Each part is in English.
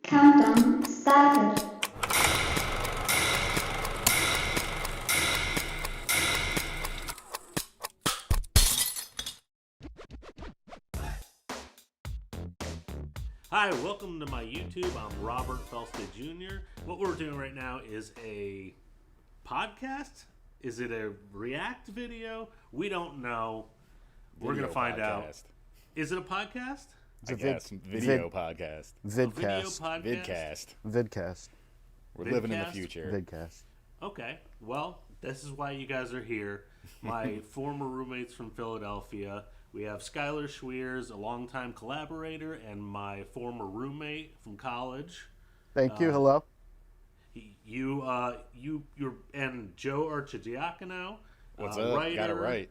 Countdown started. Hi, welcome to my YouTube. I'm Robert Felsted Jr. What we're doing right now is a podcast. Is it a react video? We don't know. We're going to find out. Is it a podcast? I guess. Video podcast. A video Vidcast. podcast? Vidcast. We're living in the Vidcast? future. Vidcast. Okay. Well, this is why you guys are here. My former roommates from Philadelphia. We have Schuyler Schweers, a longtime collaborator, and my former roommate from college. Thank you. Hello. You're and Joe Arcidiacono. What's up? Writer, Got it right.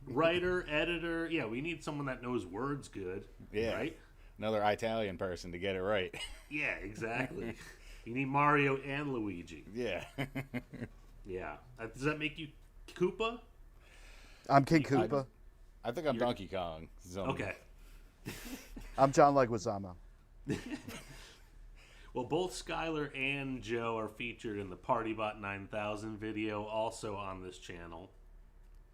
Writer, editor. Yeah, we need someone that knows words good. Yeah. Right? Another Italian person to get it right. Yeah, exactly. You need Mario and Luigi. Yeah. Yeah. Does that make you Koopa? I'm King Koopa. I think I'm Donkey Kong. So Okay. I'm John Leguizamo. Well, both Schuyler and Joe are featured in the PartyBot 9000 video, also on this channel.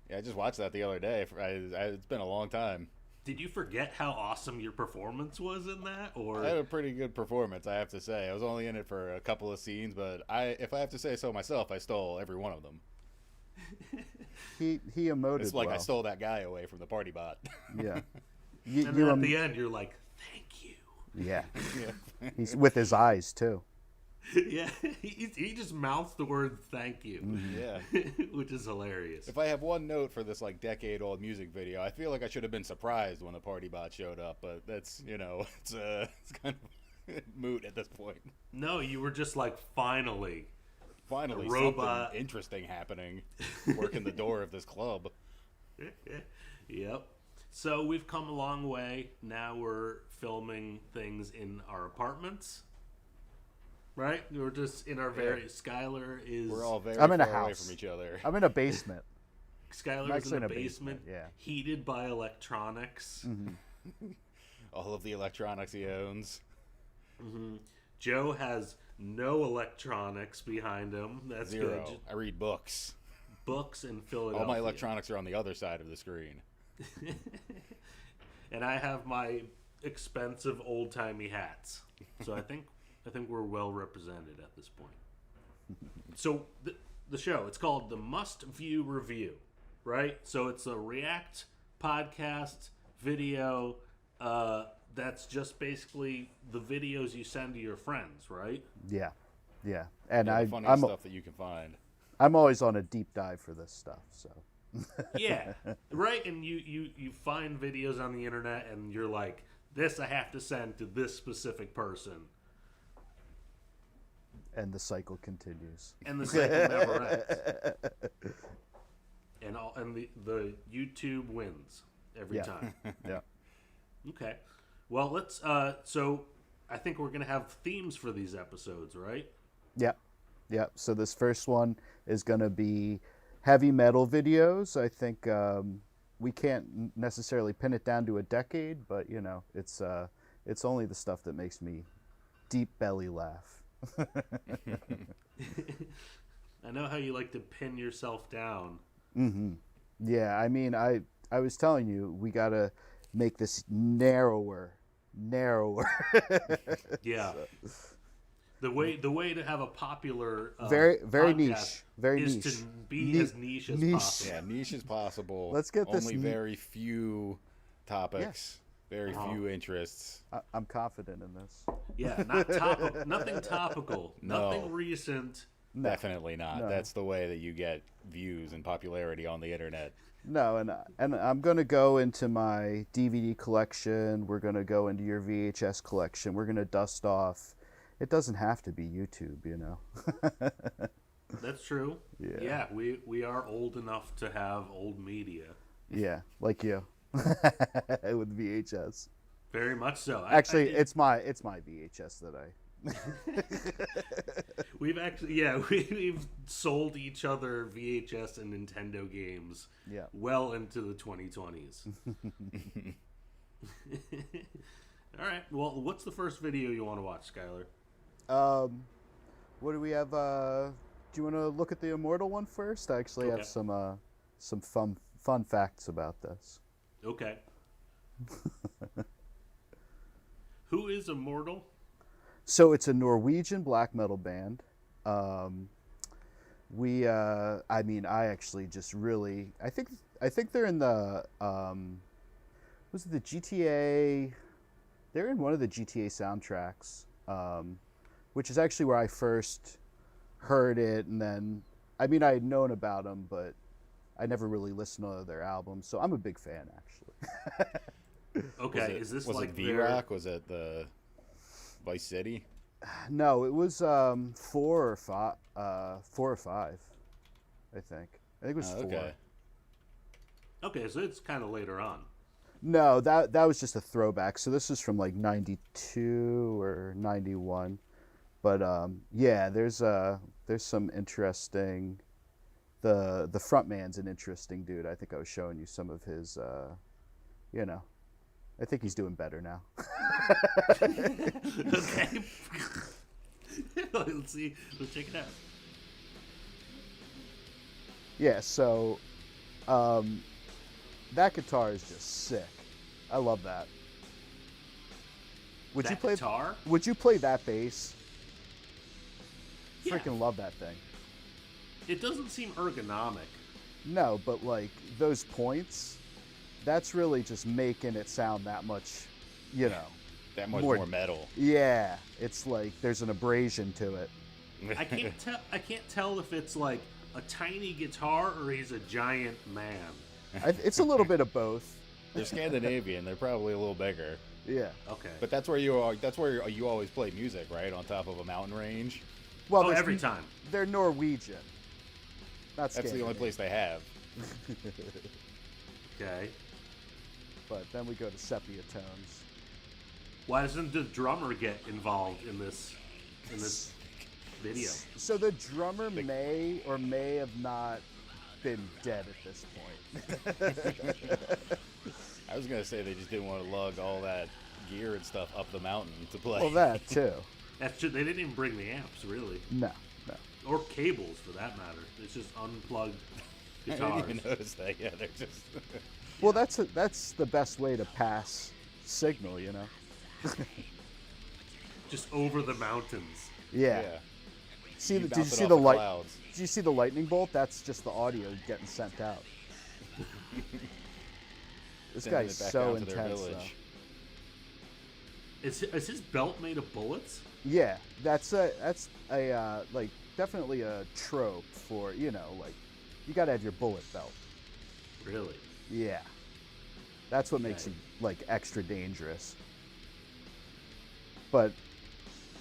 Yeah, I just watched that the other day. It's been a long time. Did you forget how awesome your performance was in that? Or I had a pretty good performance, I have to say. I was only in it for a couple of scenes, but if I have to say so myself, I stole every one of them. He emoted It's like well. I stole that guy away from the PartyBot. Yeah. and then at the end, you're like, thank you. Yeah. Yeah. He's with his eyes too. Yeah, he just mouths the word thank you, Yeah. which is hilarious. If I have one note for this like decade-old music video, I feel like I should have been surprised when the PartyBot showed up, but that's it's kind of moot at this point. No, you were just like, finally. Finally, Robot. something interesting happening. Working the door of this club. Yep. So we've come a long way. Now we're filming things in our apartments. Right? We're just in our Schuyler is... We're all very I'm in a far away house. from each other. I'm in a basement. Schuyler's actually in a in a basement, basement, yeah. heated by electronics. All of the electronics he owns. Joe has no electronics behind him. That's Zero. good. I read books. Books in Philadelphia. All my electronics are on the other side of the screen. And I have my expensive old-timey hats. So I think we're well represented at this point. So the show, it's called the Must View Review, right? So it's a react podcast video that's just basically the videos you send to your friends, right? Yeah. Yeah. And Yeah, the funny I'm stuff that you can find. I'm always on a deep dive for this stuff, so Yeah, right. And you find videos on the internet, and you're like, this I have to send to this specific person, and the cycle continues. and the cycle never ends. And the YouTube wins every Yeah. time. Yeah. Okay, well let's. So I think we're gonna have themes for these episodes, right? Yeah. Yeah. So this first one is going to be heavy metal videos. I think we can't necessarily pin it down to a decade, but it's only the stuff that makes me deep belly laugh. I know how you like to pin yourself down. Yeah, I mean, I was telling you, we got to make this narrower. Yeah. The way to have a popular Very podcast niche. Very is niche. to be as niche as possible. Yeah, niche as possible. Let's get this Only very few topics. Very few interests. I'm confident in this. Yeah, nothing topical, No. nothing recent. Definitely not. No. That's the way that you get views and popularity on the internet. No, and I'm going to go into my DVD collection. We're going to go into your VHS collection. We're going to dust off. It doesn't have to be YouTube, That's true. Yeah. We are old enough to have old media. Yeah, like you. With VHS. Very much so. Actually, it's my VHS that I we've sold each other VHS and Nintendo games well into the 2020s. All right. Well, what's the first video you want to watch, Schuyler? What do we have? Do you want to look at the Immortal one first? I actually have some fun facts about this. Okay. Who is Immortal? So it's a Norwegian black metal band. I actually just really, I think they're in the, was it the GTA? They're in one of the GTA soundtracks, which is actually where I first heard it. And then, I had known about them, but I never really listened to their albums. So I'm a big fan, actually. Okay, Was it V-Rock? Was it the Vice City? No, it was 4 or 5. 4 or 5, I think. I think it was 4. Okay. Okay, so it's kind of later on. No, that was just a throwback. So this is from like 92 or 91. But yeah, there's some interesting. The frontman's an interesting dude. I think I was showing you some of his. I think he's doing better now. Okay. Let's see. Let's check it out. Yeah, so that guitar is just sick. I love that. Would That you play guitar? Would you play that bass? Yeah. Freaking love that thing. It doesn't seem ergonomic. No, but like those points, that's really just making it sound that much, That much more metal. Yeah, it's like there's an abrasion to it. I can't tell if it's like a tiny guitar or he's a giant man. It's a little bit of both. They're Scandinavian. They're probably a little bigger. Yeah. Okay. But that's where you always play music, right? On top of a mountain range. Well, Oh, every time. They're Norwegian. That's the only place they have. Okay. But then we go to sepia tones. Why doesn't the drummer get involved in this video? So the drummer may or may have not been dead at this point. I was gonna say they just didn't want to lug all that gear and stuff up the mountain to play. Well, that too. That's true. They didn't even bring the amps, really, No. or cables for that matter. It's just unplugged I guitars. didn't even notice that. Yeah, they're just. Well, that's the best way to pass signal, Just over the mountains. Yeah. You Did you bounce it see off the the light? clouds. Did you see the lightning bolt? That's just the audio getting sent out. This Sending guy's it back so out to their intense, though. village. Is his belt made of bullets? Yeah, that's a like definitely a trope for you gotta have your bullet belt. Really? Yeah, that's what makes Okay. him like extra dangerous. But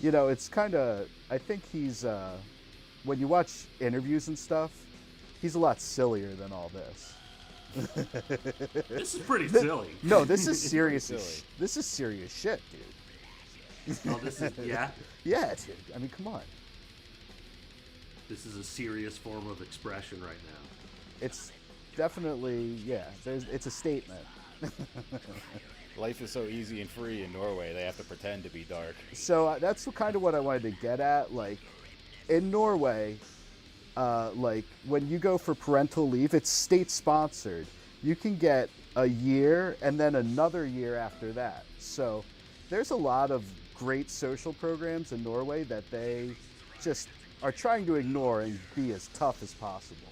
it's kind of I think he's when you watch interviews and stuff, he's a lot sillier than all this. This is pretty silly. No, this is serious. silly. This is serious shit, dude. Oh, this is Yeah, dude. I mean, come on. This is a serious form of expression right now. It's definitely it's a statement. Life is so easy and free in Norway. They have to pretend to be dark. So that's kind of what I wanted to get at. Like in Norway, like when you go for parental leave, it's state sponsored. You can get a year and then another year after that. So there's a lot of great social programs in Norway that they just are trying to ignore and be as tough as possible.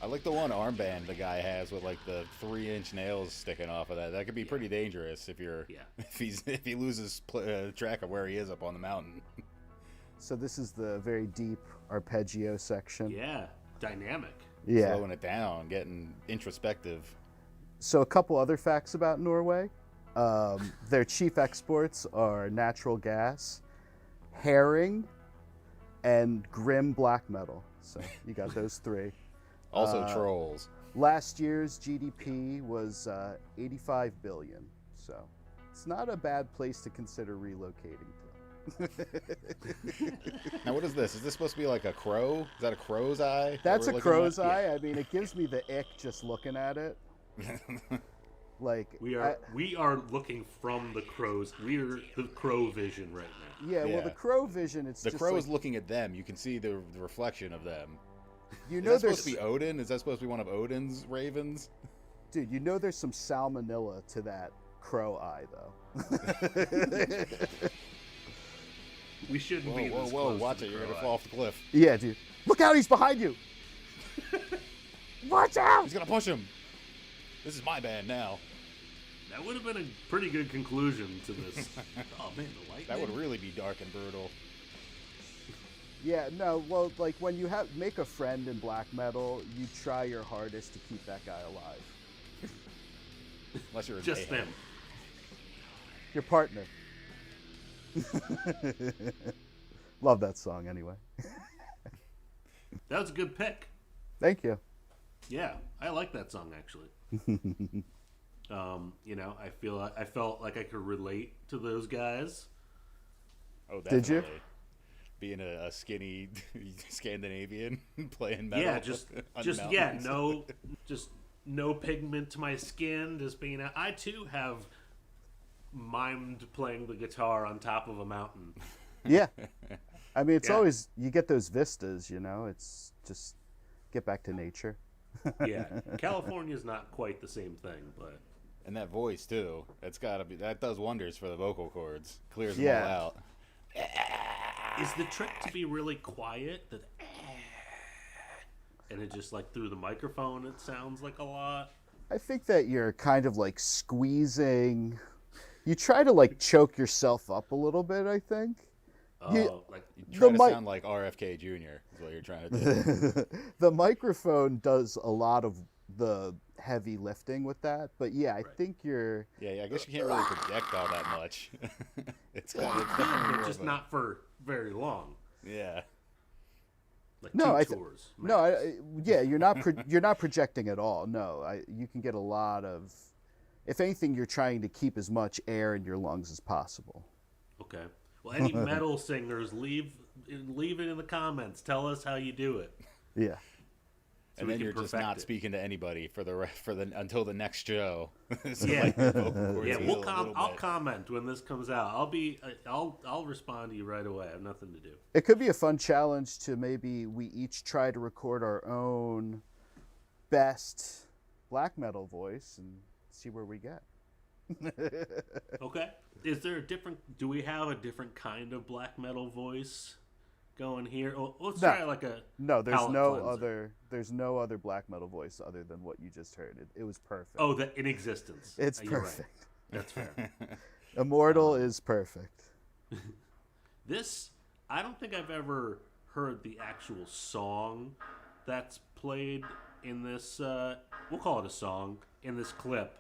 I like the one armband the guy has with like the 3-inch nails sticking off of that. That could be pretty dangerous if he loses track of where he is up on the mountain. So this is the very deep arpeggio section. Yeah, dynamic. Yeah. Slowing it down, getting introspective. So a couple other facts about Norway. Their chief exports are natural gas, herring, and grim black metal. So you got those three. Also trolls. Last year's GDP was 85 billion. So it's not a bad place to consider relocating to. Now what is this? Is this supposed to be like a crow? Is that a crow's eye? That's that a we're looking crow's at? eye. I mean, it gives me the ick just looking at it. Like we are looking from the crows. We're the crow vision right now. Yeah, well, the crow vision. It's the just crow like, is looking at them. You can see the reflection of them. You is know, that there's supposed to be Odin? Is that supposed to be one of Odin's ravens? Dude, you know there's some salmonella to that crow eye, though. We shouldn't be this whoa! close Watch to it! the You're gonna crow fall off the cliff. Yeah, dude. Look out! He's behind you. Watch out! He's gonna push him. This is my band now. That would have been a pretty good conclusion to this. Oh man, the lightning. That would really be dark and brutal. Yeah, no, well, like when you make a friend in black metal, you try your hardest to keep that guy alive. Unless you're a just them. Your partner. Love that song anyway. That was a good pick. Thank you. Yeah, I like that song actually. You know, I felt like I could relate to those guys. Oh, definitely. Did you? Being a skinny Scandinavian playing metal. Yeah, just no pigment to my skin. Just being, I too have mimed playing the guitar on top of a mountain. Yeah, I mean it's always you get those vistas. You know, it's just get back to nature. Yeah, California's not quite the same thing, but. And that voice too. That does wonders for the vocal cords. Clears them all out. Is the trick to be really quiet? And it just like through the microphone it sounds like a lot? I think that you're kind of like squeezing. You try to like choke yourself up a little bit, I think. You try to sound like RFK Jr. is what you're trying to do. The microphone does a lot of the heavy lifting with that, but yeah, I think you're. Yeah, I guess you can't really project all that much. it's just not for very long. Yeah. Like two tours. You're not projecting at all. No, you can get a lot of. If anything, you're trying to keep as much air in your lungs as possible. Okay. Well, any metal singers, leave it in the comments. Tell us how you do it. Yeah. So and then you're just not speaking to anybody until the next show. So I'll comment when this comes out. I'll respond to you right away. I have nothing to do. It could be a fun challenge to maybe we each try to record our own best black metal voice and see where we get. Okay. Do we have a different kind of black metal voice going here? Well, let's try like a there's no other black metal voice other than what you just heard. It was perfect. Oh, in existence. It's perfect. Right. That's fair. Immortal is perfect. I don't think I've ever heard the actual song that's played in this we'll call it a song in this clip.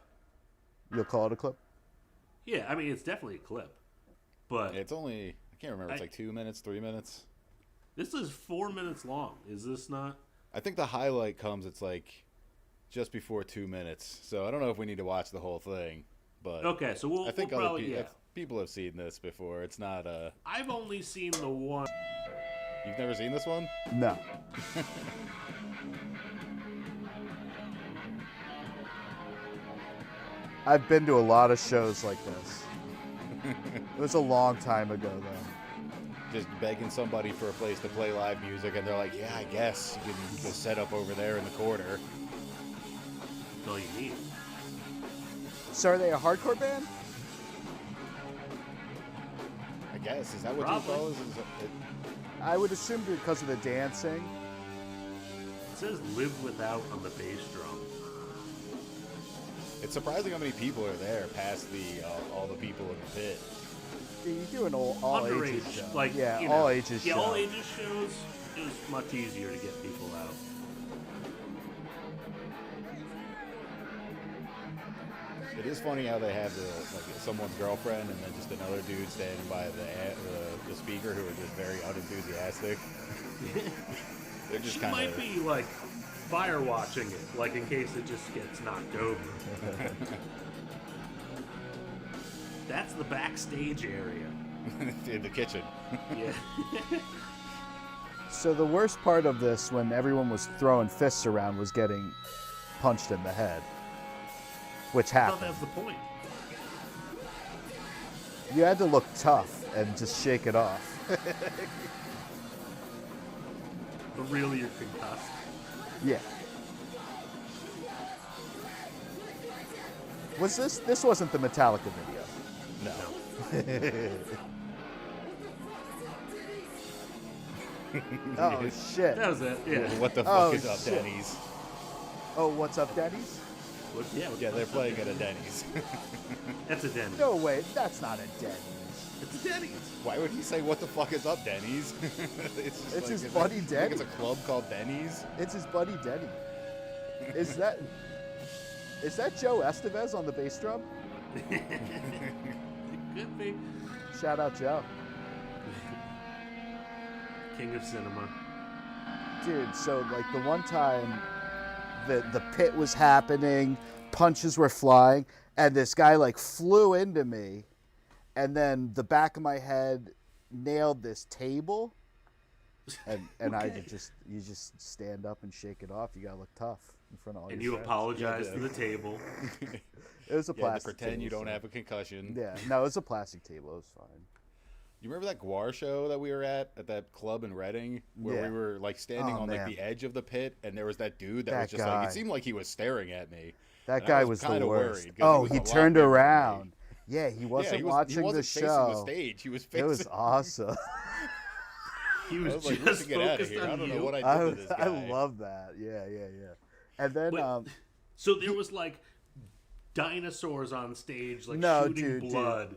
You'll call it a clip? Yeah, I mean it's definitely a clip. But it's only I can't remember, it's like 2 minutes, 3 minutes. This is 4 minutes long. Is this not? I think the highlight comes, it's like just before 2 minutes. So I don't know if we need to watch the whole thing. But okay, so I think people have seen this before. It's not I've only seen the one. You've never seen this one? No. I've been to a lot of shows like this. It was a long time ago, though. Just begging somebody for a place to play live music, and they're like, yeah, I guess. You can go set up over there in the corner. That's all you need. So are they a hardcore band? I guess. Is that what you call it? I would assume because of the dancing. It says live without on the bass drum. It's surprising how many people are there past all the people in the pit. Yeah, you do an all ages show. All ages show. Yeah, all ages shows is much easier to get people out. It is funny how they have someone's girlfriend and then just another dude standing by the speaker who are just very unenthusiastic. They're just she might be like fire watching it, like in case it just gets knocked over. That's the backstage area. In the kitchen. Yeah. So the worst part of this, when everyone was throwing fists around, was getting punched in the head. which I thought happened. that was the point. You had to look tough and just shake it off. But really, you're concussed. Yeah. Was this? This wasn't the Metallica video. No. Oh shit. That was it. Yeah. What the fuck Oh, is up, shit. Denny's? Oh, what's up, Denny's? Yeah, they're playing at a Denny's. That's a Denny's. No way, that's not a Denny's. It's a Denny's. Why would he say, what the fuck is up, Denny's? It's like, his is buddy it, Denny. It's a club called Denny's. It's his buddy Denny. Is that Joe Estevez on the bass drum? It could be. Shout out Joe. King of cinema. Dude, so like the one time the pit was happening, punches were flying, and this guy like flew into me, and then the back of my head nailed this table, and Okay. you just stand up and shake it off. You gotta look tough in front of all And your you friends. apologize Yeah, to the table. It was a Yeah, to plastic pretend table, you don't so- have a concussion. Yeah, no, it was a plastic table. It was fine. You remember that Guar show that we were at that club in Reading, where Yeah. we were like standing Oh, on like man. the edge of the pit, and there was that dude that That was just guy. like, it seemed like he was staring at me. That And I guy was was the kinda worst. worried, 'cause Oh, was he a lot turned bigger than me. around. Yeah, he wasn't Yeah, he watching wasn't the facing show. the stage. He was facing. It was awesome. He I was, was like, we just should get out of focused here. on I don't you. know what I did to this guy. I love that. Yeah. And then Wait, so there was like dinosaurs on stage, like No, shooting dude. blood,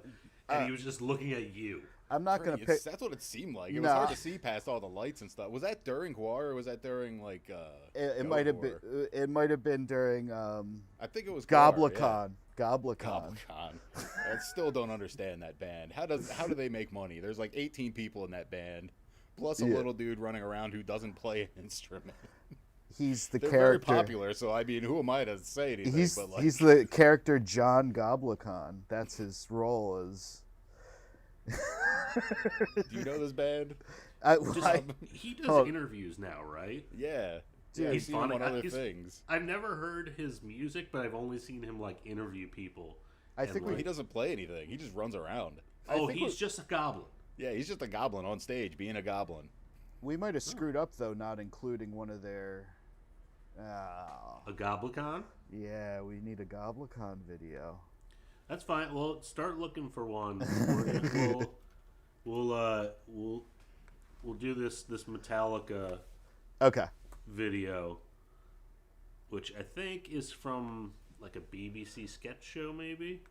and he was just looking at you. I'm not gonna pick. That's what it seemed like. It No. was hard to see past all the lights and stuff. Was that during Guar or was that during like? It might have been. It might have been during I think it was Guar, Goblicon. Yeah. Goblicon. Goblicon. I still don't understand that band. How do they make money? There's like 18 people in that band, plus a Yeah. little dude running around who doesn't play an instrument. He's the They're character. very popular, so I mean, who am I to say anything? He's but like, he's the character John Goblicon. That's his role as. do you know this band? He does Oh. interviews now, right? Yeah. Dude, I've he's seen him funny. on other He's- things. I've never heard his music, but I've only seen him like interview people. I and, think He like, doesn't play anything. He just runs around. oh, think he's we- just a goblin. Yeah, he's just a goblin on stage, being a goblin. we might have screwed up though, not including one of their. A goblicon? Yeah, we need a Goblicon video. That's fine. Well, start looking for one. We'll do this Metallica Okay. video, which I think is from like a BBC sketch show, maybe.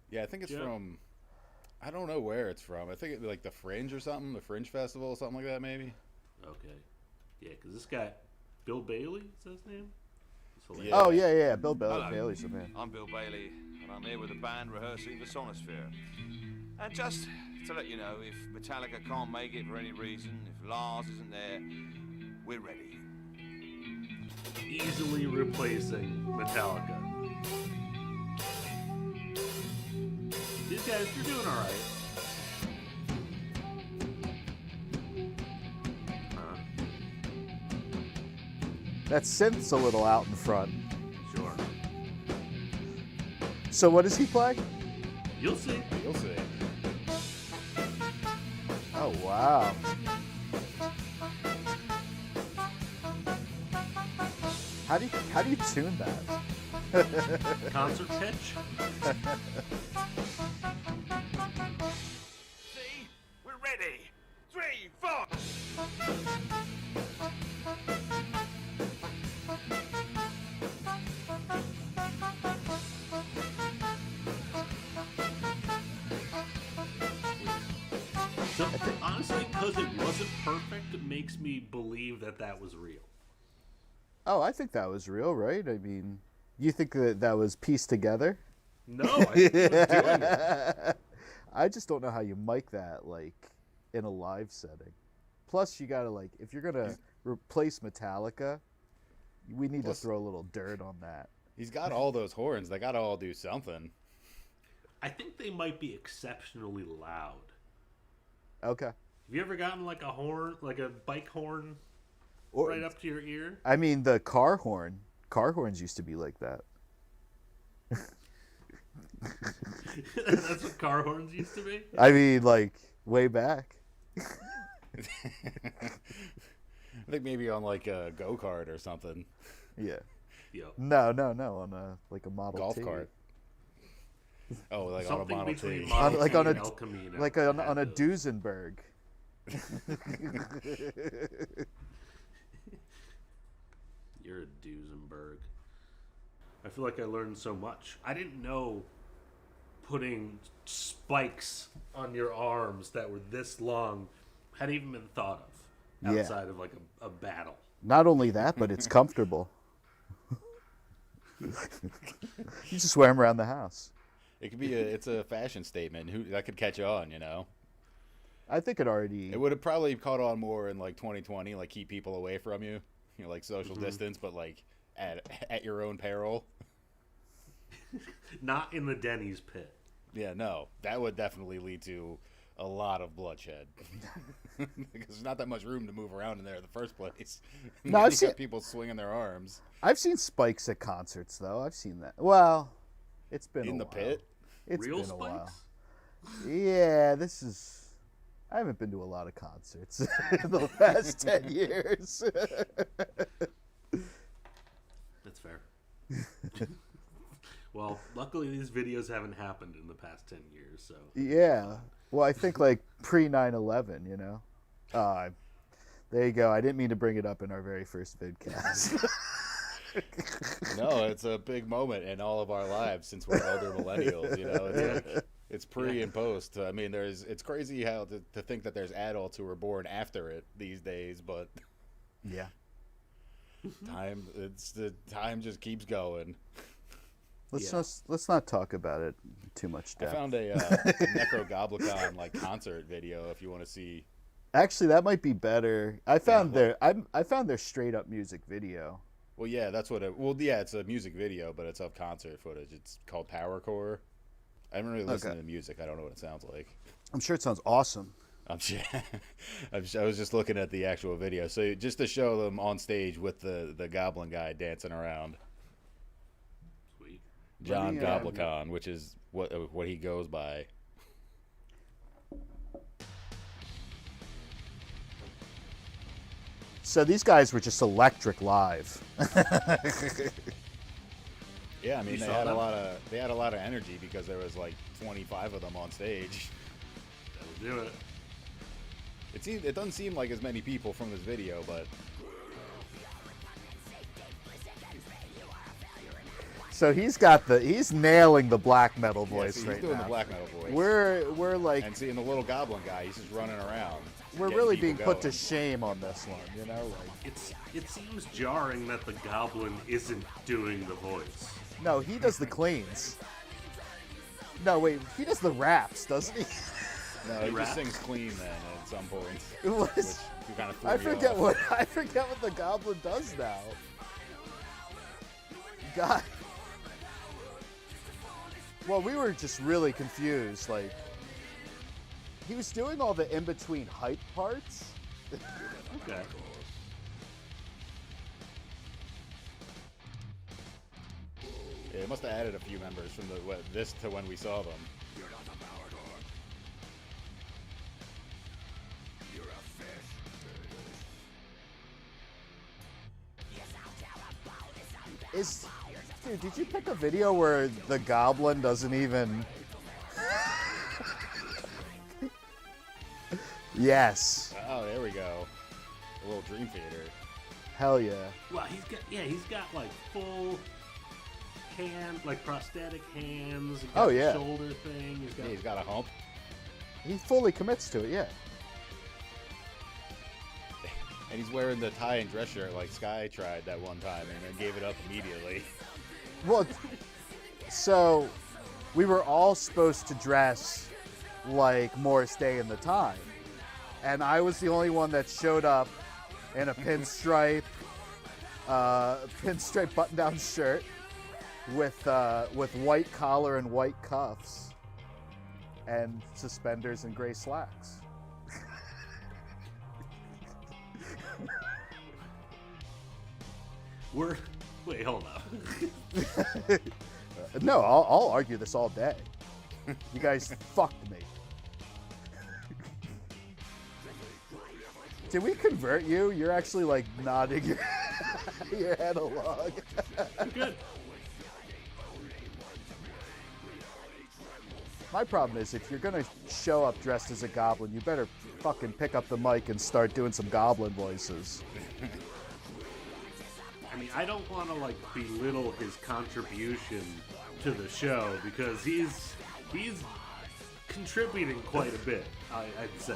Yeah, I think it's Yeah. from. I don't know where it's from. I think it'd be like the Fringe or something, the Fringe Festival or something like that, maybe. Okay. Yeah, because this guy, Bill Bailey, is that his name? It's hilarious. Yeah. Oh yeah. Bill Hello. Bailey's the man. I'm Bill Bailey, and I'm here with the band rehearsing for Sonosphere. And just to let you know, if Metallica can't make it for any reason, if Lars isn't there, we're ready. Easily replacing Metallica. These guys, they're doing all right. That synth's a little out in front. Sure. So what does he play? You'll see. You'll see. Oh wow. How do you tune that? Concert pitch. See? We're ready. 3, 4. So honestly, because it wasn't perfect, it makes me believe that was real. Oh, I think that was real, right? I mean, you think that was pieced together? No, I think he was doing it. I just don't know how you mic that like in a live setting. Plus, you gotta like if you're gonna replace Metallica, we need Plus- to throw a little dirt on that. He's got all those horns. They got to all do something. I think they might be exceptionally loud. Okay. Have you ever gotten like a horn, like a bike horn, Or right up to your ear? I mean, the car horn. Car horns used to be like that. That's what car horns used to be? I mean, like, way back. I think maybe on like a go-kart or something. Yeah. Yo. No, on a Model Golf T. cart. Oh, like Something on a Model between T. Model Like T on a- and El Camino. Like on a Duesenberg. You're a Duesenberg. I feel like I learned so much. I didn't know putting spikes on your arms that were this long had even been thought of Yeah. outside of like a battle. Not only that, but it's comfortable. You just wear them around the house. It could be it's a fashion statement. That could catch on, you know. I think it already. It would have probably caught on more in like 2020, like keep people away from you, like social distance, but like at your own peril. Not in the Denny's pit. Yeah, no, that would definitely lead to a lot of bloodshed because there's not that much room to move around in there in the first place. No, You I've got seen- people swinging their arms I've seen spikes at concerts, though. I've seen that. Well, it's been in a the while. pit. It's Real been a while. spikes? Yeah, this is. I haven't been to a lot of concerts in the last 10 years. That's fair. Well, luckily these videos haven't happened in the past 10 years, so. Yeah. Well, I think like pre 9/11, you know. There you go. I didn't mean to bring it up in our very first vidcast. No, it's a big moment in all of our lives since we're elder millennials. You know, it's like, it's pre and post. I mean, it's crazy how to think that there's adults who were born after it these days, but Yeah. time just keeps going. Let's not talk about it too much. I Depth. found a Necrogoblicon like concert video if you want to see. Actually, that might be better. I found their straight up music video. Well, yeah, that's what it. Well, yeah, it's a music video, but it's of concert footage. It's called Powercore. I haven't really listened to the music. I don't know what it sounds like. I'm sure it sounds awesome. I'm sure. I was just looking at the actual video. So just to show them on stage with the goblin guy dancing around. Sweet. John me, Goblicon, which is what he goes by. So these guys were just electric live. Yeah, I mean You they saw had them? a lot of energy because there was like 25 of them on stage. That'll do it. It doesn't seem like as many people from this video, but So he's nailing the black metal yeah, voice see, he's right doing now. the black metal voice. We're like And seeing the little goblin guy, he's just running around. we're getting really people being put to going. shame on this one, you know? Like It seems jarring that the goblin isn't doing the voice. no, he does the cleans. No, wait, he does the raps, doesn't he? No, he raps? just sings clean then at some point. It was- Which kind of threw I me forget off. I forget what the goblin does now. God. Well, we were just really confused. Like, he was doing all the in-between hype parts. Okay. Yeah, it must have added a few members from this to when we saw them. Dude, did you pick a video where the goblin doesn't even... Yes. Oh, there we go. A little Dream Theater. Hell yeah. Well, he's got like full hand, like prosthetic hands. He's got Oh, the yeah. shoulder thing. He's got Yeah, he's got a hump. He fully commits to it, yeah. And he's wearing the tie and dress shirt like Sky tried that one time and then gave it up immediately. Well, so we were all supposed to dress like Morris Day in the Time. And I was the only one that showed up in a pinstripe button-down shirt with white collar and white cuffs and suspenders and gray slacks. Wait, hold up. No, I'll argue this all day. You guys fucked me. Did we convert you? You're actually like nodding your head along. Good. My problem is if you're gonna show up dressed as a goblin, you better fucking pick up the mic and start doing some goblin voices. I mean, I don't want to like belittle his contribution to the show because he's contributing quite a bit. I'd say.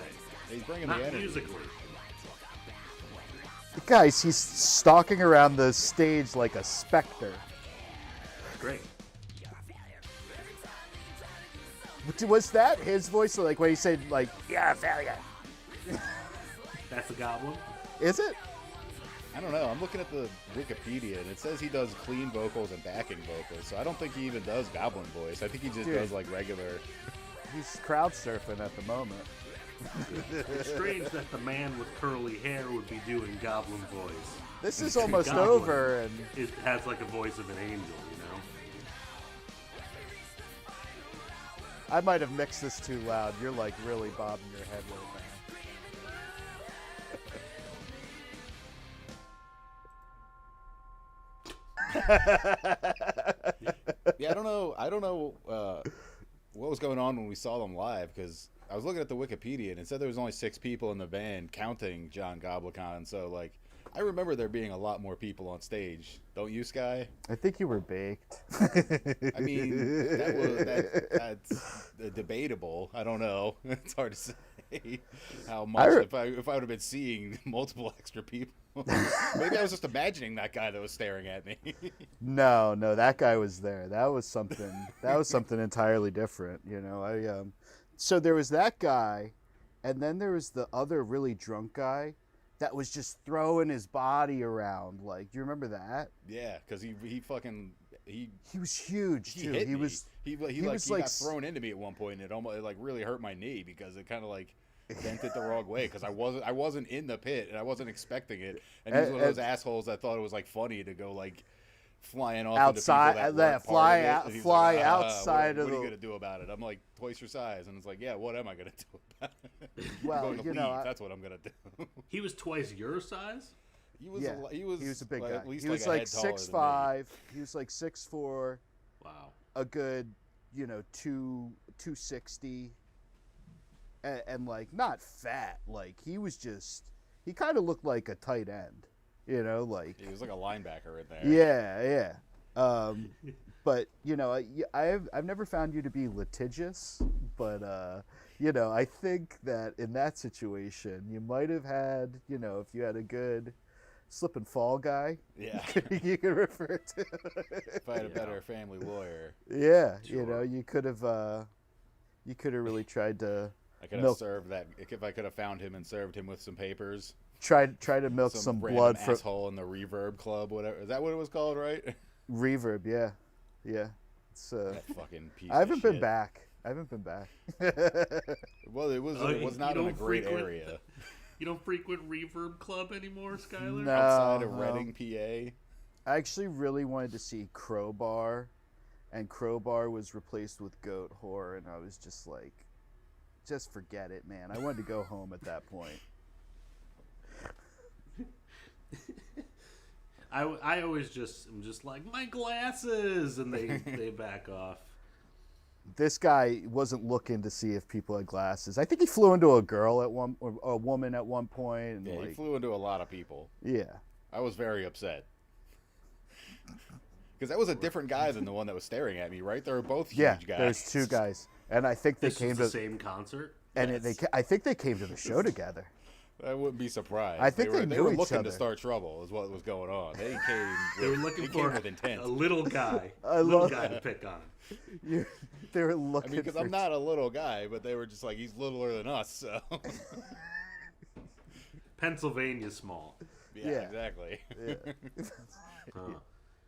He's bringing Not the energy. musically. Guys, he's stalking around the stage like a specter. Great. Was that his voice? Like when he said, like, "Yeah, failure." That's a goblin. Is it? I don't know. I'm looking at the Wikipedia, and it says he does clean vocals and backing vocals. So I don't think he even does goblin voice. I think he just does like regular. He's crowd surfing at the moment. It's strange that the man with curly hair would be doing goblin voice. This is almost Goblin over, and It has like a voice of an angel, you know? I might have mixed this too loud. You're like really bobbing your head right now. Yeah, I don't know what was going on when we saw them live, because I was looking at the Wikipedia and it said there was only 6 people in the band, counting John Goblikon. So like, I remember there being a lot more people on stage. Don't you, Sky? I think you were baked. I mean, that's debatable. I don't know. It's hard to say how much. If I would have been seeing multiple extra people, maybe I was just imagining that guy that was staring at me. No, that guy was there. That was something. That was something entirely different. You know, So there was that guy, and then there was the other really drunk guy that was just throwing his body around. Like, do you remember that? Yeah, because he was huge too. hit He me. was He got thrown into me at one point, and it almost like really hurt my knee because it kind of like bent it the wrong way because I wasn't in the pit and I wasn't expecting it. And he was one of those assholes that thought it was like funny to go like flying off outside, into people that fly what outside of are the. you gonna do about it? I'm like twice your size, and it's like, yeah, what am I gonna do about it? Well, I'm going to you know, leave. That's what I'm gonna do. He was twice your size? He was he was a big guy. At least He was like like a head taller than me. 6'5". He was like 6'4". Wow. A good, 260, and like not fat. Like he kind of looked like a tight end. Like He was like a linebacker in there. yeah. But I've never found you to be litigious, but I think that in that situation you might have had, if you had a good slip and fall guy, Yeah. you could refer to. If I had a better family lawyer, Yeah, Sure. you could have really tried to I could have milk, served that. If I could have found him and served him with some papers. try to milk some random blood from asshole in the Reverb Club, whatever. Is that what it was called, right? Reverb. Yeah. It's That fucking piece. I haven't of been shit. back. Well, it was not in a great area. You don't frequent Reverb Club anymore, Schuyler? No. Outside of no. Reading, PA. I actually really wanted to see Crowbar, and Crowbar was replaced with Goat Whore, and I was just like, just forget it, man. I wanted to go home at that point. I always am just like, my glasses, and they back off. This guy wasn't looking to see if people had glasses. I think he flew into a girl or a woman at one point. And Yeah, he flew into a lot of people. Yeah. I was very upset. Because that was a different guy than the one that was staring at me, right? They were both huge guys. There's two guys, and I think they This came was to the same concert? and Yes. I think they came to the show together. I wouldn't be surprised. I think they were knew each looking other. to start trouble, is what was going on. They came. They were looking they came for with intent. a little guy. I little love guy to pick on. They were I looking. mean, because for I'm not a little guy, but they were just like, he's littler than us, so. Pennsylvania's small. Yeah. Exactly. Yeah. Huh.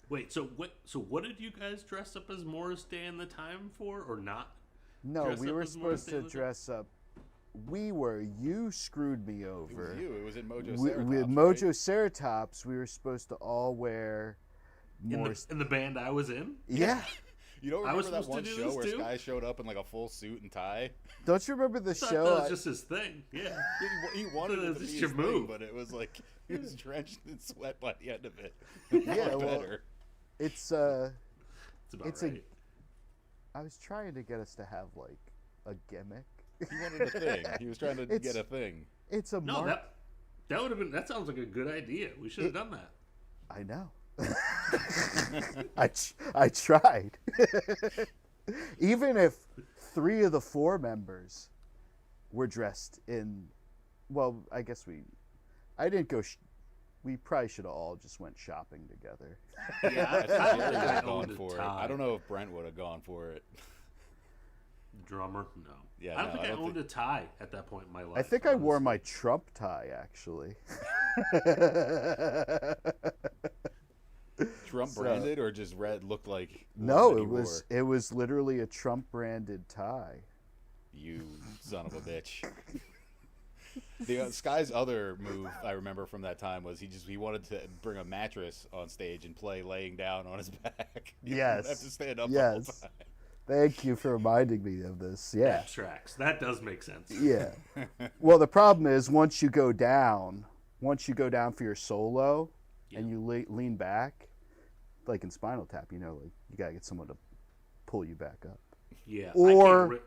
Wait, so what did you guys dress up as Morris Day and the Time for, or not? No, Dress we up were as Morris supposed Day to and the Time? dress up. You screwed me It over. was you. It was in Mojo With Ceratops, Mojo right? Ceratops, we were supposed to all wear In Morris. the band I was in? Yeah. You don't I was remember that one supposed to do show this where too? Sky showed up in like a full suit and tie? Don't you remember the I thought show? that was just his thing. Yeah. He wanted it to It's be just his your thing, move. but it was like he was drenched in sweat by the end of it. Yeah, Far well, better. it's It's about It's right. I was trying to get us to have like a gimmick. He wanted a thing. He was trying to get a thing. It's a No, mark. that would have been. That sounds like a good idea. We should have done that. I know. I tried. Even if 3 of the 4 members were dressed in, well, I guess I didn't go. We probably should have all just went shopping together. Yeah, I think don't Jerry think would I have owned gone a for it. tie. I don't know if Brent would have gone for it. Drummer, no. Yeah, I don't no, think I I don't owned think- a tie at that point in my life. I think I wore honestly. my Trump tie actually. Trump branded or just red looked like one No, that he it was literally a Trump branded tie. You son of a bitch. The Sky's other move I remember from that time was he wanted to bring a mattress on stage and play laying down on his back. He Yes. didn't have to stand up Yes. the whole time. Thank you for reminding me of this. Yeah. That tracks. That does make sense. Yeah. Well, the problem is once you go down for your solo and you lean back, like in Spinal Tap, like you gotta get someone to pull you back up. Yeah. Or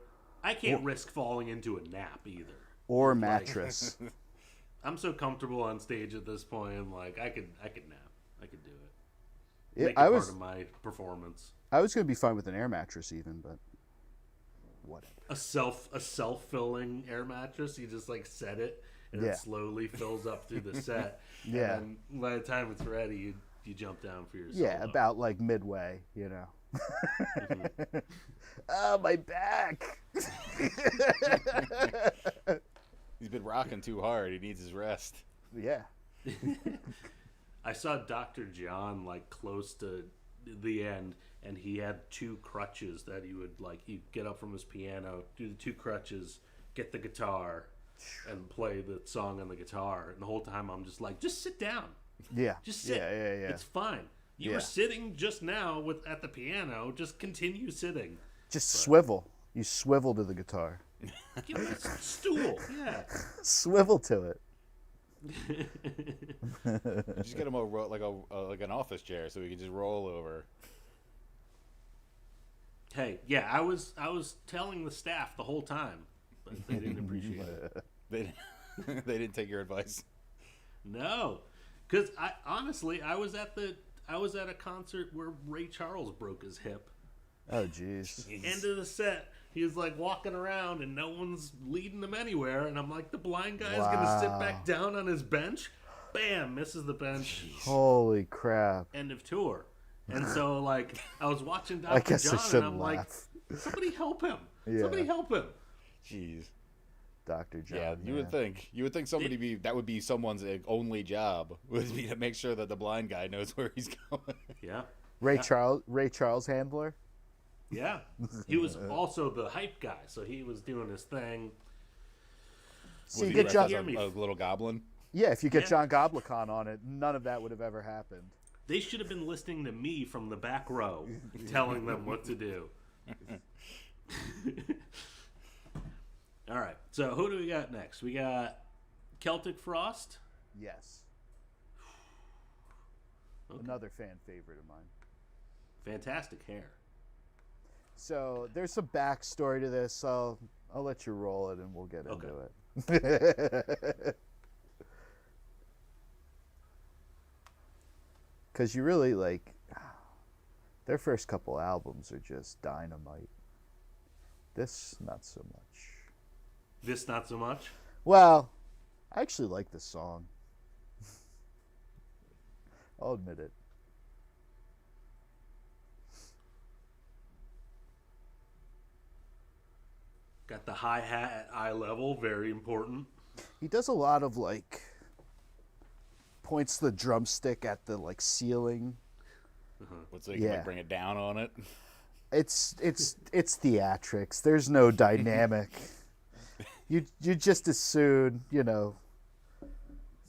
I can't risk falling into a nap either. or mattress. I'm so comfortable on stage at this point. I'm like, I could nap. I could do it. Yeah, Make it I part was of my performance. gonna be fine with an air mattress even, but whatever. A self-filling air mattress. You just like set it, and Yeah. it slowly fills up through the set. Yeah. And then by the time it's ready, you jump down for your Yeah, solo. about like midway, Oh, my back. He's been rocking too hard. He needs his rest. Yeah. I saw Dr. John like close to the end, and he had 2 crutches that he would he'd get up from his piano, do the 2 crutches, get the guitar, and play the song on the guitar. And the whole time I'm just like, just sit down, Yeah. just sit. Yeah. It's fine. You Yeah. were sitting just now at the piano. Just continue sitting. Just swivel. You swivel to the guitar. Give me a stool. Yeah. Swivel to it. Just get him like an office chair so he can just roll over. Hey, yeah, I was telling the staff the whole time, but they didn't appreciate it. They didn't take your advice. No, because I was at a concert where Ray Charles broke his hip. Oh, jeez. End of the set, he was like walking around and no one's leading him anywhere, and I'm like, the blind guy's gonna sit back down on his bench. Bam, misses the bench. Holy crap. End of tour. And so I was watching Dr. I guess John, I shouldn't and I'm laugh. like, somebody help him. Yeah. Somebody help him. Jeez. Dr. John. Yeah, you would think somebody that would be someone's only job would be to make sure that the blind guy knows where he's going. Yeah. Ray Charles handler. Yeah. He was also the hype guy, so he was doing his thing. So Was you he get dressed John. as a little goblin? Yeah, if you get Yeah. John Goblikon on it, none of that would have ever happened. They should have been listening to me from the back row, telling them what to do. All right, so who do we got next? We got Celtic Frost. Yes. Okay. Another fan favorite of mine. Fantastic hair. So there's some backstory to this. So I'll let you roll it, and we'll get Okay. into it. Because you really their first couple albums are just dynamite. This not so much. This not so much. Well, I actually like this song. I'll admit it. Got the hi-hat at eye level, very important. He does a lot of points the drumstick at the ceiling. What's so you can Yeah. bring it down on it? It's theatrics. There's no dynamic. You just as soon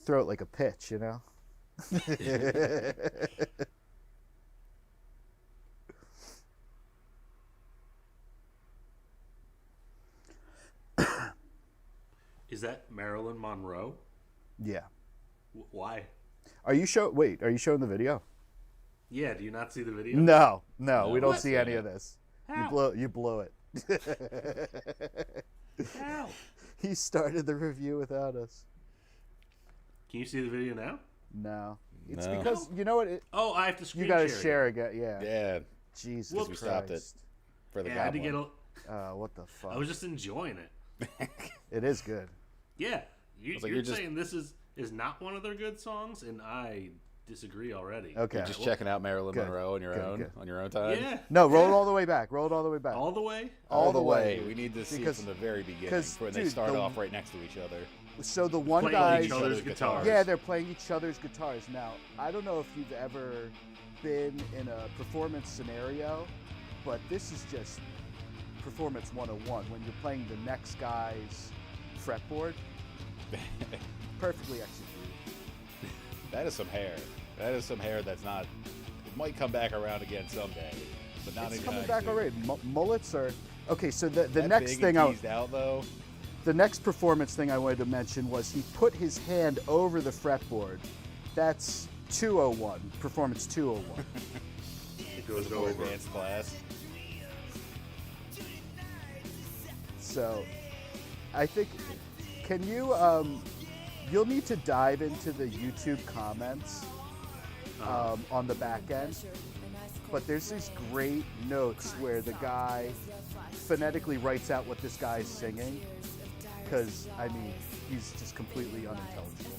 throw it like a pitch, Marilyn Monroe? Yeah. Why? Are you showing the video? Yeah, do you not see the video? No, we don't What? see any of this. How? You blew it. How? He started the review without us. Can you see the video now? No. It's No. because, you know what? Oh, I have to screen You got to share share again. Yeah. Yeah, Jesus Whoops. we Christ. stopped it for the Yeah, I had to goblin. get What the fuck? I was just enjoying it. It is good. Yeah, was like, you're you're just- saying this is not one of their good songs, and I disagree already. Okay. You're just checking out Marilyn Good, Monroe on your good, own good. on your own time. Yeah. No, roll it all the way back. Roll it all the way back. All the way? All the way. way. We need to see Because- from the very beginning 'cause, when they dude, start the- off right next to each other. So the one Playing guy, each other's guitars. yeah, they're playing each other's guitars. Now, I don't know if you've ever been in a performance scenario, but this is just performance 101 when you're playing the next guy's fretboard. Perfectly executed. That is some hair. That is some hair that's not. It might come back around again someday, but not It's anytime coming back soon. already. Mullets are okay. So the That next big thing and teased out though. the next performance thing I wanted to mention was he put his hand over the fretboard. That's 201, performance 201. It goes For over. advanced class. So, I think, can you, you'll need to dive into the YouTube comments on the back end, but there's these great notes where the guy phonetically writes out what this guy's singing, because, I mean, he's just completely unintelligible.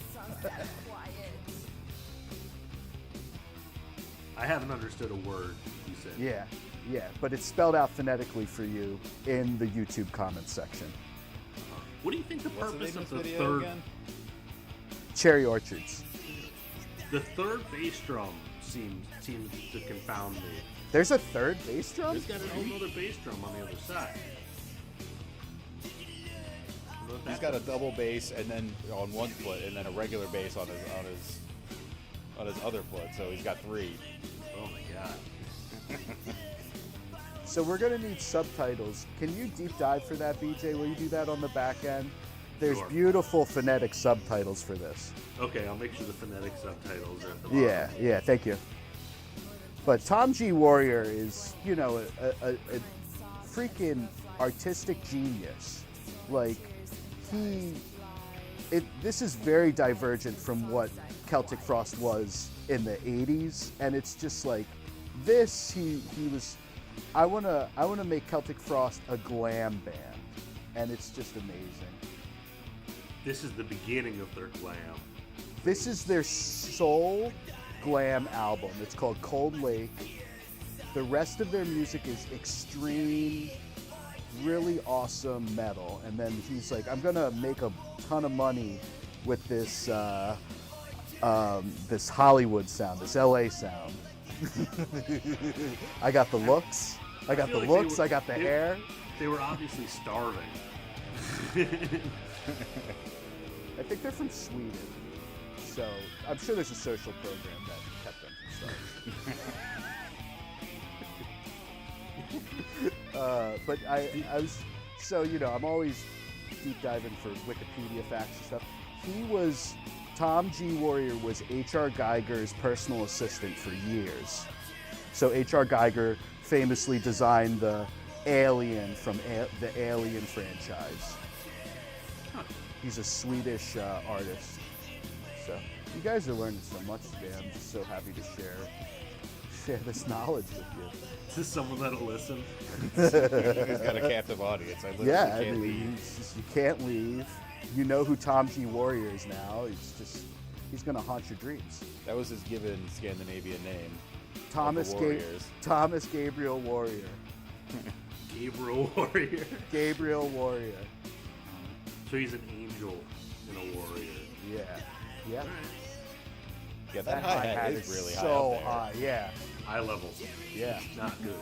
I haven't understood a word you said. Yeah, but it's spelled out phonetically for you in the YouTube comments section. What do you think the What's the purpose name of of the this video third again? Cherry Orchards. the third bass drum seems to confound me? There's a third bass drum? There's got a whole other bass drum on the other side. I don't know what He's that got a is. double bass and then on one foot, and then a regular bass on his other foot. So he's got three. Oh my god. So we're gonna need subtitles. Can you deep dive for that, BJ? Will you do that on the back end? There's Sure. beautiful phonetic subtitles for this. Okay, I'll make sure the phonetic subtitles are at the bottom. Yeah, thank you. But Tom G. Warrior is, you know, a freaking artistic genius. Like, this is very divergent from what Celtic Frost was in the 80s, and it's just like, this, he was, I wanna make Celtic Frost a glam band, and it's just amazing. This is the beginning of their glam. This is their soul glam album. It's called Cold Lake. The rest of their music is extreme, really awesome metal. And then he's like, I'm gonna make a ton of money with this this Hollywood sound, this LA sound. I got the looks. I got the feel like they looks. were- I got the they- hair. They were obviously starving. I think they're from Sweden. So I'm sure there's a social program that kept them from starving. But I was, so, you know, I'm always deep diving for Wikipedia facts and stuff. Tom G. Warrior was H.R. Geiger's personal assistant for years. So H.R. Geiger famously designed the Alien from the Alien franchise. He's a Swedish artist. So you guys are learning so much today. I'm just so happy to share this knowledge with you. Is this someone that'll listen? He's got a captive audience. I literally Yeah, I can't mean, leave. you can't leave. You know who Tom G. Warrior is now. He's gonna haunt your dreams. That was his given Scandinavian name. Thomas Warriors. Gabriel Warrior. Gabriel Warrior. Gabriel Warrior. So he's an angel and a warrior. Yeah. Yeah. Yeah, that hi-hat is really high so up there. high. Yeah. Eye level. Yeah. Not good.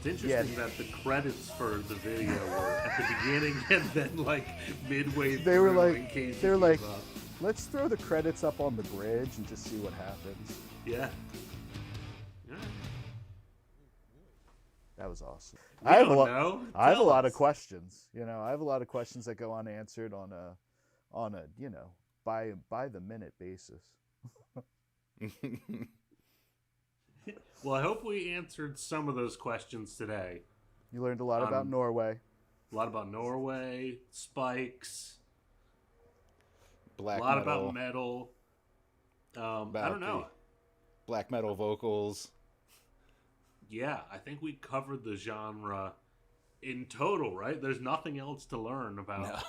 It's interesting that the credits for the video were at the beginning and then like midway They were through like, in case they were you like, give up. let's throw the credits up on the bridge and just see what happens. Yeah. That That was awesome. We I have don't a lot. know. I have a Tell lot us. of questions. I have a lot of questions that go unanswered on a by the minute basis. Well, I hope we answered some of those questions today. You learned a lot about Norway. A lot about Norway, spikes, Black a lot metal, about metal. I don't know. black metal vocals. Yeah, I think we covered the genre in total, right? There's nothing else to learn about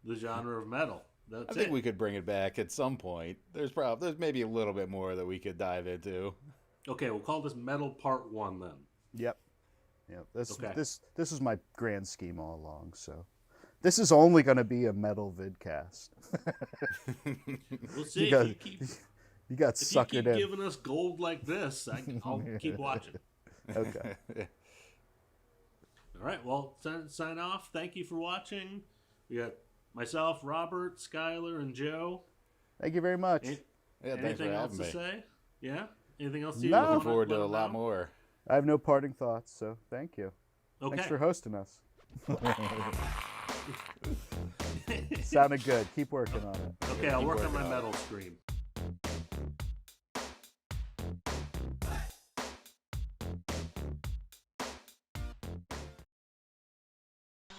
the genre of metal. That's I think we could bring it back at some point. There's maybe a little bit more that we could dive into. Okay, we'll call this Metal Part 1 then. Yep. This Okay. this is my grand scheme all along. So, this is only going to be a metal vidcast. We'll see. You If you got keep suckered in. giving us gold like this, I'll keep watching. Okay. All right, well, sign off. Thank you for watching. We got myself, Robert, Schuyler, and Joe. Thank you very much. Yeah, thanks Anything for else having to me. say? Yeah? Anything else you No. wanna Looking forward let to a them lot know? more. I have no parting thoughts, so thank you. Okay. Thanks for hosting us. Sounded good. Keep working on it. Okay, I'll Keep work on working my on it. metal stream.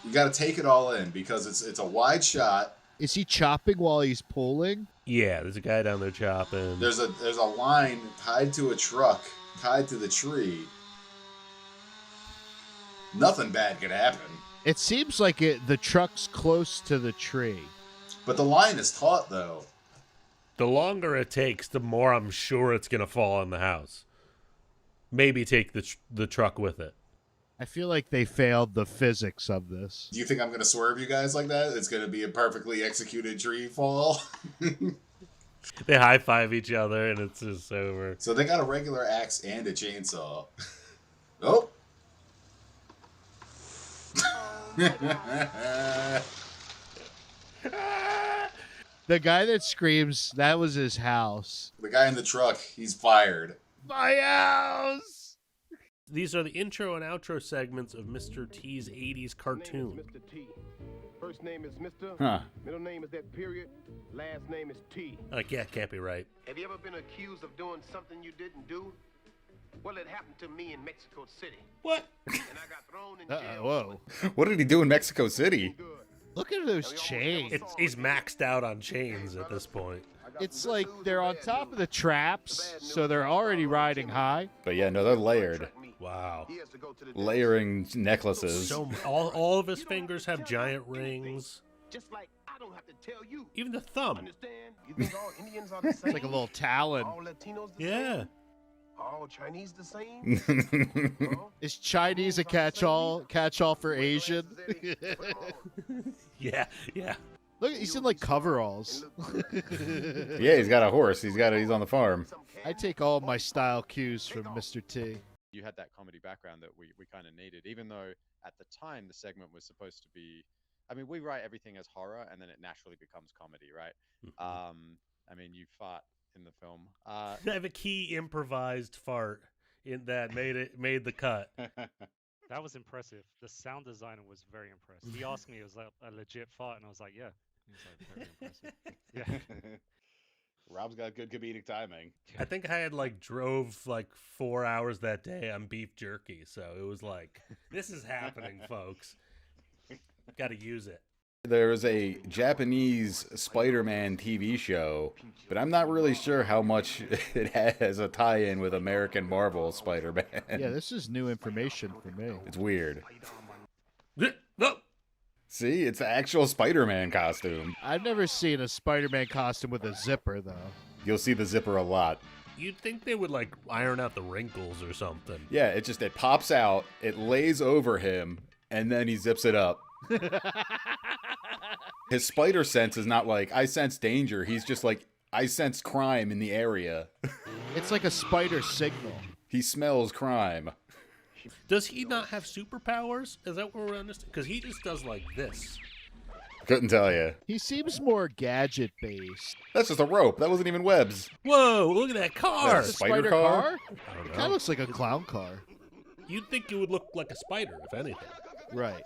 You got to take it all in because it's a wide shot. Is he chopping while he's pulling? Yeah, there's a guy down there chopping. There's a line tied to a truck, tied to the tree. Nothing bad could happen. It seems like the truck's close to the tree. But the line is taut though. The longer it takes, the more I'm sure it's going to fall in the house. Maybe take the truck with it. I feel like they failed the physics of this. Do you think I'm going to swerve you guys like that? It's going to be a perfectly executed tree fall. They high-five each other, and it's just over. So they got a regular axe and a chainsaw. Oh. The guy that screams, that was his house. The guy in the truck, he's fired. My house! These are the intro and outro segments of Mr. T's 80s cartoon. Mr. T. First name is Mr. Huh. Middle name is that period. Last name is T. Like, yeah, can't be right. Have you ever been accused of doing something you didn't do? Well, it happened to me in Mexico City. What? And I got thrown in jail. Whoa. What did he do in Mexico City? Good. Look at those chains. He's maxed out on chains at this point. It's like they're on top of the traps, so they're already riding high. But yeah, no, they're layered. Wow. He has to go to the Layering necklaces. So all of his fingers have giant rings. Just like I don't have to tell you. Even the thumb. Understand? You think all Indians are the same? It's like a little talon. All Latinos the Yeah. same? All Chinese the same? Well, Is Chinese a catch-all for Asian? Yeah, yeah. Look, he's in like coveralls. Yeah, he's got a horse. He's on the farm. I take all my style cues from Mr. T. You had that comedy background that we kind of needed, even though at the time the segment was supposed to be, I mean, we write everything as horror and then it naturally becomes comedy, right? I mean, you fart in the film. I have a key improvised fart in that made the cut. That was impressive. The sound designer was very impressed. He asked me, it was like a legit fart, and I was like, yeah. He was like, very impressive. Yeah. Rob's got good comedic timing. I think I had drove 4 hours that day on beef jerky, so it was like, this is happening, folks. Got to use it. There was a Japanese Spider-Man TV show, but I'm not really sure how much it has a tie-in with American Marvel Spider-Man. Yeah, this is new information for me. It's weird. No. See, it's an actual Spider-Man costume. I've never seen a Spider-Man costume with a zipper, though. You'll see the zipper a lot. You'd think they would iron out the wrinkles or something. Yeah, it pops out, it lays over him, and then he zips it up. His spider sense is not I sense danger. He's just I sense crime in the area. It's like a spider signal. He smells crime. Does he not have superpowers? Is that what we're understanding? Because he just does this. Couldn't tell you. He seems more gadget-based. That's just a rope. That wasn't even webs. Whoa, look at that car! That's a spider car? It kind of looks like a clown car. You'd think you would look like a spider, if anything. Right.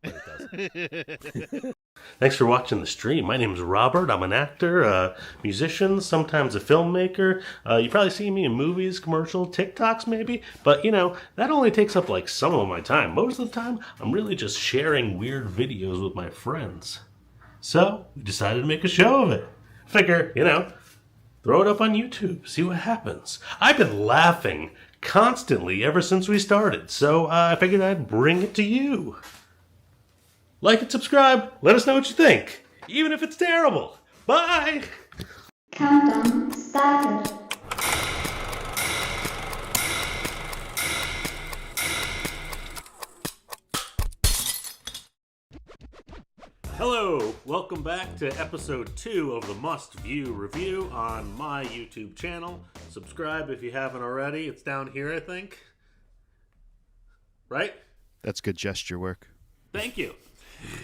But it doesn't. Thanks for watching the stream. My name's Robert. I'm an actor, a musician, sometimes a filmmaker. You probably see me in movies, commercials, TikToks maybe. But, that only takes up like some of my time. Most of the time, I'm really just sharing weird videos with my friends. So, we decided to make a show of it. Figure, throw it up on YouTube, see what happens. I've been laughing constantly ever since we started, so I figured I'd bring it to you. Like and subscribe. Let us know what you think, even if it's terrible. Bye! Countdown started. Hello, welcome back to episode 2 of the Must View Review on my YouTube channel. Subscribe if you haven't already. It's down here, I think. Right? That's good gesture work. Thank you.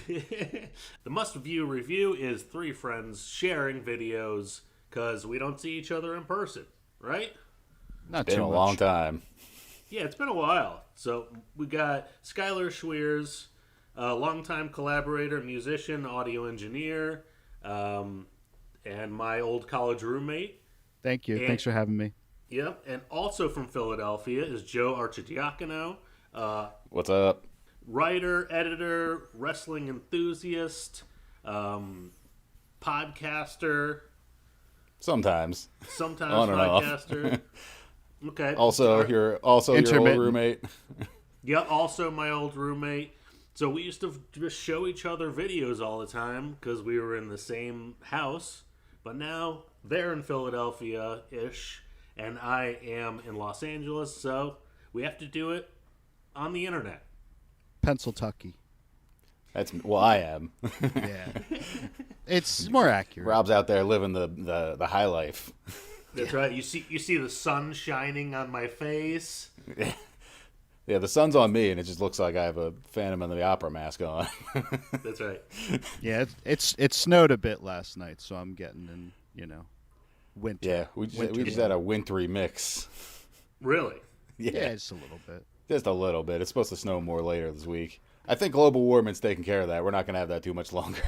The Must View Review is 3 friends sharing videos because we don't see each other in person, right? Not been a long time. Yeah, it's been a while. So we got Schuyler Schweers, a longtime collaborator, musician, audio engineer, and my old college roommate. Thank you. Thanks for having me. Yep, and also from Philadelphia is Joe Arcidiacono. What's up? Writer, editor, wrestling enthusiast, podcaster. Sometimes Sometimes podcaster. Okay. Also, your old roommate. Yeah, also my old roommate. So we used to just show each other videos all the time because we were in the same house. But now they're in Philadelphia-ish, and I am in Los Angeles, so we have to do it on the internet. Pennsyltucky. I am. Yeah. It's more accurate. Rob's out there living the high life. That's right. You see the sun shining on my face. Yeah, the sun's on me, and it just looks like I have a Phantom of the Opera mask on. That's right. Yeah, it snowed a bit last night, so I'm getting in, winter. Yeah, we just had a wintry mix. Really? Yeah, just a little bit. Just a little bit. It's supposed to snow more later this week. I think global warming's taking care of that. We're not going to have that too much longer.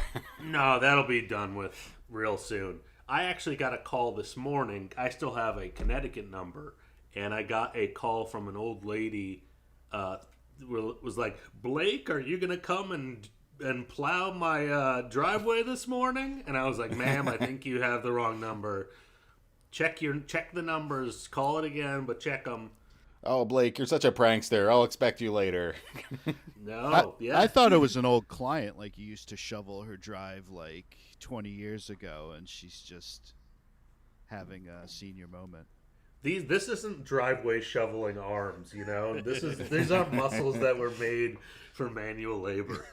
No, that'll be done with real soon. I actually got a call this morning. I still have a Connecticut number, and I got a call from an old lady. Was like, Blake, are you going to come and plow my driveway this morning? And I was like, ma'am, I think you have the wrong number. Check the numbers. Call it again, but check them. Oh, Blake, you're such a prankster. I'll expect you later. No, I thought it was an old client, like you used to shovel her drive like 20 years ago, and she's just having a senior moment. This isn't driveway shoveling arms, These aren't muscles that were made for manual labor.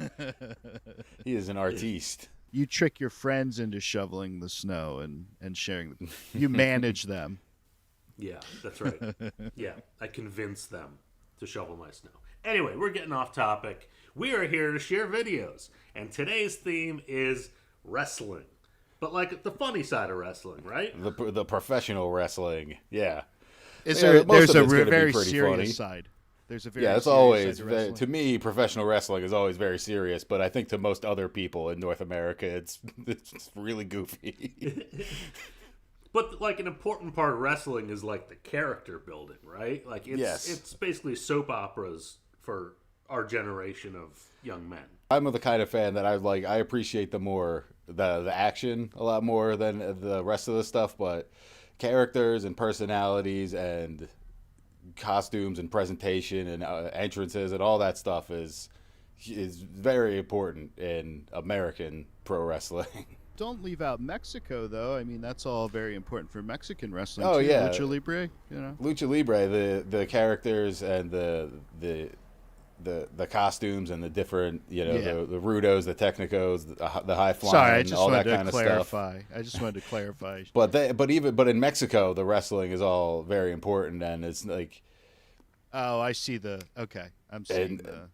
He is an artiste. You trick your friends into shoveling the snow and sharing. You manage them. Yeah, that's right. Yeah, I convinced them to shovel my snow. Anyway, we're getting off topic. We are here to share videos, and today's theme is wrestling. But like the funny side of wrestling, right? The professional wrestling, yeah. There's a very serious funny side. There's a very it's always to me, professional wrestling is always very serious. But I think to most other people in North America, it's really goofy. But like an important part of wrestling is like the character building, right? Like it's basically soap operas for our generation of young men. I'm the kind of fan that I appreciate the action a lot more than the rest of the stuff, but characters and personalities and costumes and presentation and entrances and all that stuff is very important in American pro wrestling. Don't leave out Mexico, though. I mean, that's all very important for Mexican wrestling. Oh, too. yeah. Lucha Libre, Lucha Libre, the characters and the costumes and the different, the rudos, the technicos, the high flying, Sorry, I just all that wanted kind to of clarify. stuff. I just wanted to clarify. But in Mexico, the wrestling is all very important, and it's like. Oh, I see okay. I'm seeing the.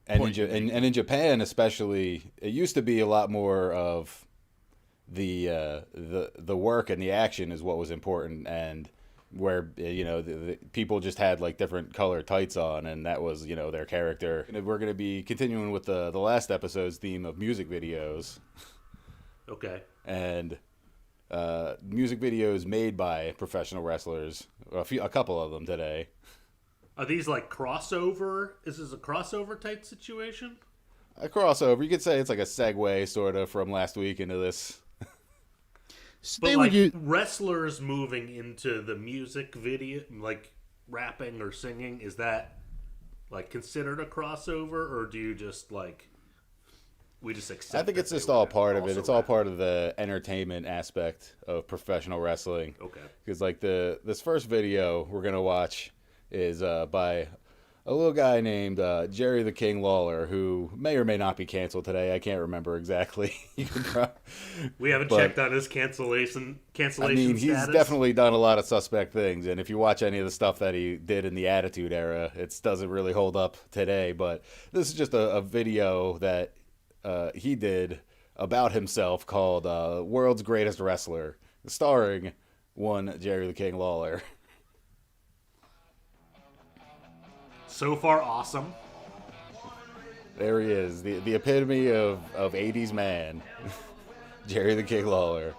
And in Japan, especially, it used to be a lot more of the work and the action is what was important, and where the people just had like different color tights on, and that was their character. And we're going to be continuing with the last episode's theme of music videos. Okay. And music videos made by professional wrestlers. A couple of them today. Are these like crossover? Is this a crossover type situation? A crossover. You could say it's like a segue sort of from last week into this. But like wrestlers moving into the music video, like rapping or singing, is that like considered a crossover, or do you just like we just accept? I think it's just all part of it. It's all part of the entertainment aspect of professional wrestling. Okay. Because like this first video we're gonna watch is by a little guy named Jerry the King Lawler, who may or may not be canceled today. I can't remember exactly. We haven't checked on his cancellation I mean, he's status. definitely done a lot of suspect things, and if you watch any of the stuff that he did in the Attitude Era, it doesn't really hold up today. But this is just a video that he did about himself called World's Greatest Wrestler, starring one Jerry the King Lawler. So far, awesome. There he is, the epitome of 80s man, Jerry the King Lawler.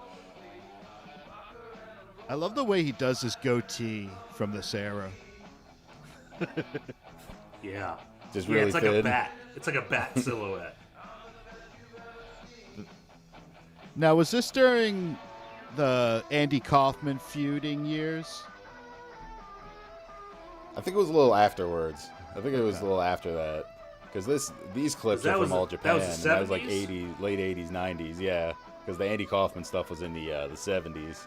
I love the way he does his goatee from this era. Yeah. Just really it's like thin. a bat. It's like a bat silhouette. Now, was this during the Andy Kaufman feuding years? I think it was a little afterwards. I think it was a little after that. Because these clips are from All Japan. That was like late 80s, 90s, yeah. Because the Andy Kaufman stuff was in the 70s.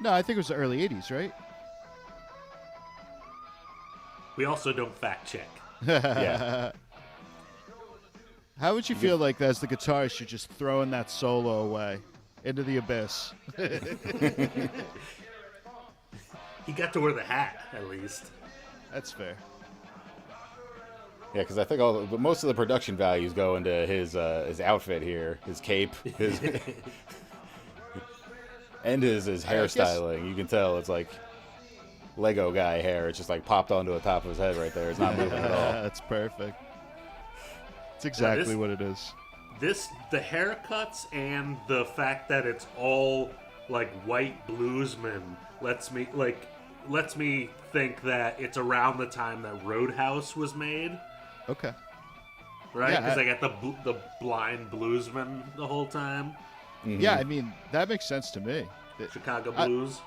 No, I think it was the early 80s, right? We also don't fact check. Yeah. How would you feel like as the guitarist you're just throwing that solo away into the abyss? He got to wear the hat, at least. That's fair. Yeah, because I think most of the production values go into his outfit here, his cape, and his hairstyling. You can tell it's like Lego guy hair. It's just like popped onto the top of his head right there. It's not moving at all. That's perfect. It's exactly what it is. The haircuts and the fact that it's all like white bluesmen lets me think that it's around the time that Roadhouse was made. Okay. Right? Because I got the blind bluesman the whole time. Mm-hmm. Yeah, I mean, that makes sense to me. Chicago Blues.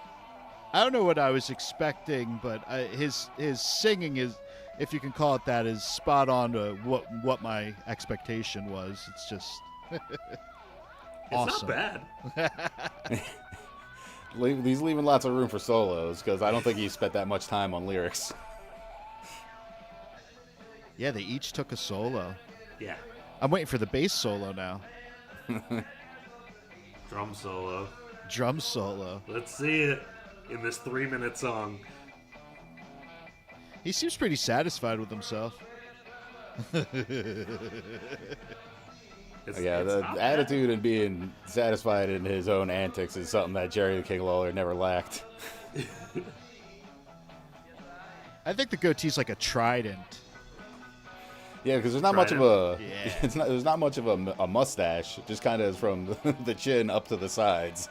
I don't know what I was expecting, but his singing is, if you can call it that, is spot on to what my expectation was. It's just awesome. It's not bad. He's leaving lots of room for solos because I don't think he spent that much time on lyrics. Yeah, they each took a solo. Yeah. I'm waiting for the bass solo now. Drum solo. Drum solo. Let's see it in this 3-minute song. He seems pretty satisfied with himself. The attitude and being satisfied in his own antics is something that Jerry the King Lawler never lacked. I think the goatee's like a trident. Yeah, because there's not much of a there's not much of a mustache. It just kind of is from the chin up to the sides.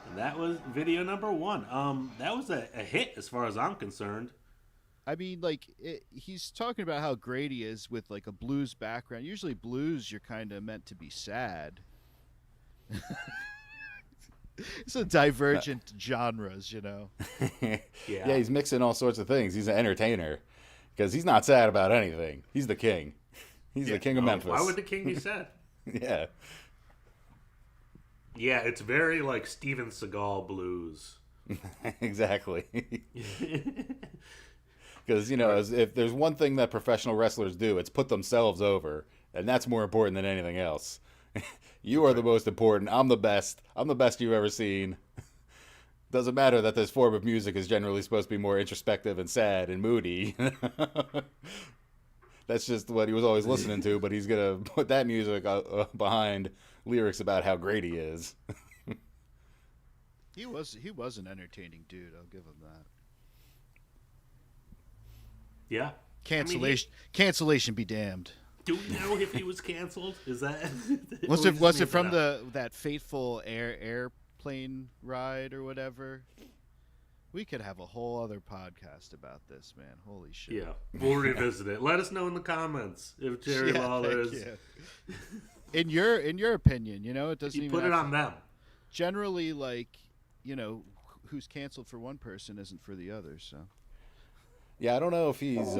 And that was video number 1. That was a hit as far as I'm concerned. I mean, like, he's talking about how great he is with, like, a blues background. Usually blues, you're kind of meant to be sad. It's a divergent genres, you know? Yeah, he's mixing all sorts of things. He's an entertainer. Because he's not sad about anything. He's the king. He's the king of Memphis. Why would the king be sad? Yeah. Yeah, it's very, like, Steven Seagal blues. Exactly. Because, if there's one thing that professional wrestlers do, it's put themselves over. And that's more important than anything else. You are the most important. I'm the best. I'm the best you've ever seen. Doesn't matter that this form of music is generally supposed to be more introspective and sad and moody. That's just what he was always listening to, but he's going to put that music behind lyrics about how great he is. He was an entertaining dude. I'll give him that. Yeah. Cancellation be damned. Do we know if he was canceled? Is that was it from that fateful airplane ride or whatever? We could have a whole other podcast about this, man. Holy shit. Yeah, we'll revisit it. Let us know in the comments if Jerry Lawler is. In your opinion, it doesn't even put it on them. Generally, who's canceled for one person isn't for the other. So. Yeah, I don't know if he's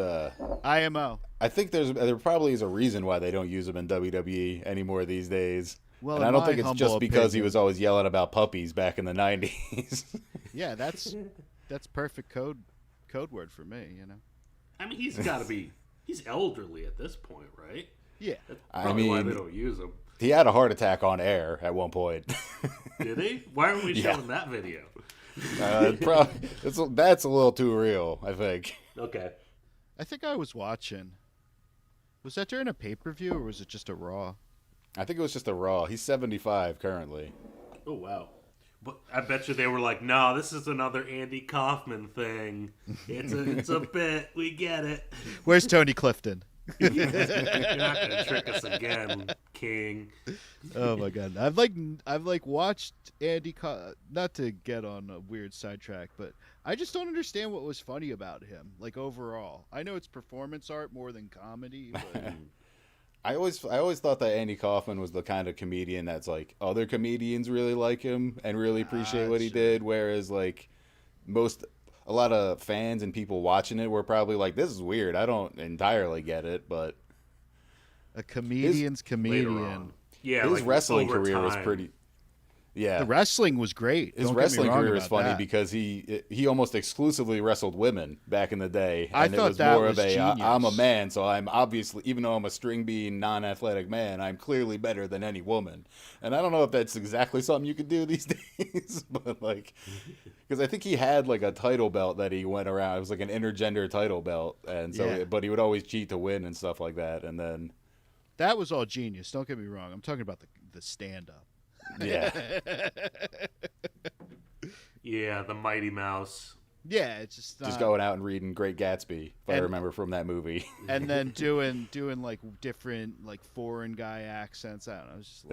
IMO. I think there probably is a reason why they don't use him in WWE anymore these days. Well, and I don't think it's just because he was always yelling about puppies back in the 90s. Yeah, that's perfect code word for me, I mean, he's elderly at this point, right? Yeah. That's probably why they don't use him. He had a heart attack on air at one point. Did he? Why aren't we showing that video? That's a little too real, I think. Okay. I think I was watching. Was that during a pay-per-view or was it just a Raw? I think it was just a Raw. He's 75 currently. Oh, wow. But I bet you they were like, no, this is another Andy Kaufman thing. It's a bit. We get it. Where's Tony Clifton? You're not going to trick us again, King. Oh my God! I've watched Andy. Not to get on a weird sidetrack, but I just don't understand what was funny about him. Like overall, I know it's performance art more than comedy. But... I always thought that Andy Kaufman was the kind of comedian that's like other comedians really like him and really appreciate what he did, whereas like a lot of fans and people watching it were probably like, this is weird. I don't entirely get it, but a comedian's comedian. Yeah, his wrestling career was pretty. Yeah, the wrestling was great. His wrestling career is funny because he almost exclusively wrestled women back in the day. And I thought that more was of genius. I'm a man, so I'm obviously, even though I'm a string bean, non-athletic man, I'm clearly better than any woman. And I don't know if that's exactly something you could do these days, but like, because I think he had like a title belt that he went around. It was like an intergender title belt, and so but he would always cheat to win and stuff like that. And then that was all genius. Don't get me wrong. I'm talking about the stand-up. Yeah. Yeah, the Mighty Mouse. Yeah, it's just going out and reading Great Gatsby, if I remember from that movie. And then doing like different like foreign guy accents. I don't know. It's just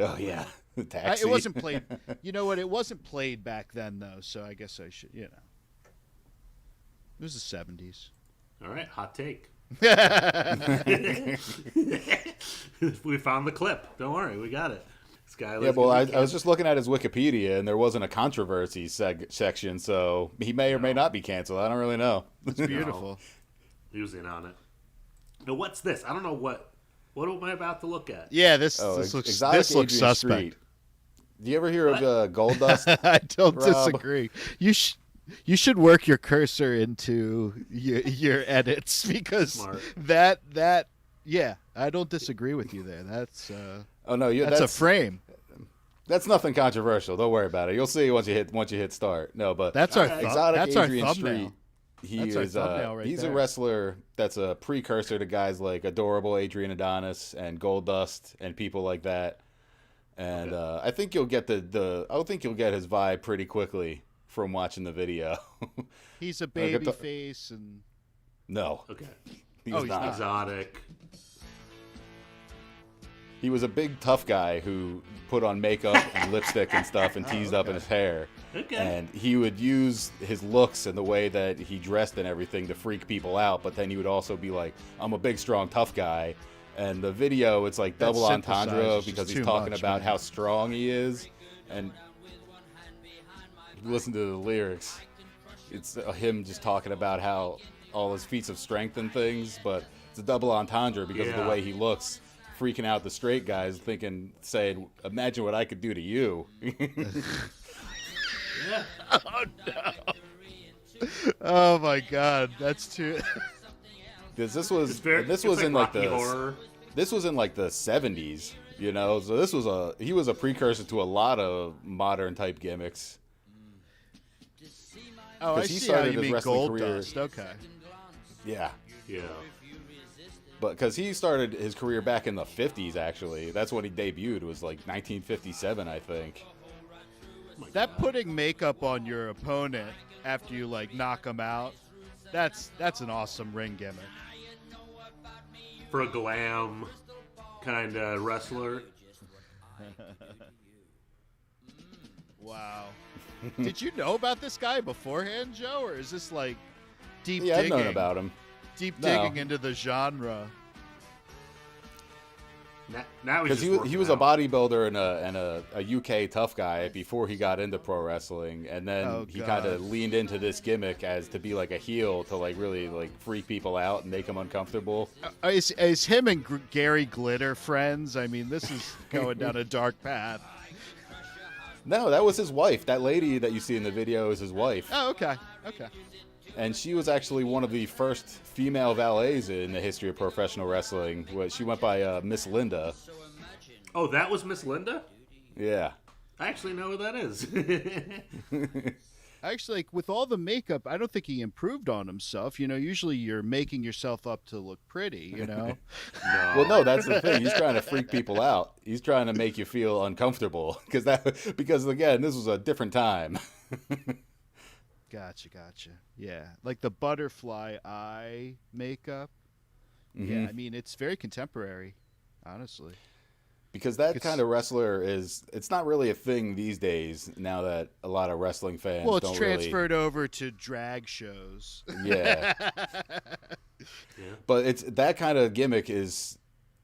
Taxi. It wasn't played. You know what? It wasn't played back then though, so I guess I should. It was the 70s. All right, hot take. We found the clip. Don't worry, we got it. I was just looking at his Wikipedia, and there wasn't a controversy section, so he may or may not be canceled. I don't really know. It's beautiful. No, he was in on it. Now, what's this? I don't know what am I about to look at? Yeah, this looks suspect. Street. Do you ever hear of Gold Dust? I don't disagree. You should work your cursor into your edits because Smart. that I don't disagree with you there. That's that's a frame. That's nothing controversial. Don't worry about it. You'll see once you hit start. No, but that's our exotic Adrian Street. He's a wrestler that's a precursor to guys like Adorable Adrian Adonis and Gold Dust and people like that. And I think you'll get his vibe pretty quickly from watching the video. He's a baby face and no. Okay. He's not exotic. He was a big tough guy who put on makeup and lipstick and stuff and teased up in his hair. Okay. And he would use his looks and the way that he dressed and everything to freak people out, but then he would also be like, I'm a big, strong, tough guy. And the video, it's like double entendre because he's talking about how strong he is. And listen to the lyrics. It's him just talking about how all his feats of strength and things, but it's a double entendre because of the way he looks. Freaking out the straight guys, saying, imagine what I could do to you. Yeah. Oh no. Oh my God, that's too. Because this was in like the 70s, So he was a precursor to a lot of modern type gimmicks. Oh, I see how you mean Gold Dust. Okay. Yeah. Yeah. But because he started his career back in the 50s, actually. That's when he debuted. It was like 1957, I think. That putting makeup on your opponent after you like knock him out, that's an awesome ring gimmick. For a glam kind of wrestler. Wow. Did you know about this guy beforehand, Joe, or is this like deep Yeah, digging? I've known about him. Deep No. digging into the genre. Now Because he was a bodybuilder and a UK tough guy before he got into pro wrestling, and then he kind of leaned into this gimmick as to be like a heel to like really like freak people out and make them uncomfortable. Is him and Gary Glitter friends? I mean, this is going down a dark path. No, that was his wife. That lady that you see in the video is his wife. Oh, okay. Okay. And she was actually one of the first female valets in the history of professional wrestling. She went by Miss Linda. Oh, that was Miss Linda? Yeah. I actually know who that is. Actually, like, with all the makeup, I don't think he improved on himself. You know, usually you're making yourself up to look pretty, you know? Well, no, that's the thing. He's trying to freak people out. He's trying to make you feel uncomfortable. Because again, this was a different time. Gotcha. Yeah, like the butterfly eye makeup. Mm-hmm. Yeah, I mean, it's very contemporary, honestly. Because that kind of wrestler it's not really a thing these days now that a lot of wrestling fans Well, it's don't transferred over to drag shows. Yeah. But it's that kind of gimmick it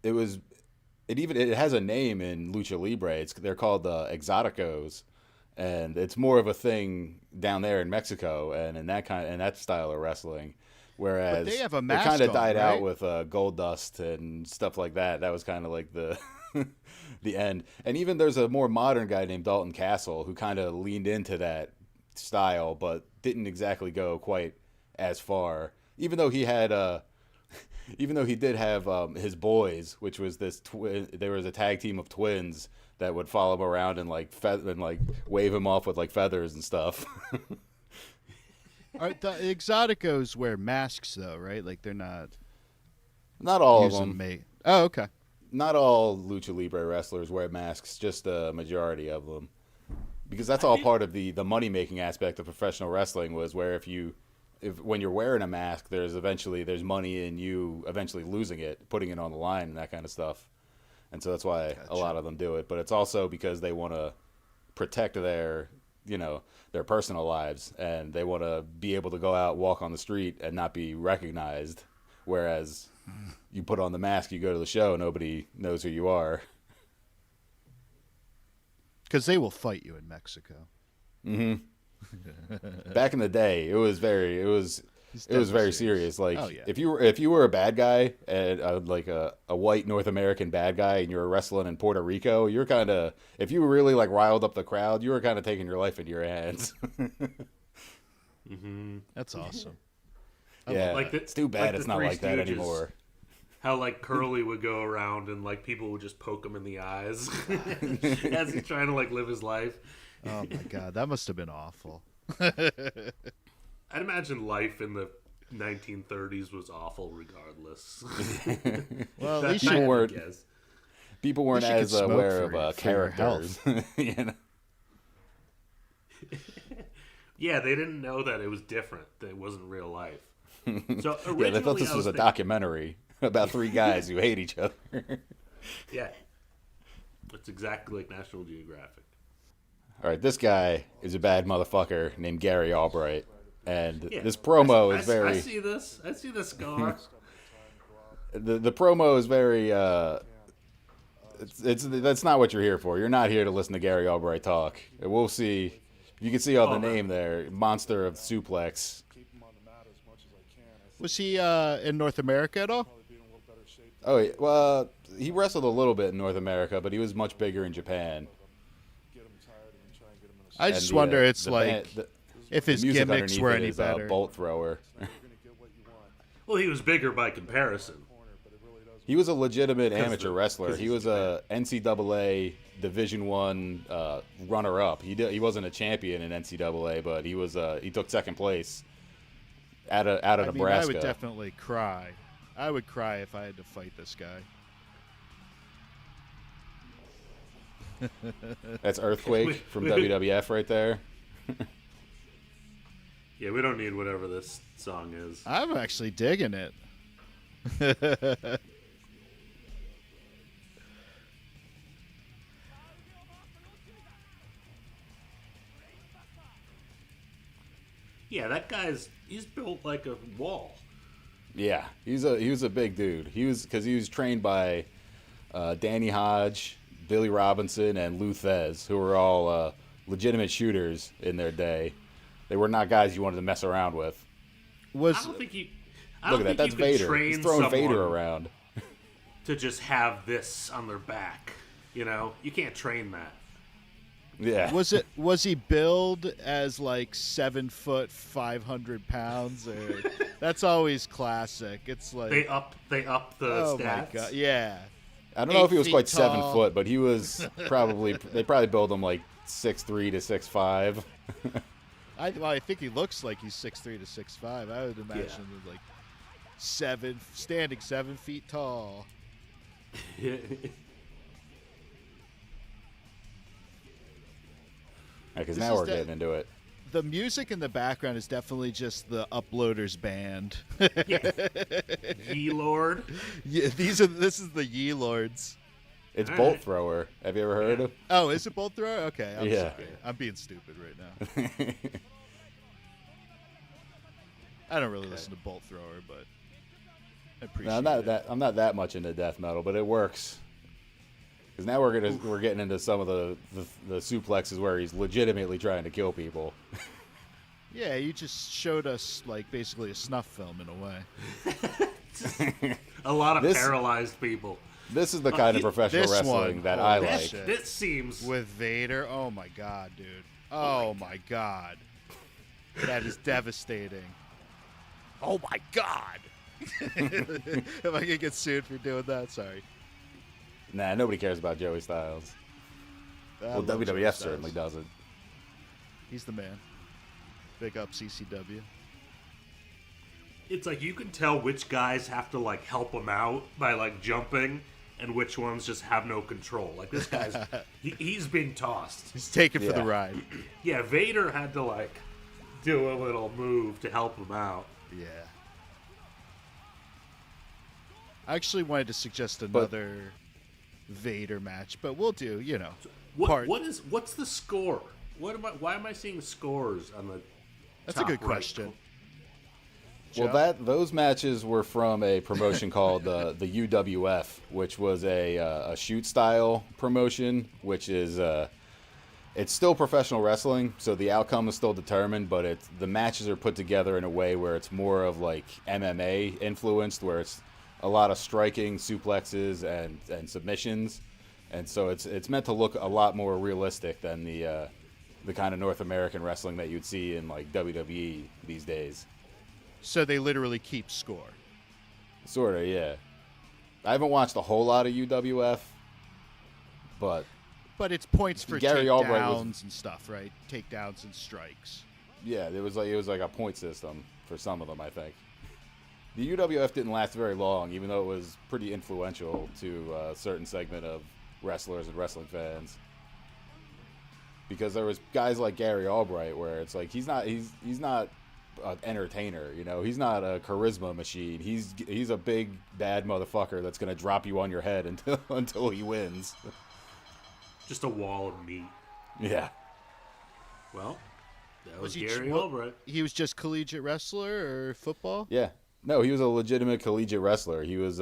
has a name in Lucha Libre. They're called Exoticos. And it's more of a thing down there in Mexico and in that style of wrestling, whereas they have a it mask kind of on, died right? out with Gold Dust and stuff like that. That was kind of like the the end. And even there's a more modern guy named Dalton Castle who kind of leaned into that style, but didn't exactly go quite as far. Even though he did have his boys, which was there was a tag team of twins that would follow him around and like wave him off with like feathers and stuff. The Exoticos wear masks though, right? Like they're not all of them. Oh, okay. Not all Lucha Libre wrestlers wear masks, just a majority of them. Because that's all part of the money-making aspect of professional wrestling was where if when you're wearing a mask, there's money in you eventually losing it, putting it on the line and that kind of stuff. And so that's why a lot of them do it. But it's also because they want to protect their personal lives, and they want to be able to go out, walk on the street, and not be recognized. Whereas you put on the mask, you go to the show, nobody knows who you are. Because they will fight you in Mexico. Mm-hmm. Back in the day, it was very serious. Like if you were a bad guy and like a white North American bad guy and you were wrestling in Puerto Rico, you're kind of, if you were really like riled up the crowd, you were kind of taking your life into your hands. Mm-hmm. That's awesome. Yeah, it's too bad it's not like that anymore. How like Curly would go around and like people would just poke him in the eyes as he's trying to like live his life. Oh my god, that must have been awful. I'd imagine life in the 1930s was awful regardless. Well, at least people weren't as aware of characters. You know? Yeah, they didn't know that it was different. That it wasn't real life. So yeah, they thought this was a documentary about three guys who hate each other. Yeah, it's exactly like National Geographic. All right, this guy is a bad motherfucker named Gary Albright, and this promo is very. I see this scar. The promo is very. That's not what you're here for. You're not here to listen to Gary Albright talk. We'll see. You can see on the name there, Monster of Suplex. Was he in North America at all? Oh, yeah. Well, he wrestled a little bit in North America, but he was much bigger in Japan. I just wonder, if his gimmicks were any better. Bolt thrower. Well, he was bigger by comparison. He was a legitimate amateur wrestler. He was a NCAA Division I runner-up. He wasn't a champion in NCAA, but he was. He took second place out of Nebraska. I would definitely cry. I would cry if I had to fight this guy. That's Earthquake from WWF right there. Yeah, we don't need whatever this song is. I'm actually digging it. Yeah, that he's built like a wall. Yeah, he was a big dude. He was trained by Danny Hodge, Billy Robinson, and Lou Thez, who were all legitimate shooters in their day. They were not guys you wanted to mess around with. I don't think you. Look at that. That's Vader. He's throwing Vader around. To just have this on their back, you can't train that. Yeah. Was he billed as like 7 foot 500 pounds? Or that's always classic. It's like they up the oh stats. My God. Yeah. I don't know if he was quite tall. 7 foot, but he was they probably build him like 6'3" to 6'5". I think he looks like he's 6'3" to 6'5". I would imagine he's like standing 7 feet tall. Because now we're getting into it. The music in the background is definitely just the Uploaders band. Ye Lord. Yeah, this is the Ye Lords. It's Bolt Thrower. Have you ever heard of? Oh, is it Bolt Thrower? Okay, Yeah. I'm being stupid right now. I don't really listen to Bolt Thrower, but I appreciate it. I'm not that much into death metal, but it works. Because now we're getting into some of the suplexes where he's legitimately trying to kill people. Yeah, you just showed us like basically a snuff film in a way. A lot of paralyzed people. This is the kind of professional wrestling that I like. This seems with Vader. Oh my God, dude. Oh my God. That is devastating. Oh my God. Am I gonna get sued for doing that? Sorry. Nah, nobody cares about Joey Styles. Well, WWF certainly doesn't. He's the man. Big up CCW. It's like you can tell which guys have to like help him out by like jumping, and which ones just have no control. Like this guy's, he's being tossed. He's taken for the ride. Yeah, Vader had to like do a little move to help him out. Yeah. I actually wanted to suggest another Vader match, but we'll do, What's the score? Why am I seeing scores on the That's a good question. Well, those matches were from a promotion called the UWF, which was a shoot style promotion, which is it's still professional wrestling, so the outcome is still determined, but the matches are put together in a way where it's more of like MMA influenced, where it's a lot of striking, suplexes, and submissions, and so it's meant to look a lot more realistic than the kind of North American wrestling that you'd see in like WWE these days. So they literally keep score. Sort of, yeah. I haven't watched a whole lot of UWF, but it's points for Gary takedowns and stuff, right? Takedowns and strikes. Yeah, it was like a point system for some of them, I think. The UWF didn't last very long, even though it was pretty influential to a certain segment of wrestlers and wrestling fans. Because there was guys like Gary Albright, where it's like he's not an entertainer, he's not a charisma machine. He's a big bad motherfucker that's gonna drop you on your head until he wins. Just a wall of meat. Yeah. Well, that was Gary Albright. He was just collegiate wrestler or football? Yeah. No, he was a legitimate collegiate wrestler. He was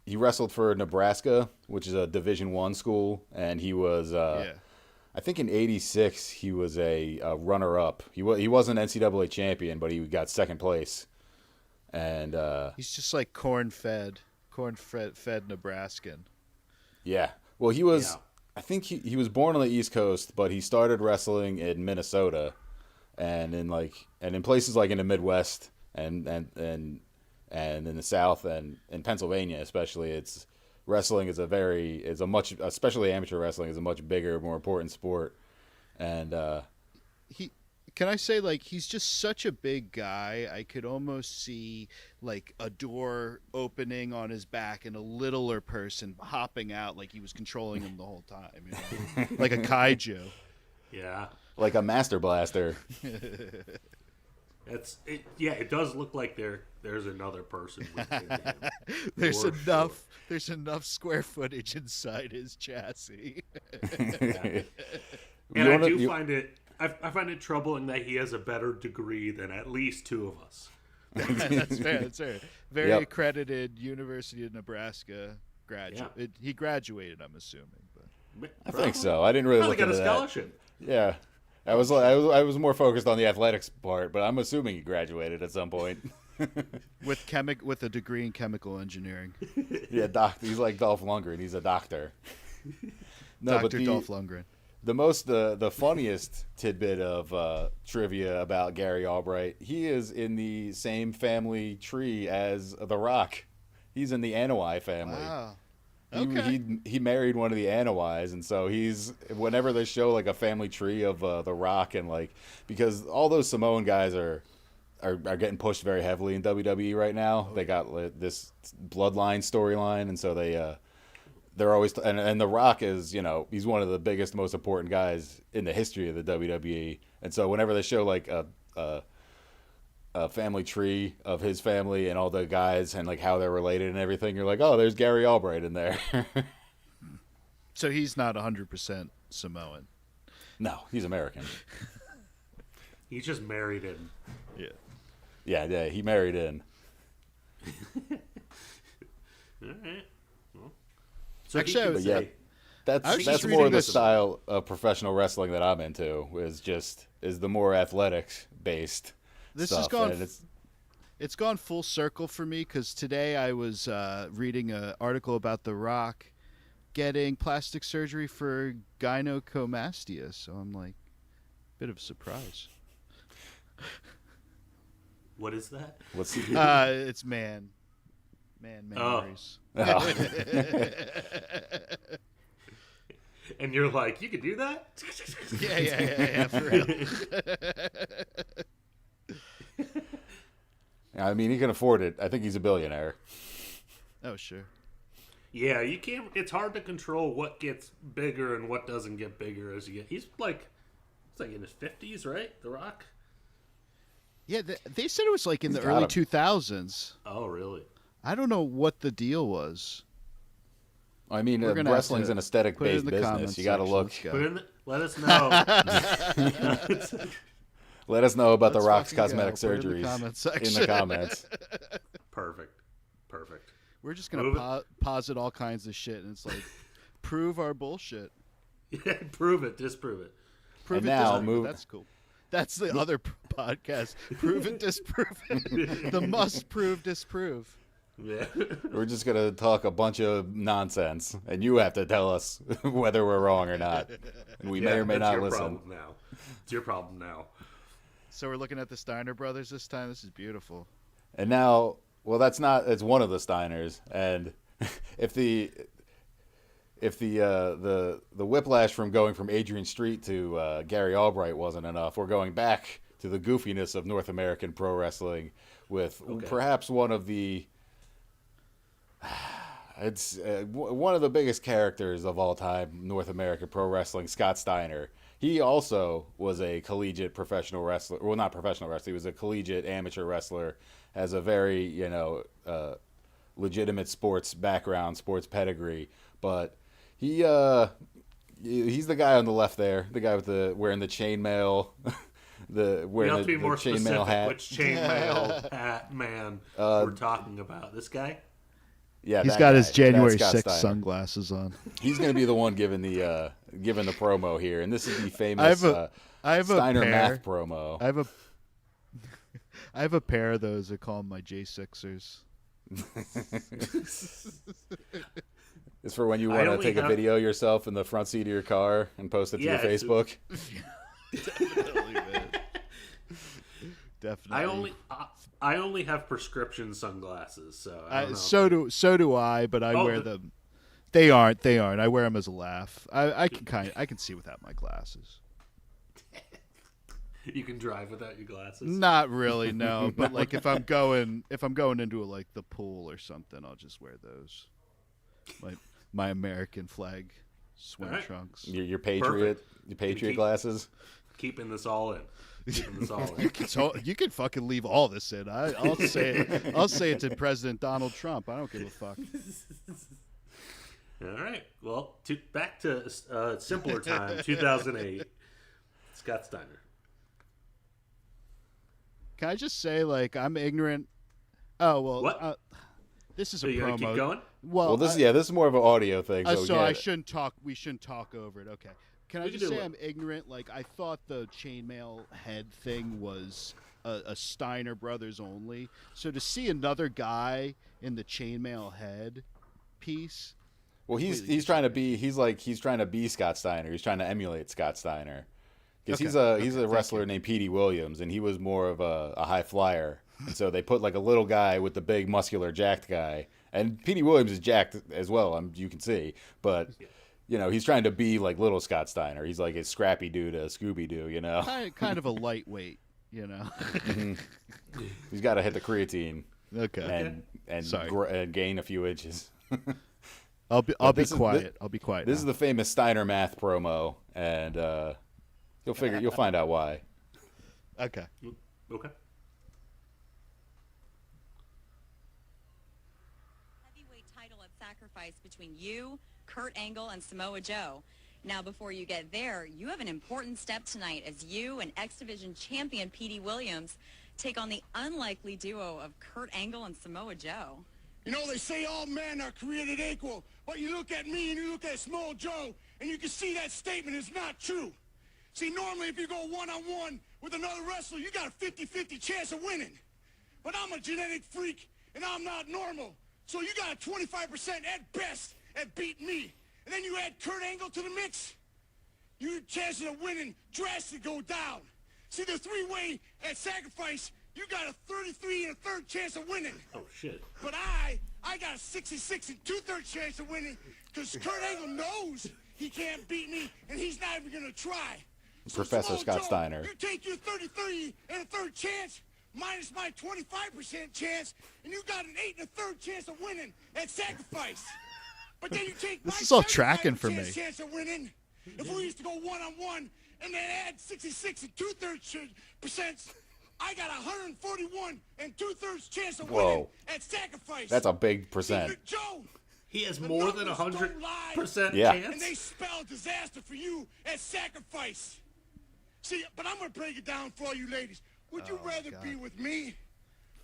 he wrestled for Nebraska, which is a Division I school, and he was I think in '86 he was a runner-up. He wasn't NCAA champion, but he got second place. And he's just like corn-fed Nebraskan. Yeah. Well, he was. Yeah. I think he was born on the East Coast, but he started wrestling in Minnesota, and in places like in the Midwest and in the South and in Pennsylvania especially. Wrestling especially amateur wrestling is a much bigger, more important sport. And Can I say, like, he's just such a big guy. I could almost see, like, a door opening on his back and a littler person hopping out like he was controlling him the whole time. You know? Like a kaiju. Yeah. Like a Master Blaster. It does look like there's another person within him. There's For enough. sure. There's enough square footage inside his chassis. And I find it. I find it troubling that he has a better degree than at least two of us. That's fair. That's fair. Very Yep. accredited University of Nebraska graduate. Yeah. He graduated, I'm assuming. But I think so. I didn't really Probably look got into a that. scholarship. Yeah. I was more focused on the athletics part, but I'm assuming he graduated at some point. with a degree in chemical engineering. Yeah, he's like Dolph Lundgren. He's a doctor. No, Dr. Dolph Lundgren. The funniest tidbit of trivia about Gary Albright, he is in the same family tree as The Rock. He's in the Anoa'i family. Wow. Okay. He married one of the Anoa'is, and so he's, whenever they show like a family tree of The Rock, and like, because all those Samoan guys are getting pushed very heavily in WWE right now. They got this bloodline storyline, and so they're always and The Rock is, you know, he's one of the biggest, most important guys in the history of the WWE, and so whenever they show like a family tree of his family and all the guys and like how they're related and everything, you're like, oh, there's Gary Albright in there. So he's not 100% Samoan. No, he's American. He's just married in. Yeah, he married in. All right. Well, so Actually, that's more of the style of professional wrestling that I'm into. Is the more athletics based. This stuff, has gone. and It's gone full circle for me because today I was reading an article about The Rock getting plastic surgery for gynecomastia, so I'm like, bit of a surprise. What is that? What's it's man memories. Oh. And you're like, you could do that? Yeah, for real. I mean, he can afford it. I think he's a billionaire. Oh, sure. Yeah, you can't. It's hard to control what gets bigger and what doesn't get bigger as you get. He's like in his 50s, right? The Rock. Yeah, they said it was like in the got early him. 2000s. Oh, really? I don't know what the deal was. I mean, We're gonna wrestling's have an to aesthetic-based put it in the business. comments You got to section. look. Let's go. Let us know. Let us know about Let's The Rock's fucking go. cosmetic Put it in the surgeries comments in section. the comments. Perfect. We're just going to posit all kinds of shit, and it's like, prove our bullshit. Yeah, prove it, disprove it. Prove And it, now disprove it. That's cool. That's the other podcast. Prove it, disprove it. The must prove, disprove. Yeah. We're just going to talk a bunch of nonsense, and you have to tell us whether we're wrong or not. And we may or may that's not your listen. problem now. It's your problem now. So we're looking at the Steiner brothers this time. This is beautiful. And now, well, it's one of the Steiners, and if the whiplash from going from Adrian Street to Gary Albright wasn't enough, we're going back to the goofiness of North American pro wrestling with perhaps one of the one of the biggest characters of all time, North American pro wrestling, Scott Steiner. He also was a collegiate professional wrestler. Well, not professional wrestler. He was a collegiate amateur wrestler, has a very, legitimate sports background, sports pedigree. But he's the guy on the left there, the guy with wearing the chainmail, We have to be more specific hat. which chainmail hat man we're talking about. This guy? Yeah, He's that got guy. his January That's Scott 6th Steiner. sunglasses on. He's going to be the one giving the promo here, and this is the famous I have Steiner a pair. math promo. I have a pair of those. I call them my J6ers. It's for when you want to take a video of yourself in the front seat of your car and post it to your Facebook. Definitely, man. Definitely. I only have prescription sunglasses, so I don't know. So do I, but I wear them. They aren't. I wear them as a laugh. I can see without my glasses. You can drive without your glasses. Not really, no. But like if I'm going into like the pool or something, I'll just wear those. My American flag swim trunks. Your Patriot glasses. Keeping this all in. You can fucking leave all this in. I'll say it. I'll say it to President Donald Trump. I don't give a fuck. All right. Well, back to simpler time. 2008. Scott Steiner. Can I just say, like, I'm ignorant? Oh well. What? This is so a you promo. Keep going? Well, this is more of an audio thing. So I shouldn't talk. We shouldn't talk over it. Okay. Can I We just can do say it. I'm ignorant? Like, I thought the chainmail head thing was a Steiner Brothers only. So to see another guy in the chainmail head piece. Well, he's trying to be Scott Steiner. He's trying to emulate Scott Steiner. Because he's a wrestler named Petey Williams, and he was more of a high flyer. And so they put like a little guy with the big muscular jacked guy. And Petey Williams is jacked as well, you can see. But he's trying to be like little Scott Steiner. He's like a scrappy dude, a Scooby-Doo, Kind of a lightweight, Mm-hmm. He's got to hit the creatine. Okay. And gain a few inches. I'll be quiet. I'll be quiet. This is the famous Steiner math promo, and you'll find out why. Okay. Okay. Heavyweight title at Sacrifice between you, Kurt Angle, and Samoa Joe. Now, before you get there, you have an important step tonight as you and X Division champion Petey Williams take on the unlikely duo of Kurt Angle and Samoa Joe. You know, they say all men are created equal, but you look at me and you look at Samoa Joe, and you can see that statement is not true. See, normally if you go one-on-one with another wrestler, you got a 50-50 chance of winning. But I'm a genetic freak, and I'm not normal. So you got a 25% at best at beating me. And then you add Kurt Angle to the mix, your chances of winning drastically go down. See, the three-way at Sacrifice, you got a 33 and a third chance of winning. Oh, shit. But I got a 66 and two-thirds chance of winning because Kurt Angle knows he can't beat me, and he's not even going to try. Professor Scott Steiner. You take your 33 and a third chance minus my 25% chance, and you got an 8 and a third chance of winning at Sacrifice. But then you take This my is all tracking for me. chance of winning. If we used to go one-on-one and then add 66 and two-thirds percent, I got 141 and two-thirds chance of winning at Sacrifice. That's a big percent. Joe, he has more than 100% Yeah. chance. and they spell disaster for you at Sacrifice. See, but I'm going to break it down for all you ladies. Would you rather be with me,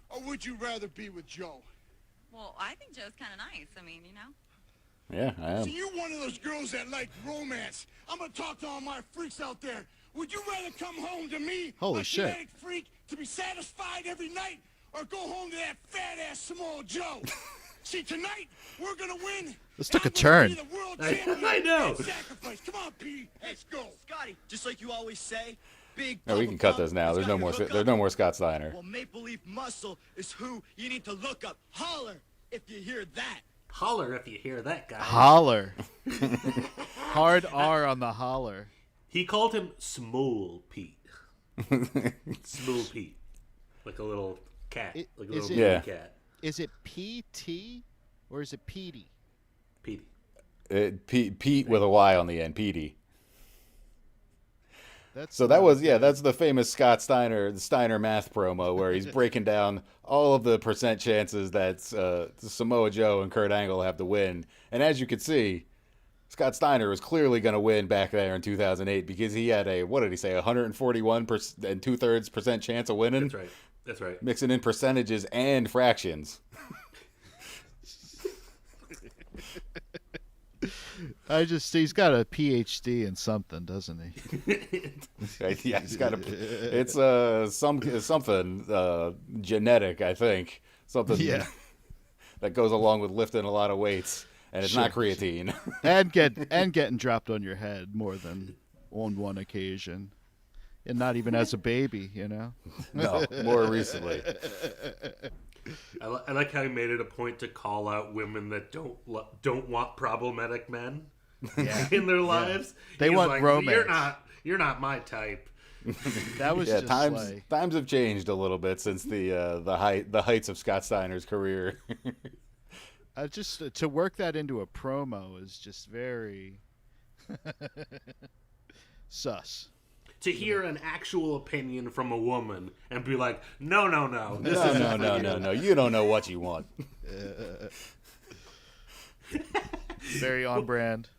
or would you rather be with Joe? Well, I think Joe's kind of nice. I mean, Yeah, I am. See, you're one of those girls that like romance. I'm going to talk to all my freaks out there. Would you rather come home to me, Holy a shit. genetic freak, to be satisfied every night, or go home to that fat-ass Samoa Joe? See, tonight, we're going to win. This took a and I'm gonna turn. be the world champion I know. at Sacrifice. Come on, P. Let's go. Scotty, just like you always say, big. No, we can cut this now. There's no more. There's no more Scott Steiner. Well, Maple Leaf Muscle is who you need to look up. Holler if you hear that. Holler if you hear that, guy. Holler. Hard R on the holler. He called him Smooth Pete. Smooth Pete. Like a little cat. Like a little baby cat. Is it PT or is it Petey? Petey. Pete with a Y on the end. Petey. That's That's the famous Scott Steiner, the Steiner math promo where he's breaking down all of the percent chances that Samoa Joe and Kurt Angle have to win. And as you can see, Scott Steiner was clearly going to win back there in 2008 because he had a, what did he say, 141 and two-thirds percent chance of winning? That's right. Mixing in percentages and fractions. He's got a PhD in something, doesn't he? Yeah, he's got it's something genetic, I think. Something that goes along with lifting a lot of weights, and it's not creatine. and getting dropped on your head more than on one occasion. And not even as a baby, No, more recently. I like how he made it a point to call out women that don't want problematic men in their lives. They He's want like, romance. You're not my type. That was just times have changed a little bit since the heights of Scott Steiner's career. Just to work that into a promo is just very sus. To hear an actual opinion from a woman and be like, no, No. You don't know what you want. Very on brand.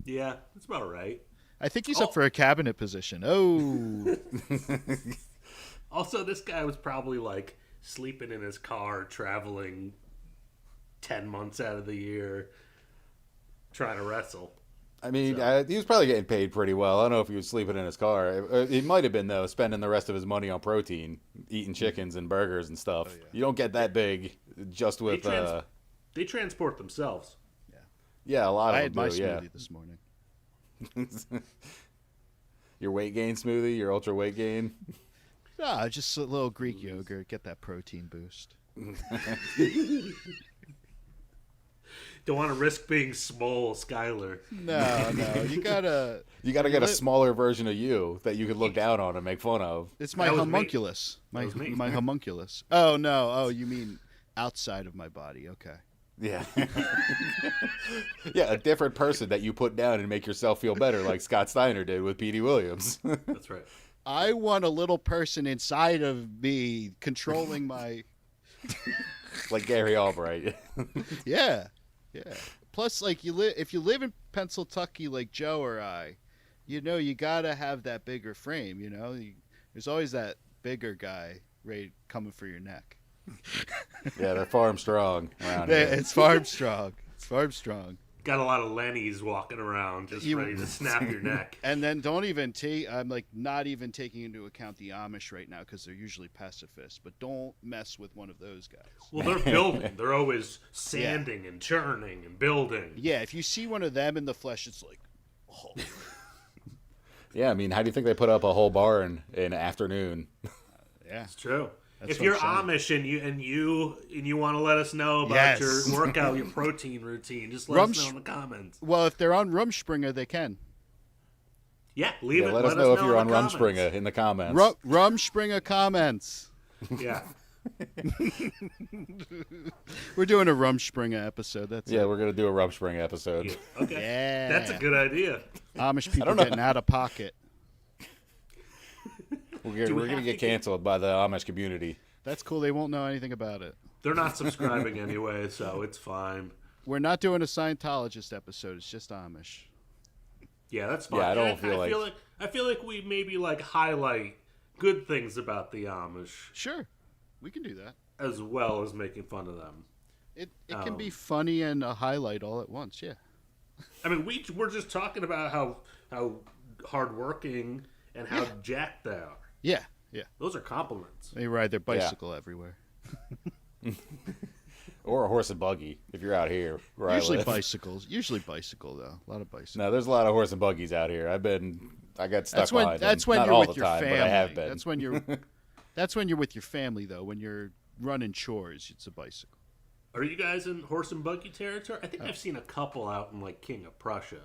Yeah, that's about right. I think he's up for a cabinet position. Oh. Also, this guy was probably like sleeping in his car, traveling 10 months out of the year, trying to wrestle. I mean, he was probably getting paid pretty well. I don't know if he was sleeping in his car. He might have been, though, spending the rest of his money on protein, eating chickens and burgers and stuff. Oh, yeah. You don't get that big just with... They transport themselves. Yeah, a lot of them I had my do, smoothie this morning. Your weight gain smoothie, your ultra weight gain? No, just a little Greek yogurt. Get that protein boost. Don't want to risk being small, Schuyler. No. You gotta get a smaller version of you that you could look down on and make fun of. It's my homunculus. My homunculus. Oh no. Oh, you mean outside of my body? Okay. Yeah. Yeah, a different person that you put down and make yourself feel better, like Scott Steiner did with Petey Williams. That's right. I want a little person inside of me controlling my. Like Gary Albright. Yeah. Plus, like if you live in Pennsylvania like Joe or I, you gotta have that bigger frame. There's always that bigger guy coming for your neck. Yeah, they're farm strong around here. It's farm strong. Got a lot of Lennies walking around just ready to snap your neck. And then don't even I'm like not even taking into account the Amish right now because they're usually pacifists, but don't mess with one of those guys. Well, they're building. They're always sanding and churning and building. Yeah, if you see one of them in the flesh, it's like, oh. Yeah, I mean, how do you think they put up a whole barn in afternoon? Yeah, it's true. If you're Amish and you want to let us know about your workout, your protein routine, just let us know in the comments. Well, if they're on Rumspringa, they can. Yeah, leave it. Let us know if you're on Rumspringa in the comments. Rumspringa comments. Yeah. We're doing a Rumspringa episode. We're gonna do a Rumspringa episode. Yeah. Okay. Yeah. That's a good idea. Amish people getting out of pocket. We're going to get canceled by the Amish community. That's cool. They won't know anything about it. They're not subscribing anyway, so it's fine. We're not doing a Scientologist episode. It's just Amish. Yeah, that's fine. Yeah, I feel like we maybe highlight good things about the Amish. Sure, we can do that. As well as making fun of them. It can be funny and a highlight all at once. Yeah. I mean, we're just talking about how hardworking and how jacked they are. Yeah. Those are compliments. They ride their bicycle everywhere. Or a horse and buggy if you're out here. Usually bicycles. Usually bicycle though. A lot of bicycles. No, there's a lot of horse and buggies out here. I got stuck behind them. That's when Not you're all with the your time, family. but I have been. That's when you're with your family though. When you're running chores, it's a bicycle. Are you guys in horse and buggy territory? I think I've seen a couple out in King of Prussia.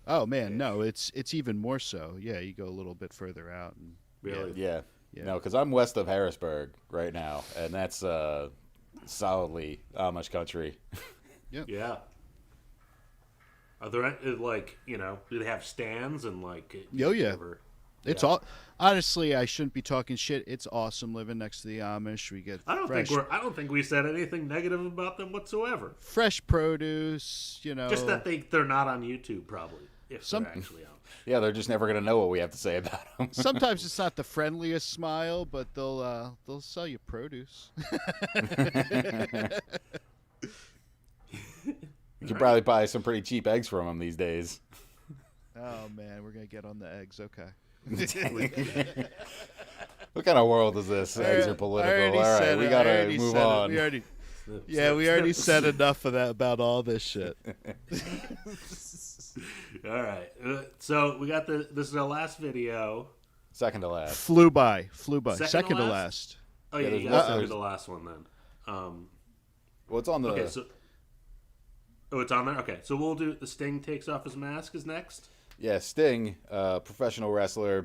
Oh man, no, it's even more so. Yeah, you go a little bit further out. And, really? Yeah. No, because I'm west of Harrisburg right now, and that's solidly Amish country. Yep. Yeah. Are there do they have stands and Oh yeah. It's all honestly. I shouldn't be talking shit. It's awesome living next to the Amish. We get. I don't think we said anything negative about them whatsoever. Fresh produce, Just that they're not on YouTube, probably. If they're actually on. Yeah, they're just never gonna know what we have to say about them. Sometimes it's not the friendliest smile, but they'll sell you produce. You can probably buy some pretty cheap eggs from them these days. Oh man, we're gonna get on the eggs. Okay. What kind of world is this? Eggs are political. All right, we gotta move on. We already said enough of that about all this shit. All right, so we got this is our last video. Second to last. Flew by. Second to last. last. Oh yeah, you got second to last one then. Well, it's on the. Okay, so. Oh, it's on there. Okay, so we'll do the Sting takes off his mask is next. Yeah, Sting, professional wrestler.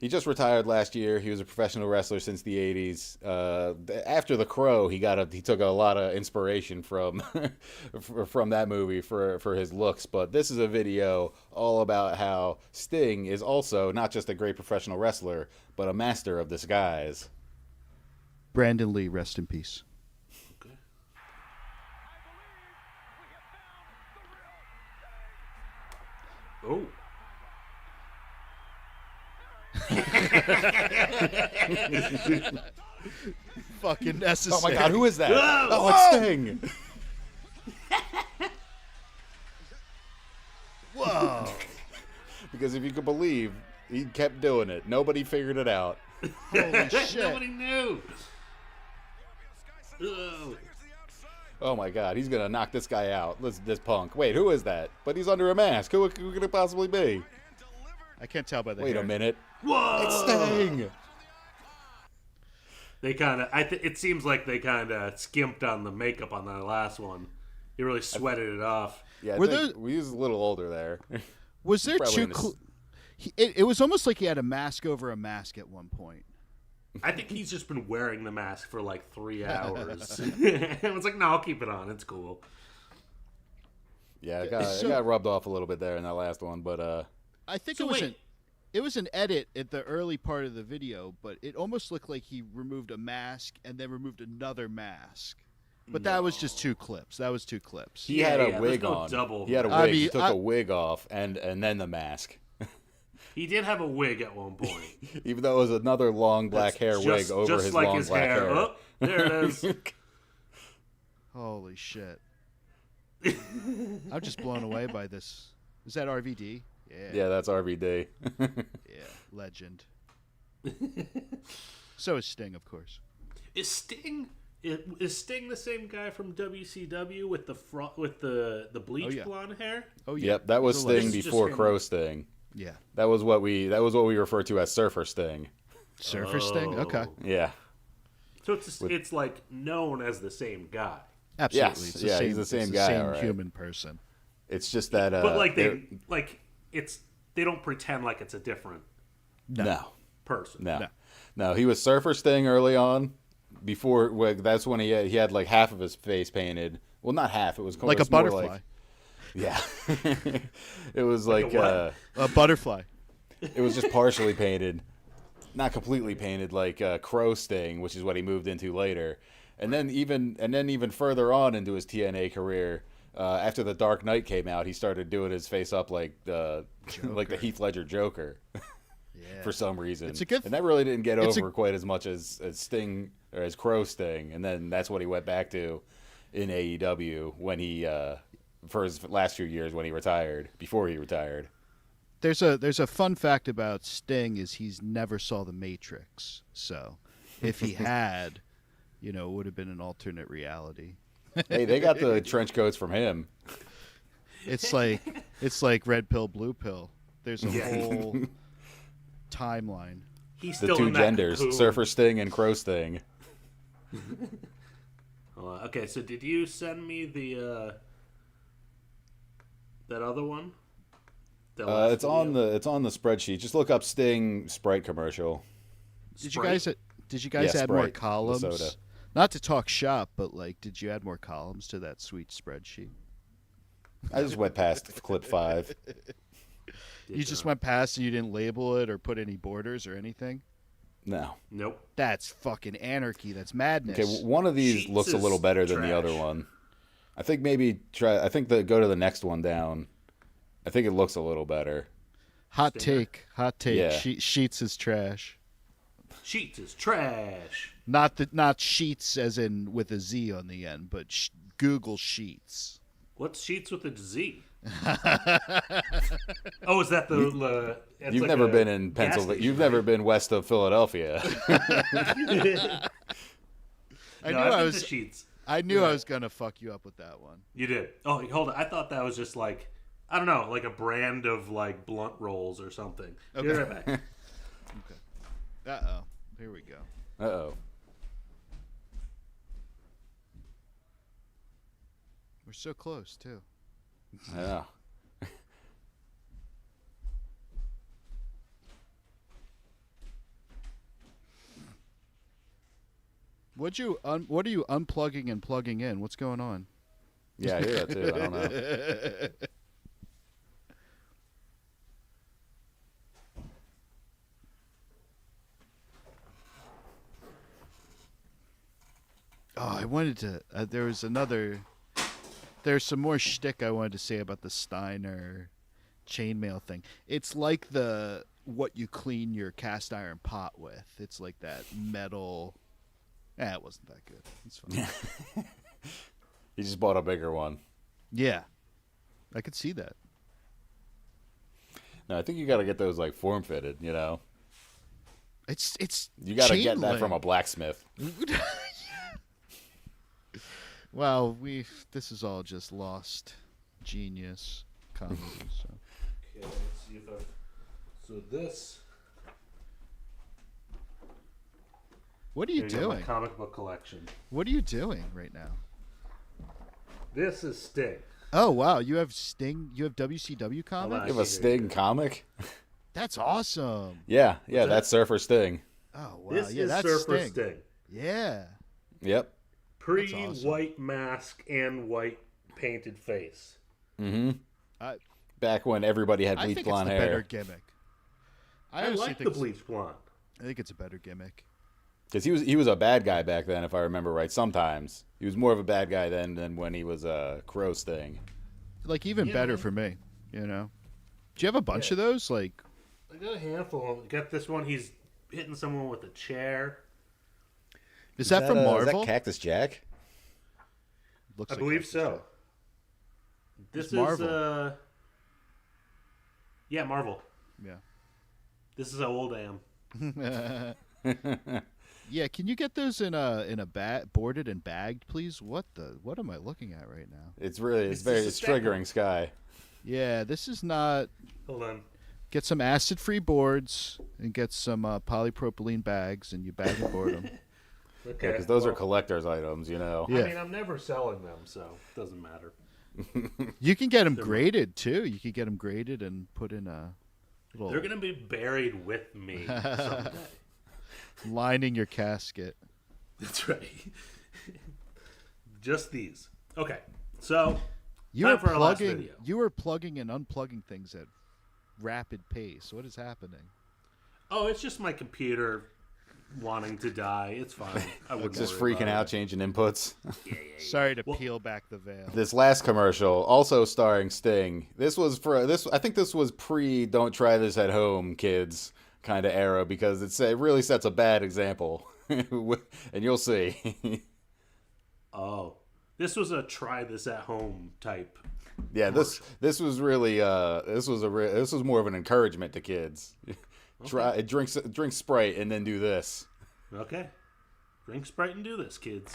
He just retired last year. He was a professional wrestler since the 80s. After The Crow, he took a lot of inspiration from from that movie for his looks. But this is a video all about how Sting is also not just a great professional wrestler, but a master of disguise. Brandon Lee, rest in peace. Okay. Oh. Fucking necessary. Oh my God, who is that? Whoa! Oh, it's Sting. Whoa. Because if you could believe, he kept doing it. Nobody figured it out. Holy shit. Nobody knew. Ugh. Oh my God, he's gonna knock this guy out. This punk. Wait, who is that? But he's under a mask. Who could it possibly be? I can't tell by the Wait hair. a minute. Whoa! It's Sting. They kind of. It seems like they kind of skimped on the makeup on that last one. He really sweated it off. Yeah, we was a little older there. Was there Probably two? It was almost like he had a mask over a mask at one point. I think he's just been wearing the mask for like 3 hours. It was like, no, I'll keep it on. It's cool. Yeah, it got rubbed off a little bit there in that last one, but I think So it was an edit at the early part of the video, but it almost looked like he removed a mask and then removed another mask. But that was just 2 clips. That was 2 clips. he had a wig no on. double. He had a wig. He took a wig off and then the mask. He did have a wig at one point. Even though it was another long black hair wig over just his like long his black hair. Oh, there it is. Holy shit. I'm just blown away by this. Is that RVD? Yeah. Yeah, that's RVD. Yeah, legend. So is Sting, of course. Is Sting the same guy from WCW with the bleach blonde hair? Oh yeah. Yep, that was Sting This is before just Crow Sting. Yeah. That was what we refer to as Surfer Sting. Surfer Sting? Okay. Yeah. So it's like known as the same guy. Absolutely. Yes. It's Yeah, he's the same guy, Same all right. human person. It's just that But like they don't pretend like it's a different person. No, he was Surfer Sting early on. Before that's when he had like half of his face painted. Well, not half. It was like a butterfly. Yeah. It was like a butterfly. It was just partially painted, not completely painted like Crow Sting, which is what he moved into later. And then even further on into his TNA career, after The Dark Knight came out, he started doing his face up like the Heath Ledger Joker. Yeah. For some reason. It's a good and that really didn't get over quite as much as Sting or as Crow Sting. And then that's what he went back to in AEW when he for his last few years when he retired, before he retired. There's a fun fact about Sting is he's never saw The Matrix. So if he had, it would have been an alternate reality. Hey, they got the trench coats from him. It's like red pill, blue pill. There's a whole timeline. He's the still two in that genders, cocoon. Surfer Sting and Crow Sting. Okay, so did you send me the that other one? It's on the spreadsheet. Just look up Sting Sprite commercial. Did you guys add more Sprite, the columns? soda. Not to talk shop, but did you add more columns to that sweet spreadsheet? I just went past clip 5. You just went past and you didn't label it or put any borders or anything? No. Nope. That's fucking anarchy. That's madness. Okay, one of these Sheets looks a little is better than the other trash. one. I think maybe go to the next one down. I think it looks a little better. Hot take. Yeah. Sheets is trash. Sheets is trash. Not sheets as in with a Z on the end, but Google Sheets. What's Sheets with a Z? Oh, is that the? It's You've like never a been in gas Pennsylvania. station, You've right? never been west of Philadelphia. I No, knew I've I been was. to Sheets. I knew I was gonna fuck you up with that one. You did. Oh, hold on. I thought that was just like, I don't know, like a brand of like blunt rolls or something. Okay. Be right back. Okay. Uh-oh. Here we go. Uh-oh. We're so close too. Yeah. What are you unplugging and plugging in? What's going on? Yeah, I hear that too. I don't know. Oh, I wanted to. There's some more shtick I wanted to say about the Steiner chainmail thing. It's like what you clean your cast iron pot with. It's like that metal. It wasn't that good. It's fine. He just bought a bigger one. Yeah, I could see that. No, I think you got to get those like form fitted. You know, it's you got to chain get that link. from a blacksmith. Well, this is all just lost genius comedy. So. Okay, let's see if so this. What are you There go, doing? my comic book collection. What are you doing right now? This is Sting. Oh wow, you have Sting. You have WCW comics. You have a Sting comic. That's awesome. Yeah, that's Surfer Sting. Oh wow, This yeah, is that's Surfer Sting. Sting. Yeah. Yep. Pre-white mask and white painted face. Mm-hmm. Back when everybody had I bleach think blonde it's the hair. better gimmick. I honestly like think the bleach blonde. I think it's a better gimmick. Because he was a bad guy back then, if I remember right. Sometimes he was more of a bad guy then than when he was a Crow Sting. Like even better for me, you know. Do you have a bunch of those? Like, I got a handful. I got this one. He's hitting someone with a chair. Is that from Marvel? Is that Cactus Jack? Looks I like believe Cactus so. Jack. This It's is Marvel. Yeah, Marvel. Yeah. This is how old I am. Yeah, can you get those in a bag, boarded and bagged, please? What am I looking at right now? It's triggering, Sky. Yeah, this is not. Hold on. Get some acid-free boards and get some polypropylene bags, and you bag and board them. Okay. Because those are collector's items, you know. Yeah. I mean, I'm never selling them, so it doesn't matter. You can get them graded too. You can get them graded and put in a little. They're gonna be buried with me someday. Lining your casket. That's right. Just these. Okay, so You time were for our last plugging. video. You were plugging and unplugging things at rapid pace. What is happening? Oh, it's just my computer wanting to die. It's fine. I wouldn't Just worry freaking about out, it. changing inputs. Sorry to peel back the veil. This last commercial, also starring Sting. This was I think this was pre "Don't try this at home, kids" kind of era because it really sets a bad example, and you'll see. Oh, this was a try this at home type. Yeah, this was really this was more of an encouragement to kids. Try drink Sprite and then do this. Okay, drink Sprite and do this, kids.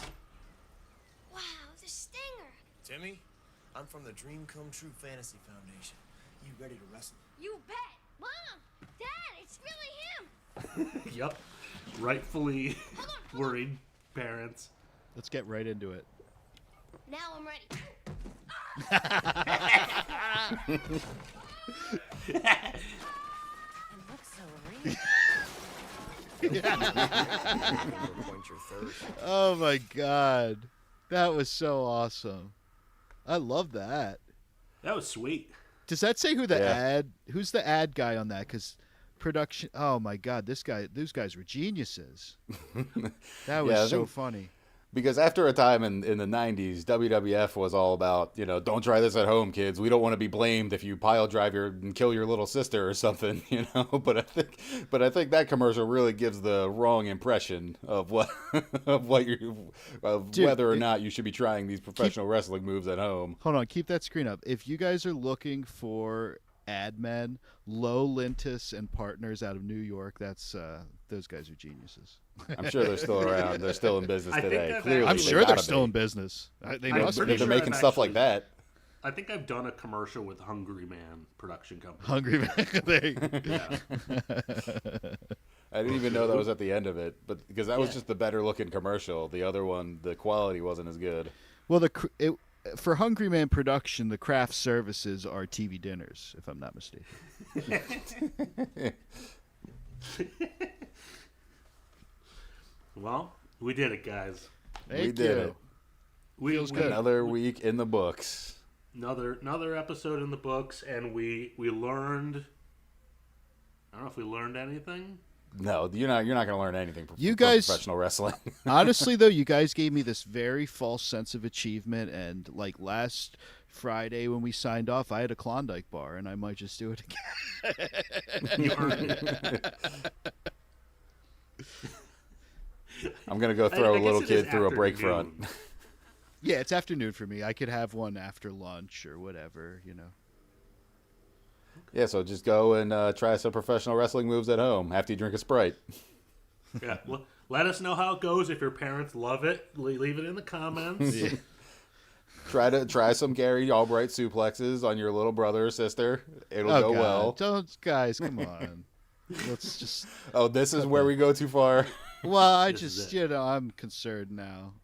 Wow, the stinger. Timmy, I'm from the Dream Come True Fantasy Foundation. You ready to wrestle? You bet. Mom, Dad, it's really him. Yup, rightfully worried parents. Let's get right into it. Now I'm ready. It looks so real. Oh my god, that was so awesome. I love that. That was sweet. Does that say who's the ad guy on that? Because production. Oh my god, those guys were geniuses. That was so funny. Because after a time in the 90s, WWF was all about, don't try this at home, kids. We don't want to be blamed if you pile drive and kill your little sister or something, But I think that commercial really gives the wrong impression of whether or not you should be trying these professional wrestling moves at home. Hold on, keep that screen up. If you guys are looking for ad men, Low Lintus and Partners out of New York, that's those guys are geniuses. I'm sure they're still around. They're still in business today. Clearly, I'm sure they're still in business. They must be. If they're making stuff like that. I think I've done a commercial with Hungry Man production company. Hungry Man. Yeah. I didn't even know that was at the end of it, but because that was just the better looking commercial. The other one, the quality wasn't as good. Well, for Hungry Man production, the craft services are TV dinners, if I'm not mistaken. Well, we We did it, guys. We did it. Feels good. Another week in the books. Another episode in the books, and we learned. I don't know if we learned anything. No, you're not going to learn anything from You guys, professional wrestling. Honestly, though, you guys gave me this very false sense of achievement, and like last Friday when we signed off, I had a Klondike bar, and I might just do it again. You earned it. I'm going to go throw I a little guess it is kid through a break afternoon. front. Yeah, it's afternoon for me. I could have one after lunch or whatever, you know. Yeah, so just go and try some professional wrestling moves at home after you drink a Sprite. Yeah, let us know how it goes. If your parents love it, leave it in the comments. Yeah. Try some Gary Albright suplexes on your little brother or sister. It'll go God. well. Don't, guys, come on. Let's just. Oh, this is where we go too far. Well, I This is just, it. I'm concerned now.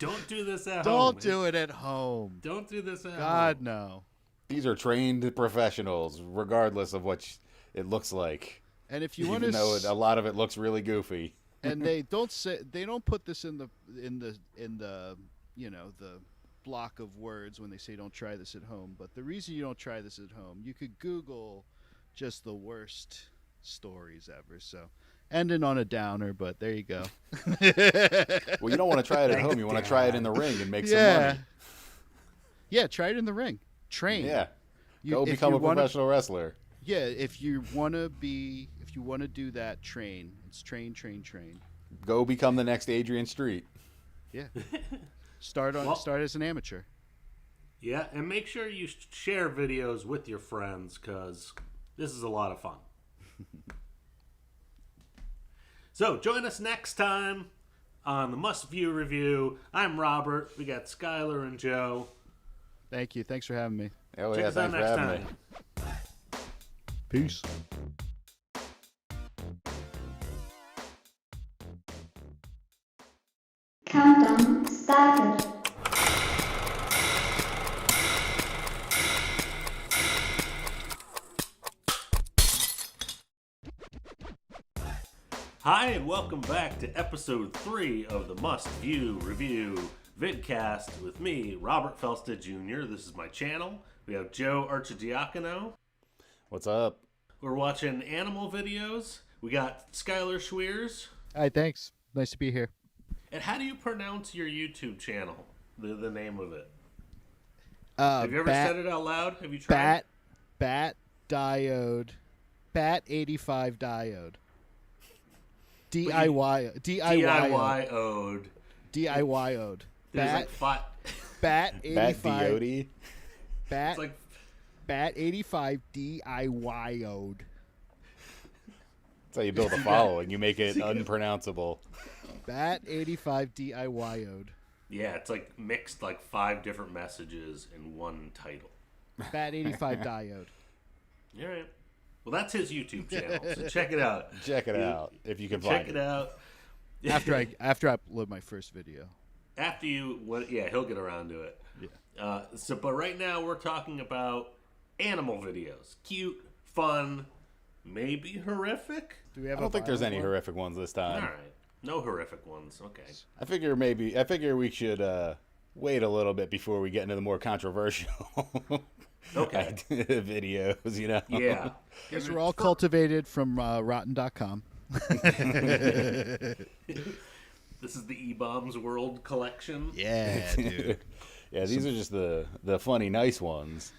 Don't do this at home. Don't do it at home. Don't do this at home. God, no. These are trained professionals, regardless of what it looks like. And if you want Even to, though a lot of it looks really goofy. and they don't put this in the you know, the block of words when they say don't try this at home. But the reason you don't try this at home, you could Google just the worst stories ever. So ending on a downer, but there you go. Well, you don't want to try it at home. You want to try it in the ring and make some money. Yeah, try it in the ring. Train. Yeah. Go become a professional wrestler. Yeah, if you want to do that, train. It's train. Go become the next Adrian Street. Yeah. Start as an amateur. Yeah, and make sure you share videos with your friends, because this is a lot of fun. So join us next time on the Must View Review. I'm Robert. We got Schuyler and Joe. Thank you. Thanks for having me. Oh, Check yeah, us out thanks for next having time. me. Peace. Countdown started. Hi, and welcome back to episode 3 of the Must View Review vidcast with me, Robert Felsted Jr. This is my channel. We have Joe Arcidiacono. What's up? We're watching animal videos. We got Schuyler Schweers. Hi, thanks. Nice to be here. And how do you pronounce your YouTube channel? The name of it? Have you ever said it out loud? Have you tried? Bat diode. Bat 85 diode. DIY. DIY-ode. DIY-ode. Bat 85. Bat diode. Bat. It's like Bat 85 DIY-ode. That's how you build a following. You make it unpronounceable. Bat 85 DIY-ode. Yeah, it's like mixed like 5 different messages in one title. Bat 85 diode. All right. Well, that's his YouTube channel, so check it out. Check it out if you can find it. Check it out. After I upload my first video. After you, yeah, he'll get around to it. Yeah. But right now we're talking about animal videos. Cute, fun, maybe horrific. Do we have I don't think there's any horrific ones this time. All right. No horrific ones. Okay. I figure we should wait a little bit before we get into the more controversial videos, you know? Yeah. Because we're all cultivated from rotten.com. This is the E-Bombs World collection. Yeah, dude. Yeah, these are just the funny, nice ones.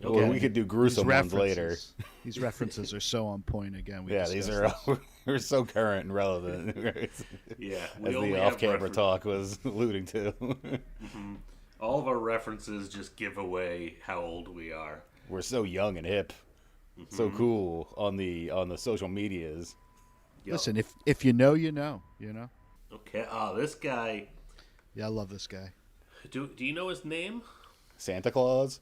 Okay. We could do gruesome ones later. These references are so on point again. These are we're so current and relevant. Yeah. As the off-camera talk was alluding to. Mm-hmm. All of our references just give away how old we are. We're so young and hip. Mm-hmm. So cool on the social medias. Yo. Listen, if you know, you know. You know? Okay. This guy. Yeah, I love this guy. Do you know his name? Santa Claus?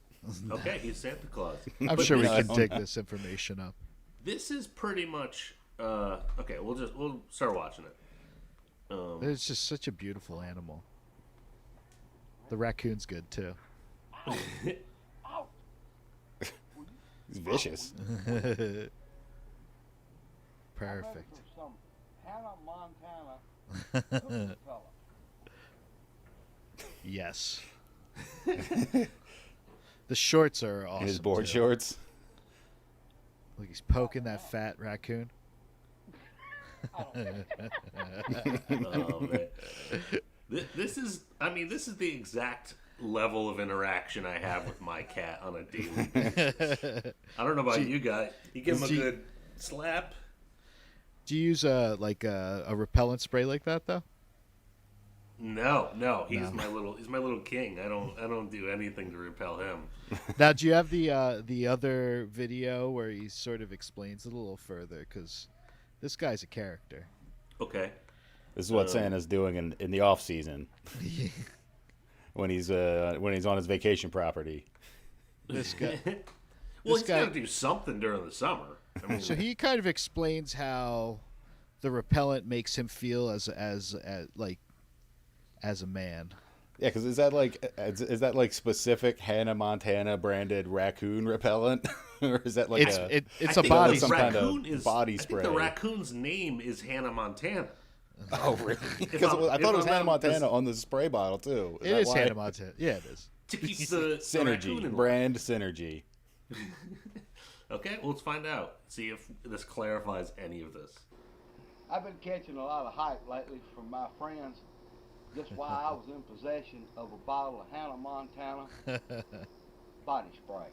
Okay, he's Santa Claus. I'm sure we can dig this information up. This is pretty much okay. We'll start watching it. It's just such a beautiful animal. The raccoon's good too. He's vicious. Perfect. Hannah Montana. Yes. The shorts are awesome. His board too. shorts. Like he's poking that fat raccoon. Oh, man. This is the exact level of interaction I have with my cat on a daily basis. I don't know about you guys. You give him a good slap. Do you use a repellent spray like that though? No. He's my little king. I don't do anything to repel him. Now, do you have the other video where he sort of explains it a little further? Because this guy's a character. Okay. This is what Santa's doing in the off season. when he's on his vacation property. This guy. Well, he's got to do something during the summer. I mean, So he kind of explains how the repellent makes him feel as a man. Yeah, because is that like specific Hannah Montana branded raccoon repellent, or is that like it's a body some spray? kind of body spray? I think the raccoon's name is Hannah Montana. Oh, really? Because I thought it was Hannah Montana on the spray bottle too. It is Hannah Montana. Yeah, it is. To keep the synergy, the brand synergy. Okay, well, let's find out. See if this clarifies any of this. I've been catching a lot of hype lately from my friends. Just why I was in possession of a bottle of Hannah Montana body spray.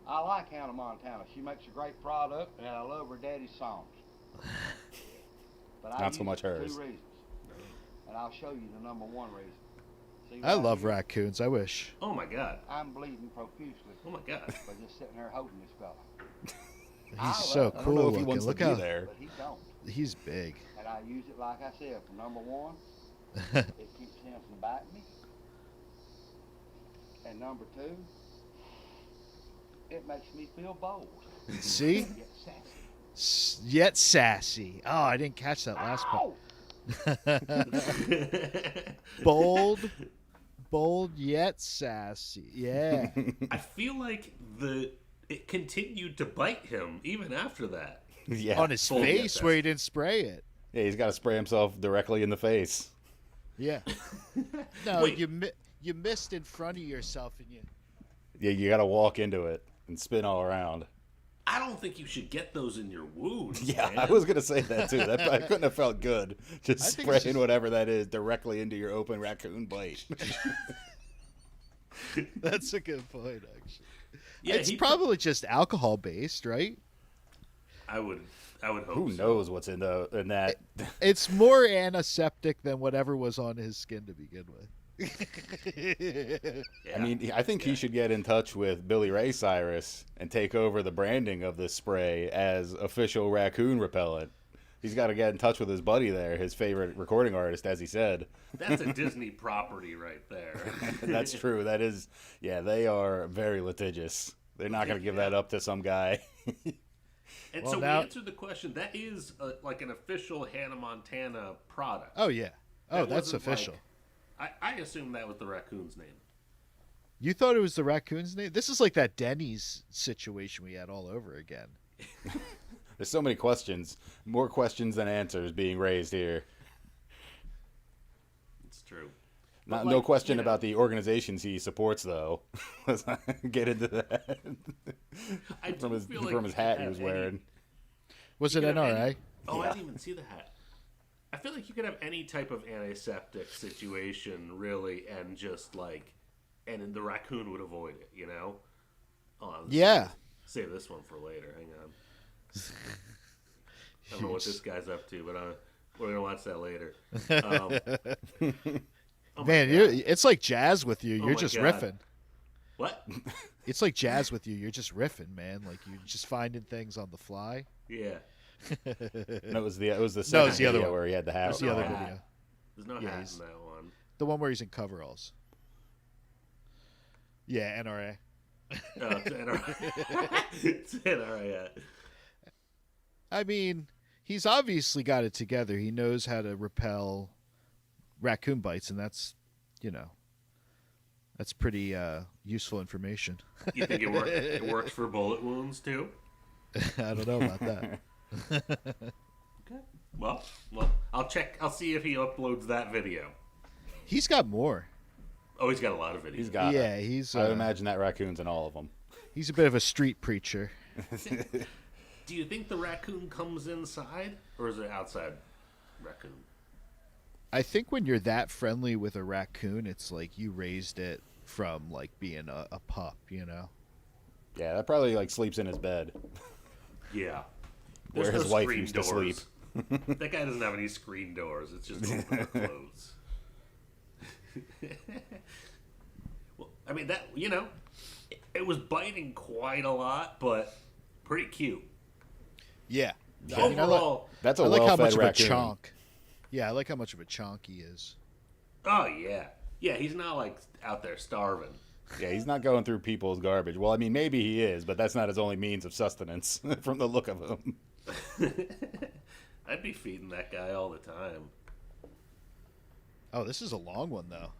I like Hannah Montana. She makes a great product, and I love her daddy's songs. But Not so much for hers. 2 reasons, and I'll show you the number one reason. See I right love here? raccoons. I wish. Oh my God. I'm bleeding profusely. Oh my God. By just sitting there holding this fella. He's so I cool don't know if he looking. wants Look to be how there. But he don't. he's big. And I use it like I said for number one. It keeps him from biting me. And number two, it makes me feel bold. See? Yet sassy. Yet sassy. Oh, I didn't catch that last part. Bold yet sassy. Yeah. I feel like it continued to bite him even after that. Yeah. On his face where he didn't spray it. Yeah, he's got to spray himself directly in the face. Yeah. No, Wait. you missed in front of yourself and you. Yeah, you got to walk into it and spin all around. I don't think you should get those in your wounds. Yeah, man. I was gonna say that too. That I couldn't have felt good. Just I think it's spraying just- whatever that is directly into your open raccoon bite. That's a good point, actually. Yeah, it's probably just alcohol based, right? I would hope. Who so. knows what's in that? It's more antiseptic than whatever was on his skin to begin with. I mean, I think he should get in touch with Billy Ray Cyrus and take over the branding of this spray as official raccoon repellent. He's got to get in touch with his buddy there, his favorite recording artist, as he said. That's a Disney property right there. That's true. That is, yeah, they are very litigious. They're not going to give that up to some guy. And Well, so now- we answered the question. That is like an official Hannah Montana product. Oh yeah. Oh, That that's wasn't official. I assumed that was the raccoon's name. You thought it was the raccoon's name? This is like that Denny's situation we had all over again. There's so many questions, more questions than answers being raised here. It's true. Not, But, no like, question you know- about the organizations he supports, though. Let's not get into that. I from do his feel like from you his could hat he have was any- wearing. Was You it could have NRA? any- Oh, I Yeah. didn't even see the hat. I feel like you could have any type of antiseptic situation, really, and just like, and the raccoon would avoid it, you know? Oh, Yeah. Save this one for later. Hang on. I don't know what this guy's up to, but we're gonna watch that later. Oh my Man, God. it's like jazz with you. Oh You're my just God. riffing. What? It's like jazz with you. You're just riffing, man. Like you're just finding things on the fly. Yeah. No, it was the No, second it's the other video one. where he had the hat. It's the other on. video. There's no Yeah, hat he's- in that one. The one where he's in coveralls. Yeah, NRA. Oh, it's NRA. It's NRA hat. I mean, he's obviously got it together. He knows how to repel raccoon bites, and that's, that's pretty useful information. You think it works for bullet wounds too? I don't know about that. Okay. Well, I'll check. I'll see if he uploads that video. He's got more. Oh, he's got a lot of videos. He's got Yeah, it. he's. I would imagine that raccoon's in all of them. He's a bit of a street preacher. Do you think the raccoon comes inside, or is it outside raccoon? I think when you're that friendly with a raccoon, it's like you raised it from like being a pup, you know? Yeah, that probably like sleeps in his bed. Yeah. Where There's his no wife screen used to sleep. doors. That guy doesn't have any screen doors. It's just open or close. Well, I mean, that, you know, it was biting quite a lot, but pretty cute. Yeah. Overall, that's a I like how much well-fed of a raccoon. chonk. Yeah, I like how much of a chonk he is. oh, yeah. Yeah, he's not, like, out there starving. Yeah, he's not going through people's garbage. Well, I mean, maybe he is, but that's not his only means of sustenance from the look of him. I'd be feeding that guy all the time. Oh, this is a long one, though.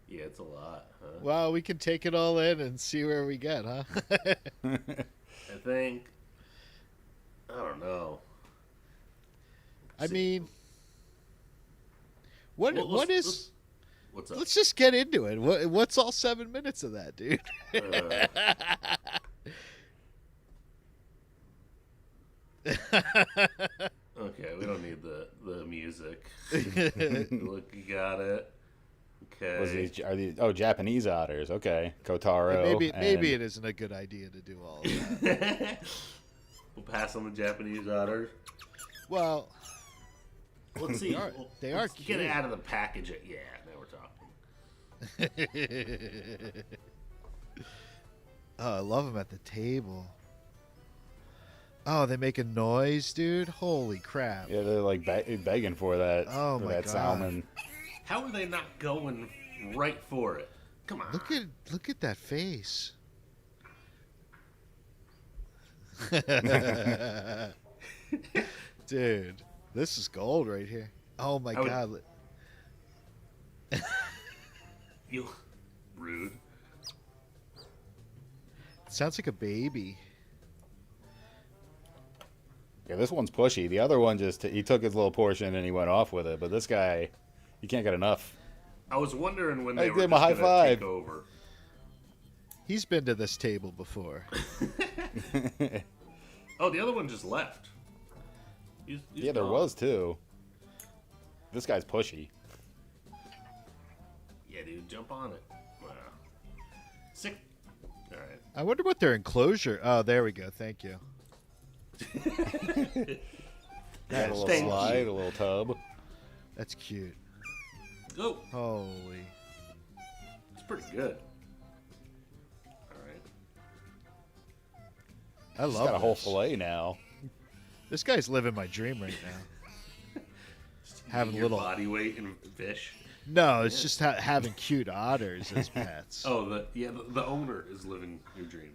Yeah, it's a lot, huh? Well, we can take it all in and see where we get, huh? I think... I don't know. I mean... What is... What's up? Let's just get into it. What's all 7 minutes of that, dude? Okay, we don't need the music. Look, you got it. Okay. Are these Japanese otters? Okay, Kotaro. Maybe it isn't a good idea to do all of that. We'll pass on the Japanese otters. Well, let's see. They are Let's cute. get it out of the package. Yeah, now we're talking. Oh, I love them at the table. Oh, they make a noise, dude. Holy crap! Yeah, they're like begging for that. Oh for my that God. salmon. How are they not going right for it? Come on. Look at that face. Dude, this is gold right here. Oh my God. You rude. It sounds like a baby. Yeah, this one's pushy. The other one he took his little portion and he went off with it. But this guy, you can't get enough. I was wondering when I they gave were him a just high gonna five. take over. He's been to this table before. Oh, the other one just left. He's Yeah, there gone. was too. This guy's pushy. Yeah, dude, jump on it. Wow. Sick. All right. I wonder what their enclosure. Oh, there we go. Thank you. Got a little Thank slide, you. a little tub. That's cute. Oh, Holy. it's pretty good. All right. I He's love got a whole this. fillet now. This guy's living my dream right now. Having Your little body weight in fish. No, it's just having cute otters as pets. Oh, the owner is living your dream.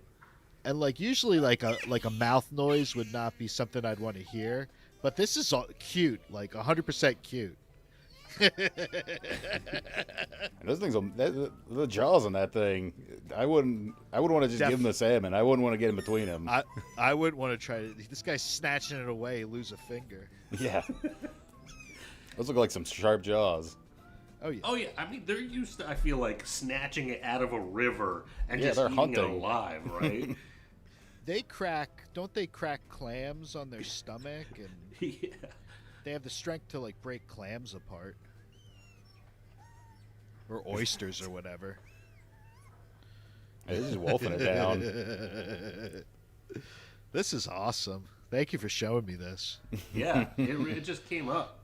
And like usually like a mouth noise would not be something I'd want to hear, but this is all cute, like 100% cute. And those things, the jaws on that thing, I wouldn't want to just give him the salmon. I wouldn't want to get in between him. I wouldn't want to try to. This guy's snatching it away, lose a finger. Yeah. Those look like some sharp jaws. Oh yeah. Oh yeah. I mean, they're used to, I feel like, snatching it out of a river and Yeah, just they're eating it hunting. alive, right? Don't they crack clams on their stomach? And Yeah. they have the strength to like break clams apart. Or oysters or whatever. Hey, this is wolfing it down. This is awesome. Thank you for showing me this. Yeah, it just came up.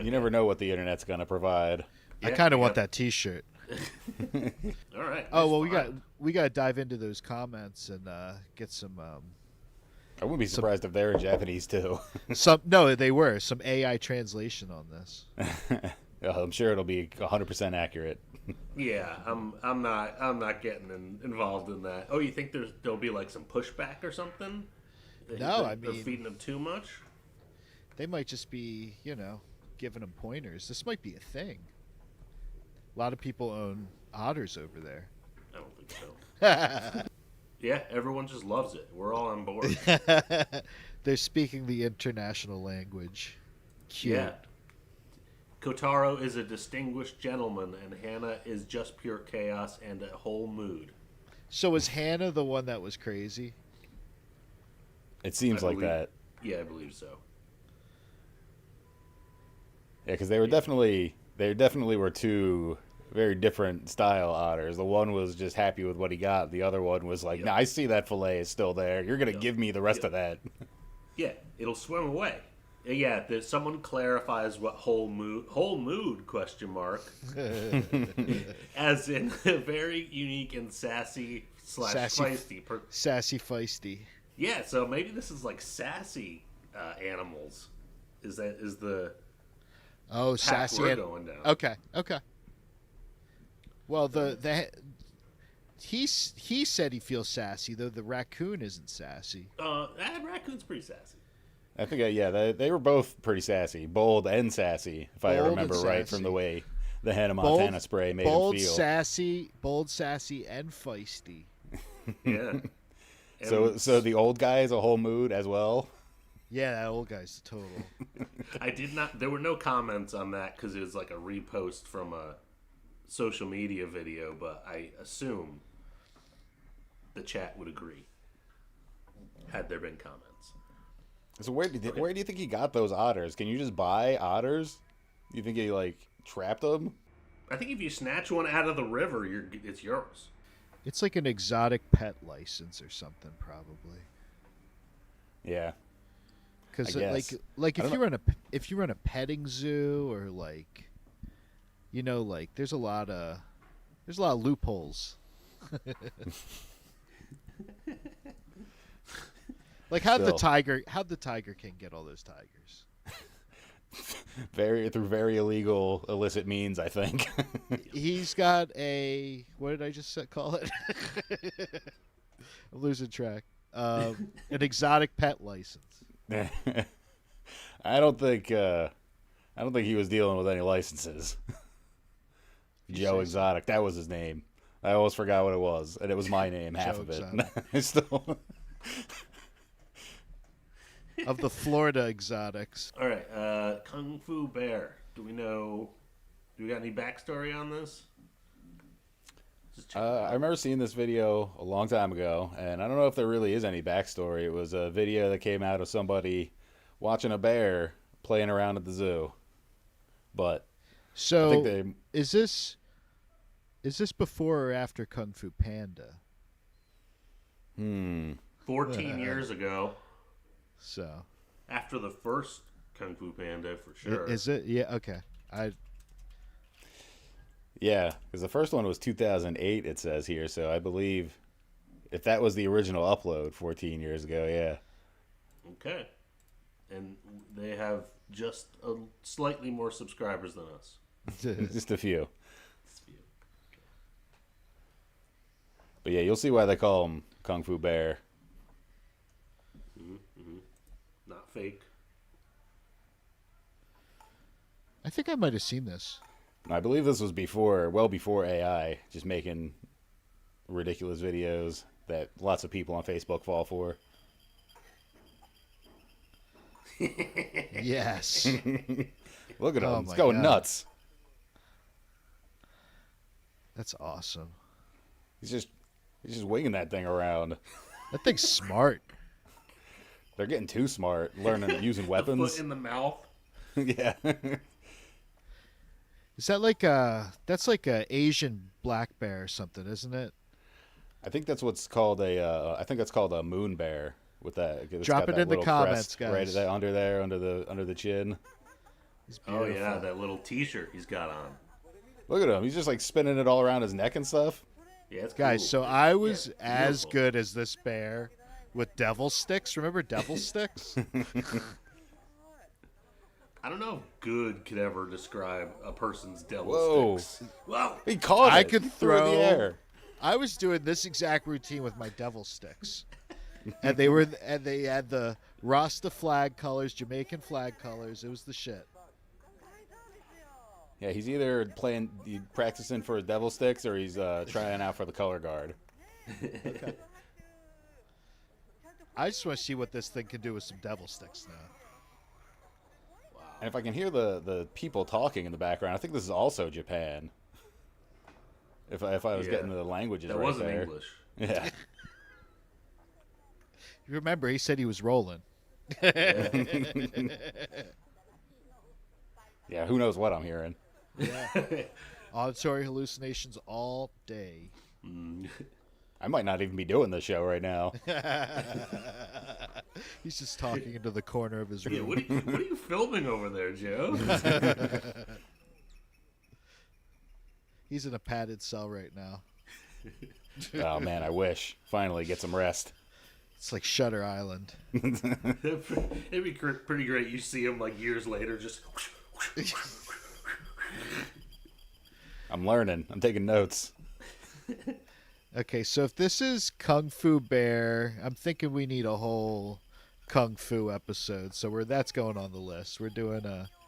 You never know what the internet's gonna provide. I kind of want that T-shirt. All right. Oh well, we got to dive into those comments and get some. I wouldn't be surprised if they're in Japanese too. No, they were some AI translation on this. I'm sure it'll be 100% accurate. Yeah, I'm not getting involved in that. Oh, you think there'll be like some pushback or something? No, I they're mean feeding them too much. They might just be, giving them pointers. This might be a thing. A lot of people own otters over there. I don't think so. Yeah, everyone just loves it. We're all on board. They're speaking the international language. Cute. Yeah. Kotaro is a distinguished gentleman, and Hannah is just pure chaos and a whole mood. So was Hannah the one that was crazy? It seems like that. Yeah, I believe so. Yeah, because they definitely were two very different style otters. The one was just happy with what he got. The other one was like, "Nah, I see that fillet is still there. You're gonna give me the rest of that." Yeah, it'll swim away. Yeah, someone clarifies what whole mood question mark, as in a very unique and sassy / feisty. Sassy feisty. Yeah, so maybe this is like sassy animals. Is the path sassy we're going down? Okay. Well, he said he feels sassy, though the raccoon isn't sassy. Raccoon's pretty sassy. I think, they were both pretty sassy, bold and sassy, if I remember right from the way the Hannah Montana spray made him feel. Bold, sassy, and feisty. Yeah. So the old guy is a whole mood as well. Yeah, that old guy's total. There were no comments on that because it was like a repost from a social media video, but I assume the chat would agree had there been comments. So where do you think he got those otters? Can you just buy otters? You think he trapped them? I think if you snatch one out of the river, it's yours. It's like an exotic pet license or something, probably. Yeah. Because if you run a petting zoo or there's a lot of loopholes. Like how'd the Tiger King get all those tigers? Through very illegal, illicit means, I think. He's got what did I just call it? I'm losing track. An exotic pet license. I don't think he was dealing with any licenses. Joe Exotic, that was his name. I always forgot what it was, and it was my name, half of it. Still. Of the Florida exotics. All right, Kung Fu Bear. Do we got any backstory on this? I remember seeing this video a long time ago, and I don't know if there really is any backstory. It was a video that came out of somebody watching a bear playing around at the zoo. But so I think is this before or after Kung Fu Panda? 14 years ago. So after the first Kung Fu Panda, for sure. Is it? Yeah. Okay. Yeah, because the first one was 2008. It says here, so I believe if that was the original upload 14 years ago, yeah. Okay, and they have just slightly more subscribers than us. Just a few. But yeah, you'll see why they call him Kung Fu Bear. Not fake. I think I might have seen this. I believe this was well before AI, just making ridiculous videos that lots of people on Facebook fall for. Yes. Look at him. It's going nuts. That's awesome. He's just winging that thing around. That thing's smart. They're getting too smart, using weapons. The foot in the mouth. Yeah. Is that that's like a Asian black bear or something, isn't it? I think that's what's called a moon bear with that. Drop it in the comments, guys. Right under there, under the chin. Oh yeah, that little T-shirt he's got on. Look at him. He's just spinning it all around his neck and stuff. Yeah, it's guys. cool. So I was as good as this bear with devil sticks. Remember devil sticks? I don't know if good could ever describe a person's devil sticks. Whoa! He caught it. I could throw in the air. I was doing this exact routine with my devil sticks, and they had the Rasta flag colors, Jamaican flag colors. It was the shit. Yeah, he's either practicing for his devil sticks or he's trying out for the color guard. Okay. I just want to see what this thing can do with some devil sticks now. And if I can hear the people talking in the background, I think this is also Japan. If I was getting the languages that right wasn't there. English. Yeah. You remember, he said he was rolling. Yeah, who knows what I'm hearing. Yeah. Auditory hallucinations all day. I might not even be doing this show right now. He's just talking into the corner of his room. Yeah, what are you filming over there, Joe? He's in a padded cell right now. Oh, man, I wish. Finally get some rest. It's like Shutter Island. It'd be pretty great. You see him like years later, just. I'm learning. I'm taking notes. Okay, so if this is Kung Fu Bear, I'm thinking we need a whole Kung Fu episode. So that's going on the list. We're doing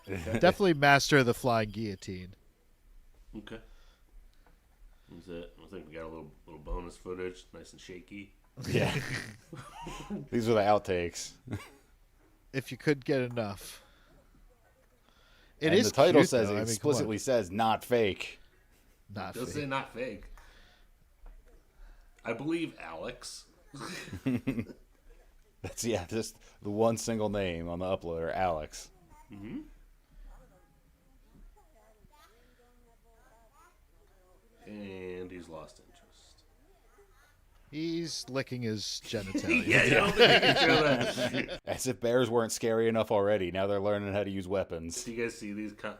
definitely Master of the Flying Guillotine. Okay. That's it. I think we got a little bonus footage, nice and shaky. Yeah. These are the outtakes. If you could get enough. The title says explicitly says not fake. Not fake. It does say not fake. I believe Alex. That's just the one single name on the uploader, Alex. Mm-hmm. And he's lost interest. He's licking his genitalia. Yeah, I don't think you can show that. As if bears weren't scary enough already. Now they're learning how to use weapons. Do you guys see these? Kung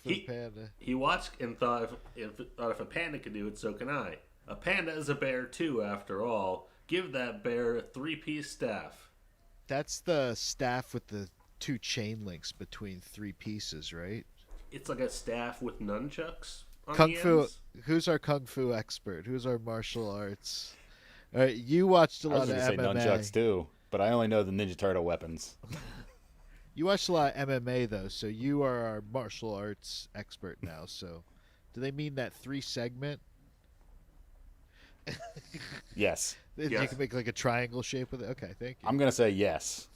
Fu Panda. He watched and thought if a panda could do it, so can I. A panda is a bear too, after all. Give that bear a 3-piece staff. That's the staff with the 2 chain links between 3 pieces, right? It's like a staff with nunchucks on Kung the Fu. ends. Who's our Kung Fu expert? Who's our martial arts? All right, you watched a lot of MMA. I was going to say nunchucks too, but I only know the Ninja Turtle weapons. You watched a lot of MMA though, so you are our martial arts expert now. So, do they mean that 3 segment? Yes. You can make like a triangle shape with it. Okay, thank you. I'm going to say yes.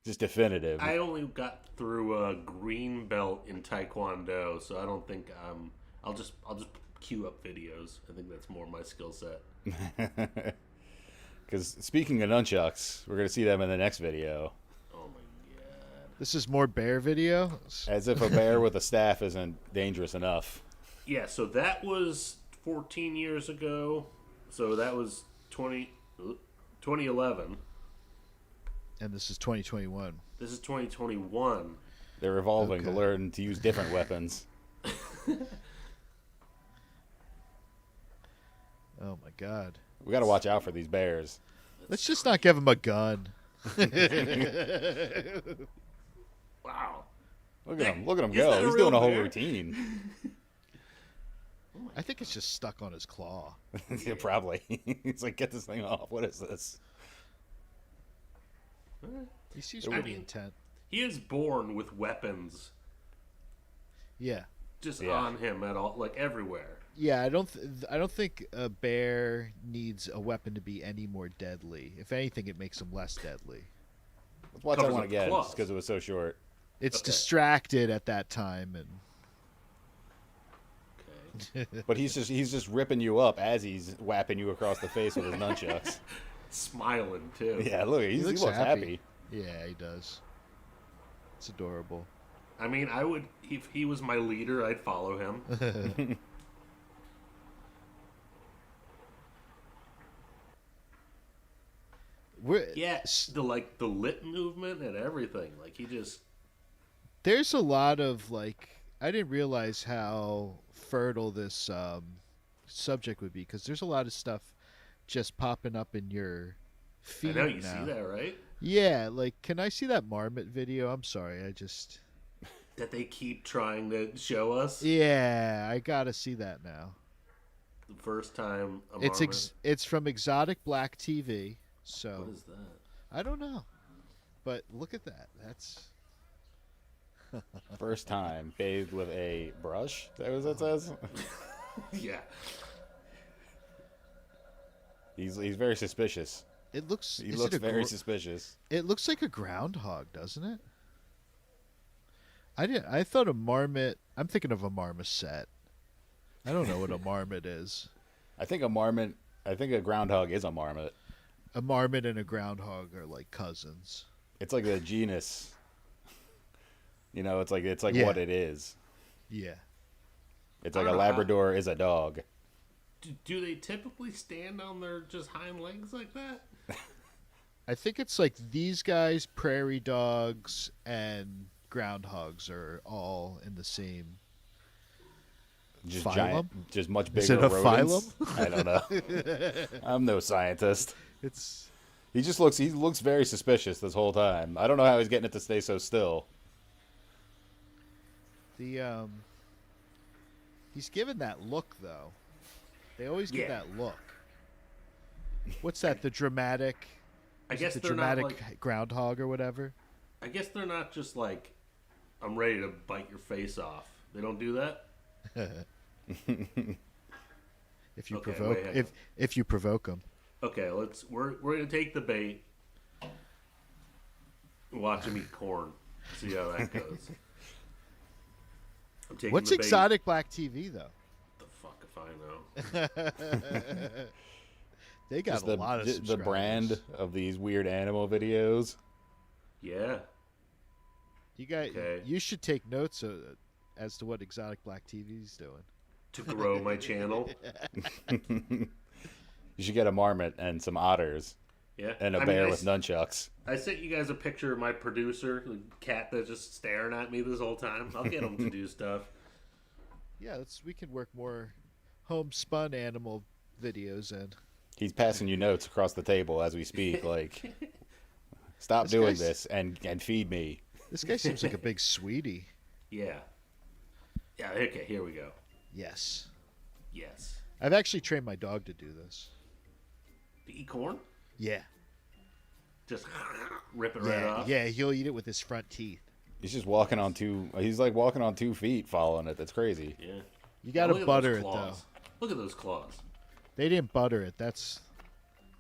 Just definitive. I only got through a green belt in Taekwondo, so I don't think I'll just queue up videos. I think that's more my skill set. Because speaking of nunchucks, we're going to see them in the next video. Oh my god! This is more bear video. As if a bear with a staff isn't dangerous enough. Yeah, so that was 14 years ago. So that was 2011. And this is 2021. This is 2021. They're evolving to learn to use different weapons. Oh my god. We got to watch out for these bears. Let's just not give them a gun. Wow. Look at him. Look at him go. He's doing a whole routine. I think it's just stuck on his claw. Yeah, probably. He's like, get this thing off. What is this? He seems pretty intent. He is born with weapons. Yeah. Just on him at all, like everywhere. Yeah, I don't think a bear needs a weapon to be any more deadly. If anything, it makes him less deadly. Let's watch that one again, just because it was so short. It's distracted at that time, and. But he's just ripping you up as he's whapping you across the face with his nunchucks. Smiling too. Yeah, look, he looks happy. Yeah, he does. It's adorable. I mean, I would if he was my leader, I'd follow him. The lip movement and everything. Like he just. There's a lot of I didn't realize how fertile this subject would be because there's a lot of stuff just popping up in your feed. I know you now. see that, right? Yeah, can I see that marmot video? I'm sorry, I just. That they keep trying to show us. Yeah, I gotta see that now. The first time. It's from Exotic Black TV. So. What is that? I don't know, but look at that. That's. First time bathed with a brush. Is that what that says? Yeah. He's very suspicious. It looks. He looks very suspicious. It looks like a groundhog, doesn't it? I thought a marmot. I'm thinking of a marmoset. I don't know what a marmot is. I think a groundhog is a marmot. A marmot and a groundhog are like cousins. It's like the genus. You know, it's like Yeah. what it is. Yeah. It's like a Labrador is a dog. Do they typically stand on their just hind legs like that? I think it's like these guys, prairie dogs, and groundhogs are all in the same Just phylum? giant, just much bigger Is it a rodents. phylum? I don't know. I'm no scientist. He looks very suspicious this whole time. I don't know how he's getting it to stay so still. He's given that look though. They always give Yeah. that look. What's that? The dramatic. I is guess it the they're not, dramatic like- groundhog or whatever. I guess they're not just like, I'm ready to bite your face off. They don't do that? If you Okay, provoke, wait, hang on. if you provoke them. Okay, we're gonna take the bait. Watch him eat corn. See how that goes. I'm taking What's the bait. exotic black TV though? The fuck if I know. They got Just a lot of the subscribers. brand of these weird animal videos. Yeah. You got. Okay. You should take notes as to what exotic black TV's doing. To grow my channel. You should get a marmot and some otters. Yeah. And a I mean, bear I with s- nunchucks. I sent you guys a picture of my producer, the cat that's just staring at me this whole time. I'll get him to do stuff. Yeah, we can work more homespun animal videos in. He's passing you notes across the table as we speak. Like, stop This doing guy's- this and feed me. This guy seems like a big sweetie. Yeah. Yeah, okay, here we go. Yes. Yes. I've actually trained my dog to do this. To eat corn? Yeah. Just rip it right Yeah, off? yeah, he'll eat it with his front teeth. He's just walking on he's like walking on 2 feet following it. That's crazy. Yeah. You gotta Look at butter those it though. claws. Look at those claws. They didn't butter it. That's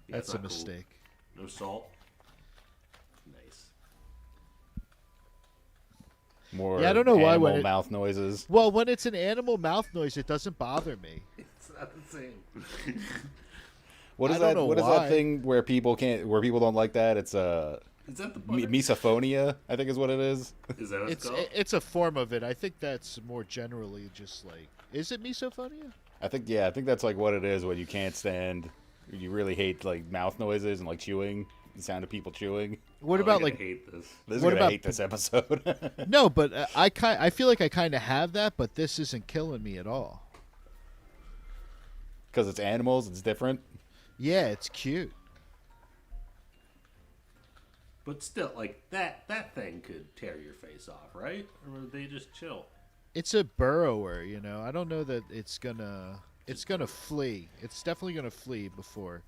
Yeah, it's a not cool. mistake. No salt. Nice. More Yeah, I don't know why animal when it- mouth noises. Well, when it's an animal mouth noise, it doesn't bother me. It's not the same. What is I don't that? know What is why. that thing where people don't like that? It's Is that the butter? misophonia, I think is what it is. Is that what it's called? It's a form of it. I think that's more generally just like. Is it misophonia? I think that's like what it is when you can't stand. You really hate like mouth noises and like chewing. The sound of people chewing. What Oh, about I'm gonna like? hate this. Liz is What gonna about hate this episode. No, but I feel like I kind of have that, but this isn't killing me at all. Because it's animals, it's different. Yeah, it's cute. But still, like that thing could tear your face off, right? Or would they just chill? It's a burrower, you know. I don't know that it's gonna flee. It's definitely gonna flee before.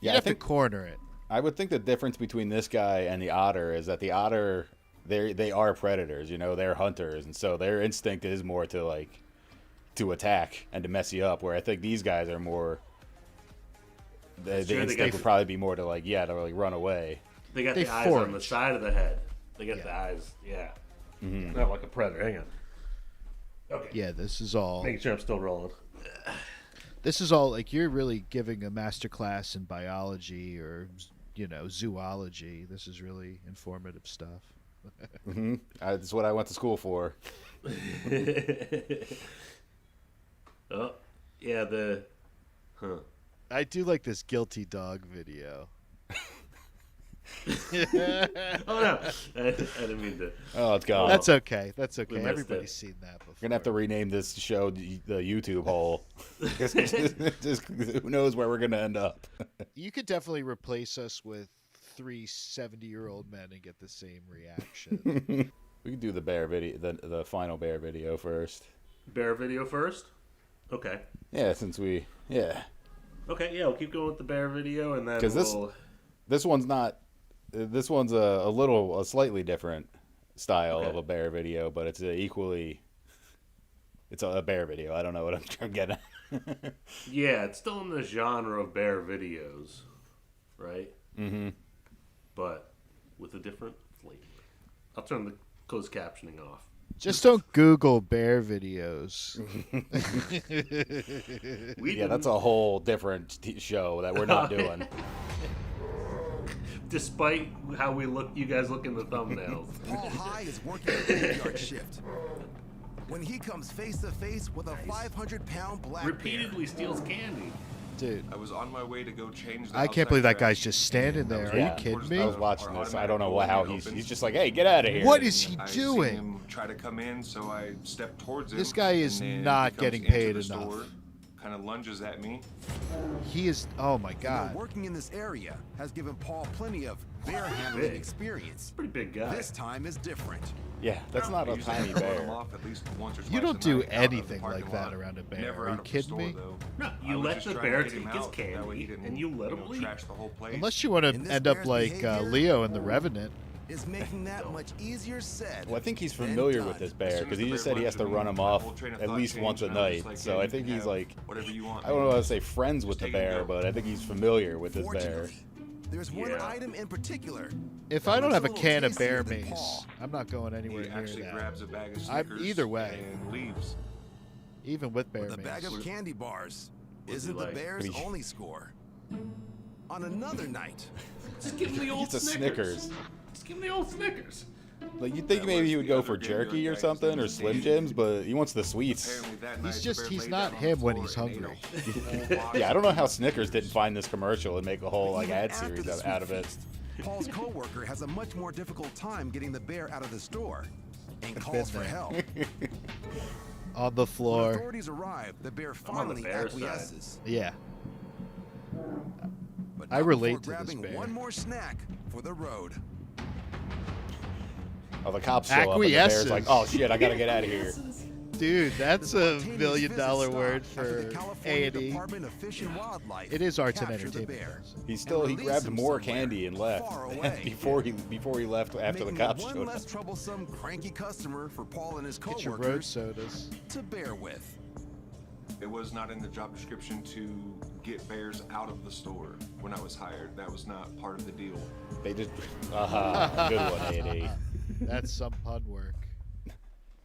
You Yeah, I have think- to corner it. I would think the difference between this guy and the otter is that the otter, they are predators, you know, they're hunters, and so their instinct is more to attack and to mess you up. Where I think these guys are more, the Sure, they instinct got- would probably be more to run away. They got They the eyes on the forage. side of the head. They got Yeah. the eyes, yeah. Mhm. Not like a predator. Hang on. Okay. Yeah, this is all. Making sure I'm still rolling. This is all like you're really giving a master class in biology or zoology. This is really informative stuff. That's what I went to school for. Oh, yeah, huh. I do like this guilty dog video. Oh no, I didn't mean to. Oh, it's gone. That's okay. That's We okay. missed Everybody's it. seen that before. We're gonna have to rename this show the YouTube hole. Just who knows where we're gonna end up. You could definitely replace us with 3 70-year-old men and get the same reaction. We could do the bear video, the final bear video first. Bear video first. Okay. Yeah, Okay, yeah, we'll keep going with the bear video, and then because this one's not. This one's a slightly different style of a bear video, but it's it's a bear video. I don't know what I'm getting at. Yeah, it's still in the genre of bear videos, right? but with a different flavor. I'll turn the closed captioning off. Just don't Google bear videos. Yeah, that's a whole different show that we're not doing. Despite how we look, you guys look in the thumbnails. Paul High is working a graveyard shift. When he comes face to face with a 500-pound black Repeatedly steals candy. Dude, I was on my way to go change the I can't believe that guy's just standing there. Are you kidding me? I was watching this. I don't know how he's just like, hey, get out of here. What is he I seen doing? him try to come in, so I stepped towards him. This guy is and then not he comes getting into paid the enough. store, kind of lunges at me. He is. Oh my God. Working in this area has given Paul plenty of bear handling Big. experience. Pretty big guy. This time is different. Yeah, that's not a Usually tiny I run him bear. off at least once or You twice don't a do night out of the anything parking like that lot. around a bear. Never Are out you of the kidding store, me? though. No, I you was let just the trying to bear get him take his out, that way he candy, didn't, and you let him leave. trash the whole place. Unless you want And to this end up bear's like behavior Leo in The Revenant. Is making that much easier said. Well, I think he's familiar with this bear because he just said he has to run him off at least once a night. So I think he's like, whatever you want. I don't know how to say friends with the bear, but I think he's familiar with this bear. Fortunately, there's one item in particular. If that I don't looks have a little can of tastier bear than mace, Paul. I'm not going anywhere He near actually that. grabs a bag of I'm Snickers either way. and leaves. Even with bear The mace. bag of candy bars What's isn't he the like? bear's only score. On another night, Just give him the old It's a Snickers. Snickers. Just give him the old Snickers. Like you'd think maybe he would go for jerky or something or Slim Jims, but he wants the sweets. He's not him when he's hungry. Yeah, I don't know how Snickers didn't find this commercial and make a whole like Even ad after series the out of it. feast, Paul's coworker has a much more difficult time getting the bear out of the store and calls for there. help. On the When floor. authorities arrive, the bear I'm on the finally bear side. acquiesces. Yeah. But I not relate before to this grabbing bear. one more snack for the road. Oh, the cops show up and the bear's Acquiesces. like, oh shit, I gotta get out of here. Dude, that's a Spontaneous million visit dollar stopped word after the for California A&E. Department of Fish and Wildlife It is arts and captured the entertainment. bear He and grabbed released him more somewhere candy and left far away. before he left after the making cops one showed less up. troublesome, cranky customer for Paul and his Get your road coworkers sodas. to bear with. It was not in the job description to get bears out of the store when I was hired. That was not part of the deal. They just good one, A&E. That's some pun work.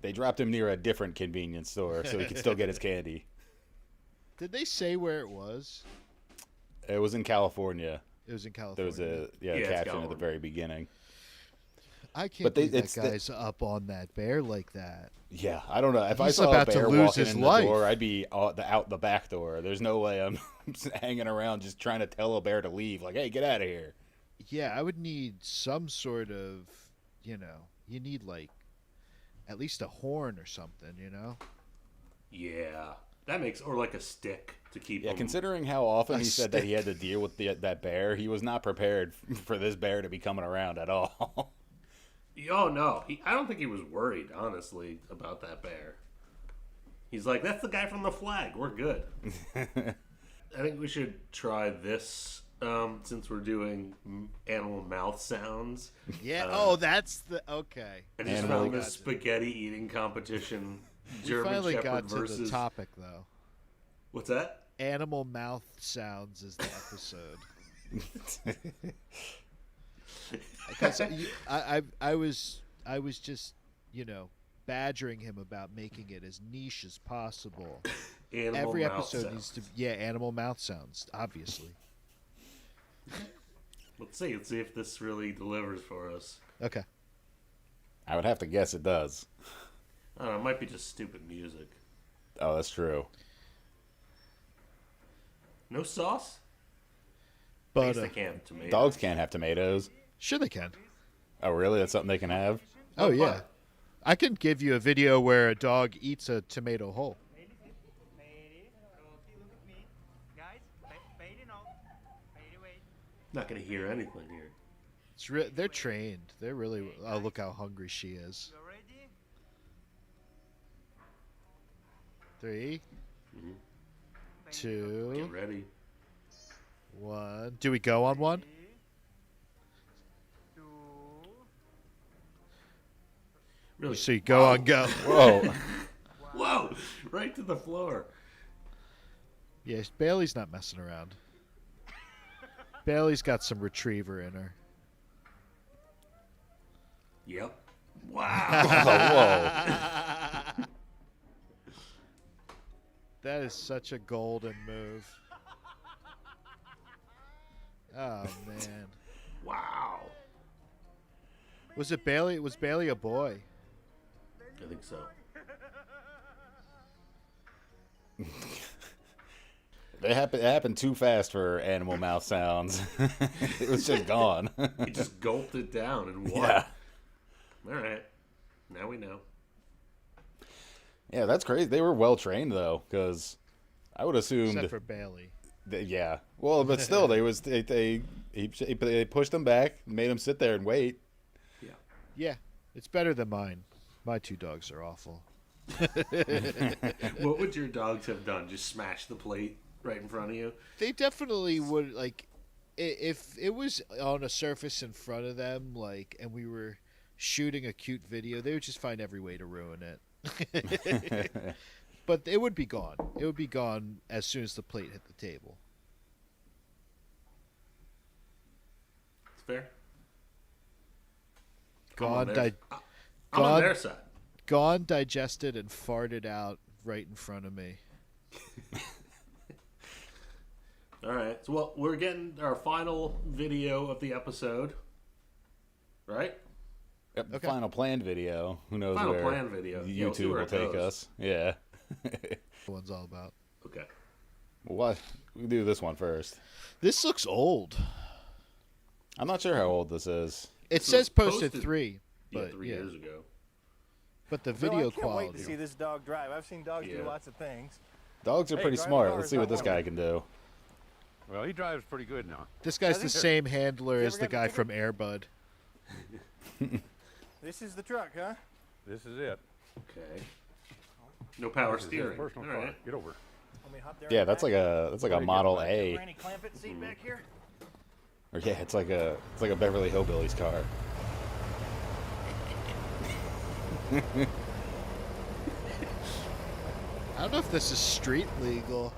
They dropped him near a different convenience store so he could still get his candy. Did they say where it was? It was in California. It was in There California. was a Yeah, it's caption at the California. very beginning. I can't But believe it's that the- guy's up on that bear like that. Yeah, I don't know. If I He's saw a about to bear lose walking his in life. the door, I'd be out the back door. There's no way I'm hanging around just trying to tell a bear to leave. Like, hey, get out of here. Yeah, I would need some sort of, you need like at least a horn or something, Yeah, that makes or like a stick to keep. Yeah, him. considering how often A he said that he had to deal with that bear, he was not prepared for this bear to be coming around at all. Oh no, I don't think he was worried, honestly, about that bear. He's like, that's the guy from the flag. We're good. I think we should try this since we're doing animal mouth sounds. Yeah. That's the okay. I just found this spaghetti eating competition. We German finally Shepherd got to versus the topic though. What's that? Animal mouth sounds is the episode. Because I was just badgering him about making it as niche as possible. Animal Every mouth episode sounds. needs to animal mouth sounds, obviously. Let's see if this really delivers for us. Okay. I would have to guess it does. I don't know, it might be just stupid music. Oh, that's true. No sauce? But I guess they can't have tomatoes. Dogs can't have tomatoes. Sure they can. Oh, really? That's something they can have? Oh yeah. I can give you a video where a dog eats a tomato whole. Not gonna hear anything here. They're trained. They're really. Oh, look how hungry she is. 3, 2, Get ready. 1. Do we go on one? Really? So you go on go. Whoa. Whoa! Right to the floor. Yes, Bailey's not messing around. Bailey's got some retriever in her. Yep. Oh, Wow. whoa. That is such a golden move. Oh man. Wow. Was it Bailey? Was Bailey a boy? I think so. It happened too fast for animal mouth sounds. It was just gone. He just gulped it down and won. Yeah. All right. Now we know. Yeah, that's crazy. They were well trained though, because I would assume. Except for Bailey. Yeah. Well, but still, they pushed them back, made them sit there and wait. Yeah. Yeah, it's better than mine. My 2 dogs are awful. What would your dogs have done? Just smash the plate right in front of you? They definitely would, like, if it was on a surface in front of them, like, and we were shooting a cute video, they would just find every way to ruin it. But it would be gone. It would be gone as soon as the plate hit the table. It's fair. Gone, I'm on their side. Gone, digested, and farted out right in front of me. All right. So, well, we're getting our final video of the episode, right? Yep, the final planned video. Who knows Final where planned video. Yeah, we'll see YouTube where will it take goes. us. Yeah. One's all about. Okay. Well, what? We do this one first. This looks old. I'm not sure how old this is. It says posted 3, Yeah, but 3 years ago. But the Bill, video I can't quality. wait to see this dog drive. I've seen dogs do lots of things. Dogs are Hey, pretty driving smart. cars Let's see not what this one of guy can do. Well, he drives pretty good now. This guy's Does the he? same handler You as ever the got the guy ticket? from Air Bud. This is the truck, huh? This is it. Okay. No power This is his steering. personal All car. right. Get over. Let me hop there Yeah, in the that's back. like a Model A. Granny Clampett seat back here. Or yeah, it's like a Beverly Hillbillies car. I don't know if this is street legal.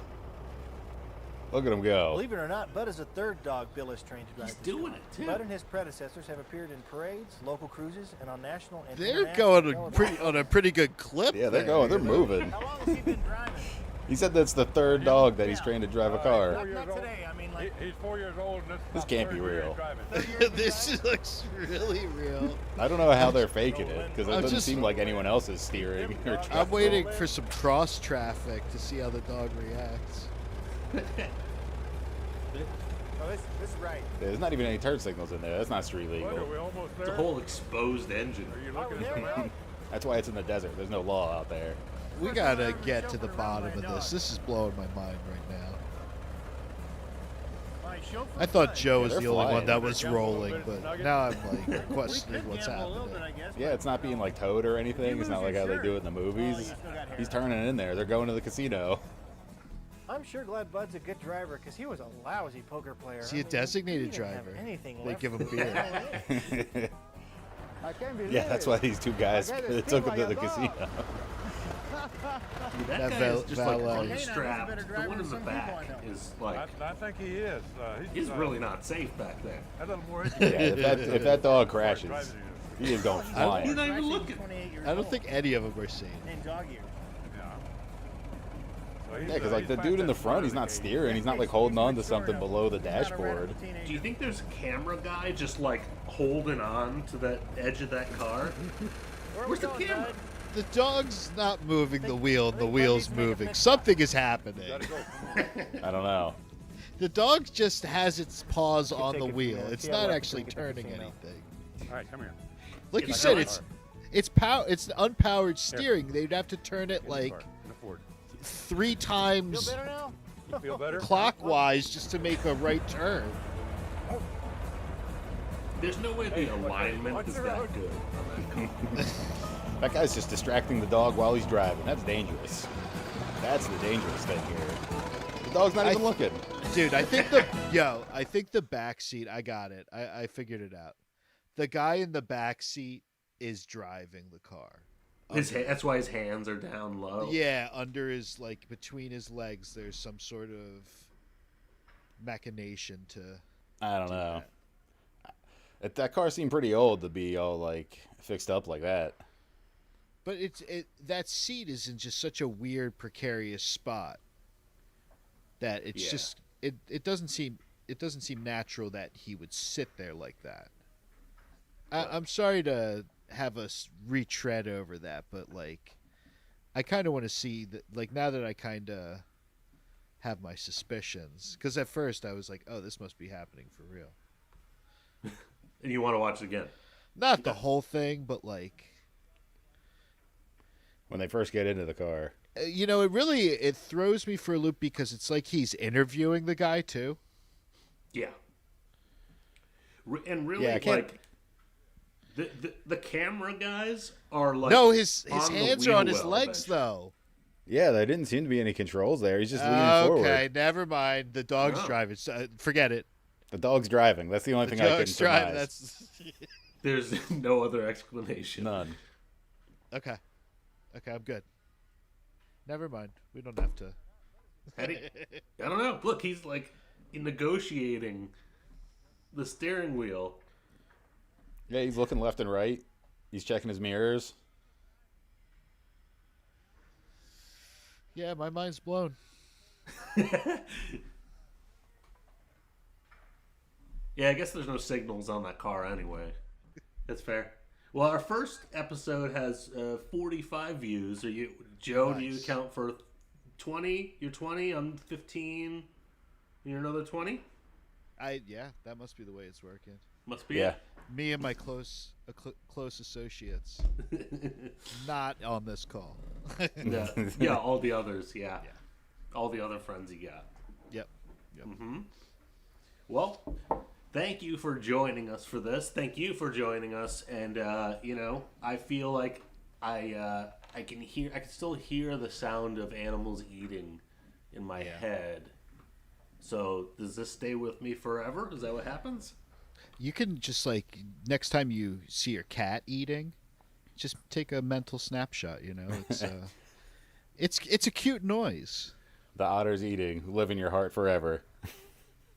Look at him go. Believe it or not, Bud is a third dog Bill is trained to drive. He's this doing car. it, too. Bud and his predecessors have appeared in parades, local cruises, and on national and They're international going television. on a pretty good clip. Yeah, they're there, going. They're you know? moving. How long has he been driving? He said that's the third dog that he's trained to drive a car. Not today. I mean, like He's 4 years old, and This can't be real. This looks really real. I don't know how they're faking it because it I'm doesn't just- seem like anyone else is steering. Or I'm waiting for some cross traffic to see how the dog reacts. oh, this is right. There's not even any turn signals in there. That's not street legal. Are we almost It's there? a whole exposed engine. Are you Oh, looking yeah, at well, That's why it's in the desert. There's no law out there. We gotta get to the bottom of this. This is blowing my mind right now. all right, chauffeur I thought Bud. Joe was they're the only one flying. that was rolling, but now I'm like We questioning could what's gamble a little bit, I happening. guess. Yeah, it's not being like towed or anything. It's not like how they do it in the movies. he's still got hair. He's turning in there. They're going to the casino. I'm sure glad Bud's a good driver because he was a lousy poker player. Is he a I mean, designated he didn't have driver? anything They left give him for beer. the I can't believe Yeah, that's why these two guys I got this took thing him to like the a dog. casino. Dude, that That guy val- is just like valet. Okay, now he's a unstrapped. better The driver one than in the some people back I know. is like I think he is. he's really not safe back there. A little more Yeah, if that dog crashes, he is going He's flying. not even looking. I don't think any of them are safe. In dog years. Yeah, because like the dude in the front, he's not steering. He's not like holding on to something below the dashboard. Do you think there's a camera guy just like holding on to that edge of that car? Where's the camera? The dog's not moving the wheel, and the wheel's moving. Something is happening. I don't know. The dog just has its paws on take the a few wheel. minutes. It's Yeah, not we'll actually take it to the turning casino. anything. All right, come here. Like you Get said, the it's unpowered steering. They'd have to turn it like In the Ford. 3 Feel times better now? You feel better? clockwise just to make a right turn. There's no way the alignment is that good on that car. Oh, That guy's just distracting the dog while he's driving. That's dangerous. That's the dangerous thing here. The dog's not even looking. Dude, I think the back seat, I got it. I figured it out. The guy in the back seat is driving the car. That's why his hands are down low. Yeah, under his, between his legs, there's some sort of machination to I don't know. That car seemed pretty old to be all like fixed up like that. But that seat is in just such a weird, precarious spot that it's just it doesn't seem natural that he would sit there like that. I'm sorry to have us retread over that, but like, I kind of want to see that. Like, now that I kind of have my suspicions, because at first I was like, "Oh, this must be happening for real." And you want to watch it again? Not the whole thing, but like when they first get into the car. You know, it throws me for a loop because it's like he's interviewing the guy too. Yeah. And really, like the camera guys are like his hands are on his legs though. Yeah, there didn't seem to be any controls there. He's just leaning forward. Okay, never mind. The dog's driving. Forget it. The dog's driving. That's the only thing I can surmise. That's... There's no other explanation. None. Okay, I'm good. Never mind. We don't have to. I don't know. Look, he's like negotiating the steering wheel. Yeah, he's looking left and right. He's checking his mirrors. Yeah, my mind's blown. Yeah, I guess there's no signals on that car anyway. That's fair. Well, our first episode has 45 views. Are you, Joe? Nice. Do you count for 20? You're 20. I'm 15. You're another 20. Yeah, that must be the way it's working. Must be. Yeah. Me and my close associates, not on this call. Yeah, all the others. Yeah, all the other friends you got. Yep. Mm-hmm. Well, thank you for joining us for this. Thank you for joining us, and I feel like I can still hear the sound of animals eating in my head. So does this stay with me forever? Is that what happens? You can just like next time you see your cat eating, just take a mental snapshot. You know, it's a cute noise. The otter's eating, live in your heart forever.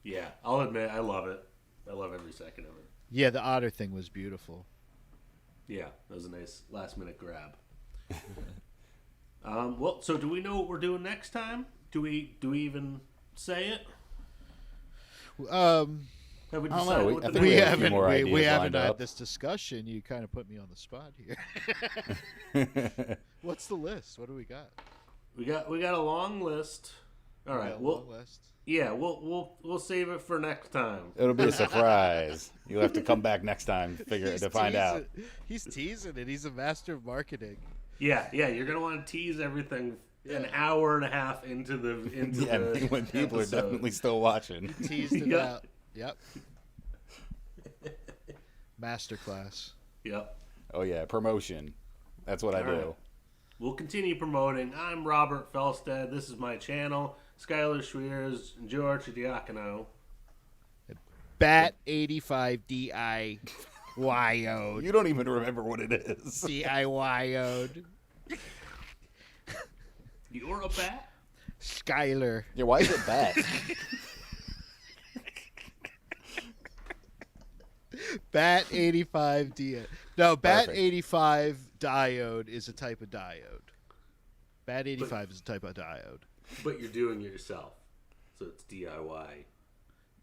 Yeah, I'll admit I love it. I love every second of it. Yeah, the otter thing was beautiful. Yeah, that was a nice last minute grab. Well, so do we know what we're doing next time? Do we even say it? Have we decided what we haven't had this discussion. You kind of put me on the spot here. What's the list? What do we got? We got a long list. All right, long list. Yeah, we'll save it for next time. It'll be a surprise. You'll have to come back next time to find out. He's teasing it. He's a master of marketing. Yeah. You're gonna want to tease everything an hour and a half into the when people episode. are definitely still watching. Teased it out. Yep. Masterclass. Yep. Oh yeah, promotion. That's what I do. Right. We'll continue promoting. I'm Robert Felsted. This is my channel. Schuyler Schweers and Joe Arcidiacono. Bat 85 DIYO'd. You don't even remember what it is. DIYO'd. You're a bat? Schuyler. Yeah, why is it bat? Bat 85 diode. No, Bat 85 diode is a type of diode. Bat 85 is a type of diode. But you're doing it yourself, so it's DIY.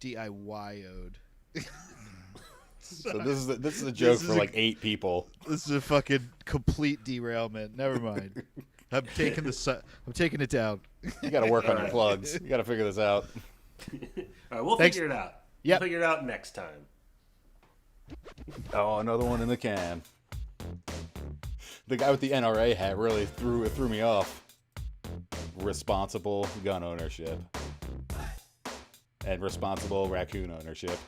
DIYO'd. So this is a joke for like 8 people. This is a fucking complete derailment. Never mind. I'm taking it down. You got to work on your plugs. You got to figure this out. All right, we'll figure it out. Yep. We'll figure it out next time. Oh, another one in the can. The guy with the NRA hat really threw me off. Responsible gun ownership and responsible raccoon ownership.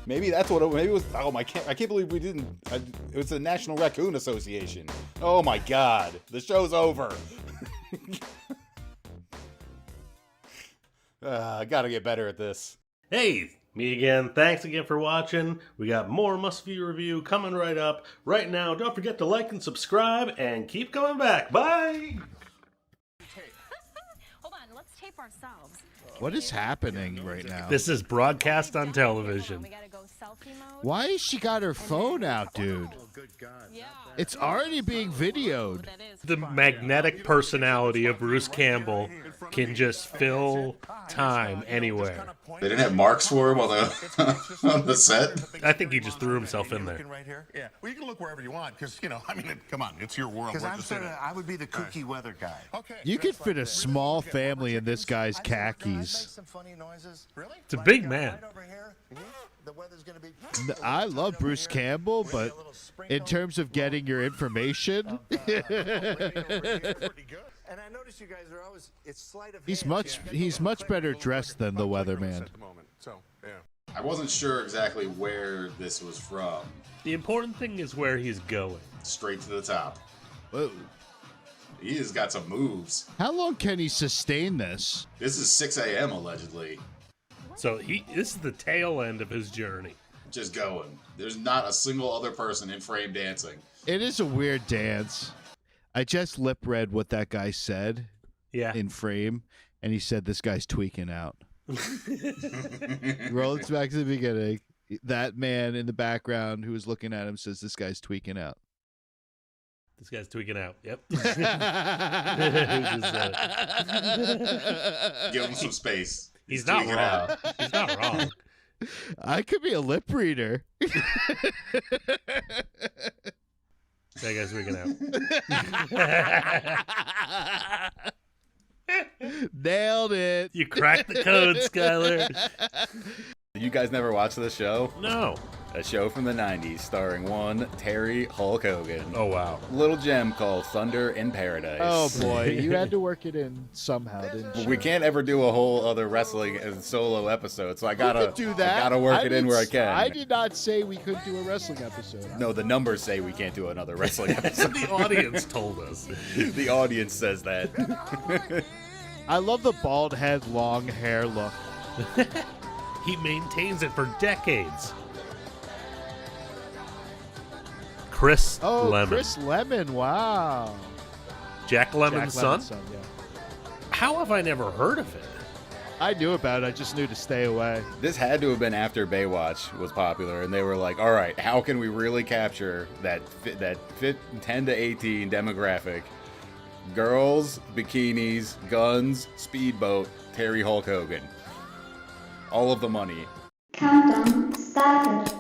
Maybe that's what maybe it was. Oh, I can't believe we didn't. It was the National Raccoon Association. Oh my God, the show's over. I gotta get better at this. Hey, me again. Thanks again for watching. We got more must-view review coming right up. Right now, don't forget to like and subscribe, and keep coming back. Bye! Hold on, let's tape ourselves. What is happening right now? This is broadcast on television. Why has she got her phone out, dude? It's already being videoed. The magnetic personality of Bruce Campbell can just fill time anywhere. They didn't have marks for him on the on the set. I think he just threw himself in there. Right here? Yeah. Well, you can look wherever you want, because, you know, I mean, come on, it's your world. Because I would be the kooky weather guy. Okay. You could fit a small family in this guy's khakis. Some funny noises. Really? It's a big man. The weather's going to be... I love Bruce Campbell, but in terms of getting your information, And I notice you guys are always... It's sleight of hand. he's much better dressed than the weatherman. So, yeah. I wasn't sure exactly where this was from. The important thing is where he's going. Straight to the top. Whoa. He has got some moves. How long can he sustain this? This is 6 a.m. allegedly. So this is the tail end of his journey. Just going. There's not a single other person in frame dancing. It is a weird dance. I just lip read what that guy said in frame, and he said this guy's tweaking out. Roll it back to the beginning. That man in the background who was looking at him says this guy's tweaking out. This guy's tweaking out. Yep. Give him some space. He's not tweaking wrong. out. He's not wrong. I could be a lip reader. That guy's tweaking out. Nailed it. You cracked the code, Schuyler. You guys never watched this show? No. A show from the 90s starring one Terry Hulk Hogan. Oh, wow. Little gem called Thunder in Paradise. Oh, boy. You had to work it in somehow, didn't you? We can't ever do a whole other wrestling and solo episode, so I We gotta could do that. I gotta work it in where I can. I did not say we couldn't do a wrestling episode. No, the numbers say we can't do another wrestling episode. The audience told us. The audience says that. I love the bald head, long hair look. He maintains it for decades. Chris Lemon. Chris Lemon, wow. Jack Lemon's son? Yeah. How have I never heard of it? I knew about it. I just knew to stay away. This had to have been after Baywatch was popular, and they were like, all right, how can we really capture that 10 to 18 demographic? Girls, bikinis, guns, speedboat, Terry Hulk Hogan. All of the money. Countdown started.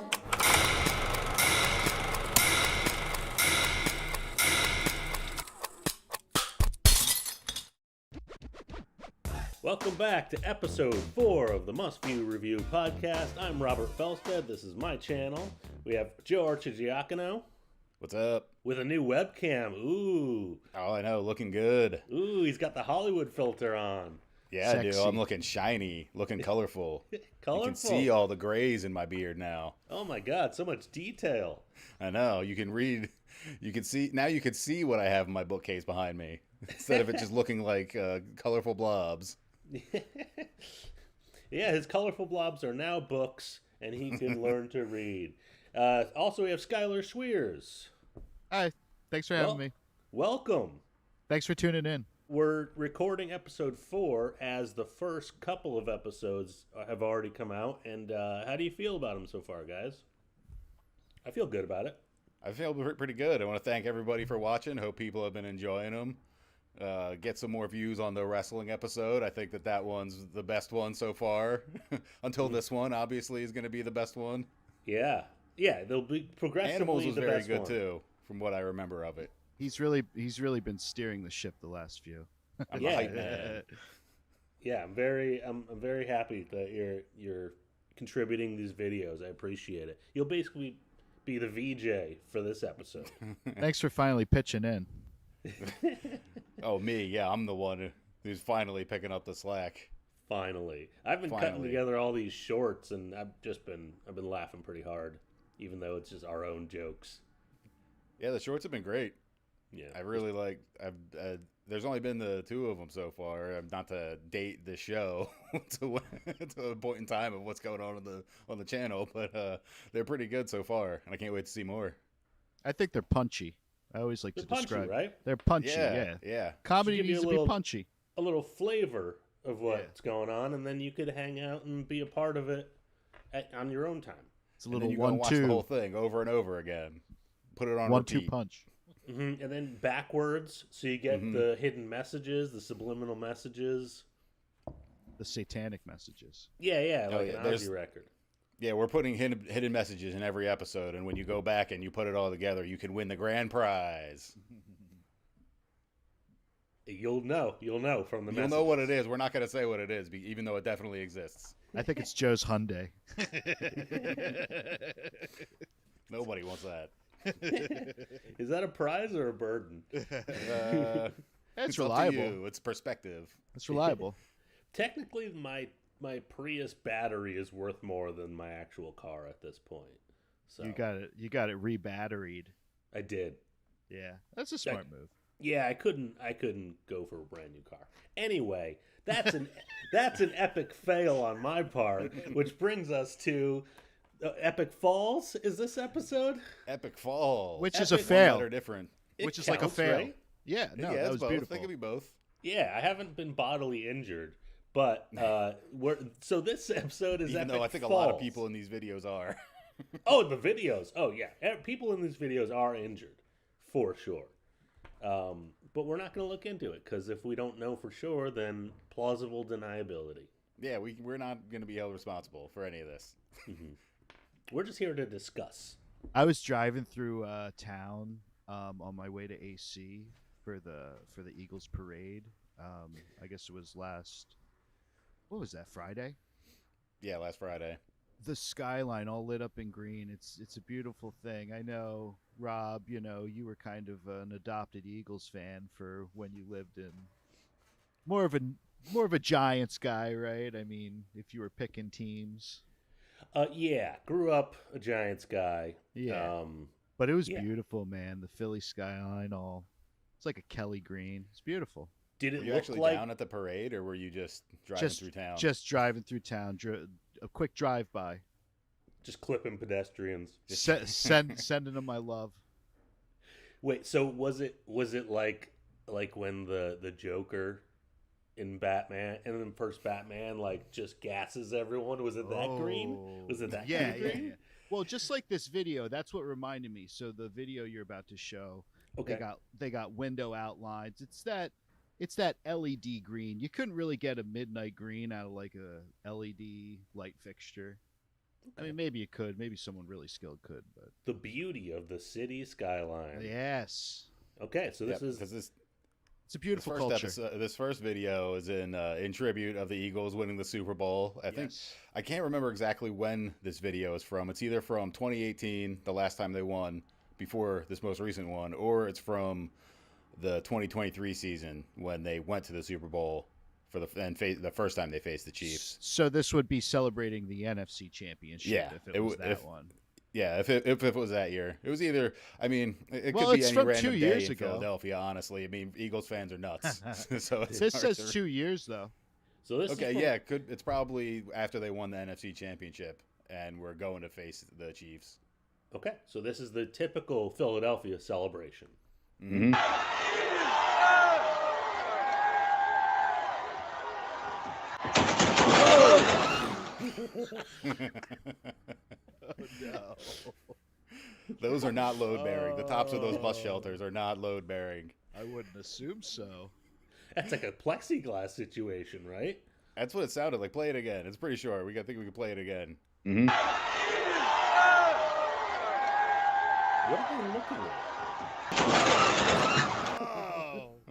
Welcome back to episode 4 of the Must View Review podcast. I'm Robert Felsted. This is my channel. We have Joe Arcidiacono. What's up? With a new webcam. Ooh. Oh, I know. Looking good. Ooh, he's got the Hollywood filter on. Yeah, Sexy. dude. I'm looking shiny, looking colorful. Colorful. You can see all the grays in my beard now. Oh my God, so much detail. I know. You can read. You can see. Now you can see what I have in my bookcase behind me. Instead of it just looking like colorful blobs. Yeah, his colorful blobs are now books, and he can learn to read. Also, we have Schuyler Schweers. Hi. Thanks for having me. Welcome. Thanks for tuning in. We're recording episode 4 as the first couple of episodes have already come out. And how do you feel about them so far, guys? I feel good about it. I feel pretty good. I want to thank everybody for watching. Hope people have been enjoying them. Get some more views on the wrestling episode. I think that one's the best one so far. Until this one, obviously, is going to be the best one. Yeah. Yeah, they'll be progressively Animals was the very best good, one. too, from what I remember of it. He's really been steering the ship the last few. I'm Yeah. a hype man. Yeah, I'm very happy that you're contributing these videos. I appreciate it. You'll basically be the VJ for this episode. Thanks for finally pitching in. Oh, me? Yeah, I'm the one who's finally picking up the slack. Finally, I've been cutting together all these shorts, and I've been laughing pretty hard, even though it's just our own jokes. Yeah, the shorts have been great. Yeah, I really like. There's only been the 2 of them so far. Not to date the show to a point in time of what's going on the channel, but they're pretty good so far, and I can't wait to see more. I think they're punchy. I always like They're to punchy, describe. right? They're punchy. Yeah. Comedy Should give you needs to be punchy. A little flavor of what's going on, and then you could hang out and be a part of it on your own time. It's a And then little you go and watch 1-2. the whole thing over and over again. Put it on 1-2 repeat. punch. And then backwards, so you get the hidden messages, the subliminal messages. The satanic messages. Yeah, like an there's- Ozzy record. Yeah, we're putting hidden messages in every episode, and when you go back and you put it all together, you can win the grand prize. You'll know from the You'll know what it is. We're not going to say what it is, even though it definitely exists. I think it's Joe's Hyundai. Nobody wants that. Is that a prize or a burden? It's up to reliable. you. It's perspective. It's reliable. Technically, my Prius battery is worth more than my actual car at this point. So You got it re-batteried. I did. Yeah, that's a smart move. Yeah, I couldn't go for a brand new car. Anyway, that's an epic fail on my part, which brings us to Epic Falls. Is this episode? Epic Falls. Which is a fail. Or different. Which is like a fail. Right? Yeah, no, yeah, that was both. beautiful. They could be both. Yeah, I haven't been bodily injured, but so this episode is Even Epic though I think Falls. a lot of people in these videos are. Oh, the videos. Oh, yeah. People in these videos are injured, for sure. But we're not going to look into it, because if we don't know for sure, then plausible deniability. Yeah, we're not going to be held responsible for any of this. We're just here to discuss. I was driving through town on my way to AC for the Eagles parade. I guess it was what was that, Friday? Yeah, last Friday. The skyline all lit up in green. It's a beautiful thing. I know, Rob, you were kind of an adopted Eagles fan for when you lived in more of a Giants guy, right? I mean, if you were picking teams. Yeah, grew up a Giants guy. Yeah. But it was beautiful, man. The Philly skyline it's like a Kelly green. It's beautiful. Did it Were you look actually like down at the parade, or were you just driving through town? Just driving through town. A quick drive-by. just clipping pedestrians? Sending them my love. Wait, so was it like when the Joker in Batman and then first Batman like just gasses everyone? Was it that green? Was it that kind of green? Yeah. Well, just like this video, that's what reminded me. So the video you're about to show, Okay. they got window outlines. It's that LED green. You couldn't really get a midnight green out of like a LED light fixture. I mean, maybe you could. Maybe someone really skilled could, but The beauty of the city skyline. yes. Okay, so this is It's a beautiful culture. This first video is in tribute of the Eagles winning the Super Bowl. I can't remember exactly when this video is from. It's either from 2018, the last time they won, before this most recent one, or it's from the 2023 season when they went to the Super Bowl for the first time they faced the Chiefs. So this would be celebrating the NFC Championship if it was that one. Yeah, if it was that year. It was either, I mean, it Well, could be it's any from random 2 day years in ago. Philadelphia, honestly. I mean, Eagles fans are nuts. So it's This hard says to- 2 years, though. So this Okay, is from- yeah, it's probably after they won the NFC Championship, and we're going to face the Chiefs. Okay, so this is the typical Philadelphia celebration. Mm-hmm. No. Those are not load bearing. The tops of those bus shelters are not load bearing. I wouldn't assume so. That's like a plexiglass situation, right? That's what it sounded like. Play it again. It's pretty short. I think we can play it again. What are they looking at?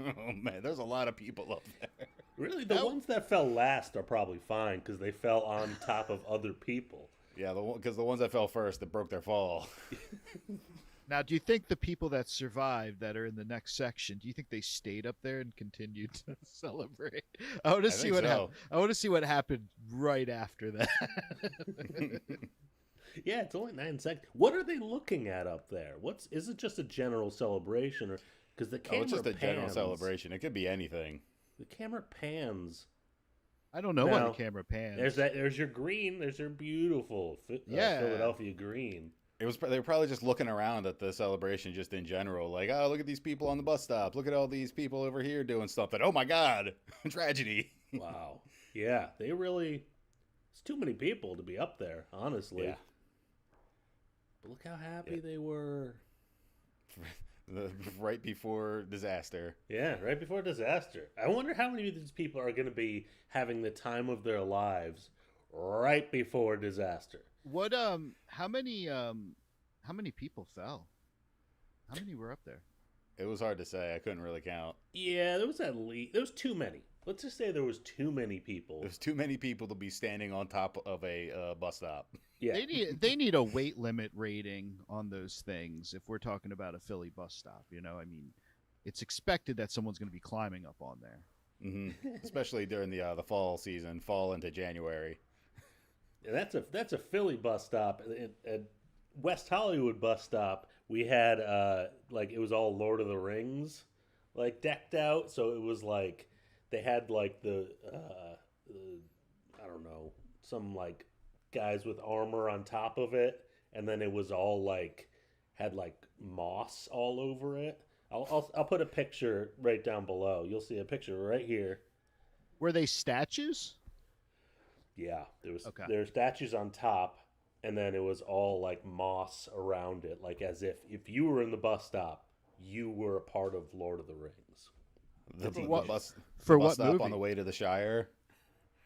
Oh man, there's a lot of people up there. Really, the ones that fell last are probably fine because they fell on top of other people. Yeah, because the ones that fell first that broke their fall. Now, do you think the people that survived that are in the next section, do you think they stayed up there and continued to celebrate? I want to see think what so. happened. I want to see what happened right after that. Yeah, it's only 9 seconds. What are they looking at up there? Is it just a general celebration, or because the camera It's just a pans, general celebration. It could be anything. The camera pans. I don't know Now, when the camera pans. There's your green. There's your beautiful Philadelphia green. They were probably just looking around at the celebration just in general, like, oh, look at these people on the bus stop. Look at all these people over here doing something. Oh my God, tragedy. Wow. Yeah, they really. It's too many people to be up there, honestly. Yeah. But look how happy they were. Right before disaster. Yeah, right before disaster. I wonder how many of these people are going to be having the time of their lives right before disaster. What how many people fell? How many were up there? It was hard to say. I couldn't really count. Yeah, there was too many. Let's just say there was too many people. There's too many people to be standing on top of a bus stop. Yeah. They need a weight limit rating on those things if we're talking about a Philly bus stop, you know? I mean, it's expected that someone's going to be climbing up on there. Mm-hmm. Especially during the fall season, fall into January. Yeah, that's a Philly bus stop. At West Hollywood bus stop, we had like it was all Lord of the Rings like decked out, so it was like they had like the I don't know, some like guys with armor on top of it, and then it was all like had like moss all over it. I'll put a picture right down below. You'll see a picture right here. Were they statues? Yeah, there were statues on top, and then it was all like moss around it, like as if you were in the bus stop, you were a part of Lord of the Rings. The bus what stop movie? on the way to the Shire.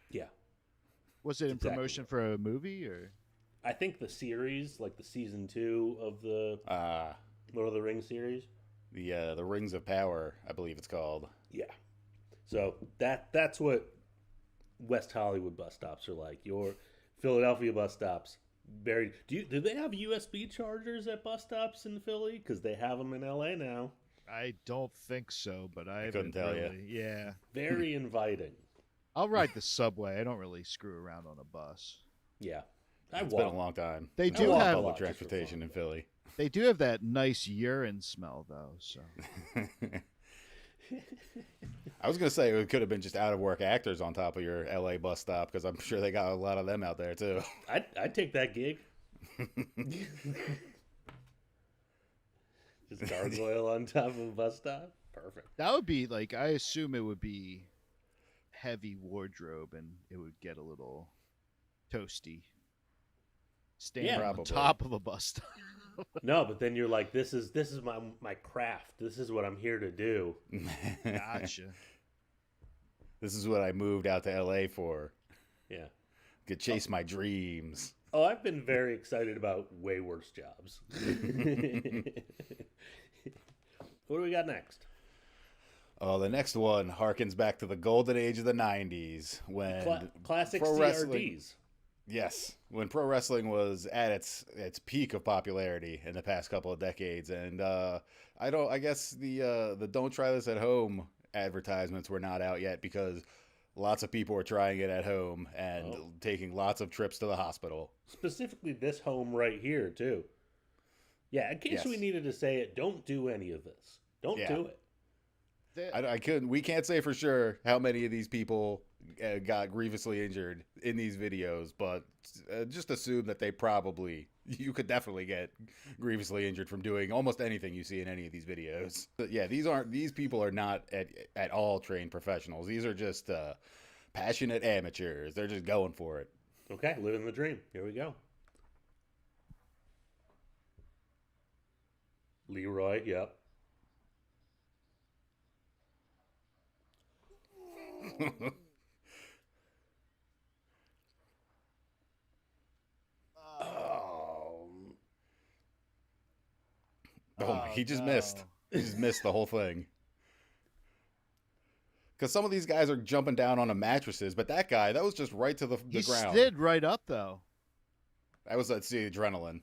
Yeah. Was it in Exactly. promotion for a movie or? I think the series, like the season 2 of the Lord of the Rings series. The Rings of Power, I believe it's called. Yeah. So that's what West Hollywood bus stops are like. Your Philadelphia bus stops. Do they have USB chargers at bus stops in Philly? Because they have them in LA now. I don't think so, but I couldn't tell you. Yeah. Very inviting. I'll ride the subway. I don't really screw around on a bus. Yeah. It's been a long time. They I do walk have public transportation in Philly. They do have that nice urine smell, though. So I was gonna say it could have been just out of work actors on top of your LA bus stop because I'm sure they got a lot of them out there too. I'd take that gig. Just gargoyle on top of a bus stop. Perfect. that would be like, I assume it would be heavy wardrobe and it would get a little toasty. Standing on probably. top of a bus stop. No, but then you're like, this is my craft. This is what I'm here to do. Gotcha. This is what I moved out to LA for. Yeah. Could chase my dreams. Oh, I've been very excited about way worse jobs. What do we got next? Oh, the next one harkens back to the golden age of the 90s when Classic pro wrestling. CRDs. Yes, when pro wrestling was at its peak of popularity in the past couple of decades, and I guess the "Don't try this at home" advertisements were not out yet because lots of people were trying it at home and taking lots of trips to the hospital. Specifically, this home right here too. Yeah, in case we needed to say it, don't do any of this. Don't do it. We can't say for sure how many of these people got grievously injured in these videos, but just assume that you could definitely get grievously injured from doing almost anything you see in any of these videos. But yeah, these people are not at all trained professionals. These are just passionate amateurs. They're just going for it. Okay, living the dream. Here we go. Leroy, yep. He just missed. He just missed the whole thing. Because some of these guys are jumping down onto mattresses, but that guy, that was just right to the ground. He slid right up, though. That was the adrenaline.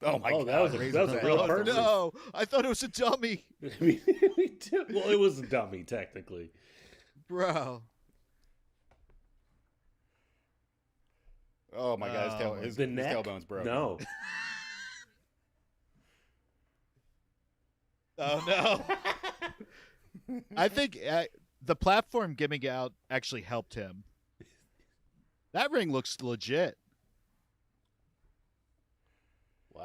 Oh my god! That was a real person. No, I thought it was a dummy. Me too. Well, it was a dummy technically, bro. Oh my god! His tailbone's broken. No. Oh no! I think the platform giving out actually helped him. That ring looks legit.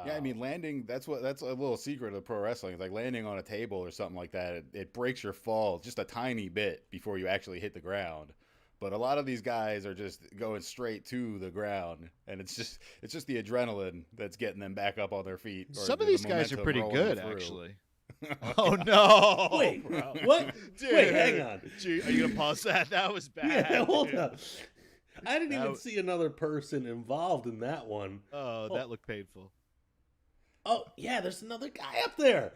Yeah, I mean, landing, that's a little secret of pro wrestling. It's like landing on a table or something like that. It breaks your fall just a tiny bit before you actually hit the ground. But a lot of these guys are just going straight to the ground, and it's just the adrenaline that's getting them back up on their feet. Some of these guys are pretty good, actually. Oh no! no! Wait, bro. what? Dude. Wait, hang on. Gee, are you gonna pause that? That was bad. Yeah, hold dude. up. I didn't even see another person involved in that one. Oh, that looked painful. Oh yeah, there's another guy up there.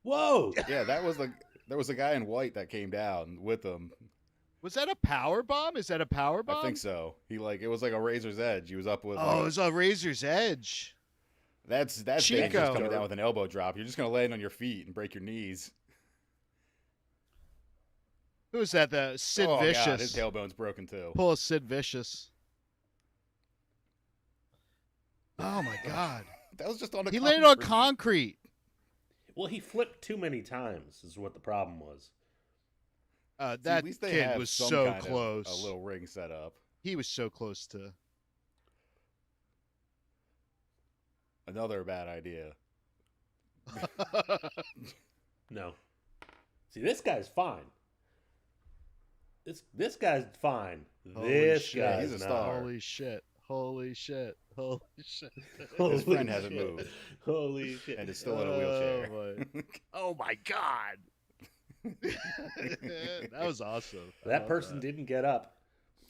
Whoa! Yeah, there was a guy in white that came down with them. Was that a power bomb? Is that a power bomb? I think so. It was like a razor's edge. He was up with. Oh, it was a razor's edge. That's Chico. dangerous coming down with an elbow drop. You're just gonna land on your feet and break your knees. Who was that? The Sid Oh Vicious. God, his tailbone's broken too. Pull a Sid Vicious. Oh my God. That was just on. He landed on concrete. Well, he flipped too many times. Is what the problem was. That at least they kid have was some so kind of close. a little ring set up. He was so close to. Another bad idea. No. See, this guy's fine. This guy's fine. Holy This shit. guy's He's a not. star. Holy shit. Holy shit. Holy shit. His friend hasn't moved. Holy shit. And is still in a wheelchair. Oh my God. That was awesome. That person didn't get up.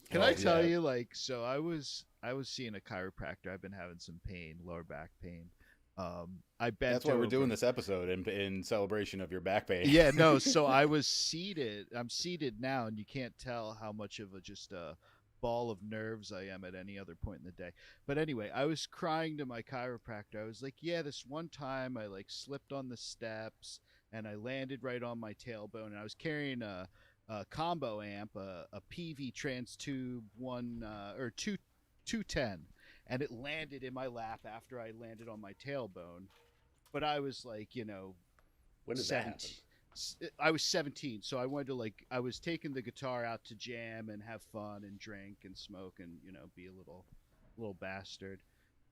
Can I tell you, like, so I was seeing a chiropractor. I've been having some pain, lower back pain. I bent. That's why we're over. doing this episode in celebration of your back pain. Yeah, no. So I was seated. I'm seated now, and you can't tell how much of just a ball of nerves I am at any other point in the day. But anyway, I was crying to my chiropractor. I was like, yeah, this one time I like slipped on the steps and I landed right on my tailbone, and I was carrying a combo amp, a PV trans tube 210, and it landed in my lap after I landed on my tailbone. But I was like, When did that happen? I was 17, so I wanted to I was taking the guitar out to jam and have fun and drink and smoke and be a little bastard.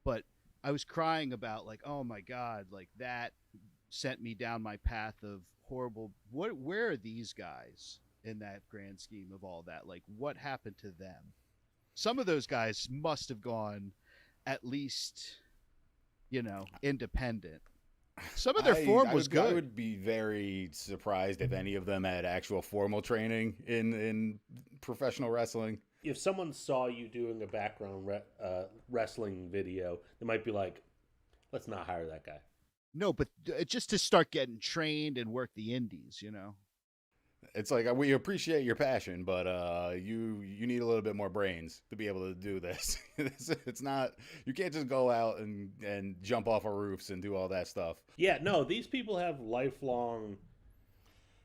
But I was crying about oh my God, that sent me down my path of horrible. Where are these guys in that grand scheme of all that? What happened to them? Some of those guys must have gone at least, independent. Some of their form was good. I would be very surprised if any of them had actual formal training in professional wrestling. If someone saw you doing a background wrestling video, they might be like, let's not hire that guy. No, but just to start getting trained and work the indies, It's like, we appreciate your passion, but you need a little bit more brains to be able to do this. It's not, you can't just go out and jump off of roofs and do all that stuff. Yeah, no, these people have lifelong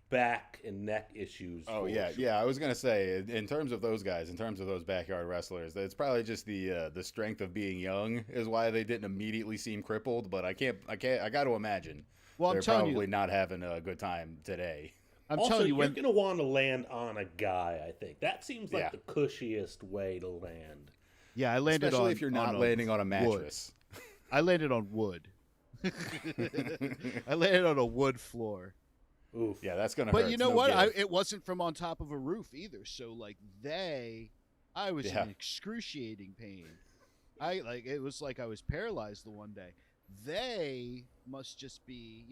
back and neck issues. Oh yeah, I was gonna say, in terms of those guys, in terms of those backyard wrestlers, it's probably just the strength of being young is why they didn't immediately seem crippled. But I got to imagine they're probably not having a good time today. You're going to want to land on a guy, I think. That seems like the cushiest way to land. Yeah, I landed especially if you're not landing on a mattress. Wood. I landed on wood. I landed on a wood floor. Oof. Yeah, that's going to hurt. But you know what? It wasn't from on top of a roof either. So I was in excruciating pain. It was like I was paralyzed the one day. They must just be,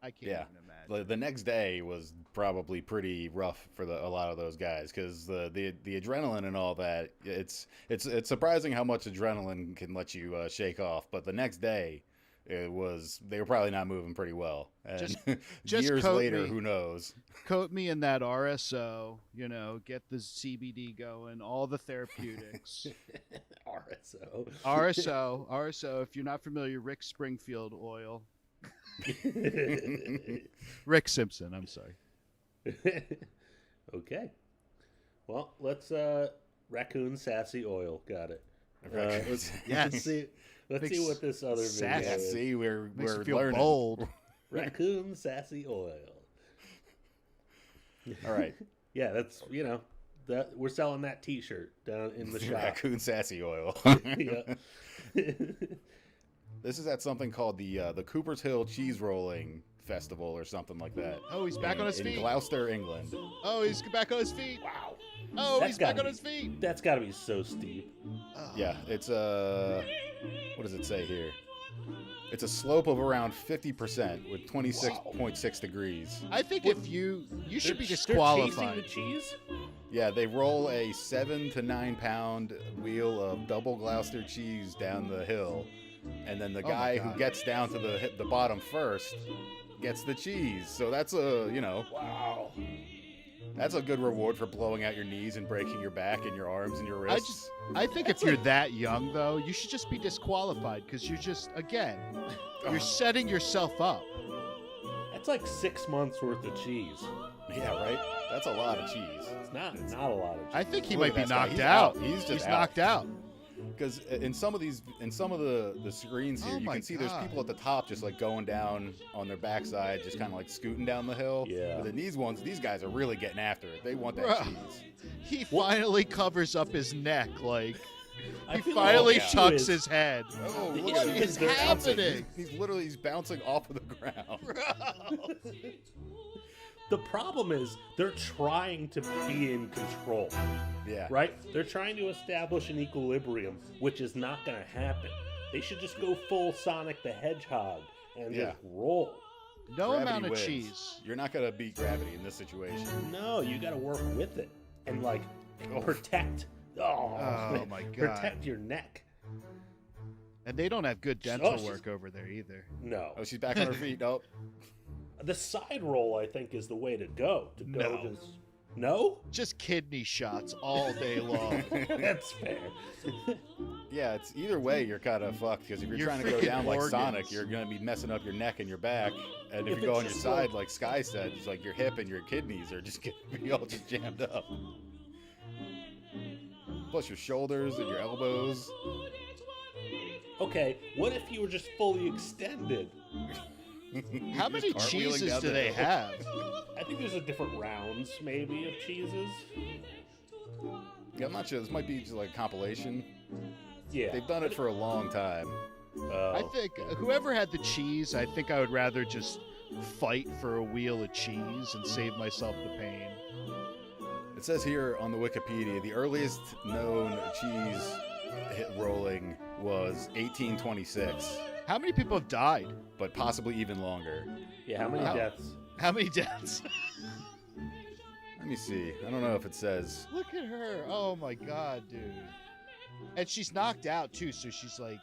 I can't even imagine. The next day was probably pretty rough for a lot of those guys because the adrenaline and all that. It's surprising how much adrenaline can let you shake off. But the next day, they were probably not moving pretty well. And just years later, me. Who knows? Coat me in that RSO. Get the CBD going, all the therapeutics. RSO. If you're not familiar, Rick Springfield oil. Rick Simpson, I'm sorry. Okay. Well, let's raccoon sassy oil. Got it. Let's see what this other video is. See, we're feel learning. Bold. Raccoon sassy oil. All right. Yeah, that's that we're selling that T-shirt down in the shop. Raccoon sassy oil. Yeah. This is at something called the Cooper's Hill Cheese Rolling Festival or something like that. Oh, he's back on his feet. In Gloucester, England. Oh, he's back on his feet. Wow. Oh, That's he's back gotta on be- his feet. That's got to be so steep. Yeah, it's what does it say here? It's a slope of around 50% with 26.6 degrees. I think if you should be They're disqualified. chasing the cheese? Yeah, they roll a 7 to 9 pound wheel of double Gloucester cheese down the hill, and then the Oh my guy who God. gets down to the bottom first gets the cheese. So that's Wow. that's a good reward for blowing out your knees and breaking your back and your arms and your wrists. I think if you're that young though, you should just be disqualified because you're just you're setting yourself up. That's like 6 months worth of cheese. Yeah, right. That's a lot of cheese. It's not a lot of cheese. I think he Look might at be that guy. knocked He's out. out. He's just knocked out. Because in some of the screens here, Oh you my can see there's God. people at the top just like going down on their backside, just kind of like scooting down the hill. Yeah. But then these guys are really getting after it. They want that Bruh. cheese. He finally covers up his neck, like I he feel finally like tucks is- his head. Oh, look What at is him. He's bouncing. happening? He's bouncing off of the ground. The problem is they're trying to be in control. Yeah. Right? They're trying to establish an equilibrium, which is not going to happen. They should just go full Sonic the Hedgehog and Yeah. just roll. No Gravity amount of wins. cheese. You're not gonna beat gravity in this situation. No, you got to work with it and like protect. Oh my God. Protect your neck. And they don't have good dental she's- work over there either. No. Oh, she's back on her feet. Nope. The side roll, I think, is the way to go. No. Just... No? Just kidney shots all day long. That's fair. Yeah, it's either way you're kind of fucked because if you're Your trying to go freaking down like organs. Sonic, you're gonna be messing up your neck and your back, and if If you go it's on your just side like Sky said, it's like your hip and your kidneys are just gonna be all just jammed up. Plus your shoulders and your elbows. Okay, what if you were just fully extended? How many Just cartwheeling cheeses down do the they hill. have? I think there's a different rounds, maybe, of cheeses. Yeah, I'm not sure. This might be just like a compilation. Yeah. They've done it for a long time. I think whoever had the cheese, I think I would rather just fight for a wheel of cheese and save myself the pain. It says here on the Wikipedia, the earliest known cheese hit rolling was 1826. How many people have died? But possibly even longer. Yeah, how many deaths? How many deaths? Let me see. I don't know if it says. Look at her. Oh my God, dude. And she's knocked out too, so she's like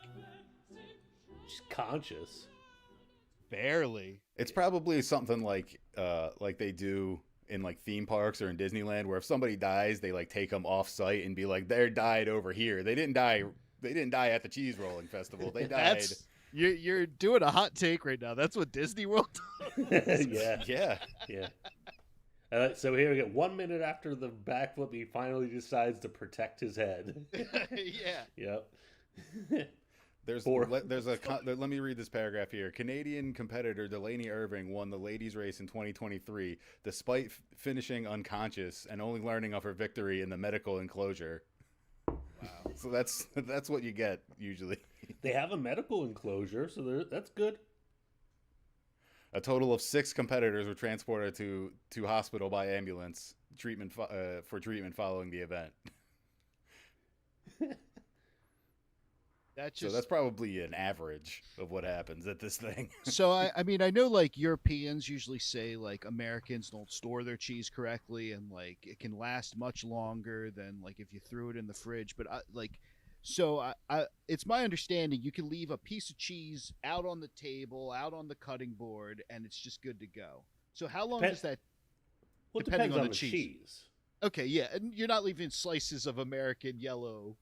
She's conscious. barely. It's probably something like they do in like theme parks or in Disneyland, where if somebody dies, they like take them off site and be like, "They died over here. They didn't die. They didn't die at the cheese rolling festival. They died." That's you're doing a hot take right now. That's what Disney World does. Yeah. Yeah. Yeah. So here we go. 1 minute after the backflip, he finally decides to protect his head. Yeah. Yep. Let me read this paragraph here. Canadian competitor Delaney Irving won the ladies race in 2023 despite finishing unconscious and only learning of her victory in the medical enclosure. Wow. So that's what you get usually. They have a medical enclosure, so that's good. A total of 6 competitors were transported to hospital by ambulance for treatment following the event. So that's probably an average of what happens at this thing. So I mean I know like Europeans usually say like Americans don't store their cheese correctly and like it can last much longer than like if you threw it in the fridge. But it's my understanding you can leave a piece of cheese out on the table, out on the cutting board, and it's just good to go. So how long does that? Well, it depending depends on the cheese. Okay, yeah, and you're not leaving slices of American yellow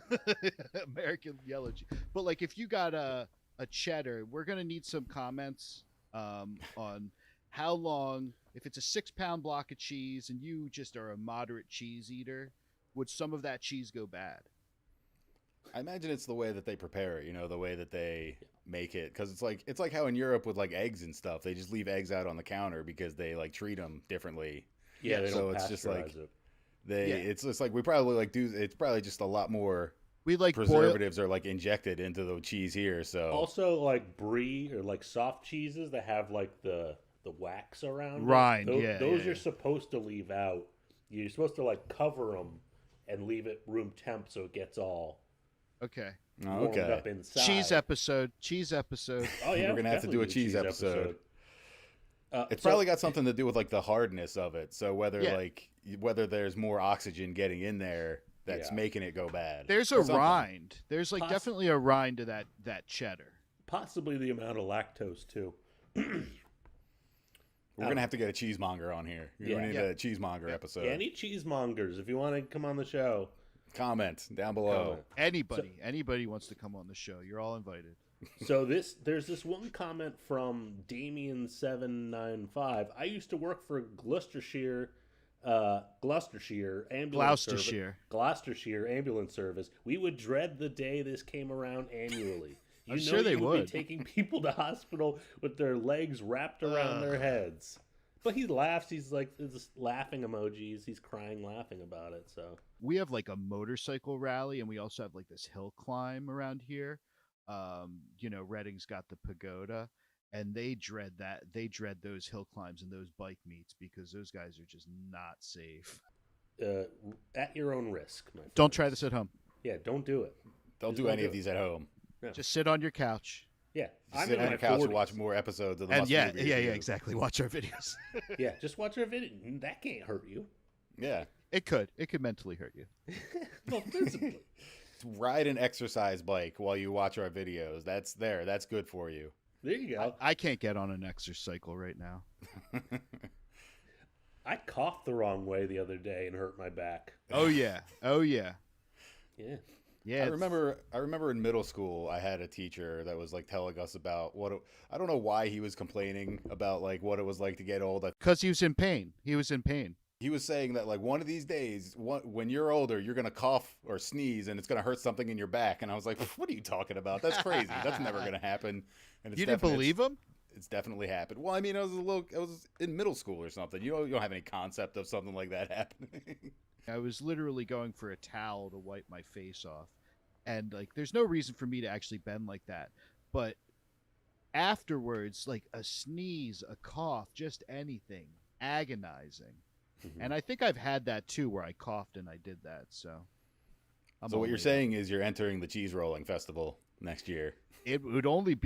cheese. But like if you got a cheddar, we're gonna need some comments on how long, if it's a 6-pound block of cheese and you just are a moderate cheese eater, would some of that cheese go bad? I imagine it's the way that they prepare it, the way that they make it, because it's like how in Europe with like eggs and stuff, they just leave eggs out on the counter because they like treat them differently. Yeah, they so don't it's just like pasteurize it. it's just like we probably like do. It's probably just a lot more We like preservatives are like injected into the cheese here. So Also, like brie or like soft cheeses that have like the wax around Rind, it. Those yeah. you're supposed to leave out. You're supposed to like cover them and leave it room temp so it gets all Okay. warmed up inside. Cheese episode. Oh yeah, we're gonna have to do a cheese episode. It's probably got something to do with like the hardness of it. So whether there's more oxygen getting in there that's making it go bad. There's a rind. There's like definitely a rind to that cheddar. Possibly the amount of lactose too. We're gonna have to get a cheesemonger on here. We need a cheesemonger episode. Any cheesemongers, if you want to come on the show, comment down below. Anybody wants to come on the show, you're all invited. So there's this one comment from Damien795. I used to work for Gloucestershire ambulance service. We would dread the day this came around annually. I'm sure they would Be taking people to hospital with their legs wrapped around their heads. But he laughs. He's like, there's laughing emojis. He's crying, laughing about it. So we have like a motorcycle rally, and we also have like this hill climb around here. Reading's got the pagoda, and they dread that. They dread those hill climbs and those bike meets because those guys are just not safe. At your own risk, my friend. Don't try this at home. Yeah, don't do it. Don't do any of these at home. No. Just sit on your couch. Yeah, I'm sit on your couch and watch more episodes of the Must Movie Review. Exactly. Watch our videos. Yeah, just watch our video. That can't hurt you. Yeah, it could. It could mentally hurt you. Well, physically. Ride an exercise bike while you watch our videos. That's good for you. There you go. I can't get on an exercise cycle right now. I coughed the wrong way the other day and hurt my back. Oh yeah. Yeah. Yeah, I remember in middle school I had a teacher that was like telling us about I don't know why he was complaining about like what it was like to get old. Because he was in pain. He was saying that like one of these days, when you're older, you're gonna cough or sneeze and it's gonna hurt something in your back. And I was like, what are you talking about? That's crazy. That's never gonna happen. And you didn't believe him? It's definitely happened. Well, I mean, I was in middle school or something. You don't have any concept of something like that happening. I was literally going for a towel to wipe my face off. And, like, there's no reason for me to actually bend like that. But afterwards, like, a sneeze, a cough, just anything, agonizing. Mm-hmm. And I think I've had that, too, where I coughed and I did that, so. So what you're saying is you're entering the cheese rolling festival next year. It would only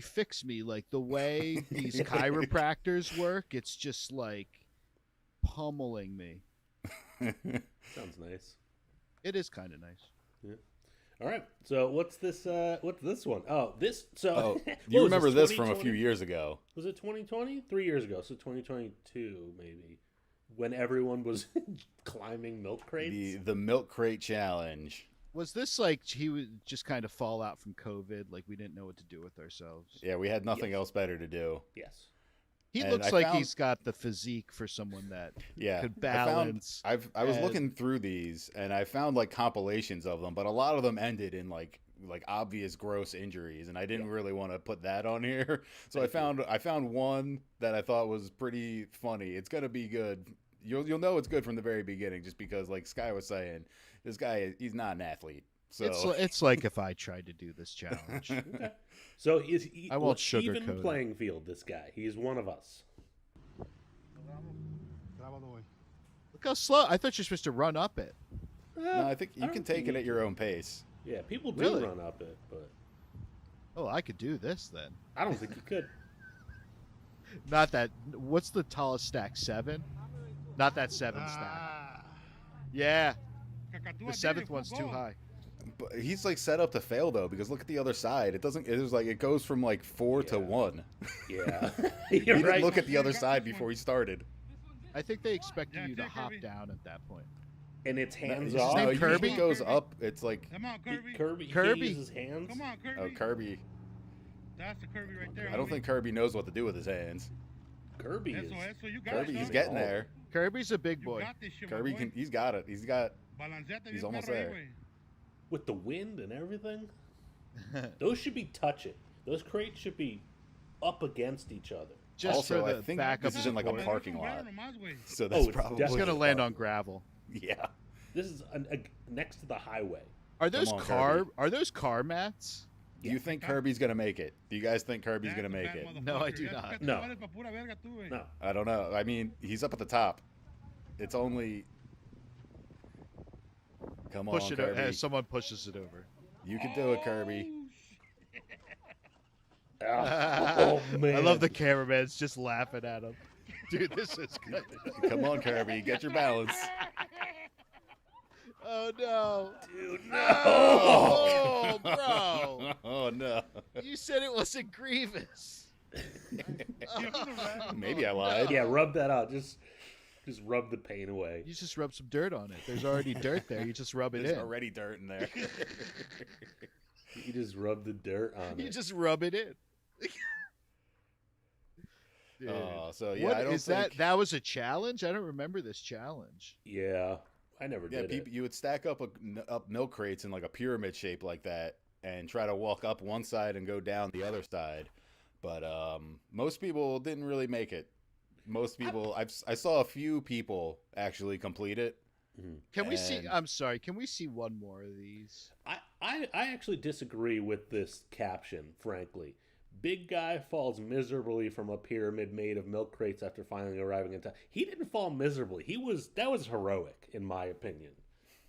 fix me, like, the way these chiropractors work, it's just, like, pummeling me. Sounds nice. It is kind of nice. Yeah. All right. So what's this? What's this one? Oh, this. So you remember this from a few years ago? Was it 2020? 3 years ago. So 2022 maybe, when everyone was climbing milk crates. The milk crate challenge. Was this like he would just kind of fall out from COVID? Like we didn't know what to do with ourselves. Yeah, we had nothing else better to do. Yes. He looks like he's got the physique for someone that could balance. I was looking through these and I found like compilations of them, but a lot of them ended in like obvious gross injuries, and I didn't really want to put that on here. So I found one that I thought was pretty funny. It's gonna be good. You'll know it's good from the very beginning, just because like Sky was saying, this guy he's not an athlete. So it's like if I tried to do this challenge. Okay. So I won't even sugarcoat playing field. This guy, he's one of us. Look how slow! I thought you're supposed to run up it. No, I think you can take it at your own pace. Yeah, people do run up it, but oh, I could do this then. I don't think you could. Not that. What's the tallest stack? 7? Not that 7 stack. Yeah, the 7th one's too high. But he's like set up to fail though, because look at the other side. It doesn't. It was like it goes from like 4 to 1. Yeah, he didn't look at the other side before he started. I think they expected you to hop down at that point. And it's hands no, off. No, Kirby goes up. It's like come on, Kirby. Kirby uses hands. Come on, Kirby. Oh, Kirby. That's the Kirby right there. I don't think Kirby knows what to do with his hands. Kirby is. Kirby, he's getting there. Kirby's a big boy. Kirby can. He's got it. He's almost there. With the wind and everything, those should be touching. Those crates should be up against each other. Just also, for the I think back this of is in like a support. parking lot, so that's probably it's going to land on gravel. Yeah, this is next to the highway. Are those on, car? Kirby. Are those car mats? Do you think Kirby's gonna make it? Do you guys think Kirby's gonna make it? No, I do not. No. No. I don't know. I mean, he's up at the top. It's only. Come Push on, it Kirby. as someone pushes it over. You can do it, Kirby. Oh man! I love the cameraman's just laughing at him. Dude, this is good. Come on, Kirby. Get your balance. Oh no, dude! No, bro. Oh no. You said it wasn't Grievous. Maybe I lied. Yeah, rub that out. Just rub the pain away. You just rub some dirt on it. There's already dirt there. You just rub it There's in. already dirt in there. You just rub the dirt on You it. just rub it in. Dude. So yeah, What I don't is think... that was a challenge? I don't remember this challenge. Yeah, I never did people, it. you would stack up up milk crates in like a pyramid shape like that, and try to walk up one side and go down the other side. But most people didn't really make it. Most people, I saw a few people actually complete it. Can we see? I'm sorry. Can we see one more of these? I actually disagree with this caption, frankly. Big guy falls miserably from a pyramid made of milk crates after finally arriving in time. He didn't fall miserably. That was heroic, in my opinion.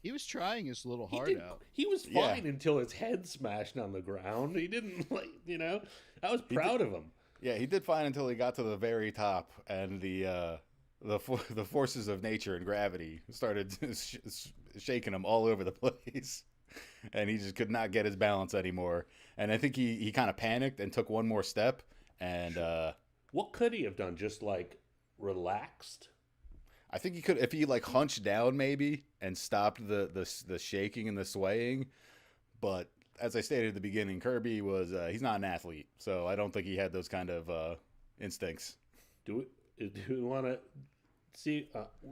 He was trying his little heart out. He was fine until his head smashed on the ground. He didn't I was proud of him. Yeah, he did fine until he got to the very top, and the forces of nature and gravity started shaking him all over the place, and he just could not get his balance anymore. And I think he kind of panicked and took one more step. And what could he have done? Just like relaxed? I think he could, if he like hunched down maybe and stopped the shaking and the swaying. But as I stated at the beginning, Kirby was he's not an athlete, so I don't think he had those kind of instincts. Do we want to see?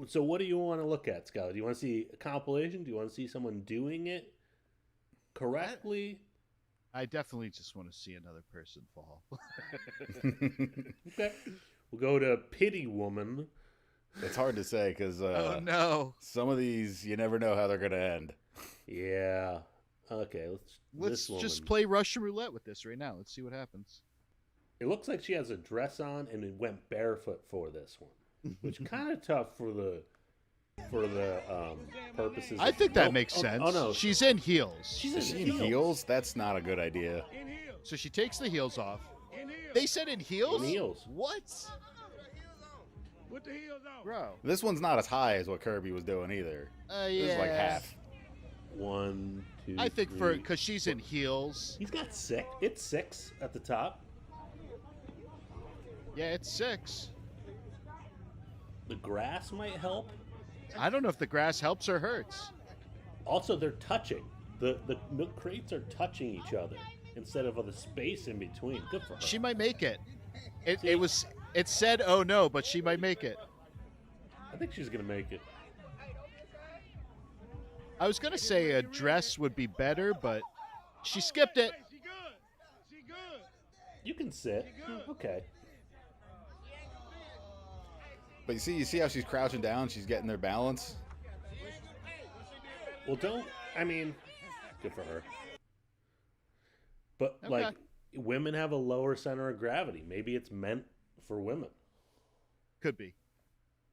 So what do you want to look at, Scout? Do you want to see a compilation? Do you want to see someone doing it correctly? I definitely just want to see another person fall. Okay, we'll go to Pity Woman. It's hard to say because oh no, some of these you never know how they're gonna end. Yeah. Okay, let's just play Russian roulette with this right now. Let's see what happens. It looks like she has a dress on and it went barefoot for this one, which kind of tough for the purposes. I think that makes sense. Oh no, she's in heels. She's in heels. That's not a good idea. So she takes the heels off. They said in heels. In heels. What? Put the heels on, bro. This one's not as high as what Kirby was doing either. Yeah. This is like half. 1, 2. I think because she's in heels. He's got 6. It's 6 at the top. Yeah, it's 6. The grass might help. I don't know if the grass helps or hurts. Also, they're touching. The milk crates are touching each other instead of the space in between. Good for her. She might make it. It said oh no, but she might make it. I think she's gonna make it. I was gonna say a dress would be better, but she skipped it. You can sit. Okay. But you see how she's crouching down? She's getting their balance. Well, good for her. But Okay. like, women have a lower center of gravity. Maybe it's meant for women. Could be.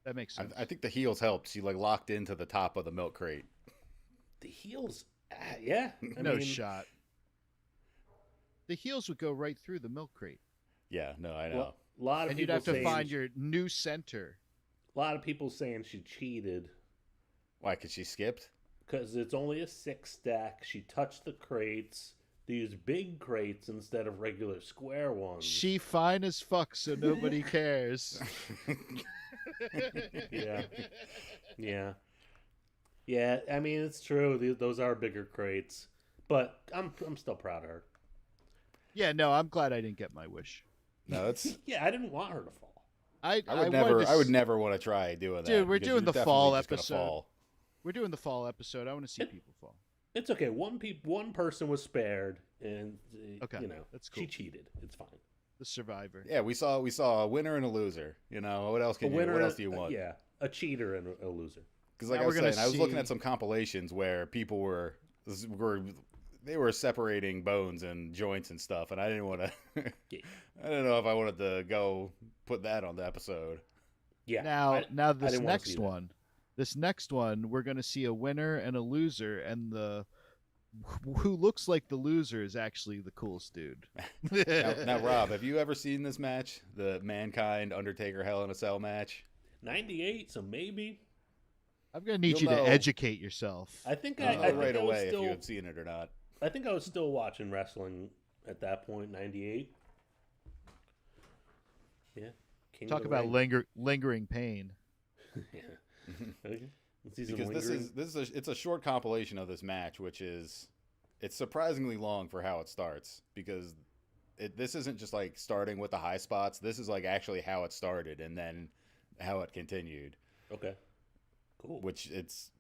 That makes sense. I think the heels helped. She like locked into the top of the milk crate. The heels, yeah. No shot. The heels would go right through the milk crate. Yeah, no, I know. Well, a lot of and you'd people have to saying find your new center. A lot of people saying she cheated. Why? Because she skipped? Because it's only a 6 stack. She touched the crates. They use big crates instead of regular square ones. She fine as fuck, so nobody cares. Yeah. I mean, it's true. Those are bigger crates, but I'm still proud of her. Yeah, no, I'm glad I didn't get my wish. No, it's. Yeah, I didn't want her to fall. I would never want to try doing that. Dude, we're doing the fall episode. Fall. We're doing the fall episode. I want to see people fall. It's okay. One person was spared, and Okay, that's cool. She cheated. It's fine. The survivor. Yeah, we saw a winner and a loser. What else can you? What else do you want? Yeah, a cheater and a loser. Because like I was saying, I was looking at some compilations where people were They were separating bones and joints and stuff, and I didn't want to. I don't know if I wanted to go put that on the episode. Yeah. Now this next one, we're gonna see a winner and a loser, and who looks like the loser is actually the coolest dude. now, Rob, have you ever seen this match, the Mankind Undertaker Hell in a Cell match? 98, so maybe. I'm gonna need you to educate yourself. I think I think right I was away still, if you have seen it or not. I think I was still watching wrestling at that point, 98. Yeah. King Talk of the about Ring. lingering pain. Yeah. Okay. Let's see some Because it's a short compilation of this match, which it's surprisingly long for how it starts, because this isn't just like starting with the high spots. This is like actually how it started and then how it continued. Okay. Cool. Which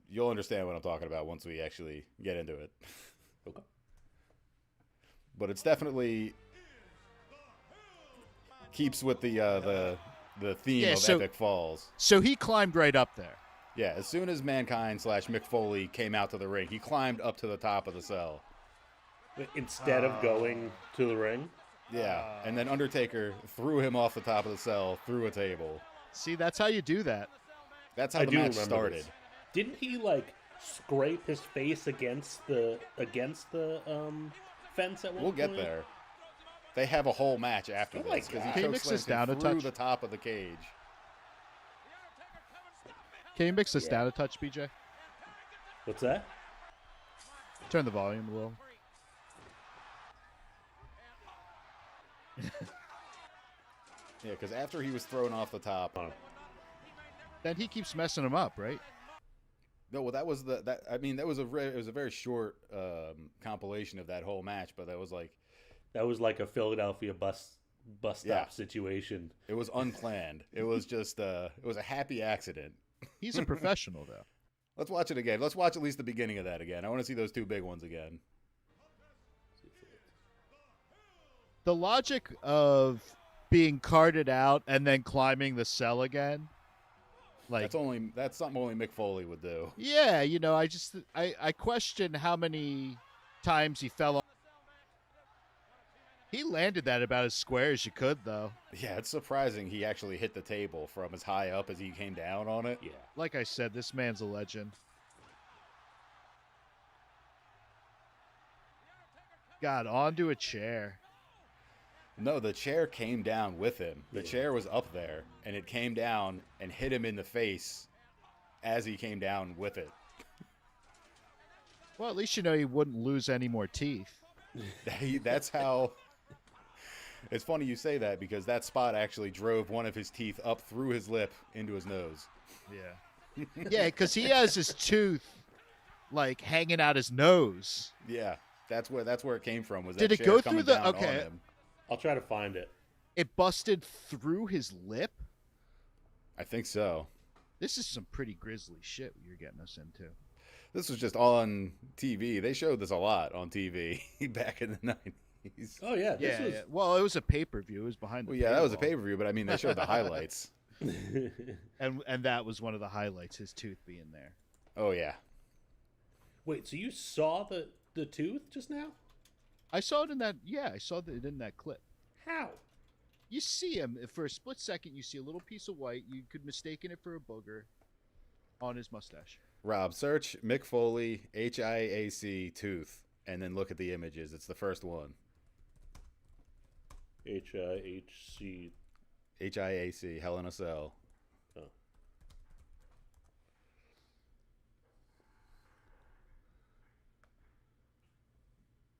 you'll understand what I'm talking about once we actually get into it. Okay. But it's definitely keeps with the theme of Epic Falls. So he climbed right up there. Yeah, as soon as Mankind / Mick Foley came out to the ring, he climbed up to the top of the cell. Instead of going to the ring? Yeah, and then Undertaker threw him off the top of the cell through a table. See, that's how you do that. That's how the match started. This. Didn't he scrape his face against the fence at one point? We'll get there. They have a whole match after this because he mix this down a through touch? the top of the cage. Can you mix this down a touch, BJ? What's that? Turn the volume a little. Yeah, because after he was thrown off the top, then he keeps messing him up, right? No, well, that was it was a very short compilation of that whole match, but that was like a Philadelphia bus stop situation. It was unplanned. It was just it was a happy accident. He's a professional, though. Let's watch it again. Let's watch at least the beginning of that again. I want to see those two big ones again. The logic of being carted out and then climbing the cell again, that's something only Mick Foley would do. Yeah, I question how many times he fell off. He landed that about as square as you could, though. Yeah, it's surprising he actually hit the table from as high up as he came down on it. Yeah. Like I said, this man's a legend. God, onto a chair. No, the chair came down with him. The chair was up there, and it came down and hit him in the face as he came down with it. Well, at least you know he wouldn't lose any more teeth. That's how... It's funny you say that because that spot actually drove one of his teeth up through his lip into his nose. Yeah. Yeah, because he has his tooth, hanging out his nose. Yeah, that's where it came from. Was Did that it go chair through coming the... down Okay. on him. I'll try to find it. It busted through his lip? I think so. This is some pretty grisly shit you're getting us into. This was just on TV. They showed this a lot on TV back in the 90s. Oh, yeah. Yeah. Well, it was a pay-per-view. It was behind the that was a paywall. pay-per-view, but I mean, they showed the highlights. And that was one of the highlights, his tooth being there. Oh, yeah. Wait, so you saw the tooth just now? I saw it in that. Yeah, I saw it in that clip. How? You see him for a split second. You see a little piece of white. You could mistaken it for a booger on his mustache. Rob, search Mick Foley HIAC tooth, and then look at the images. It's the first one. HIHC. HIAC, Hell in a Cell. Oh.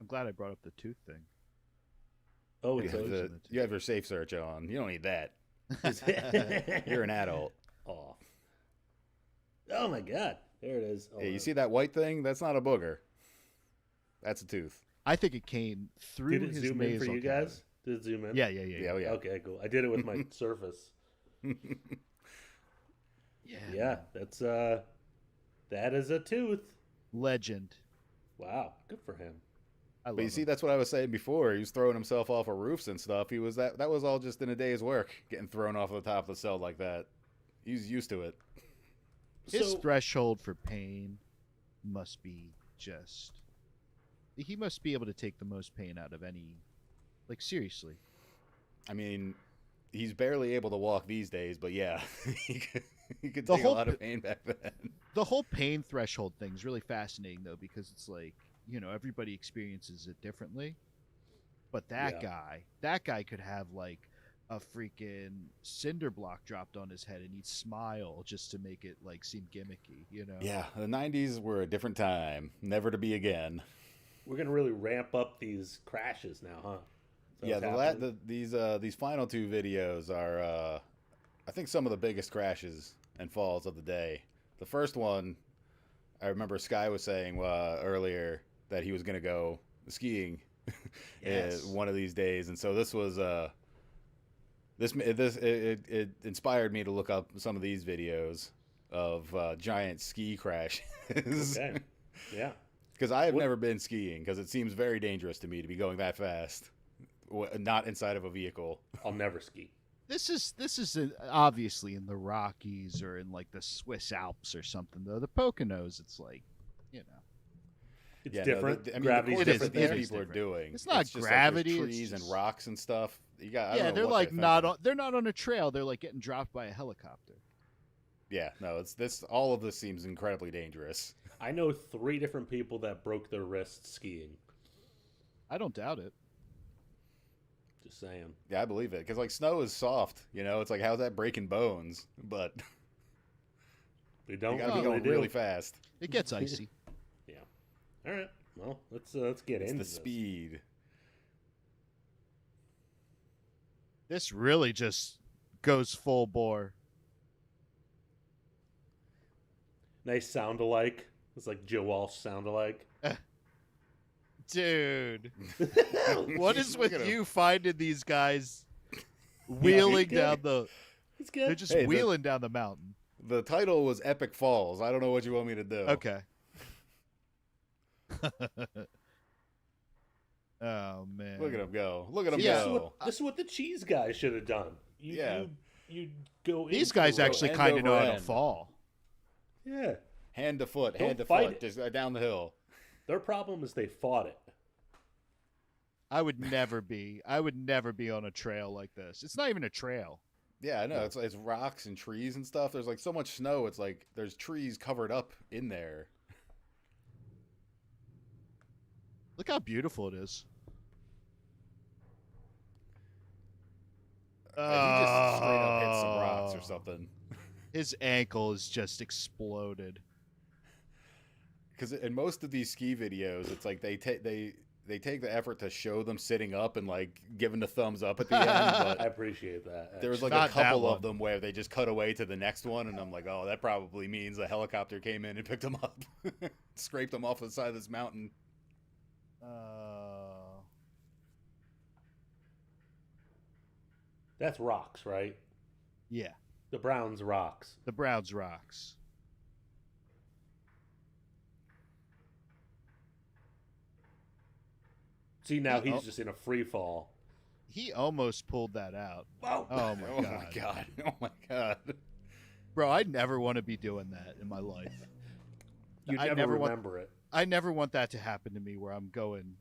I'm glad I brought up the tooth thing. Oh, you have your safe search on. You don't need that. You're an adult. Oh my God. There it is. Yeah, you see that white thing? That's not a booger. That's a tooth. I think it came through Did it his zoom in for nasal you cavity. guys? Did it zoom in? Yeah. Oh, yeah. Okay, cool. I did it with my Surface. Yeah, that's that is a tooth. Legend. Wow, good for him. But you see, that's what I was saying before. He was throwing himself off of roofs and stuff. He was that was all just in a day's work, getting thrown off the top of the cell like that. He's used to it. His threshold for pain must be just he must be able to take the most pain out of any. Like seriously. I mean, he's barely able to walk these days, but yeah, he could The take a whole lot of pain back then. The whole pain threshold thing is really fascinating though, because it's like, everybody experiences it differently. But that guy could have like a freaking cinder block dropped on his head and he'd smile just to make it like seem gimmicky, Yeah, the 90s were a different time, never to be again. We're gonna really ramp up these crashes now, huh? Yeah, these final two videos are, I think, some of the biggest crashes and falls of the day. The first one, I remember Sky was saying earlier that he was going to go skiing one of these days, and so this was it inspired me to look up some of these videos of giant ski crashes. Okay. Yeah. Because I have never been skiing, because it seems very dangerous to me to be going that fast. Not inside of a vehicle. I'll never ski. This is obviously in the Rockies or in like the Swiss Alps or something. Though the Poconos, it's like, it's different. I mean, gravity's the different. these people are doing. It's not just like gravity. there's trees and rocks and stuff. You got. I don't know they're what like they're not. thinking. They're not on a trail. They're like getting dropped by a helicopter. Yeah, no, it's this. All of this seems incredibly dangerous. I know 3 different people that broke their wrists skiing. I don't doubt it. Just saying. Yeah, I believe it, because like snow is soft. It's like, how's that breaking bones? But they don't. You gotta be going really fast. It gets icy. Yeah. All right. Well, let's get into the this. speed. This really just goes full bore. Nice sound alike. It's like Joe Walsh sound alike. Dude, what is with you finding these guys wheeling down the? It's good. They're just wheeling down the mountain. The title was Epic Falls. I don't know what you want me to do. Okay. Oh man! Look at him go! Look at him go! This is what the cheese guy should have done. You go. These guys actually kind of know how to fall. Yeah. Hand to foot, Don't hand to fight foot, it. just down the hill. Their problem is they fought it. I would never be on a trail like this. It's not even a trail. Yeah, I know. It's rocks and trees and stuff. There's like so much snow. It's like there's trees covered up in there. Look how beautiful it is. He just straight up hit some rocks or something. His ankle is just exploded. Because in most of these ski videos, it's like they take the effort to show them sitting up and like giving the thumbs up at the end. But I appreciate that. There was like Not a couple that of them where they just cut away to the next one, and I'm like, oh, that probably means a helicopter came in and picked them up, scraped them off the side of this mountain. That's rocks, right? Yeah. The Browns rocks. The Browns rocks. See, now he's just in a free fall. He almost pulled that out. Whoa. Oh my god. Oh my god. Bro, I never want to be doing that in my life. You I never remember it. I never want that to happen to me where I'm going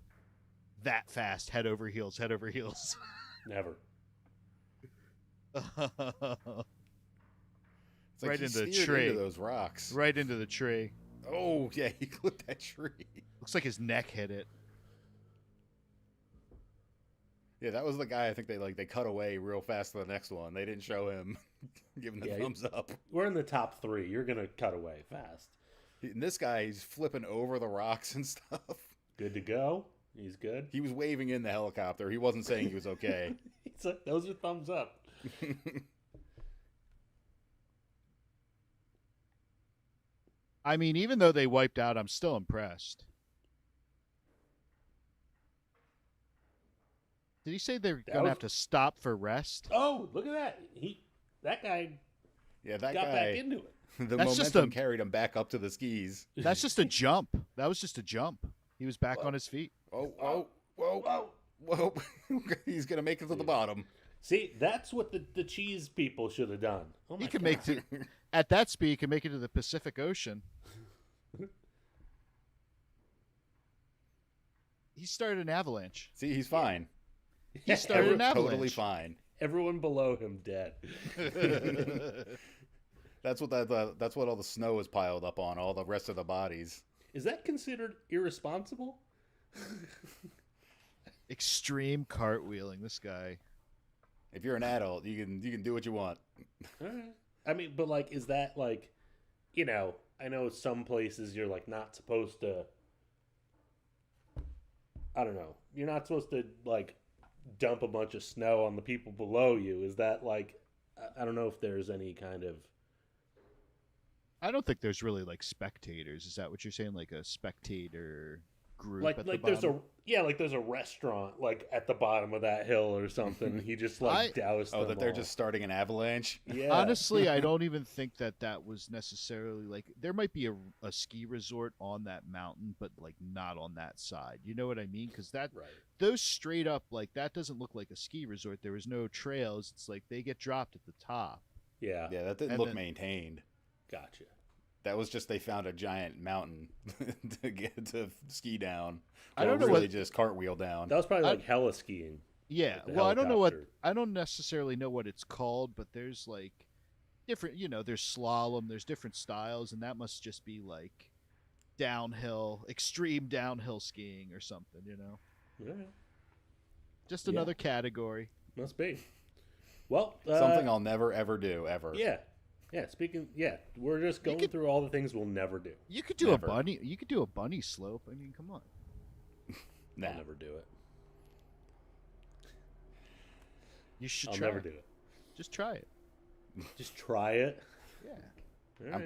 that fast, head over heels, head over heels. Never. It's like right he into the steered tree. into those rocks. Right into the tree. Oh yeah, he clipped that tree. Looks like his neck hit it. Yeah, that was the guy. I think they cut away real fast to the next one. They didn't show him giving the thumbs up. We're in the top 3. You're gonna cut away fast. And this guy, he's flipping over the rocks and stuff. Good to go. He's good. He was waving in the helicopter. He wasn't saying he was okay. He's like, those are thumbs up. I mean, even though they wiped out, I'm still impressed. Did he say they're going to have to stop for rest? Oh, look at that. That guy got back into it. The That's momentum carried him back up to the skis. That's just a jump. That was just a jump. He was back on his feet. Whoa. He's going to make it to the bottom. See, that's what the cheese people should have done. Oh my He can God. make it at that speed. He can make it to the Pacific Ocean. He started an avalanche. See, he's fine. He started an avalanche. Totally fine. Everyone below him dead. That's what all the snow is piled up on, all the rest of the bodies. Is that considered irresponsible? Extreme cartwheeling, this guy. If you're an adult, you can do what you want. All right. I mean, but like, is that like, you know, I know some places you're like not supposed to, I don't know, you're not supposed to like dump a bunch of snow on the people below you. Is that like, I don't know if there's any kind of. I don't think there's really like spectators. Is that what you're saying? Like a spectator group Like at the there's bottom? there's a restaurant like at the bottom of that hill or something. He just like doused them They're all. just starting an avalanche? Yeah. Honestly, I don't even think that was necessarily like there might be a ski resort on that mountain, but like not on that side. You know what I mean? Because those straight up like that doesn't look like a ski resort. There was no trails. It's like they get dropped at the top. Yeah. Yeah, that didn't look maintained. Gotcha. That was just they found a giant mountain to ski down. I don't know really what just cartwheel down. That was probably like hella skiing. Yeah, Like the well, helicopter. I don't necessarily know what it's called, but there's like different, you know, there's slalom, there's different styles, and that must just be like downhill, extreme downhill skiing or something, you know. Yeah. Just another category. Must be. Well, something I'll never ever do ever. Yeah. Yeah, we're just going through all the things we'll never do. You could do a bunny. You could do a bunny slope. I mean, come on. I'll never do it. You should I'll try. never do it. Just try it. Just try it. Yeah. All I'm right.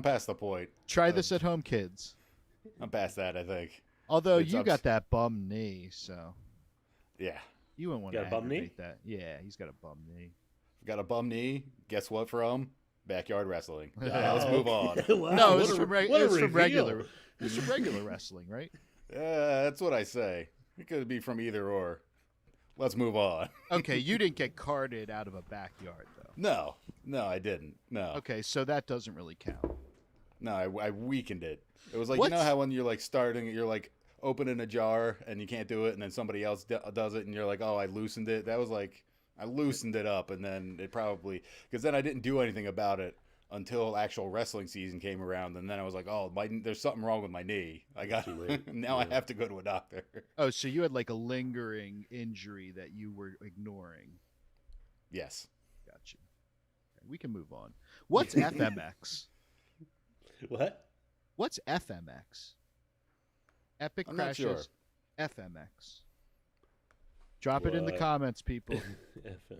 past the point. Try this at home, kids. I'm past that, I think. Although It's you got that bum knee, so Yeah. you wouldn't want Got to a bum knee? aggravate that. Yeah, he's got a bum knee. Got a bum knee. Guess what from? Backyard wrestling. Let's move on. Wow, No, what it's a- from, what a it's from reveal. regular. It's from regular wrestling, right? That's what I say. It could be from either or. Let's move on. Okay, you didn't get carted out of a backyard, though. No, I didn't. No. Okay, so that doesn't really count. No, I weakened it. It was like, What? you know how when you're like starting, you're like opening a jar and you can't do it, and then somebody else does it, and you're like, oh, I loosened it. That was like, I loosened it up, and then it probably, because then I didn't do anything about it until actual wrestling season came around, and then I was like, oh, there's something wrong with my knee. I got now I have to go to a doctor. Oh, so you had like a lingering injury that you were ignoring. Yes. Gotcha. Okay, we can move on. What's FMX? What? What's FMX? Epic I'm not Crashes sure. FMX. Drop it in the What? comments, people. FM.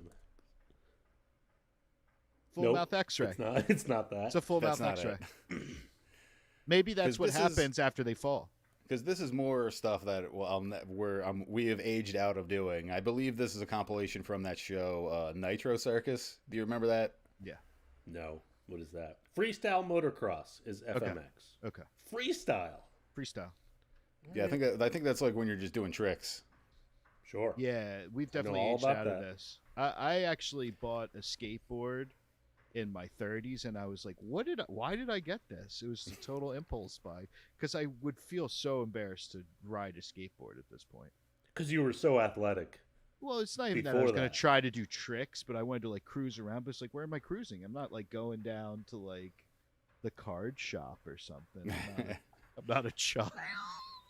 Full Nope, mouth X-ray. It's not that. It's a full That's mouth not X-ray. Maybe that's 'Cause what this is- happens after they fall. Because this is more stuff that we have aged out of doing. I believe this is a compilation from that show, Nitro Circus. Do you remember that? Yeah. No. What is that? Freestyle motocross is FMX. Okay. Freestyle. Freestyle. Yeah, I think that's like when you're just doing tricks. Sure. Yeah, we've I know definitely all aged about out of that. this. I actually bought a skateboard in my 30s, and I was like, why did I get this? It was a total impulse buy, because I would feel so embarrassed to ride a skateboard at this point. Because you were so athletic. Well, it's not even that I Before was going that. to try to do tricks, but I wanted to like cruise around. But it's like, where am I cruising? I'm not like going down to like the card shop or something. I'm not a child.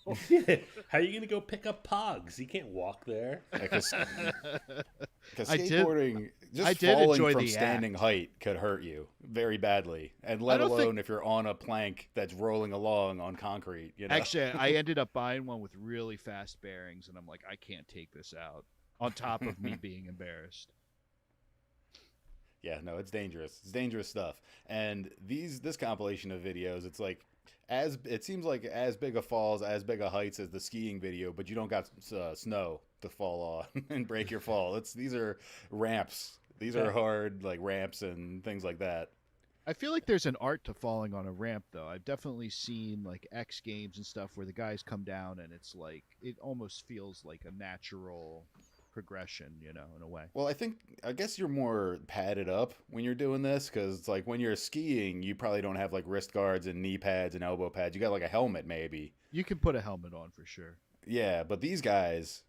How are you going to go pick up Pogs? You can't walk there. Because I did- skateboarding, just I did falling enjoy from the standing act. height could hurt you very badly, and let don't think- alone if you're on a plank that's rolling along on concrete. You know? Actually, I ended up buying one with really fast bearings, and I'm like, I can't take this out. On top of me being embarrassed. Yeah, no, it's dangerous. It's dangerous stuff. And this compilation of videos, it's like it seems like as big a falls, as big a heights as the skiing video, but you don't got snow to fall on and break your fall. These are ramps. These are hard like ramps and things like that. I feel like there's an art to falling on a ramp, though. I've definitely seen like X Games and stuff where the guys come down and it's like it almost feels like a natural progression, you know, in a way. Well, I guess you're more padded up when you're doing this, because it's like when you're skiing, you probably don't have like wrist guards and knee pads and elbow pads. You got like a helmet maybe. You can put a helmet on for sure. Yeah, but these guys,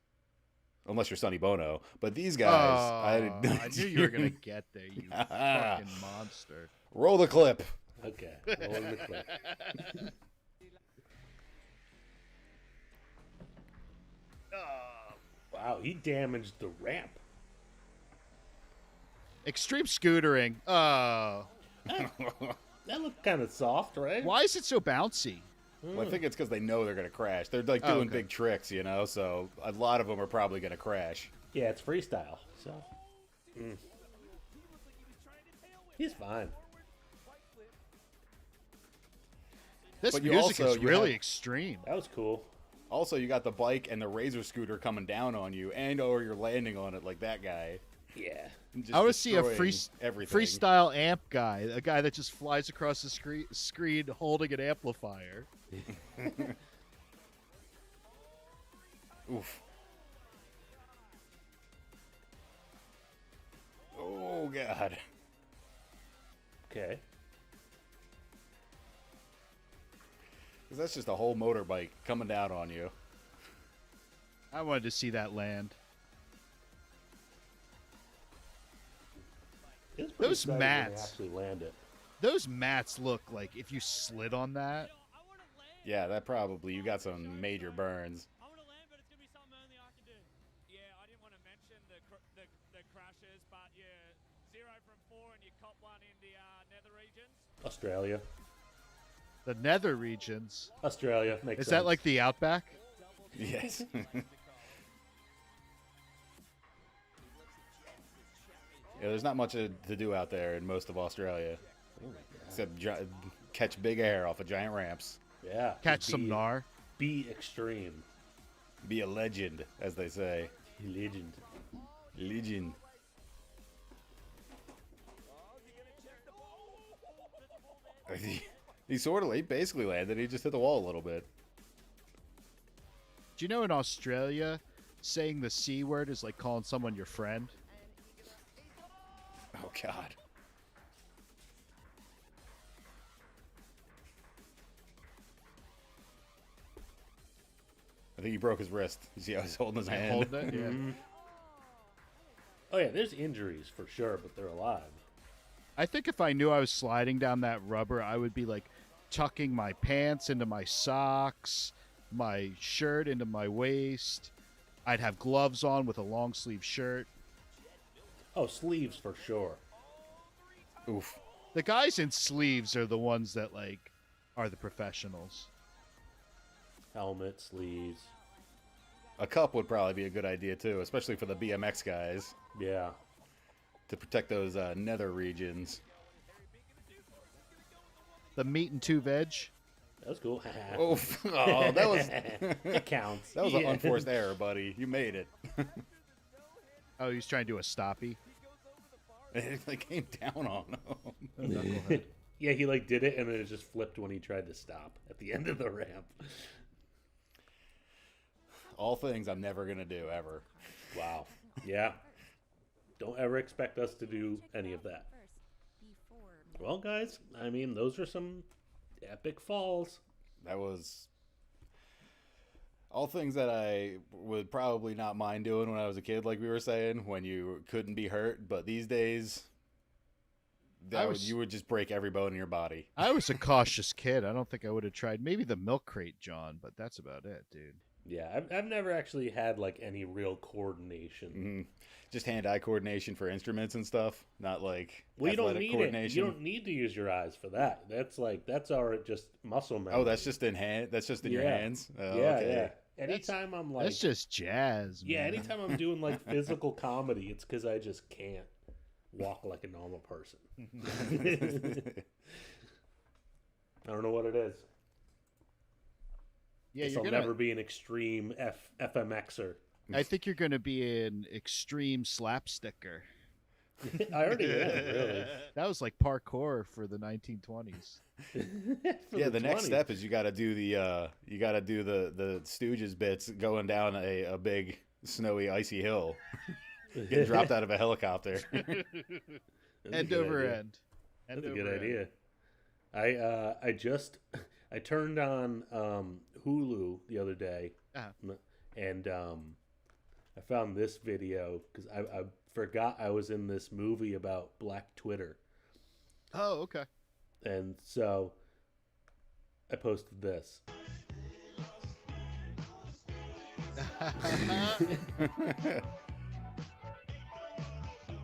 unless you're Sonny Bono, but these guys, I knew you were gonna get there, you fucking monster. Roll the clip. Okay, rolling the clip. Wow, he damaged the ramp. Extreme scootering. Oh. That looked kind of soft, right? Why is it so bouncy? Well, I think it's because they know they're going to crash. They're like doing big tricks, you know, so a lot of them are probably going to crash. Yeah, it's freestyle, so. He's fine. This But music is really extreme. That was cool. Also, you got the bike and the Razor scooter coming down on you, or you're landing on it like that guy. Yeah. Just I want to see a everything. freestyle amp guy, a guy that just flies across the screen holding an amplifier. Oof. Oh, God. Okay. Because that's just a whole motorbike coming down on you. I wanted to see that land. Those mats. Actually land it. Those mats look like if you slid on that. Yeah, that probably, you got some major burns. Australia. The nether regions. Australia makes sense. Is that like the outback? Yes. Yeah, there's not much to do out there in most of Australia. Except catch big air off of giant ramps. Yeah. Catch some gnar. Be extreme. Be a legend, as they say. Legend. Legend. He basically landed. He just hit the wall a little bit. Do you know in Australia, saying the C word is like calling someone your friend? Oh, God. I think he broke his wrist. You see how he's holding his hand? Holding it? Yeah. Mm-hmm. Oh, yeah, there's injuries for sure, but they're alive. I think if I knew I was sliding down that rubber, I would be like tucking my pants into my socks, my shirt into my waist. I'd have gloves on with a long sleeve shirt. Oh, sleeves for sure. Oof. The guys in sleeves are the ones that like are the professionals. Helmet, sleeves. A cup would probably be a good idea too, especially for the BMX guys. Yeah. To protect those nether regions. The meat and two veg. That was cool. Oh, that was... It counts. That was an unforced error, buddy. You made it. Oh, he's trying to do a stoppie. It like came down on him. Yeah, he like did it, and then it just flipped when he tried to stop at the end of the ramp. All things I'm never going to do, ever. Wow. Yeah. Don't ever expect us to do any of that. Well, guys, I mean, those are some epic falls. That was all things that I would probably not mind doing when I was a kid, like we were saying, when you couldn't be hurt. But these days, you would just break every bone in your body. I was a cautious kid. I don't think I would have tried maybe the milk crate, John, but that's about it, dude. Yeah, I've never actually had like any real coordination. Mm-hmm. Just hand-eye coordination for instruments and stuff, not like you don't need coordination. it. You don't need to use your eyes for that. That's our just muscle memory. Oh, that's just in hand. That's just in your hands. Oh, yeah, okay. yeah. Anytime I'm like, that's just jazz. Yeah, Man. anytime I'm doing like physical comedy, it's because I just can't walk like a normal person. I don't know what it is. Yeah, I'll never be an extreme FMXer. I think you're going to be an extreme slapsticker. I already am, really. That was like parkour for the 1920s. Yeah, the next step is you got to do the Stooges bits going down a big snowy icy hill, getting dropped out of a helicopter, end over end. That's a good idea. I turned on Hulu the other day And I found this video because I forgot I was in this movie about Black Twitter. Oh, okay. And so I posted this.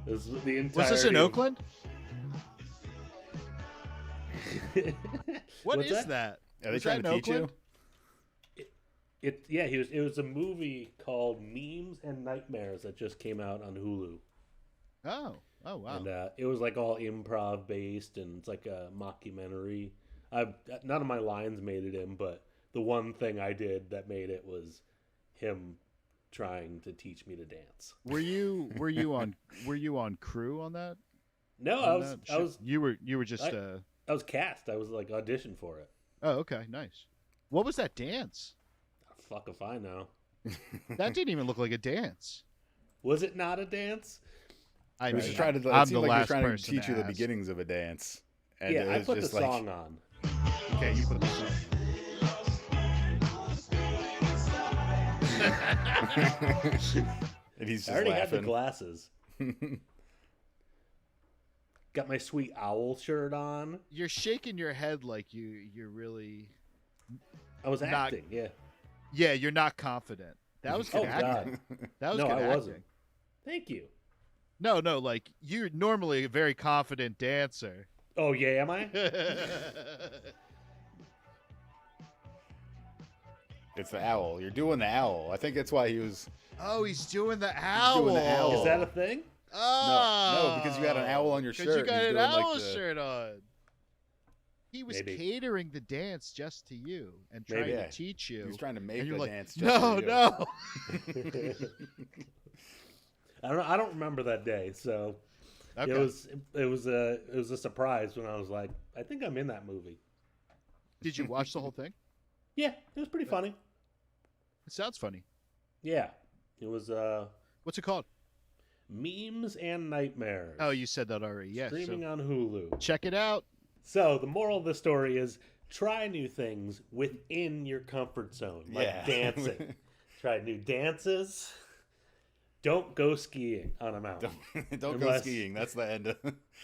This is the entirety. Was this in Oakland? What What's is that? Are they Was trying that to in teach you? It was a movie called Memes and Nightmares that just came out on Hulu. Oh wow. And it was like all improv based, and it's like a mockumentary. None of my lines made it in, but the one thing I did that made it was him trying to teach me to dance. Were you on crew on that? No, I was. You were just. I was cast. I was like auditioned for it. Oh, okay, nice. What was that dance? Fuck if I know. That didn't even look like a dance. Was it not a dance? I was just trying to. I'm It seemed the like he was last trying to person teach to you the ask. beginnings of a dance. And Yeah, it I was put the just like, song on. Okay, you put the song. And he's just I already had the laughing. glasses. Got my sweet owl shirt on. You're shaking your head like you're really. I was not- acting. Yeah. Yeah, you're not confident. That was good Oh, God. acting. That was No, good I acting. wasn't. Thank you. No, like you're normally a very confident dancer. Oh yeah, am I? It's the owl. You're doing the owl. I think that's why he was. Oh, he's doing the owl. doing the owl. Is that a thing? Oh, No, because you got an owl on your shirt. Because you got He's an doing, like, owl the- shirt on. He was Maybe. catering the dance just to you and trying Maybe. to teach you. He was trying to make and you're the like, dance just no, for you." no. I don't remember that day, so Okay. it was a surprise when I was like, I think I'm in that movie. Did you watch the whole thing? Yeah, it was pretty funny. It sounds funny. Yeah, it was What's it called? Memes and Nightmares. Oh, you said that already. Yeah. Streaming so on Hulu. check it out. So the moral of the story is try new things within your comfort zone, like Yeah. dancing. Try new dances. Don't go skiing on a mountain. Don't go skiing. That's the end.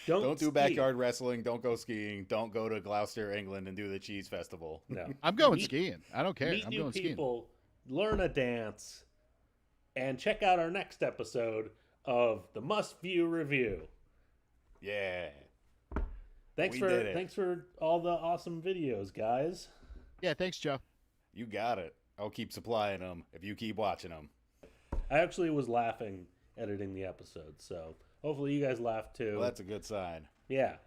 Don't do ski. backyard wrestling. Don't go skiing. Don't go to Gloucester, England, and do the cheese festival. No. I'm going Meet- skiing. I don't care. Meet I'm new going skiing. people, learn a dance, and check out our next episode of the Must View Review. Yeah. Thanks We for did it. thanks for all the awesome videos, guys. Yeah, thanks, Joe. You got it. I'll keep supplying them if you keep watching them. I actually was laughing editing the episode, so hopefully you guys laughed too. Well, that's a good sign. Yeah.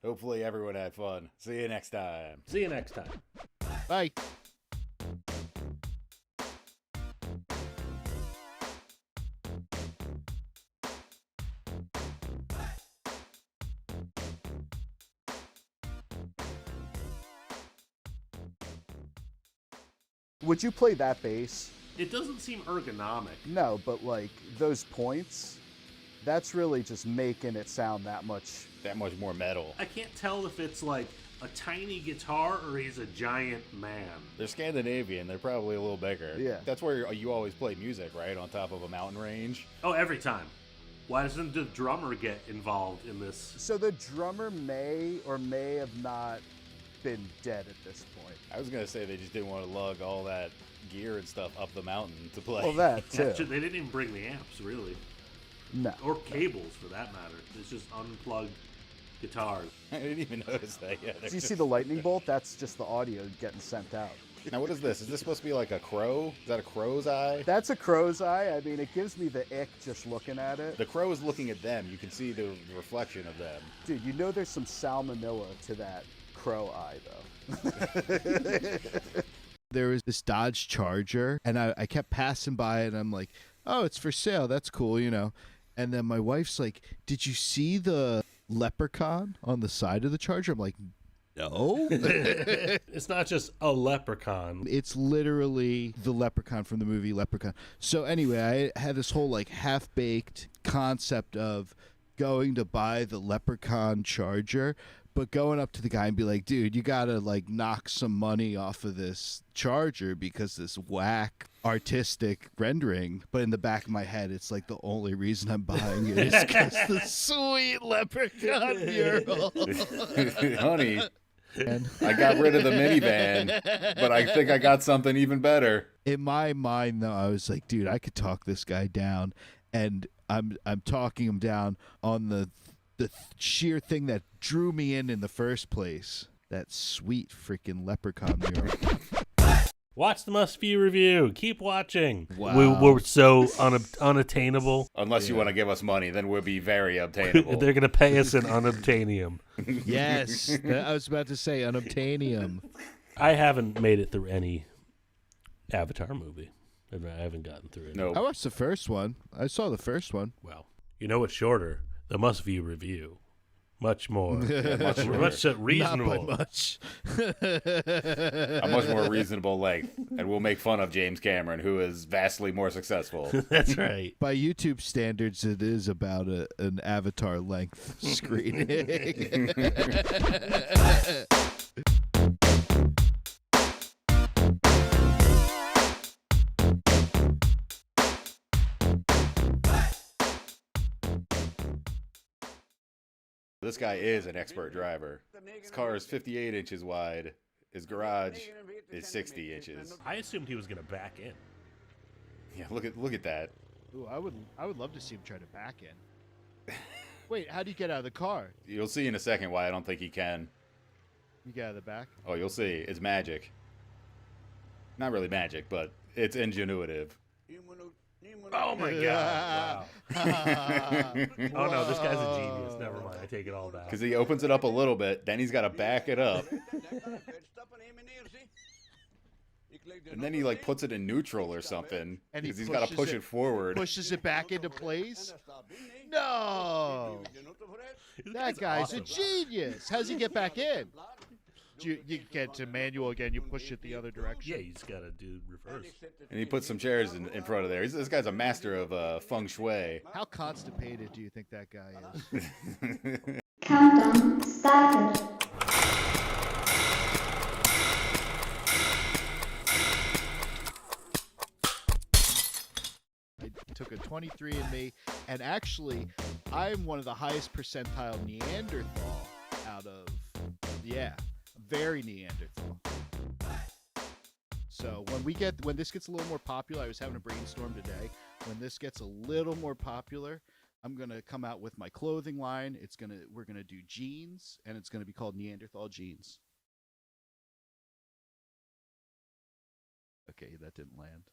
Hopefully everyone had fun. See you next time. See you next time. Bye. Would you play that bass? It doesn't seem ergonomic. No, but like those points, that's really just making it sound that much more metal. I can't tell if it's like a tiny guitar or he's a giant man. They're Scandinavian. They're probably a little bigger. Yeah. That's where you always play music, right? On top of a mountain range. Oh, every time. Why doesn't the drummer get involved in this? So the drummer may or may have not been dead at this point. I was going to say they just didn't want to lug all that gear and stuff up the mountain to play. Well, that too. Actually, they didn't even bring the amps, really. No. Or cables, for that matter. It's just unplugged guitars. I didn't even notice that yet. Do you see the lightning bolt? That's just the audio getting sent out. Now, what is this? Is this supposed to be like a crow? Is that a crow's eye? That's a crow's eye. I mean, it gives me the ick just looking at it. The crow is looking at them. You can see the reflection of them. Dude, you know there's some salmonella to that crow eye, though. There was this Dodge Charger, and I kept passing by it, and I'm like, oh, it's for sale. That's cool, you know. And then my wife's like, did you see the leprechaun on the side of the Charger? I'm like, no. It's not just a leprechaun. It's literally the leprechaun from the movie Leprechaun. So anyway, I had this whole like half-baked concept of going to buy the leprechaun Charger, But going up to the guy and be like, dude, you gotta like knock some money off of this charger because this whack artistic rendering. But in the back of my head, it's like the only reason I'm buying it is because the sweet leprechaun mural. Honey, I got rid of the minivan, but I think I got something even better. In my mind, though, I was like, dude, I could talk this guy down, and I'm talking him down on the sheer thing that drew me in the first place. That sweet freaking leprechaun mural. Watch the Must View review. Keep watching. Wow. We're so unattainable. Unless you want to give us money, then we'll be very obtainable. They're going to pay us in unobtainium. Yes, I was about to say unobtainium. I haven't made it through any Avatar movie. I haven't gotten through it. No. I watched the first one. I saw the first one. Well, you know what's shorter? The Must View review. Much more. much reasonable. Not by much. A much more reasonable length. And we'll make fun of James Cameron, who is vastly more successful. That's right. By YouTube standards, it is about an Avatar length screening. This guy is an expert driver. His car is 58 inches wide. His garage is 60 inches. I assumed he was going to back in. Yeah, look at that. Ooh, I would love to see him try to back in. Wait, how do you get out of the car? You'll see in a second why I don't think he can. You get out of the back? Oh, you'll see. It's magic. Not really magic, but it's ingenuitive. Oh my god! Wow. Oh no, this guy's a genius. Never mind, I take it all back. Because he opens it up a little bit, then he's got to back it up, and then he like puts it in neutral or something because he's got to push it forward. Pushes it back into place. No, that guy's a genius. How's he get back in? You get to manual again. You push it the other direction. Yeah, you just gotta do reverse. And he puts some chairs in front of there. This guy's a master of feng shui. How constipated do you think that guy is? Countdown started. I took a 23andMe, and actually, I'm one of the highest percentile Neanderthal out of, very Neanderthal. So when this gets a little more popular, I was having a brainstorm today. When this gets a little more popular, I'm gonna come out with my clothing line. We're gonna do jeans, and it's gonna be called Neanderthal jeans. Okay, that didn't land.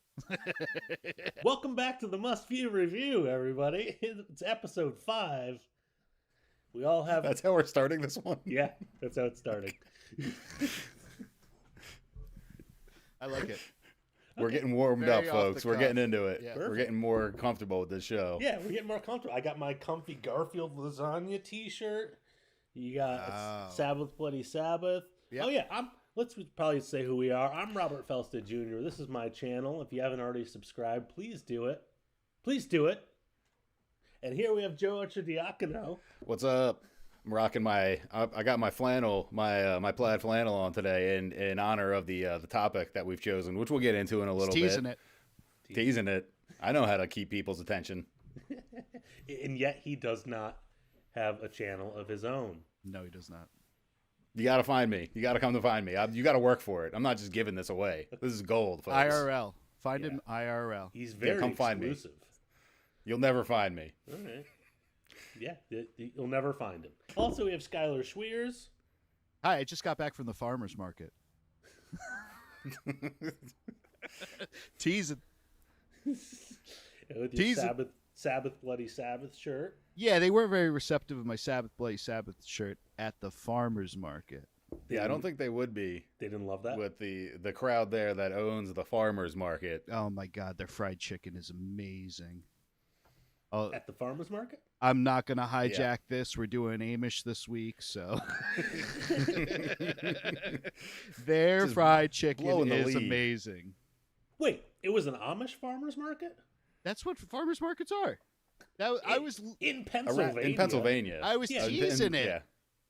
Welcome back to the Must View review, everybody. It's episode 5. We all have. That's how we're starting this one. Yeah, that's how it's starting. I like it. We're getting warmed Very up, off folks. the We're cuff. getting into it. Yeah. We're getting more comfortable with this show. Yeah, we're getting more comfortable. I got my comfy Garfield lasagna T-shirt. You got Sabbath Bloody Sabbath. Yep. Oh yeah, let's probably say who we are. I'm Robert Felsted Jr. This is my channel. If you haven't already subscribed, please do it. Please do it. And here we have Joe Arcidiacono. What's up? I'm rocking I got my flannel, my plaid flannel on today in honor of the topic that we've chosen, which we'll get into in a little bit. Teasing it. I know how to keep people's attention. And yet he does not have a channel of his own. No, he does not. You got to find me. You got to come to find me. You got to work for it. I'm not just giving this away. This is gold, folks. IRL. Find him IRL. He's very come find me. exclusive. You'll never find me. All right. Yeah, you'll never find him. Also, we have Schuyler Schweers. Hi, I just got back from the farmer's market. Teasing. With your Sabbath Bloody Sabbath shirt. Yeah, they weren't very receptive of my Sabbath Bloody Sabbath shirt at the farmer's market. Yeah, I don't think they would be. They didn't love that? With the crowd there that owns the farmer's market. Oh, my God. Their fried chicken is amazing. At the farmer's market? I'm not going to hijack this. We're doing Amish this week, so. Their Just fried chicken is lead. amazing. Wait, it was an Amish farmer's market? That's what farmers markets are. I was in Pennsylvania. In Pennsylvania. I was teasing it. Yeah.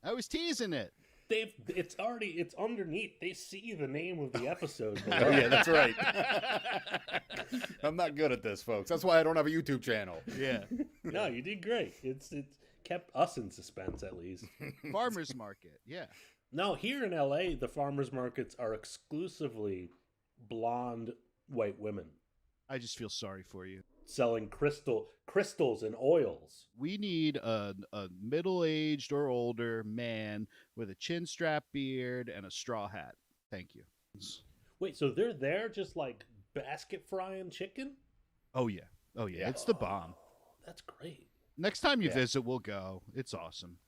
I was teasing it. It's underneath. They see the name of the episode. Oh yeah, that's right. I'm not good at this, folks. That's why I don't have a YouTube channel. Yeah. No, you did great. It's kept us in suspense at least. Farmers market. Yeah. No, here in LA, the farmers markets are exclusively blonde white women I just feel sorry for you. selling crystals and oils. We need a middle-aged or older man with a chin strap beard and a straw hat. Thank you. Wait, so they're there just like basket frying chicken? Oh yeah. Oh yeah. It's the bomb. That's great. Next time you visit, we'll go. It's awesome.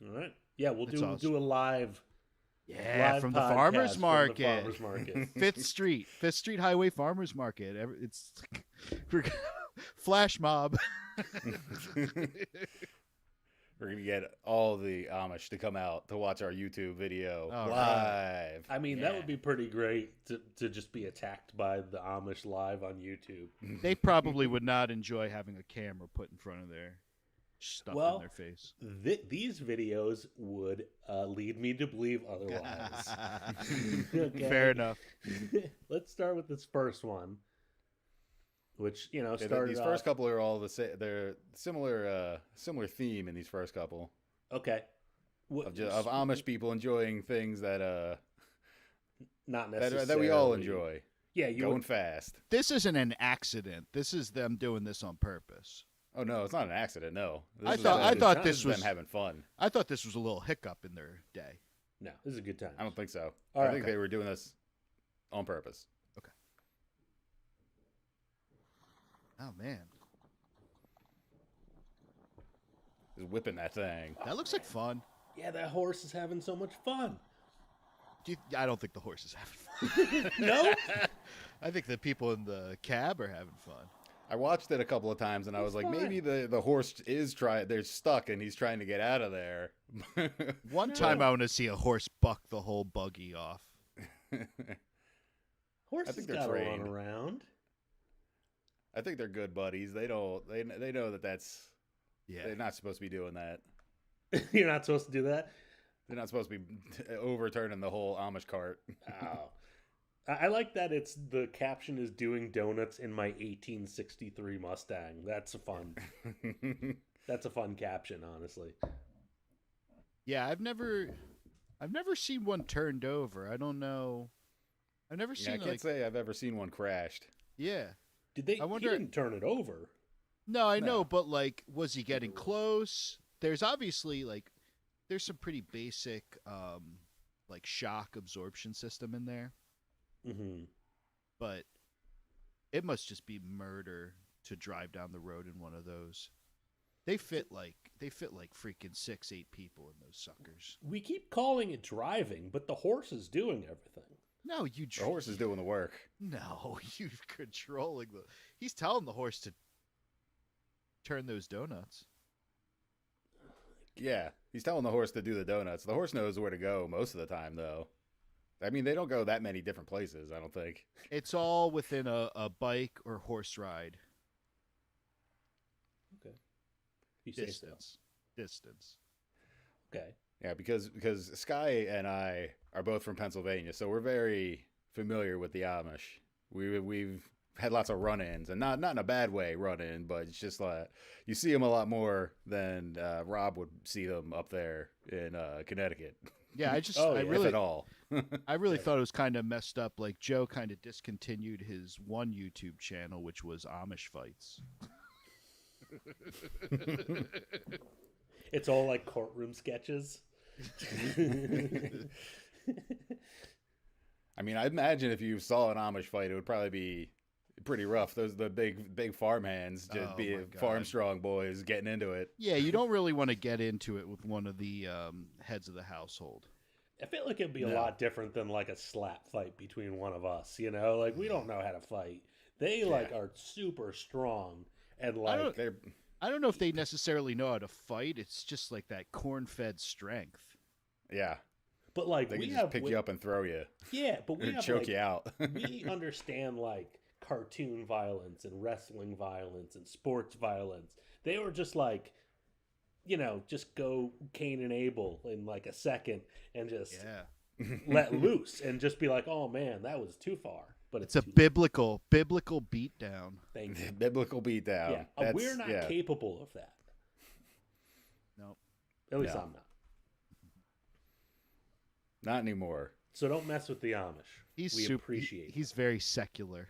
All right. Yeah, we'll It's do awesome. a live. Yeah, live from the podcast farmers from market. the farmers market. Fifth Street Highway Farmers Market. It's flash mob. We're gonna get all the Amish to come out to watch our YouTube video Oh, live. I mean, that would be pretty great to just be attacked by the Amish live on YouTube. They probably would not enjoy having a camera put in front of their stuff in their face. These videos would lead me to believe otherwise. Okay. Fair enough. Let's start with this first one, which started. These first couple are all the same. They're similar theme in these first couple. Okay. Of Amish people enjoying things that not necessarily that we all enjoy. Yeah, going fast. This isn't an accident. This is them doing this on purpose. Oh no, it's not an accident. No, I thought this was them having fun. I thought this was a little hiccup in their day. No, this is a good time. I don't think so. All I right, think okay. they were doing this on purpose. Okay. Oh man, Just whipping that thing. that looks like fun. Yeah, that horse is having so much fun. I don't think the horse is having fun. No? I think the people in the cab are having fun. I watched it a couple of times and I was like, maybe the horse is they're stuck and he's trying to get out of there. One time I want to see a horse buck the whole buggy off. Horses they're gotta trained. run around. I think they're good buddies. They know that's they're not supposed to be doing that. You're not supposed to do that? They're not supposed to be overturning the whole Amish cart. Oh. I like that the caption is doing donuts in my 1863 Mustang. That's a fun caption, honestly. Yeah, I've never seen one turned over. I don't know. I've never seen. I can't say I've ever seen one crashed. Yeah. Did they? I wonder. He didn't turn it over. No, I know, but like, was he getting close? There's obviously there's some pretty basic like shock absorption system in there. Mm-hmm. But it must just be murder to drive down the road in one of those. They fit like freaking 6-8 people in those suckers. We keep calling it driving, but the horse is doing everything. No, The horse is doing the work. No, you controlling the. He's telling the horse to turn those donuts. Yeah, he's telling the horse to do the donuts. The horse knows where to go most of the time, though. I mean, they don't go that many different places, I don't think. It's all within a bike or horse ride. Okay. You say so. Distance. Okay. Yeah, because Sky and I are both from Pennsylvania, so we're very familiar with the Amish. We've had lots of run-ins, and not in a bad way run-in, but it's just like you see them a lot more than Rob would see them up there in Connecticut. Yeah, I if at all. I really thought it was kind of messed up. Like Joe kind of discontinued his one YouTube channel, which was Amish fights. It's all like courtroom sketches. I mean, I imagine if you saw an Amish fight, it would probably be pretty rough. Those the big farm hands, just farm strong boys getting into it. Yeah, you don't really want to get into it with one of the heads of the household. I feel like it'd be a lot different than like a slap fight between one of us. Like we don't know how to fight. They are super strong and like I don't know if they necessarily know how to fight. It's just like that corn-fed strength. Yeah. But like they we can have just pick you up and throw you. Yeah, but we have choke you out. We understand like cartoon violence and wrestling violence and sports violence. They were just like just go Cain and Abel in like a second and just let loose and just be like, oh man, that was too far. But it's a biblical beatdown. Thank you. Biblical beatdown. Yeah, we're not capable of that. No. At least I'm not. Not anymore. So don't mess with the Amish. We appreciate. He's very secular.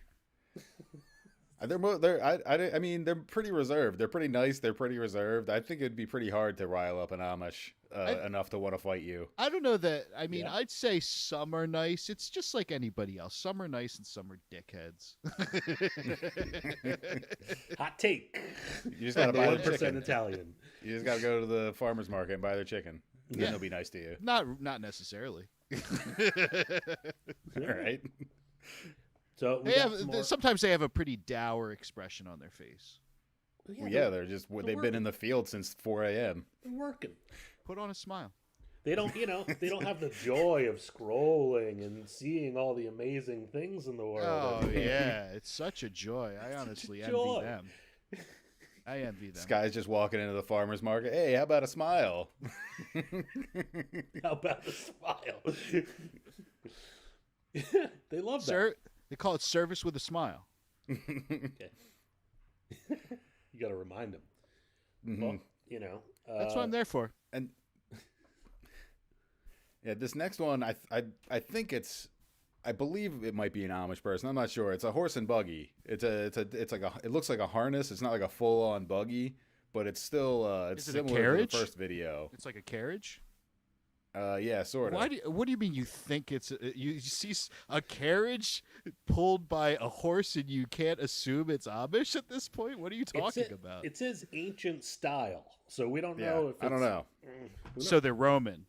I mean, they're pretty reserved. They're pretty nice. They're pretty reserved. I think it'd be pretty hard to rile up an Amish enough to want to fight you. I don't know that. I mean, I'd say some are nice. It's just like anybody else. Some are nice and some are dickheads. Hot take. You just got to buy the 1% chicken. Italian. You just got to go to the farmer's market and buy their chicken. Then they'll be nice to you. Not necessarily. All right. So sometimes they have a pretty dour expression on their face. Well, they've been in the field since 4 a.m. They're working. Put on a smile. They don't, they don't have the joy of scrolling and seeing all the amazing things in the world. Oh yeah, it's such a joy. I honestly envy them. I envy them. This guy's just walking into the farmer's market. Hey, how about a smile? How about a smile? They love that. They call it service with a smile. Okay. You got to remind them. Mm-hmm. Well, that's what I'm there for. And yeah, this next one, I think I believe it might be an Amish person. I'm not sure. It's a horse and buggy. It looks like a harness. It's not like a full on buggy, but it's still it's similar to the first video. It's like a carriage. Yeah, sort of. What do you mean you think it's you see a carriage pulled by a horse and you can't assume it's Amish at this point? What are you talking about? It says ancient style, so we don't know if I don't know. So they're Roman.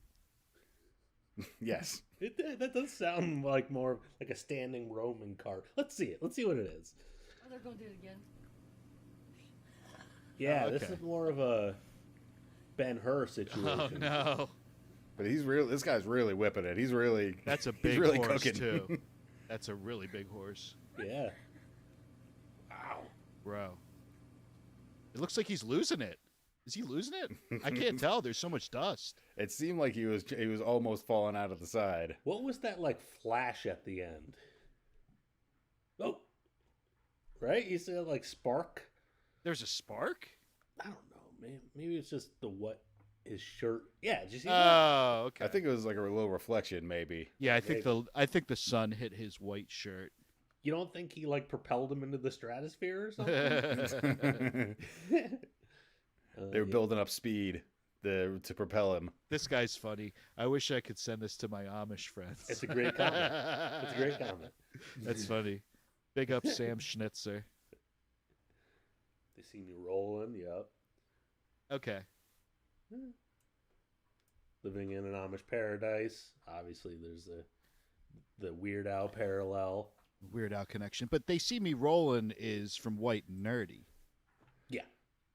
Yes. That does sound like more like a standing Roman cart. Let's see it. Let's see what it is. Oh, they're going to do it again. Yeah, This is more of a Ben-Hur situation. Oh no. But this guy's really whipping it. That's a big really horse cooking. too. That's a really big horse. Yeah. Wow. Bro. It looks like he's losing it. Is he losing it? I can't tell. There's so much dust. It seemed like he was almost falling out of the side. What was that like flash at the end? Oh. Right? You said like spark? There's a spark? I don't know, man. Maybe it's just his shirt. Yeah, did you see that? Oh, okay. I think it was like a little reflection, maybe. Yeah, I think the sun hit his white shirt. You don't think he like propelled him into the stratosphere or something? They were building up speed to propel him. This guy's funny. I wish I could send this to my Amish friends. It's a great comment. It's a great comment. That's funny. Big up Sam Schnitzer. They see me rolling. Yep. Okay. Living in an Amish paradise. Obviously, there's the Weird Al parallel. Weird Al connection. But They See Me Rolling is from White and Nerdy. Yeah.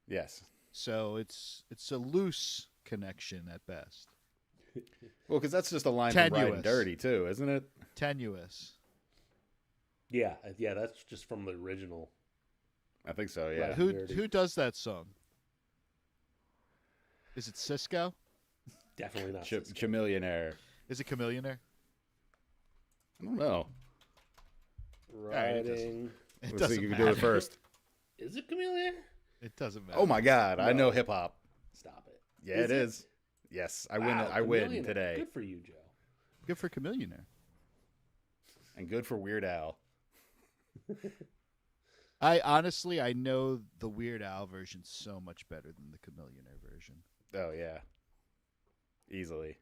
Yes. So it's a loose connection at best. Well, because that's just a line from Riding Dirty, too, isn't it? Tenuous. Yeah, that's just from the original. I think so, yeah. Who does that song? Is it Cisco? Definitely not Chamillionaire. Is it Chamillionaire? I don't know. Riding. Let's see if you can do it first. Is it Chameleon? It doesn't matter. Oh my God, I know hip hop. Stop it. Yeah, it is. Yes, I win. Wow, I win Chameleon. today. Good for you, Joe. Good for Chamillionaire. And good for Weird Al. I know the Weird Al version so much better than the Chamillionaire version. Oh yeah, easily.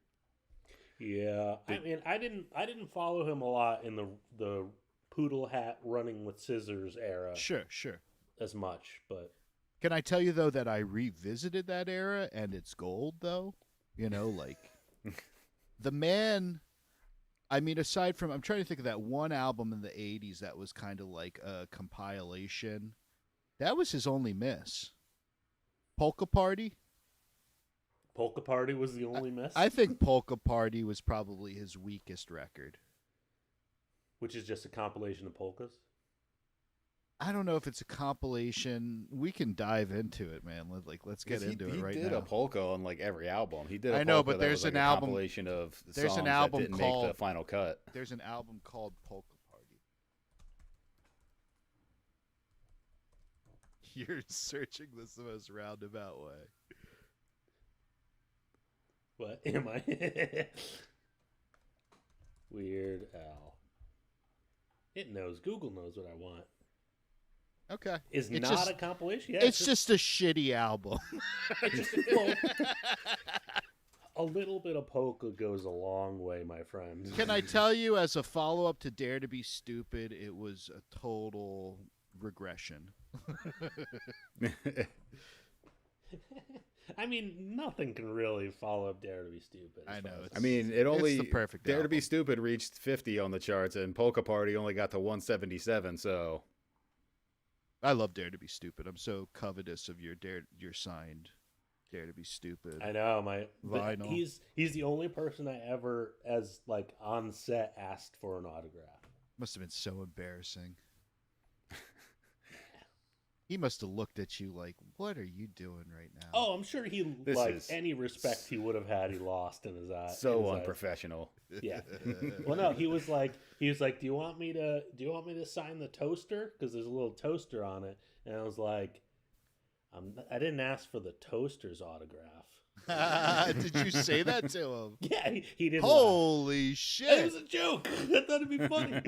Yeah, I mean, I didn't follow him a lot in the poodle hat running with scissors era. Sure. As much, but can I tell you though that I revisited that era and it's gold though? You know, like the man. I mean, aside from, I'm trying to think of that one album in the 80s that was kind of like a compilation. That was his only miss. Polka Party? Polka Party was the only miss? I think Polka Party was probably his weakest record. Which is just a compilation of polkas? I don't know if it's a compilation. We can dive into it, man. Let's get into it right now. He did a polka on like every album. He did. I know, but there's an album compilation of there's songs an album that didn't called make the final cut. There's an album called Polka Party. You're searching this the most roundabout way. What am I? Weird Al. It knows. Google knows what I want. Okay. Is It's not just- a compilation? Yeah, it's just a shitty album. A little bit of polka goes a long way, my friend. Can I tell you, as a follow-up to Dare to Be Stupid, it was a total regression. I mean, nothing can really follow up Dare to Be Stupid. I know. I mean, it only the perfect Dare to album. Be Stupid reached 50 on the charts, and Polka Party only got to 177. So I love Dare to Be Stupid. I'm so covetous of your signed Dare to Be Stupid. I know but vinyl. He's the only person I ever, as like on set, asked for an autograph. Must have been so embarrassing. He must have looked at you like, "What are you doing right now?" Oh, I'm sure he This like is- any respect he would have had, he lost in his eye. so in his eyes. unprofessional. Yeah. Well, no, he was like, "Do you want me to sign the toaster? Because there's a little toaster on it." And I was like, I didn't ask for the toaster's autograph. Did you say that to him? Yeah, he didn't. Holy It shit! was a joke. I thought it'd be funny.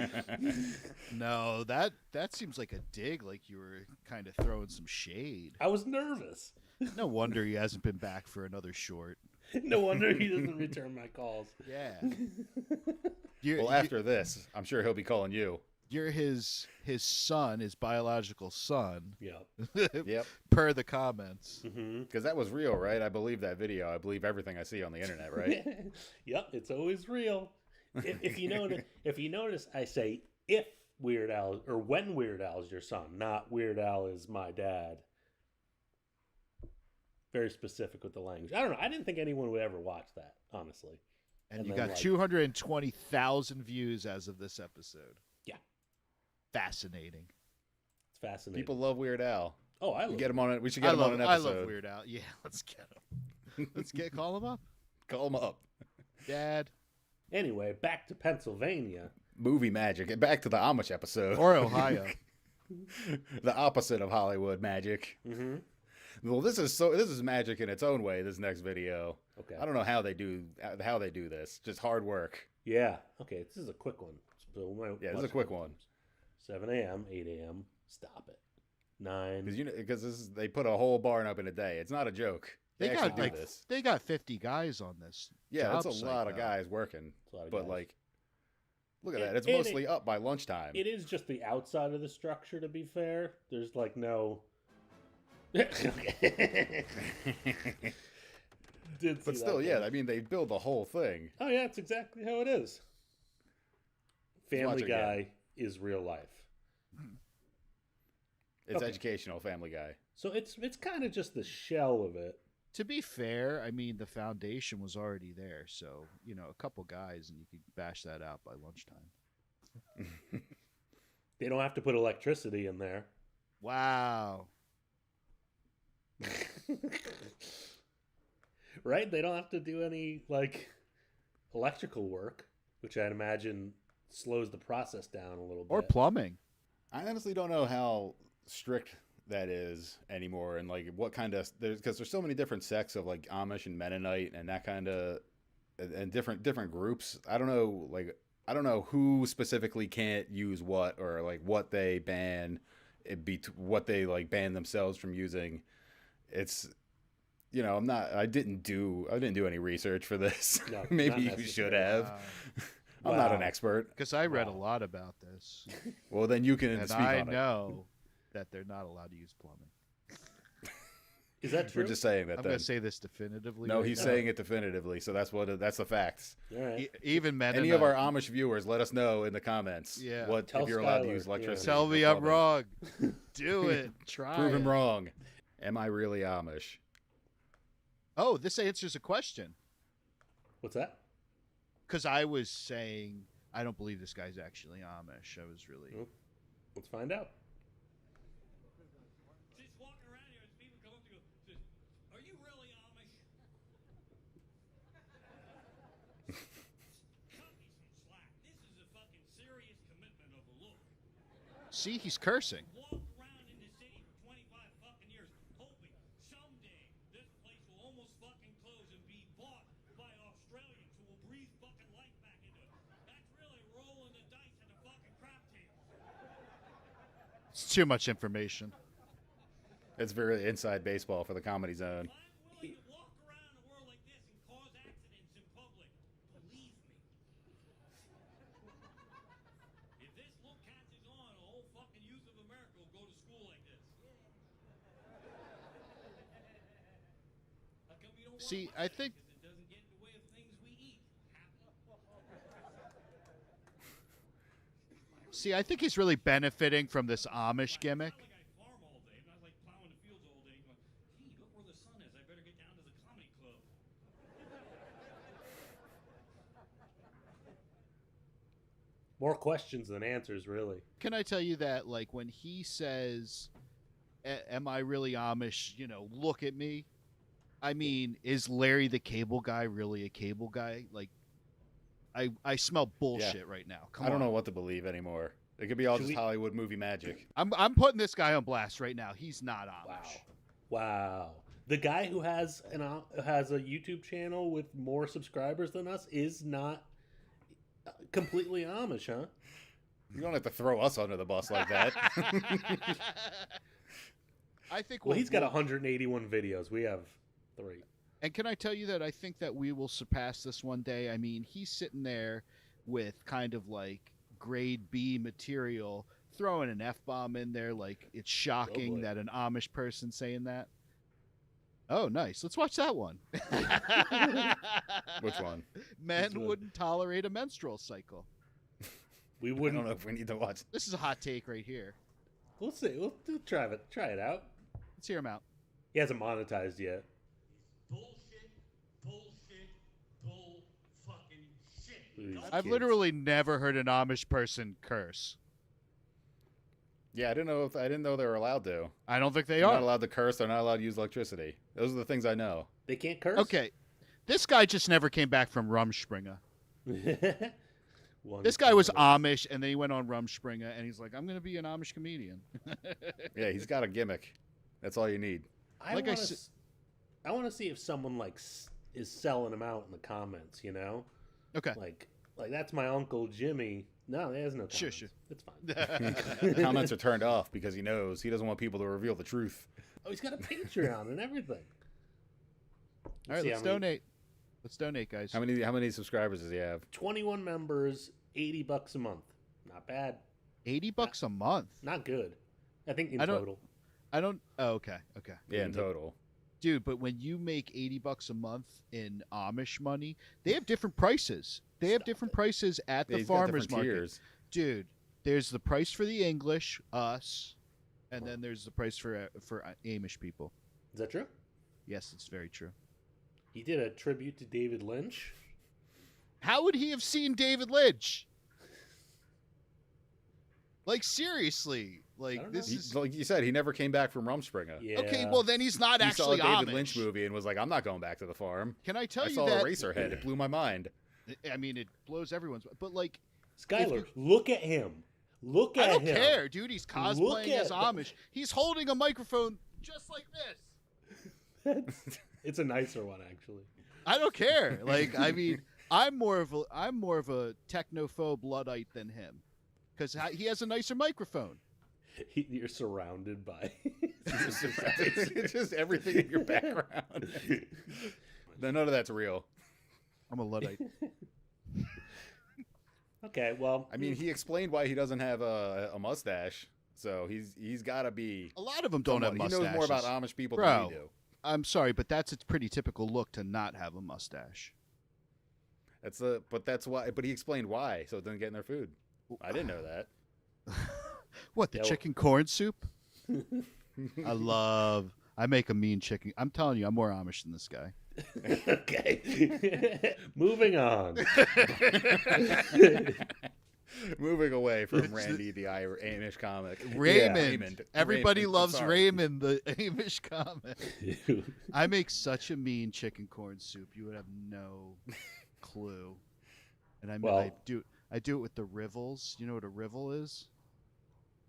No, that seems like a dig. Like you were kind of throwing some shade. I was nervous. No wonder he hasn't been back for another short. No wonder he doesn't return my calls. Yeah. Well, after this, I'm sure he'll be calling you. You're his son, his biological son. Yep. Yep. Per the comments. Because that was real, right? I believe that video. I believe everything I see on the internet, right? Yep, it's always real. If you notice, I say if Weird Al or when Weird Al's your son, not Weird Al is my dad. Very specific with the language. I don't know. I didn't think anyone would ever watch that, honestly. And you then, got 220,000 views as of this episode. Yeah. Fascinating. It's fascinating. People love Weird Al. Oh, I love get him on it. We should get him on an episode. I love Weird Al. Yeah, let's get him. Call him up. Call him up. Dad. Anyway, back to Pennsylvania. Movie magic. Back to the Amish episode. Or Ohio. The opposite of Hollywood magic. Mm-hmm. Well, this is magic in its own way. This next video. Okay. I don't know how they do this. Just hard work. Yeah. Okay. This is a quick one. So Yeah, this is a quick one. 7 a.m., 8 a.m. Stop it. 9. Because they put a whole barn up in a day. It's not a joke. They got actually do this. They got 50 guys on this. Yeah, job that's a site, lot of though. guys working. a lot of But guys. like, look at that. It's mostly up by lunchtime. It is just the outside of the structure, to be fair. There's like no. But still, yeah. I mean, they build the whole thing. Oh yeah, it's exactly how it is. Let's watch Family it Guy again. is real life. It's Okay. educational. Family Guy. So it's kind of just the shell of it. To be fair, I mean, the foundation was already there. So, a couple guys and you could bash that out by lunchtime. They don't have to put electricity in there. Wow. Right? They don't have to do any like electrical work, which I'd imagine slows the process down a little bit. Or plumbing. I honestly don't know how strict that is anymore, and like what kind of because there's so many different sects of like Amish and Mennonite and that kind of and different groups. I don't know who specifically can't use what or like what they ban. What they like ban themselves from using. It's I didn't do any research for this. No, Maybe not you should necessarily. have. I'm not an expert. Because I read a lot about this. Well, then you can and speak I on it. know that they're not allowed to use plumbing. Is that true? We're just saying that. I'm then. going to say this definitively. No, right he's now. saying it definitively, so that's the facts. All right. Even Mennonite. Any of our Amish viewers, let us know in the comments. Yeah. If you're allowed to use Schuyler, electricity. Tell for me I'm plumbing. wrong. Do it. Try Prove him it. wrong. Am I really Amish? Oh, this answers a question. What's that? Because I was saying I don't believe this guy's actually Amish. I was really. Let's find out. See, he's cursing. It's too much information. It's very inside baseball for the Comedy Zone. See, I think. See, I think he's really benefiting from this Amish gimmick. More questions than answers, really. Can I tell you that, like, when he says, am I really Amish? You know, look at me. I mean, is Larry the Cable Guy really a cable guy? Like, I smell bullshit right now. I don't know what to believe anymore. It could be all just Hollywood movie magic. I'm putting this guy on blast right now. He's not Amish. Wow. The guy who has a YouTube channel with more subscribers than us is not completely Amish, huh? You don't have to throw us under the bus like that. I think. Well, he's got 181 videos. We have 3. And can I tell you that I think that we will surpass this one day? I mean, he's sitting there with kind of like grade B material, throwing an F-bomb in there. Like, it's shocking that an Amish person saying that. Oh, nice. Let's watch that one. Which one? Men wouldn't tolerate a menstrual cycle. We wouldn't. I don't know if we need to watch. This is a hot take right here. We'll see. We'll try it out. Let's hear him out. He hasn't monetized yet. I've literally never heard an Amish person curse. Yeah, I didn't know they were allowed to. I don't think they They're are. not allowed to curse. They're not allowed to use electricity. Those are the things I know. They can't curse? Okay. This guy just never came back from Rumspringa. This guy was Amish, and then he went on Rumspringa, and he's like, I'm going to be an Amish comedian. Yeah, he's got a gimmick. That's all you need. I want to see if someone is selling him out in the comments, you know? Okay. Like that's my Uncle Jimmy. No, there's no comments. Sure. It's fine. The comments are turned off because he knows he doesn't want people to reveal the truth. Oh, he's got a Patreon and everything. All right, let's donate. Let's donate, guys. How many subscribers does he have? 21 members, $80 a month. Not bad. $80 a month. Not good. I think in total. I don't. Oh, okay. Yeah, in total. Dude, but when you make $80 a month in Amish money, they have different prices. They have different prices at the farmers market. Tiers. Dude, there's the price for the English, us, and then there's the price for Amish people. Is that true? Yes, it's very true. He did a tribute to David Lynch. How would he have seen David Lynch? Like, seriously. Like, this is... Like you said, he never came back from Rumspringa. Yeah. Okay, well, then he's not actually He saw a David Amish. Lynch movie and was like, I'm not going back to the farm. Can I tell I you saw that... Eraserhead. It blew my mind. I mean, it blows everyone's... But, like... Skyler, look at him. Look at him. I don't care, dude. He's cosplaying as Amish. He's holding a microphone just like this. It's a nicer one, actually. I don't care. Like, I mean, I'm more of a technophobe Luddite than him, because he has a nicer microphone. You're surrounded by It's just everything in your background. None of that's real. I'm a Luddite. Okay, well, I mean, he explained why he doesn't have a mustache, so he's got to be. A lot of them don't have mustaches. He knows more about Amish people Bro, than we do. I'm sorry, but that's a pretty typical look to not have a mustache. But he explained why, so it doesn't get in their food. I didn't know that. What, the chicken corn soup? I make a mean chicken. I'm telling you, I'm more Amish than this guy. Okay. Moving on. Moving away from Randy, the Amish comic. Raymond. Everybody Raymond. loves Raymond, the Amish comic. I make such a mean chicken corn soup. You would have no clue. And I do it with the rivels. You know what a rivel is?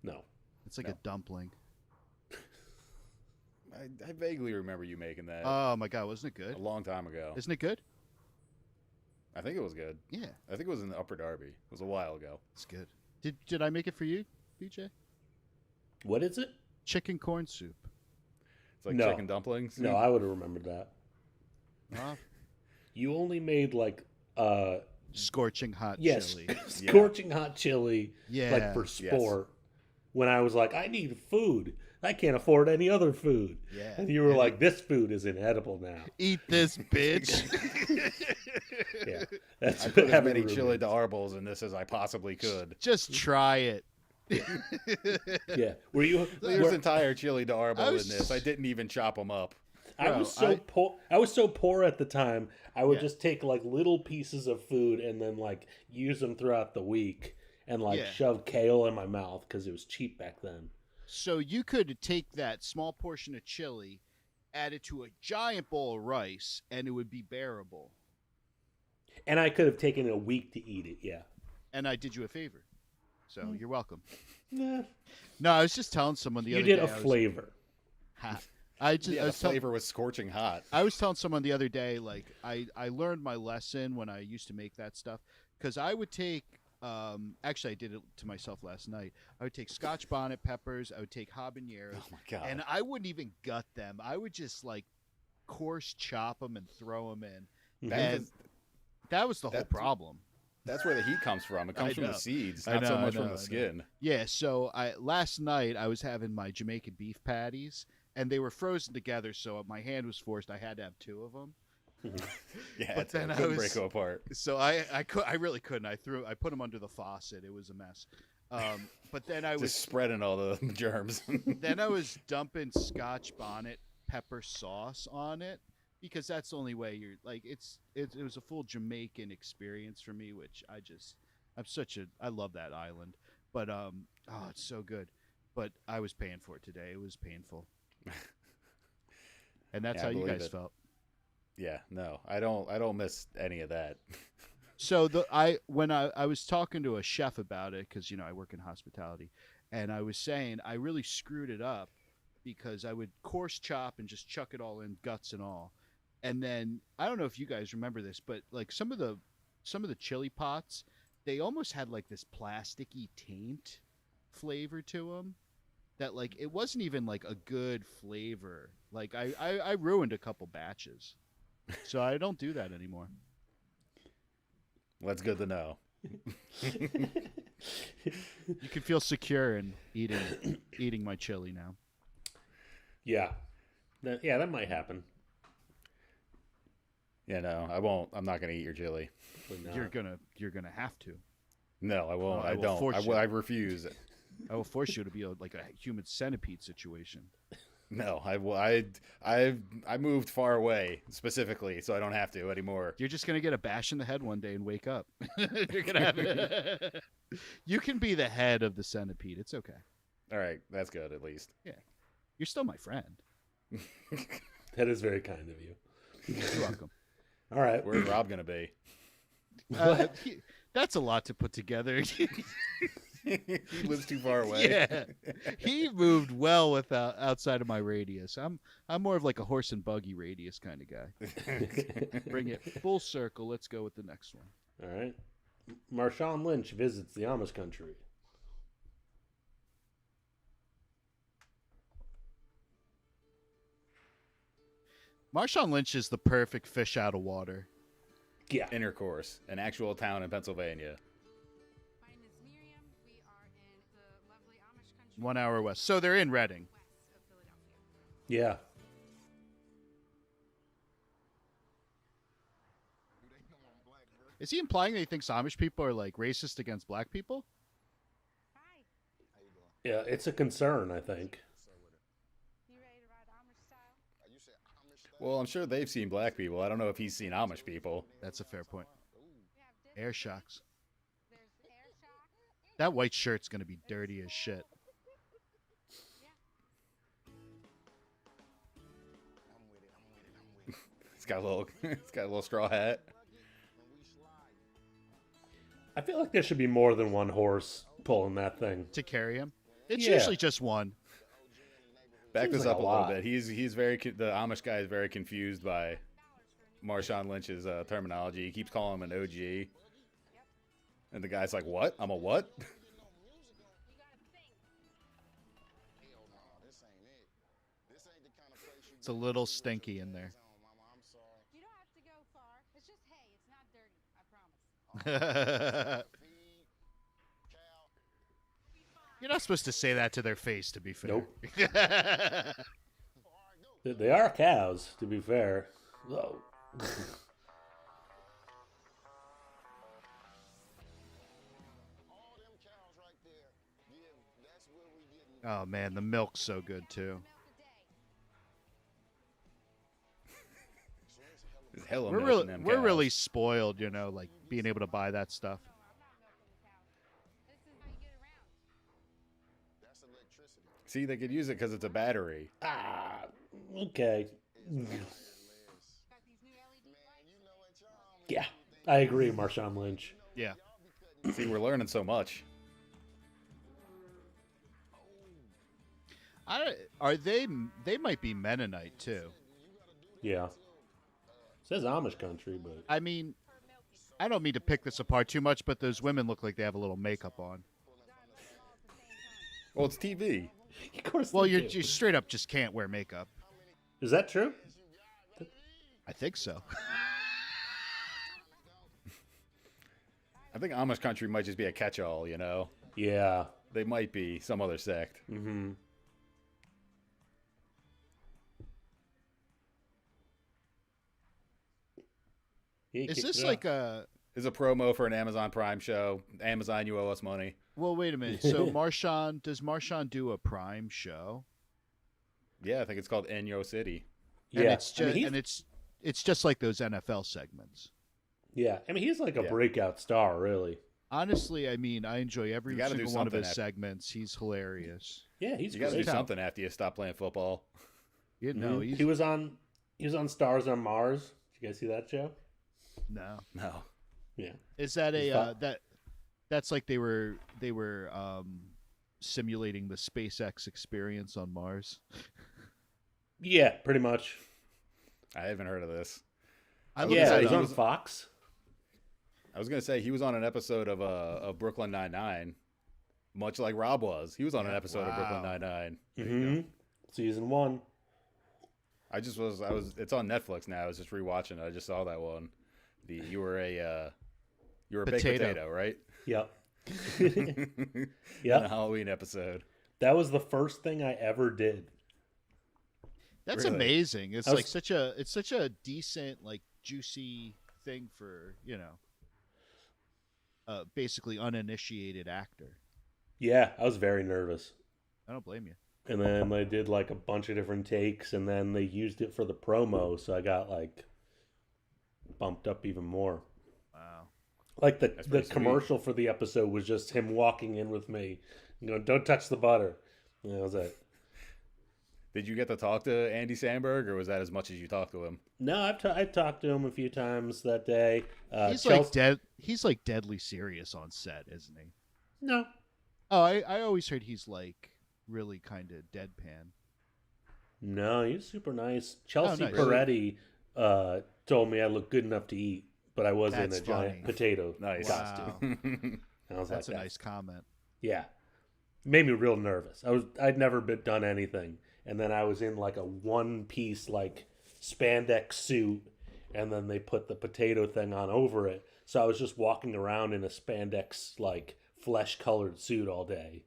No. It's like a dumpling. I vaguely remember you making that. Oh my god, wasn't it good? A long time ago. Isn't it good? I think it was good. Yeah. I think it was in the Upper Darby. It was a while ago. It's good. Did I make it for you, BJ? What is it? Chicken corn soup. It's like No. chicken dumplings. No, I would have remembered that. Huh? You only made like scorching hot yes, chili. scorching hot chili. Yeah. Like for Yes. sport. When I was like, I need food. I can't afford any other food. Yeah. And you were like, this food is inedible now. Eat this, bitch. Yeah. That's I what put as happened many to chili roommates. d'arbos in this as I possibly could. Just try it. Yeah. Were you? There's entire chili d'arbo I was- in this. I didn't even chop them up. I was so poor. I was so poor at the time. I would Yeah. just take like little pieces of food and then like use them throughout the week and like Yeah. shove kale in my mouth because it was cheap back then. So you could take that small portion of chili, add it to a giant bowl of rice, and it would be bearable. And I could have taken a week to eat it. Yeah. And I did you a favor. So you're welcome. Nah. No, I was just telling someone the You other did day. a I was- flavor. Ha. I just Yeah, I the was tell- flavor was scorching hot. I was telling someone the other day, like I learned my lesson when I used to make that stuff, because I would take actually I did it to myself last night. I would take Scotch bonnet peppers, I would take habaneros, Oh my god! and I wouldn't even gut them. I would just like coarse chop them and throw them in. And that was the whole problem. That's where the heat comes from. It comes I from the know. seeds, I not so know, I much know, from I the know. skin. Yeah, so last night I was having my Jamaican beef patties, and they were frozen together, so my hand was forced. I had to have two of them. Yeah, But then it I couldn't was break them apart. So I really couldn't. I put them under the faucet. It was a mess. But then I Just was spreading all the germs. then I was dumping Scotch bonnet pepper sauce on it, because that's the only way you're like it was a full Jamaican experience for me, which I love that island. But it's so good. But I was paying for it today. It was painful. And that's Yeah, I how you believe guys it. felt. Yeah, no, I don't miss any of that. So when I was talking to a chef about it, because I work in hospitality, and I was saying I really screwed it up because I would coarse chop and just chuck it all in, guts and all, and then I don't know if you guys remember this, but like some of the chili pots, they almost had like this plasticky taint flavor to them that like it wasn't even like a good flavor. Like I ruined a couple batches. So I don't do that anymore. Well, that's good to know. You can feel secure in eating my chili now. Yeah. That might happen. Yeah, no, I won't. I'm not gonna eat your chili. You're gonna have to. No, I won't. Oh, I will don't. force you. I refuse. I will force you to be like a human centipede situation. No, I moved far away specifically, so I don't have to anymore. You're just gonna get a bash in the head one day and wake up. You're gonna have it. You can be the head of the centipede. It's okay. All right, that's good at least. Yeah, you're still my friend. That is very kind of you. You're welcome. All right. Where's Rob gonna be? That's a lot to put together. He lives too far away. Yeah, he moved well outside of my radius. I'm more of like a horse and buggy radius kind of guy. Bring it full circle. Let's go with the next one. All right. Marshawn Lynch visits the Amish country. Marshawn Lynch is the perfect fish out of water. Yeah. Intercourse, an actual town in Pennsylvania. 1 hour west. So they're in Reading. Yeah. Is he implying that he thinks Amish people are like racist against black people? Yeah, it's a concern, I think. Well, I'm sure they've seen black people. I don't know if he's seen Amish people. That's a fair point. Air shocks. That white shirt's going to be dirty as shit. It's got a little straw hat. I feel like there should be more than one horse pulling that thing. To carry him? It's Yeah. usually just one. Back Seems this like up a a little lot. bit. He's very the Amish guy is very confused by Marshawn Lynch's terminology. He keeps calling him an OG, and the guy's like, "What? I'm a what?" It's a little stinky in there. You don't have to go far. It's just hay. It's not dirty. I promise. You're not supposed to say that to their face, to be fair. Nope. They are cows, to be fair. Oh. Oh man, the milk's so good too. There's hella We're milk really in them we're cows. really spoiled, like being able to buy that stuff. See, they could use it because it's a battery. Ah, okay. Yeah, I agree, Marshawn Lynch. Yeah. See, we're learning so much. Are they? They might be Mennonite too. Yeah. Says Amish country, but I mean, I don't mean to pick this apart too much, but those women look like they have a little makeup on. Well, it's TV. Of course. Well, they you do. straight up just can't wear makeup. Is that true? I think so. I think Amish country might just be a catch-all, Yeah. They might be some other sect. Mm-hmm. Is this like a? Is a promo for an Amazon Prime show? Amazon, you owe us money. Well, wait a minute. So Marshawn, does Marshawn do a Prime show? Yeah, I think it's called Enyo City. And Yeah. it's just it's just like those NFL segments. Yeah. I mean, he's like a breakout star, really. Honestly, I mean, I enjoy every You gotta do single one of something his segments. He's hilarious. Yeah, he's You got to do great. something after you stop playing football. You know, Mhm. He was on Stars on Mars. Did you guys see that show? No. Yeah. Is that He's a that's like they were simulating the SpaceX experience on Mars? Yeah, pretty much. I haven't heard of this. Yeah, he's on Fox. I was gonna say he was on an episode of Brooklyn Nine-Nine, much like Rob was. He was on an episode of Brooklyn Nine-Nine. Mm-hmm. Season 1. It's on Netflix now. I was just rewatching it. I just saw that one. You were a baked potato, right? Yep. In Yep. a Halloween episode. That was the first thing I ever did. That's Really? amazing. It's I was- like such a decent, like, juicy thing for, basically uninitiated actor. Yeah, I was very nervous. I don't blame you. And then they did like a bunch of different takes, and then they used it for the promo, so I got like bumped up even more. Wow. Like the pretty sweet. commercial for the episode was just him walking in with me, don't touch the butter. And that was it. Did you get to talk to Andy Samberg, or was that as much as you talked to him? No, I've talked to him a few times that day. He's He's like deadly serious on set, isn't he? No. Oh, I always heard he's like really kind of deadpan. No, he's super nice. Chelsea nice. Peretti told me I looked good enough to eat, but I was That's in a giant funny. potato Nice. costume. And I was That's like, a nice comment. Yeah, made me real nervous. I'd never done anything, and then I was in like a one-piece like spandex suit, and then they put the potato thing on over it. So I was just walking around in a spandex like flesh-colored suit all day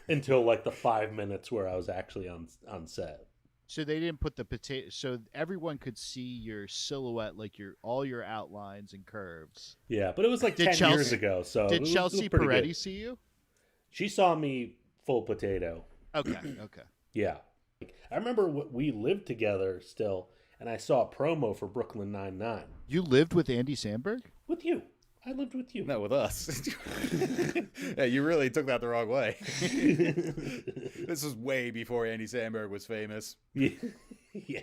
until like the 5 minutes where I was actually on set. So they didn't put the potato, so everyone could see your silhouette, like all your outlines and curves. Yeah, but it was like 10 years ago. So did it was Chelsea pretty Peretti good. see you? She saw me full potato. Okay. Yeah. I remember we lived together still, and I saw a promo for Brooklyn Nine-Nine. You lived with Andy Samberg? With you. I lived with you. No, with us. Yeah, you really took that the wrong way. This was way before Andy Samberg was famous. Yeah.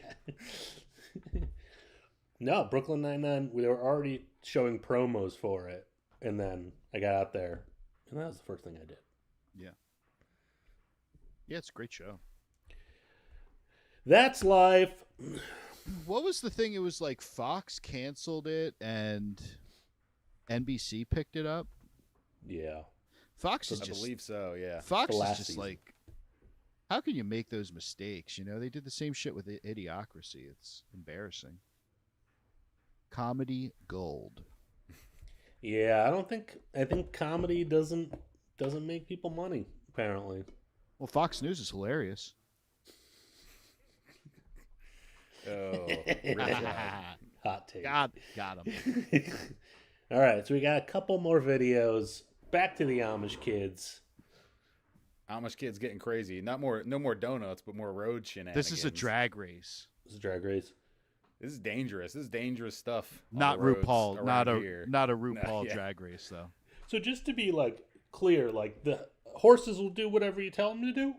No, Brooklyn Nine-Nine, we were already showing promos for it, and then I got out there, and that was the first thing I did. Yeah. Yeah, it's a great show. That's life. What was the thing? It was like Fox canceled it and NBC picked it up. Yeah. Fox is I just. believe so. Yeah. Fox The is last just season. like. How can you make those mistakes? You know, they did the same shit with Idiocracy. It's embarrassing. Comedy gold. Yeah, I think comedy doesn't make people money, apparently. Well, Fox News is hilarious. Oh, really bad. Hot take. Got him. All right, so we got a couple more videos. Back to the Amish kids. Amish kids getting crazy. No more donuts, but more road shenanigans. This is a drag race. This is a drag race. This is dangerous. This is dangerous stuff. on Not the roads RuPaul. around here. Not a RuPaul yeah. drag race though. So just to be like clear, like the horses will do whatever you tell them to do.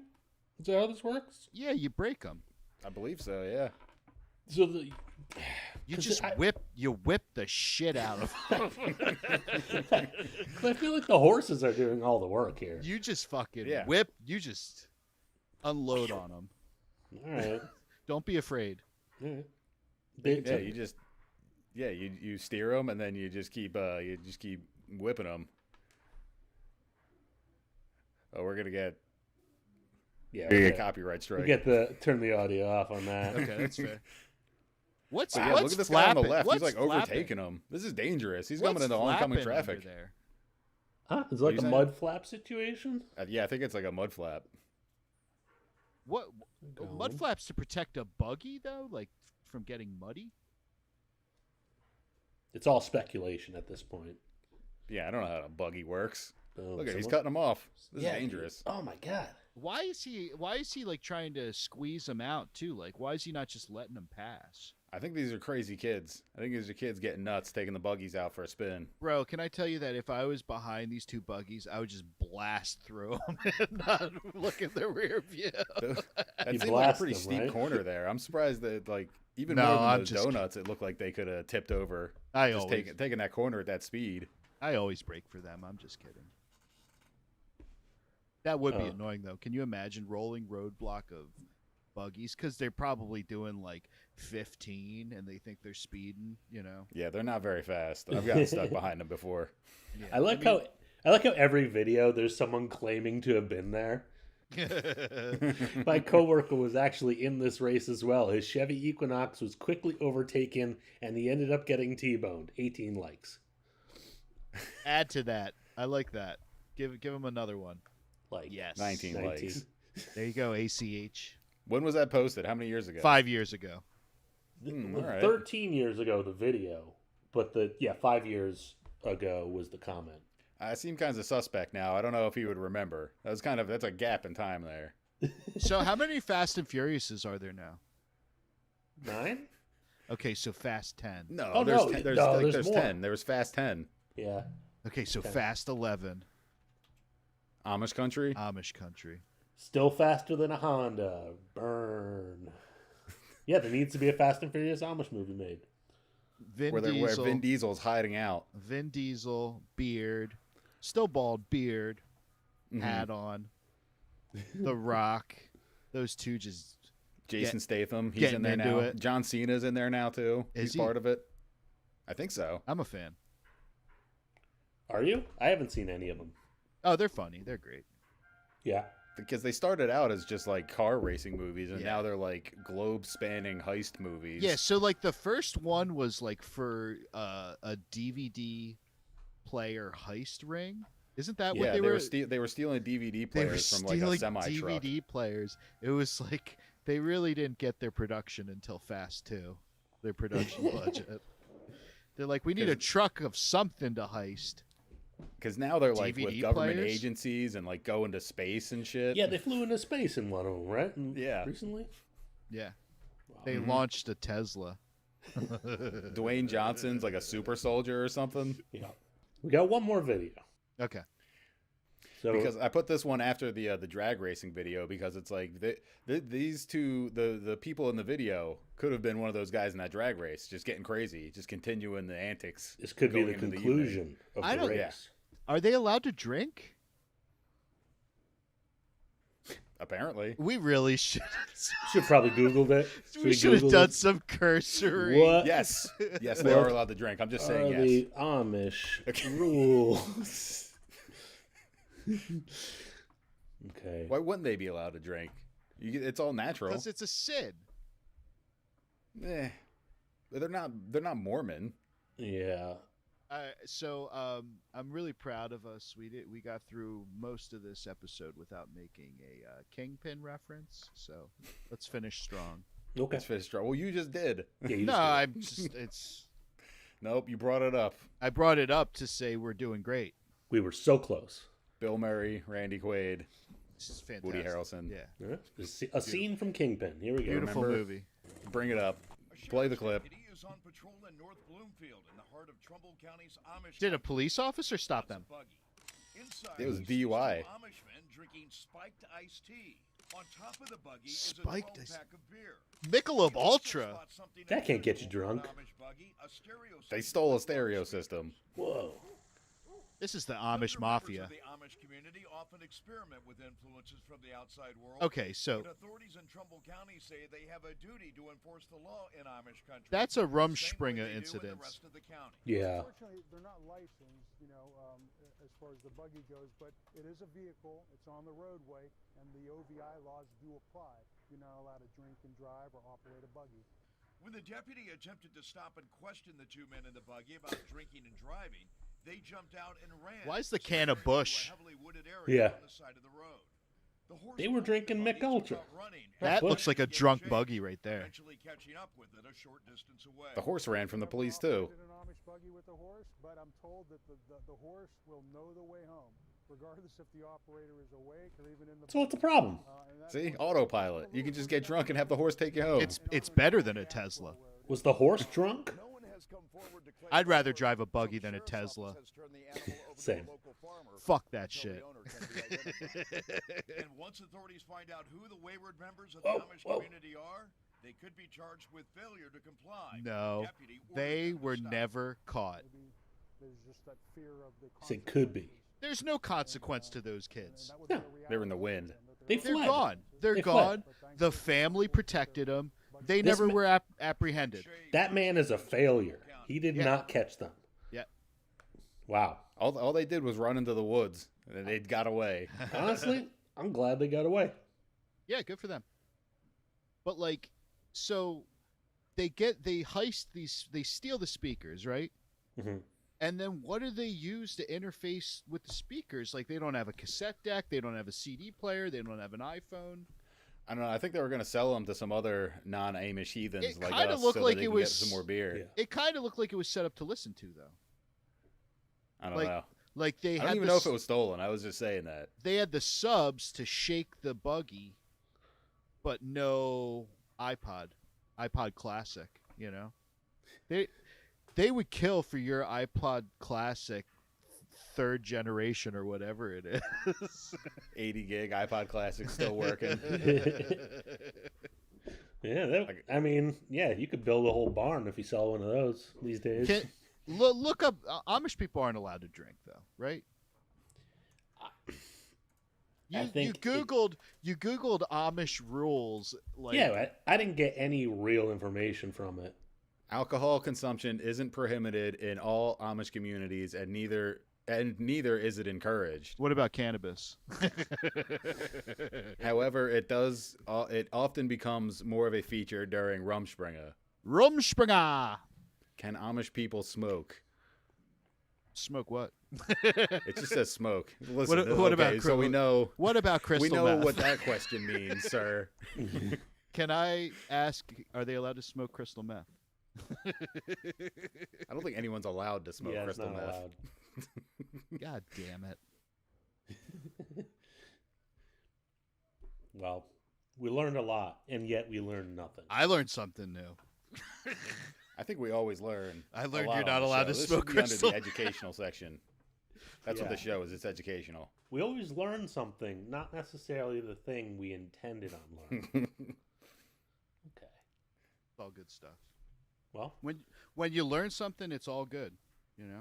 Is that how this works? Yeah, you break them. I believe so. Yeah. So you just whip the shit out of them. I feel like the horses are doing all the work here. You just fucking Yeah. whip. You just unload on them. All right. Don't be afraid. All right. You steer them and then you just keep whipping them. Oh, we're gonna get copyright strike. We get the turn the audio off on that. Okay, that's fair. What's Look what's at this flapping? guy on the left. What's He's like flapping? overtaking him. This is dangerous. He's What's coming into oncoming flapping traffic. under there? Huh? Is it What like are a you mud flap situation? Yeah, I think it's like a mud flap. What Go mud on. flaps to protect a buggy though, like from getting muddy? It's all speculation at this point. Yeah, I don't know how a buggy works. Oh, Look at he's someone- cutting him off. This Yeah, is dangerous. Oh my god. Why is he like trying to squeeze him out too? Like why is he not just letting him pass? I think these are crazy kids. I think these are kids getting nuts, taking the buggies out for a spin. Bro, can I tell you that if I was behind these two buggies, I would just blast through them and not look in the rear view. That You seemed like a blast pretty them, steep right? corner there. I'm surprised that like even No, more than I'm those just donuts, it looked like they could have tipped over. I just always- taking that corner at that speed. I always brake for them. I'm just kidding. That would be Oh. annoying though. Can you imagine rolling roadblock of buggies? Because they're probably doing like 15 and they think they're speeding. You know. Yeah, they're not very fast. I've gotten stuck behind them before. Yeah, I like how every video there's someone claiming to have been there. My coworker was actually in this race as well. His Chevy Equinox was quickly overtaken and he ended up getting T-boned. 18 likes. Add to that. I like that. Give him another one. Like Yes. 19 likes. There you go. ACH. When was that posted? How many years ago? 5 years ago. All right. 13 years ago the video, but 5 years ago was the comment. I seem kind of suspect now. I don't know if he would remember. That's a gap in time there. So how many Fast and Furiouses are there now? 9? Okay, so Fast 10. No, Oh, there's no, 10. there's There's more. 10. There was Fast 10. Yeah. Okay, so 10. Fast 11. Amish country. Amish country. Still faster than a Honda. Burn. Yeah, there needs to be a Fast and Furious Amish movie made. Where Vin Diesel's hiding out. Vin Diesel, beard, still bald, beard, Mhm. hat on. The Rock, those two just Jason Statham, he's getting in there into now. it. John Cena's in there now too. Is He's he? part of it. I think so. I'm a fan. Are you? I haven't seen any of them. Oh, they're funny. They're great. Yeah. Because they started out as just like car racing movies, and Yeah. now they're like globe-spanning heist movies. Yeah, so like the first one was like for a DVD player heist ring. Isn't that what Yeah, they were? they were stealing DVD They were players from like a stealing semi truck. DVD players. It was like they really didn't get their production until Fast 2. Their production budget. They're like, we need a truck of something to heist. Because now they're like with DVD government players? agencies and like go into space and shit. Yeah, they flew into space in one of them, right? Yeah. Recently? Yeah. They Mhm. launched a Tesla. Dwayne Johnson's like a super soldier or something. Yeah. We got one more video. Okay. So Because I put this one after the drag racing video because it's like these two the people in the video could have been one of those guys in that drag race, just getting crazy, just continuing the antics. this could be going the into conclusion of I the don't- race. Are they allowed to drink? Apparently. We really should. Should probably Googled it. We should have done some cursory. What? Yes. Yes, they are allowed to drink. I'm just saying are yes. The Amish rules. Okay. Why wouldn't they be allowed to drink? It's all natural. Because it's a sin. They're not Mormon. Yeah. So I'm really proud of us. We got through most of this episode without making a Kingpin reference. So let's finish strong. Okay. Let's finish strong. Well, you just did. Yeah, No, I'm just it's. Nope, you brought it up. I brought it up to say we're doing great. We were so close. Bill Murray, Randy Quaid, This is fantastic. Woody Harrelson. Yeah. A scene from Kingpin. Here we go. Beautiful movie. Bring it up. Play the clip. Is on patrol in North Bloomfield in the heart of Trumbull County's Amish. Did a police officer stop them? Inside, It was we DUI. see some Amish men drinking spiked iced tea. On top of the buggy Spiked is a 12-pack of beer. Michelob Ultra. That can't get you drunk. They stole a stereo system. Whoa. This is the Amish mafia. The Amish community often experiment with influences from the outside world. Okay, so But authorities in Trumbull County say they have a duty to enforce the law in Amish country. that's a the same way Rumspringa they do in the incident. rest of the county. Yeah. Unfortunately, they're not licensed, as far as the buggy goes, but it is a vehicle. It's on the roadway, and the OVI laws do apply. You're not allowed to drink and drive or operate a buggy. When the deputy attempted to stop and question the two men in the buggy about drinking and driving, they jumped out and ran. Why is the can of Bush? Heavily wooded area Yeah. on the side of the road. The horse They were drinking Mick Ultra. That looks like a drunk buggy right there. eventually catching up with it a short distance away. The horse ran from the police too. In an Amish buggy with a horse, but I'm told that the horse will know the way home, regardless if the operator is awake or even in the. So what's the problem? See, autopilot. You can just get drunk and have the horse take you home. It's better than a Tesla. Was the horse drunk? I'd rather drive a buggy than a Tesla. Same. Fuck that shit. And once authorities find out who the wayward members of the Amish community are, they could be charged with failure to comply. No, The deputy ordered they them to were stop. never caught. There's just that fear of the. Say could be. There's no consequence to those kids. No. They were in the wind. They They're fled. gone. They're They gone. fled. The family protected them. They This never ma- were apprehended. That man is a failure. He did not catch them. Yeah. Wow. All they did was run into the woods, and they got away. Honestly, I'm glad they got away. Yeah, good for them. But like, so they heist these, they steal the speakers, right? Mhm. And then what do they use to interface with the speakers? Like, they don't have a cassette deck, they don't have a CD player, they don't have an iPhone. I don't know. I think they were going to sell them to some other non-Amish heathens It like kinda us, looked so like that they it could was get some more beer. Yeah. It kind of looked like it was set up to listen to, though. I don't know. Like they I had don't even the know if it was stolen. I was just saying that. they had the subs to shake the buggy, but no iPod Classic. You know, they would kill for your iPod Classic 3rd generation or whatever it is. 80 gig iPod Classic still working. Yeah, I mean, yeah, you could build a whole barn if you sell one of those these days. Look up. Amish people aren't allowed to drink, though, right? You googled Amish rules. Like, yeah, I didn't get any real information from it. Alcohol consumption isn't prohibited in all Amish communities, and neither is it encouraged. What about cannabis? However, it often becomes more of a feature during Rumspringa. Rumspringa. Can Amish people smoke? Smoke what? It just says smoke. Listen, what about so we know? What about crystal We know meth? what that question means, sir. Can I ask? Are they allowed to smoke crystal meth? I don't think anyone's allowed to smoke Yeah, it's crystal not meth. allowed. God damn it! Well, we learned a lot, and yet we learned nothing. I learned something new. I think we always learn. I learned a lot you're not on the allowed show. to This smoke should be crystal under the educational section. That's what the show is. It's educational. We always learn something, not necessarily the thing we intended on learning. Okay. It's all good stuff. Well, when you learn something, it's all good. You know.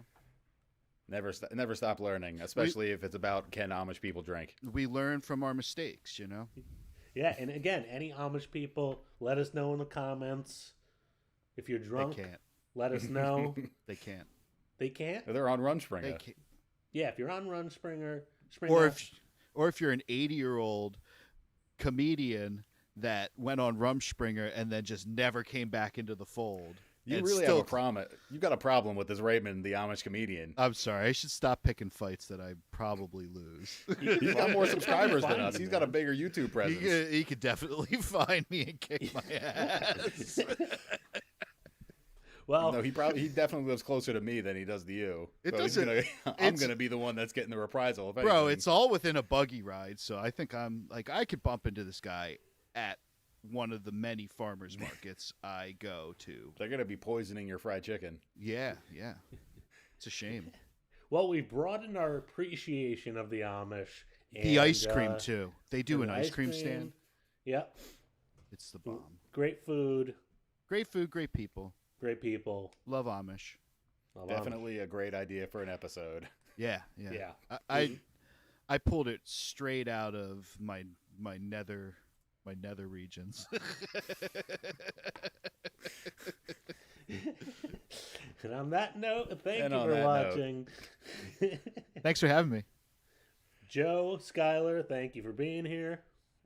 Never stop learning, especially if it's about can Amish people drink. We learn from our mistakes, you know? Yeah, and again, any Amish people, let us know in the comments. If you're drunk, They can't. let us know. They can't. They can't? They're on Rumspringa. Yeah, if you're on Rumspringa, Or if you're an 80-year-old comedian that went on Rumspringa and then just never came back into the fold. You and really still... have a problem. You got a problem with this Raymond, the Amish comedian. I'm sorry. I should stop picking fights that I probably lose. He's got more subscribers than us. He's got a bigger YouTube presence. He could definitely find me and kick my ass. Well, no, he definitely lives closer to me than he does to you. I'm gonna be the one that's getting the reprisal. If Bro, anything. it's all within a buggy ride, so I think I could bump into this guy at one of the many farmers markets I go to. They're gonna be poisoning your fried chicken. Yeah. It's a shame. Well, we've broadened our appreciation of the Amish. The ice cream too. They do an ice cream stand. Yep. It's the bomb. Great food. Great food, great people. Great people. Love Amish. Definitely a great idea for an episode. Yeah. I pulled it straight out of my nether regions. And on that note, thank you for watching. Thanks for having me. Joe, Schuyler, thank you for being here.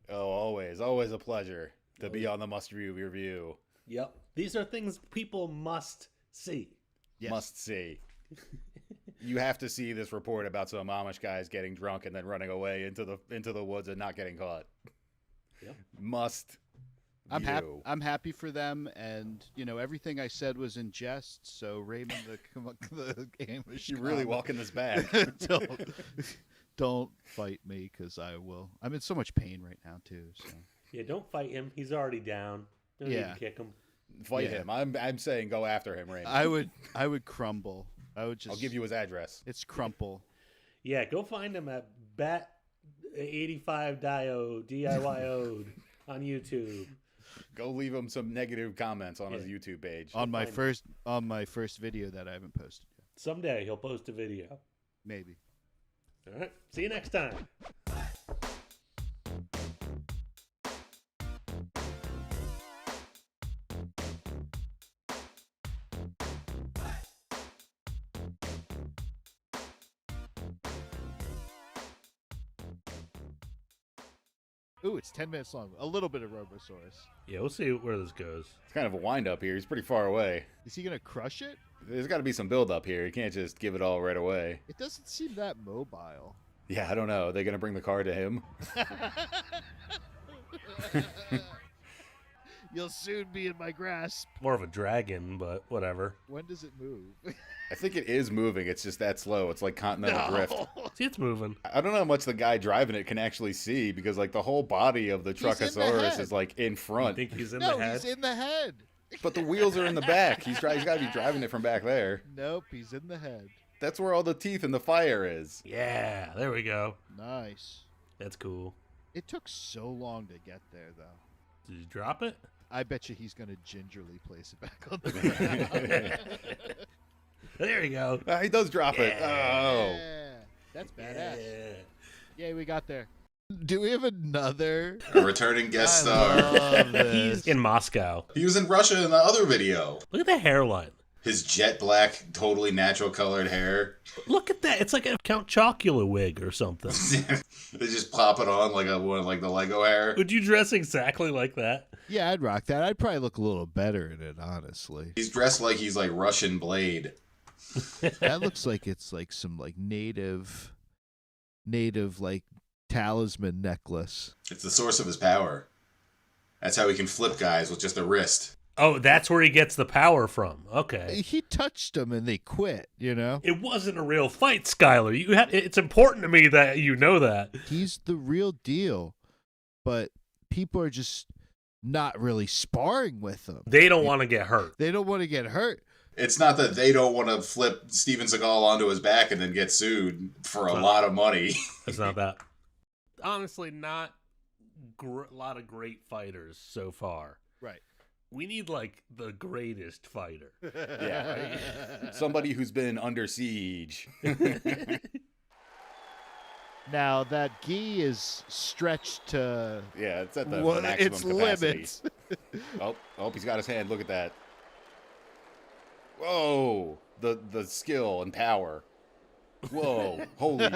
Oh, always a pleasure to be on the Must View Review. Yep. These are things people must see. Yes. Must see. You have to see this report about some Amish guys getting drunk and then running away into the woods and not getting caught. Yep. Must. I'm happy for them, and everything I said was in jest. So Raymond, the Amish, you're really walking this back. Don't fight me, because I will. I'm in so much pain right now too. So yeah, don't fight him. He's already down. Don't even kick him. Fight him. I'm saying go after him, Raymond. I would crumble. I'll give you his address. It's crumple. Yeah, go find him at Bat85 DIYO'd on YouTube. Go leave him some negative comments on his YouTube page. On my first video that I haven't posted yet. Someday he'll post a video. Maybe. All right. See you next time. Ooh, it's 10 minutes long. A little bit of Robosaurus. Yeah, we'll see where this goes. It's kind of a wind up here. He's pretty far away. Is he gonna crush it? There's got to be some build up here. You can't just give it all right away. It doesn't seem that mobile. Yeah, I don't know. Are they gonna bring the car to him? You'll soon be in my grasp. More of a dragon, but whatever. When does it move? I think it is moving. It's just that slow. It's like Continental Drift. See, it's moving. I don't know how much the guy driving it can actually see, because like the whole body of the Truckosaurus is like in front. I think he's in the head. He's in the head. But the wheels are in the back. He's got to be driving it from back there. Nope, he's in the head. That's where all the teeth and the fire is. Yeah, there we go. Nice. That's cool. It took so long to get there, though. Did you drop it? I bet you he's going to gingerly place it back on the ground. There you go. He does drop it. Oh. That's badass. Yeah, we got there. Do we have another? A returning guest star. He's in Moscow. He was in Russia in the other video. Look at the hairline. His jet black, totally natural colored hair. Look at that. It's like a Count Chocula wig or something. They just pop it on like one of like the Lego hair. Would you dress exactly like that? Yeah, I'd rock that. I'd probably look a little better in it, honestly. He's dressed like he's like Russian Blade. That looks like it's like some like native like talisman necklace. It's the source of his power. That's how he can flip guys with just a wrist. Oh, that's where he gets the power from. Okay. He touched them and they quit, you know? It wasn't a real fight, Schuyler. It's important to me that you know that. He's the real deal, but people are just not really sparring with him. They don't want to get hurt. They don't want to get hurt. It's not that they don't want to flip Steven Seagal onto his back and then get sued for a lot of money. It's not that. Honestly, not a lot of great fighters so far. Right. We need like the greatest fighter. Yeah. Somebody who's been under siege. Now that gi is stretched to it's at the maximum its capacity. limits. oh, he's got his hand. Look at that. Whoa, the skill and power. Whoa, holy.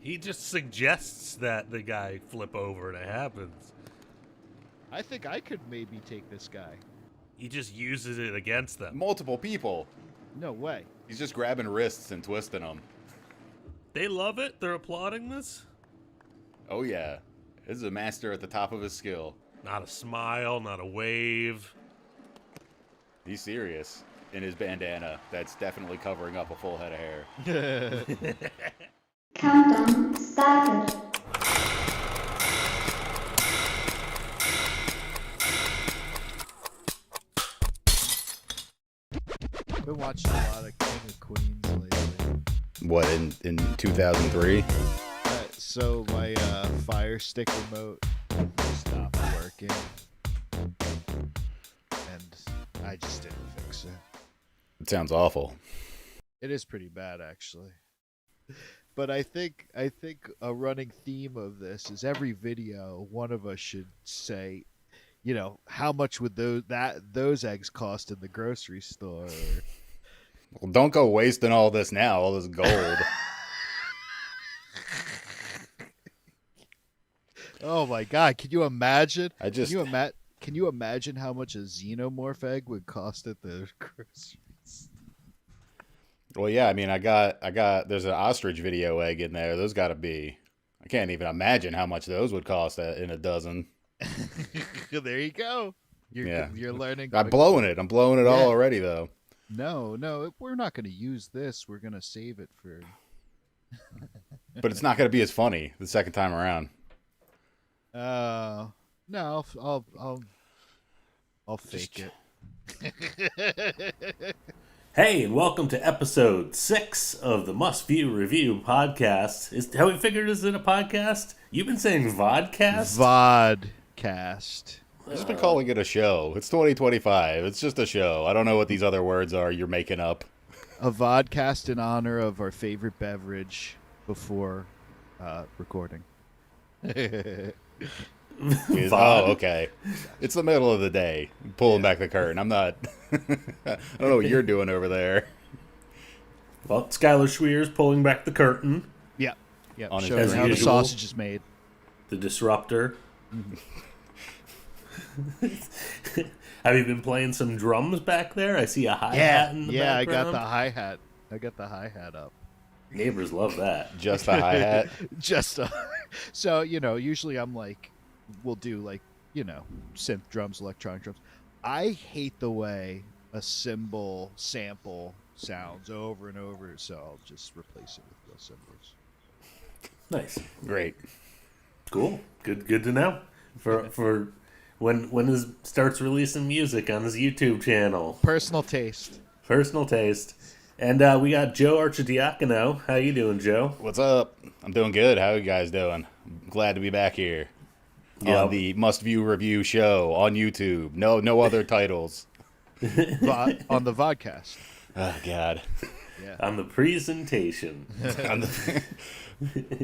He just suggests that the guy flip over and it happens. I think I could maybe take this guy. He just uses it against them. Multiple people. No way. He's just grabbing wrists and twisting them. They love it. They're applauding this. Oh yeah, this is a master at the top of his skill. Not a smile, not a wave. He's serious in his bandana. That's definitely covering up a full head of hair. Countdown started. I've been watching a lot of King of Queens lately. What, in 2003? So my Fire Stick remote stopped working, and I just didn't fix it. It sounds awful. It is pretty bad, actually. But I think a running theme of this is every video, one of us should say, you know, how much would those eggs cost in the grocery store? Well, don't go wasting all this now, all this gold. Oh my God! Can you imagine? Can you imagine how much a xenomorph egg would cost at the groceries? Well, yeah. I mean, I got. There's an ostrich video egg in there. Those got to be. I can't even imagine how much those would cost in a dozen. There you go. You're learning. I'm blowing it all already, though. No, we're not going to use this. We're going to save it for. But it's not going to be as funny the second time around. No, I'll fake it. Hey, and welcome to episode 6 of the Must View Review podcast. Have we figured is it a podcast? You've been saying vodcast? Vodcast. I've just been calling it a show. It's 2025. It's just a show. I don't know what these other words are you're making up. A vodcast in honor of our favorite beverage before recording. Oh, okay. It's the middle of the day. Pulling back the curtain. I'm not. I don't know what you're doing over there. Well, Schuyler Schweers pulling back the curtain. Yeah. On his Showing how the sausage is made. The disruptor. Have you been playing some drums back there? I see a hi-hat in the background. I got the hi-hat. I got the hi-hat up. Neighbors love that. Just a hi-hat? So, usually I'm like, we'll do like, synth drums, electronic drums. I hate the way a cymbal sample sounds over and over, so I'll just replace it with real cymbals. Nice. Great. Cool. Good to know. For when he starts releasing music on his YouTube channel. Personal taste. And we got Joe Arcidiacono. How you doing, Joe? What's up? I'm doing good. How you guys doing? I'm glad to be back here on the Must View Review show on YouTube. No other titles. On the vodcast. Oh, God. Yeah. On the presentation.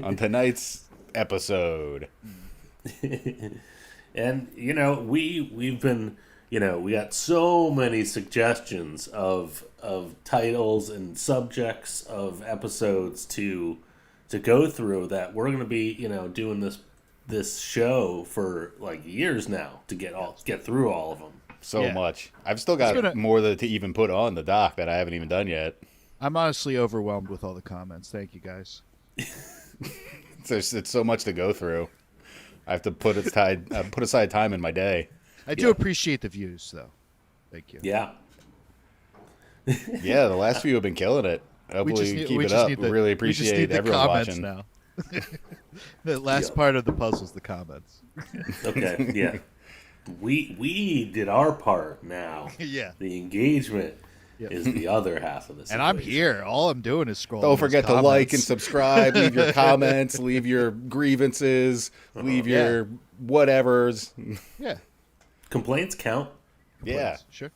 on tonight's episode. And, we've been, we got so many suggestions of titles and subjects of episodes to go through that we're going to be, doing this show for like years now to get through all of them. So much. I've still got more to even put on the doc that I haven't even done yet. I'm honestly overwhelmed with all the comments. Thank you, guys. It's so much to go through. I have to put aside time in my day. I do appreciate the views, though. Thank you. Yeah. Yeah, the last few have been killing it. Hopefully, keep it up. We really appreciate everyone watching. Now. The last part of the puzzle is the comments. Okay, yeah. We did our part now. Yeah. The engagement is the other half of this. And I'm here. All I'm doing is scrolling. Don't forget to like and subscribe. Leave your comments. Leave your grievances. Leave your whatevers. Yeah. Complaints count. Yeah. Please. Sure.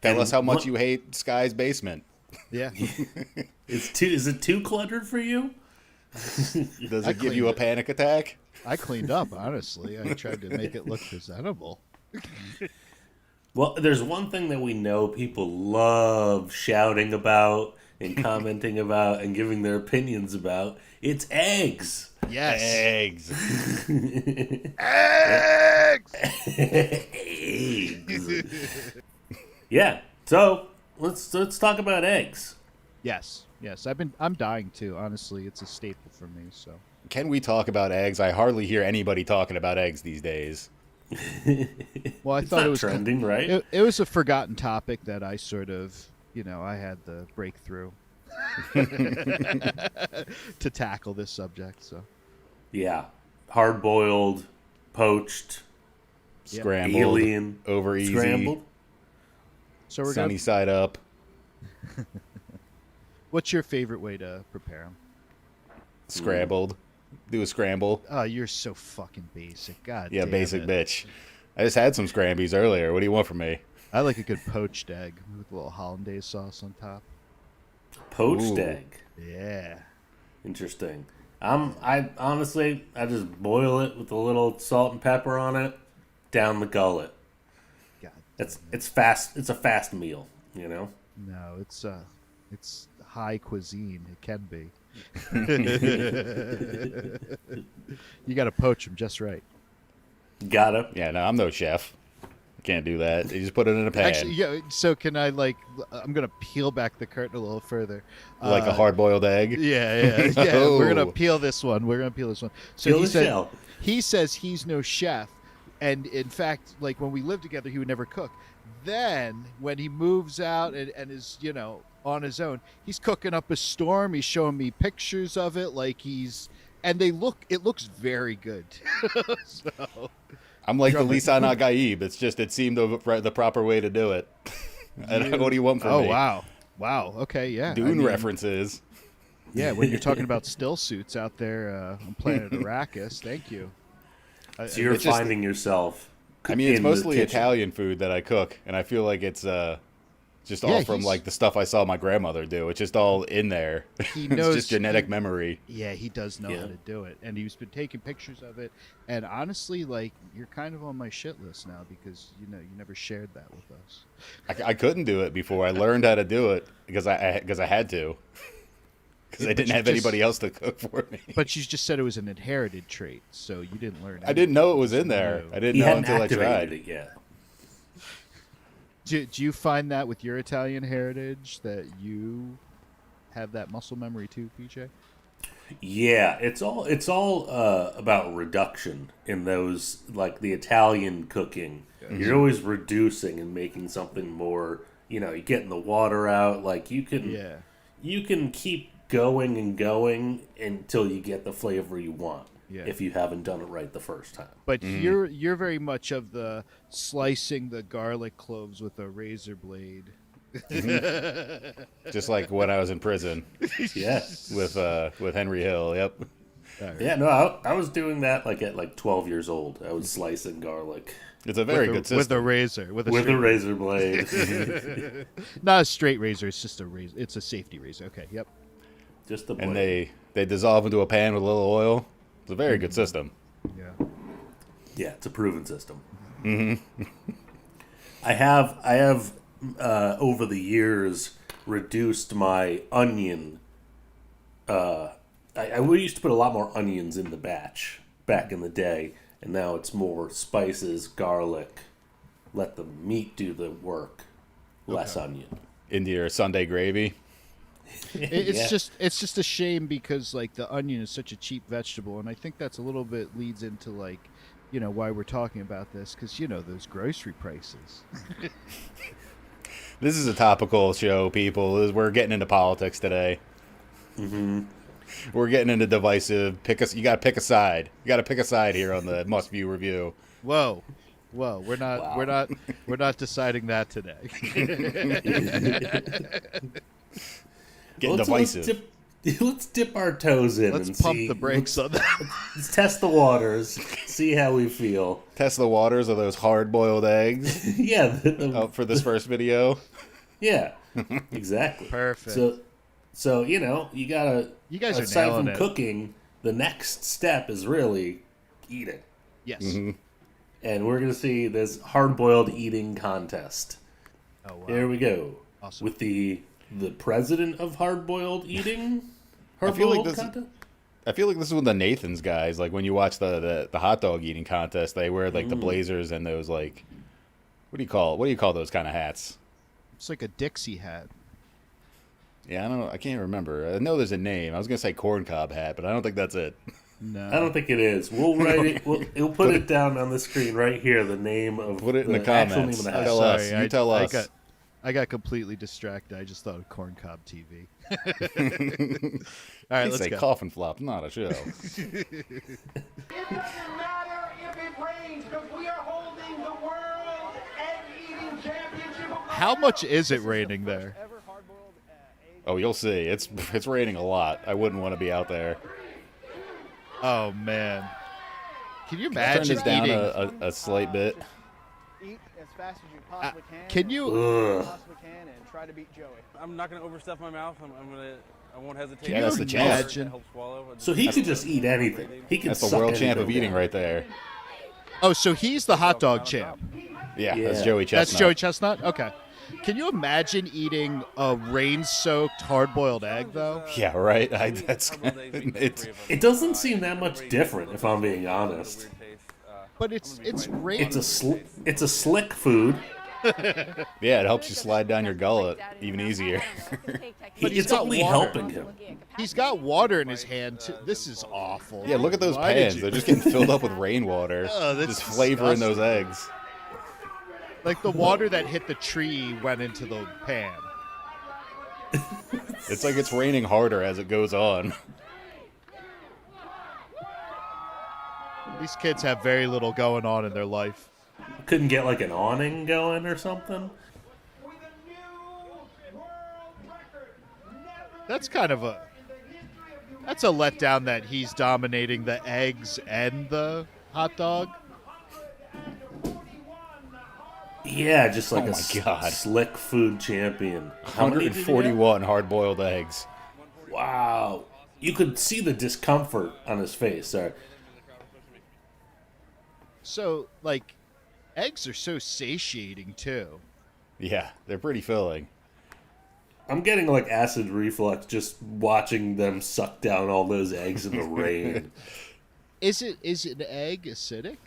Tell us how much what- you hate Sky's basement. Yeah. Is it too cluttered for you? Does I it give you a cleaned it. panic attack? I cleaned up, honestly. I tried to make it look presentable. Well, there's one thing that we know people love shouting about and commenting about and giving their opinions about. It's eggs. Yes. Eggs. Eggs. Yeah. So let's talk about eggs. Yes. Yes. I'm dying to, honestly. It's a staple for me, so. Can we talk about eggs? I hardly hear anybody talking about eggs these days. Well, I It's thought not it was trending, right? It was a forgotten topic that I sort of, I had the breakthrough to tackle this subject. So Yeah. Hard boiled, poached, Scrambled, alien, over easy, scrambled. So we're sunny gonna, side up. What's your favorite way to prepare them? Scrambled. Do a scramble. Oh, you're so fucking basic. God. Yeah, damn basic it. bitch. I just had some scrambies earlier. What do you want from me? I like a good poached egg with a little hollandaise sauce on top. Poached Ooh. egg. Yeah. Interesting. I honestly just boil it with a little salt and pepper on it, down the gullet. God. It's fast. It's a fast meal. No, it's high cuisine. It can be. You got to poach them just right. Got it. Yeah, no, I'm no chef. Can't do that. You just put it in a pan. Actually, yeah. So can I I'm gonna peel back the curtain a little further. Like a hard-boiled egg. Yeah. Oh. We're gonna peel this one. So Peel the shell. He says he's no chef, and in fact, like when we lived together, he would never cook. Then when he moves out and is on his own, he's cooking up a storm. He's showing me pictures of it, and it looks very good. So. I'm like the Lisa Nagaib. It's just it seemed the proper way to do it. What do you want from me? Oh wow. Okay, yeah. Dune references. Yeah, when you're talking about still suits out there on planet Arrakis, thank you. So you're finding yourself. I mean, it's in the mostly kitchen. Italian food that I cook, and I feel like it's just all from like the stuff I saw my grandmother do. It's just all in there. He It's knows just genetic memory. Yeah, he does know how to do it, and he's been taking pictures of it. And honestly, you're kind of on my shit list now because you never shared that with us. I couldn't do it before. I learned how to do it because I had to. Because I didn't have anybody else to cook for me. But you just said it was an inherited trait, so you didn't learn. I didn't know it was in there. I didn't know until I tried. It yet. Do you find that with your Italian heritage that you have that muscle memory too, PJ? Yeah, it's all about reduction in those, like the Italian cooking. Yes. You're always reducing and making something more. You're getting the water out. Like you can keep going and going until you get the flavor you want. Yeah. If you haven't done it right the first time. But you're very much of the slicing the garlic cloves with a razor blade. Just like when I was in prison. Yeah. With Henry Hill. Yep. Yeah, no, I was doing that at 12 years old. I was slicing garlic. It's a very good system. With a razor. With a razor blade. Not a straight razor. It's just a razor. It's a safety razor. Okay. Yep. Just the And blade. they dissolve into a pan with a little oil. It's a very good system. Yeah. Yeah, it's a proven system. Mm-hmm. I have over the years reduced my onion. We used to put a lot more onions in the batch back in the day, and now it's more spices, garlic. Let the meat do the work. Less onion. Into your Sunday gravy. It's just a shame because the onion is such a cheap vegetable, and I think that's a little bit leads into why we're talking about this because those grocery prices. This is a topical show, people. We're getting into politics today. Mm-hmm. We're getting into divisive. You got to pick a side. You got to pick a side here on the Must View review. Whoa, we're not deciding that today. Getting divisive. let's dip our toes in. Let's and pump see, the brakes on that. Let's test the waters. See how we feel. Test the waters of those hard-boiled eggs. Yeah. For this first video. Yeah. Exactly. Perfect. So you gotta. You guys are aside nailing from it. cooking, the next step is really eating. Yes. Mm-hmm. And we're gonna see this hard-boiled eating contest. Oh wow. Here we go. Awesome. With the president of hard-boiled eating. I feel like contest? I feel like this is one of the Nathan's guys. Like when you watch the hot dog eating contest, they wear like the blazers and those like what do you call those kind of hats? It's like a Dixie hat. Yeah, I don't know. I can't remember. I know there's a name. I was gonna say corncob hat, but I don't think that's it. No. I don't think it is. We'll write it. We'll put it down on the screen right here. The name of Put it in the actual comments. name of the hat. Tell us. You tell us. I got completely distracted. I just thought of corncob TV. All right, let's say go. coffin flop, not a show. It doesn't matter if it rains, because we are holding the World Egg Eating Championship. How much is it raining there? Oh, you'll see. It's raining a lot. I wouldn't want to be out there. Oh man, can you Can I turn imagine this down eating? a slight bit? Eat as fast as you possibly Can you? Possibly can, and try to beat Joey. I'm not gonna overstuff my mouth. I won't hesitate. Can you imagine? So he could just eat anything. He could. That's the suck world champ of anything eating down. right there. Oh, so he's the hot dog champ. Yeah, that's Joey Chestnut. That's Joey Chestnut. Okay. Can you imagine eating a rain-soaked hard-boiled egg, though? Yeah, right. It doesn't seem that much different, if I'm being honest. But it's rain. It's a slick food. Yeah, it helps you slide down your gullet even easier. But It's only helping him. He's got water in his hand. Too. This is awful. Yeah, look at those Why did pans. you- They're just getting filled up with rainwater. Oh, that's just flavoring those disgusting. eggs. Like the water that hit the tree went into the pan. It's like it's raining harder as it goes on. These kids have very little going on in their life. Couldn't get like an awning going or something. That's kind of a... That's a letdown that he's dominating the eggs and the hot dog. Yeah, just like Oh a my God. slick food champion. How many did he get? 141 hard-boiled eggs. Wow. You could see the discomfort on his face. Sorry. So, like, eggs are so satiating, too. Yeah, they're pretty filling. I'm getting like acid reflux just watching them suck down all those eggs in the rain. Is an egg acidic?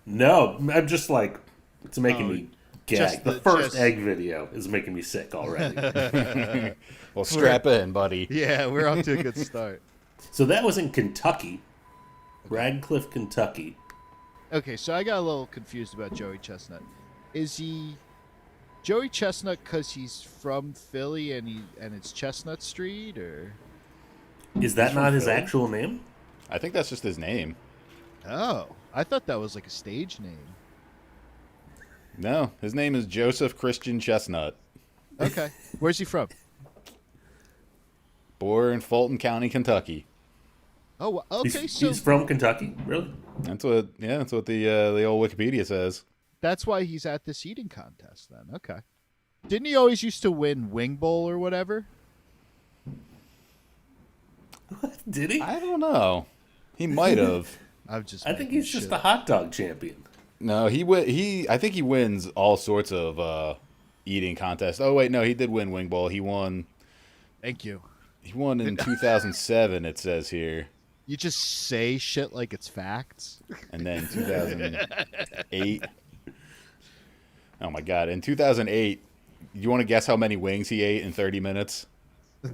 No, I'm just like, it's making me gag. just The the- first just- egg video is making me sick already. Well, strap in, buddy. Yeah, we're off to a good start. So that was in Kentucky, Radcliffe, Kentucky. Okay, so I got a little confused about Joey Chestnut. Is he Joey Chestnut because he's from Philly and it's Chestnut Street, or Is that He's from not his Philly? actual name? I think that's just his name. Oh, I thought that was like a stage name. No, his name is Joseph Christian Chestnut. Okay, where's he from? Born in Fulton County, Kentucky. Oh, okay, He's from Kentucky, really? That's what the old Wikipedia says. That's why he's at this eating contest then. Okay. Didn't he always used to win Wing Bowl or whatever? Did he? I don't know. He might have. I'm just. I think he's just the hot dog champion. No, I think he wins all sorts of eating contests. Oh wait, no, he did win Wing Bowl. He won. Thank you. He won in 2007. It says here. You just say shit like it's facts. And then 2008. Oh my God! In 2008, you want to guess how many wings he ate in 30 minutes?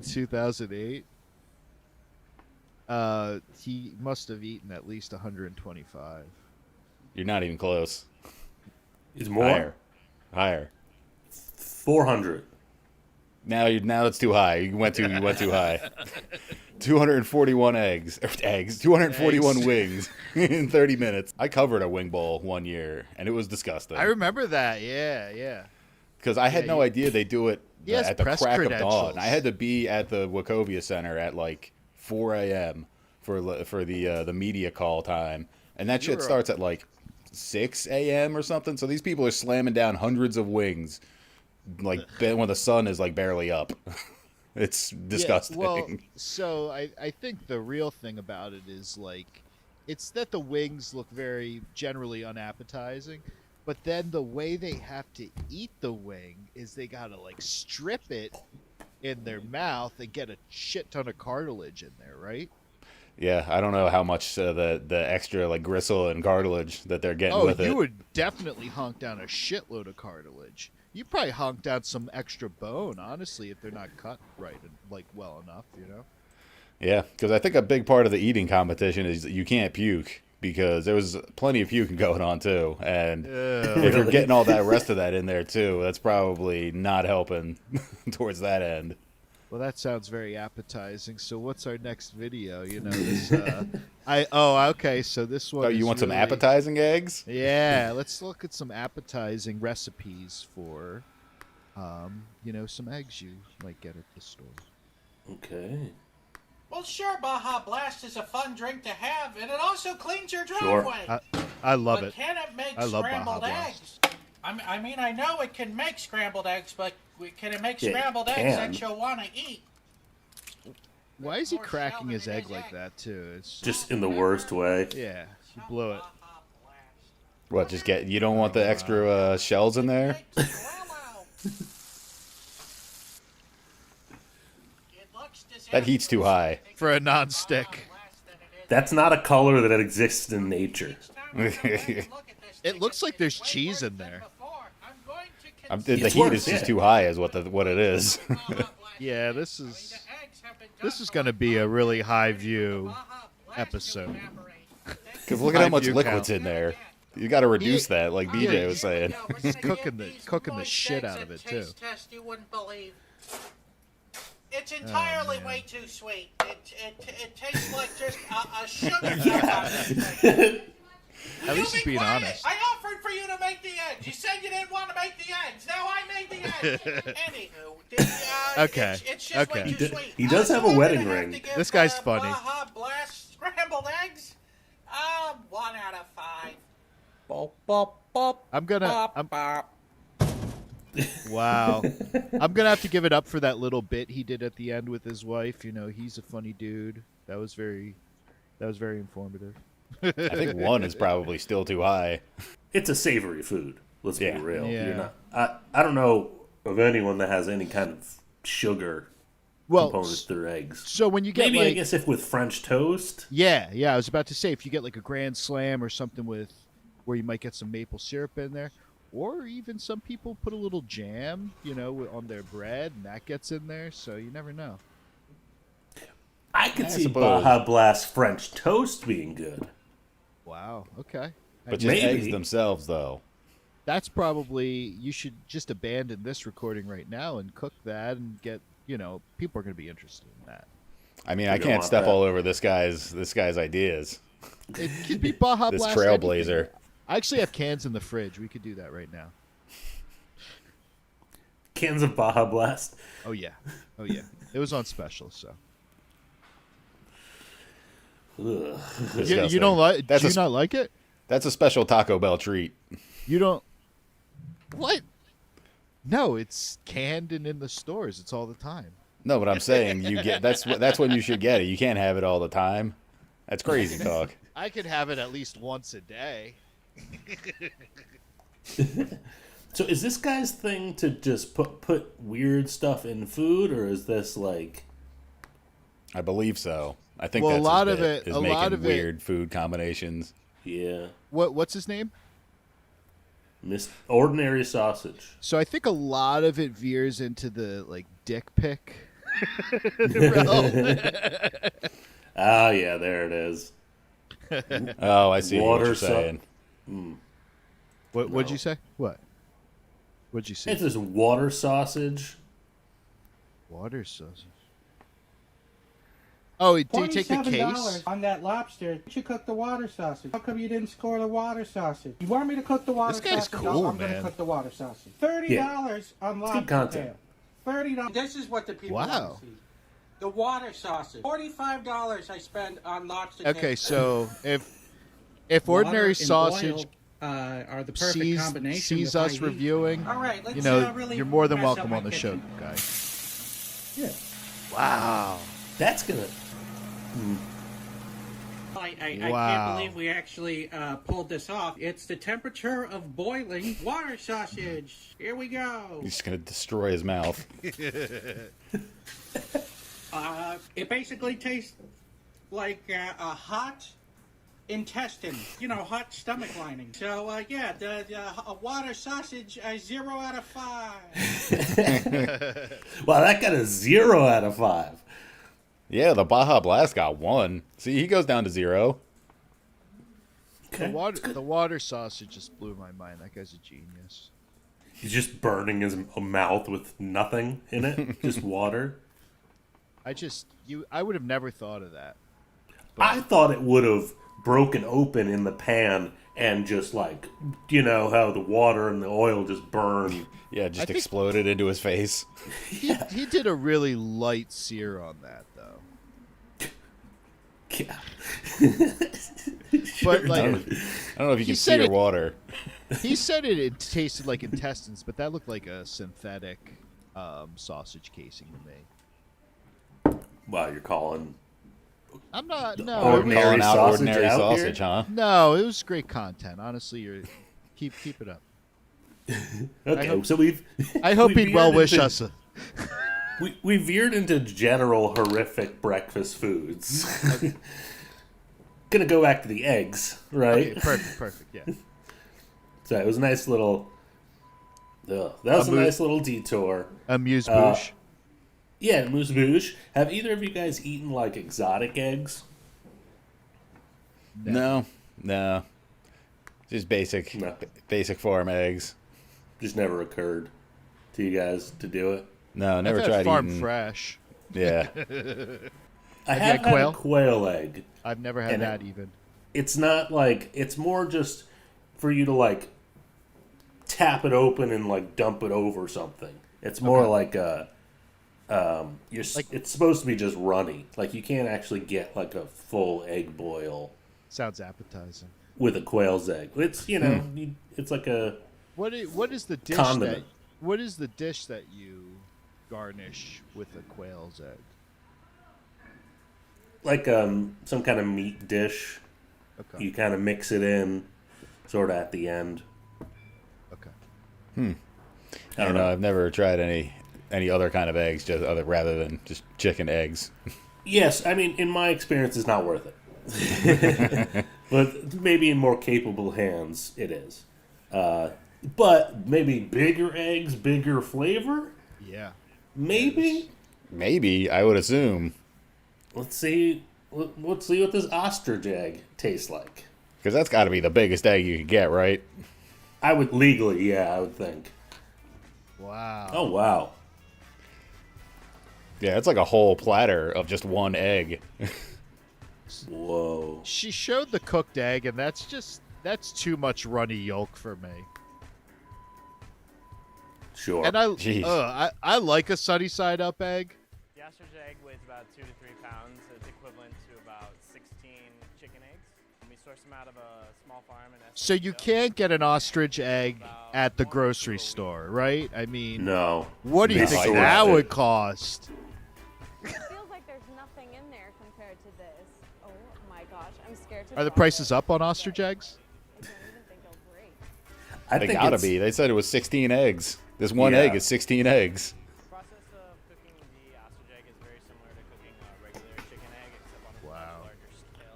2008. He must have eaten at least 125. You're not even close. Is more? Higher. 400. Now it's too high. You went too high. 241 eggs. 241 wings in 30 minutes. I covered a wing bowl one year, and it was disgusting. I remember that. Yeah. Because I had no idea they do it He has at the press crack of credentials. dawn. I had to be at the Wachovia Center at like 4 a.m. for the media call time, and that shit starts at like 6 a.m. or something. So these people are slamming down hundreds of wings, like when the sun is like barely up. It's disgusting. Yeah, well, so I think the real thing about it is like, it's that the wings look very generally unappetizing, but then the way they have to eat the wing is they gotta like strip it in their mouth and get a shit ton of cartilage in there, right? Yeah, I don't know how much the extra like gristle and cartilage that they're getting with it. Oh, you would definitely honk down a shitload of cartilage. You probably honked out some extra bone, honestly, if they're not cut right and like well enough, you know. Yeah, because I think a big part of the eating competition is that you can't puke, because there was plenty of puking going on too, and if you're getting all that rest of that in there too, that's probably not helping towards that end. Well, that sounds very appetizing. So what's our next video? You know, this, okay. So this one. Oh, you is want some really- appetizing eggs? Yeah, let's look at some appetizing recipes for, you know, some eggs you might get at the store. Okay. Well, sure, Baja Blast is a fun drink to have, and it also cleans your Sure. driveway. I love But it. can it make I love Baja scrambled Blast. eggs? I mean, I know it can make scrambled eggs, but can it make Yeah, it scrambled eggs can. that you'll want to eat? Why is he cracking his egg like that too? It's Just in the worst way. Yeah, you blew it. What? You don't want the extra shells in there? That heat's too high. For a non-stick. That's not a color that exists in nature. It looks like there's cheese in there. The heat is just too high, is what it is. Yeah, this is going to be a really high view episode. Because look at how much liquid's in there. You got to reduce that, like BJ was saying. He's cooking the shit out of it too. Test you wouldn't believe. It's entirely way too sweet. It tastes like just a sugar. At least he's being honest. I offered for you to make the eggs. You said you didn't want to make the eggs. Now I made the eggs. Anywho, Okay. It's just way Okay. too sweet. He does have a wedding ring. This guy's funny. Baja Blast scrambled eggs. 1 out of 5. Wow. I'm gonna have to give it up for that little bit he did at the end with his wife. You know, he's a funny dude. That was very informative. I think 1 is probably still too high. It's a savory food. Let's be real. Yeah. You're not. I don't know of anyone that has any kind of sugar components to their eggs. So when you get maybe like, I guess if with French toast. Yeah. I was about to say, if you get like a Grand Slam or something where you might get some maple syrup in there, or even some people put a little jam, you know, on their bread, and that gets in there. So you never know. I could see suppose. Baja Blast French toast being good. Wow. Okay. But just eggs themselves, though. That's probably, you should just abandon this recording right now and cook that and get, you know, people are going to be interested in that. I mean, I can't step all over this guy's ideas. It could be Baja This Blast. trailblazer. anything. I actually have cans in the fridge. We could do that right now. Cans of Baja Blast. Oh yeah. It was on special, so. You don't like? Do you not like it? That's a special Taco Bell treat. You don't. What? No, it's canned and in the stores. It's all the time. No, but I'm saying you get that's when you should get it. You can't have it all the time. That's crazy talk. I could have it at least once a day. So is this guy's thing to just put weird stuff in food, or is this like? I believe so. I think Well, that's a lot his of bit, it- is a making lot of it- weird food combinations. Yeah. What's his name? Ordinary sausage. So I think a lot of it veers into the like dick pic realm. Oh yeah, there it is. Oh, I see what you're so- saying. What'd you say? What'd you say? It's this water sausage. Water sausage. Oh, did you take the case? $27 on that lobster. You cook the water sausage. How come you didn't score the water sausage? You want me to cook the water This guy's sausage? cool, I'm going man. to cook the water sausage. $30 on lobster content. tail. $30. This is what the people want Wow. to see. The water sausage. $45 I spend on lobster. Okay, taste. so if Water ordinary and sausage oil, are the perfect sees combination sees with us high heat. reviewing, All right, let's you know, really you're more than mess up welcome my on the show, kitchen. guys. Yeah. Wow. That's gonna. I Wow. can't believe we actually pulled this off. It's the temperature of boiling water sausage. Here we go. He's just gonna destroy his mouth. It basically tastes like a hot intestine, you know, hot stomach lining. So, yeah, the water sausage, 0 out of 5. Wow, that got a 0 out of 5. Yeah, the Baja Blast got 1. See, he goes down to 0. The water sausage just blew my mind. That guy's a genius. He's just burning his mouth with nothing in it, just water. I would have never thought of that. I thought it would have broken open in the pan and just like, you know, how the water and the oil just burn. Yeah, just exploded into his face. He did a really light sear on that, though. Yeah. But like, I don't know if you he can said sear water. He said it tasted like intestines, but that looked like a synthetic sausage casing to me. Wow, you're calling. I'm not. No, Calling out ordinary out sausage, here? huh? No, it was great content. Honestly, keep it up. Okay, so we've. I hope we he'd well veered wish into- us. We veered into general horrific breakfast foods. Gonna go back to the eggs, right? Okay, perfect. Yeah. So it was a nice little. That was a nice little detour. Amuse-bouche. Yeah, amuse-bouche. Have either of you guys eaten like exotic eggs? No. Just basic farm eggs. Just never occurred to you guys to do it? No, never I've had tried farm eating. fresh. Yeah. I Have you have had had quail? a quail egg. I've never had And that even. It's not like, it's more just for you to like tap it open and like dump it over something. It's more like a it's supposed to be just runny. Like you can't actually get like a full egg boil Sounds appetizing. with a quail's egg. It's it's like a What is the dish condiment. What is the dish that you garnish with a quail's egg? Like some kind of meat dish. Okay. You kind of mix it in, sort of at the end. Okay. I don't know. I've never tried any other kind of eggs, rather than just chicken eggs. Yes, I mean, in my experience, it's not worth it. But maybe in more capable hands, it is. But maybe bigger eggs, bigger flavor? Yeah. Maybe? Maybe, I would assume. Let's see what this ostrich egg tastes like. Because that's got to be the biggest egg you could get, right? I would legally, yeah, I would think. Wow. Oh, wow. Yeah, it's like a whole platter of just one egg. Whoa. She showed the cooked egg, and that's too much runny yolk for me. Sure. And I like a sunny side up egg. The ostrich egg weighs about 2 to 3 pounds. It's equivalent to about 16 chicken eggs. And we source them out of a small farm in So you can't get an ostrich egg at the grocery store, right? I mean, No. What do you They think sourced that it. would cost? It feels like there's nothing in there compared to this. Oh my gosh, I'm scared to Are the try prices it. up on ostrich eggs? I They think gotta it's- be. They said it was 16 eggs. This one Yeah. egg is 16 eggs. The process of cooking the ostrich egg is very similar to cooking a regular chicken egg, except on a much larger scale.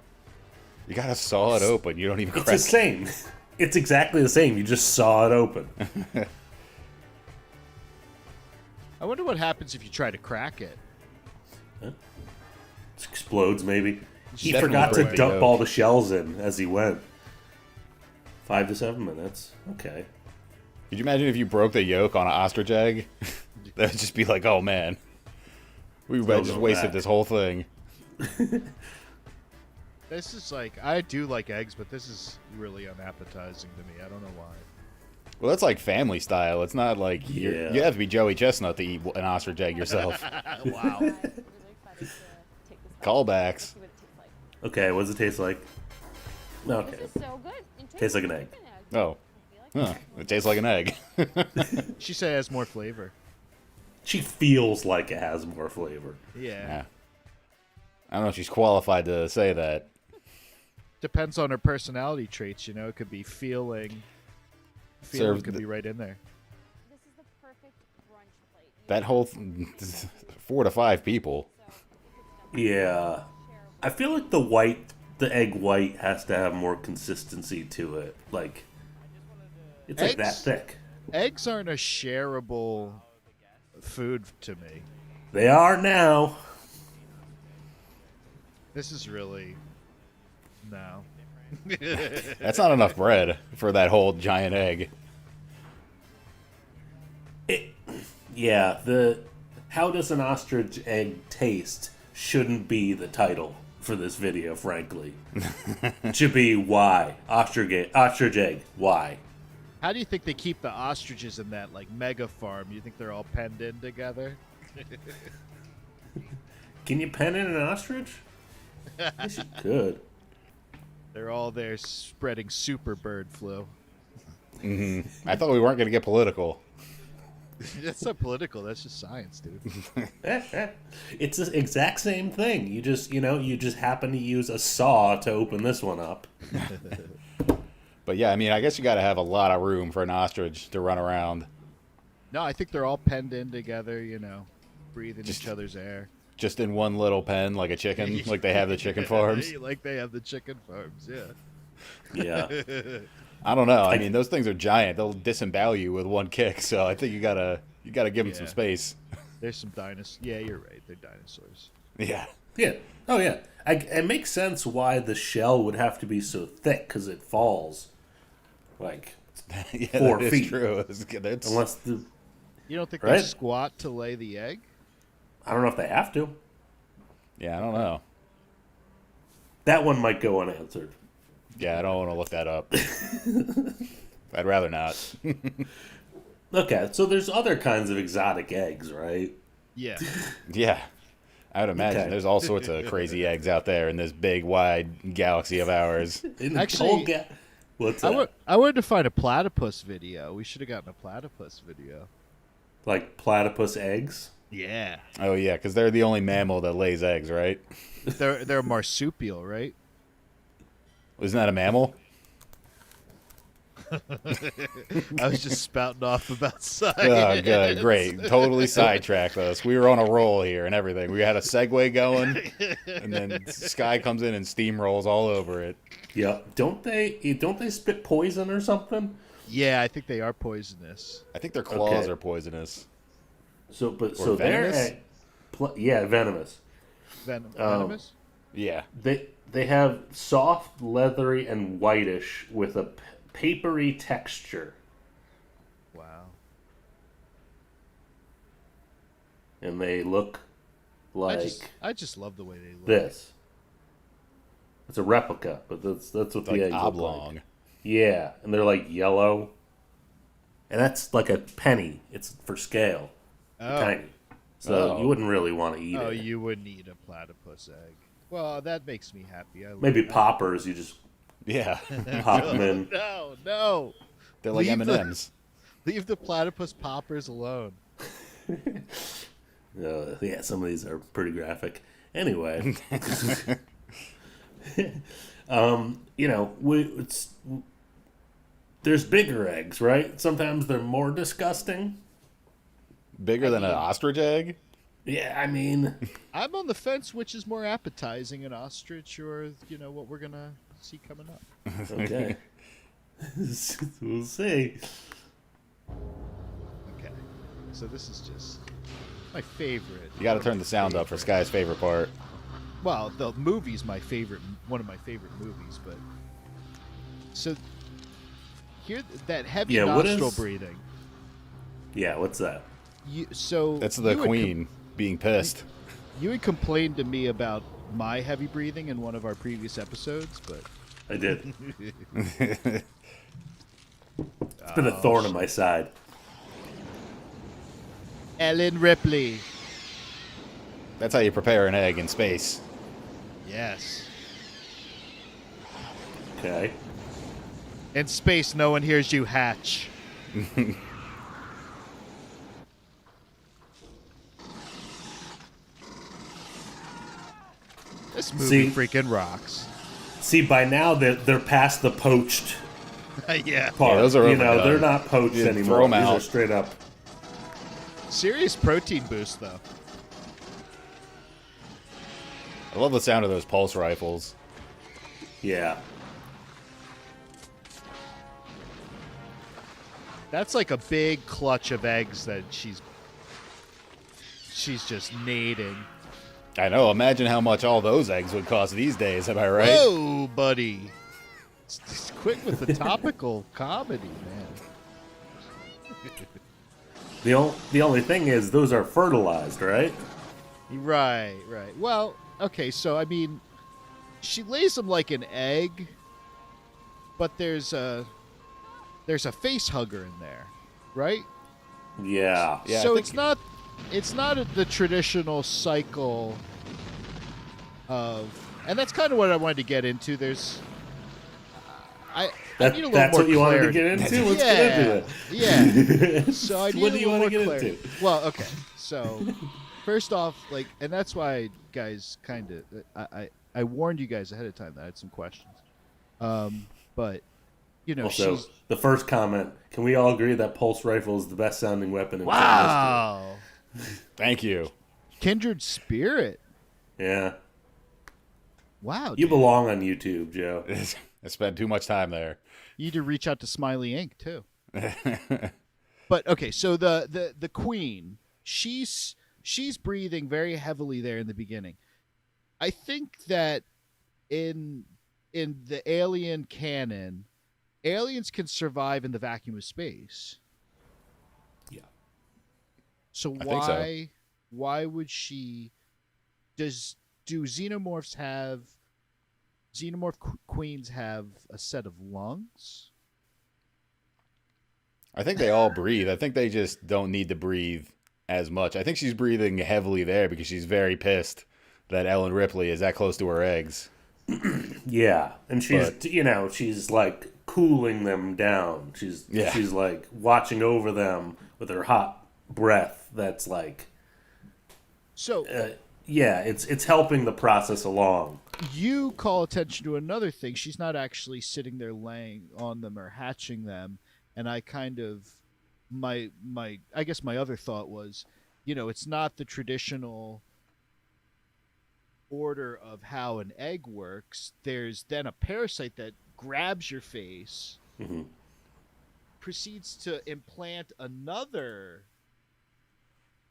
You gotta saw it open. You don't even It's crack the same. It's exactly the same. You just saw it open. I wonder what happens if you try to crack it. It explodes, maybe. He Definitely forgot to break the dump yolk. all the shells in as he went. 5 to 7 minutes. Okay. Could you imagine if you broke the yolk on an ostrich egg? That would just be like, oh man, we They'll just go wasted back. this whole thing. This is like, I do like eggs, but this is really unappetizing to me. I don't know why. Well, that's like family style. It's not like you have to be Joey Chestnut to eat an ostrich egg yourself. Wow. Callbacks. Okay, what does it taste like? Okay. This is so good. It Tastes like an egg. Oh. Huh. It tastes like an egg. She said it has more flavor. She feels like it has more flavor. Yeah. I don't know if she's qualified to say that. Depends on her personality traits, you know. It could be feeling. Feeling could be right in there. This is the perfect brunch plate. That whole 4 to 5 people. Yeah. I feel like the egg white has to have more consistency to it. Like, it's like that thick. Eggs aren't a shareable food to me. They are now. This is really no. That's not enough bread for that whole giant egg. Yeah, how does an ostrich egg taste shouldn't be the title for this video, frankly. It should be why. Ostrich egg, why? How do you think they keep the ostriches in that like mega farm? You think they're all penned in together? Can you pen in an ostrich? Yes, you could. They're all there spreading super bird flu. Mm-hmm. I thought we weren't going to get political. That's not political. That's just science, dude. It's the exact same thing. You just happen to use a saw to open this one up. But yeah, I mean, I guess you got to have a lot of room for an ostrich to run around. No, I think they're all penned in together, you know, breathing each other's air. Just in one little pen, like a chicken, like they have the chicken farms. Like they have the chicken farms, yeah. Yeah. I don't know. I mean, those things are giant. They'll disembowel you with one kick. So I think you gotta give them some space. There's some dinosaurs. Yeah, you're right. They're dinosaurs. Yeah. Yeah. Oh yeah. It makes sense why the shell would have to be so thick because it falls like 4 that is feet. True. Unless you don't think right? they squat to lay the egg? I don't know if they have to. Yeah, I don't know. That one might go unanswered. Yeah, I don't want to look that up. I'd rather not. Okay, so there's other kinds of exotic eggs, right? Yeah. Yeah. I would imagine Okay. there's all sorts of crazy eggs out there in this big, wide galaxy of ours. Actually, what's that? I wanted to find a platypus video. We should have gotten a platypus video. Like platypus eggs? Yeah. Oh yeah, because they're the only mammal that lays eggs, right? They're a marsupial, right? Isn't that a mammal? I was just spouting off about science. Oh, good, great. Totally sidetracked us. We were on a roll here and everything. We had a segue going, and then Sky comes in and steamrolls all over it. Yeah. Don't they spit poison or something? Yeah, I think they are poisonous. I think their claws Okay. are poisonous. So, but Or so venomous? they're venomous. Venomous? Yeah. They have soft, leathery, and whitish with a papery texture. Wow. And they look like I just love the way they look. this. It's a replica, but that's what Like the eggs oblong. look like. Yeah, and they're like yellow. And that's like a penny. It's for scale. Oh. Tiny. So you wouldn't really want to eat Oh, it. you wouldn't eat a platypus egg. Well, that makes me happy. Maybe poppers, you just pop them in. No. They're like Leave the- M&Ms. Leave the platypus poppers alone. Yeah, some of these are pretty graphic. Anyway, there's bigger eggs, right? Sometimes they're more disgusting. Bigger than an ostrich egg? Yeah, I mean, I'm on the fence which is more appetizing, an ostrich or, what we're going to see coming up. okay. We'll see. Okay. So this is just my favorite. You got to turn the sound up for Sky's favorite part. Well, the movie's my favorite, one of my favorite movies, but so here that heavy nostril breathing. Yeah, what's that? That's the queen being pissed. You had complained to me about my heavy breathing in one of our previous episodes, but I did. It's been a thorn in my side. Ellen Ripley. That's how you prepare an egg in space. Yes. Okay. In space, no one hears you hatch. This movie freaking rocks. See, by now they're past the poached Yeah. part. Yeah, those are overdone. They're not poached You anymore. throw 'em These are out. straight up. Serious protein boost, though. I love the sound of those pulse rifles. Yeah. That's like a big clutch of eggs that she's just nading. I know. Imagine how much all those eggs would cost these days. Am I right? Whoa, buddy. Just quick with the topical comedy, man. The only thing is those are fertilized, right? Right. Well, okay, so I mean, she lays them like an egg, but there's a face hugger in there, right? Yeah. So it's not the traditional cycle of, and that's kind of what I wanted to get into. There's, I need a little that's more what you wanted to clarity. get into? Let's get into it. Yeah. So I need What a do you little want to more get clarity. into? Well, okay. So first off, like, and that's why, guys, kind of, I warned you guys ahead of time that I had some questions. But you know, Also, she's the first comment. Can we all agree that pulse rifle is the best sounding weapon in wow. Thank you. Kindred spirit. Yeah. Wow. You belong on YouTube, Joe. I spent too much time there. You need to reach out to Smiley Inc. too. But okay, so the queen, she's breathing very heavily there in the beginning. I think that in the alien canon, aliens can survive in the vacuum of space. Yeah. So I think so. why would she? Do xenomorph queens have a set of lungs? I think they all breathe. I think they just don't need to breathe as much. I think she's breathing heavily there because she's very pissed that Ellen Ripley is that close to her eggs. Yeah, and she's like cooling them down. She's like watching over them with her hot breath. That's like, so it's helping the process along. You call attention to another thing. She's not actually sitting there laying on them or hatching them. And I kind of, I guess my other thought was, it's not the traditional order of how an egg works. There's then a parasite that grabs your face, proceeds to implant another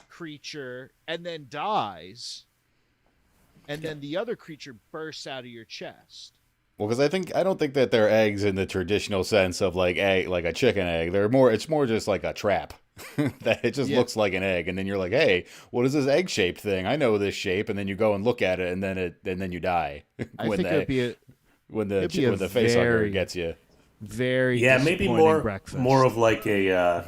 creature, and then dies. And then the other creature bursts out of your chest. Well, because I don't think that they're eggs in the traditional sense of like a chicken egg. It's more just like a trap. That it just looks like an egg, and then you're like, hey, what is this egg shaped thing? I know this shape, and then you go and look at it, and then you die. I think it'd be when the face hugger gets you. Very maybe more of like a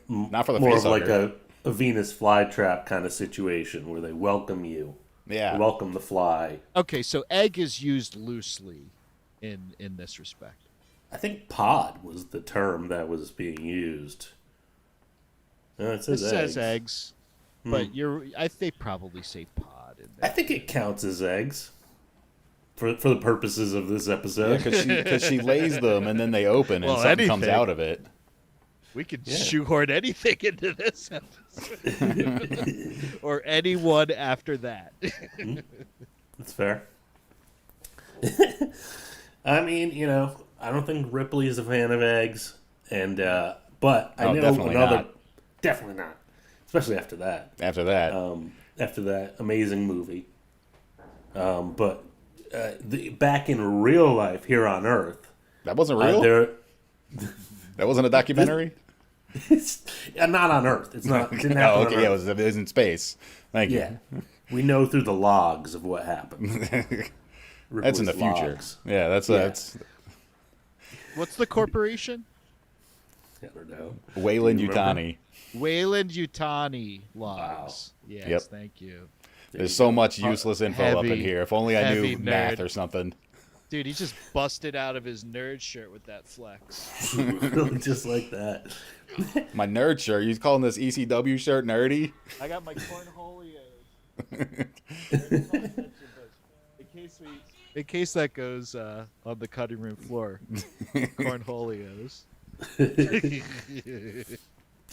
not for the more face of like hugger. a Venus flytrap kind of situation where they welcome you. Yeah. They welcome the fly. Okay, so egg is used loosely in this respect. I think pod was the term that was being used. No, it says eggs. But they probably say pod in there. I think it counts as eggs for the purposes of this episode. Because she lays them and then they open and something comes out of it. We could shoehorn anything into this episode. Or anyone after that. That's fair. I mean, I don't think Ripley is a fan of eggs, and but I know definitely not, especially after that. After that amazing movie. But back in real life here on Earth, that wasn't real. That wasn't a documentary. Not on Earth. It's not. It didn't happen. Okay, it was in space. Thank you. We know through the logs of what happened. That's in the future. Logs. Yeah, that's. What's the corporation? I don't know. Wayland Do you remember? Yutani. Wayland Yutani logs. Yes, Yep. thank you. There's so much useless info up in Heavy- here. If only I heavy knew math nerd. or something. Dude, he just busted out of his nerd shirt with that flex. Really, just like that. My nerd shirt. You calling this ECW shirt nerdy? I got my cornholios. In case that goes on the cutting room floor, cornholios. It's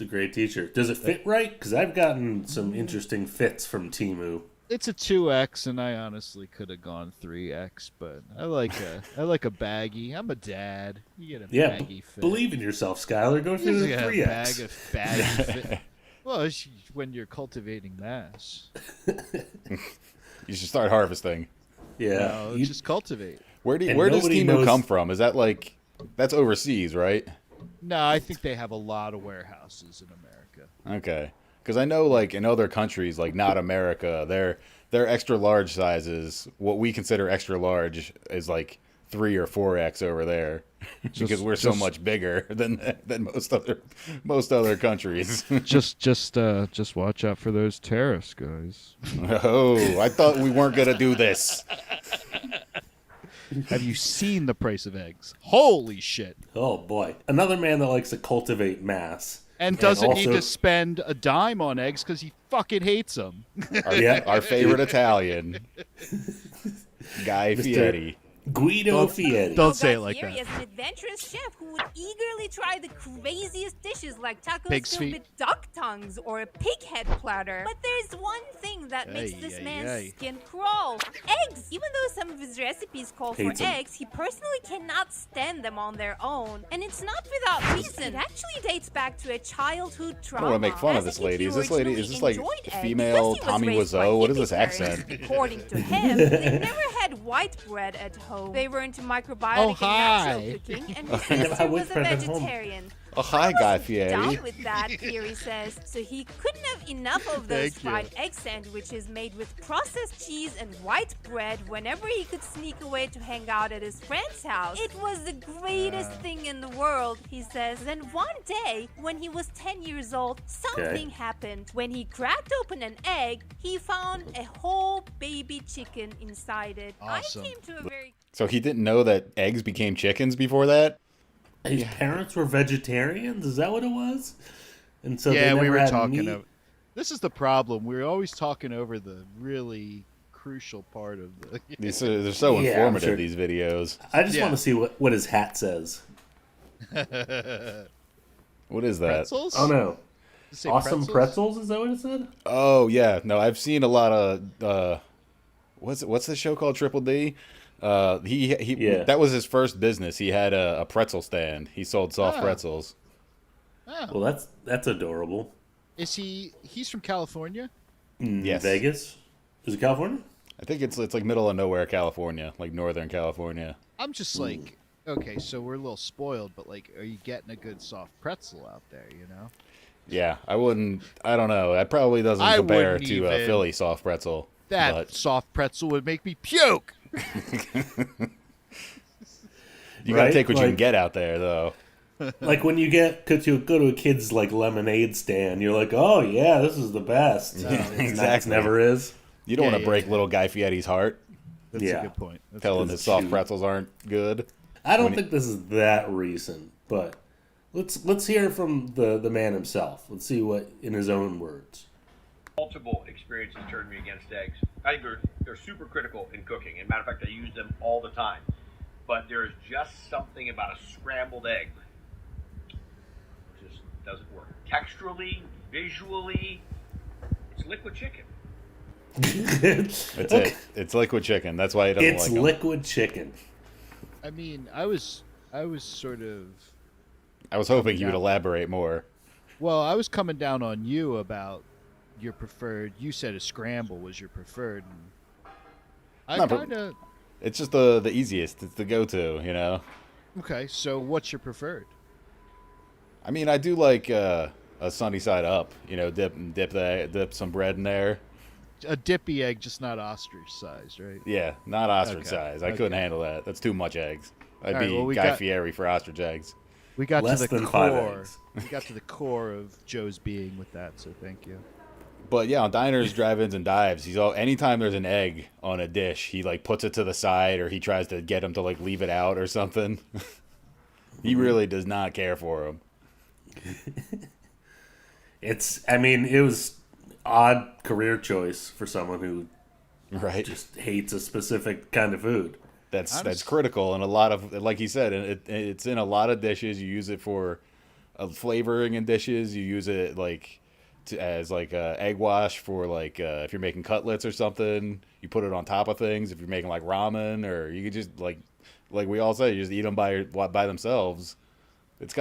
a great t-shirt. Does it fit right? Because I've gotten some interesting fits from Temu. It's a 2X, and I honestly could have gone 3X, but I like a baggy. I'm a dad. You get a Yeah, baggy fit. believe in yourself, Schuyler. Go through the Yeah, 3X. bag of baggy fit. Well, when you're cultivating mass. You should start harvesting. Yeah. No, just cultivate. Where does nobody Temu knows- come from? Is that like that's overseas, right? No, I think they have a lot of warehouses in America. Okay, because I know like in other countries, like not America, their extra large sizes, what we consider extra large, is like 3 or 4X over there, because we're so much bigger than most other countries. just watch out for those tariffs, guys. Oh, I thought we weren't gonna do this. Have you seen the price of eggs? Holy shit! Oh boy, another man that likes to cultivate mass And doesn't need also- to spend a dime on eggs because he fucking hates them. Our favorite Italian, Guy Mr. Fieri. Guido Fieri. Don't say it like Fieri that. is an adventurous chef who would eagerly try the craziest dishes like tacos Pig's filled feet. with duck tongues or a pig head platter. But there's one thing that makes Ay, this ay, man's ay. skin crawl. Eggs! Even though some of his recipes call for Hates 'em. eggs, he personally cannot stand them on their own. And it's not without reason. It actually dates back to a childhood I trauma. don't want to make fun As of a this kid, lady. he Is this like originally enjoyed eggs female because he was Tommy raised by Wiseau? What is this hippie parents. accent? According to him, they never had white bread at home. They were into microbiotic Oh, and hi. natural cooking, and I his never sister had white was a bread at home. vegetarian. Oh, hi, Guy Fieri. Down with that, Fieri says. So he couldn't have enough of those Thank you. fried egg sandwiches made with processed cheese and white bread whenever he could sneak away to hang out at his friend's house. It was the greatest thing in the world, he says. Then one day, when he was 10 years old, something happened. When he cracked open an egg, he found a whole baby chicken inside it. Awesome. I came to a very So he didn't know that eggs became chickens before that? His parents were vegetarians. Is that what it was? And so they yeah, never we were had talking meat? over. This is the problem. We're always talking over the really crucial part of the. They're so Yeah, I'm informative, sure. these videos. I just Yeah. want to see what his hat says. What is that? Pretzels? Oh no, Does it say awesome pretzels? Is that what it said? Oh, yeah. No, I've seen a lot of... what's the show called, Triple D? Yeah. That was his first business. He had a pretzel stand. He sold soft Oh. pretzels. Oh. Well, that's adorable. Is he? He's from California. Yes. Vegas. Is it California? I think it's like middle of nowhere, California, like Northern California. I'm just like, okay, so we're a little spoiled, but like, are you getting a good soft pretzel out there? You know. Yeah, I don't know. That probably doesn't I compare wouldn't to a even- Philly soft pretzel. That but soft pretzel would make me puke. you gotta Right? take what you can Like- get out there, though. Like when you go to a kid's like lemonade stand, you're like, oh yeah, this is the best. Exactly. Never is. You don't Yeah, want to break yeah. little Guy Fieri's heart. That's Yeah. a good point. That's Telling good. his soft Shoot. pretzels aren't good. I don't When think this is that recent, but let's hear from the man himself. Let's see what in his own words. Multiple experiences turned me against eggs. I think they're super critical in cooking. As a matter of fact, I use them all the time. But there's just something about a scrambled egg. Just doesn't work. Texturally, visually, it's liquid chicken. That's it. It's liquid chicken. That's why he doesn't It's like 'em. liquid chicken. I mean, I was sort of. I was hoping you would Yeah. elaborate more. Well, I was coming down on you about your preferred. You said a scramble was your preferred. And I Not per- kind of. It's just the easiest. It's the go-to, you know. Okay, so what's your preferred? I mean, I do like a sunny side up. You know, dip some bread in there. A dippy egg, just not ostrich sized, right? Yeah, not ostrich Okay, size. I couldn't okay. handle that. That's too much eggs. I'd All right, be well, we Guy got- Fieri for ostrich eggs. We got Less to the than 5 core. eggs. We got to the core of Joe's being with that, so thank you. But yeah, on diners, drive-ins, and dives, anytime there's an egg on a dish, he like puts it to the side, or he tries to get him to like leave it out or something. He really does not care for him. It was odd career choice for someone who just hates a specific kind of food. That's critical, and a lot of, like you said, it's in a lot of dishes. You use it for flavoring in dishes. You use it as egg wash for if you're making cutlets or something. You put it on top of things. If you're making like ramen, or you could just like we all say, you just eat them by themselves. It's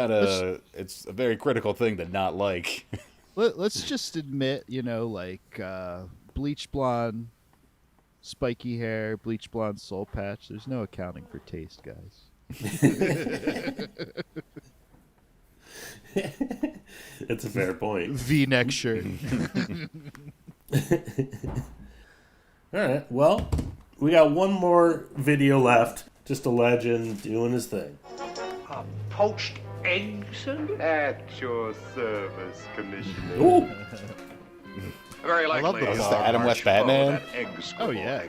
it's a very critical thing to not like. Let's just admit, bleach blonde, spiky hair, bleach blonde soul patch. There's no accounting for taste, guys. That's a fair point. V-neck shirt. All right. Well, we got one more video left. Just a legend doing his thing. Poached eggs at your service, Commissioner. Ooh. Very likely. I love those. Is this the Adam West Batman? Oh, yeah.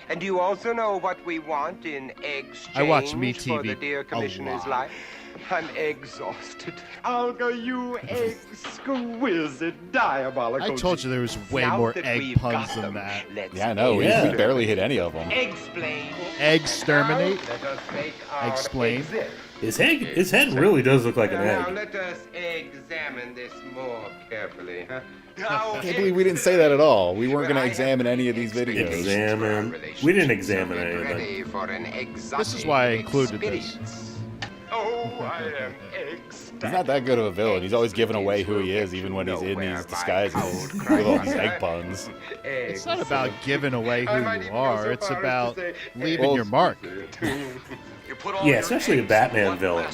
And do you also know what we want in exchange I watch Me for the TV dear a Commissioner's lot. life? I'm exhausted. Olga, you exquisite, diabolical. I told you there was way Now more that egg we've puns got than them, that. let's Yeah, I know. We barely hit any of them. Explain. Exterminate. Now, let us make our Explain. exit. His head really does look like an Now, egg. let us examine this more carefully, huh? I can't believe we didn't say that at all. We weren't going to examine any of these videos. We didn't examine any of them. Ready for an exotic This is why I included this. experience. Oh, I am ecstatic. He's not that good of a villain. He's always giving away who he is, even when he's in these disguises with all these egg puns. It's not about giving away who you are. It's about leaving your mark. Yeah, especially a Batman villain.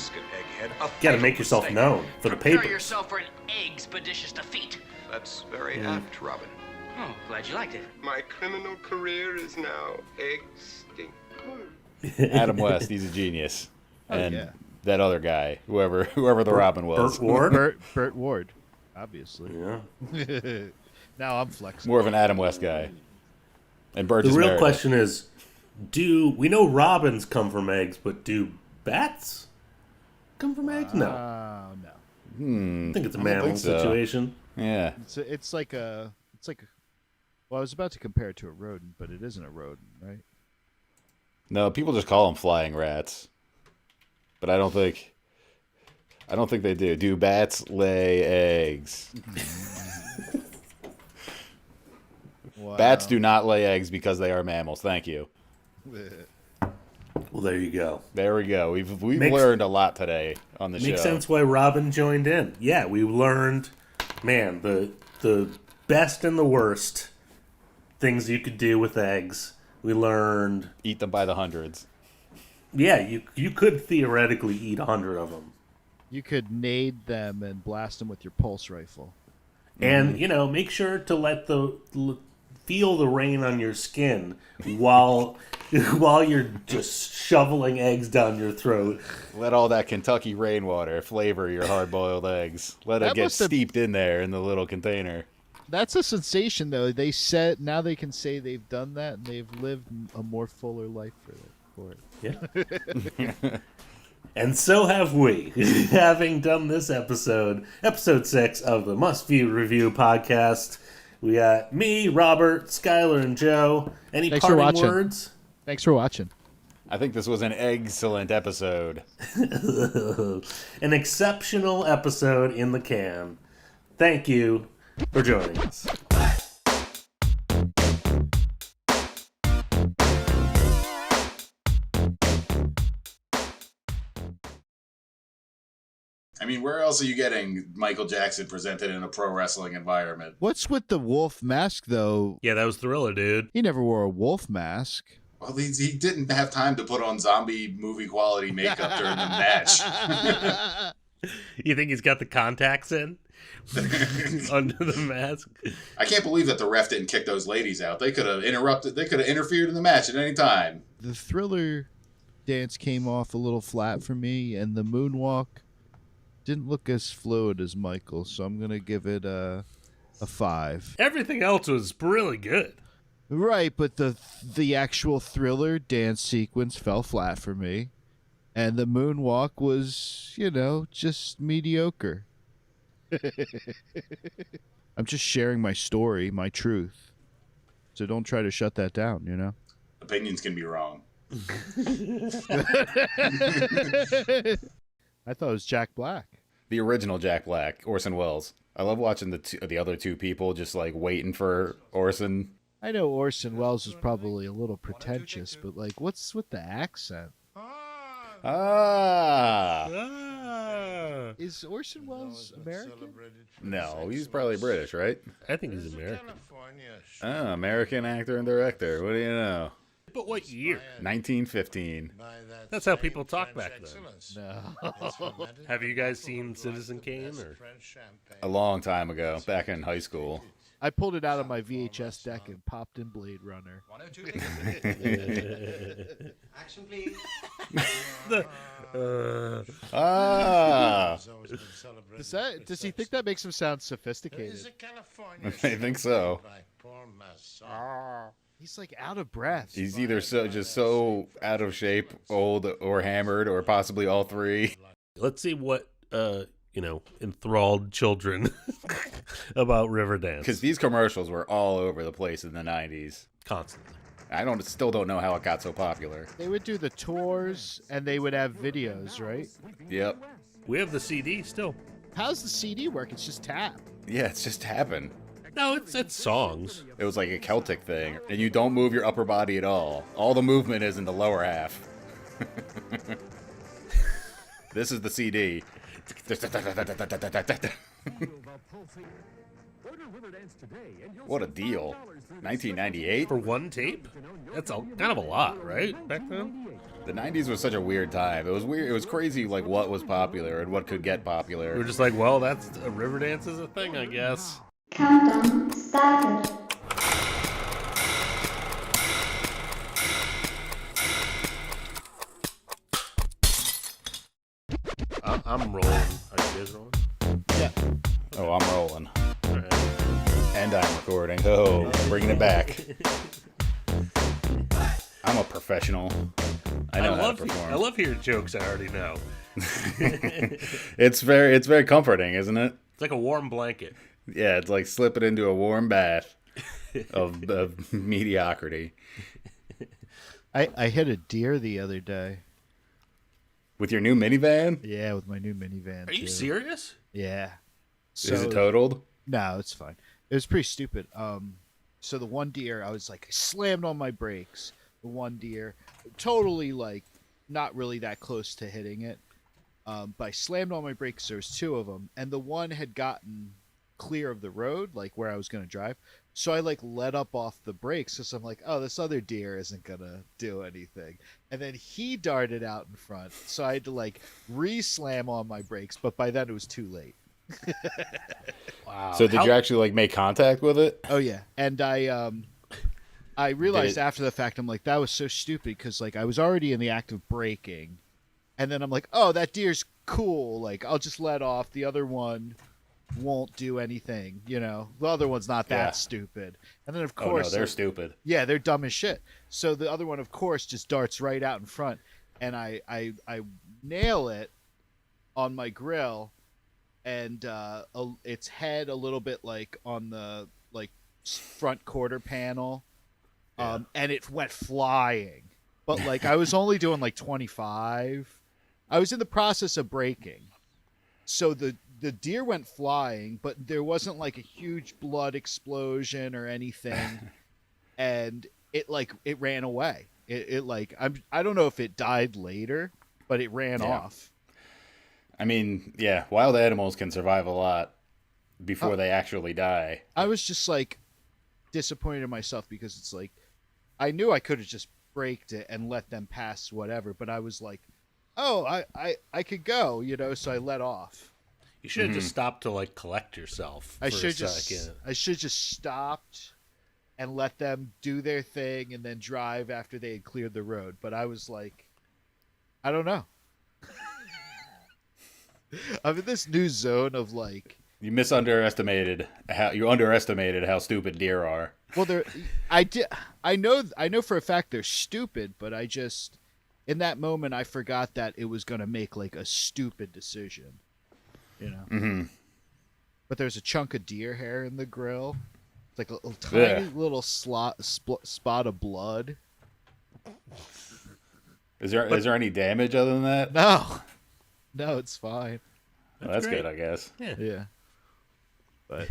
Got to make yourself known for the Prepare paper. yourself for an expeditious defeat. That's very apt, Robin. Oh, glad you liked it. My criminal career is now extinct. Adam West, he's a genius. And yeah. that other guy, whoever the Robin was. Burt Ward? Burt Ward, obviously. Yeah. Now I'm flexing. More of an Adam West guy. And Burgess The real Meredith. question is, we know robins come from eggs, but do bats come from eggs? No. No. I think it's a I don't mammal think so. situation. Yeah. It's like a. Well, I was about to compare it to a rodent, but it isn't a rodent, right? No, people just call them flying rats. But I don't think they do. Do bats lay eggs? Wow. Bats do not lay eggs because they are mammals. Thank you. Well, there you go. There we go. We've Makes- learned a lot today on the show. Makes sense why Robin joined in. Yeah, we learned, man, the best and the worst things you could do with eggs. We learned Eat them by the hundreds. Yeah, you could theoretically eat 100 of them. You could nade them and blast them with your pulse rifle. And, make sure to feel the rain on your skin while you're just shoveling eggs down your throat. Let all that Kentucky rainwater flavor your hard-boiled eggs. Let it That get must have- steeped in there in the little container. That's a sensation, though. They said now they can say they've done that and they've lived a more fuller life for it. Yeah. And so have we, having done this episode 6 of the Must View Review podcast. We got me, Robert, Schuyler, and Joe. Any Thanks for parting watching. words? Thanks for watching. I think this was an excellent episode. An exceptional episode in the can. Thank you for joining us. I mean, where else are you getting Michael Jackson presented in a pro wrestling environment? What's with the wolf mask, though? Yeah, that was Thriller, dude. He never wore a wolf mask. Well, he didn't have time to put on zombie movie quality makeup during the match. You think he's got the contacts in under the mask? I can't believe that the ref didn't kick those ladies out. They could have interrupted. They could have interfered in the match at any time. The Thriller dance came off a little flat for me, and the moonwalk Didn't look as fluid as Michael, so I'm gonna give it a 5. Everything else was really good. Right, but the actual thriller dance sequence fell flat for me, and the moonwalk was, just mediocre. I'm just sharing my story, my truth. So don't try to shut that down, Opinions can be wrong. I thought it was Jack Black. The original Jack Black, Orson Welles. I love watching the other two people just like waiting for Orson. I know Orson Welles is probably a little pretentious, but like, what's with the accent? Is Orson Welles American? No, he's probably British, right? I think he's American. American actor and director. What do you know? But what year? 1915. That's how people talk back then. No. Have you guys seen Citizen Kane? Or? A long time ago, back in high school. I pulled it out of my VHS deck and popped in Blade Runner. Action, please. Does he think that makes him sound sophisticated? I think so. He's like out of breath. He's either so out of shape, old, or hammered, or possibly all three. Let's see what enthralled children about Riverdance. Because these commercials were all over the place in the 90s. Constantly. I still don't know how it got so popular. They would do the tours and they would have videos, right? Yep. We have the CD still. How's the CD work? It's just tap. Yeah, it's just happened. No, it's songs. It was like a Celtic thing, and you don't move your upper body at all. All the movement is in the lower half. This is the CD. What a deal. 1998? For one tape? That's kind of a lot, right? Back then? The 90s was such a weird time. It was weird. It was crazy, like, what was popular and what could get popular. We were just like, well, that's a Riverdance is a thing, I guess. Countdown started. I'm rolling. Are you guys rolling? Yeah. Oh, I'm rolling. All right. And I'm recording. Oh, bringing it back. I'm a professional. I know how to perform. I love hearing jokes I already know. It's very comforting, isn't it? It's like a warm blanket. Yeah, it's like slipping into a warm bath of mediocrity. I hit a deer the other day. With your new minivan? Yeah, with my new minivan. Are you serious? Yeah. Is it totaled? No, it's fine. It was pretty stupid. So the one deer, I slammed on my brakes. The one deer, totally like not really that close to hitting it. But I slammed on my brakes. There was two of them, and the one had gotten clear of the road, like where I was going to drive. So I like let up off the brakes because I'm like, oh, this other deer isn't going to do anything. And then he darted out in front. So I had to like re-slam on my brakes, but by then it was too late. Wow. So did you actually like make contact with it? Oh yeah. And I realized after the fact, I'm like, that was so stupid because like I was already in the act of braking. And then I'm like, oh, that deer's cool. Like, I'll just let off. The other one won't do anything, The other one's not that stupid. And then, of course... Oh, no, they're stupid. Yeah, they're dumb as shit. So the other one, of course, just darts right out in front. And I nail it on my grill. And its head a little bit, like, on the, like, front quarter panel. And it went flying. But, like, I was only doing, like, 25. I was in the process of braking. So the deer went flying, but there wasn't like a huge blood explosion or anything. And it ran away. I don't know if it died later, but it ran off. I mean, yeah, wild animals can survive a lot before they actually die. I was just like disappointed in myself because it's like, I knew I could have just braked it and let them pass whatever, but I was like, oh, I could go, so I let off. You should have just stopped to like collect yourself. I should just stopped and let them do their thing and then drive after they had cleared the road. But I was like, I don't know. I'm in this new zone of like. You underestimated how stupid deer are. Well, I know for a fact they're stupid, but I just in that moment I forgot that it was gonna make like a stupid decision, you know. Mm-hmm. But there's a chunk of deer hair in the grill. It's like a tiny little spot of blood. Is there any damage other than that? No, it's fine. Well, that's good, I guess. Yeah. But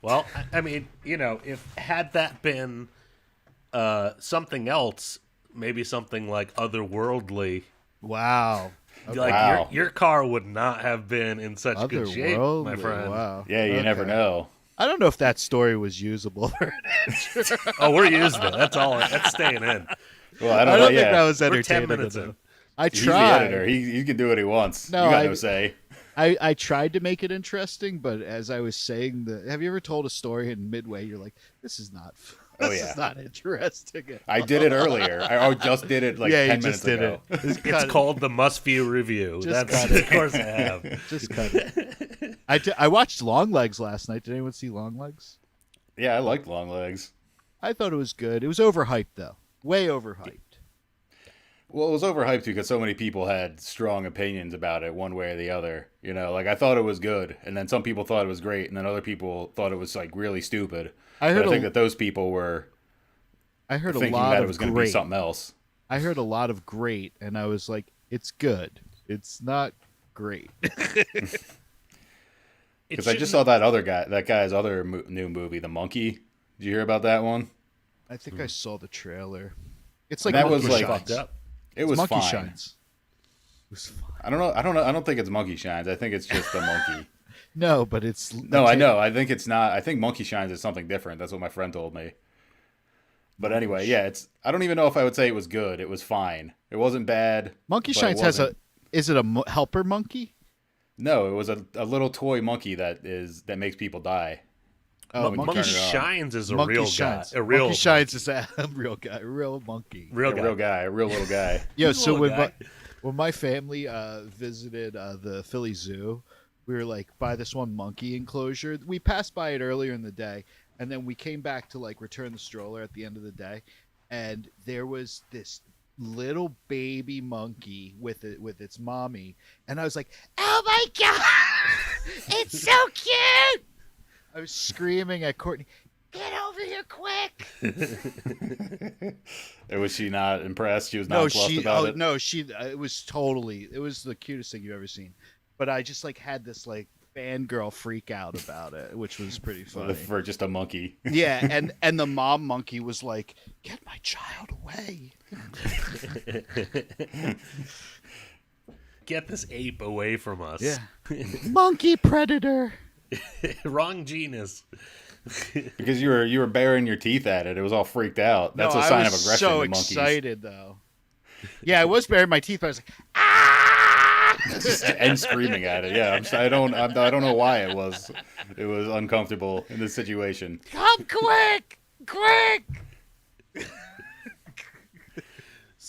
well, I mean, you know, if had that been something else, maybe something like otherworldly. Wow. Like your car would not have been in such good shape, my friend. Wow. Yeah, you never know. I don't know if that story was usable. Oh, we're using it. That's all. That's staying in. Well, I don't think that was We're entertaining. 10 minutes in. I He's tried. the editor. He can do what he wants. No, You got no say. I tried to make it interesting, but as I was saying, have you ever told a story in midway? You're like, this is not. This is not interesting. I did it earlier. I just did it like 10 minutes ago. It's called the Must View Review. That's of course I have. Just cut it. I watched Longlegs last night. Did anyone see Longlegs? Yeah, I liked Longlegs. I thought it was good. It was overhyped though, way overhyped. Well, it was overhyped because so many people had strong opinions about it one way or the other. You know, like I thought it was good, and then some people thought it was great, and then other people thought it was like really stupid. I think that those people were. I heard thinking a lot that of it was going to great. be something else. I heard a lot of great, and I was like, it's good. It's not great. Because I just saw that guy's other new movie, The Monkey. Did you hear about that one? I think I saw the trailer. It's like that was Monkey like Shines. It was Monkey fine. Shines. It was fine. I don't know. I don't think it's Monkey Shines. I think it's just a monkey. No, but it's no. I know. I think it's not. I think Monkey Shines is something different. That's what my friend told me. But anyway, yeah. I don't even know if I would say it was good. It was fine. It wasn't bad. Monkey Shines has a. Is it a helper monkey? No, it was a little toy monkey that makes people die. Oh, Monkey Shines is a real guy. A real Monkey Shines is a real guy. A real monkey. A real little guy. Yo, so when my family visited the Philly Zoo, we were like by this one monkey enclosure. We passed by it earlier in the day, and then we came back to like return the stroller at the end of the day, and there was this little baby monkey with its mommy, and I was like, "Oh my god, it's so cute!" I was screaming at Courtney, "Get over here quick!" Was she not impressed? She was not plussed about it? No, it was the cutest thing you've ever seen. But I just like had this like fangirl freak out about it, which was pretty funny. For just a monkey. Yeah, and the mom monkey was like, "Get my child away." Get this ape away from us. Yeah. Monkey predator. Wrong genus. Because you were baring your teeth at it. It was all freaked out. That's a sign of aggression. So in monkeys. Excited though. Yeah, I was baring my teeth. But I was like, "Ah!" And screaming at it. Yeah, I don't know why it was uncomfortable in this situation. Come quick.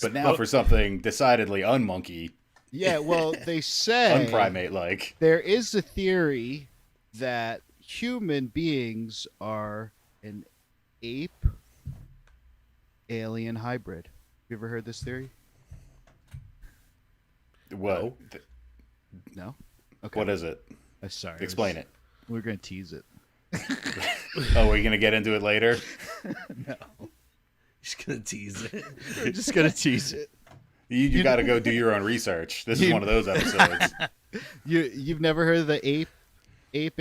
But now for something decidedly unmonkey. Yeah, well, they say unprimate-like. There is a theory that human beings are an ape alien hybrid. You ever heard this theory? What? No? Okay. What is it? Sorry. Explain it. We're going to tease it. Oh, we're going to get into it later? No. Just going to tease it. We're just going to tease it. You got to go do your own research. This is one of those episodes. You've never heard of the ape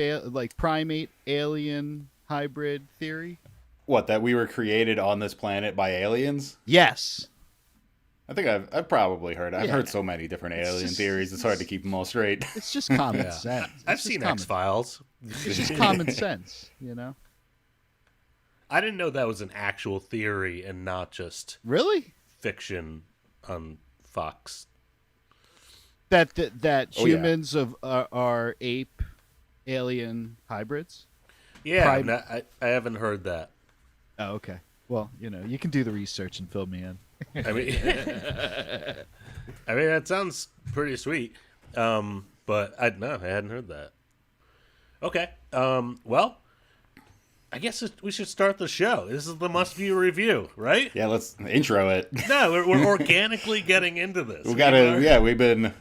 primate alien hybrid theory? What, that we were created on this planet by aliens? Yes. I think I've probably heard. I've heard so many different alien theories. It's hard to keep them all straight. It's just common sense. I've seen X-Files. It's just common sense, you know. I didn't know that was an actual theory and not just really fiction on Fox. That humans are ape alien hybrids. Yeah, I haven't heard that. Oh, okay. Well, you can do the research and fill me in. I mean, that sounds pretty sweet. But But I hadn't heard that. Okay. Well, I guess we should start the show. This is the must-view review, right? Yeah, let's intro it. No, we're organically getting into this. We've been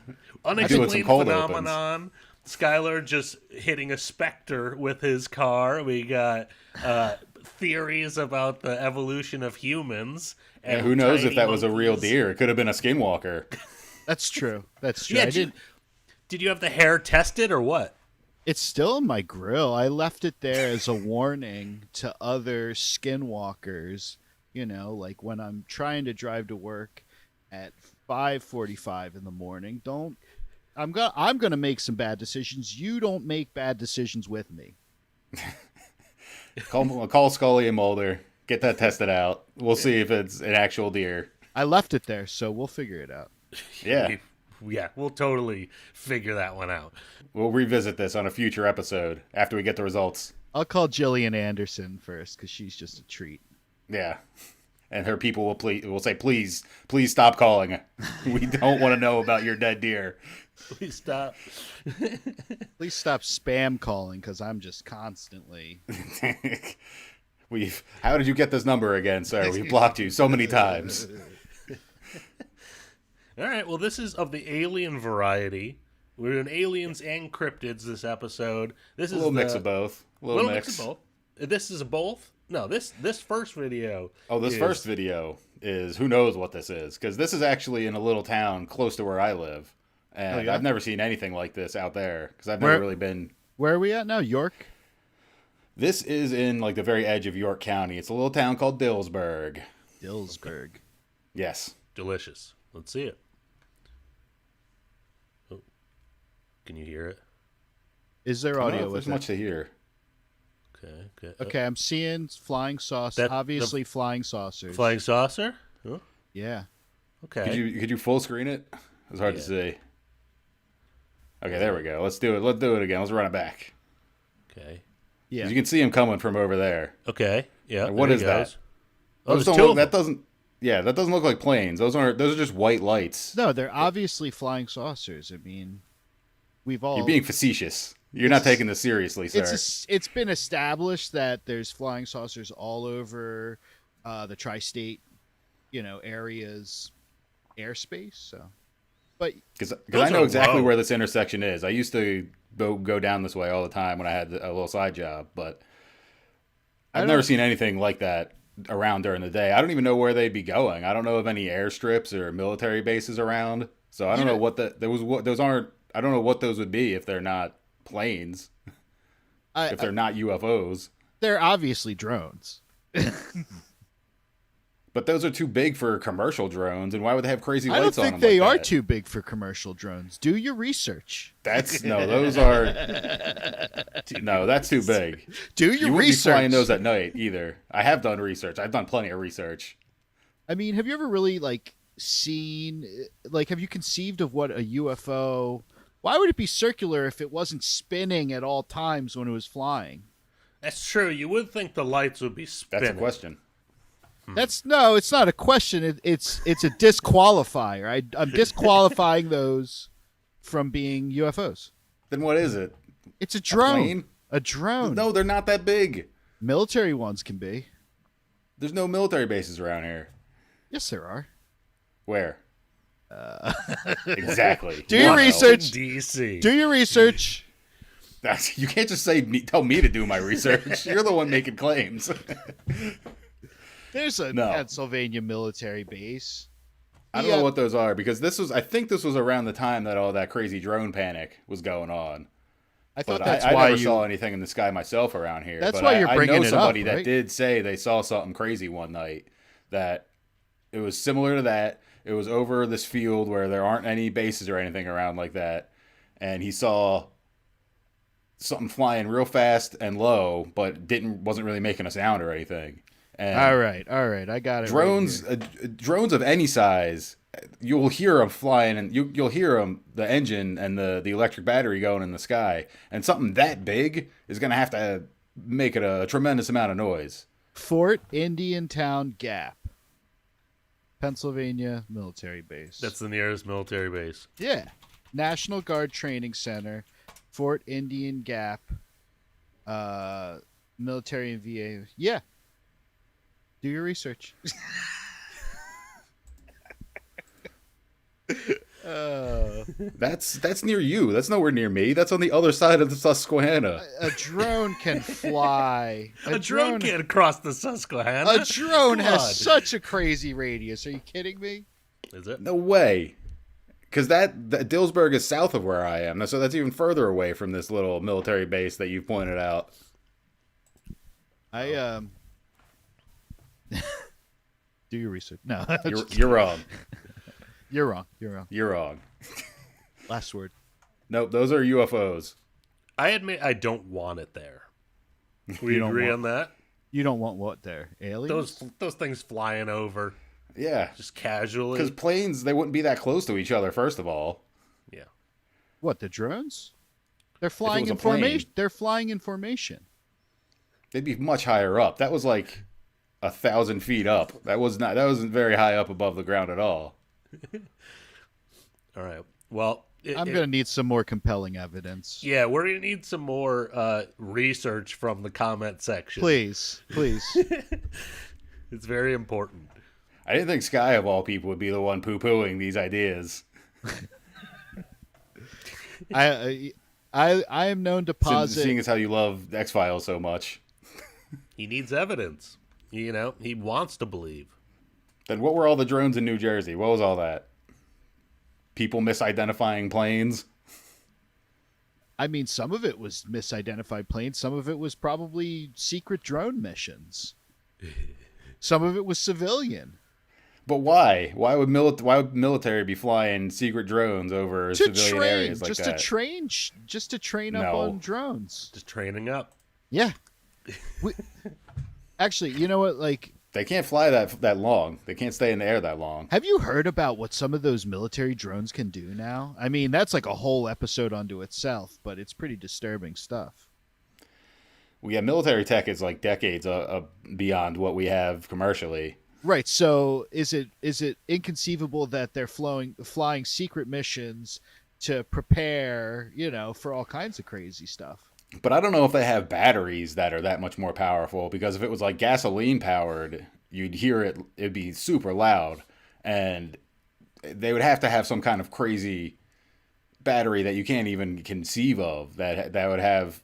unexplained phenomenon. Schuyler just hitting a specter with his car. We got theories about the evolution of humans. And who knows if that was a real deer? It could have been a skinwalker. That's true. That's true. Yeah, did you have the hair tested or what? It's still in my grill. I left it there as a warning to other skinwalkers. You know, like when I'm trying to drive to work at 5:45 in the morning. I'm gonna make some bad decisions. You don't make bad decisions with me. Call Scully and Mulder. Get that tested out. We'll see if it's an actual deer. I left it there, so we'll figure it out. Yeah. Yeah, we'll totally figure that one out. We'll revisit this on a future episode after we get the results. I'll call Jillian Anderson first because she's just a treat. Yeah. And her people will say, please stop calling. We don't want to know about your dead deer. Please stop. Please stop spam calling because I'm just constantly. How did you get this number again, sir? We've blocked you so many times. All right, well, this is of the alien variety. We're doing aliens and cryptids this episode. This is a little mix of both. A little mix of both. This is a both? No, this first video. Oh, this first video is who knows what this is, because this is actually in a little town close to where I live, and I've never seen anything like this out there because I've never really been. Where are we at now? York. This is in like the very edge of York County. It's a little town called Dillsburg. Dillsburg. Yes. Delicious. Let's see it. Oh. Can you hear it? Is there audio with there's much to hear. Okay. Okay, I'm seeing flying saucer. Obviously, flying saucers. Flying saucer? Huh? Yeah. Okay. Could you full screen it? It was hard to see. Okay, there we go. Let's do it. Let's do it again. Let's run it back. Okay. Yeah. You can see him coming from over there. Okay. Yeah. What is that? Oh, that doesn't. Yeah, that doesn't look like planes. Those are just white lights. No, they're obviously flying saucers. I mean, You're being facetious. You're not taking this seriously, sir. It's been established that there's flying saucers all over the tri-state, areas, airspace. So, but because I know exactly where this intersection is. I used to go down this way all the time when I had a little side job, but I've never seen anything like that around during the day. I don't even know where they'd be going. I don't know of any airstrips or military bases around. So I don't know what those aren't. I don't know what those would be if they're not planes. If they're not UFOs. They're obviously drones. But those are too big for commercial drones, and why would they have crazy lights on them? I don't think they are too big for commercial drones. Do your research. That's too big. Do your you wouldn't research. be flying those at night either. I have done research. I've done plenty of research. I mean, have you ever really seen have you conceived of what a UFO? Why would it be circular if it wasn't spinning at all times when it was flying? That's true. You would think the lights would be spinning. That's a question. It's not a question. It's a disqualifier. I'm disqualifying those from being UFOs. Then what is it? It's a drone. A drone. No, they're not that big. Military ones can be. There's no military bases around here. Yes, there are. Where? Exactly. Do your research. DC. Do your research. You can't just tell me to do my research. You're the one making claims. There's a Pennsylvania military base. I don't know what those are because I think this was around the time that all that crazy drone panic was going on. I thought I never saw anything in the sky myself around here. That's why you're bringing it up. I know somebody right? that did say they saw something crazy one night. That it was similar to that. It was over this field where there aren't any bases or anything around like that, and he saw something flying real fast and low, but wasn't really making a sound or anything. And all right, I got it. Drones, drones of any size, you'll hear them flying, and you'll hear them, the engine and the electric battery going in the sky, and something that big is going to have to make it a tremendous amount of noise. Fort Indiantown Gap, Pennsylvania military base. That's the nearest military base. Yeah. National Guard Training Center, Fort Indian Gap, military and VA. Yeah. Do your research. That's near you. That's nowhere near me. That's on the other side of the Susquehanna. A drone can fly. A drone can't cross the Susquehanna. A drone Come has on. such a crazy radius. Are you kidding me? Is it? No way. Because that Dillsburg is south of where I am, so that's even further away from this little military base that you pointed out. Do your research. No, You're wrong. You're wrong. You're wrong. You're wrong. Last word. Nope, those are UFOs. I admit I don't want it there. We You don't agree want- on that? You don't want what there? Aliens? Those things flying over. Yeah. Just casually. Because planes, they wouldn't be that close to each other, first of all. Yeah. What, the drones? They're flying was in a plane. formation. They're flying in formation. They'd be much higher up. That was like 1,000 feet up. That wasn't very high up above the ground at all. All right. Well, I'm going to need some more compelling evidence. Yeah, we're going to need some more research from the comment section. Please. It's very important. I didn't think Sky, of all people, would be the one poo-pooing these ideas. I am known to posit. Seeing as how you love X-Files so much. He needs evidence. You know, he wants to believe. Then what were all the drones in New Jersey? What was all that? People misidentifying planes? I mean, some of it was misidentified planes. Some of it was probably secret drone missions. Some of it was civilian. But why? Why would military be flying secret drones over civilian areas like just that? just to train up No. on drones. Just training up. Yeah. Actually, you know what? Like, they can't fly that long. They can't stay in the air that long. have you heard about what some of those military drones can do now? I mean, that's like a whole episode unto itself, but it's pretty disturbing stuff. Well, yeah, military tech is like decades beyond what we have commercially. Right. So is it inconceivable that they're flying secret missions to prepare, for all kinds of crazy stuff? But I don't know if they have batteries that are that much more powerful, because if it was like gasoline powered, you'd hear it, it'd be super loud, and they would have to have some kind of crazy battery that you can't even conceive of that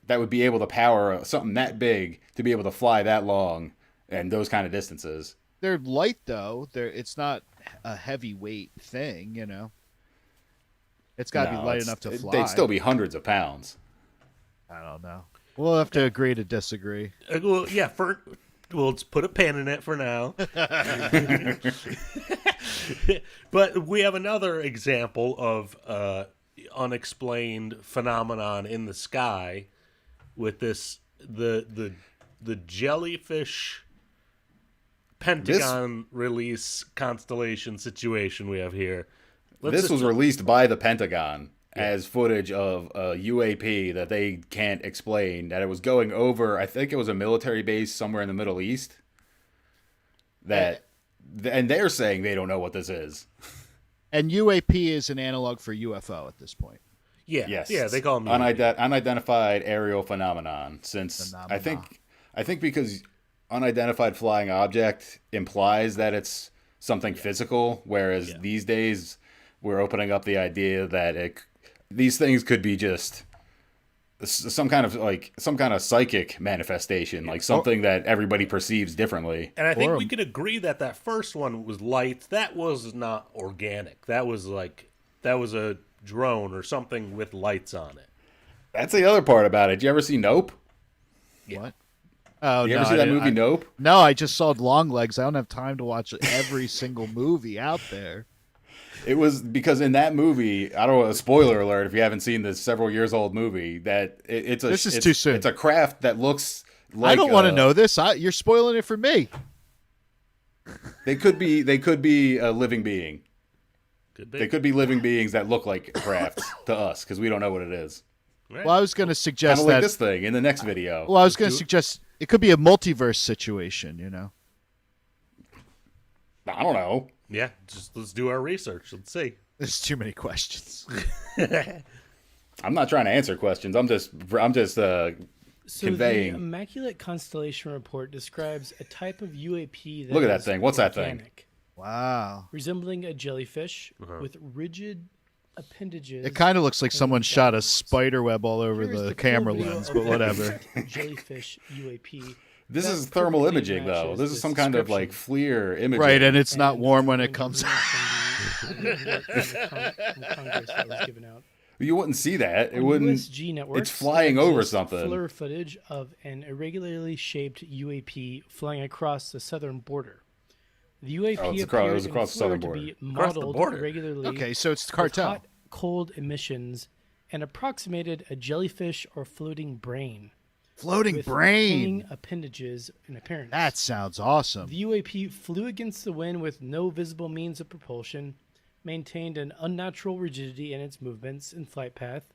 would be able to power something that big to be able to fly that long and those kind of distances. They're light though. It's not a heavyweight thing, It's got to be light enough to fly. They'd still be hundreds of pounds. I don't know. We'll have to agree to disagree. Well, yeah. Let's put a pin in it for now. But we have another example of unexplained phenomenon in the sky with the jellyfish Pentagon release constellation situation we have here. This was released by the Pentagon as footage of a UAP that they can't explain, that it was going over, I think it was a military base somewhere in the Middle East. And they're saying they don't know what this is. And UAP is an analog for UFO at this point. Yeah. Yes. Yeah, they call them unidentified aerial phenomenon. I think because unidentified flying object implies that it's something physical, whereas these days we're opening up the idea that these things could be just some kind of psychic manifestation, like something that everybody perceives differently. And I think we could agree that first one was light. That was not organic. That was a drone or something with lights on it. That's the other part about it. Did you ever see Nope? Yeah. What? Oh, you ever see that movie Nope? No, I just saw Longlegs. I don't have time to watch every single movie out there. It was because in that movie, I don't know, spoiler alert if you haven't seen this several years old movie, that this is too soon. It's a craft that looks like I don't want to know this. You're spoiling it for me. They could be a living being. Could be. They could be living beings that look like crafts to us because we don't know what it is. Right. Well, I was going to suggest kind of like this thing in the next video. Well, I was going to suggest it could be a multiverse situation, I don't know. Yeah, let's do our research. Let's see. There's too many questions. I'm not trying to answer questions. I'm just So conveying. the Immaculate Constellation Report describes a type of UAP that Look at that is thing. What's that thing? organic, Wow. resembling a jellyfish with rigid appendages. It kind of looks like someone shot a spider web all over Here is the cool camera video lens, of but the whatever. jellyfish UAP. This that is thermal perfectly imaging, though. matches This is this some kind of like description. FLIR imaging. Right, and it's not warm when it comes out. Congress that was given out. You wouldn't see that. It On wouldn't. USG networks, It's flying over exists something. FLIR footage of an irregularly shaped UAP flying across the southern border. The UAP Oh, it was appeared across the in southern FLIR to border. be Across the modeled border. irregularly. Okay, so it's the with cartel. hot, cold emissions and approximated a jellyfish or floating brain. Floating with brain. hanging appendages in appearance. That sounds awesome. The UAP flew against the wind with no visible means of propulsion, maintained an unnatural rigidity in its movements and flight path,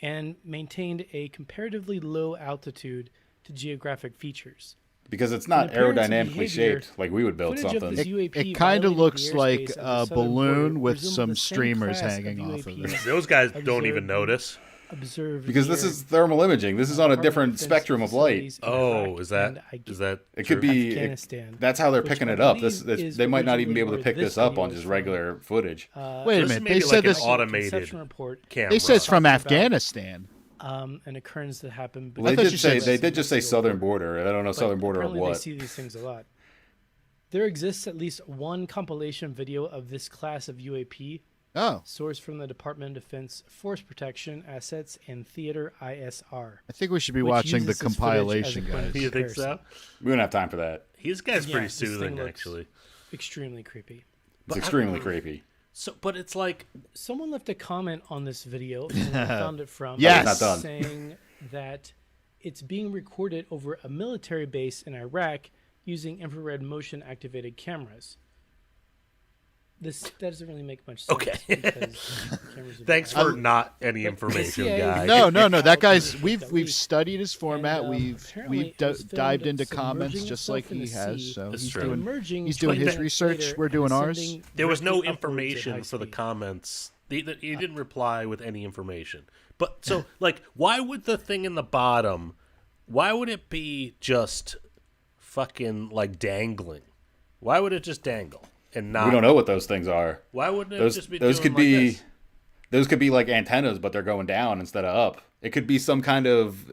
and maintained a comparatively low altitude to geographic features. Because it's not In appearance and aerodynamically behavior, shaped like we would build footage of something. this UAP It kind of violating looks the like airspace of the a southern balloon border with resembled some the same streamers class hanging off of UAPs it. Those guys don't even observed- notice. Observed Because this near is thermal imaging. This is on a Department different of Defense spectrum of light. facilities in Oh, Iraq is that and It could be. Afghanistan, That's how they're which picking I it up. believe This is they might not even be able to originally pick where this up video on is just from. regular footage. Wait a So minute. this may They be said like this. an automated Conception report. camera. They said it's from Talking about, Afghanistan. An occurrence that happened. Well, they thought did you say said they did just say southern border. I don't know But southern border of apparently what. They see these things a lot. There exists at least one compilation video of this class of UAP. Oh. Sourced from the Department of Defense Force Protection Assets and Theater ISR. I think we should be which watching the uses this footage compilation, as a point of guys. You think so? comparison. We don't have time for that. His guy's Yeah, pretty this thing soothing, looks actually. Extremely creepy. It's extremely creepy. So, but it's like Someone left a comment on this video and I found it from Yes. Not done. saying that it's being recorded over a military base in Iraq using infrared motion activated cameras. That doesn't really make much sense. Okay. because cameras are Thanks being- for not any But information, CIA guy. No. That out guy's. the We've week. studied his format. And, apparently we've it was filmed dived into submerging comments just like itself in he the has. sea, So That's he's true. doing. emerging He's doing 20 his minutes research. later We're doing and ours. ascending There was no directly upwards at information high for the speed. comments. He didn't reply with any information. But so, like, why would the thing in the bottom? Why would it be just fucking like dangling? Why would it just dangle and not? We don't know what those things are. Why wouldn't it Those just be? those doing could like be this? those could be like antennas, but they're going down instead of up. It could be some kind of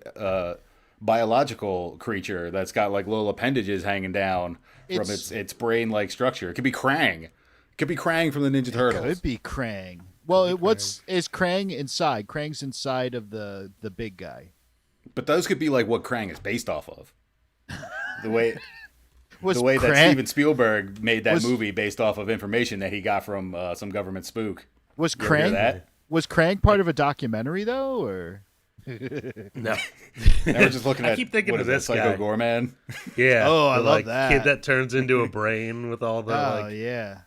biological creature that's got like little appendages hanging down from its brain-like structure. It could be Krang. It could be Krang from the Ninja Turtles. Could be Krang. Well, is Krang inside? Krang's inside of the big guy. But those could be like what Krang is based off of. The way Was the way that Krang- Steven Spielberg made that was- movie based off of information that he got from some government spook. Was You ever hear Krang that? was Krang part of a documentary though, or No. Now we're just looking I at keep thinking what of is that, this Psycho guy. Gorman. Yeah. Oh, I the, love like, that. kid that turns into a brain with all the oh like. yeah,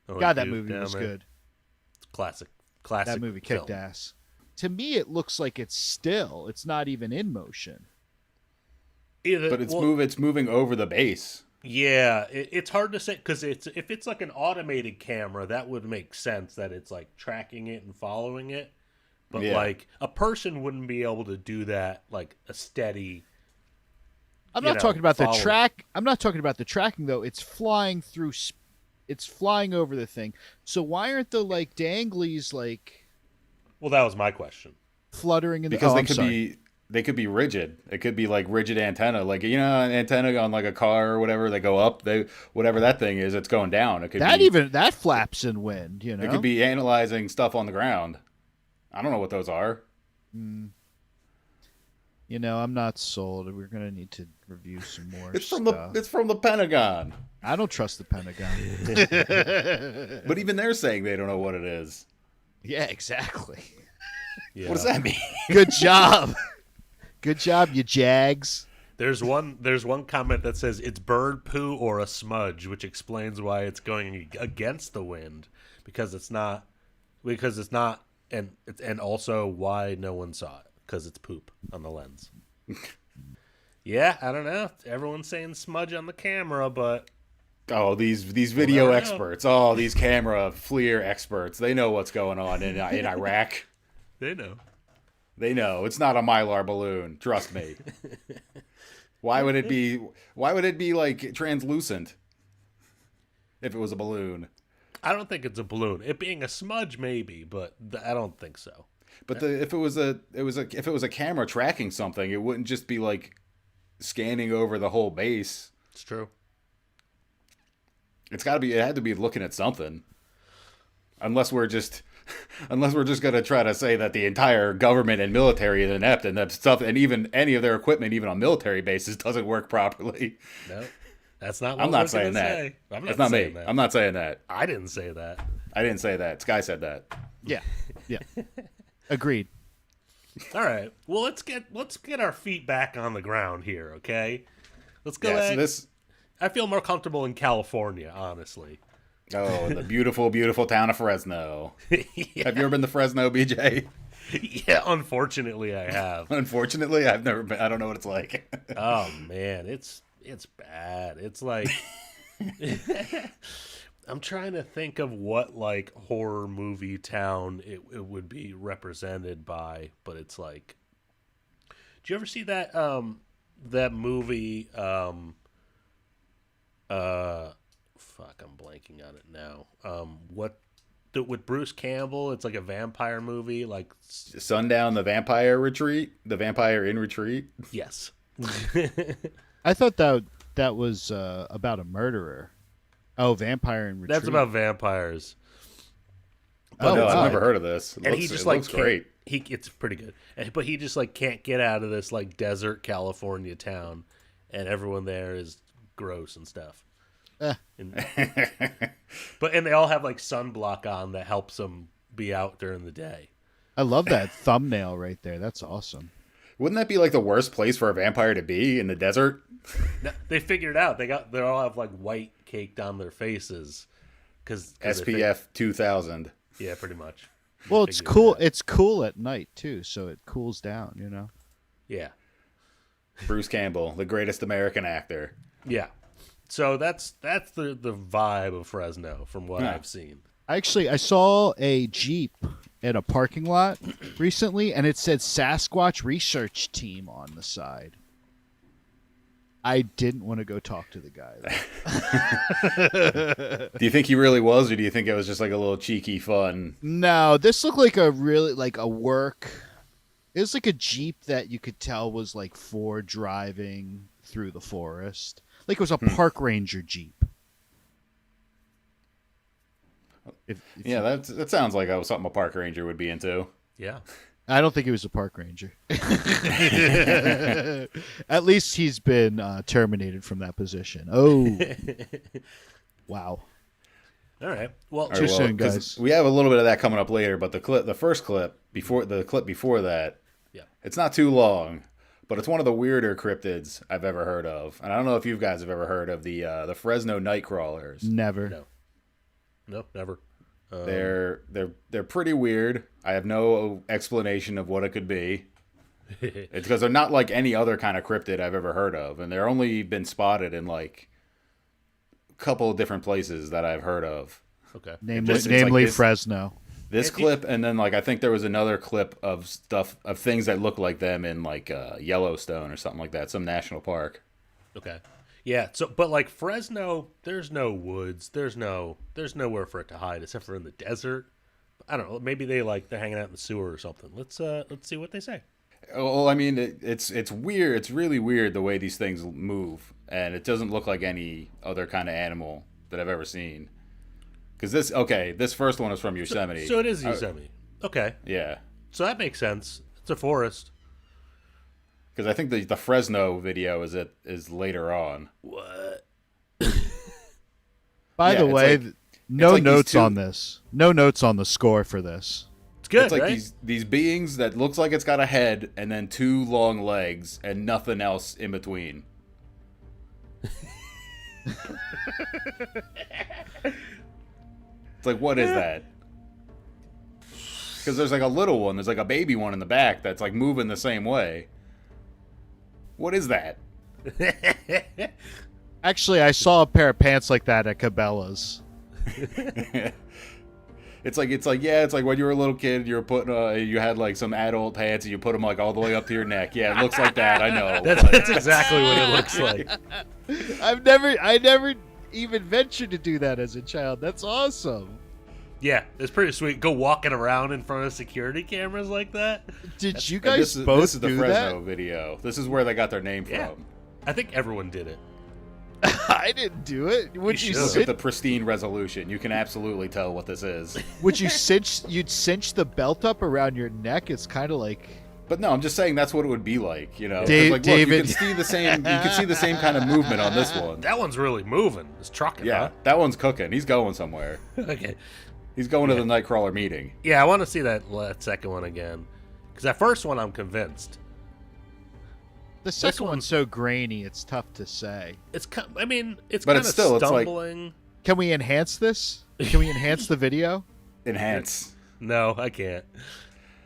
oh, God, that goof movie down was there. good. Classic. That movie kicked film. ass. To me, it looks like it's still. It's not even in motion. But it's moving over the base. Yeah, it's hard to say because if it's like an automated camera, that would make sense that it's like tracking it and following it. But Yeah. like a person wouldn't be able to do that like a steady. I'm you not know, talking about the following. track. I'm not talking about the tracking though. It's flying through. It's flying over the thing. So why aren't the like danglies like Well, that was my question. fluttering in the? Because oh, they I'm could sorry. be be rigid. It could be like rigid antenna, like you know, an antenna on like a car or whatever. They go up. Whatever that thing is, it's going down. It could that be, that flaps in wind. You know, It could be analyzing stuff on the ground. I don't know what those are. You know, I'm not sold. We're gonna need to review some more. It's from stuff. it's from the Pentagon. I don't trust the Pentagon. But even they're saying they don't know what it is. Yeah, exactly. Yeah. What does that mean? Good job. Good job, you Jags. There's one comment that says it's bird poo or a smudge, which explains why it's going against the wind because it's not, and also why no one saw it because it's poop on the lens. Yeah, I don't know. Everyone's saying smudge on the camera, but Oh, these video Well, experts. Oh, these camera FLIR experts. They know what's going on in Iraq. They know. They know. It's not a Mylar balloon. Trust me. Why would it be? Why would it be like translucent? If it was a balloon. I don't think it's a balloon. It being a smudge, maybe, but I don't think so. But if it was a camera tracking something, it wouldn't just be like scanning over the whole base. It's true. It had to be looking at something. Unless we're just gonna try to say that the entire government and military is inept and that stuff, and even any of their equipment, even on military bases, doesn't work properly. No, that's not what I'm not saying that. say. That's not me. I'm not saying that. I didn't say that. I didn't say that. Sky said that. Yeah. Agreed. All right. Well, let's get our feet back on the ground here, okay? Let's go. Yeah, so I feel more comfortable in California, honestly. Oh, the beautiful, beautiful town of Fresno. Yeah. Have you ever been to Fresno, BJ? Yeah, unfortunately, I have. Unfortunately, I've never been. I don't know what it's like. Oh man, it's bad. It's like I'm trying to think of what like horror movie town it would be represented by, but it's like, did you ever see that that movie fuck, I'm blanking on it now. With Bruce Campbell, it's like a vampire movie, like Sundown, the Vampire Retreat, the Vampire in Retreat. Yes. I thought that was about a murderer. Oh, Vampire in Retreat. That's about vampires. But no, I've never heard of this. And he just like looks great. It's pretty good, but he just like can't get out of this like desert California town, and everyone there is gross and stuff. And they all have like sunblock on that helps them be out during the day. I love that thumbnail right there. That's awesome. Wouldn't that be like the worst place for a vampire to be, in the desert? No, they figured it out. They all have like white caked on their faces because SPF 2000. Yeah, pretty much. Well, it's cool. It's cool at night too, so it cools down. You know. Yeah. Bruce Campbell, the greatest American actor. Yeah. So that's the vibe of Fresno from what I've seen. Actually, I saw a Jeep at a parking lot recently, and it said Sasquatch Research Team on the side. I didn't want to go talk to the guy, though. Do you think he really was, or do you think it was just like a little cheeky fun? No, this looked like a really, like a work... It was like a Jeep that you could tell was like for driving through the forest. Like it was a park ranger Jeep. That sounds like something a park ranger would be into. Yeah. I don't think he was a park ranger. At least he's been terminated from that position. Oh. Wow. All right. Well, too soon, guys. We have a little bit of that coming up later, but the first clip before that, yeah, it's not too long, but it's one of the weirder cryptids I've ever heard of. And I don't know if you guys have ever heard of the Fresno Nightcrawlers. Never. No, never. They're pretty weird. I have no explanation of what it could be. It's because they're not like any other kind of cryptid I've ever heard of, and they're only been spotted in like a couple of different places that I've heard of. Okay. Namely Fresno. This clip, and then like I think there was another clip of things that look like them in like Yellowstone or something like that, some national park. Okay. Yeah, but like Fresno, there's no woods, there's nowhere for it to hide except for in the desert. I don't know, maybe they're hanging out in the sewer or something. Let's see what they say. Well, I mean, it's weird. It's really weird the way these things move, and it doesn't look like any other kind of animal that I've ever seen. Because this first one is from Yosemite. So it is Yosemite. Okay. Yeah. So that makes sense. It's a forest. Because I think the Fresno video is later on. What? By the way, no notes on this. No notes on the score for this. It's good, It's like right? these beings that looks like it's got a head and then two long legs and nothing else in between. It's like, what is that? Because there's like a little one. There's like a baby one in the back that's like moving the same way. What is that? Actually, I saw a pair of pants like that at Cabela's. It's like when you were a little kid, you were putting you had like some adult pants and you put them like all the way up to your neck. Yeah, it looks like that. I know. That's exactly what it looks like. I never even ventured to do that as a child. That's awesome. Yeah, it's pretty sweet. Go walking around in front of security cameras like that. Did you guys this both is the do Fresno that? video. This is where they got their name Yeah. from. I think everyone did it. I didn't do it. Would you Look at the pristine resolution. You can absolutely tell what this is. Would you you'd cinch the belt up around your neck? It's kind of like. But no, I'm just saying that's what it would be like, you know. 'Cause, Dave- like, David- look, you can see the same. You can see the same kind of movement on this one. That one's really moving. It's trucking. Yeah, Huh? that one's cooking. He's going somewhere. Okay. He's going to the Nightcrawler meeting. Yeah, I want to see that second one again, because that first one I'm convinced. The second one's so grainy, it's tough to say. It's I mean, it's But kind it's of still- it's like- stumbling. Can we enhance this? Can we enhance the video? Enhance. No, I can't.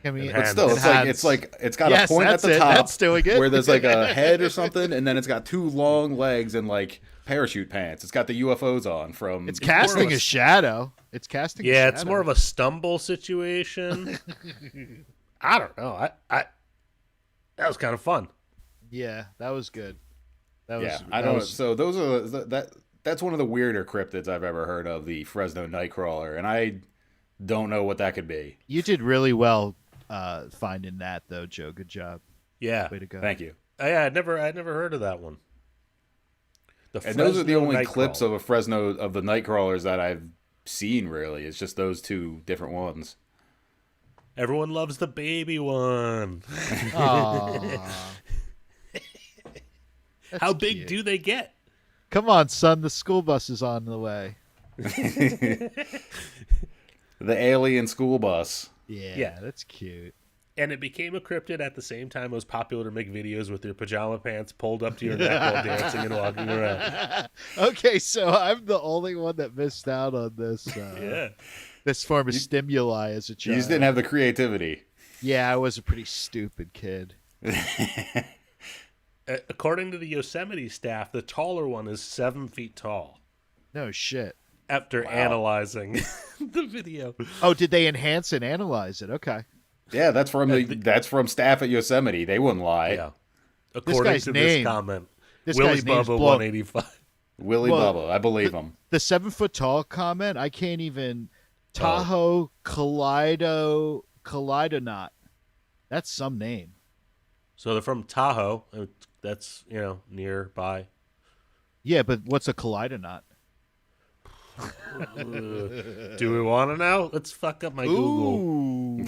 Can we? But still, it's got Yes, a point at that's the it. top That's doing it. where there's like a head or something, and then it's got two long legs and like parachute pants. It's got the UFOs on from. It's casting a shadow. It's casting. Yeah, a it's shadow. more of a stumble situation. I don't know. I that was kind of fun. Yeah, that was good. That was. Yeah, I don't. So those are that's one of the weirder cryptids I've ever heard of, the Fresno Nightcrawler, and I don't know what that could be. You did really well finding that, though, Joe. Good job. Yeah, Way to go. Thank you. Yeah, I'd never heard of that one. And those are the Fresno only Nightcrawler. clips of the Nightcrawlers that I've seen. Really, it's just those two different ones. Everyone loves the baby one. Aw. How big do they get? Come on, son. The school bus is on the way. The alien school bus. Yeah, that's cute. And it became a cryptid at the same time it was popular to make videos with your pajama pants pulled up to your neck while dancing and walking around. Okay, so I'm the only one that missed out on this. Yeah. This form of stimuli as a child. You just didn't have the creativity. Yeah, I was a pretty stupid kid. According to the Yosemite staff, the taller one is 7 feet tall. No shit. After analyzing the video. Oh, did they enhance and analyze it? Okay. Yeah, that's from staff at Yosemite. They wouldn't lie. Yeah. According to this comment, Willie Bubba 185. Willie Bubba, I believe him. The 7 foot tall comment, I can't even. Tahoe Kaleidonaut. That's some name. So they're from Tahoe. That's, nearby. Yeah, but what's a Kaleidonaut? Do we want to know? Let's fuck up my Google.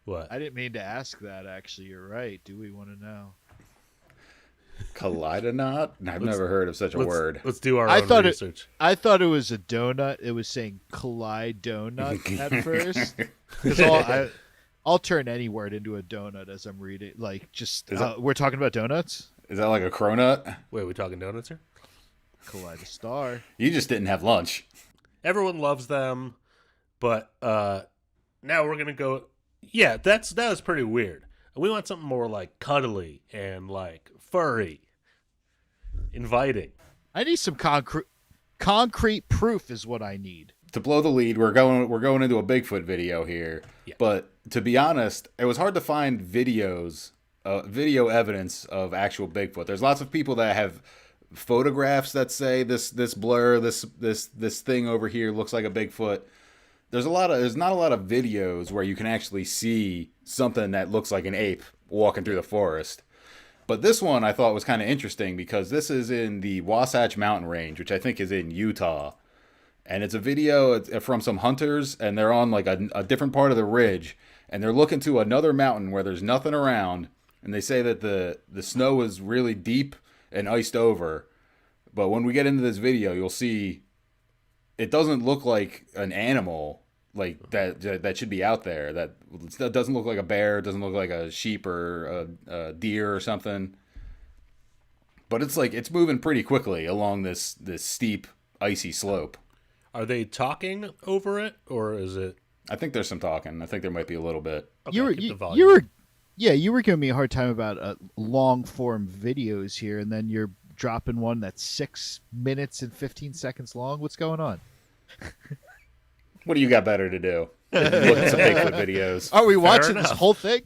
What? I didn't mean to ask that, actually. You're right. Do we want to know? Kaleidonaut? I've never heard of such a word. Let's do our own research. I thought it was a donut. It was saying Kaleidonaut at first. Because I'll turn any word into a donut as I'm reading. Like, just we're talking about donuts? Is that like a cronut? Wait, are we talking donuts here? Kaleidostar. You just didn't have lunch. Everyone loves them, but now we're gonna go. Yeah, that was pretty weird. We want something more like cuddly and like furry, inviting. I need some concrete proof is what I need. To blow the lead, we're going into a Bigfoot video here. Yeah. But to be honest, it was hard to find video evidence of actual Bigfoot. There's lots of people that have photographs that say this blur, this thing over here looks like a Bigfoot. There's not a lot of videos where you can actually see something that looks like an ape walking through the forest. But this one I thought was kind of interesting because this is in the Wasatch Mountain Range, which I think is in Utah. And it's a video from some hunters, and they're on like a different part of the ridge, and they're looking to another mountain where there's nothing around, and they say that the snow is really deep and iced over. But when we get into this video, you'll see it doesn't look like an animal like that should be out there. That doesn't look like a bear, doesn't look like a sheep or a deer or something. But it's moving pretty quickly along this steep icy slope. Are they talking over it, or is it? I think there's some talking. I think there might be a little bit. Okay, you were giving me a hard time about long form videos here, and then you're dropping one that's 6 minutes and 15 seconds long. What's going on? What do you got better to do? Look at some Bigfoot videos. Are we watching this whole thing?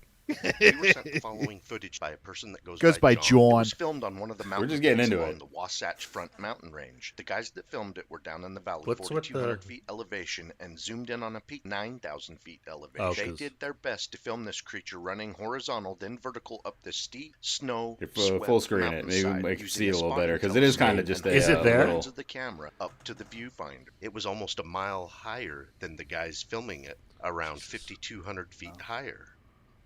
We were sent the following footage by a person that goes by John. John. It was filmed on one of the mountain just getting peaks into along it. the Wasatch Front mountain range. The guys that filmed it were down in the valley, What's with 4,200 the- feet elevation, and zoomed in on a peak 9,000 feet elevation. Oh, They 'cause- did their best to film this creature running horizontal, then vertical up the steep snow. Full screen it. Maybe I can see it a little better because it is kind of just a Is it there? little. Of the camera up to the viewfinder. It was almost a mile higher than the guys filming it, around 5,200 feet higher.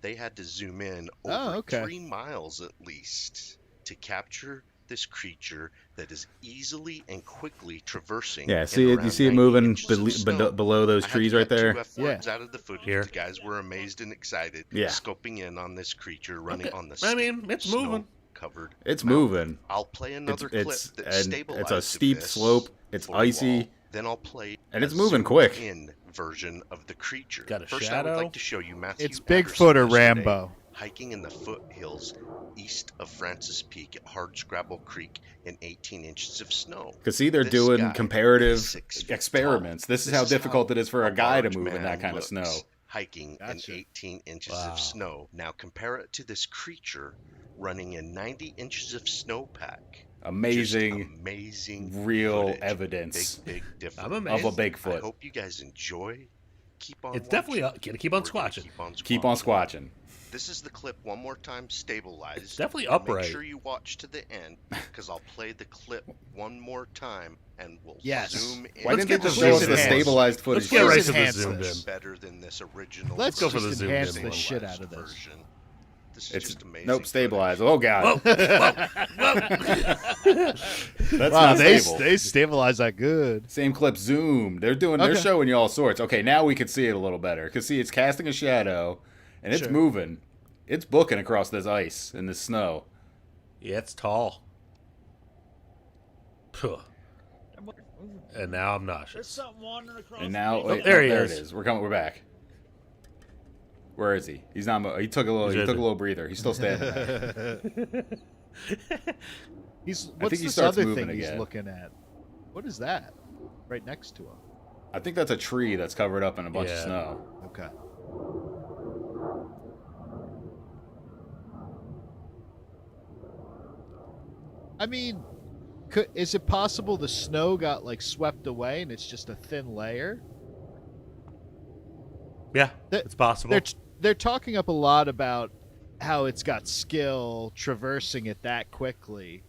They had to zoom in over 3 miles at least to capture this creature that is easily and quickly traversing. Yeah, in see it. You around see it 90 moving inches of snow. below those I had trees to right cut there. two F-words out of the footage. Here. The guys were amazed and excited, Yeah. scoping in on this creature running on the I mean, it's moving. covered. It's moving. I'll play another It's clip that and stabilizes it's a steep this slope. It's for you icy. all. Then I'll play And it's a moving zoomed quick. in version of the creature. Got a First, I shadow? would like to show you Matthew. It's Bigfoot or Anderson yesterday, Rambo. hiking in the foothills east of Francis Peak at Hardscrabble Creek in 18 inches of snow. Because see, they're This doing guy comparative is 6 feet experiments. tall. This is how difficult it is for a guy to large move in man that kind of looks snow. Hiking in 18 inches Wow. of snow. Now compare it to this creature running in 90 inches of snowpack. Amazing, Just amazing real footage. evidence Big difference. I'm of amazed. a I Bigfoot. hope you guys enjoy. Keep on It's definitely watching. gonna keep on We're gonna squatching. Keep on squatching. This is the clip one more time stabilized. It's definitely And upright. Make sure you watch to the end because I'll play the clip one more time and we'll Yes. zoom in. Why didn't they just show us the stabilized footage? Let's get right to the enhance zoomed in. this. Better than this original. Let's go for just the zoomed enhance in the one. shit out of this. version. This is It's just amazing. nope, stabilized. Oh god, Whoa, that's Wow, not they stable. they stabilize that good. Same clip, zoom. They're Okay. showing you all sorts. Okay, now we can see it a little better. Cause see, it's casting a shadow, and it's Sure. moving. It's booking across this ice and this snow. Yeah, it's tall. Puh. And now I'm nauseous. And now, Oh, wait, there no, he there is. it is. We're back. Where is he? He's not. He took a little. He's He in took a there. little breather. He's still standing there. He's I what's think he this starts other moving thing he's again. looking at? What is that? Right next to him. I think that's a tree that's covered up in a bunch of Yeah. snow. Okay. I mean, is it possible the snow got like swept away and it's just a thin layer? Yeah, That- it's possible. They're talking up a lot about how it's got skill traversing it that quickly,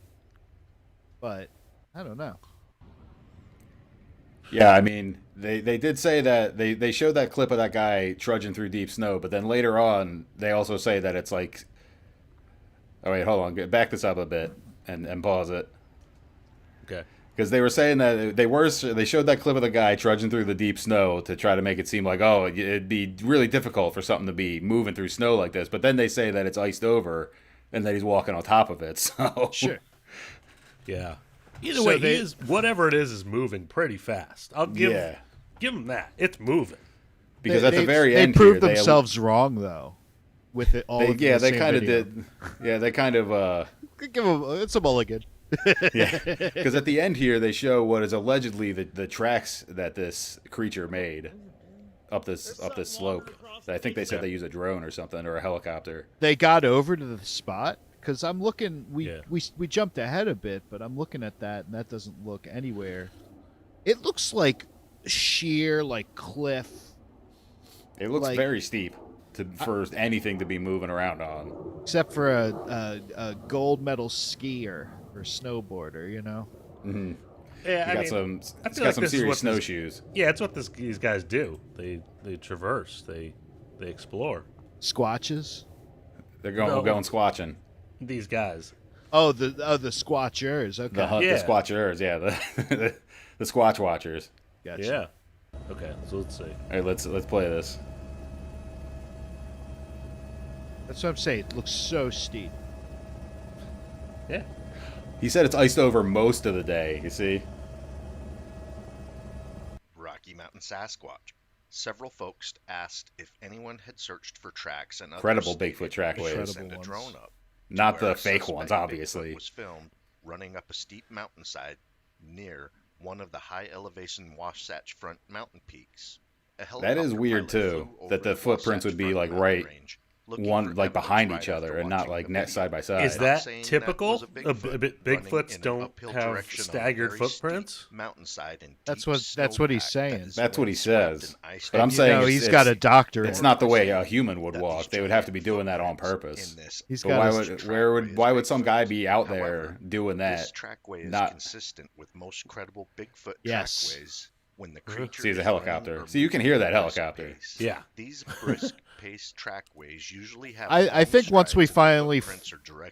but I don't know. Yeah, I mean, they did say that they showed that clip of that guy trudging through deep snow, but then later on they also say that it's like. Oh wait, hold on. Back this up a bit and pause it. Okay. Because they were saying that they showed that clip of the guy trudging through the deep snow to try to make it seem like, oh, it'd be really difficult for something to be moving through snow like this. But then they say that it's iced over and that he's walking on top of it. So Sure. Yeah. Either So way, they- he is whatever it is moving pretty fast. I'll give him that. It's moving. Because at the very they end, proved here, themselves wrong though, with it all. They, in yeah, the they same kind of video. did. Yeah, they kind of. Give them. It's a mulligan. Yeah, because at the end here they show what is allegedly the tracks that this creature made up this slope. I think they said they use a drone or something or a helicopter. They got over to the spot because I'm looking. We jumped ahead a bit, but I'm looking at that, and that doesn't look anywhere. It looks like sheer, like cliff. It looks like- very steep for anything to be moving around on. Except for a gold medal skier or snowboarder, you know. Mm-hmm. Yeah, It's I got feel like some this is serious what snowshoes. Yeah, it's what these guys do. They traverse. They explore. Squatches. They're going squatching. These guys. Oh, the squatchers. Okay. The squatchers. Yeah, the squatch watchers. Gotcha. Yeah. Okay, so let's see. All right, let's play this. That's what I'm saying. It looks so steep. Yeah. He said it's iced over most of the day. You see. Rocky Mountain Sasquatch. Several folks asked if anyone had searched for tracks and Credible others Bigfoot track stated waves. send a drone up. Not where the a fake suspect ones, Bigfoot obviously. was filmed running up a steep mountainside near one of the high elevation Wasatch Front mountain peaks. That is weird too, that the footprints would be like right one like behind each other and not like net side by side. Is that typical? Bigfoots don't have staggered footprints. Mountainside and That's what he's saying. That's what he says. But I'm saying he's got a doctorate. It's not the way a human would walk. They would have to be doing that on purpose. Why would some guy be out there doing that? This trackway is consistent with most credible Bigfoot trackways. When the creature See, it's a helicopter. See, you can hear that helicopter. Yeah. These brisk pace trackways usually have. I think once we finally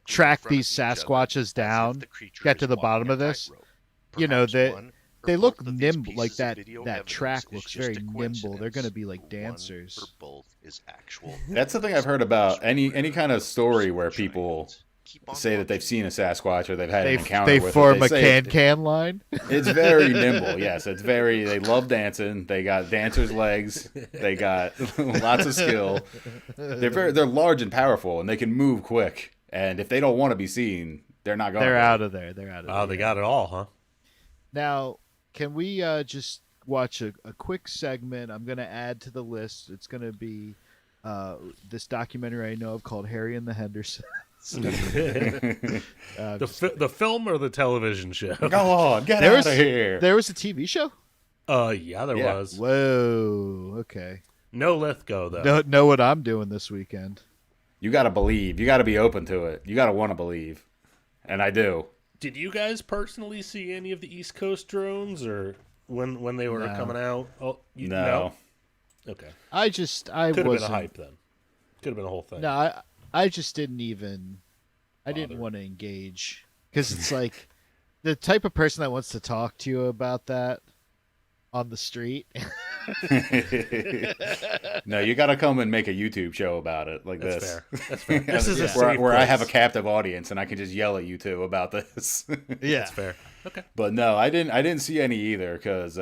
track these Sasquatches down, get to the bottom of this, you know, they look nimble. Like that track looks very nimble. They're going to be like dancers. That's the thing I've heard about any kind of story where people say that they've seen a Sasquatch or they've had an encounter with it. They form a can line. It's very nimble. Yes, it's very. They love dancing. They got dancers' legs. They got lots of skill. They're large and powerful, and they can move quick. And if they don't want to be seen, they're not going. They're out of there. They're out of there. Oh, they got it all, huh? Now, can we just watch a quick segment? I'm going to add to the list. It's going to be this documentary I know of called Harry and the Hendersons. The film or the television show? Go on, get out of here. There was a TV show? Yeah, there was. Whoa, okay. No Lithgow, though. Know what I'm doing this weekend. You got to believe. You got to be open to it. You got to want to believe. And I do. Did you guys personally see any of the East Coast drones or when they were coming out? Oh, no. Okay. I could have been a hype then. Could have been a whole thing. No, I just didn't even. I didn't want to engage because it's like the type of person that wants to talk to you about that on the street. No, you got to come and make a YouTube show about it like That's this. Fair. That's fair. This is a safe where I place. have a captive audience and I can just yell at you two about this. Yeah, that's fair. Okay, but no, I didn't see any either because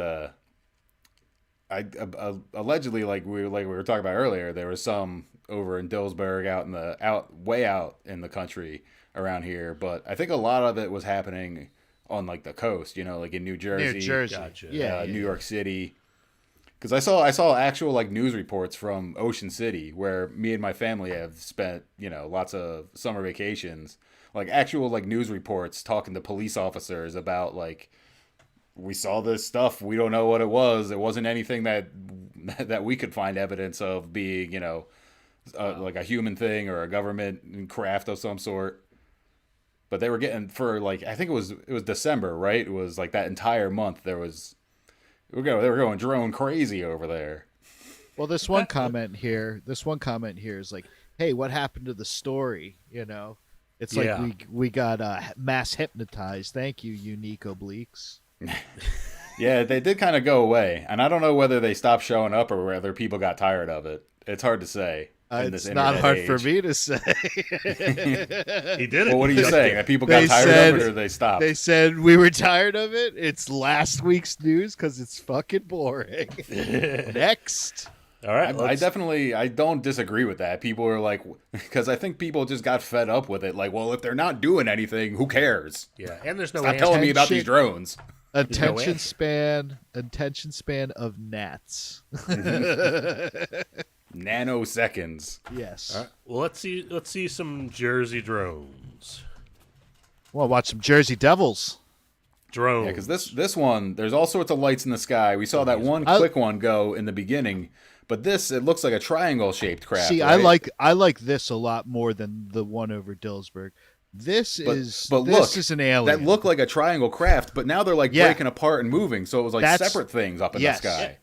allegedly, like we were talking about earlier, there was some over in Dillsburg way out in the country around here, but I think a lot of it was happening on like the coast, you know, like in New Jersey. Gotcha. New York City. Because I saw actual like news reports from Ocean City where me and my family have spent, you know, lots of summer vacations, like actual like news reports talking to police officers about like, we saw this stuff, we don't know what it was. It wasn't anything that we could find evidence of being, you know, like a human thing or a government craft of some sort. But they were getting for like, I think it was December, right? It was like that entire month they were going drone crazy over there. Well, this one comment here is like, hey, what happened to the story? You know, it's like we got mass hypnotized. Thank you, Unique Obliques. Yeah, they did kind of go away, and I don't know whether they stopped showing up or whether people got tired of it. It's hard to say. It's not hard for me to say. He did it. Well, what are you saying? That people got tired of it or they stopped? They said we were tired of it. It's last week's news because it's fucking boring. Next. All right. I don't disagree with that. People are like, because I think people just got fed up with it. Like, well, if they're not doing anything, who caars? Yeah, and there's no Stop telling me about these drones. Attention span of gnats. Nanoseconds. Yes. All right. Well, let's see some Jersey drones. Well, watch some Jersey Devils. Drones. Yeah, because this one, there's all sorts of lights in the sky. We saw that one quick one go in the beginning, but it looks like a triangle-shaped craft. See, right? I like this a lot more than the one over Dillsburg. This is an alien. That looked like a triangle craft, but now they're like breaking apart and moving, so it was like separate things up in the sky.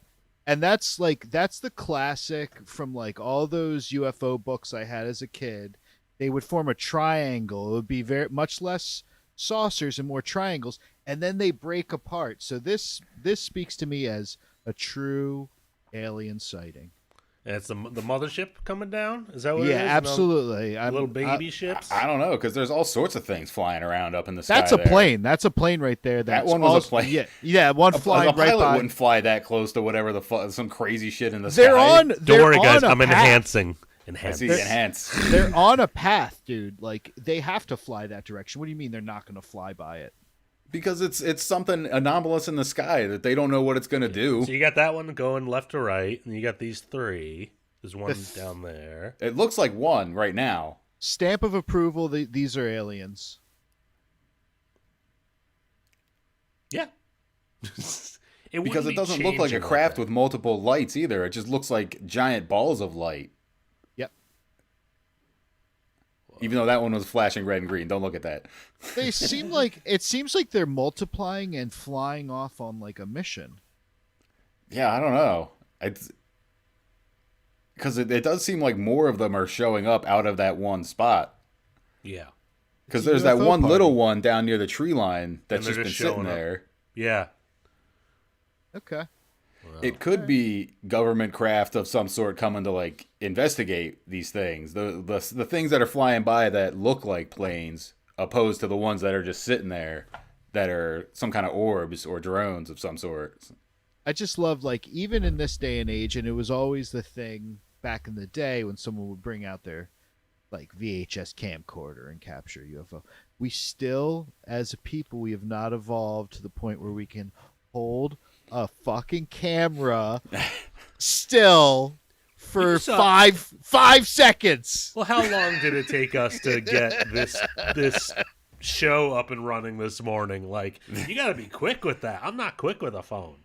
And that's the classic from like all those UFO books I had as a kid. They would form a triangle. It would be very much less saucers and more triangles, and then they break apart. So this speaks to me as a true alien sighting. And it's the mothership coming down? Is that what it is? Yeah, absolutely. Little baby ships? I don't know, because there's all sorts of things flying around up in the sky. That's a plane. That's a plane right there. That one was a plane. Yeah, one flying right by. A pilot wouldn't fly that close to whatever some crazy shit in the sky. Don't worry, guys. I'm enhancing. I see enhance. They're on a path, dude. Like, they have to fly that direction. What do you mean they're not going to fly by it? Because it's something anomalous in the sky that they don't know what it's going to do. So you got that one going left to right, and you got these three. There's one down there. It looks like one right now. Stamp of approval, these are aliens. Yeah. Because it doesn't look like a craft with multiple lights either. It just looks like giant balls of light. Yep. Even though that one was flashing red and green. Don't look at that. They seem like, it seems like they're multiplying and flying off on like a mission. Yeah, I don't know. Because it does seem like more of them are showing up out of that one spot. Yeah. Because there's that one little one down near the tree line that's just been sitting up. there. Yeah. Okay. It could be government craft of some sort coming to like investigate these things. The things that are flying by that look like planes, opposed to the ones that are just sitting there, that are some kind of orbs or drones of some sort. I just love, like, even in this day and age, and it was always the thing back in the day when someone would bring out their like VHS camcorder and capture a UFO. We still, as a people, we have not evolved to the point where we can hold a fucking camera still for five seconds. Well, how long did it take us to get this show up and running this morning? Like, you got to be quick with that. I'm not quick with a phone.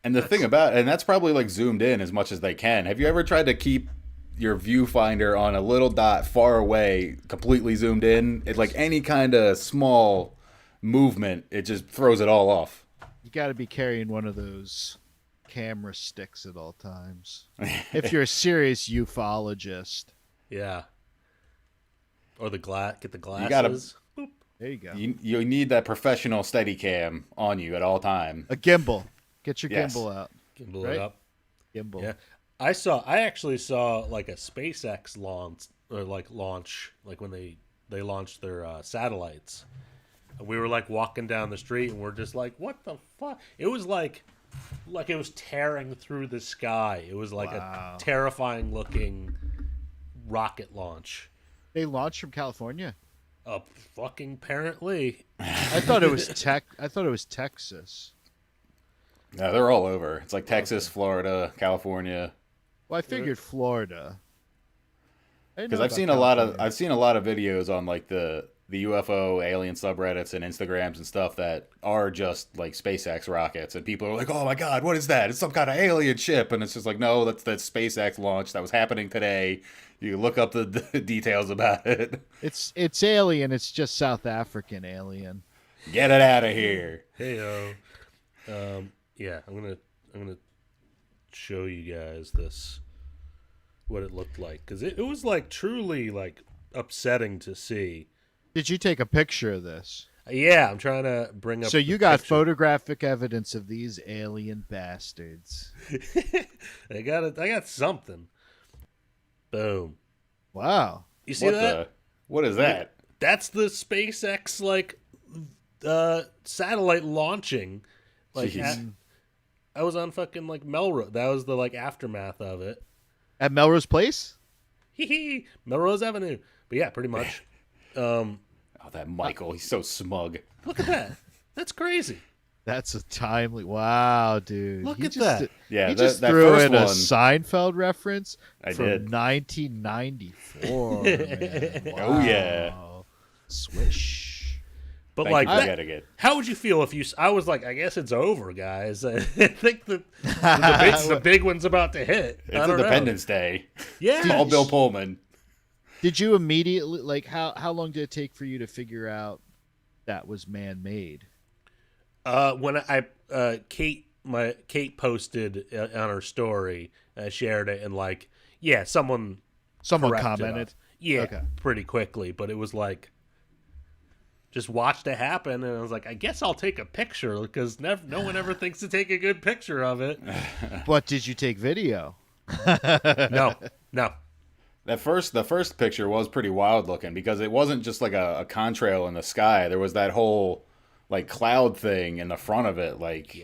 And the thing about, and that's probably like zoomed in as much as they can. Have you ever tried to keep your viewfinder on a little dot far away, completely zoomed in? It's like any kind of small movement, it just throws it all off. You got to be carrying one of those camera sticks at all times. If you're a serious ufologist. Yeah. Or get the glasses. You gotta, boop. There you go. You need that professional Steadicam on you at all time. A gimbal. Get your gimbal out. Gimbal it up. Gimbal. Yeah. I actually saw like a SpaceX launch, like when they launched their satellites. And we were like walking down the street and we're just like, what the fuck? It was like it was tearing through the sky. It was like a terrifying looking rocket launch. They launched from California? Fucking apparently. I thought it was Texas. No, they're all over. It's like Texas, Florida, California. Well, I figured Florida. Because I've seen a lot of videos on like the UFO alien subreddits and Instagrams and stuff that are just like SpaceX rockets, and people are like, "Oh my God, what is that? It's some kind of alien ship," and it's just like, no, that's that SpaceX launch that was happening today. You look up the details about it. It's alien. It's just South African alien. Get it out of here. Hey yeah, I'm gonna show you guys what it looked like, because it was like truly like upsetting to see. Did you take a picture of this? Yeah, I'm trying to bring up. So you got photographic evidence of these alien bastards. I got something. Boom. Wow. You see that? What is that? That's the SpaceX like satellite launching. Like I was on fucking like Melrose. That was the like aftermath of it. At Melrose Place? Melrose Avenue. But yeah, pretty much. Oh, that Michael, he's so smug. Look at that. That's crazy. That's a timely. Wow, dude. Look at that. Yeah, he just that threw first in one, a Seinfeld reference from did. 1994. Man. Wow. Oh yeah. Swish. But Thank like, you for getting it. How would you feel if you? I was like, I guess it's over, guys. I think the big one's about to hit. It's Independence Day. Yeah. Call Bill Pullman. Did you immediately like how long did it take for you to figure out that was man-made? When Kate posted on her story, shared it, and like, yeah, someone commented. Yeah, okay. Pretty quickly, but it was like, just watched it happen, and I was like, I guess I'll take a picture, because no one ever thinks to take a good picture of it. But did you take video? No. The first picture was pretty wild looking, because it wasn't just like a contrail in the sky. There was that whole like cloud thing in the front of it, like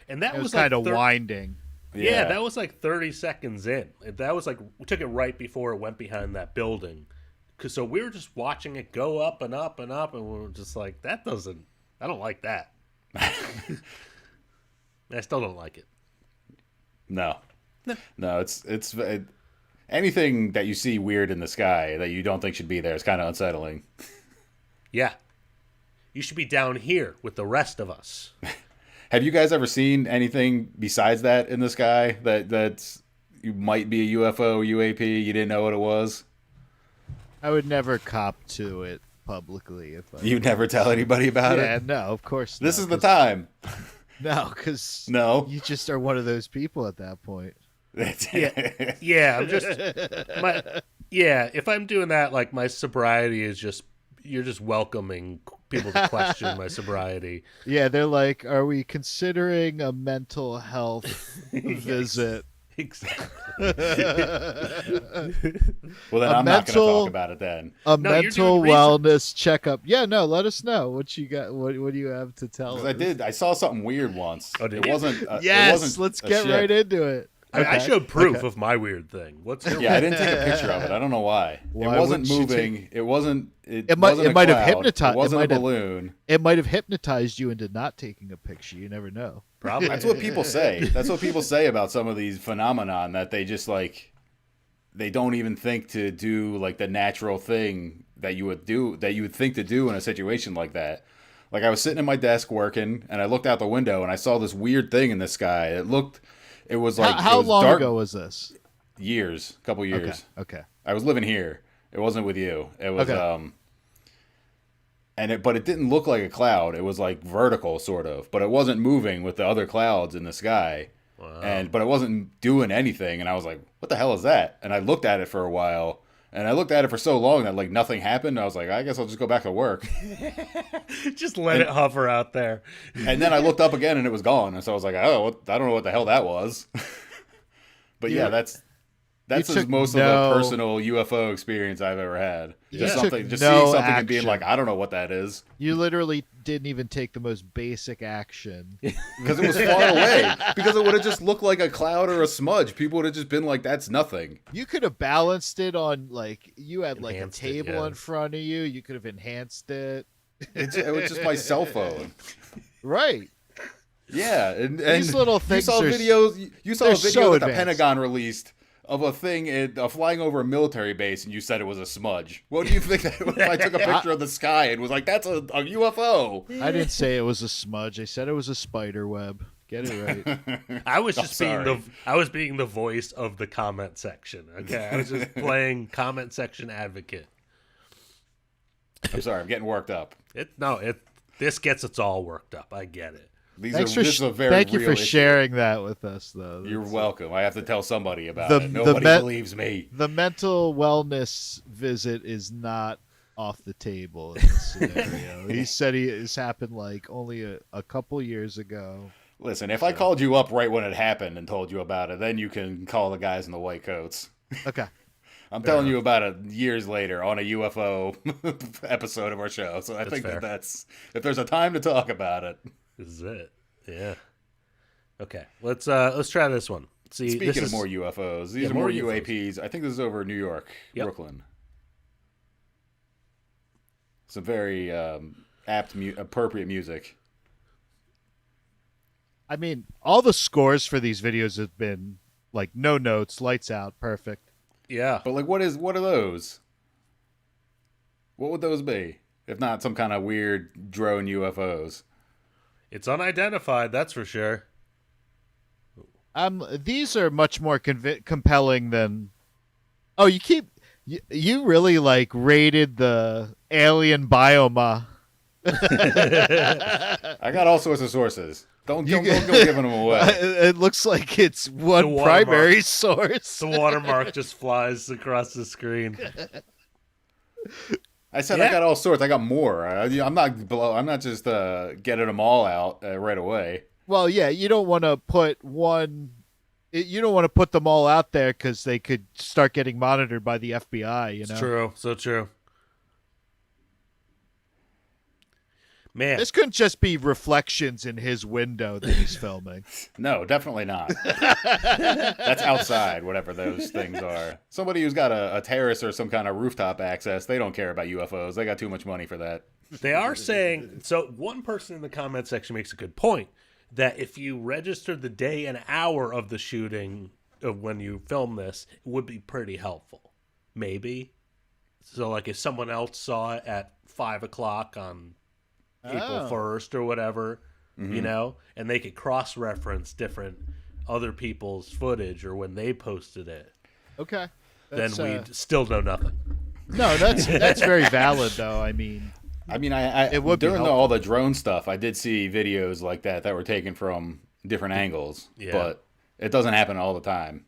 and that was like kind of winding. Yeah, that was like 30 seconds in. That was like, we took it right before it went behind that building. So we were just watching it go up and up and up, and we were just like, I don't like that. I still don't like it. No, it's anything that you see weird in the sky that you don't think should be there is kind of unsettling. Yeah. You should be down here with the rest of us. Have you guys ever seen anything besides that in the sky that's you might be a UFO, UAP, you didn't know what it was? I would never cop to it publicly. You'd never tell anybody about it? Yeah, no, of course not. This is the time. No, because you just are one of those people at that point. Yeah, I'm just if I'm doing that, like, my sobriety is just, you're just welcoming people to question my sobriety. Yeah, they're like, are we considering a mental health visit? Exactly. Well, then I'm not going to talk about it then. Mental wellness checkup. Yeah, no, let us know what you got. What do you have to tell us? I saw something weird once. It wasn't. Let's get right into it. I showed proof of my weird thing. What's your I didn't take a picture of it. I don't know why. It wasn't moving. It wasn't. It might have hypnotized. It wasn't a balloon. It might have hypnotized you into not taking a picture. You never know. Probably. That's what people say. That's what people say about some of these phenomenon, that they just like, they don't even think to do like the natural thing that you would think to do in a situation like that. Like, I was sitting at my desk working, and I looked out the window, and I saw this weird thing in the sky. It was like, how long ago was this? Years, a couple years. Okay. I was living here. It wasn't with you. It was okay. But it didn't look like a cloud. It was like vertical, sort of, but it wasn't moving with the other clouds in the sky. Wow. But it wasn't doing anything. And I was like, "What the hell is that?" And I looked at it for a while, and I looked at it for so long that like nothing happened. I was like, "I guess I'll just go back to work." Just let it hover out there. And then I looked up again, and it was gone. And so I was like, "Oh, I don't know what the hell that was." But yeah, that's most of the personal UFO experience I've ever had. Just seeing something and being like, I don't know what that is. You literally didn't even take the most basic action. Because it was far away. Because it would have just looked like a cloud or a smudge. People would have just been like, that's nothing. You could have balanced it on, like, you had like Enhanced a table in front of you. You could have enhanced it. It was just my cell phone. Right. Yeah. And these little things you saw videos. You saw a video so that the advanced. Pentagon released of a thing flying over a military base, and you said it was a smudge. What do you think that if I took a picture of the sky and was like, that's a UFO? I didn't say it was a smudge. I said it was a spider web. Get it right. I was just being the voice of the comment section. Okay, I was just playing comment section advocate. I'm sorry, I'm getting worked up. This gets us all worked up. I get it. Thank you for sharing that with us, though. You're welcome. I have to tell somebody about it. Nobody believes me. The mental wellness visit is not off the table in this scenario. He said it's happened like only a couple years ago. Listen, if I called you up right when it happened and told you about it, then you can call the guys in the white coats. Okay. I'm telling you about it years later on a UFO episode of our show. So I think fair. that's if there's a time to talk about it. This is it. Yeah. Okay. Let's try this one. See, Speaking of more UFOs, these are more UAPs. I think this is over New York, Brooklyn. Some very appropriate music. I mean, all the scores for these videos have been like no notes, lights out, perfect. Yeah. But like, what are those? What would those be if not some kind of weird drone UFOs? It's unidentified, that's for sure. These are much more compelling than. Oh, you really like rated the alien bioma. I got all sorts of sources. Don't go giving them away. It looks like it's one primary source. The watermark just flies across the screen. I said I got all sorts. I got more. I'm not just getting them all out right away. Well, yeah, you don't want to put one. You don't want to put them all out there because they could start getting monitored by the FBI. You know, it's true. So true. Man, This couldn't just be reflections in his window that he's filming. No, definitely not. That's outside, whatever those things are. Somebody who's got a terrace or some kind of rooftop access, they don't care about UFOs. They got too much money for that. They are saying, so one person in the comment section makes a good point, that if you register the day and hour of the shooting of when you film this, it would be pretty helpful. Maybe. So like if someone else saw it at 5 o'clock on April 1st or whatever, you know, and they could cross-reference different other people's footage or when they posted it. Okay. Then we'd still know nothing. No, that's very valid, though. I mean, it would be during helpful. all the drone stuff, I did see videos like that were taken from different angles, but it doesn't happen all the time.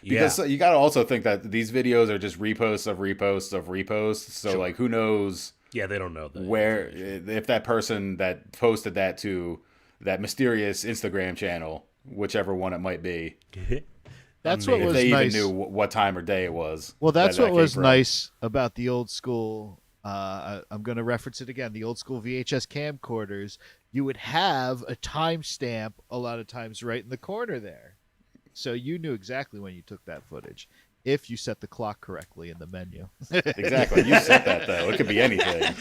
Because you got to also think that these videos are just reposts of reposts of reposts. So like, who knows? Yeah, they don't know that. Where if that person that posted that to that mysterious Instagram channel, whichever one it might be, that's what was they nice. even knew what time or day it was. Well, that's that what came was from. nice about the old school. I'm going to reference it again. The old school VHS camcorders. You would have a timestamp a lot of times right in the corner there, so you knew exactly when you took that footage. If you set the clock correctly in the menu. Exactly. You set that, though. It could be anything.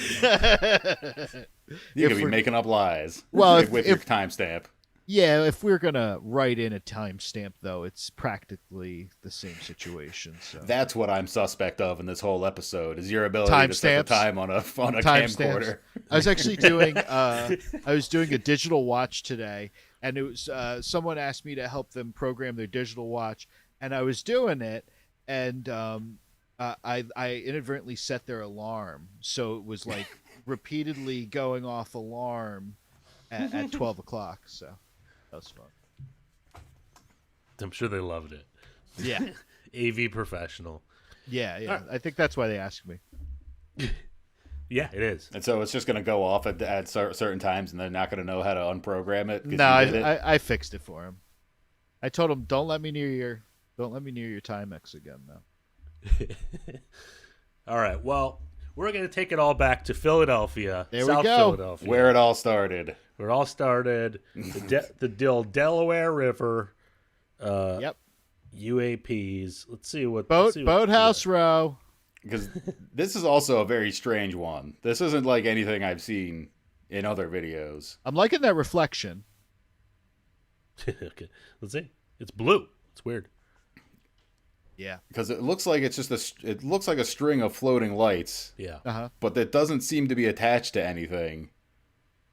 You could be making up lies with your timestamp. Yeah, if we're going to write in a timestamp, though, it's practically the same situation. So that's what I'm suspect of in this whole episode, is your ability to set the time on a camcorder. I was actually doing a digital watch today, and it was someone asked me to help them program their digital watch, and I was doing it. And I inadvertently set their alarm, so it was like repeatedly going off alarm at 12 o'clock. So that was fun. I'm sure they loved it. Yeah. AV professional. Yeah. Right. I think that's why they asked me. Yeah, it is. And so it's just going to go off at certain times, and they're not going to know how to unprogram it. No, I fixed it for him. I told him, don't let me near your Timex again, though. All right. Well, we're going to take it all back to Philadelphia. There South we go. Philadelphia. Where it all started. Where it all started. The Delaware River. Yep. UAPs. Let's see what. Boathouse Row. Because this is also a very strange one. This isn't like anything I've seen in other videos. I'm liking that reflection. Okay. Let's see. It's blue. It's weird. Yeah, because it looks like it's just it looks like a string of floating lights. Yeah, but that doesn't seem to be attached to anything,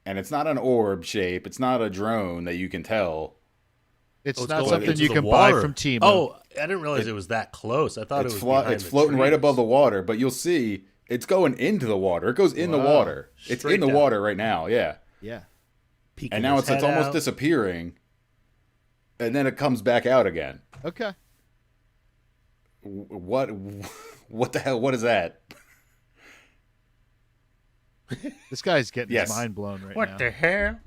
and it's not an orb shape. It's not a drone that you can tell. It's not something you can buy from Temu. Oh, I didn't realize it was that close. I thought it was. It's floating right above the water, but you'll see it's going into the water. It goes in the water. It's in the water right now. Yeah. Yeah. And now it's almost disappearing, and then it comes back out again. Okay. What the hell? What is that? This guy's getting his mind blown right now. What the hell?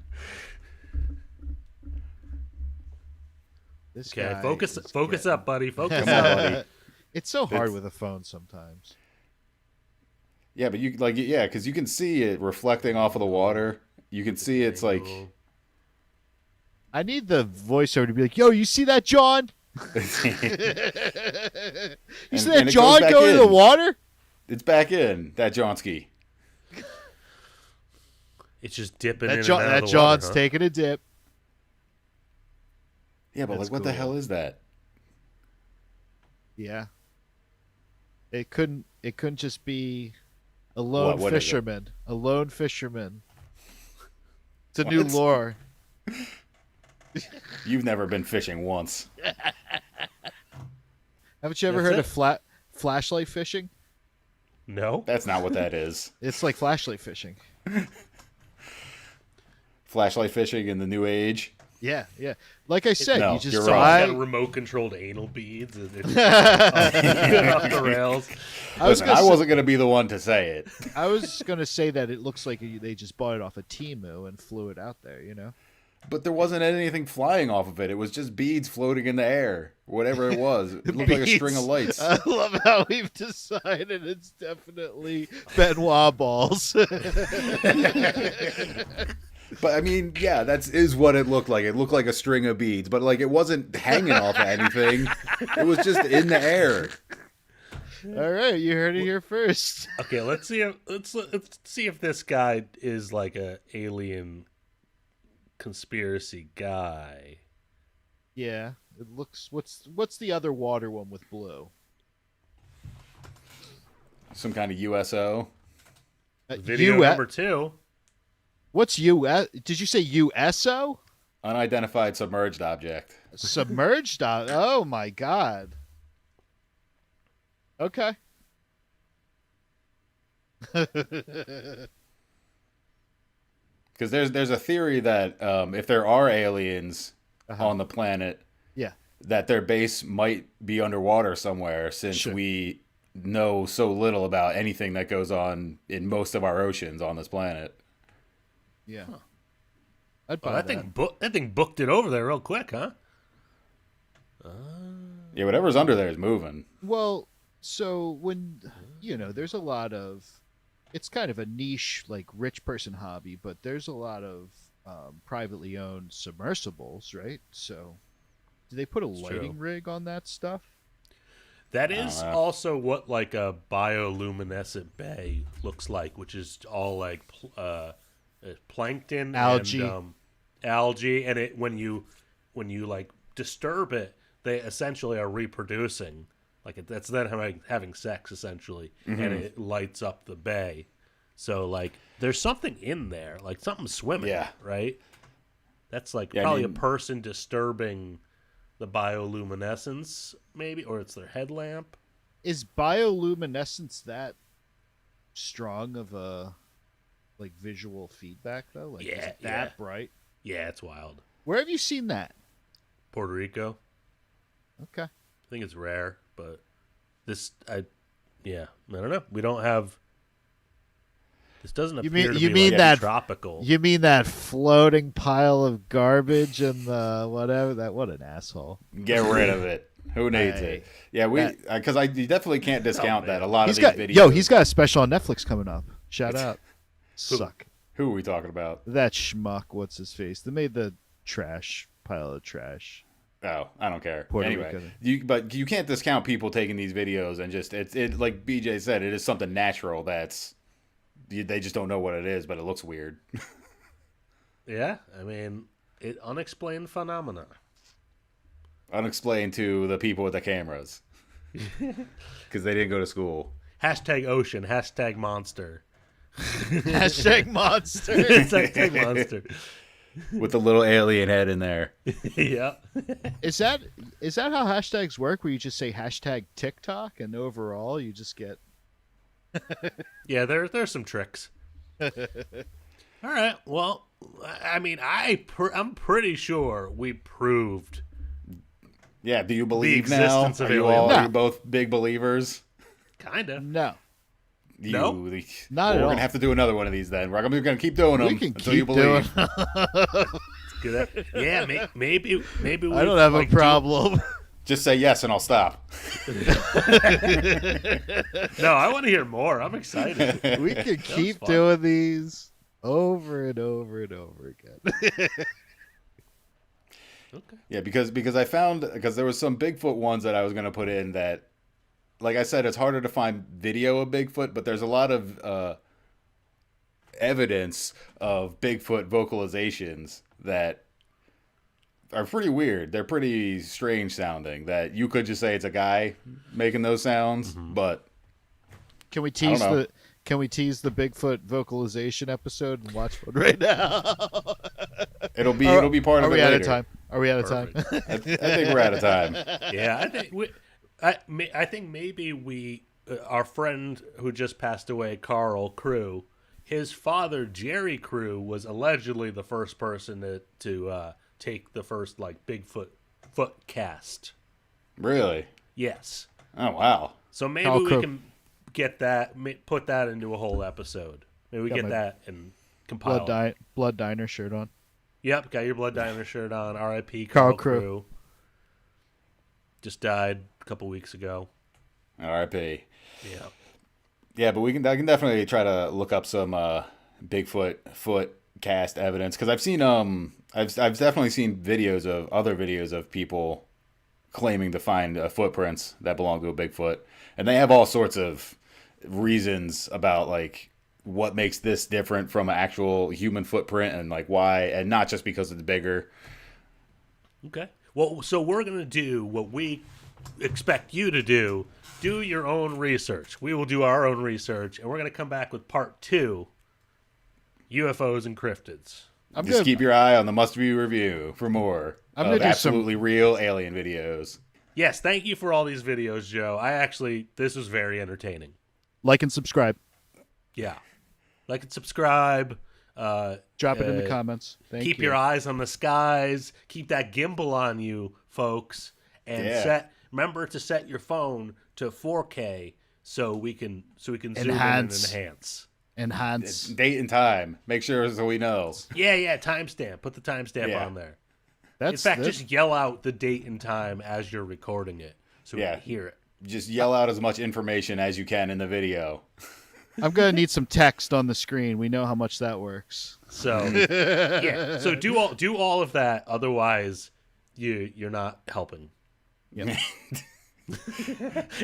This guy focus getting... up, buddy. Focus Come on, buddy. It's so hard with a phone sometimes. Yeah, but because you can see it reflecting off of the water. You can see it's like. I need the voiceover to be like, "Yo, you see that, John? You see that John go in the water? It's back in that Johnski. It's just dipping in that and out of the John's water, taking a dip. Yeah, but That's what the cool. hell is that? Yeah. It couldn't just be a lone What is it? fisherman. A lone fisherman. It's a new lore. You've never been fishing once. Haven't you ever heard of flashlight fishing? No. That's not what that is. It's like flashlight fishing. Flashlight fishing in the new age. Yeah. Like I said, No, you just you're Someone's wrong. got remote controlled anal beads. And off the rails. I wasn't going to be the one to say it. I was going to say that it looks like they just bought it off of Temu and flew it out there, you know? But there wasn't anything flying off of it. It was just beads floating in the air. Whatever it was. It looked like a string of lights. I love how we've decided it's definitely Benoit balls. But I mean, yeah, that is what it looked like. It looked like a string of beads, but like it wasn't hanging off of anything. It was just in the air. All right, you heard it here first. Okay, let's see if this guy is like a alien conspiracy guy. Yeah, it looks. What's the other water one with blue? Some kind of USO. Video number 2. What's US? Did you say USO? Unidentified submerged object. Submerged? Oh my god. Okay. Because there's a theory that if there are aliens on the planet, yeah, that their base might be underwater somewhere, since we know so little about anything that goes on in most of our oceans on this planet. Yeah. Huh. I'd buy that thing booked it over there real quick, huh? Yeah, whatever's under there is moving. Well, so when, there's a lot of, it's kind of a niche, like, rich person hobby, but there's a lot of privately owned submersibles, right? So do they put a lighting rig on that stuff? That is also what, like, a bioluminescent bay looks like, which is all, like, plankton, algae, and algae, and when you like disturb it, they essentially are reproducing. Like that's them having sex essentially, and it lights up the bay. So like, there's something in there, like something swimming. Right. That's like probably a person disturbing the bioluminescence, maybe, or it's their headlamp. Is bioluminescence that strong of a visual feedback though? Like, is it that bright? Yeah, it's wild. Where have you seen that? Puerto Rico. Okay. I think it's rare, but I don't know. We don't have. This doesn't appear to be like tropical. You mean that floating pile of garbage and the whatever? What an asshole! Get rid of it. Who needs it? Yeah, because you definitely can't discount that. A lot of these videos. Yo, he's got a special on Netflix coming up. Shout out. Suck. Who are we talking about? That schmuck. What's his face? They made the pile of trash. Oh, I don't care. Puerto anyway, Rico. But you can't discount people taking these videos and just it like BJ said, it is something natural that's they just don't know what it is, but it looks weird. Yeah, I mean, unexplained phenomena. Unexplained to the people with the cameras because they didn't go to school. #ocean. #monster. #monster. Hashtag monster. With the little alien head in there. Yeah. Is that how hashtags work? Where you just say #TikTok and overall you just get. Yeah, there's some tricks. All right. Well, I mean, I'm pretty sure we proved. Yeah. Do you believe now? Are you both big believers? Kinda. No. Not at all. We're gonna have to do another one of these then. We're gonna keep doing them until you believe. Yeah, maybe. I don't have a problem. Just say yes and I'll stop. No, I want to hear more. I'm excited. We can keep doing these over and over and over again. Okay. Yeah, because there was some Bigfoot ones that I was gonna put in that. Like I said, it's harder to find video of Bigfoot, but there's a lot of evidence of Bigfoot vocalizations that are pretty weird. They're pretty strange sounding. That you could just say it's a guy making those sounds, but can we tease the Bigfoot vocalization episode and watch one right now? It'll be part of it. Are we out of time? Are we out of time? I think we're out of time. Yeah, I think maybe our friend who just passed away, Carl Crew, his father Jerry Crew was allegedly the first person to take the first like Bigfoot cast. Really? Yes. Oh wow. So maybe we can get that, put that into a whole episode. Maybe we get that and compile. Blood Diner shirt on. Yep, got your Blood Diner shirt on. R.I.P. Carl Carl Crew. Crew. Just died a couple weeks ago. R.I.P. Yeah. Yeah, but I can definitely try to look up some Bigfoot foot cast evidence, because I've seen I've definitely seen other videos of people claiming to find footprints that belong to a Bigfoot, and they have all sorts of reasons about like what makes this different from an actual human footprint, and like why, and not just because it's bigger. Okay. Well, so we're going to do what we expect you to do. Do your own research. We will do our own research, and we're going to come back with part 2, UFOs and cryptids. Just keep your eye on the Must View review for more of absolutely real alien videos. Yes, thank you for all these videos, Joe. This was very entertaining. Like and subscribe. Yeah. Like and subscribe. Drop it in the comments. Thank keep you. your eyes on the skies. Keep that gimbal on you, folks. And remember to set your phone to 4K so we can zoom in and enhance. It's date and time. Make sure so we know. Yeah, timestamp. Put the timestamp on there. In fact, just yell out the date and time as you're recording it so we can hear it. Just yell out as much information as you can in the video. I'm going to need some text on the screen. We know how much that works. So, yeah. So do all of that. Otherwise, you're not helping. Yep.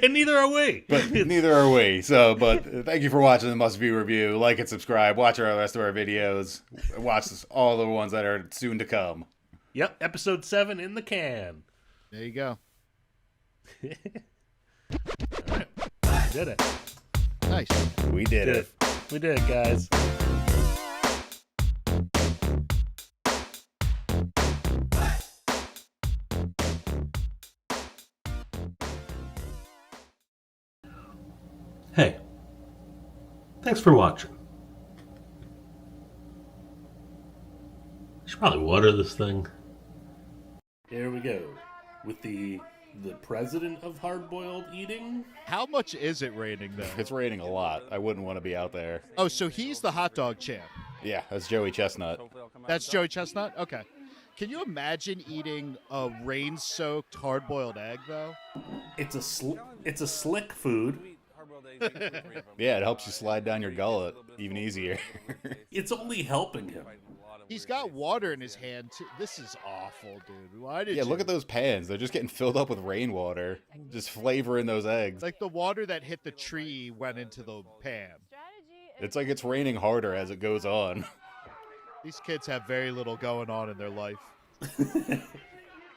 And neither are we. But neither are we. So, but thank you for watching the Must View review. Like and subscribe. Watch the rest of our videos. Watch all the ones that are soon to come. Yep, episode 7 in the can. There you go. All right. We did it. Nice. We did it. We did it, guys. Hey, thanks for watching. I should probably water this thing. Here we go with the president of hard-boiled eating. How much is it raining, though? It's raining a lot. I wouldn't want to be out there. Oh, so he's the hot dog champ. Yeah, that's Joey Chestnut. That's Joey Chestnut? Okay. Can you imagine eating a rain-soaked hard-boiled egg, though? It's a slick food. Yeah, it helps you slide down your gullet even easier. It's only helping him. He's got water in his hand, too. This is awful, dude. Why did look at those pans. They're just getting filled up with rainwater. Just flavoring those eggs. Like the water that hit the tree went into the pan. It's like it's raining harder as it goes on. These kids have very little going on in their life.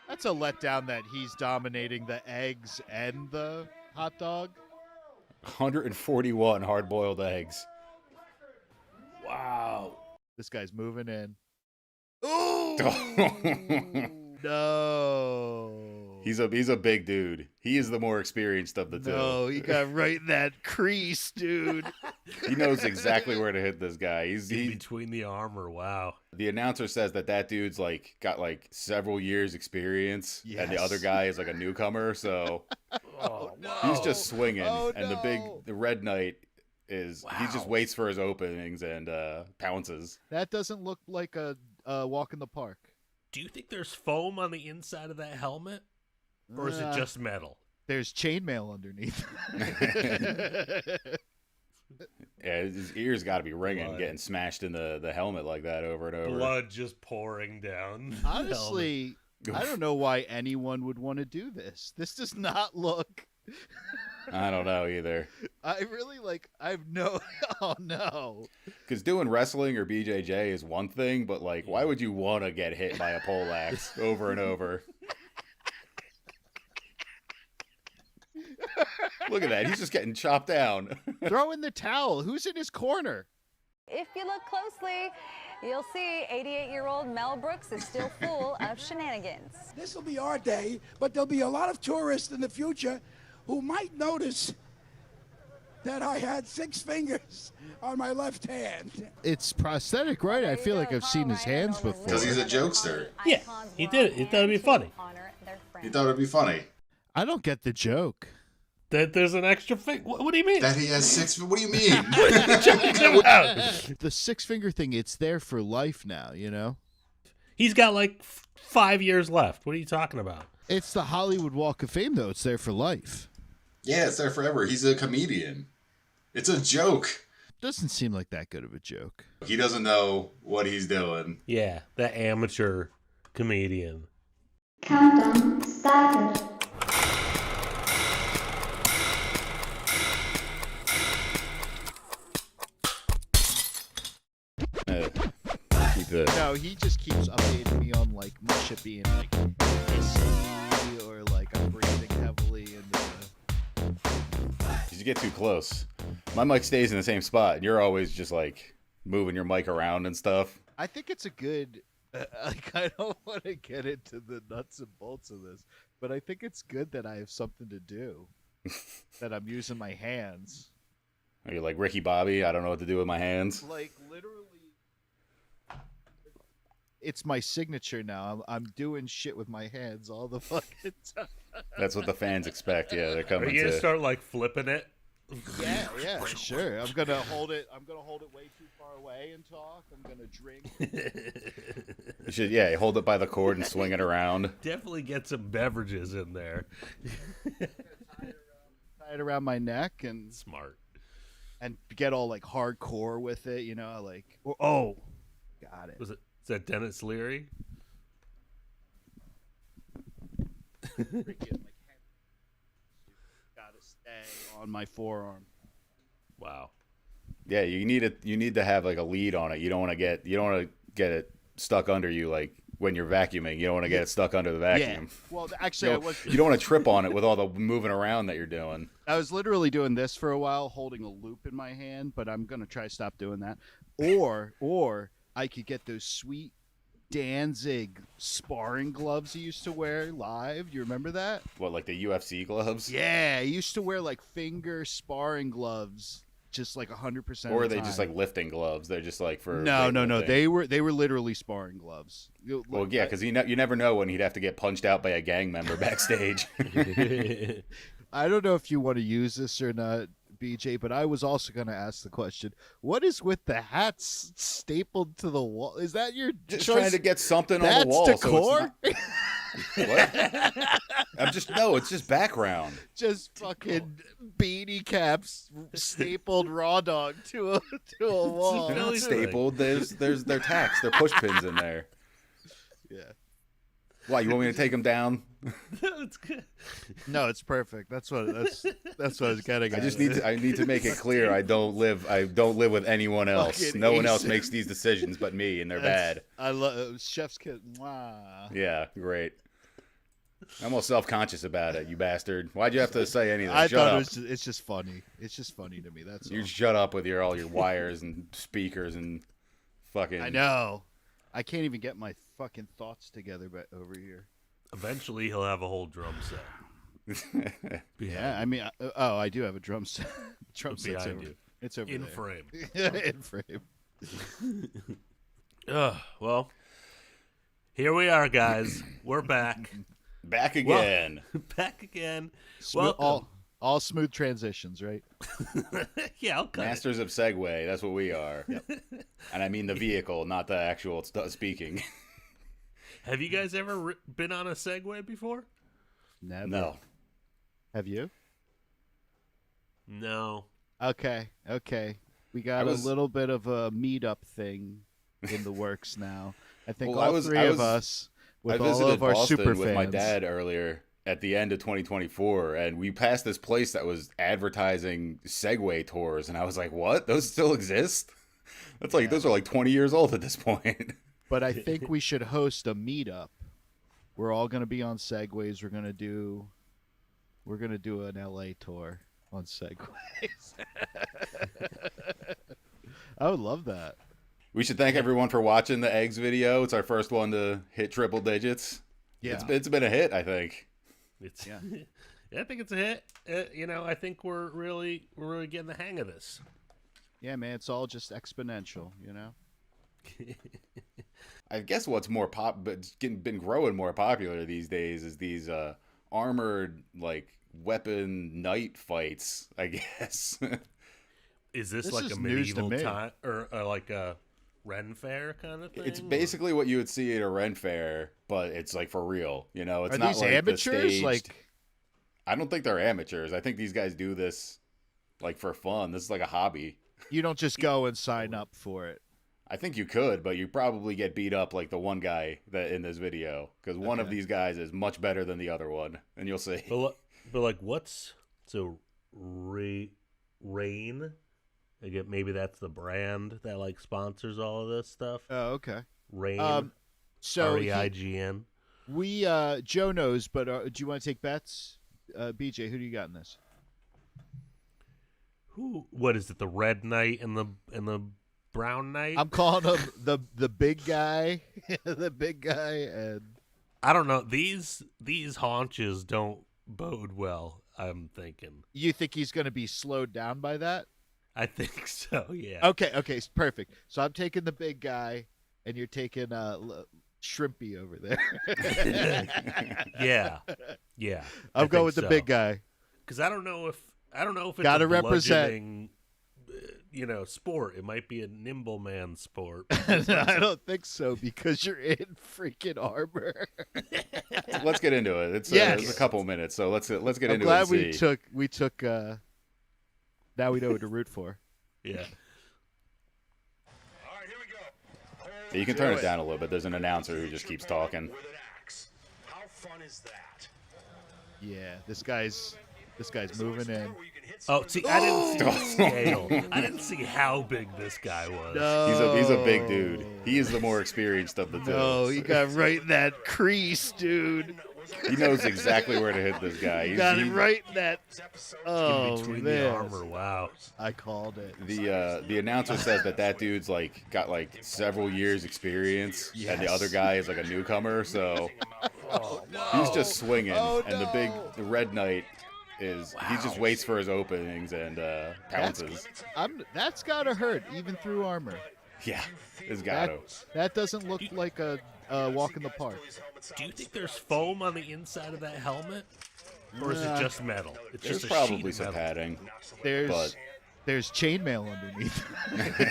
That's a letdown that he's dominating the eggs and the hot dog. 141 hard-boiled eggs. Wow. This guy's moving in. Oh no! He's a big dude. He is the more experienced of the two. No, he got right in that crease, dude. He knows exactly where to hit this guy. He's between the armor. Wow. The announcer says that dude's got several years experience, and the other guy is like a newcomer. So he's just swinging, and the Red Knight is he just waits for his openings and pounces. That doesn't look like a walk in the park. Do you think there's foam on the inside of that helmet? Or is it just metal? There's chainmail underneath. Yeah, his ears got to be ringing, getting smashed in the helmet like that over and over. Blood just pouring down. Honestly, I don't know why anyone would want to do this. This does not look... I don't know either. I really oh no. Because doing wrestling or BJJ is one thing, but why would you want to get hit by a poleaxe over and over? Look at that. He's just getting chopped down. Throw in the towel. Who's in his corner? If you look closely, you'll see 88-year-old Mel Brooks is still full of shenanigans. This will be our day, but there'll be a lot of tourists in the future who might notice that I had 6 fingers on my left hand. It's prosthetic, right? I feel like I've seen his hands before. Because he's a jokester. Yeah, he did it. He thought it'd be funny. He thought it'd be funny. I don't get the joke. That there's an extra finger. What do you mean? That he has 6. What do you mean? The 6-finger thing, it's there for life now, you know? He's got like 5 years left. What are you talking about? It's the Hollywood Walk of Fame, though. It's there for life. Yeah, it's there forever. He's a comedian. It's a joke. Doesn't seem like that good of a joke. He doesn't know what he's doing. Yeah, the amateur comedian. Countdown started. No, he just keeps updating me on like my shit being like hissy or like I'm breathing heavily and You get too close. My mic stays in the same spot, and you're always just like moving your mic around and stuff. I think it's a good. Like I don't want to get into the nuts and bolts of this, but I think it's good that I have something to do. That I'm using my hands. Are you like Ricky Bobby? I don't know what to do with my hands. Like literally. It's my signature now. I'm doing shit with my hands all the fucking time. That's what the fans expect. Yeah, they're coming. Are you gonna start like flipping it? Yeah, sure. I'm gonna hold it way too far away and talk. I'm gonna drink. You should, hold it by the cord and swing it around. Definitely get some beverages in there. Tie it around my neck and smart. And get all like hardcore with it, you know, like got it. Is that Dennis Leary? Gotta stay on my forearm. Wow. Yeah, you need to have like a lead on it. You don't want to get it stuck under you like when you're vacuuming. You don't want to get it stuck under the vacuum. Yeah. Well, actually, you don't want to trip on it with all the moving around that you're doing. I was literally doing this for a while, holding a loop in my hand, but I'm gonna try to stop doing that. Or I could get those sweet Danzig sparring gloves he used to wear live. You remember that? What, like the UFC gloves? Yeah, he used to wear like finger sparring gloves, just like 100%. Or are they just like lifting gloves? They're just like for no. They were literally sparring gloves. Well, yeah, because you never know when he'd have to get punched out by a gang member backstage. I don't know if you want to use this or not, BJ, but I was also going to ask the question: what is with the hats stapled to the wall? Is that your just choice? Trying to get something on the wall? Decor? So what? It's just background. Just fucking beanie caps stapled raw dog to a wall. They're not stapled. They're tacks. They're push pins in there. Yeah. Why, you want me to take them down? That's good. No, it's perfect. That's what I was getting at. I need to make it clear I don't live with anyone else. Fucking No one else ace. makes these decisions but me, and they're bad. I love chef's kit. Mwah. Yeah, great. I'm all self-conscious about it, you bastard. Why'd you have to say anything? I Shut thought up. it's just funny. It's just funny to me. That's You all. shut up with all your wires and speakers and fucking. I know. I can't even get my fucking thoughts together over here. Eventually, he'll have a whole drum set. Yeah, I mean, I do have a drum set. Drum set's behind over. you. It's over In there. frame. In frame. Well, here we are, guys. We're back. Back again. Back again. Well, all smooth transitions, right? Yeah, I'll cut Masters of Segway. That's what we are. Yep. And I mean the vehicle, not the actual speaking. Have you guys ever been on a Segway before? Never. No. Have you? No. Okay. We got a little bit of a meetup thing in the works now. I think three of us with all of our Boston super with fans. my dad earlier at the end of 2024, and we passed this place that was advertising Segway tours, and I was like, "What? Those still exist?" That's like those are like 20 years old at this point. But I think we should host a meetup. We're all going to be on Segways. We're going to do an LA tour on Segways. I would love that. We should thank everyone for watching the eggs video. It's our first one to hit triple digits. Yeah. It's been a hit, I think. Yeah, I think it's a hit. I think we're really getting the hang of this. Yeah, man, it's all just exponential, you know. I guess what's more been growing more popular these days is these armored like weapon night fights, I guess. Is this This like is a news to medieval me. time or like a Ren Fair kind of thing? It's basically what you would see at a Ren Fair, but it's like for real. You know, it's Are not these like amateurs? the staged... Like, I don't think they're amateurs. I think these guys do this like for fun. This is like a hobby. you don't just go and sign up for it. I think you could, but you probably get beat up like the one guy that in this video, because one of these guys is much better than the other one, and you'll see. But like, what's so Rain? Again, maybe that's the brand that like sponsors all of this stuff. Oh, okay. Rain. So REIGN. Joe knows, but do you want to take bets? BJ, who do you got in this? What is it? The Red Knight and the Brown Knight? I'm calling him the big guy, the big guy, and I don't know. These haunches don't bode well. I'm thinking. You think he's going to be slowed down by that? I think so. Yeah. Okay, perfect. So I'm taking the big guy, and you're taking Shrimpy over there. Yeah. I'm going with the big guy because I don't know if it's gotta a represent. Sport. It might be a nimble man sport. I don't think so because you're in freaking armor. Let's get into it. It's a couple minutes, so let's get into it. I'm glad we took. Now we know who to root for. Yeah. You can turn it down a little bit. There's an announcer who just keeps talking. How fun is that? Yeah, this guy's moving in. Oh, see, I didn't see the scale. I didn't see how big this guy was. No. He's a big dude. He is the more experienced of the two. No, he got right in that crease, dude. He knows exactly where to hit this guy. He got it right in that. Oh, between man. the armor. Wow. I called it. The announcer says that dude's got several years experience, and the other guy is like a newcomer. So he's just swinging, and the Red Knight he just waits for his openings and pounces. That's gotta hurt even through armor. Yeah, it's gotta. That doesn't look like a walk in the park. Do you think there's foam on the inside of that helmet, or is it just metal? It's There's just a probably sheet of some metal. padding. There's chainmail underneath. 25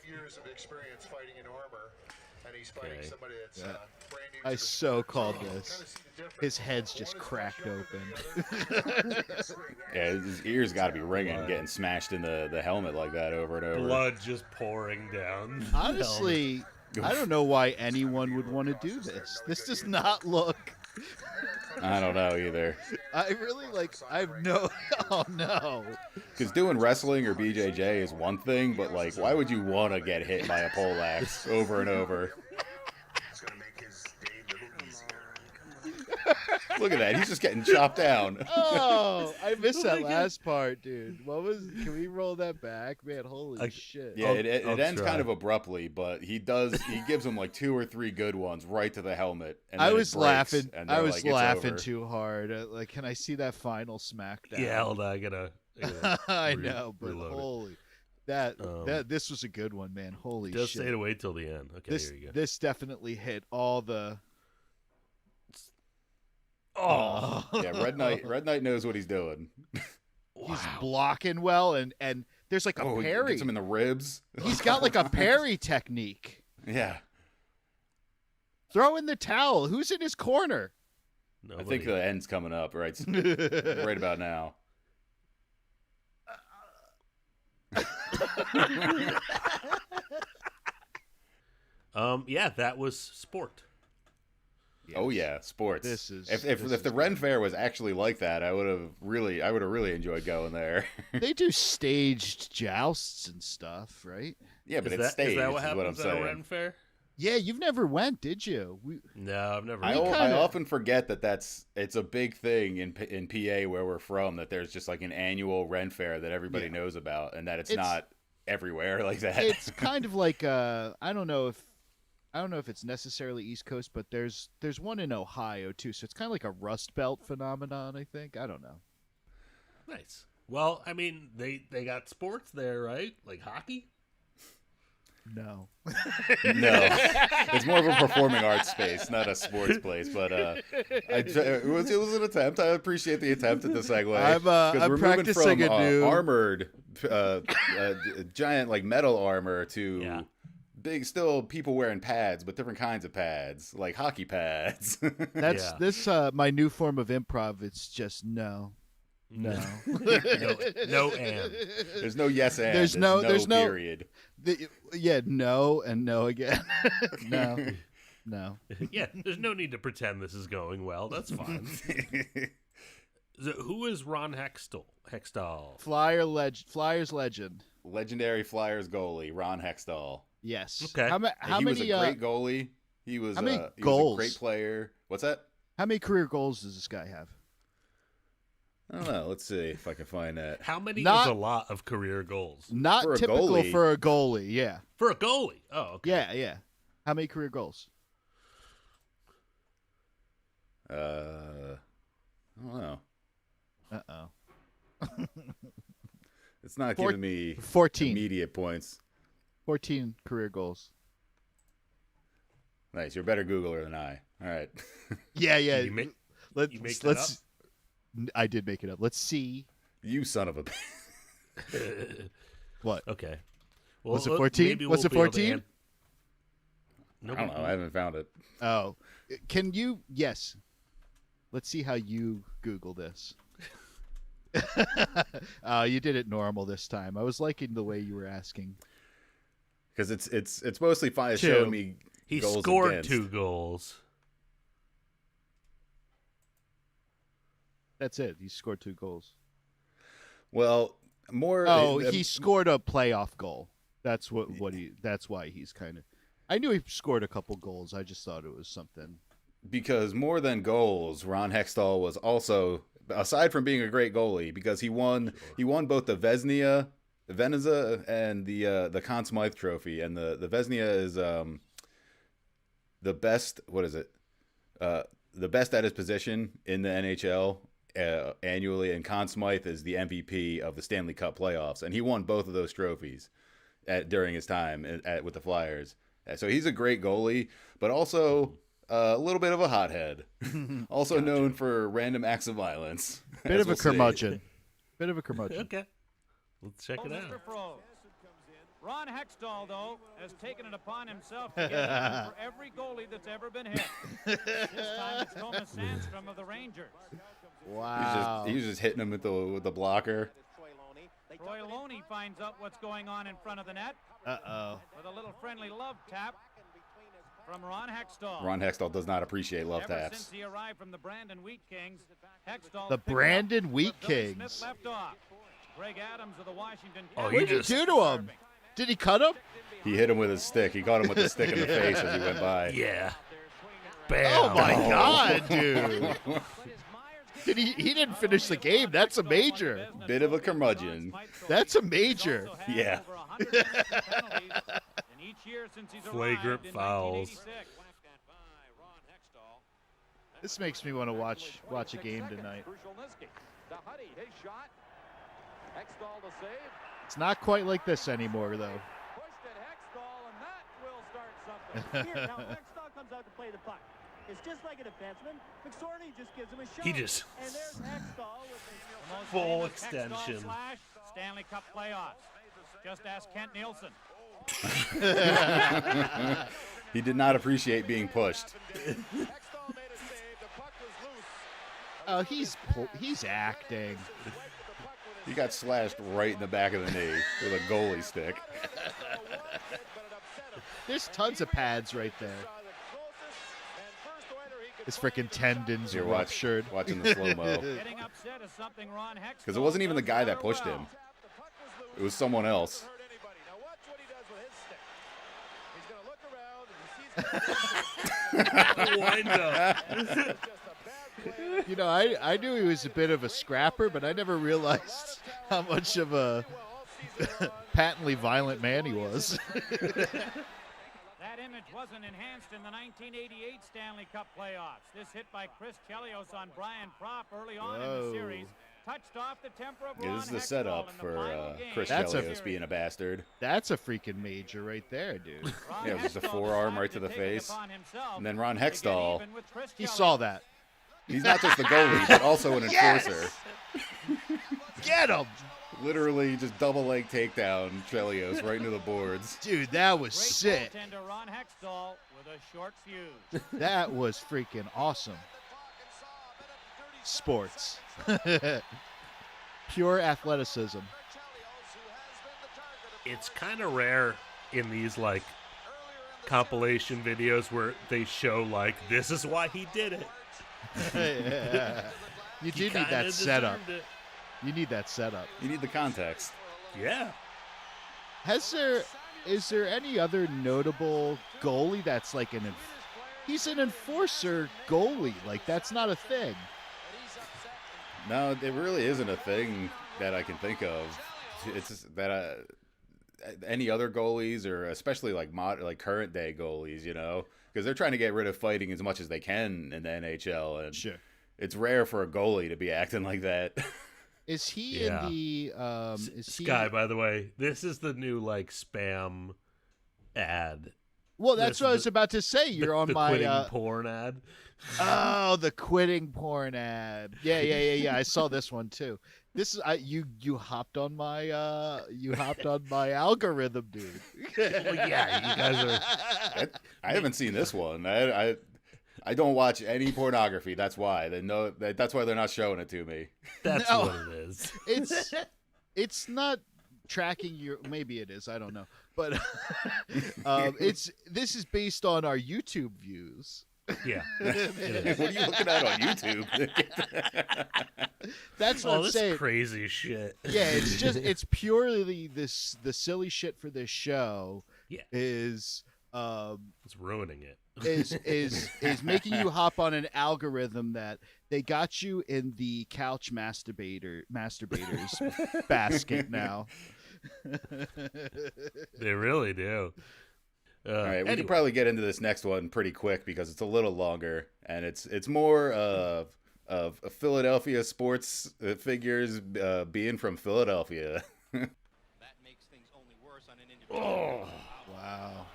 years of experience fighting in armor, and he's fighting somebody that's brand new. I so called this. His head's just cracked open. Yeah, his ears got to be ringing, getting smashed in the helmet like that over and over. Blood just pouring down. Honestly, I don't know why anyone would want to do this. This does not look. I don't know either. I really oh no. Because doing wrestling or BJJ is one thing, but why would you want to get hit by a poleaxe over and over? Look at that. He's just getting chopped down. Oh, I missed that last part, dude. Can we roll that back? Man, holy shit. Yeah, it ends kind of abruptly, but he gives him 2 or 3 good ones right to the helmet. And I then was it breaks, laughing. and I they're was like, "It's laughing over." too hard. Can I see that final smackdown? Yeah, hold on. I gotta I know, but reload it. holy. This was a good one, man. Holy Just shit. say to wait till the end. Okay, here you go. This definitely hit all the. Oh. Yeah, Red Knight knows what he's doing. He's blocking well, and there's a He parry. gets him in the ribs. He's got a parry technique. Yeah. Throw in the towel. Who's in his corner? I think the end's coming up right about now. Yeah, that was sport. Yes. Oh yeah, sports. This is if the Ren Fair was actually like that, I would have really enjoyed going there. They do staged jousts and stuff, right? Yeah, but it's staged. Is that what is happens what at I'm a saying. Ren Fair? Yeah, you've never went, did you? No, I've never. I often forget it's a big thing in PA where we're from, that there's just an annual Ren Fair that everybody knows about, and that it's not everywhere like that. It's kind of like I don't know if it's necessarily East Coast, but there's one in Ohio too, so it's kind of like a Rust Belt phenomenon, I think. I don't know. Nice. Well, I mean, they got sports there, right? Like hockey? No. No. It's more of a performing arts space, not a sports place. But it was an attempt. I appreciate the attempt at the segue. I'm we're practicing moving from a new armored giant like metal armor to big, still people wearing pads, but different kinds of pads, like hockey pads. That's this my new form of improv. It's just no. no, and. There's no yes and. There's no period. No and no again. No. Yeah, there's no need to pretend this is going well. That's fine. So who is Ron Hextall? Flyers legend. Legendary Flyers goalie, Ron Hextall. Yes. Okay. He was a great goalie. He was, how many he goals? was a great player. What's that? How many career goals does this guy have? I don't know. Let's see if I can find that. How many is a lot of career goals? Not for typical goalie. for a goalie, yeah. For a goalie? Oh, okay. Yeah. How many career goals? I don't know. It's not giving me 14 immediate points. 14 career goals. Nice. You're a better Googler than I. All right. Yeah. You make that up? I did make it up. Let's see. You son of a. What? Okay. Well, was it 14? Was it 14? I don't know. I haven't found it. Oh, can you? Yes. Let's see how you Google this. You did it normal this time. I was liking the way you were asking. Because it's mostly fine showing me he goals scored against. 2 goals. That's it. He scored 2 goals. Well, more. Oh, he scored a playoff goal. That's That's why he's kind of. I knew he scored a couple goals. I just thought it was something. Because more than goals, Ron Hextall was also, aside from being a great goalie, because he won both the Veneza and the Conn Smythe Trophy, and the Vezina is the best. What is it? The best at his position in the NHL annually, and Conn Smythe is the MVP of the Stanley Cup playoffs, and he won both of those trophies during his time with the Flyers. So he's a great goalie, but also a little bit of a hothead. Also known for random acts of violence. Bit of a curmudgeon. Bit of a curmudgeon. Okay. Let's check it out. Ron Hextall, though, has taken it upon himself to get it done for every goalie that's ever been hit. This time it's Thomas Sandstrom of the Rangers. Wow. He was just hitting him with the blocker. Troy Loney finds out what's going on in front of the net. Uh-oh. With a little friendly love tap from Ron Hextall. Ron Hextall does not appreciate love Ever taps. since he arrived from the Brandon Wheat Kings, Hextall The Brandon Wheat Kings. left off. Greg Adams of the Washington What did he do to him? Did he cut him? He hit him with his stick. He caught him with the stick in the face as he went by. Yeah. Bam. Oh my God, dude! He didn't finish the game. That's a major. Bit of a curmudgeon. That's a major. Yeah. Flagrant fouls. This makes me want to watch a game tonight. It's not quite like this anymore, though. Here, now Hextall comes out to play the puck. It's just like a defenseman. McSorley just gives him a shot. He just and there's Hextall with his full extension. Stanley Cup playoffs. Just ask Kent Nielsen. He did not appreciate being pushed. Oh, he's acting. He got slashed right in the back of the knee with a goalie stick. There's tons of pads right there. His freaking tendons are ruptured. Watching the slow-mo. Because it wasn't even the guy that pushed him. It was someone else. Wind up. You know, I knew he was a bit of a scrapper, but I never realized how much of a patently violent man he was. That image wasn't enhanced in the 1988 Stanley Cup playoffs. This hit by Chris Chelios on Brian Propp early on in the series touched off the temper of Ron Yeah, this is the Hextall setup in the for final game. Chris Chelios being a bastard. That's a freaking major right there, dude. Yeah, it was just a forearm right to the face. And then Ron Hextall, He saw that. he's not just the goalie, but also an enforcer. Get him! Literally just double leg takedown Chelios right into the boards. Dude, that was Great sick. goaltender Ron Hextall with a short fuse. That was freaking awesome. Sports. Pure athleticism. It's kind of rare in these like compilation videos where they show like this is why he did it. Yeah. You do He need kinda that setup. deserved it. You need that setup. You need the context. Yeah. Is there any other notable goalie that's like he's an enforcer goalie? Like that's not a thing. No, it really isn't a thing that I can think of. It's just that any other goalies, or especially like current day goalies, you know, because they're trying to get rid of fighting as much as they can in the NHL, and sure, it's rare for a goalie to be acting like that. Is he in the? Is he? Sky, by the way, this is the new like spam ad. Well, that's what I was about to say. You're on the my quitting porn ad. Oh, the quitting porn ad. Yeah. I saw this one too. This is you hopped on my algorithm, dude. Well, yeah, you guys are. I haven't seen this one. I don't watch any pornography. That's why that's why they're not showing it to me. That's what it is. It's not tracking your. Maybe it is. I don't know. But this is based on our YouTube views. Yeah. What are you looking at on YouTube? That's what I'm this saying. Crazy shit. Yeah, it's purely the silly shit for this show. Yeah. Is it's ruining it. is making you hop on an algorithm that they got you in the couch masturbators basket now. They really do. All right, we anyway. can probably get into this next one pretty quick because it's a little longer, and it's more of Philadelphia sports figures being from Philadelphia. That makes things only worse on an individual. Oh, wow!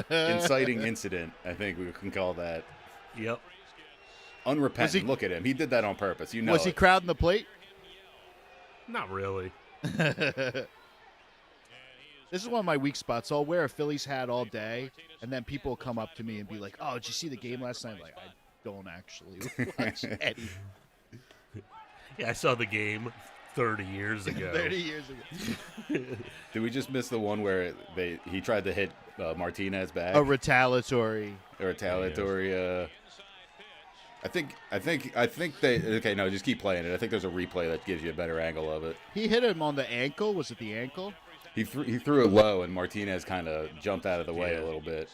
Inciting incident, I think we can call that. Yep. Unrepentant. Look at him. He did that on purpose. You know. Was he crowding the plate? Not really. This is one of my weak spots. I'll wear a Phillies hat all day, and then people will come up to me and be like, "Oh, did you see the game last night?" I'm like, I don't actually watch any. Yeah, I saw the game 30 years ago. 30 years ago. Did we just miss the one where he tried to hit Martinez back? A retaliatory. I think they. Okay, no, just keep playing it. I think there's a replay that gives you a better angle of it. He hit him on the ankle. Was it the ankle? He threw it low, and Martinez kind of jumped out of the way a little bit.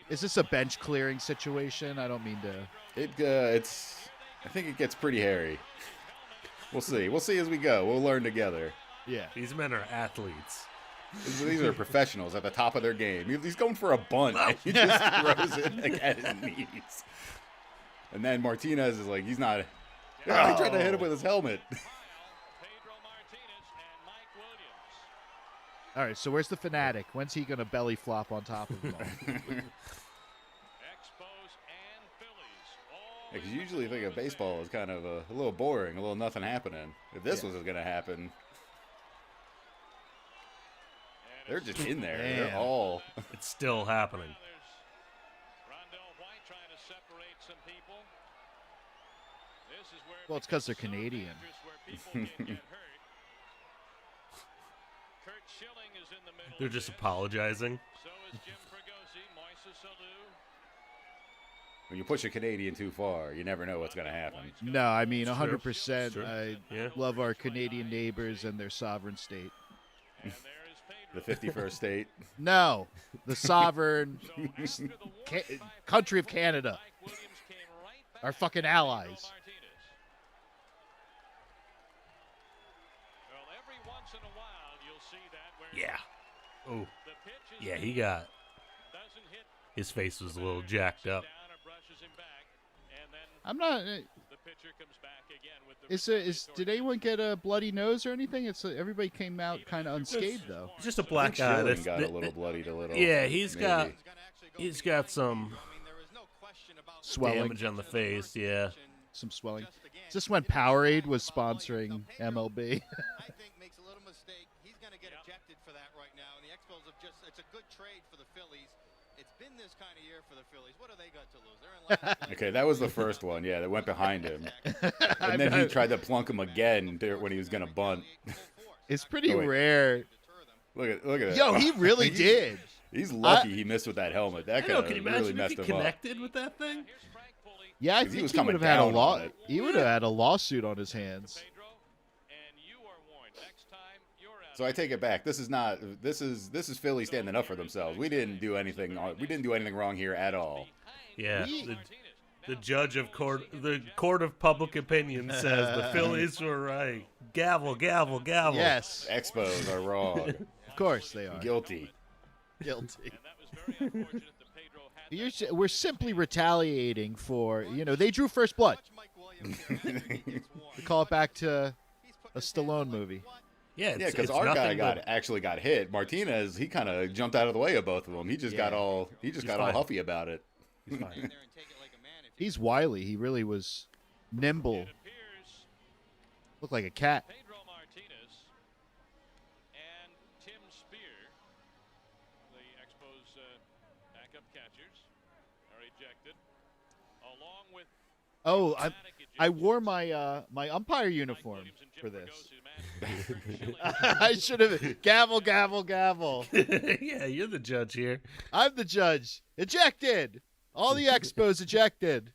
Is this a bench clearing situation? I don't mean to. It's. I think it gets pretty hairy. We'll see. We'll see as we go. We'll learn together. Yeah. These men are athletes. These are professionals at the top of their game. He's going for a bunt, and he just throws it like, at his knees. And then Martinez is like, he's not. He tried to hit him with his helmet. All right, so where's the fanatic? When's he going to belly flop on top of them all? Because usually you think of baseball as kind of a little boring, a little nothing happening. If this was going to happen, they're just in there. Damn. They're all. It's still happening. Well, it's because they're Canadian. They're just apologizing. When you push a Canadian too far, you never know what's going to happen. No, I mean, It's true. 100%. It's true. I Yeah. love our Canadian neighbors and their sovereign state. The 51st state. No, the sovereign country of Canada. Our fucking allies. Yeah. Oh. Yeah, he got. His face was a little jacked up. I'm not. Did anyone get a bloody nose or anything? Everybody came out kind of unscathed though. Just a black guy. Schilling got a little bloodied a little. Yeah, he's maybe. got some swelling damage on the face. Yeah. some swelling. Is this when Powerade was sponsoring MLB? I think makes a little mistake. He's going to get ejected for that right now. And the Expos have it's a good trade for the Phillies. It's been this kind of year for the Phillies. What do they got to lose? They're in last place. Okay, that was the first one. Yeah, that went behind him. And then he tried to plunk him again when he was going to bunt. It's pretty rare. Look at it. Yo, he really did. He's lucky he missed with that helmet. That could have can you really imagine messed if he him up. connected with that thing? Yeah, I 'Cause he think was he would coming have had a down law. on it. He would have had a lawsuit on his hands. So I take it back. This is Philly standing up for themselves. We didn't do anything. We didn't do anything wrong here at all. Yeah. The judge of the court of public opinion says the Phillies were right. Gavel, gavel, gavel. Yes. Expos are wrong. Of course they are. Guilty. Guilty. We're simply retaliating for, they drew first blood. We call it back to a Stallone movie. Yeah, because our guy actually got hit. Martinez, he kind of jumped out of the way of both of them. He just got all huffy about it. He's fine. He's wily. He really was nimble. Looked like a cat. Pedro Martinez and Tim Spear, the Expos backup catchers, are ejected, along with. Oh, I wore my my umpire uniform for this. I should have gavel, gavel, gavel. Yeah, you're the judge here. I'm the judge. Ejected. All the Expos ejected.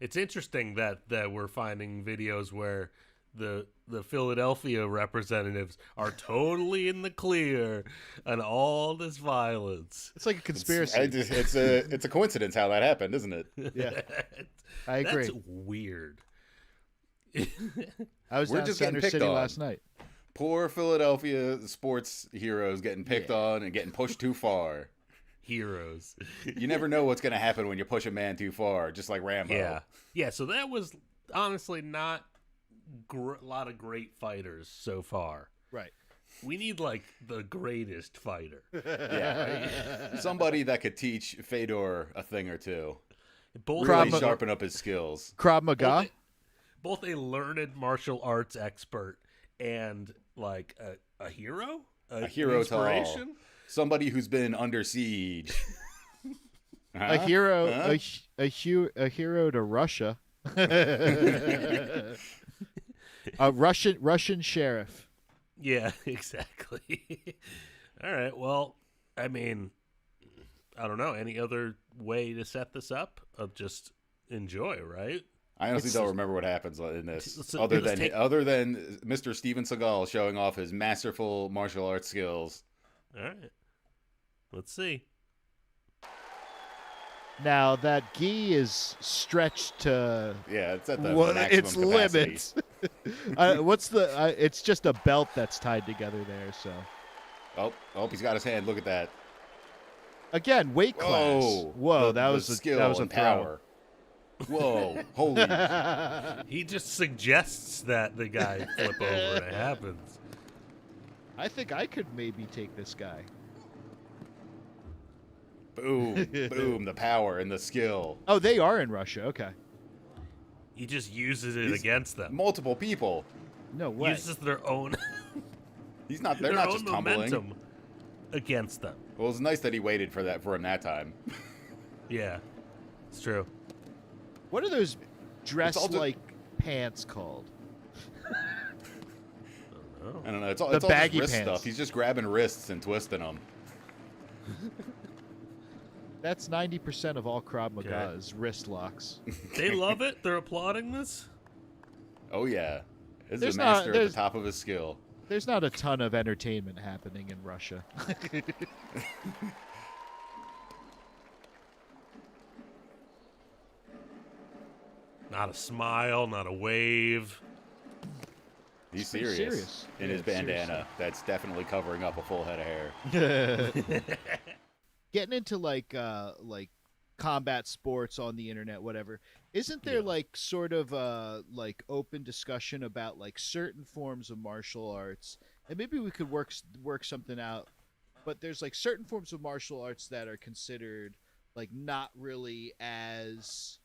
It's interesting that we're finding videos where the Philadelphia representatives are totally in the clear on all this violence. It's like a conspiracy. It's a coincidence how that happened, isn't it? Yeah, I agree. That's weird. I was down Center City last night. Poor Philadelphia sports heroes getting picked on and getting pushed too far. Heroes. You never know what's going to happen when you push a man too far, just like Rambo. Yeah. So that was honestly not a lot of great fighters so far. Right. We need like the greatest fighter. Yeah. Right? Somebody that could teach Fedor a thing or two. Really sharpen up his skills. Krav Maga. Both a learned martial arts expert and like a hero. A hero to all. Inspiration. Somebody who's been under siege. A hero, a hero to Russia. A Russian sheriff. Yeah, exactly. All right. Well, I mean, I don't know. Any other way to set this up? Of just enjoy, right? I honestly don't remember what happens in this, other than Mr. Steven Seagal showing off his masterful martial arts skills. All right. Let's see. Now that gi is stretched to it's at the maximum limits. It's just a belt that's tied together there. So. Oh, he's got his hand. Look at that. Again, weight class. Whoa, that was a power. Whoa, holy. He just suggests that the guy flip over and it happens. I think I could maybe take this guy. Boom, boom, the power and the skill. Oh, they are in Russia. Okay. He just uses it against them. Multiple people. No way. Uses their own. They're not just tumbling against them. Well, it's nice that he waited for him that time. Yeah, it's true. What are those dress-like pants called? I don't know. It's all baggy just wrist pants. stuff. He's just grabbing wrists and twisting them. That's 90% of all Krav Maga is wrist locks. They love it. They're applauding this. Oh yeah, this is a master at the top of his skill. There's not a ton of entertainment happening in Russia. Not a smile, not a wave. He's serious in his bandana. That's definitely covering up a full head of hair. Getting into like combat sports on the internet, whatever. Isn't there like sort of like open discussion about like certain forms of martial arts? And maybe we could work something out. But there's like certain forms of martial arts that are considered like not really as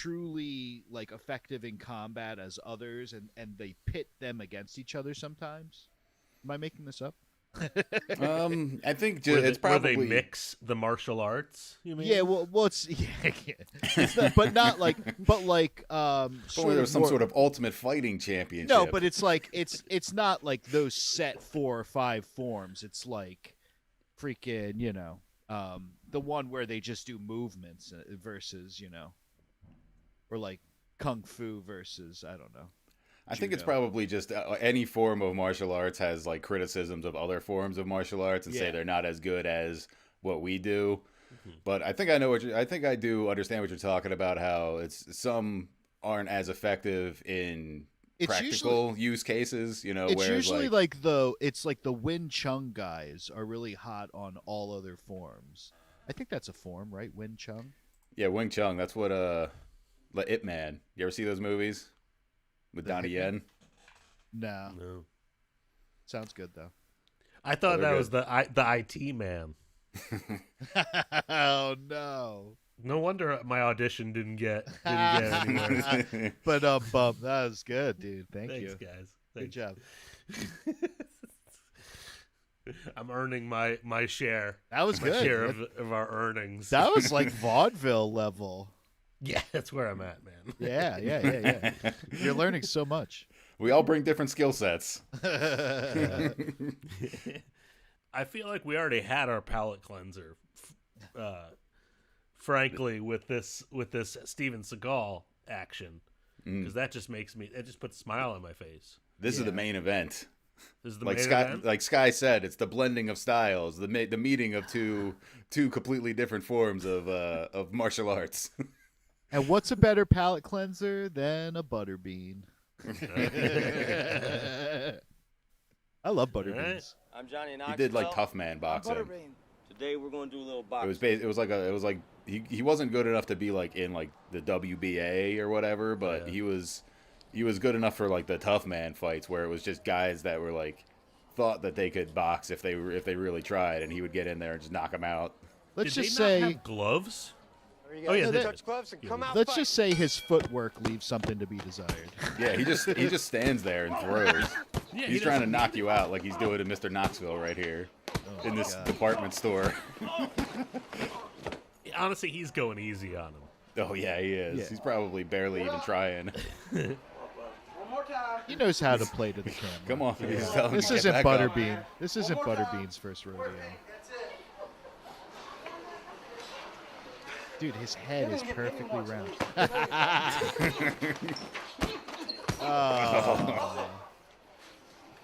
truly like effective in combat as others, and they pit them against each other sometimes. Am I making this up? I think Where it's where probably they mix the martial arts. You mean? Yeah, well, it's it's not, but not like, but like, Only there's some sort of ultimate fighting championship. No, but it's like it's not like those set 4 or 5 forms. It's like freaking, the one where they just do movements versus, or like kung fu versus, I don't know. I think it's probably just any form of martial arts has like criticisms of other forms of martial arts and say they're not as good as what we do. But I think I know I think I do understand what you're talking about. How it's some aren't as effective in practical use cases. It's usually like the Wing Chun guys are really hot on all other forms. I think that's a form, right? Wing Chun. Yeah, Wing Chun. That's what Ip Man. You ever see those movies? With Donnie Yen? No. Sounds good though. I thought that was the IT man. Oh no! No wonder my audition didn't get anywhere. But that was good, dude. Thanks, you guys. Good job. I'm earning my share. That was my good. Share of our earnings. That was like vaudeville level. Yeah, that's where I'm at, man. Yeah. You're learning so much. We all bring different skill sets. I feel like we already had our palate cleanser. Frankly, with this Steven Seagal action, because that just puts a smile on my face. This is the main event. This is the like main Sky, event? like Sky said, it's the blending of styles, the meeting of two completely different forms of martial arts. And what's a better palate cleanser than a butter bean? I love butter beans. I'm Johnny Knoxville. He did like tough man boxing. Today we're going to do a little boxing. It was like he wasn't good enough to be like in like the WBA or whatever, but he was good enough for like the tough man fights where it was just guys that were like thought that they could box if they really tried, and he would get in there and just knock them out. Let's Did just they say not have gloves. Oh yeah, touch gloves and come out. Let's just say his footwork leaves something to be desired. Yeah, he just stands there and throws. Yeah, he's trying to knock you out like he's doing in Mr. Knoxville right here in this department store. Honestly, he's going easy on him. Oh yeah, he is. Yeah. He's probably barely even trying. He knows how to play to the camera. Come on, he's telling This him to isn't get back up. Butterbean. This isn't Butterbean's first rodeo. Dude, his head is perfectly round. Oh.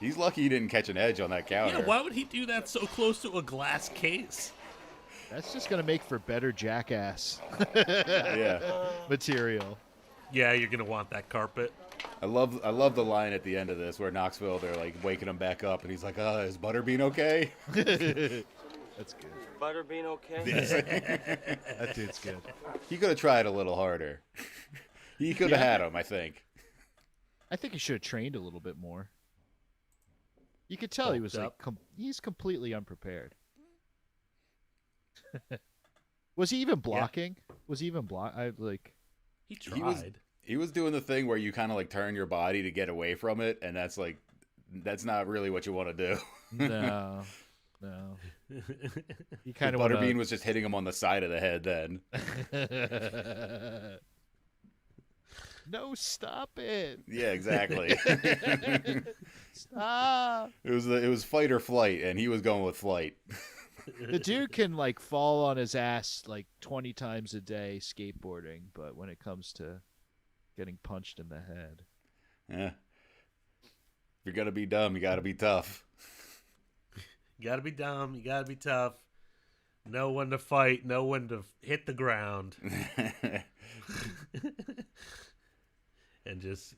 He's lucky he didn't catch an edge on that counter. Yeah, why would he do that so close to a glass case? That's just gonna make for better jackass material. Yeah, you're gonna want that carpet. I love the line at the end of this where Knoxville, they're like waking him back up and he's like, is Butterbean okay? That's good. Butterbean okay? That dude's good. He could have tried a little harder. He could have had him, I think. I think he should have trained a little bit more. You could tell he was like he's completely unprepared. Was he even blocking? Was he even He tried. He was doing the thing where you kind of like turn your body to get away from it, and that's not really what you want to do. No. You kind of Butterbean was just hitting him on the side of the head then. No, stop it. Yeah, exactly. Stop. It was fight or flight, and he was going with flight. The dude can like fall on his ass like 20 times a day skateboarding, but when it comes to getting punched in the head, yeah. If you're gonna be dumb, you gotta be tough. You gotta be dumb. You gotta be tough. Know when to fight. Know when to hit the ground. And just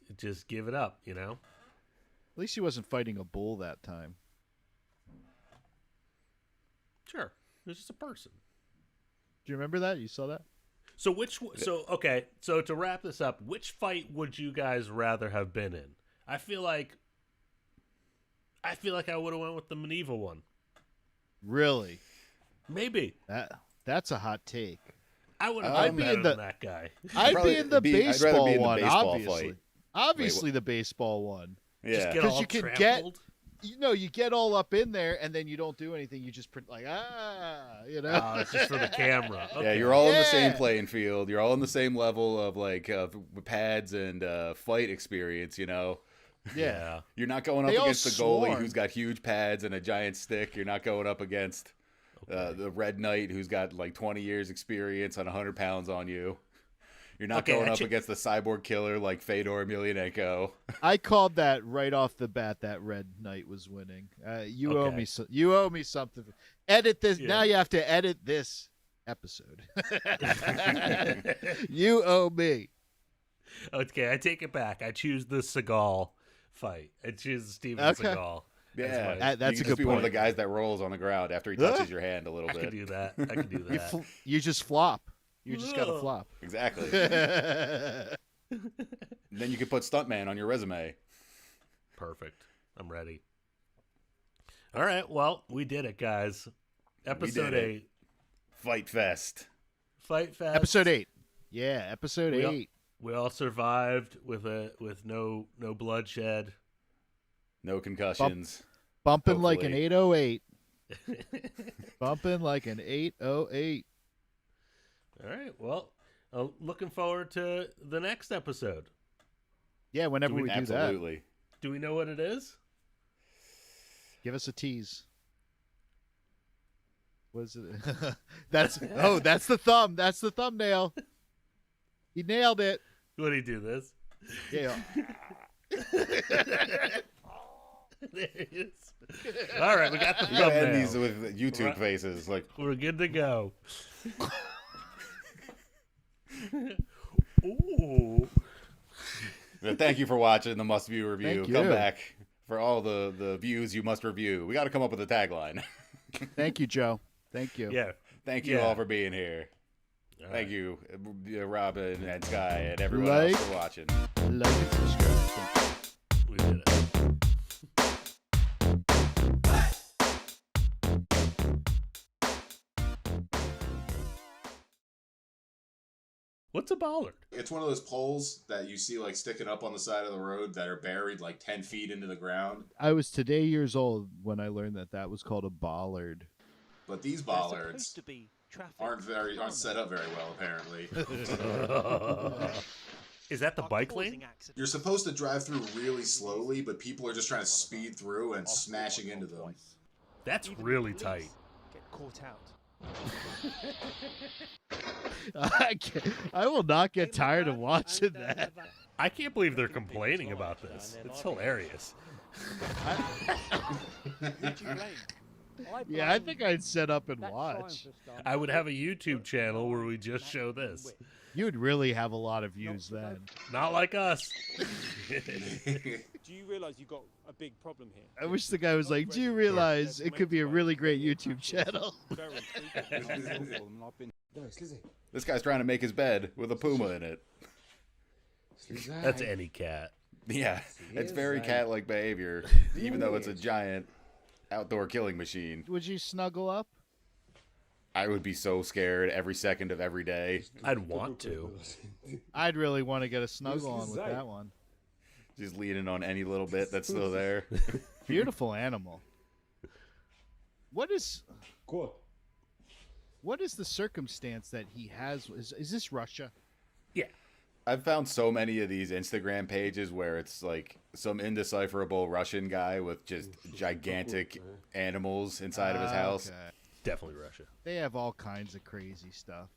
give it up, you know? At least he wasn't fighting a bull that time. Sure. It was just a person. Do you remember that? You saw that? So so to wrap this up, which fight would you guys rather have been in? I feel like I would have went with the Maneva one. Really? Maybe. That's a hot take. I would have I'd been be better in the- than that guy. I'd Probably be in the I'd rather baseball be in the one, baseball obviously. fight. Obviously, the baseball one. Yeah. Just get Because all you can trampled. you get all up in there, and then you don't do anything. You just print you know. Oh, it's just for the camera. Yeah, Okay. you're all in the same Yeah. playing field. You're all in the same level of pads and fight experience. You know. Yeah. You're not going up They all against the goalie swarm. who's got huge pads and a giant stick. You're not going up against the Red Knight who's got like 20 years experience on 100 pounds on you. You're not going up against the cyborg killer like Fedor Emelianenko. I called that right off the bat. That Red Knight was winning. You owe me. You owe me something. Edit this. Yeah. Now you have to edit this episode. You owe me. Okay, I take it back. I choose the Seagal fight. I choose Steven Okay. Seagal. Yeah, that's you a can just good be one of the point. guys that rolls on the ground after he touches your hand a little I bit. could do that. I could do that. You just flop. You just got to Ugh. flop. Exactly. Then you can put stuntman on your resume. Perfect. I'm ready. All right. Well, we did it, guys. Episode did it. 8. Fight Fest. Fight Fest. Episode 8. Yeah, episode 8. We all survived with no bloodshed. No concussions. Bumping like an Hopefully. 808. Bumping like an 808. All right. Well, looking forward to the next episode. Yeah, whenever we do that. Absolutely. Do we know what it is? Give us a tease. What is it? That's the thumb. That's the thumbnail. He nailed it. What do you do this? Yeah. There it is. All right, we got the You gotta thumbnail. end these with YouTube faces. Like We're good to go. Ooh. Thank you for watching the Must View review. Thank Come you. back for all the views you must review. We got to come up with a tagline. Thank you, Joe. Thank you. Yeah. Thank you Yeah. all for being here. All Thank right. you, Robin and Sky and everyone Like- else for watching. Like and subscribe. We did it. What's a bollard? It's one of those poles that you see like sticking up on the side of the road that are buried like 10 feet into the ground. I was today years old when I learned that was called a bollard. But these They're bollards supposed to be traffic aren't set up very well, apparently. Is that the bike lane? causing accidents. You're supposed to drive through really slowly, but people are just trying to speed through and smashing into them. That's Even really the tight. police Get caught out. I will not get tired of watching that. I can't believe they're complaining about this. It's hilarious. Yeah, I think I'd set up and watch. I would have a YouTube channel where we just show this. You would really have a lot of views then. Not like us. Do you realise you've got a big problem here? I wish the guy was like, do you realize it could be a really great YouTube channel? This guy's trying to make his bed with a puma in it. That's any cat. Yeah, it's very cat-like behavior, even though it's a giant outdoor killing machine. Would you snuggle up? I would be so scared every second of every day. I'd want to. I'd really want to get a snuggle on with that one. Just leaning on any little bit that's still there. Beautiful animal. What is the circumstance that he has? Is this Russia? Yeah. I've found so many of these Instagram pages where it's like some indecipherable Russian guy with just gigantic animals inside of his house. Okay. Definitely Russia. They have all kinds of crazy stuff.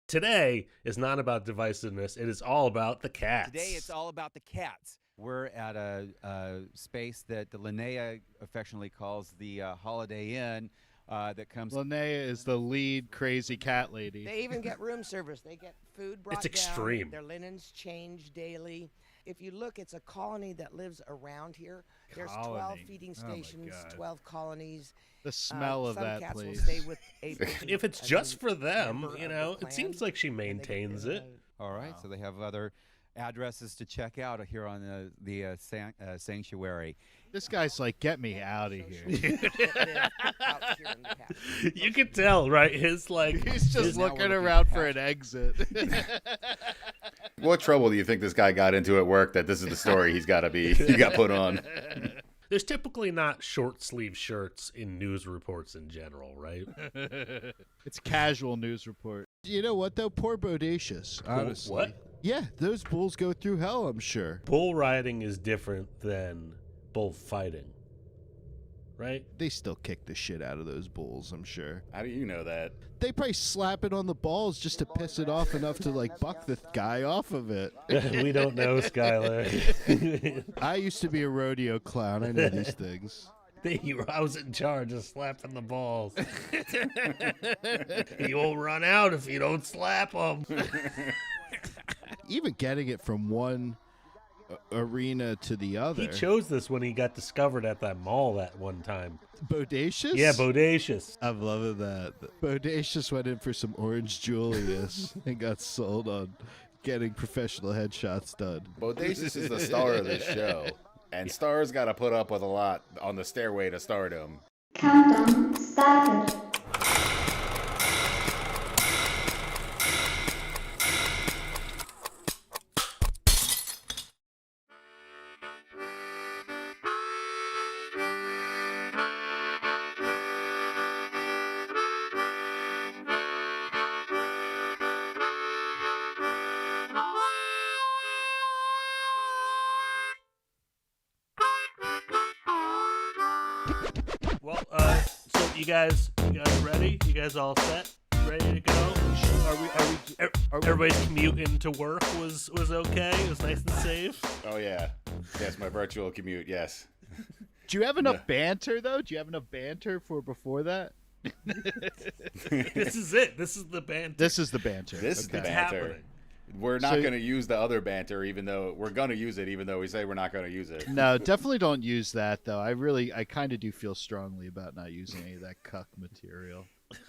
Today is not about divisiveness. It is all about the cats. Today it's all about the cats. We're at a space that the Linnea affectionately calls the Holiday Inn. That comes. Linnea is the lead crazy cat lady. They even get room service. They get food brought It's extreme. down. Their linens change daily. If you look, it's a colony that lives around here. There's 12 Colony. feeding Oh my stations, God. 12 colonies. The smell of some that cats place. will stay with a person If it's as just a for them, member you of know, the it seems clan, like she and they get maintains their it. All right, so they have other addresses to check out here on the sanctuary. This guy's like, get me out of here. You can tell, right? He's just looking around for an exit. What trouble do you think this guy got into at work that this is the story he got put on? There's typically not short sleeve shirts in news reports in general, right? It's casual news report. You know what though? Poor Bodacious, honestly. What? Yeah, those bulls go through hell, I'm sure. Bull riding is different than bullfighting, right? They still kick the shit out of those bulls, I'm sure. How do you know that? They probably slap it on the balls just to piss it off enough to like buck the guy off of it. We don't know, Schuyler. I used to be a rodeo clown. I know these things. I was in charge of slapping the balls. You will run out if you don't slap them. Even getting it from one arena to the other. He chose this when he got discovered at that mall that one time. Bodacious? Yeah, Bodacious. I'm loving that. Bodacious went in for some Orange Julius and got sold on getting professional headshots done. Bodacious is the star of this show. And stars got to put up with a lot on the stairway to stardom. Countdown started. Well, so you guys ready? You guys all set? Ready to go? Everybody's commute into work was okay? It was nice and safe? Oh, yeah. Yes, my virtual commute, yes. Do you have enough banter, though? Do you have enough banter for before that? This is it. This is the banter. This is the banter. This is the It's banter. happening. We're not going to use the other banter, even though we're going to use it, even though we say we're not going to use it. No, definitely don't use that, though. I kind of do feel strongly about not using any of that cuck material.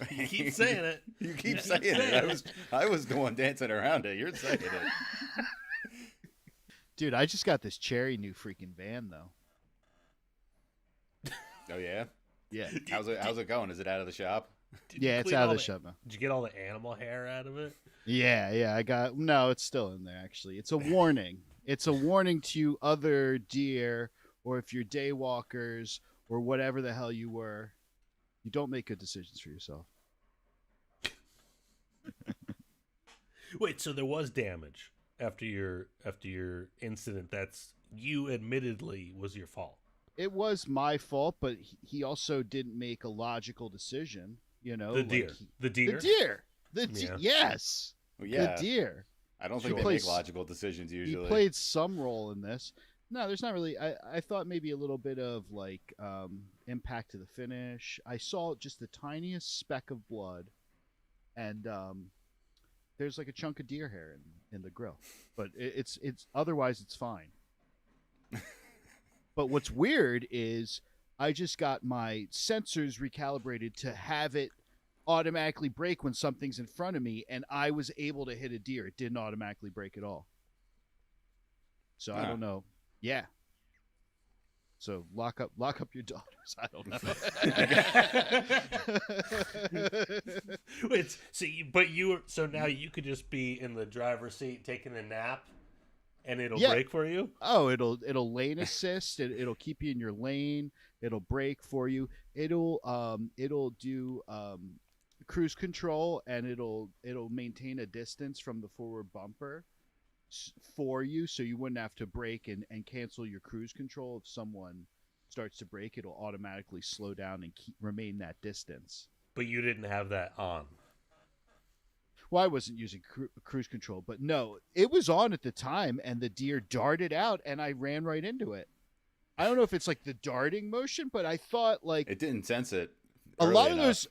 You keep saying it. You keep saying it. I was going dancing around it. You're saying it. Dude, I just got this cherry new freaking van, though. Oh, yeah? Yeah. How's it going? Is it out of the shop? Yeah, it's out of the shop now. Did you get all the animal hair out of it? Yeah, no, it's still in there, actually. It's a warning. It's a warning to you other deer, or if you're day walkers, or whatever the hell you were, you don't make good decisions for yourself. Wait, so there was damage after your incident that's you admittedly was your fault. It was my fault, but he also didn't make a logical decision, you know. The deer. Yes. Well, yeah. The deer. I don't think they make logical decisions usually. He played some role in this. No, there's not really. I thought maybe a little bit of like impact to the finish. I saw just the tiniest speck of blood, and there's like a chunk of deer hair in the grill, but it's otherwise it's fine. But what's weird is I just got my sensors recalibrated to have it automatically break when something's in front of me, and I was able to hit a deer. It didn't automatically break at all. So I don't know. Yeah. So lock up your daughters. I don't know. Wait, so now you could just be in the driver's seat taking a nap, and it'll break for you? Oh, it'll lane assist. It'll keep you in your lane. It'll brake for you. It'll do cruise control, and it'll maintain a distance from the forward bumper for you, so you wouldn't have to brake and cancel your cruise control. If someone starts to brake, it'll automatically slow down and remain that distance. But you didn't have that on. Well, I wasn't using cruise control, but no, it was on at the time, and the deer darted out, and I ran right into it. I don't know if it's like the darting motion, but I thought like it didn't sense it. A lot of those,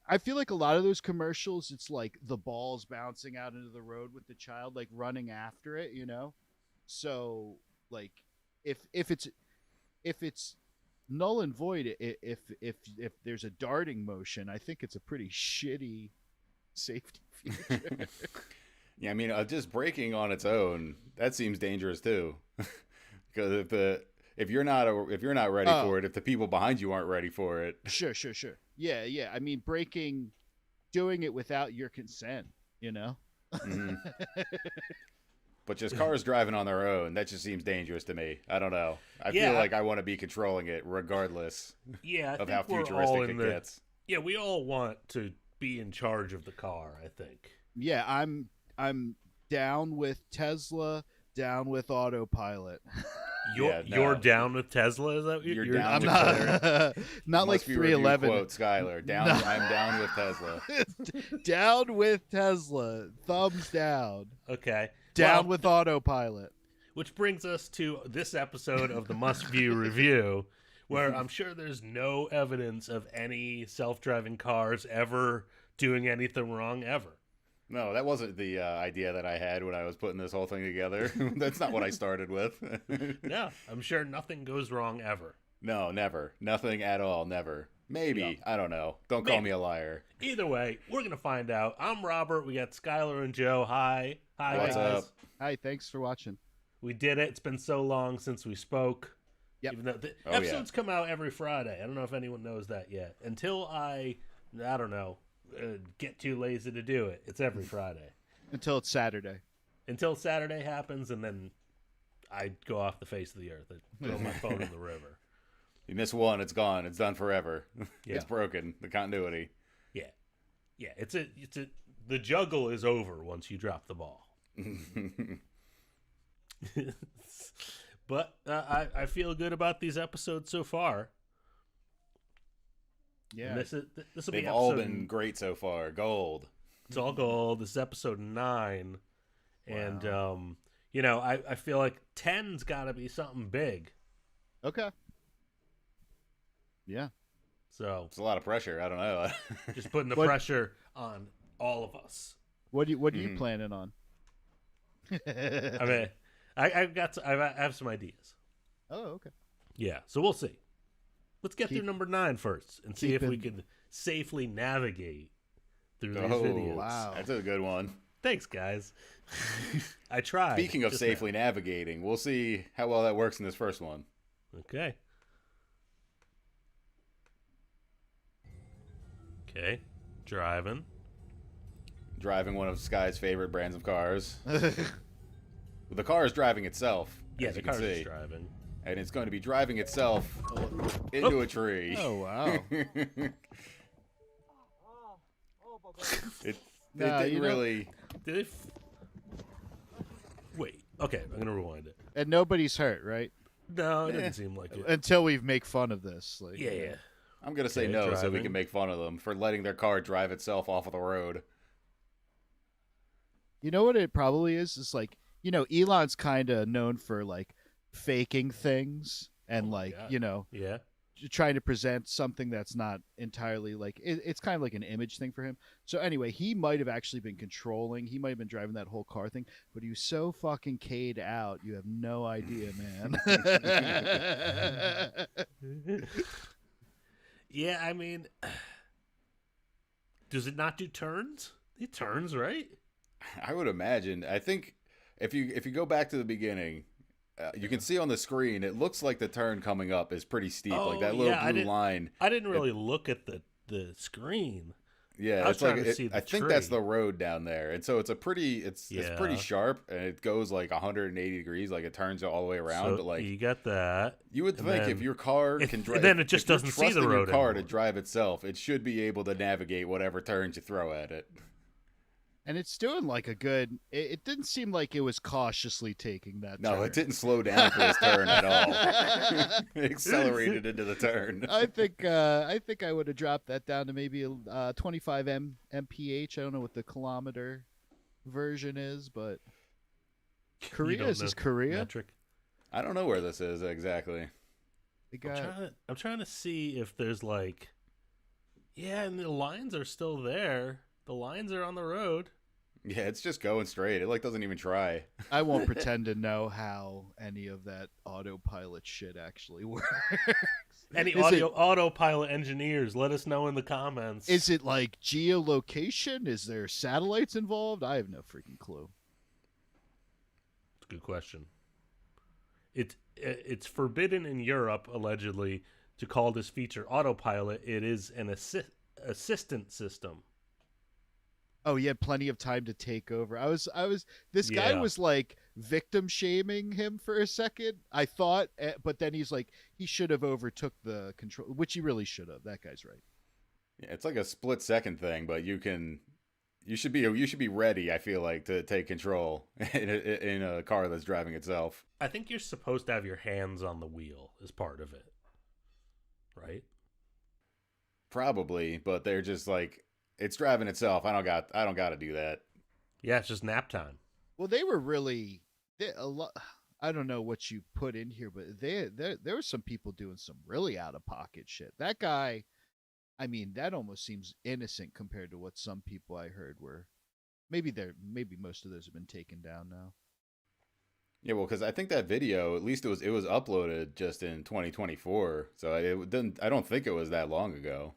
I feel like a lot of those commercials, it's like the ball's bouncing out into the road with the child like running after it, you know. So like, if it's null and void, if there's a darting motion, I think it's a pretty shitty safety feature. Yeah, I mean, just braking on its own, that seems dangerous too. Because if you're not ready for it, if the people behind you aren't ready for it. Sure. Yeah. I mean, braking, doing it without your consent, you know? Mm-hmm. But just cars driving on their own, that just seems dangerous to me. I don't know. I feel like I want to be controlling it regardless of how futuristic it gets. Yeah, we all want to be in charge of the car, I think. Yeah, I'm down with Tesla, down with autopilot. You're down with Tesla? Is that what you're down with not like 311. Quote, Schuyler. I'm down with Tesla. Down with Tesla. Thumbs down. Okay. Down with autopilot. Which brings us to this episode of the Must View Review, where I'm sure there's no evidence of any self-driving cars ever doing anything wrong ever. No, that wasn't the idea that I had when I was putting this whole thing together. That's not what I started with. No, I'm sure nothing goes wrong ever. No, never. Nothing at all, never. Maybe. No. I don't know. Don't call me a liar. Either way, we're going to find out. I'm Robert. We got Schuyler and Joe. Hi. Hi, What's guys. up? Hi, thanks for watching. We did it. It's been so long since we spoke. Yep. Even though the episodes come out every Friday. I don't know if anyone knows that yet. Until I don't know, get too lazy to do it. It's every Friday. Until it's Saturday. Until Saturday happens, and then I go off the face of the earth. I throw my phone in the river. You miss one, it's gone. It's done forever. Yeah. It's broken. The continuity. Yeah. Yeah. The juggle is over once you drop the ball. But I feel good about these episodes so far. Yeah. This will be They've all been great so far. Gold. It's all gold. This is episode 9. Wow. And, I feel like 10's got to be something big. Okay. Yeah. So it's a lot of pressure. I don't know. Just putting the pressure on all of us. What are you planning on? I mean, I have some ideas. Oh, okay. Yeah, so we'll see. Let's get through number 9 first and see if we can safely navigate through these videos. Wow, that's a good one. Thanks, guys. I tried. Speaking of safely navigating, we'll see how well that works in this first one. Okay. Okay, driving one of Sky's favorite brands of cars. The car is driving itself. Yeah, as the you can car see. is driving. And it's going to be driving itself into a tree. Oh, wow. It didn't really... Wait, okay, I'm going to rewind it. And nobody's hurt, right? No, it doesn't seem like it. Until we make fun of this. Like, yeah. I'm going to say no so we can make fun of them for letting their car drive itself off of the road. You know what it probably is? It's like, Elon's kind of known for, like, faking things and, yeah. Trying to present something that's not entirely, like, it's kind of like an image thing for him. So, anyway, he might have actually been controlling. He might have been driving that whole car thing, but he was so fucking K'd out. You have no idea, man. Yeah, I mean, does it not do turns? It turns, right? I would imagine. I think if you go back to the beginning, you can see on the screen, it looks like the turn coming up is pretty steep. Like that little blue line. I didn't really look at the screen. Yeah, it's like I think that's the road down there, and so it's pretty sharp, and it goes like 180 degrees, like it turns all the way around. So but like you got that, you would think if your car can drive, then it just doesn't see the road. Your car anymore. To drive itself, it should be able to navigate whatever turns you throw at it. And it's doing like a good. It didn't seem like it was cautiously taking that. No, turn. It didn't slow down for this turn at all. It accelerated into the turn. I think I would have dropped that down to maybe 25 mph. I don't know what the kilometer version is, but Korea is this Korea? Metric. I don't know where this is exactly. I'm trying to see if there's like, and the lines are still there. The lines are on the road. Yeah, it's just going straight. It like doesn't even try. I won't pretend to know how any of that autopilot shit actually works. Any Is autopilot engineers, let us know in the comments. Is it like geolocation? Is there satellites involved? I have no freaking clue. It's a good question. It's forbidden in Europe, allegedly, to call this feature autopilot. It is an assistant system. Oh, he had plenty of time to take over. This guy was like victim shaming him for a second, I thought, but then he's like, he should have overtook the control, which he really should have. That guy's right. Yeah, it's like a split second thing, but you should be ready, I feel like, to take control in a car that's driving itself. I think you're supposed to have your hands on the wheel as part of it. Right? Probably, but they're just like, it's driving itself. I don't got to do that. Yeah, it's just nap time. Well, they were really a lot. I don't know what you put in here, but there were some people doing some really out of pocket shit. That guy, I mean, that almost seems innocent compared to what some people I heard were. Maybe most of those have been taken down now. Yeah, well, because I think that video, at least it was uploaded just in 2024, so I don't think it was that long ago.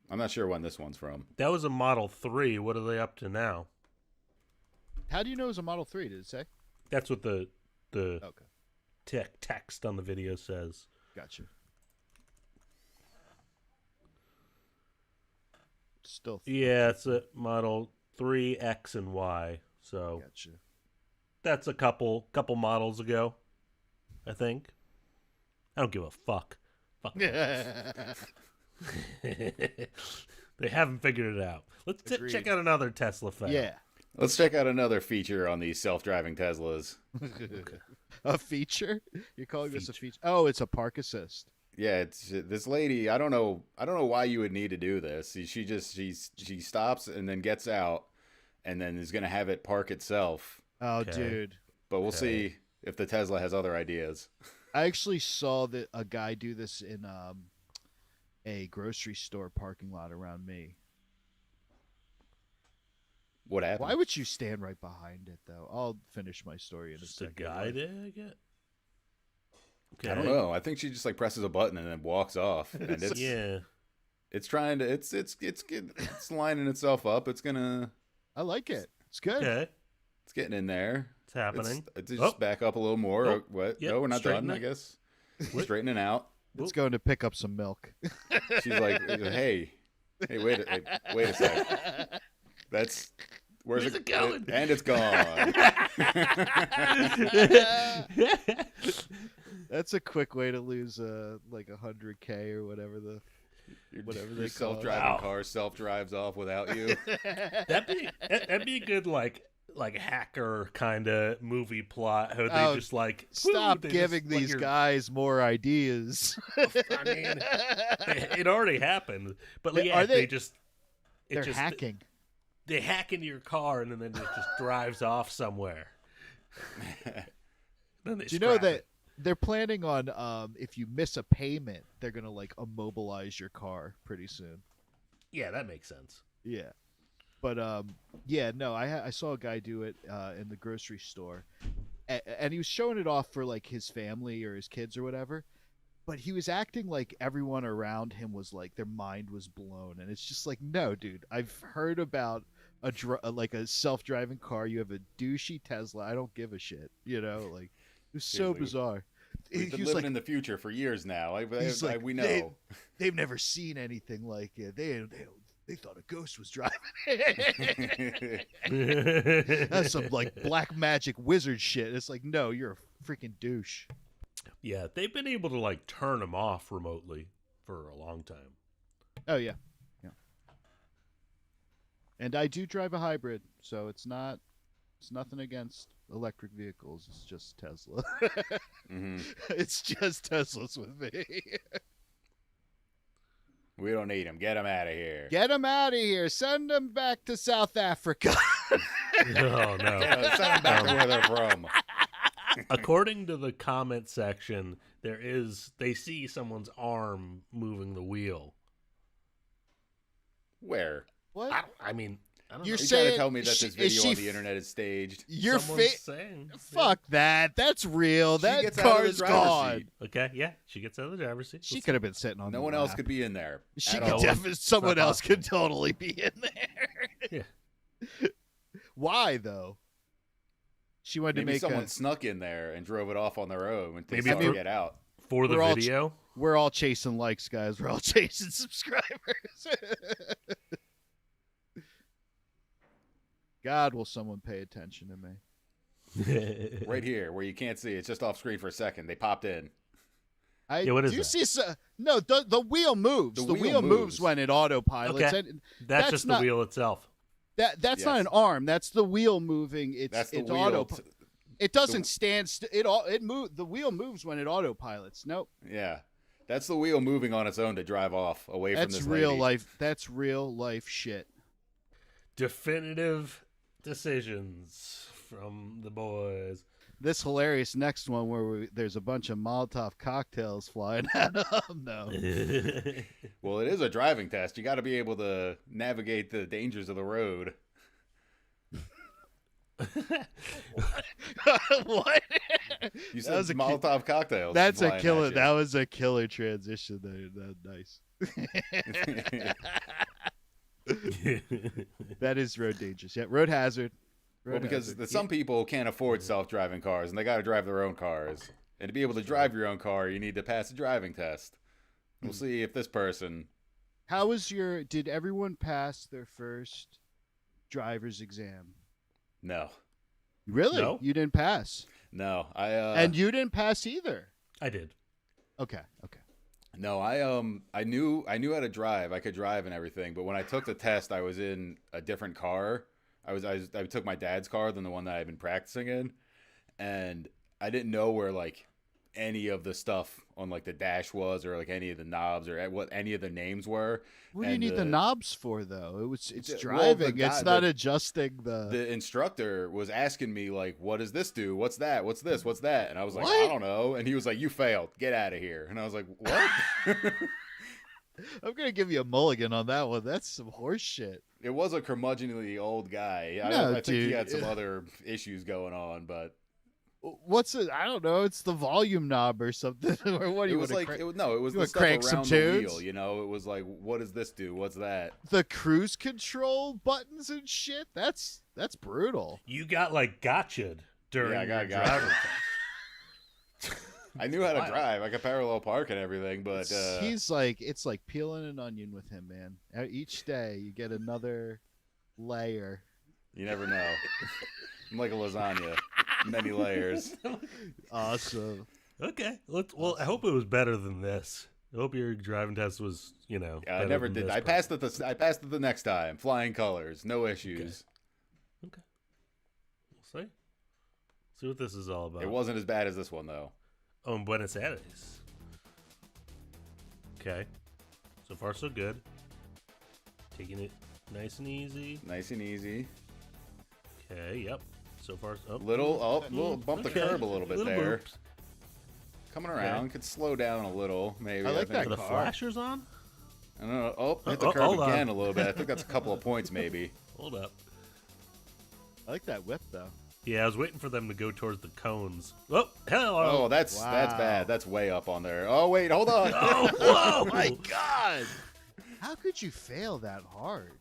I'm not sure when this one's from. That was a Model 3. What are they up to now? How do you know it was a Model 3? Did it say? That's what the text on the video says. Gotcha. Still. Yeah, it's a Model 3 X and Y. So gotcha. That's a couple models ago, I think. I don't give a fuck. Fuck. They haven't figured it out. Let's check out another Tesla fact. Yeah. Let's check out another feature on these self-driving Teslas. A feature? You're calling this a feature? Oh, it's a park assist. Yeah, it's this lady. I don't know why you would need to do this. She stops and then gets out, and then is gonna have it park itself. Oh, dude. But we'll see if the Tesla has other ideas. I actually saw that a guy do this in a grocery store parking lot around me. What happened? Why would you stand right behind it, though? I'll finish my story in a second. The guy did, I get. Okay. I don't know. I think she just like presses a button and then walks off. And it's it's trying to it's lining itself up. It's gonna. I like it. It's good. Okay. It's getting in there. It's happening. It's just back up a little more. Oh. What? Yep. No, we're not done. Straighten I it. guess. Straightening out. It's going to pick up some milk. She's like, hey, wait a sec. Where's it going? And it's gone. That's a quick way to lose like 100K or whatever they call self-driving car self-drives off without you. That'd be a good like hacker kind of movie plot. How they just like stop giving these guys more ideas. I mean, it already happened, but yeah, they're just hacking. They hack into your car and then it just drives off somewhere. Then they Do you know scrap that it. they're planning on if you miss a payment, they're gonna like immobilize your car pretty soon. Yeah, that makes sense. Yeah. But I saw a guy do it in the grocery store, and he was showing it off for like his family or his kids or whatever. But he was acting like everyone around him was like their mind was blown, and it's just like, no, dude. I've heard about a self-driving car. You have a douchey Tesla. I don't give a shit. You know, like it was so bizarre. We've been living in the future for years now. We know. They've never seen anything like it. They thought a ghost was driving. That's some like black magic wizard shit. It's like, no, you're a freaking douche. Yeah, they've been able to like turn them off remotely for a long time. Oh yeah. And I do drive a hybrid, so it's nothing against electric vehicles. It's just Tesla. Mm-hmm. It's just Teslas with me. We don't need them. Get them out of here. Get them out of here. Send them back to South Africa. No. Send them back to where they're from. According to the comment section, they see someone's arm moving the wheel. Where? What? I mean, You're trying saying to tell me that this video on the internet is staged? You're saying. Fuck that. That's real. She That gets out of the car's driver's gone. seat. Okay, yeah, she gets out of the driver's seat. She could have been sitting on. No the one else lap. could be in there. She at could all. definitely. Someone not else could totally be in there. Yeah. Why though? She wanted Maybe to make someone a. snuck in there and drove it off on their own when they Maybe saw her for- get out. For the We're all video. We're all chasing likes, guys. We're all chasing subscribers. God, will someone pay attention to me? Right here, where you can't see. It's just off screen for a second. They popped in. Yeah, what is do you that? see? No, the wheel moves. The The wheel wheel moves moves. when it autopilots. Okay. And That's just not, the wheel itself. That's not Yes. an arm. That's the wheel moving. That's the it's wheel. auto. It doesn't stand. It move. The wheel moves when it autopilots. Nope. Yeah. That's the wheel moving on its own to drive off away from That's this real lady. life. That's real life shit. Definitive decisions from the boys. This hilarious next one where there's a bunch of Molotov cocktails flying at them. No. Well, it is a driving test. You got to be able to navigate the dangers of the road. What? You That said was a Molotov cocktails. That's a flying killer. at you. That was a killer transition. Nice. That is road dangerous. Yeah, road hazard. Well, because some people can't afford self-driving cars, and they got to drive their own cars. And to be able to drive your own car, you need to pass a driving test. We'll see if this person. How was your? Did everyone pass their first driver's exam? No. Really? No. You didn't pass. No, And you didn't pass either. I did. Okay. No, I knew how to drive. I could drive and everything, but when I took the test, I was in a different car. I took my dad's car than the one that I've been practicing in, and I didn't know where like any of the stuff on like the dash was, or like any of the knobs, or what any of the names were. What do you need the knobs for though? It's Well, driving. the It's guy- not the- adjusting the. The instructor was asking me like, "What does this do? What's that? What's this? What's that?" And I was like, What? "I don't know." And he was like, "You failed. Get out of here." And I was like, "What?" I'm gonna give you a mulligan on that one. That's some horse shit. It was a curmudgeonly old guy. No, I think he dude. had some other issues going on, but What's it? I don't know. It's the volume knob or something. Or what do it you was want like to it was you the wanna stuff crank some around the tunes? wheel. You know, it was like, "What does this do? What's that?" The cruise control buttons and shit. That's brutal. You got like gotcha'd during Yeah, I got your gotcha. driver test. I knew how to Wow. drive. I could parallel park and everything, but He's like, it's like peeling an onion with him, man. Each day you get another layer. you never know. I'm like a lasagna, many layers. Awesome. Okay. Well, I hope it was better than this. I hope your driving test was, Yeah, I better never than did. this, I passed it. I passed it the next time. Flying colors, no issues. Okay. We'll see. See what this is all about. It wasn't as bad as this one though. Oh, in Buenos Aires. Okay. So far, so good. Taking it nice and easy. Nice and easy. Okay, yep. So far, Little bump the okay. curb a little bit there. Boops. Coming around, could slow down a little, maybe. I like think. that The car. flashers on? I don't know. Oh, hit the Oh, curb hold on. again a little bit. I think that's a couple of points, maybe. Hold up. I like that whip though. Yeah, I was waiting for them to go towards the cones. Oh, hello. Oh, that's bad. That's way up on there. Oh, wait, hold on. Oh, whoa. Oh my god! How could you fail that hard?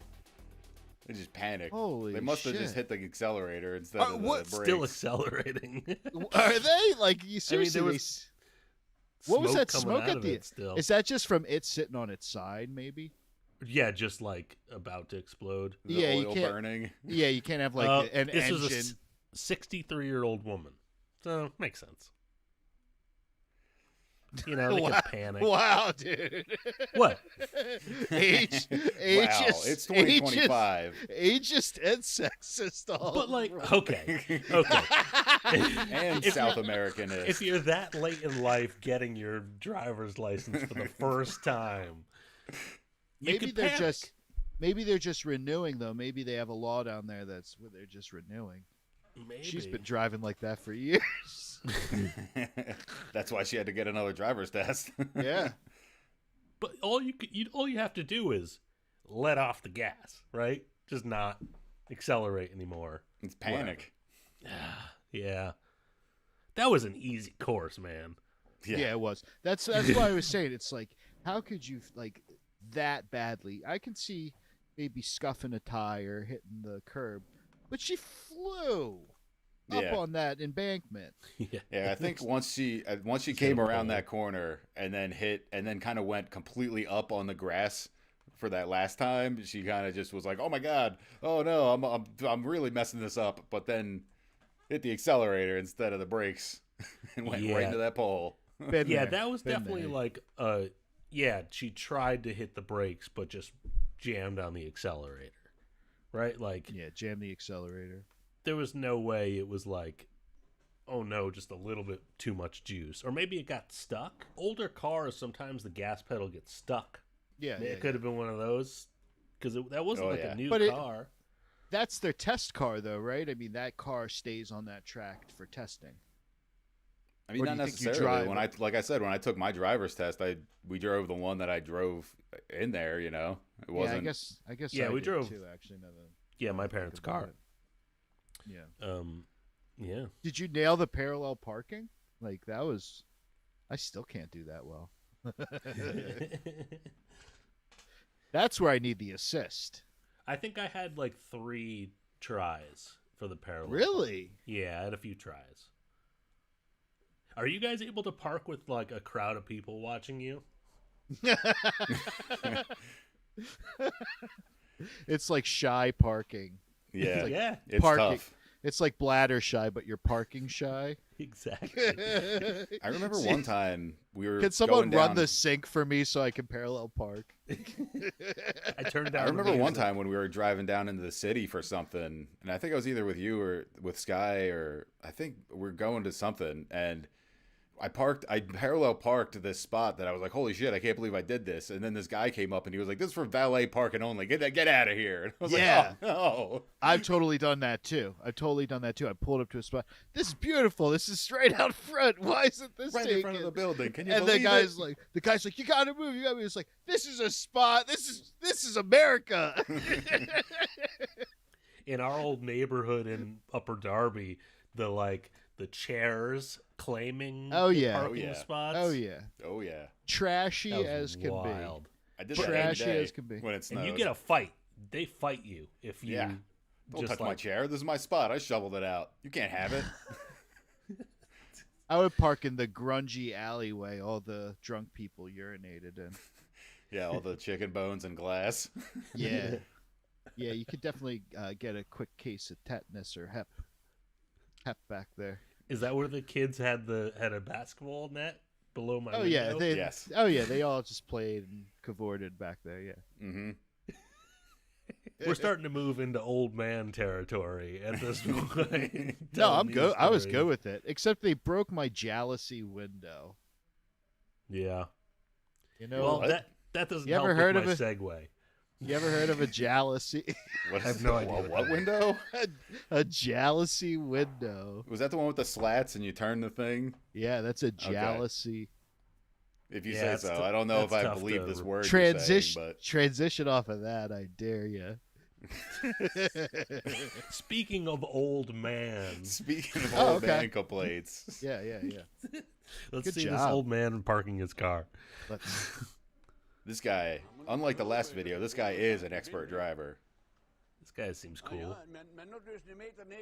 They just panicked. Holy They must have just shit. hit the accelerator instead of the brakes. Still accelerating. Are they like you seriously? there was what was smoke that coming smoke out at of the? it still. Is that just from it sitting on its side? Maybe. Yeah, just like about to explode. The Yeah, you oil can't- burning. Yeah, you can't have like an this engine. was a 63-year-old woman. So, makes sense. You know, they could panic. Wow, dude. What? Ageist. It's 2025. Ageist and sexist. All But like, wrong. okay. And If South you're- American is. If you're that late in life getting your driver's license for the first time, you maybe could they're panic. maybe they're just renewing though. Maybe they have a law down there that's where they're just renewing. Maybe. She's been driving like that for years. That's why she had to get another driver's test. Yeah. But all you have to do is let off the gas, right? Just not accelerate anymore. It's panic. Yeah. That was an easy course, man. Yeah, it was. That's why I was saying it's like, how could you like that badly? I can see maybe scuffing a tire, hitting the curb, but she flew up on that embankment. Yeah, I think once she came around that corner and then hit and then kind of went completely up on the grass for that last time, she kind of just was like, "Oh my god, oh no, I'm really messing this up," but then hit the accelerator instead of the brakes and went right into that pole. That was definitely like she tried to hit the brakes but just jammed on the accelerator. Right? Like jam the accelerator. There was no way it was like, oh no, just a little bit too much juice. Or maybe it got stuck. Older cars, sometimes the gas pedal gets stuck. It could have been one of those because that wasn't a new car. That's their test car, though, right? I mean, that car stays on that track for testing. I mean, not necessarily. When I took my driver's test, we drove the one that I drove in there. You know, it wasn't. I guess. Yeah, we drove too. Actually, my parents' car. Yeah. Yeah. Did you nail the parallel parking? Like that was. I still can't do that well. That's where I need the assist. I think I had like 3 tries for the parallel. Really? Yeah, I had a few tries. Are you guys able to park with like a crowd of people watching you? It's like shy parking. Yeah, it's it's parking. tough. It's like bladder shy, but you're parking shy. Exactly. I remember one time we were. Can someone going run down... the sink for me so I can parallel park? I turned down. I remember one time when we were driving down into the city for something, and I think I was either with you or with Sky, or I think we're going to something, and I parallel parked this spot that I was like, holy shit, I can't believe I did this. And then this guy came up and he was like, this is for valet parking only. Get out of here. And I was like, oh, no. I've totally done that too. I pulled up to a spot. This is beautiful. This is straight out front. Why isn't this right in front of the building? Can you and believe the guy's like, you gotta move. You gotta move. It's like, this is a spot. This is America. In our old neighborhood in Upper Darby, the chairs claiming parking spots. Oh yeah. Trashy as can wild. be. I did trashy that as can be. When it snowed. And you get a fight. They fight you if you Don't touch my chair. This is my spot. I shoveled it out. You can't have it. I would park in the grungy alleyway all the drunk people urinated in. Yeah, all the chicken bones and glass. Yeah. Yeah, you could definitely get a quick case of tetanus or hep back there. Is that where the kids had a basketball net below my window? Yes. Oh yeah, they all just played and cavorted back there. Yeah. Mm-hmm. We're starting to move into old man territory at this point. No, I'm good. I was good with it, except they broke my jealousy window. Yeah. You know, well, that doesn't help with my segue. You ever heard of a jealousy? I have no idea. What window? A jealousy window. Was that the one with the slats and you turn the thing? Yeah, that's a jealousy. Okay. If you say so. I don't know if I believe this word. Transition off of that, I dare you. Speaking of old man. Speaking of old man complaints. Yeah. Let's Good see job. this old man parking his car. This guy, unlike the last video, this guy is an expert driver. This guy seems cool.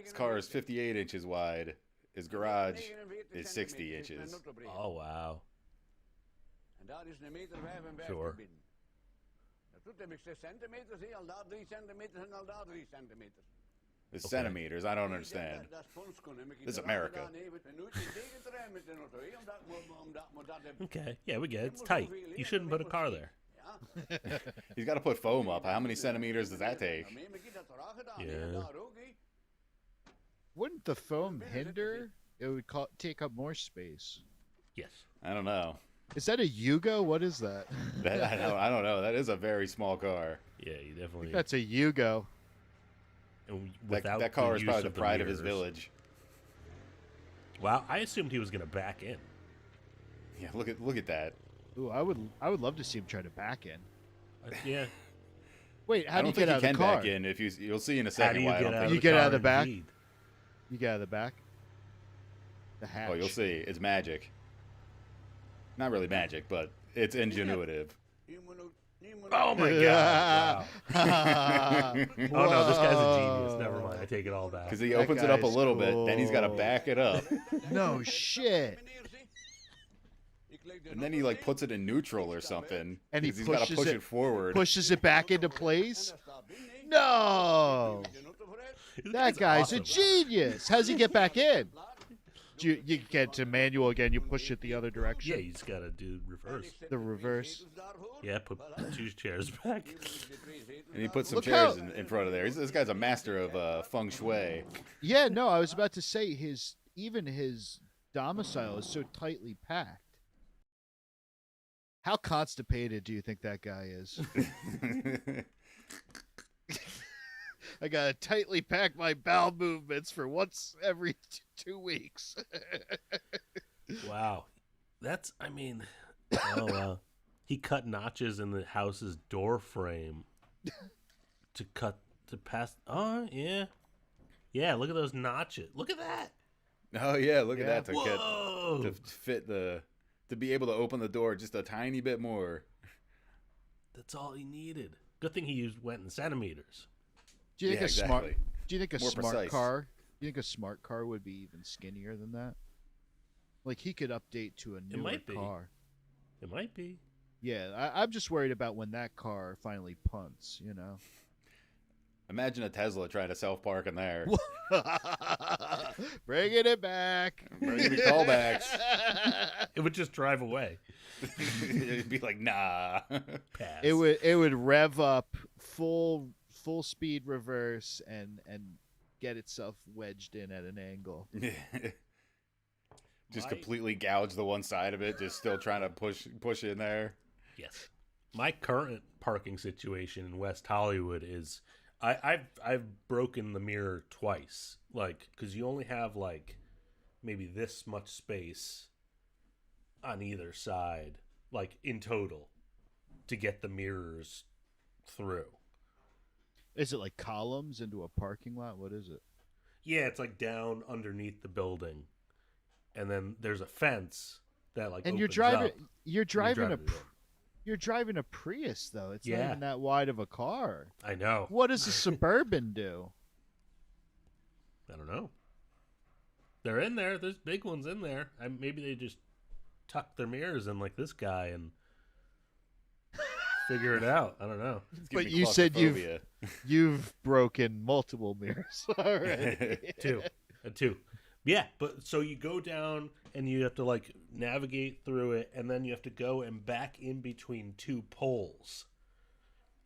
His car is 58 inches wide. His garage is 60 inches. Oh, wow. Sure. It's centimeters. I don't understand. This is America. Okay. Yeah, we get it. It's tight. You shouldn't put a car there. He's got to put foam up. How many centimeters does that take? Yeah. Wouldn't the foam hinder? It would take up more space. Yes. I don't know. Is that a Yugo? What is that? I don't know. That is a very small car. Yeah, you definitely. That's a Yugo. That car is probably the pride of his village. Wow, I assumed he was going to back in. Yeah, look at that. Ooh, I would love to see him try to back in. Yeah. Wait, how I do you don't think get out you of the can car? back in. You'll see in a How second do you why I get don't out think You of get the out of the car, back. indeed? You get out of the back. The hatch. Oh, you'll see. It's magic. Not really magic, but it's ingenuitive. Oh my god! Wow. Oh no, this guy's a genius. Never mind. I take it all back. Because he opens it up a little bit, then he's got to back it up, No shit. and then he like puts it in neutral or something. And he 'cause he's got to pushes push it- it forward. Pushes it back into place. No. That guy's a awesome. genius. How's he get back in? You get to manual again. You push it the other direction. Yeah, you just gotta do reverse. The reverse. Yeah, put 2 chairs back. And he puts some Look chairs how- in front of there. This guy's a master of feng shui. Yeah, no, I was about to say even his domicile is so tightly packed. How constipated do you think that guy is? I gotta tightly pack my bowel movements for once every 2 weeks. Wow, that's. I mean, oh wow. He cut notches in the house's door frame to pass. Oh yeah, yeah. Look at those notches. Look at that. Oh yeah, look at Yeah. that to fit to be able to open the door just a tiny bit more. That's all he needed. Good thing he went in centimeters. Do you think Yeah, a smart? exactly. Do you think a More smart precise. car? Do you think a smart car would be even skinnier than that? Like he could update to a newer might be. car. It might be. Yeah, I'm just worried about when that car finally punts. You know. Imagine a Tesla trying to self-park in there. Bringing it back. Bringing the callbacks. It would just drive away. It'd be like, nah. Pass. It would rev up full speed reverse and get itself wedged in at an angle. Just completely gouge the one side of it, just still trying to push in there. Yes. My current parking situation in West Hollywood is I've broken the mirror twice, like, because you only have like maybe this much space on either side, like in total, to get the mirrors through. Is it like columns into a parking lot? What is it? Yeah, it's like down underneath the building, and then there's a fence that like. And opens you're up, driving and you're driving a Prius though. It's not Yeah. even that wide of a car. I know. What does a Suburban do? I don't know. They're in there. There's big ones in there. Maybe they just tuck their mirrors in like this guy and figure it out. I don't know. But you said you've broken multiple mirrors already. Two. Yeah, but so you go down and you have to like navigate through it, and then you have to go and back in between 2 poles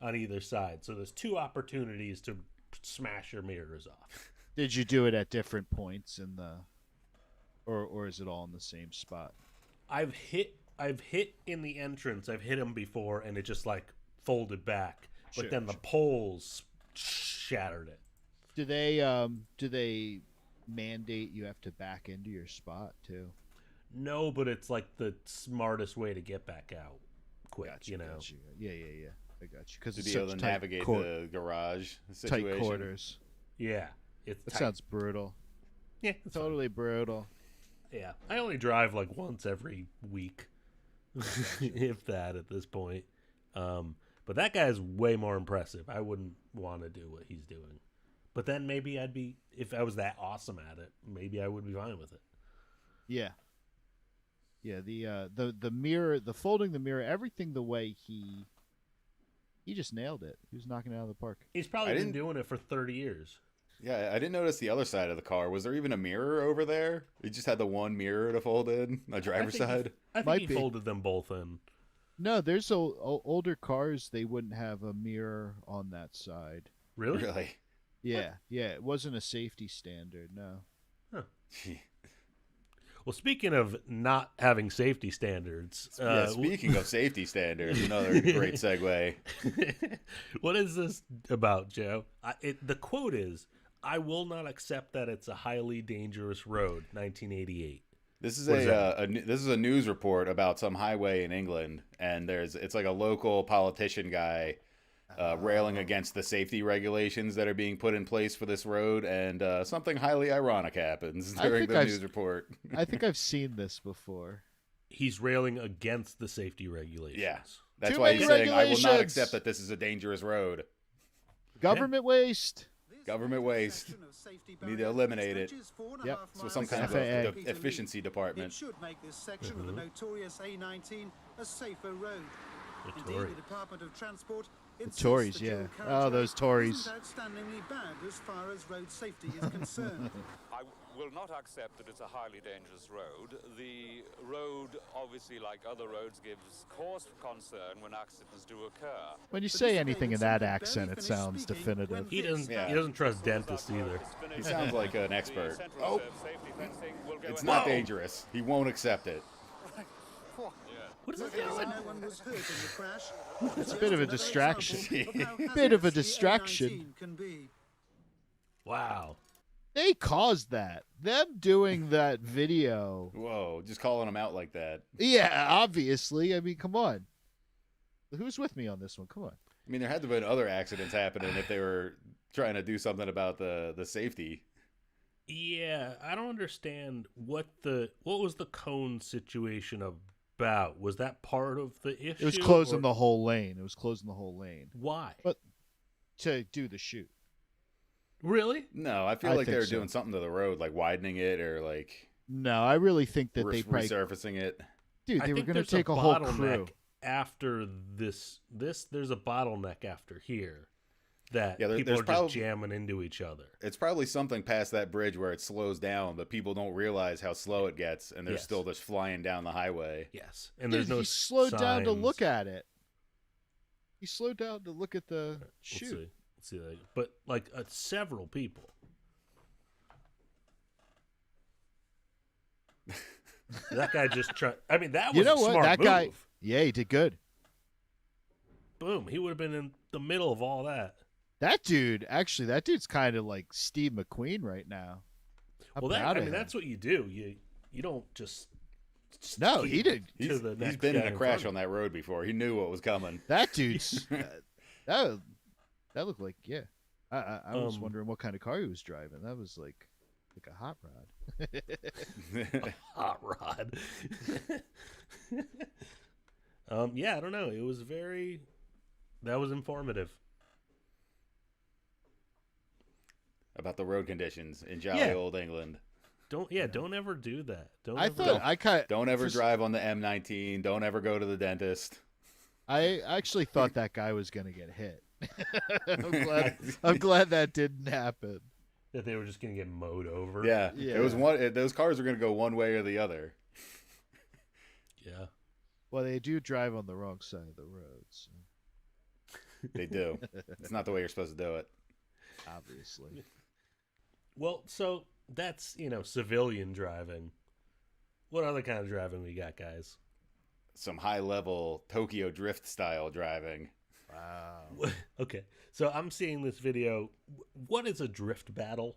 on either side. So there's 2 opportunities to smash your mirrors off. Did you do it at different points in the, or is it all in the same spot? I've hit in the entrance. I've hit them before, and it just like folded back. But then the poles shattered it. Do they mandate you have to back into your spot too? No, but it's like the smartest way to get back out quick. Gotcha, you know. gotcha. Yeah. I got you. Because To it's be able such to navigate the garage situation. tight quarters. Yeah, it's That tight. sounds brutal. Yeah, totally brutal. Yeah, I only drive like once every week, if that at this point. But that guy's way more impressive. I wouldn't want to do what he's doing. But then maybe I'd be, if I was that awesome at it, maybe I would be fine with it. Yeah. Yeah, the mirror, the folding the mirror, everything the way he just nailed it. He was knocking it out of the park. He's probably been doing it for 30 years. Yeah, I didn't notice the other side of the car. Was there even a mirror over there? He just had the one mirror to fold in, the driver's side? I think he folded them both in. No, there's older cars, they wouldn't have a mirror on that side. Really? Really? Yeah, yeah. It wasn't a safety standard, no. Huh. Well, speaking of not having safety standards... Yeah, speaking of safety standards, another great segue. What is this about, Joe? The quote is, "I will not accept that it's a highly dangerous road," 1988. This is a news report about some highway in England, and it's like a local politician guy railing against the safety regulations that are being put in place for this road, and something highly ironic happens during the news report. I think I've seen this before. He's railing against the safety regulations. Yeah. That's why he's saying, I will not accept that this is a dangerous road. Government waste. Government waste. Need to eliminate it. Yep. So some kind of efficiency department. It should make this section of the notorious A19 a safer road. Indeed, the Department of Transport Tories, yeah. Oh, those Tories. isn't outstandingly bad as far as road safety is concerned. I will not accept that it's a highly dangerous road. The road, obviously, like other roads, gives cause for concern when accidents do occur. When you say anything in that accent, it sounds definitive. He doesn't trust dentists either. He sounds like an expert. Oh, it's not dangerous. He won't accept it. What is he doing? It's a bit of a distraction. Bit of a distraction. Wow. They caused that. Them doing that video. Whoa, just calling them out like that. Yeah, obviously. I mean, come on. Who's with me on this one? Come on. I mean, there had to have been other accidents happening if they were trying to do something about the safety. Yeah, I don't understand what was the cone situation about. Was that part of the issue? It was closing the whole lane. Why? But to do the shoot. Really? No, I feel like they were doing something to the road, like widening it or like. No, I really think that they probably resurfacing it. Dude, they were going to take a whole crew. After this, there's a bottleneck after here that people there's are just jamming into each other. It's probably something past that bridge where it slows down, but people don't realize how slow it gets, and they're still just flying down the highway. Yes, and there's no. He slowed down to look at it. He slowed down to look at the shoot. Let's see that. But like several people. That guy just tried. I mean, that was a smart move. Guy. Yeah, he did good. Boom! He would have been in the middle of all that. That dude's kind of like Steve McQueen right now. Well, that's what you do. You don't just. No, he did. He's been in a crash on that road before. He knew what was coming. That dude's. That looked like I was wondering what kind of car he was driving. That was like a hot rod. Hot rod. Yeah, I don't know. It was that was informative. About the road conditions in jolly old England. Don't ever do that. Don't ever drive on the M19. Don't ever go to the dentist. I actually thought that guy was going to get hit. I'm glad that didn't happen. That they were just going to get mowed over. Yeah. It was those cars are going to go one way or the other. Yeah. Well, they do drive on the wrong side of the road. So. They do. It's not the way you're supposed to do it. Obviously. Well, so that's, civilian driving. What other kind of driving we got, guys? Some high-level Tokyo Drift style driving. Wow. Okay. So I'm seeing this video. What is a drift battle?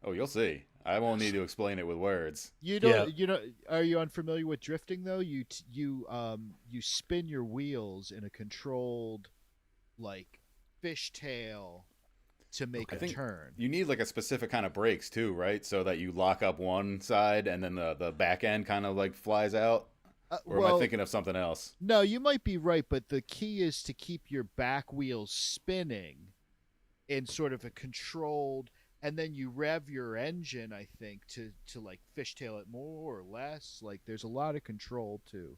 Oh, you'll see. I won't need to explain it with words. Are you unfamiliar with drifting though? You spin your wheels in a controlled like fishtail to make a turn. You need like a specific kind of brakes too, right? So that you lock up one side and then the back end kind of like flies out. Or am I thinking of something else? No, you might be right, but the key is to keep your back wheels spinning in sort of a controlled, and then you rev your engine, I think, to like fishtail it more or less. Like there's a lot of control too.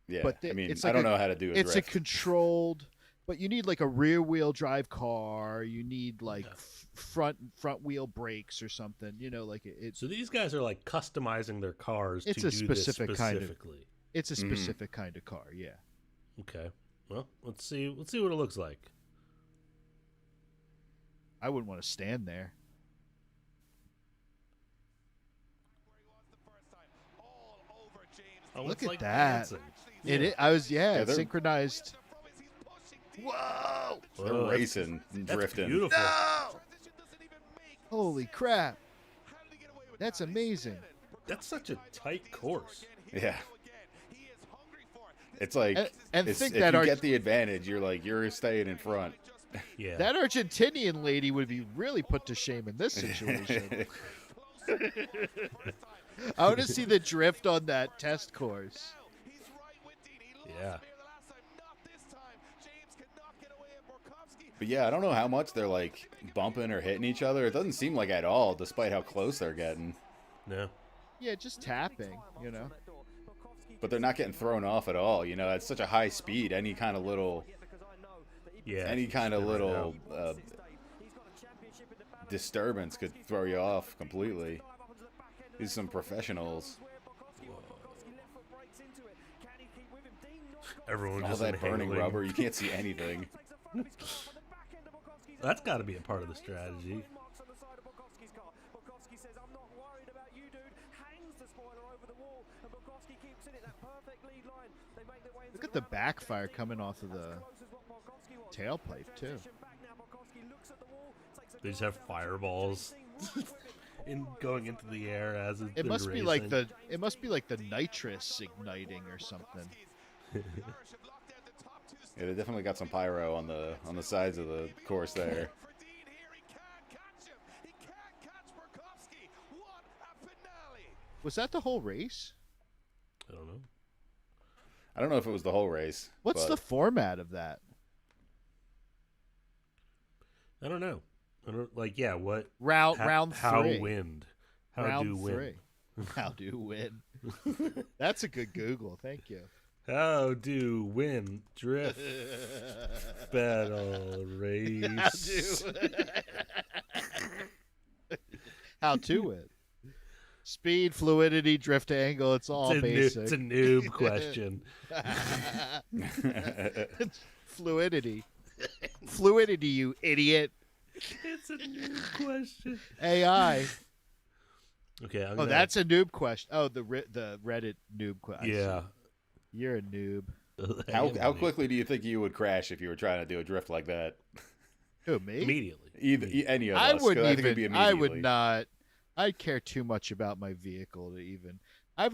Yeah, but I don't know how to do it. It's a controlled, but you need like a rear wheel drive car. You need like front wheel brakes or something. Like it. So these guys are like customizing their cars to do this specifically. It's a specific kind of car, yeah. Okay. Well, let's see what it looks like. I wouldn't want to stand there. Oh, look at like that. dancing. Synchronized. Whoa! They're racing and drifting. Beautiful. No! Holy crap. That's amazing. That's such a tight course. Yeah. It's like, and if think you that get the advantage, you're staying in front. Yeah. That Argentinian lady would be really put to shame in this situation. I want to see the drift on that test course. Yeah. But yeah, I don't know how much they're like bumping or hitting each other. It doesn't seem like at all, despite how close they're getting. No. Yeah, just tapping, you know. But they're not getting thrown off at all. You know, at such a high speed, any kind of little disturbance could throw you off completely. These are some professionals. Everyone all just that burning inhaling. rubber, you can't see anything. That's got to be a part of the strategy. Look at the backfire coming off of the tailpipe too. They just have fireballs in going into the air as it's It must be like the nitrous igniting or something. Yeah, they definitely got some pyro on the sides of the course there. Was that the whole race? I don't know. I don't know if it was the whole race. What's the format of that? I don't know. I don't what round how three. Wind. How round do win? Three. How do win? That's a good Google. Thank you. How do win drift battle race? How to win? Speed, fluidity, drift angle. It's all basic. It's a noob question. Fluidity. Fluidity, you idiot. It's a noob question. AI. Okay. That's a noob question. Oh, the Reddit noob question. Yeah. You're a noob. How quickly do you think you would crash if you were trying to do a drift like that? Who, me? Immediately. Any of us. I wouldn't think it'd be even. I would immediately. not. I'd care too much about my vehicle to even. I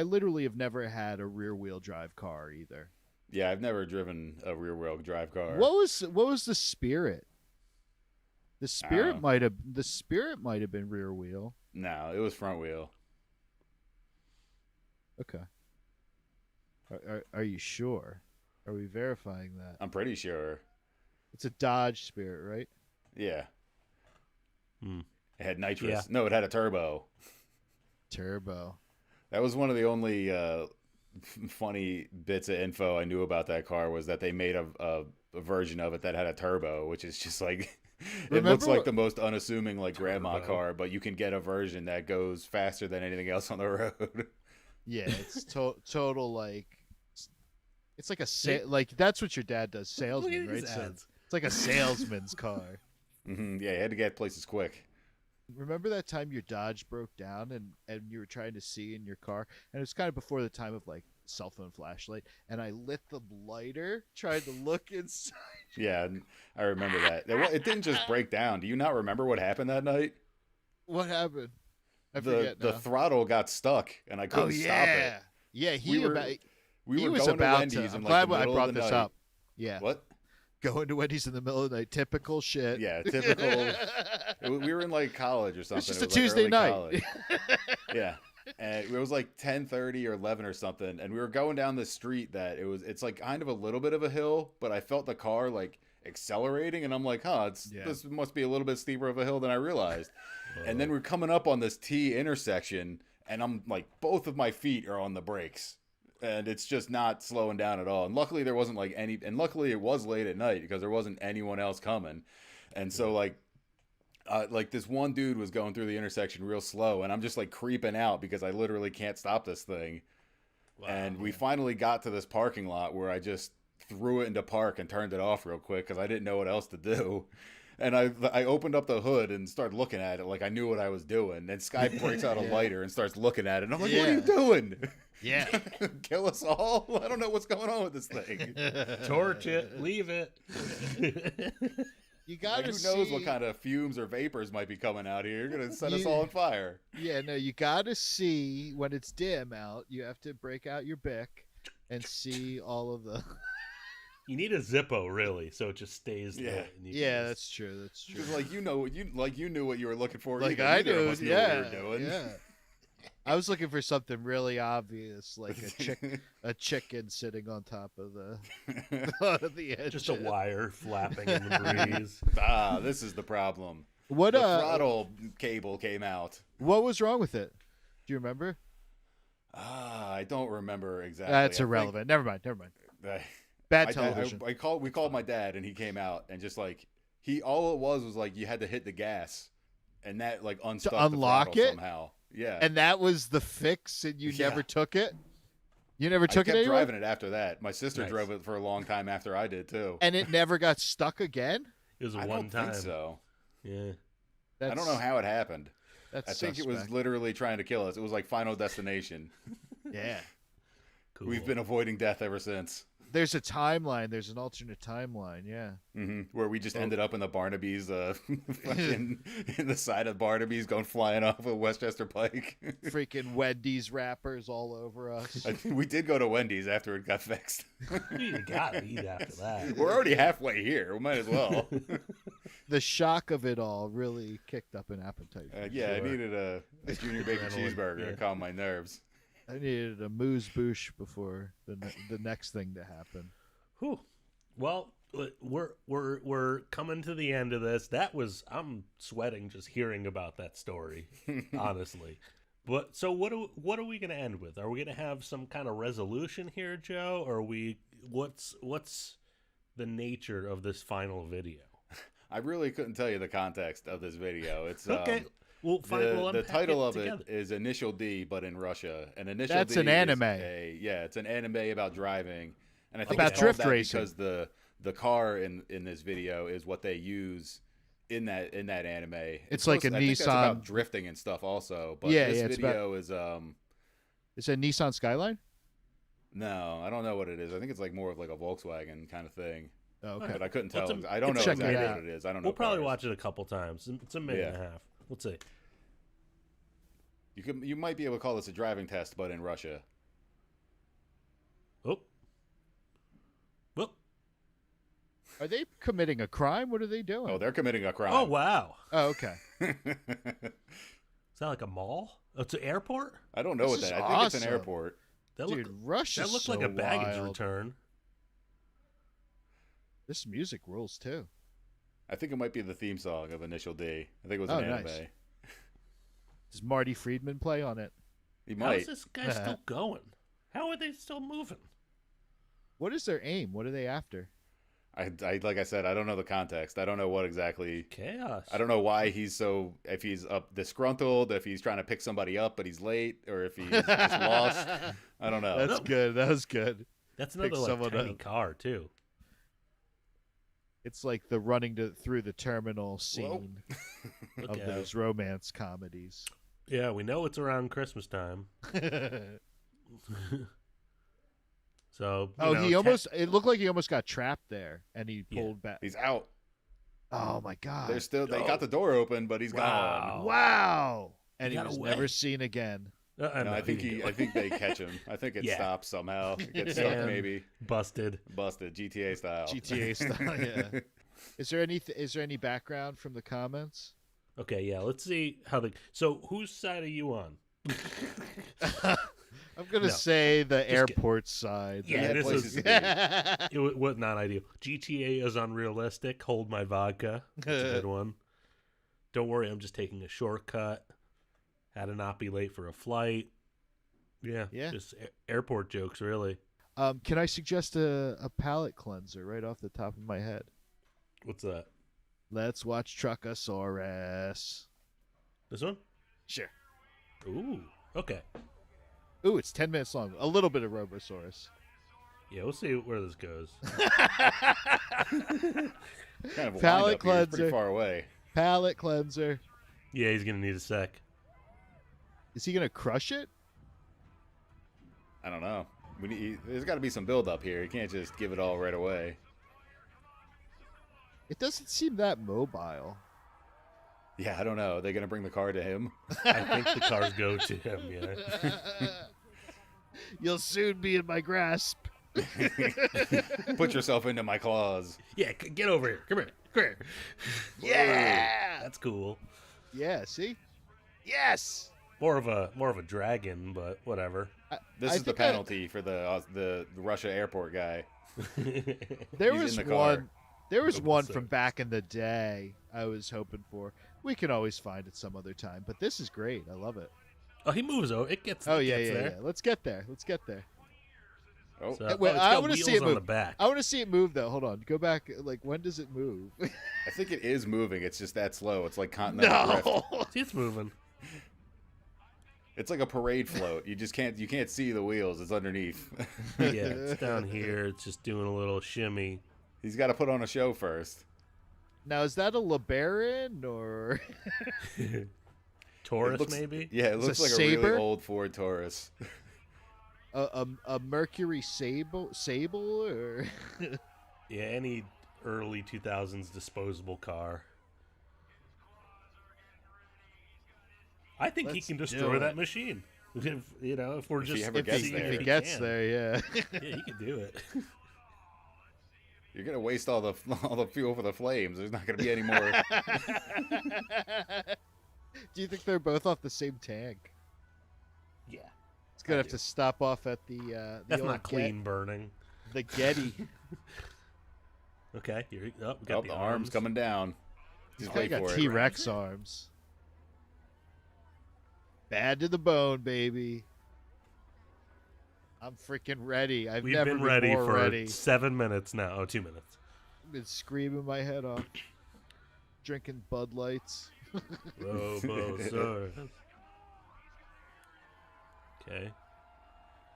literally have never had a rear wheel drive car either. Yeah, I've never driven a rear wheel drive car. What was the Spirit? The Spirit might have been rear wheel. No, it was front wheel. Okay. Are you sure? Are we verifying that? I'm pretty sure. It's a Dodge Spirit, right? Yeah. Hmm. It had nitrous. Yeah. No, it had a turbo. Turbo. That was one of the only funny bits of info I knew about that car was that they made a version of it that had a turbo, which is just like it looks like the most unassuming like grandma car, but you can get a version that goes faster than anything else on the road. Yeah, it's total like it's like like that's what your dad does, salesman, right? So it's like a salesman's car. Mm-hmm. Yeah, you had to get places quick. Remember that time your Dodge broke down and you were trying to see in your car, and it was kind of before the time of like cell phone flashlight, and I lit the lighter trying to look inside. Yeah, I remember that. It didn't just break down. Do you not remember what happened that night? What happened? I forget the now. throttle got stuck, and I couldn't stop it. Yeah, we were was going about to Wendy's. I'm in, glad like, the I middle brought of the this night. up. Yeah. What? Going to Wendy's in the middle of the night, typical shit. Yeah, typical. We were in like college or something. It's just It a was, like, Tuesday early night. college. Yeah, and it was like 10:30 or 11 or something, and we were going down this street that it's like kind of a little bit of a hill, but I felt the car like accelerating, and I'm like, this must be a little bit steeper of a hill than I realized. And then we're coming up on this T intersection, and I'm like, both of my feet are on the brakes. And it's just not slowing down at all. And luckily there wasn't like and luckily it was late at night because there wasn't anyone else coming. And so like this one dude was going through the intersection real slow, and I'm just like creeping out because I literally can't stop this thing. Wow, and we finally got to this parking lot where I just threw it into park and turned it off real quick because I didn't know what else to do. And I opened up the hood and started looking at it like I knew what I was doing. And Sky breaks out a lighter and starts looking at it. And I'm like, what are you doing? Yeah. Kill us all? I don't know what's going on with this thing. Torch it. Leave it. You gotta who knows what kind of fumes or vapors might be coming out here. You're going to set us all on fire. Yeah, no, you gotta see when it's dim out. You have to break out your Bic and see all of the. You need a Zippo, really, so it just stays there. And you Yeah, can that's true. That's true. Because you knew what you were looking for. Like either. I Neither of knew, us knew yeah, what we were doing. yeah. I was looking for something really obvious, like a chicken sitting on top of the edge. Just a wire flapping in the breeze. This is the problem. What the throttle cable came out. What was wrong with it? Do you remember? I don't remember exactly. That's irrelevant. Never mind. Bad television. We called my dad, and he came out, and just like all it was like you had to hit the gas, and that like unstuck to unlock the throttle it somehow. Yeah, and that was the fix, and you never took it. You never took I it kept anywhere? driving it after that. My sister drove it for a long time after I did too. And it never got stuck again? It was I don't think so. Yeah. I don't know how it happened. That's I think it was suspect. literally trying to kill us. It was like Final Destination. Yeah. Cool. We've been avoiding death ever since. There's a timeline. There's an alternate timeline. Yeah. Where we just ended up in the Barnaby's, fucking in the side of Barnaby's, going flying off of Westchester Pike. Freaking Wendy's wrappers all over us. We did go to Wendy's after it got fixed. You gotta eat after that. We're already halfway here. We might as well. The shock of it all really kicked up an appetite. I needed a junior bacon cheeseburger to calm my nerves. I needed a moose bouche before the next thing to happen. Whew. Well, we're coming to the end of this. I'm sweating just hearing about that story, honestly. But so what are we going to end with? Are we going to have some kind of resolution here, Joe? Or what's the nature of this final video? I really couldn't tell you the context of this video. It's okay. The title of it is Initial D, but in Russia. And Initial That's D an anime. It's an anime about driving, and I think about it's called drift that racing because the car in this video is what they use in that anime. It's like a I think that's Nissan about drifting and stuff also. But this video is Is it a Nissan Skyline? No, I don't know what it is. I think it's like more of like a Volkswagen kind of thing. Oh, okay. But I couldn't tell. Well, I don't know exactly what it is. I don't know. We'll probably watch it a couple times. It's a minute and a half. Let's see. You might be able to call this a driving test, but in Russia. Oh. Well. Are they committing a crime? What are they doing? Oh, they're committing a crime. Oh, wow. Oh, okay. Is that like a mall? Oh, it's an airport? I don't know what that. I think it's an airport. Dude, Russia's That looked so like a baggage wild. return. This music rules too. I think it might be the theme song of Initial D. I think it was Oh, an anime. nice. Does Marty Friedman play on it? He How might. is this guy still going? How are they still moving? What is their aim? What are they after? I like I said, I don't know the context. I don't know what exactly. Chaos. I don't know why he's so. If he's up disgruntled, if he's trying to pick somebody up but he's late, or if he's just lost. I don't know. That's good. That was good. That's another like tiny car too. It's like the running through the terminal scene Look of out. those romance comedies. Yeah, we know it's around Christmas time. So it looked like he almost got trapped there, and he pulled back. He's out. Oh my god! They got the door open, but he's gone. Wow! And he got was away. never seen again. No, I think they catch him. I think it stops somehow. It gets stuck And maybe. Busted. GTA style. GTA style. Yeah. Is there any background from the comments? Okay, yeah. Let's see how the. So whose side are you on? I'm gonna say the airport side. Yeah, this places is. to It was not ideal. GTA is unrealistic. Hold my vodka. That's a good one. Don't worry, I'm just taking a shortcut. Had to not be late for a flight. Yeah. Just airport jokes, really. Can I suggest a palate cleanser right off the top of my head? What's that? Let's watch Truckosaurus. This one? Sure. Ooh. Okay. Ooh, it's 10 minutes long. A little bit of Robosaurus. Yeah, we'll see where this goes. Kind of a Palate wind-up here. It's pretty cleanser. far away. Palate cleanser. Yeah, he's gonna need a sec. Is he gonna crush it? I don't know. There's got to be some build up here. You can't just give it all right away. It doesn't seem that mobile. Yeah, I don't know. Are they going to bring the car to him? I think the cars go to him, yeah. You'll soon be in my grasp. Put yourself into my claws. Yeah, get over here. Come here. Yeah, that's cool. Yeah, see? Yes. More of a dragon, but whatever. This is the penalty for the Russia airport guy. There He's was in the car. one. There was one from back in the day I was hoping for. We can always find it some other time, but this is great. I love it. Oh, he moves. Oh, it gets. Oh it yeah, gets yeah, there. yeah. Let's get there. Let's get there. Oh, So, Wait, it's I got want to see wheels it on move. the back. I want to see it move though. Hold on. Go back. Like when does it move? I think it is moving. It's just that slow. It's like continental drift. See, it's moving. It's like a parade float. You just can't see the wheels. It's underneath. Yeah, it's down here. It's just doing a little shimmy. He's got to put on a show first. Now is that a LeBaron or Taurus, looks, maybe? Yeah, it It's looks a like a Sabre? really old Ford Taurus. a Mercury Sable or Yeah, any early 2000s disposable car. I think he Let's can do destroy it. that machine. If we're If he just ever gets seeing there. if he gets can. there, yeah. Yeah, he can do it. You're gonna waste all the fuel for the flames. There's not gonna be any more. Do you think they're both off the same tank? Yeah. It's gonna have to stop off at the That's old not clean burning. The Getty. Okay, here we got the arms coming down. Just They wait got for it. T-Rex arms. Bad to the bone, baby. I'm freaking ready. We've never been ready more for ready. 7 minutes now. Oh, 2 minutes. I've been screaming my head off. Drinking Bud Lights. Robosaurus. Okay.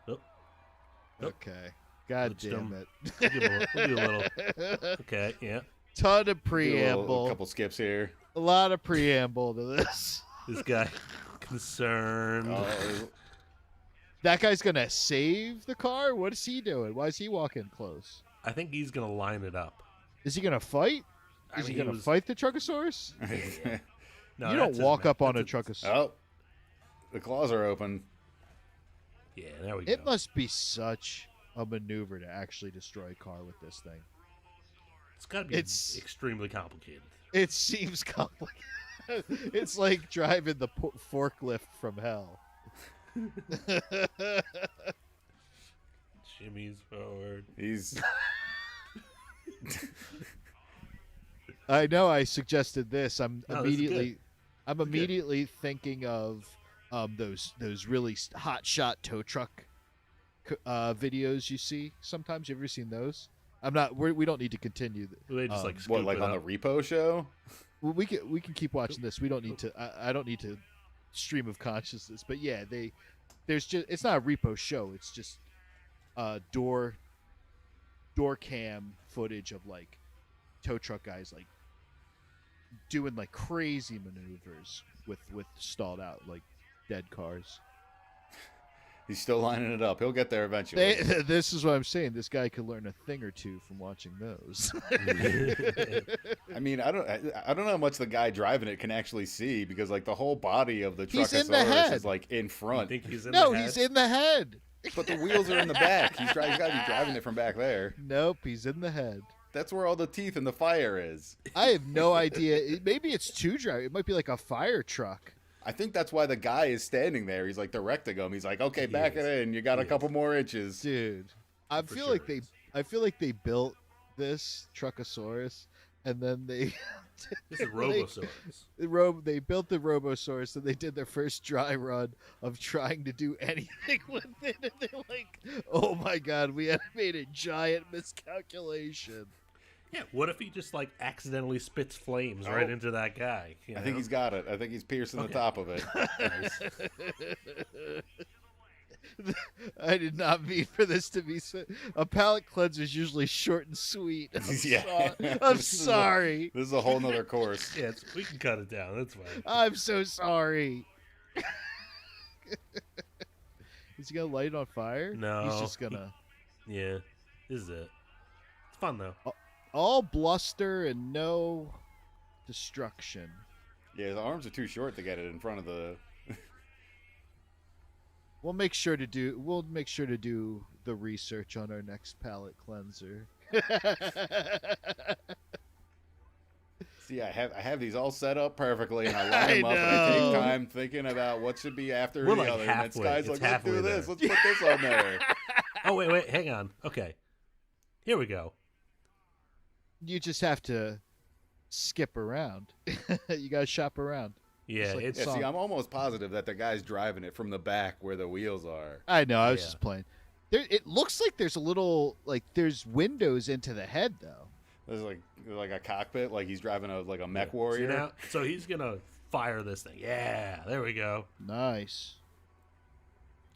Nope. Okay. God damn it. We'll do a little. Okay, yeah. Ton of Do a preamble. couple skips here. A lot of preamble to this. This guy concerned. Oh, That guy's gonna save the car? What is he doing? Why is he walking close? I think he's gonna line it up. Is he gonna fight? I Is mean, he gonna was- fight the Truckosaurus? No, you that's don't his walk man. up on a That's his- Truckosaurus. Oh, the claws are open. Yeah, there we It go. must be such a maneuver to actually destroy a car with this thing. It's got to be extremely complicated. It seems complicated. It's like driving the forklift from hell. Shimmies forward. He's. I know I suggested this. I'm No, this is immediately good. I'm This is good. immediately thinking of those really hot shot tow truck videos you see sometimes. You ever seen those? We don't need to continue. They just like What, scoop like it on up. the repo show? We can keep watching this. We don't need to. I don't need to stream of consciousness. But yeah, there's just it's not a repo show. It's just door cam footage of like tow truck guys like doing like crazy maneuvers with stalled out like dead cars. He's still lining it up. He'll get there eventually. This is what I'm saying. This guy could learn a thing or two from watching those. I mean, I don't know how much the guy driving it can actually see because like the whole body of the He's in the Truckosaurus head. is like in front. You think he's in No, the head? he's in the head. But the wheels are in the back. He's got to be driving it from back there. Nope, he's in the head. That's where all the teeth and the fire is. I have no idea. Maybe it's two drive. It might be like a fire truck. I think that's why the guy is standing there. He's like directing him. He's like, "Okay, back it in. You got a couple more inches." Dude, I feel like they built this Truckosaurus and then they This is Robosaurus. They built the Robosaurus and they did their first dry run of trying to do anything with it, and they're like, "Oh my god, we had made a giant miscalculation." Yeah, what if he just like accidentally spits flames right into that guy? I think he's got it. I think he's piercing the top of it. I did not mean for this to be so. A palate cleanser is usually short and sweet. I'm sorry. This is a whole nother course. Yeah, we can cut it down. That's fine. I'm so sorry. Is he gonna light it on fire? No, He's just gonna. Yeah, this is it. It's fun though. All bluster and no destruction. Yeah, his arms are too short to get it in front of the. We'll make sure to do the research on our next palate cleanser. See, I have these all set up perfectly, and I line them up, and I take time thinking about what should be after We're the like other. And halfway. Sky's It's like, let's do halfway this. there. Let's put this on there. Oh, wait, hang on. Okay. Here we go. You just have to skip around. You gotta shop around. Yeah, Just like the See, song. I'm almost positive that the guy's driving it from the back where the wheels are. I know. I was just playing. It looks like there's a little there's windows into the head though. There's like a cockpit, like he's driving a mech warrior. See now? So he's gonna fire this thing. Yeah, there we go. Nice.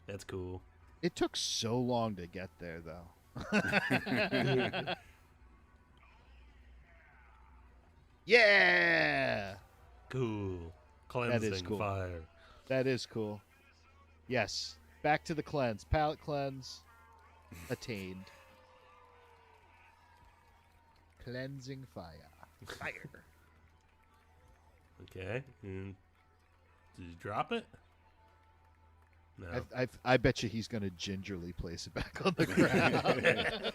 That's cool. It took so long to get there though. Yeah. Cool. Cleansing cool. fire. That is cool. Yes. Back to the cleanse. Palate cleanse attained. Cleansing fire. Fire. Okay. And did you drop it? No. I bet you he's gonna gingerly place it back on the ground.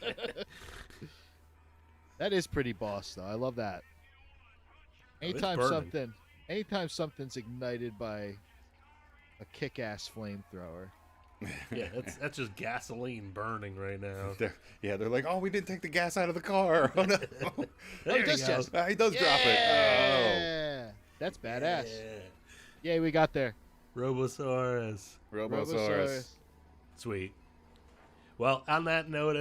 That is pretty boss though. I love that. Anytime something's ignited by a kick-ass flamethrower. Yeah, that's just gasoline burning right now. They're like, oh, we didn't take the gas out of the car. Oh no. There he does you go. he does drop it. Yeah. That's badass. Yeah, we got there. Robosaurus. Sweet. Well, on that note,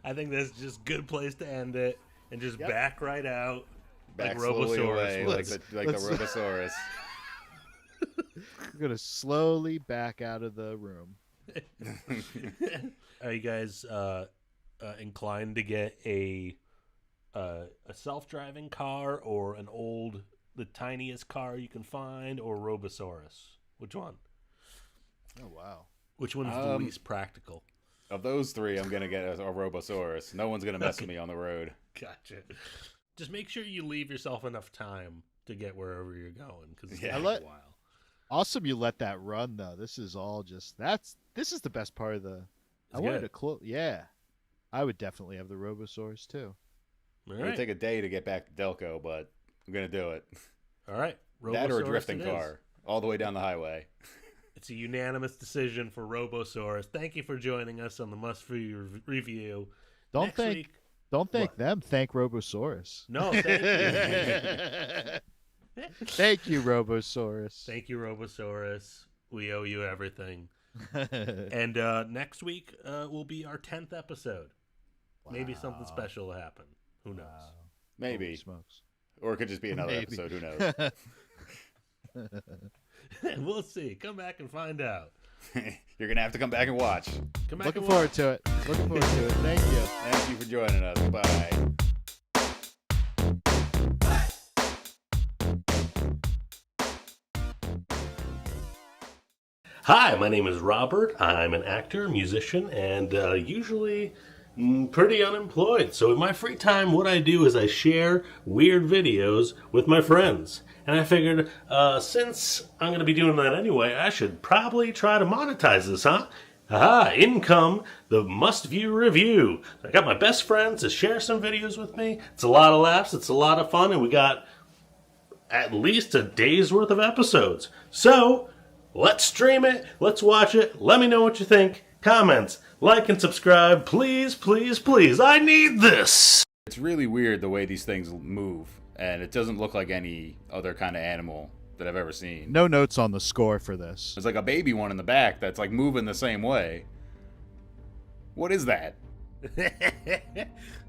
I think that's just a good place to end it, and just back right out, Back like slowly Robosaurus. away, like the Robosaurus. We're gonna slowly back out of the room. Are you guys inclined to get a self-driving car, or the tiniest car you can find, or Robosaurus? Which one? Oh wow. Which one's the least practical? Of those three, I'm gonna get a Robosaurus. No one's gonna mess with me on the road. Gotcha. Just make sure you leave yourself enough time to get wherever you're going, because it's Yeah. gonna take a while. Awesome, you let that run though. This is all just this is the best part of the. I wanted to close. Yeah, I would definitely have the Robosaurus too. All It would right. take a day to get back to Delco, but I'm gonna do it. All right. That or a Robosaurus drifting it is. car all the way down the highway. It's a unanimous decision for Robosaurus. Thank you for joining us on the Must View review. Don't Next thank week, What? them. Thank Robosaurus. No, thank you. Thank you, Robosaurus. Thank you, Robosaurus. We owe you everything. And next week will be our 10th episode. Maybe something special will happen. Who knows? Maybe. Holy smokes. Or it could just be another Maybe. episode. Who knows? We'll see. Come back and find out. You're gonna have to come back and watch. Come back Looking and forward watch. to it. Looking forward to it. Thank you. Thank you for joining us. Bye. Hi, my name is Robert. I'm an actor, musician, and usually pretty unemployed. So in my free time, what I do is I share weird videos with my friends. And I figured, since I'm going to be doing that anyway, I should probably try to monetize this, huh? Aha, income, the Must View review. I got my best friends to share some videos with me. It's a lot of laughs, it's a lot of fun, and we got at least a day's worth of episodes. So, let's stream it, let's watch it, let me know what you think. Comments, like and subscribe, please, please, please. I need this! It's really weird the way these things move, and it doesn't look like any other kind of animal that I've ever seen. No notes on the score for this. There's like a baby one in the back that's like moving the same way. What is that?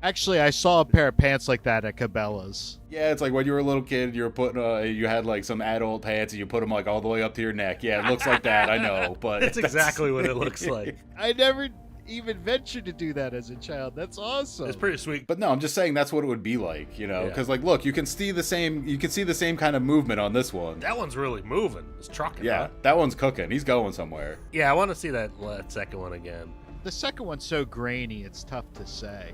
Actually, I saw a pair of pants like that at Cabela's. Yeah, it's like when you were a little kid, you were putting, you had like some adult pants and you put them like all the way up to your neck. Yeah, it looks like that, I know, but That's exactly what it looks like. I never even ventured to do that as a child. That's awesome. It's pretty sweet. But no, I'm just saying that's what it would be like, you know, Yeah. because like, look, you can see the same kind of movement on this one. That one's really moving. It's trucking. Yeah, Huh? that one's cooking. He's going somewhere. Yeah, I want to see that second one again. The second one's so grainy, it's tough to say.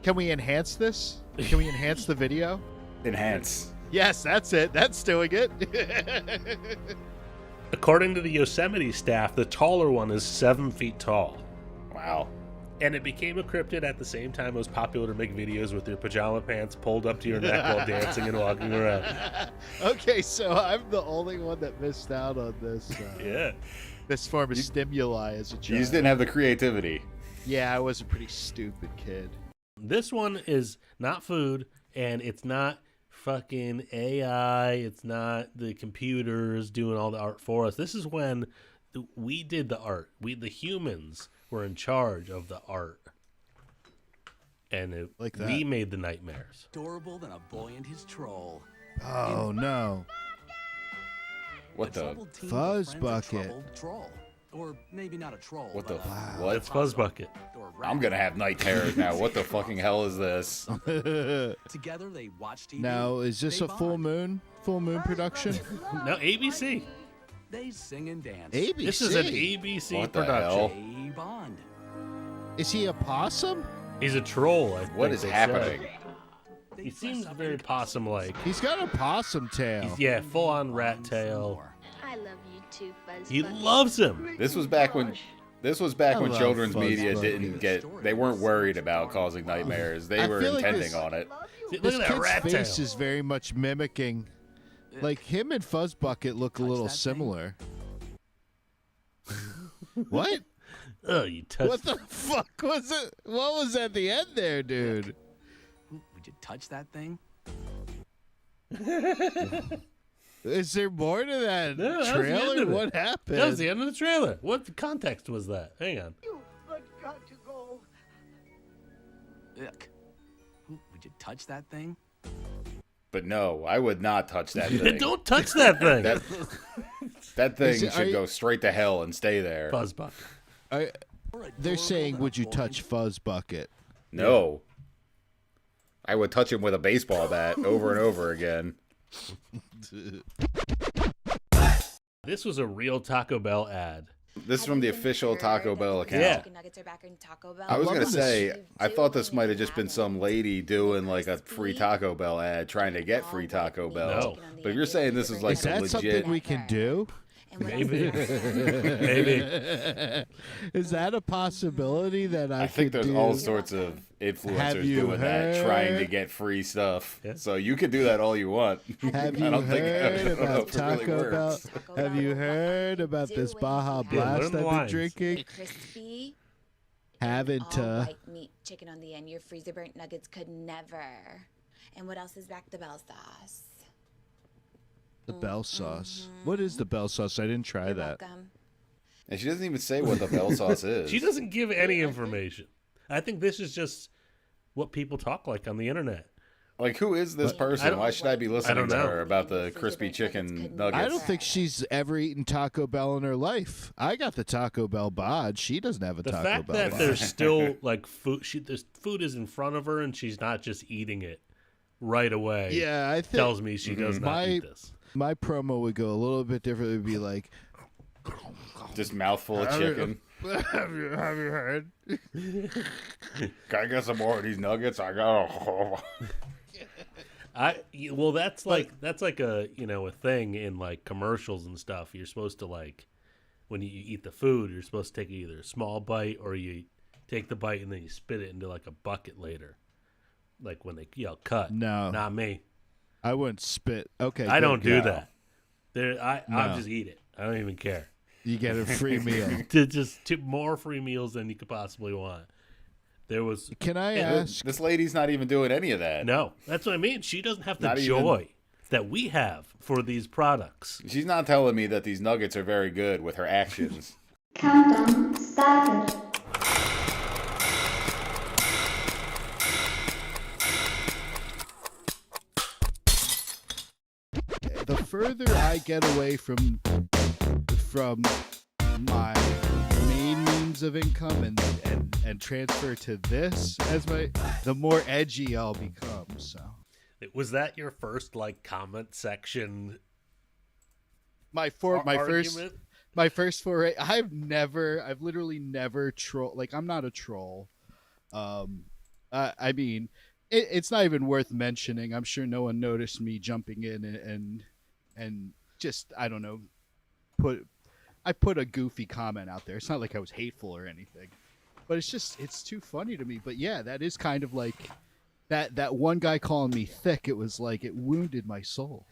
Can we enhance this? Can we enhance the video? Enhance. Yes, that's it. That's doing it. According to the Yosemite staff, the taller one is 7 feet tall. Wow. And it became a cryptid at the same time it was popular to make videos with your pajama pants pulled up to your neck while dancing and walking around. Okay, so I'm the only one that missed out on this. Yeah. This form of stimuli as a child. You just didn't have the creativity. Yeah, I was a pretty stupid kid. This one is not food, and it's not fucking AI. It's not the computers doing all the art for us. This is when we did the art. We, the humans, were in charge of the art. And we made the nightmares. Adorable than a boy and his troll. Oh, no. What the? Fuzz bucket. Troll. Or maybe not a troll. What the? But What? It's Fuzz Bucket. I'm gonna have night terrors now. What the fucking hell is this? Together they watch TV. Now, is this a full moon production? No, ABC. They sing and dance. ABC. This is an ABC What the production. hell? Jay Bond. Is he a possum? He's a troll. What is happening? He seems very possum-like. He's got a possum tail. Yeah, full-on rat tail. I love you too, Fuzz. He loves him. This was back when. This was back when love children's Fuzz media Bucket. didn't get. They weren't worried about causing nightmares. They I were feel like intending this- on it. See, look This at that kid's rat face tail. is very much mimicking. Like him and Fuzz Bucket look a little similar. What? Oh, you touched. What the fuck was it? What was at the end there, dude? Would you touch that thing? Is there more to that No, that was the end trailer? of it. What happened? That was the end of the trailer. What context was that? Hang on. But got to go. Ick. Would you touch that thing? But no, I would not touch that thing. Don't touch that thing. That thing Is it- should go straight to hell and stay there. Fuzz Bucket. They're saying, would you touch Fuzz Bucket? No. I would touch him with a baseball bat over and over again. This was a real Taco Bell ad. This is from the official Taco Bell account. Yeah. Chicken nuggets are back in Taco Bell. I was love gonna this. say, I thought this might have just been some lady doing like a free Taco Bell ad, trying to get free Taco Bell. No. But if you're saying this is like Is some that legit, something we can do? Maybe. Maybe. Is that a possibility that I I think could there's do? all sorts of Have influencers you doing that, trying to heard? get free stuff. Yeah. So you can do that all you want. Have I you don't think- I heard don't know about if it really Taco Bell? works. Have you heard about this Baja Blast learn I've the been lines. drinking? Crispy, Haven't. all white meat, chicken on the end. Your freezer burnt nuggets could never. And what else is back? The Bell sauce. The bell sauce. What is the bell sauce? I didn't try that. Welcome. And she doesn't even say what the bell sauce is. She doesn't give any information. I think this is just what people talk like on the internet. Like, who is this person? Why should I be listening to know. her about the crispy chicken nuggets? I don't think she's ever eaten Taco Bell in her life. I got the Taco Bell bod. She doesn't have a The Taco fact Bell that bod. there's still like food, this food is in front of her and she's not just eating it right away. Yeah, I think tells me she does not eat this. My promo would go a little bit different. It would be like, Just mouthful of chicken. have you heard? Can I get some more of these nuggets? I got. Well, that's like a a thing in like commercials and stuff. You're supposed to like when you eat the food, you're supposed to take either a small bite or you take the bite and then you spit it into like a bucket later. Like when they yell cut. No, not me. I wouldn't spit. Okay, I don't do good. that. I No. just eat it. I don't even care. You get a free meal. Just more free meals than you could possibly want. There was. Can I ask? This lady's not even doing any of that. No, that's what I mean. She doesn't have the Not even- joy that we have for these products. She's not telling me that these nuggets are very good with her actions. Countdown started. The further I get away from my main means of income and transfer to this as the more edgy I'll become. So Was that your first like comment section? my argument? first foray. I've literally never troll. Like, I'm not a troll. I mean, it's not even worth mentioning. I'm sure no one noticed me jumping in and just, I don't know, put a goofy comment out there. It's not like I was hateful or anything, but it's too funny to me. But yeah, that is kind of like that one guy calling me thick. It was like it wounded my soul.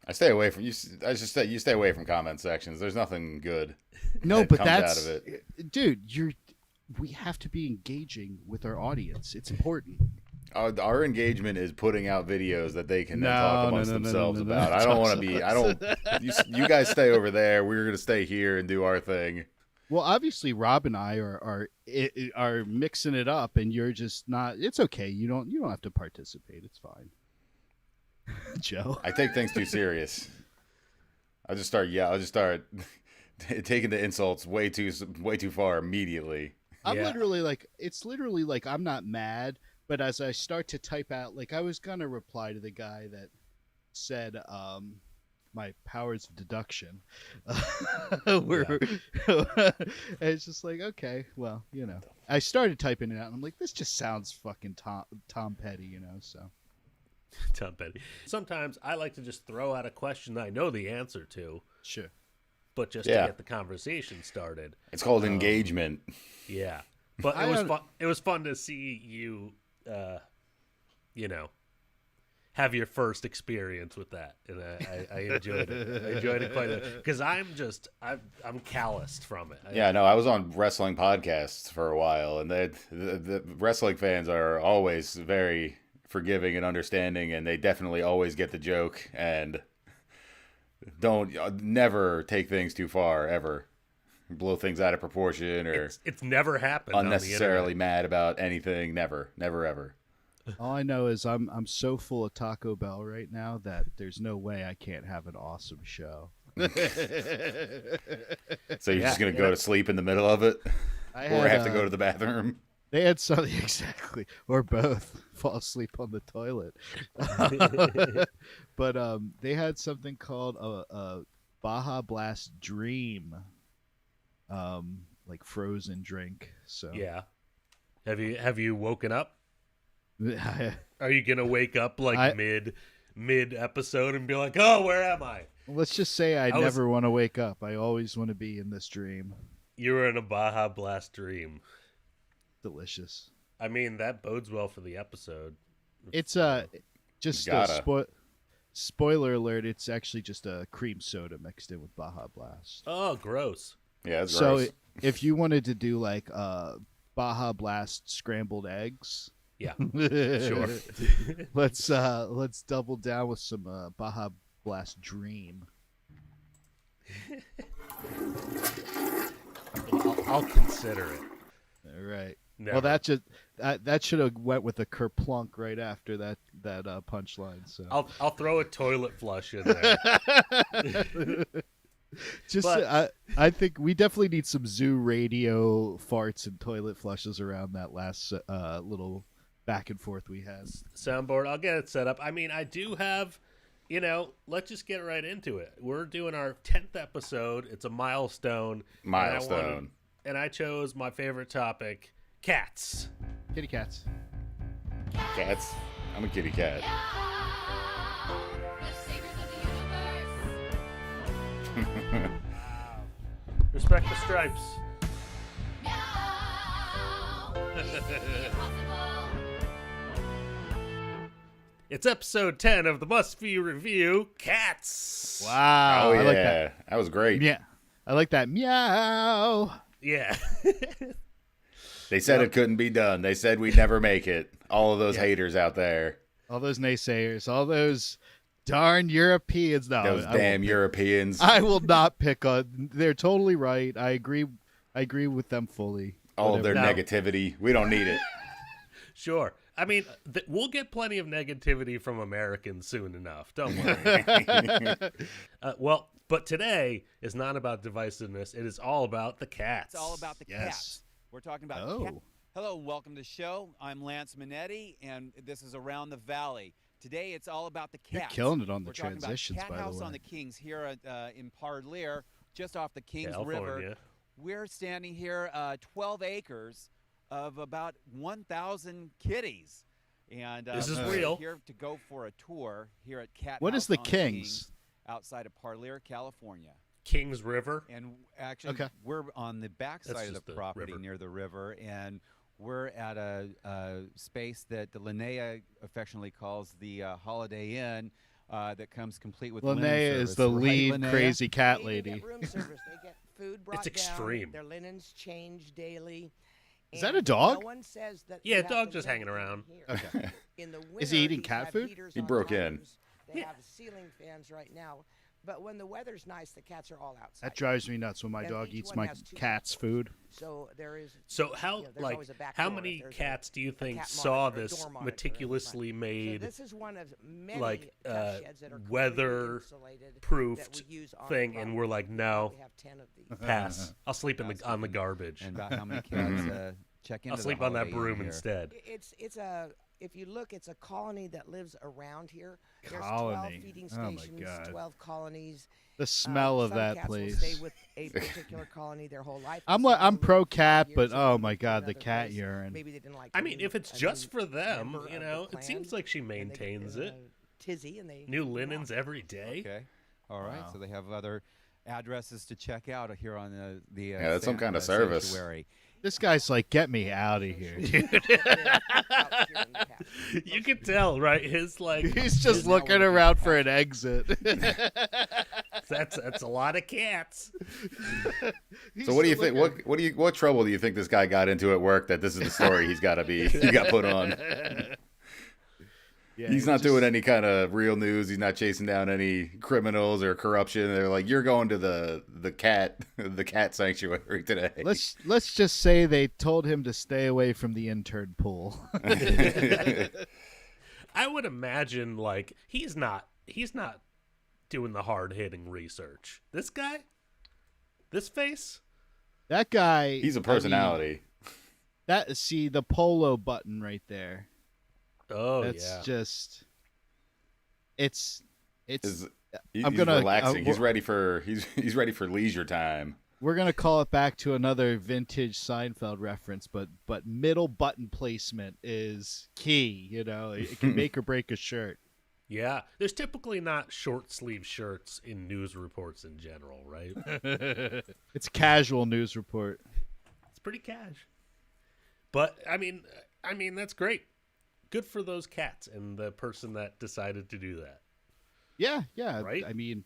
I stay away from you. I just say you stay away from comment sections. There's nothing good. No, but comes that's out of it. Dude. We have to be engaging with our audience. It's important. Our engagement is putting out videos that they can then talk amongst themselves about. I don't want to be. I don't. You guys stay over there. We're gonna stay here and do our thing. Well, obviously, Rob and I are mixing it up, and you're just not. It's okay. You don't have to participate. It's fine. Joe, I take things too serious. I'll just start taking the insults way too far immediately. I'm literally like, it's literally like I'm not mad, but as I start to type out, like I was gonna reply to the guy that said my powers of deduction were it's just like, okay, well, I started typing it out and I'm like, this just sounds fucking Tom Petty, so Tom Petty. Sometimes I like to just throw out a question that I know the answer to. Sure. But just to get the conversation started. It's called engagement. Yeah. But it was fun to see you have your first experience with that, and I enjoyed it. I enjoyed it quite a bit because I'm calloused from it. I was on wrestling podcasts for a while, and the wrestling fans are always very forgiving and understanding, and they definitely always get the joke and never take things too far, ever blow things out of proportion, or it's never happened unnecessarily mad about anything. Never ever. All I know is I'm so full of Taco Bell right now that there's no way I can't have an awesome show. So you're just gonna go to sleep in the middle of it, or have to go to the bathroom. They had something exactly, or both. Fall asleep on the toilet. But they had something called a Baja Blast Dream, like frozen drink. So yeah, have you woken up? Are you gonna wake up like mid episode and be like, oh, where am I? Let's just say I never want to wake up. I always want to be in this dream. You were in a Baja Blast dream. Delicious. I mean, that bodes well for the episode. It's just spoiler alert. It's actually just a cream soda mixed in with Baja Blast. Oh, gross. Yeah, it's gross. So if you wanted to do like Baja Blast scrambled eggs, yeah, sure. let's double down with some Baja Blast Dream. I'll consider it. All right. Never. Well, that should have went with a kerplunk right after that punchline. So I'll throw a toilet flush in there. I think we definitely need some zoo radio farts and toilet flushes around that last little back and forth we had. Soundboard, I'll get it set up. I mean, I do have, let's just get right into it. We're doing our 10th episode. It's a milestone. And I chose my favorite topic, cats. Kitty cats. Cats. I'm a kitty cat. Respect the stripes. It's episode 10 of the Must View Review, Cats. Wow. Oh, yeah. I like that. That was great. Yeah. I like that. Meow. Yeah. They said it couldn't be done. They said we'd never make it. All of those haters out there. All those naysayers. All those darn Europeans. No, those damn Europeans. I will not pick on. They're totally right. I agree with them fully. All of their negativity. We don't need it. Sure. I mean, we'll get plenty of negativity from Americans soon enough. Don't worry. But today is not about divisiveness. It is all about the cats. It's all about the cats. We're talking about cats. Hello and welcome to the show. I'm Lance Minetti, and this is Around the Valley. Today it's all about the cats. You're killing it on the We're transitions, talking about by Cat the House way. on the Kings here in Parlier, just off the Kings California. River. We're standing here, 12 acres of about 1,000 kitties. And this is we're real. Here to go for a tour here at Cat What House is the on Kings? outside of Parlier, California. Kings River. And actually, we're on the backside of the property near the river, and we're at a space that the Linnea affectionately calls the Holiday Inn. That comes complete with linen Linnea service, is the right, lead Linnea? crazy cat They lady. get room service. They get food brought It's extreme. down. Their linens changed daily. Is that a dog? No one says that Yeah, you have dog to just live hanging around. here. Okay. In the winter, Is he eating these cat have food? heaters He on broke top. in. They have ceiling fans right now. But when the weather's nice, the cats are all outside. That drives me nuts when my And dog each eats one my has two cat's food. So there is. So how you know, there's like always a back how door if many there's cats do you think cat saw monitor, a this door monitor in the meticulously front. made So this is one of many like cat sheds that are completely weather insulated that proofed we use on thing, the and we're like, no, We have 10 of these. pass. I'll sleep on the garbage. And about how many cats check into I'll the sleep on that Holiday Inn broom here. instead. It's a if you look, it's a colony that lives around here. There's Colony. 12 feeding Oh my stations, God. 12 colonies. The smell of some that cats place. Will stay with a particular colony their whole life. I'm pro cat, but years oh and my move to god, the another cat place. urine. Maybe they didn't like. I mean, if it's just for them, member you of know, the it seems clan, like she and they get maintains in it. a tizzy and they New move linens on. every day. Okay. All right. Wow. So they have other addresses to check out here on the Yeah, that's some kind of service. sanctuary. This guy's like, get me out of here, dude. You can tell, right? His like He's just looking around for an exit. That's a lot of cats. So what do you think? What trouble do you think this guy got into at work that this is the story he got put on? Yeah, he's not doing any kind of real news. He's not chasing down any criminals or corruption. They're like, you're going to the cat sanctuary today. Let's just say they told him to stay away from the intern pool. I would imagine like he's not doing the hard hitting research. This guy, this face, That guy. He's a personality. See the polo button right there. Oh, that's yeah. just. It's. He's I'm gonna relaxing. He's ready for leisure time. We're gonna call it back to another vintage Seinfeld reference, but middle button placement is key. You know, it can make or break a shirt. Yeah, there's typically not short sleeve shirts in news reports in general, right? It's a casual news report. It's pretty cash. But I mean that's great. Good for those cats and the person that decided to do that. Yeah. Right? I mean,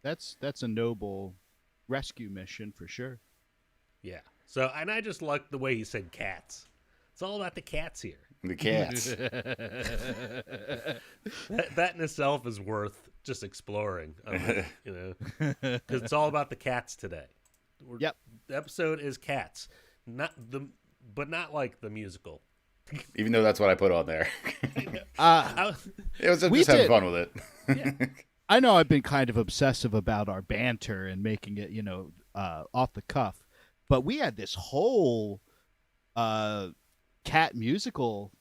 that's a noble rescue mission for sure. Yeah. So, and I just like the way he said cats. It's all about the cats here. The cats. that in itself is worth just exploring. You know, because it's all about the cats today. Yep. The episode is cats, but not like the musical. Even though that's what I put on there. It was just we having did- fun with it. Yeah. I know I've been kind of obsessive about our banter and making it, off the cuff, but we had this whole cat musical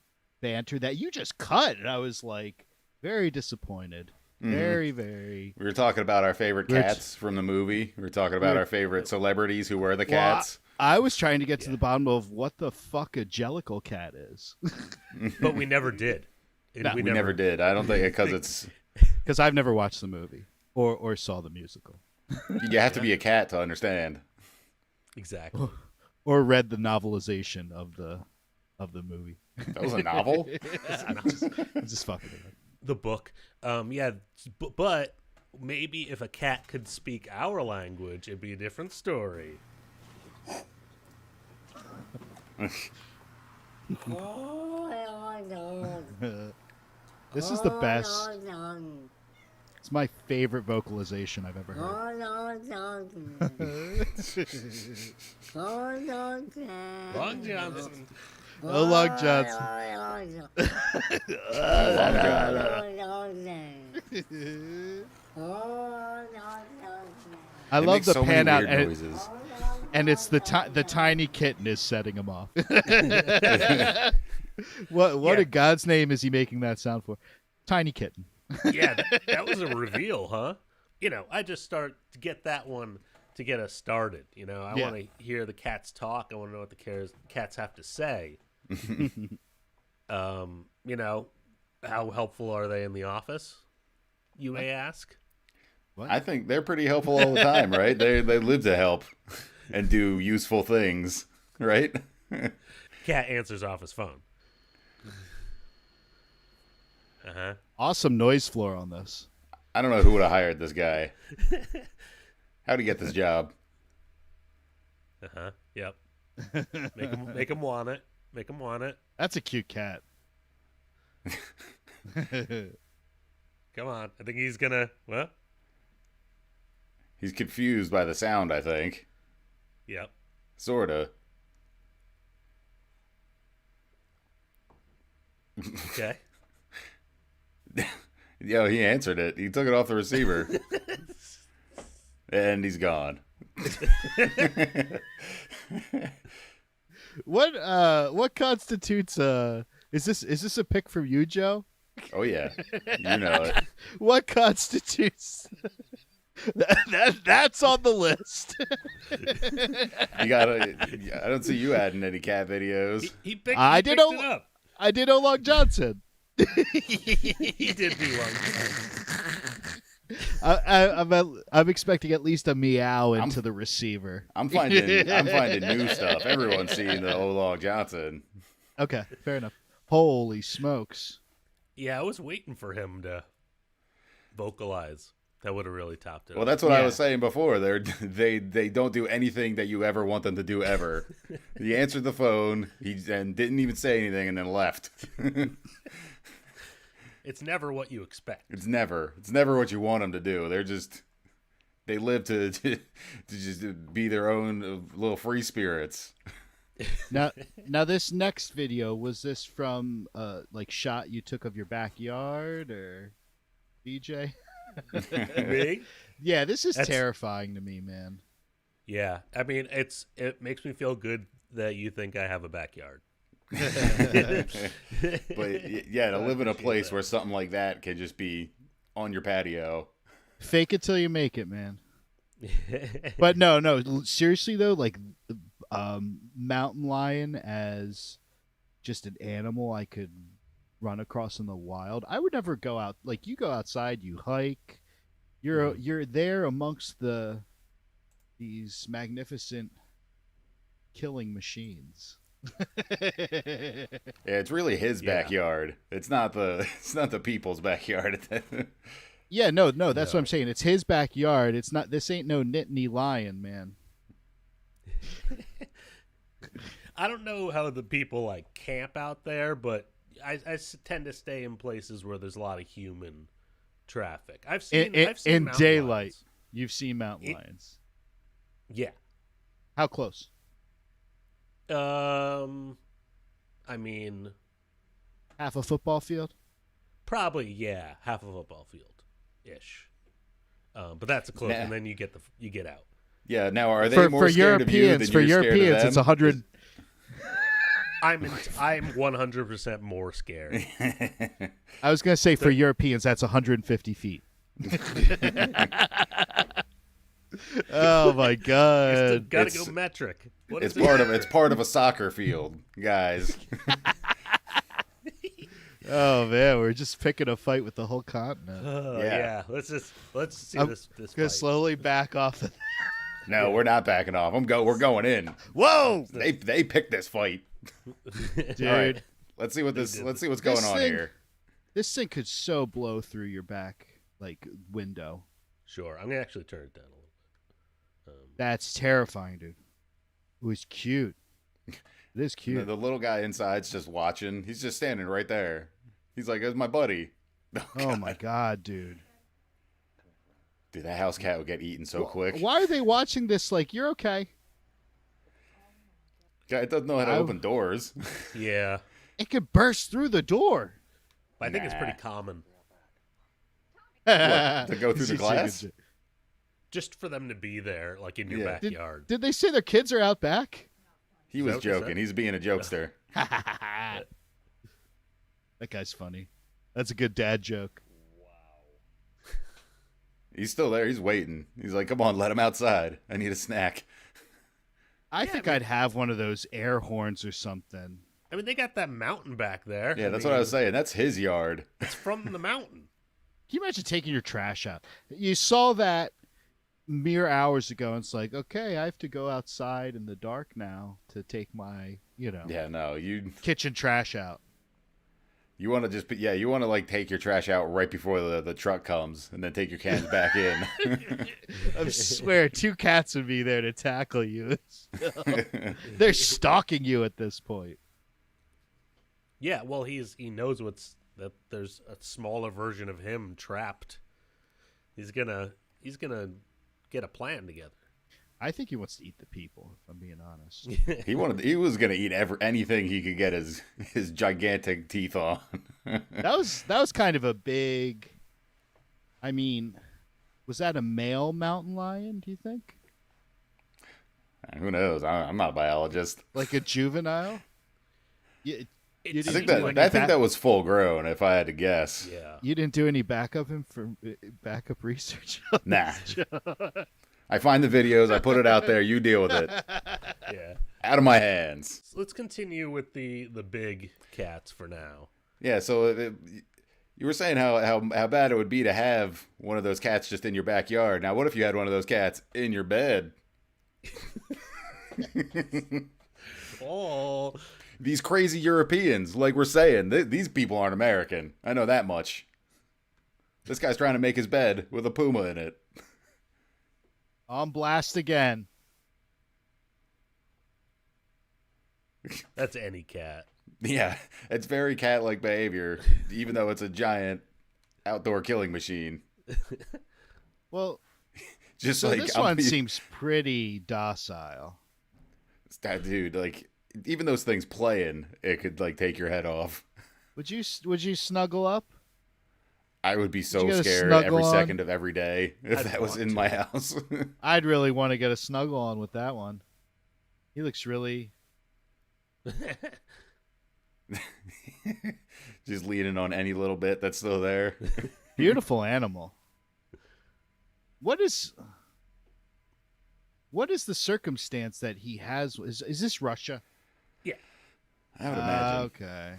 banter that you just cut, and I was like very disappointed. Mhm. Very, very. We were talking about our favorite cats from the movie. We were talking about our favorite celebrities who were the cats. I was trying to get to the bottom of what the fuck a Jellicle cat is. But we never did. No. We never did. I don't think because because I've never watched the movie or saw the musical. You have to be a cat to understand. Exactly. Or read the novelization of the movie. That was a novel? I'm just fucking with it. The book. Yeah, but maybe if a cat could speak our language, it'd be a different story. This is the best. It's my favorite vocalization I've ever heard. Long Johnson. Oh, Long Johnson. I love makes the so many pan out, weird noises. and it's the tiny kitten is setting him off. What in God's name is he making that sound for? Tiny kitten. Yeah, that was a reveal, huh? I just start to get that one to get us started. I want to hear the cats talk. I want to know what the cats have to say. How helpful are they in the office? You may ask. I think they're pretty helpful all the time, right? They live to help and do useful things, right? Cat answers off his phone. Uh-huh. Awesome noise floor on this. I don't know who would have hired this guy. How'd he get this job? Uh-huh. Yep. Make him want it. Make him want it. That's a cute cat. Come on. I think he's gonna what? He's confused by the sound, I think. Yep. Sorta. Okay. Yo, he answered it. He took it off the receiver. And he's gone. What constitutes is this a pick from you, Joe? Oh yeah. You know it. What constitutes that's on the list. You gotta I don't see you adding any cat videos. He picked it up. I did O'Long Johnson. He did do long. I'm expecting at least a meow into the receiver. I'm finding new stuff. Everyone's seeing the O'Long Johnson. Okay, fair enough. Holy smokes. Yeah, I was waiting for him to vocalize. That would have really topped it. Well, that's what I was saying before. They don't do anything that you ever want them to do ever. He answered the phone, and didn't even say anything, and then left. It's never what you expect. It's never what you want them to do. They live to just be their own little free spirits. Now this next video, was this from like shot you took of your backyard or DJ? Me? Yeah, this is terrifying to me, man. Yeah, I mean, it makes me feel good that you think I have a backyard. But yeah, to live in a place where something like that can just be on your patio. Fake it till you make it, man. But no, seriously though, like mountain lion as just an animal I could run across in the wild. I would never go out. Like, you go outside, you hike, you're there amongst these magnificent killing machines. Yeah, it's really his backyard. It's not the people's backyard. Yeah, no, that's what I'm saying. It's his backyard. It's not. This ain't no Nittany lion, man. I don't know how the people like camp out there, but I tend to stay in places where there's a lot of human traffic. I've seen in mountain daylight. lions. You've seen mountain lions. Yeah. How close? I mean, half a football field. Probably, yeah, half a football field, ish. But that's a close, and then you get out. Yeah. Now, are they more scared of you than for you're Europeans? scared of them? It's 100. I'm 100% more scared. I was gonna say for Europeans, that's 150 feet. Oh my god! Gotta go metric. It's part of a soccer field, guys. Oh man, we're just picking a fight with the whole continent. Yeah. Let's see this. Gonna fight. slowly back off. No, we're not backing off. We're going in. Whoa! They picked this fight, Dude. All right, let's see what's going on here. This thing could so blow through your back window. Sure, I'm gonna actually turn it down a little bit. That's terrifying, dude. It was cute. It is cute. The little guy inside's just watching. He's just standing right there. He's like, "It's my buddy." Oh my god, dude. Dude, that house cat would get eaten so quick. Why are they watching this like, you're okay? Guy doesn't know how to open doors. Yeah. It could burst through the door. I think it's pretty common. What, to go through the glass? Just for them to be there, like in your backyard. Did they say their kids are out back? He was joking. He's being a jokester. That guy's funny. That's a good dad joke. He's still there. He's waiting. He's like, "Come on, let him outside. I need a snack." I think I'd have one of those air horns or something. I mean, they got that mountain back there. Yeah, that's what I was saying. That's his yard. It's from the mountain. you imagine taking your trash out? You saw that mere hours ago, and it's like, okay, I have to go outside in the dark now to take my, kitchen trash out. You want to you want to like take your trash out right before the truck comes, and then take your cans back in. I swear, 2 cats would be there to tackle you. They're stalking you at this point. Yeah, well, he knows that there's a smaller version of him trapped. He's gonna get a plan together. I think he wants to eat the people, if I'm being honest. He was gonna eat anything he could get his gigantic teeth on. that was kind of a big. I mean, was that a male mountain lion? Do you think? Who knows? I'm not a biologist. Like a juvenile? I think that was full grown, if I had to guess. Yeah. You didn't do any backup research? Nah. I find the videos, I put it out there, you deal with it. Yeah. Out of my hands. So let's continue with the big cats for now. Yeah, so you were saying how bad it would be to have one of those cats just in your backyard. Now, what if you had one of those cats in your bed? Oh. These crazy Europeans, like we're saying, these people aren't American. I know that much. This guy's trying to make his bed with a puma in it. On blast again. That's any cat. Yeah, it's very cat-like behavior, even though it's a giant outdoor killing machine. Well, just so like this one seems pretty docile. That dude, like, even those things playing, it could like take your head off. Would you snuggle up? I would be so scared every second of every day if that was in my house. I'd really want to get a snuggle on with that one. He looks really just leaning on any little bit that's still there. Beautiful animal. What is the circumstance that he has? Is this Russia? Yeah, I would imagine. Okay,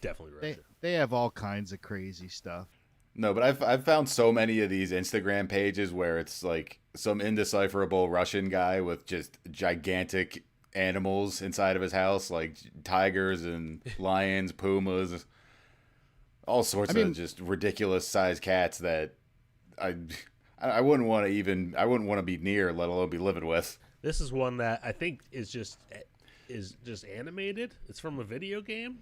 definitely Russia. They have all kinds of crazy stuff. No, but I've found so many of these Instagram pages where it's like some indecipherable Russian guy with just gigantic animals inside of his house, like tigers and lions, pumas, all sorts of just ridiculous sized cats that I wouldn't want to be near, let alone be living with. This is one that I think is just animated. It's from a video game.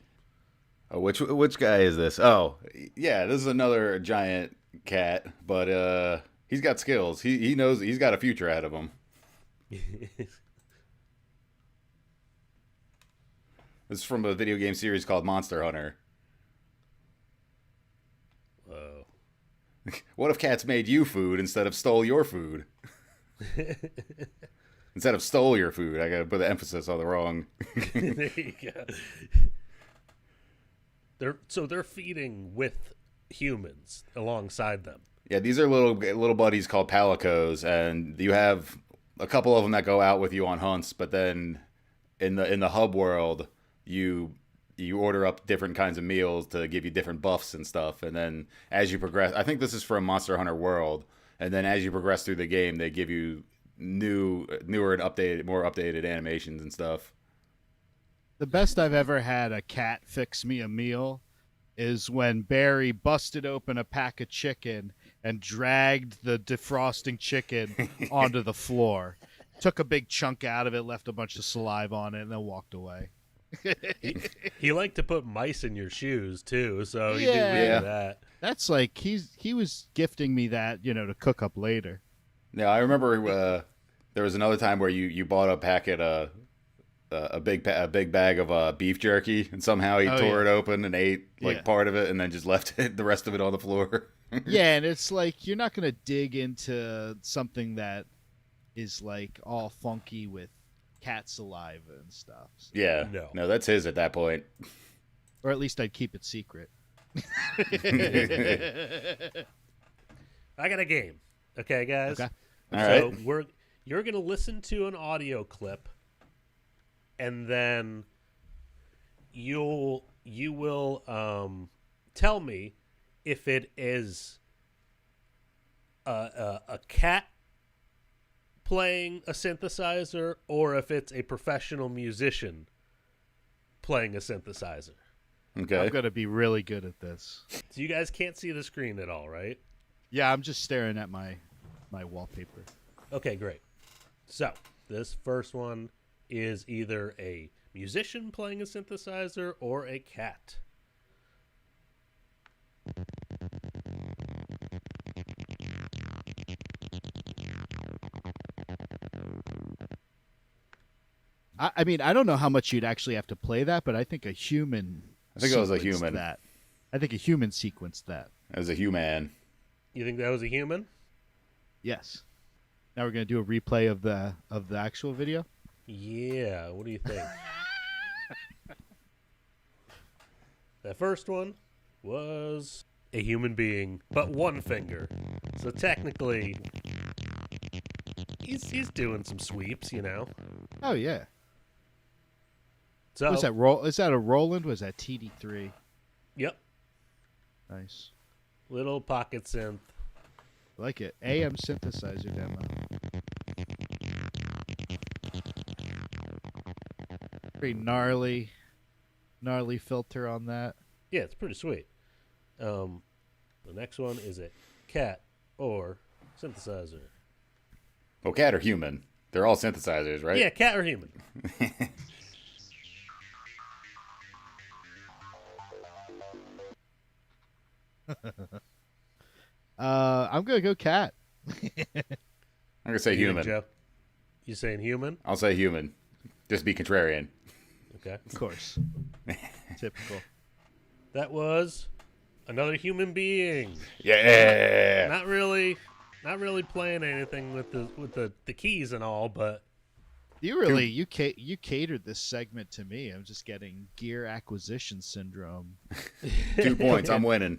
Oh, which guy is this? Oh, yeah, this is another giant cat, but he's got skills. He knows he's got a future ahead of him. This is from a video game series called Monster Hunter. Whoa. What if cats made you food instead of stole your food? Instead of stole your food, I gotta put the emphasis on the wrong. There you go. They're feeding with humans alongside them. Yeah, these are little buddies called palicos, and you have a couple of them that go out with you on hunts. But then in the hub world, you order up different kinds of meals to give you different buffs and stuff. And then as you progress, I think this is from Monster Hunter World. And then as you progress through the game, they give you newer and more updated animations and stuff. The best I've ever had a cat fix me a meal is when Barry busted open a pack of chicken and dragged the defrosting chicken onto the floor. Took a big chunk out of it, left a bunch of saliva on it, and then walked away. he liked to put mice in your shoes, too, so he did really that. That's like, he was gifting me that, to cook up later. Yeah, I remember there was another time where you bought a packet of a big bag of beef jerky, and somehow he tore it open and ate part of it, and then just left the rest of it on the floor. Yeah, and it's like you're not gonna dig into something that is like all funky with cat saliva and stuff. So. Yeah, no, that's his at that point. Or at least I'd keep it secret. I got a game. Okay, guys. Okay. All right. You're gonna listen to an audio clip. And then you will tell me if it is a cat playing a synthesizer or if it's a professional musician playing a synthesizer. Okay. I'm gonna be really good at this. So you guys can't see the screen at all, right? Yeah, I'm just staring at my wallpaper. Okay, great. So this first one is either a musician playing a synthesizer or a cat. I mean, I don't know how much you'd actually have to play that, but I think a human. I think it was a sequenced human. That. I think a human sequenced that. As a human. You think that was a human? Yes. Now we're gonna do a replay of the actual video. Yeah. What do you think? That first one was a human being, but one finger. So technically, he's doing some sweeps, you know. Oh yeah. So was that Is that a Roland? Was that TD3? Yep. Nice. Little pocket synth. I like it. AM synthesizer demo. Pretty gnarly filter on that. Yeah, it's pretty sweet. The next one is a cat or synthesizer. Oh, cat or human? They're all synthesizers, right? Yeah, cat or human. I'm gonna go cat. I'm gonna say human. Joe? You saying human? I'll say human. Just be contrarian. Okay. Of course. Typical. That was another human being. Yeah. Not really playing anything with the keys and all, but you catered this segment to me. I'm just getting gear acquisition syndrome. 2 points. I'm winning.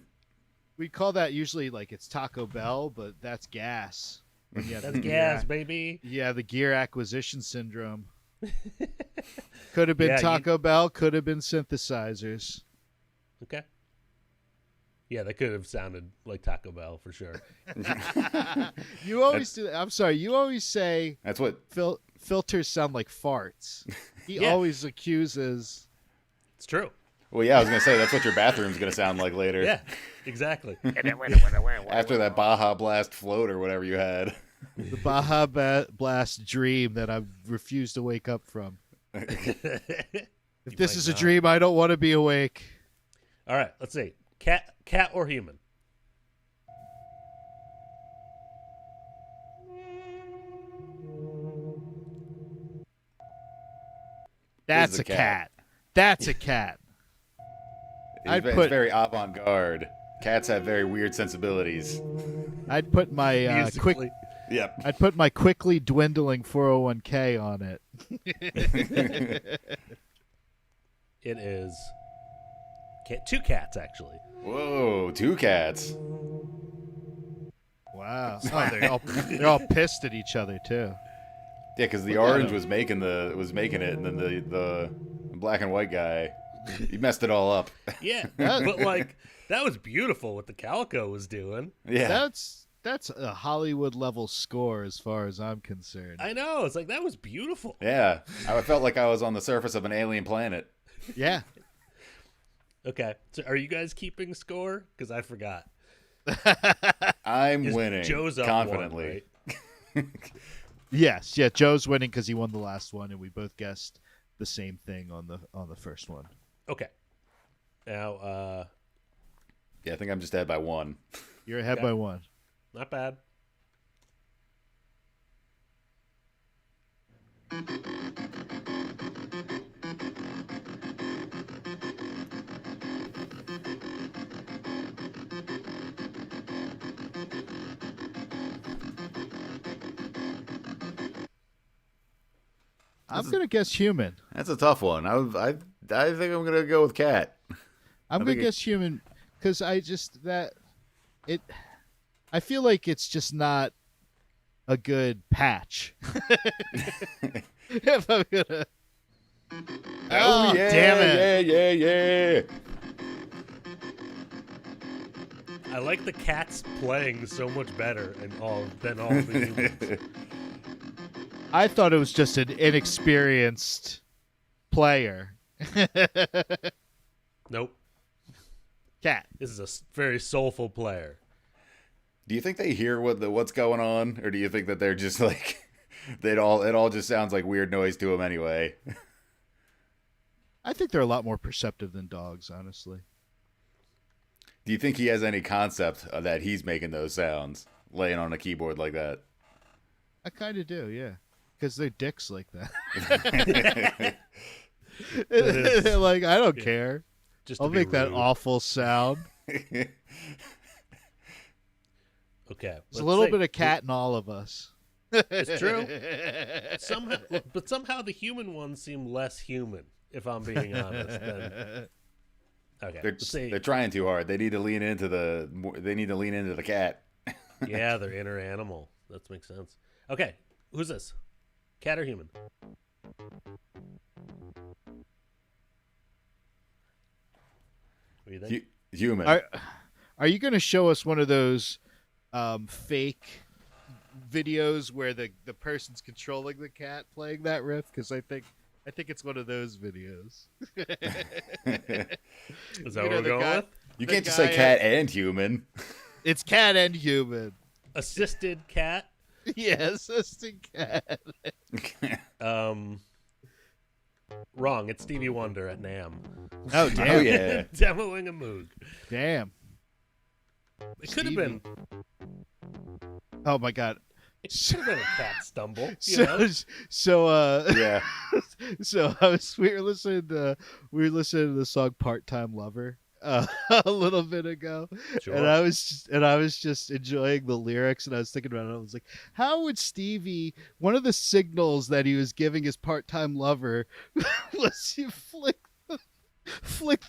We call that usually like it's Taco Bell, but that's gas. Yeah, that's gas, baby. Yeah, the gear acquisition syndrome. Could have been Taco Bell, could have been synthesizers. Okay. Yeah, that could have sounded like Taco Bell for sure. You always do that. I'm sorry. You always say that's what filters sound like farts. He always accuses. It's true. Well, yeah, I was gonna say that's what your bathroom's gonna sound like later. Yeah, exactly. After that Baja Blast float or whatever you had. The Baja Blast dream that I refuse to wake up from. If this is a dream, I don't want to be awake. All right, let's see. Cat or human? That's a cat. That's a cat. It's very avant-garde. Cats have very weird sensibilities. I'd put my Yep. I'd put my quickly dwindling 401k on it. It is two cats, actually. Whoa, 2 cats. Wow. Oh, they're all pissed at each other too. Yeah, because the orange was making it, and then the black and white guy, he messed it all up. Yeah, but like that was beautiful what the Calico was doing. Yeah, that's a Hollywood level score as far as I'm concerned. I know. It's like that was beautiful. Yeah, I felt like I was on the surface of an alien planet. Yeah. Okay, so are you guys keeping score? Because I forgot. I'm winning Joe's up confidently. 1, right? Yes, yeah. Joe's winning because he won the last one, and we both guessed the same thing on the first one. Okay. Now, yeah, I think I'm just ahead by 1. You're ahead by 1. Not bad. I'm gonna guess human. That's a tough one. I think I'm gonna go with cat. I'm gonna guess human because I feel like it's just not a good patch. If I'm gonna. Oh yeah! Damn it! Yeah! I like the cats playing so much better than all the humans. I thought it was just an inexperienced player. Nope. Cat. This is a very soulful player. Do you think they hear what's going on, or do you think that they're just like it all just sounds like weird noise to them anyway? I think they're a lot more perceptive than dogs, honestly. Do you think he has any concept that he's making those sounds, laying on a keyboard like that? I kind of do, yeah, because they're dicks like that. Like, I don't care. I'll make that awful sound. Okay, there's a little bit of cat in all of us. It's true. Somehow the human ones seem less human, if I'm being honest. Okay, they're trying too hard. They need to lean into the cat. Yeah, their inner animal. That makes sense. Okay, who's this? Cat or human? What do you think? Human. Are you going to show us one of those fake videos where the person's controlling the cat playing that riff? Because I think it's one of those videos. Is that what we're going with? You can't just say cat and human. It's cat and human. Assisted cat? Yeah, assisted cat. Wrong. It's Stevie Wonder at NAMM. Oh, damn. Oh, yeah. Demoing a Moog. Damn. It could have been. Oh, my God. It should have been a cat stumble. Yeah. So we were listening to the song "Part-Time Lover" a little bit ago, Sure. and I was just enjoying the lyrics, and I was thinking about it. I was like, how would Stevie? One of the signals that he was giving his part-time lover was he flick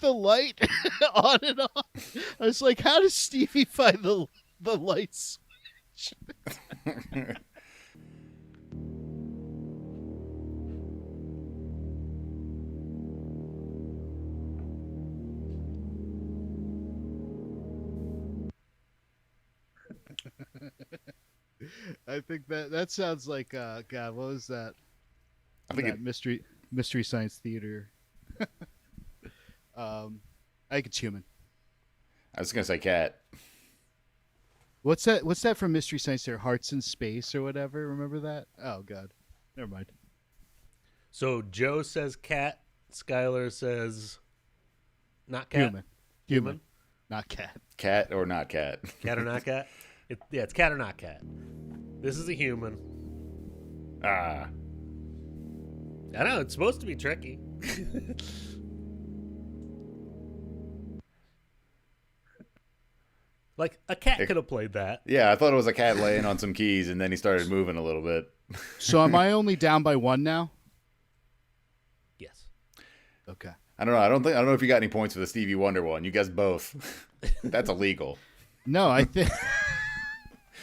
the light on and off. I was like, how does Stevie find the light switch? I think that sounds like God. What was that? I think that mystery science theater. I think it's human. I was gonna say cat. What's that from Mystery Science Theater? Hearts in Space or whatever. Remember that? Oh God, never mind. So Joe says cat. Schuyler says not cat. Human. Not cat. Cat or not cat. Cat or not cat. It's cat or not cat. This is a human. Ah. I know, it's supposed to be tricky. Like, a cat could have played that. Yeah, I thought it was a cat laying on some keys, and then he started moving a little bit. So am I only down by one now? Yes. Okay. I don't know. I don't know if you got any points for the Stevie Wonder one. You guys both. That's illegal. No, I think.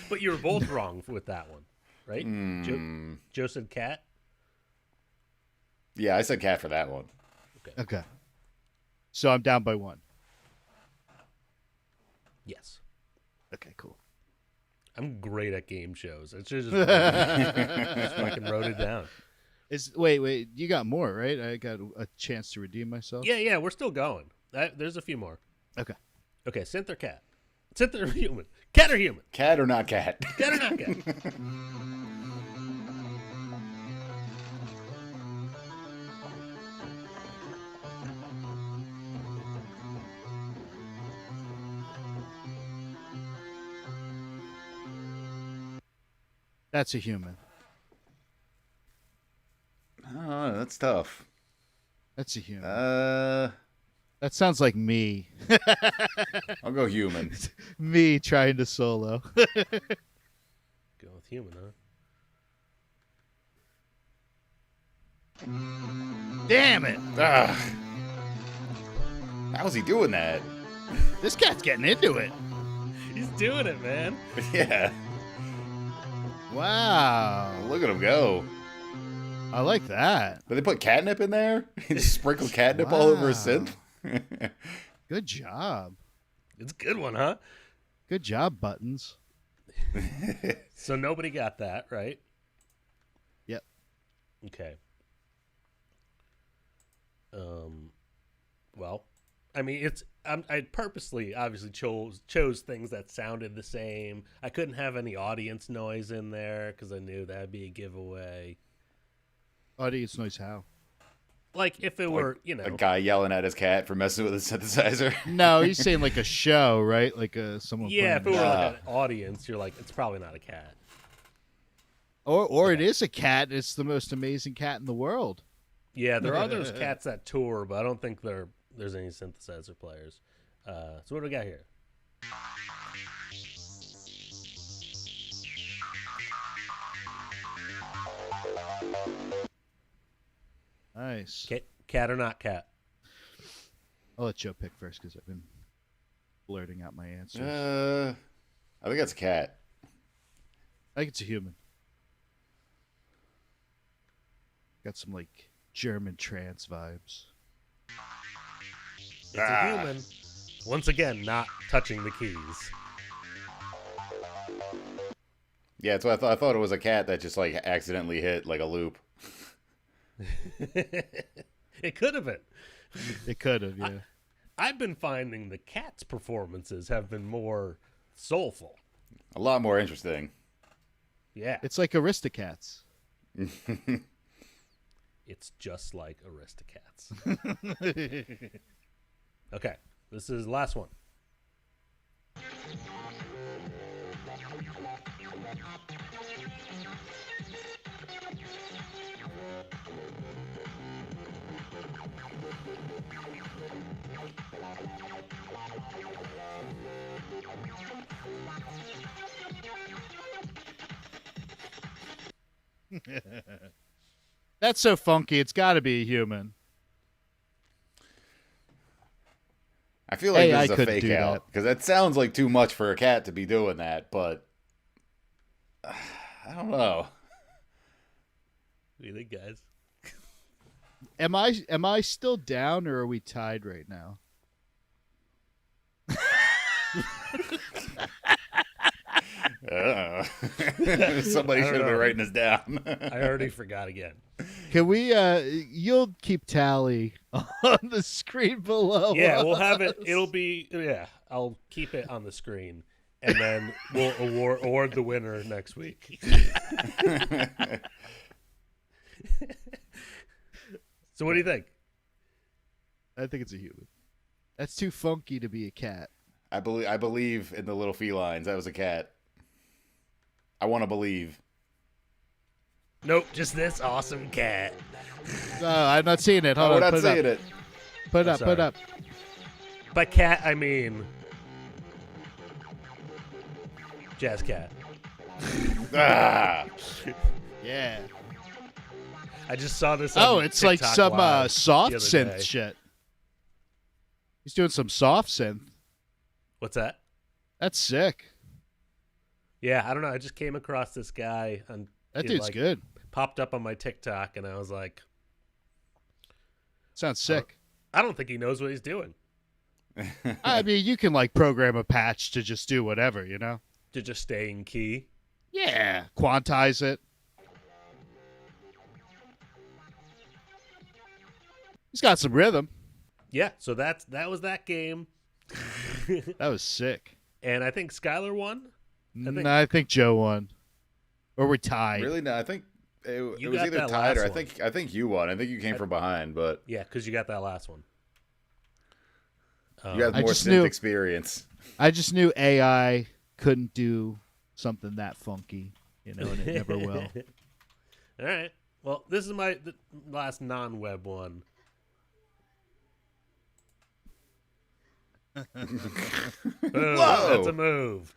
But you were both wrong with that one, right? Joe said cat? Yeah, I said cat for that one. Okay. So I'm down by one. Yes. Okay, cool. I'm great at game shows. I should just fucking wrote it down. Wait, you got more, right? I got a chance to redeem myself. Yeah, we're still going. There's a few more. Okay, synth or cat? Synth or human? Cat or human? Cat or not cat? Cat or not cat? That's a human. Oh, that's tough. That's a human. That sounds like me. I'll go human. Me trying to solo. Go with human, huh? Damn it! How's he doing that? This cat's getting into it. He's doing it, man. Yeah. Wow. Look at him go. I like that. Did they put catnip in there? He just sprinkled catnip all over his synth? Good job. It's a good one, huh? Good job, Buttons. So nobody got that, right? Yep. Okay. Well, I mean, I purposely, obviously, chose things that sounded the same. I couldn't have any audience noise in there because I knew that'd be a giveaway. Audience noise how? Like if it were, you know, a guy yelling at his cat for messing with his synthesizer. No, he's saying like a show, right? Like someone. Yeah, if it playing were a like an audience, you're like, it's probably not a cat. Or it is a cat. It's the most amazing cat in the world. Yeah, there are those cats that tour, but I don't think there's any synthesizer players. So what do we got here? Nice. Cat or not cat? I'll let Joe pick first because I've been blurting out my answers. I think that's a cat. I think it's a human. Got some like German trance vibes. It's a human. Once again, not touching the keys. Yeah, that's what I thought it was a cat that just like accidentally hit like a loop. It could have been. It could have, yeah. I've been finding the cat's performances have been more soulful. A lot more interesting. Yeah. It's like Aristocats. It's just like Aristocats. Okay, this is the last one. That's so funky. It's got to be a human. I feel like AI this is a couldn't fake do out because that sounds like too much for a cat to be doing that. But I don't know. What do you think, guys? Am I still down or are we tied right now? Somebody should have been writing this down. I already forgot again. Can we? You'll keep tally on the screen below. Yeah, we'll have it. It'll be. Yeah, I'll keep it on the screen, and then we'll award the winner next week. So, what do you think? I think it's a human. That's too funky to be a cat. I believe in the little felines. That was a cat. I want to believe. Nope, just this awesome cat. No, I'm not seeing it. Hold on, we're not seeing it. Put it up. By cat, I mean Jazz Cat. Yeah. I just saw this. Oh, on it's TikTok like some Live soft the other synth day. shit. He's doing some soft synth. What's that? That's sick. Yeah, I don't know. I just came across this guy and That it, dude's like, good. Popped up on my TikTok, and I was like, Sounds sick. I don't think he knows what he's doing. I mean, you can like program a patch to just do whatever, you know? To just stay in key. Yeah. Quantize it. He's got some rhythm. Yeah, so that was that game. That was sick. And I think Schuyler won. I think Joe won. Or we're tied. Really? No, I think it You was got either that tied or last I think you won. I think you came from behind, but Yeah, because you got that last one. you have I more just synth knew- experience. I just knew AI couldn't do something that funky, you know, and it never will. All right. Well, this is my last non-web one. Boom, that's a move.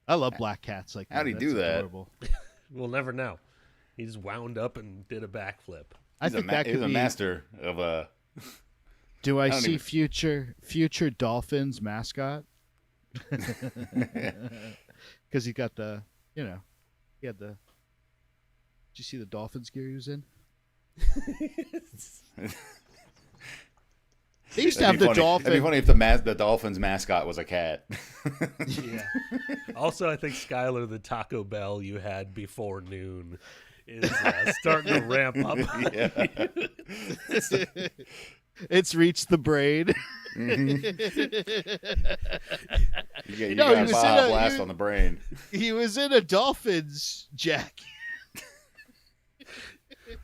I love black cats like that. How'd he do That's that? adorable. We'll never know. He just wound up and did a backflip. I think that could He's a be. master of a. Do I don't see even- future Dolphins mascot? Because he got the, you know, he had the. Did you see the Dolphins gear he was in? They used to have the dolphin. It'd be funny if the Dolphins mascot was a cat. Yeah. Also, I think Schuyler, the Taco Bell you had before noon, is starting to ramp up. Yeah. It's reached the brain. You got a Baja Blast on the brain. He was in a Dolphins jacket.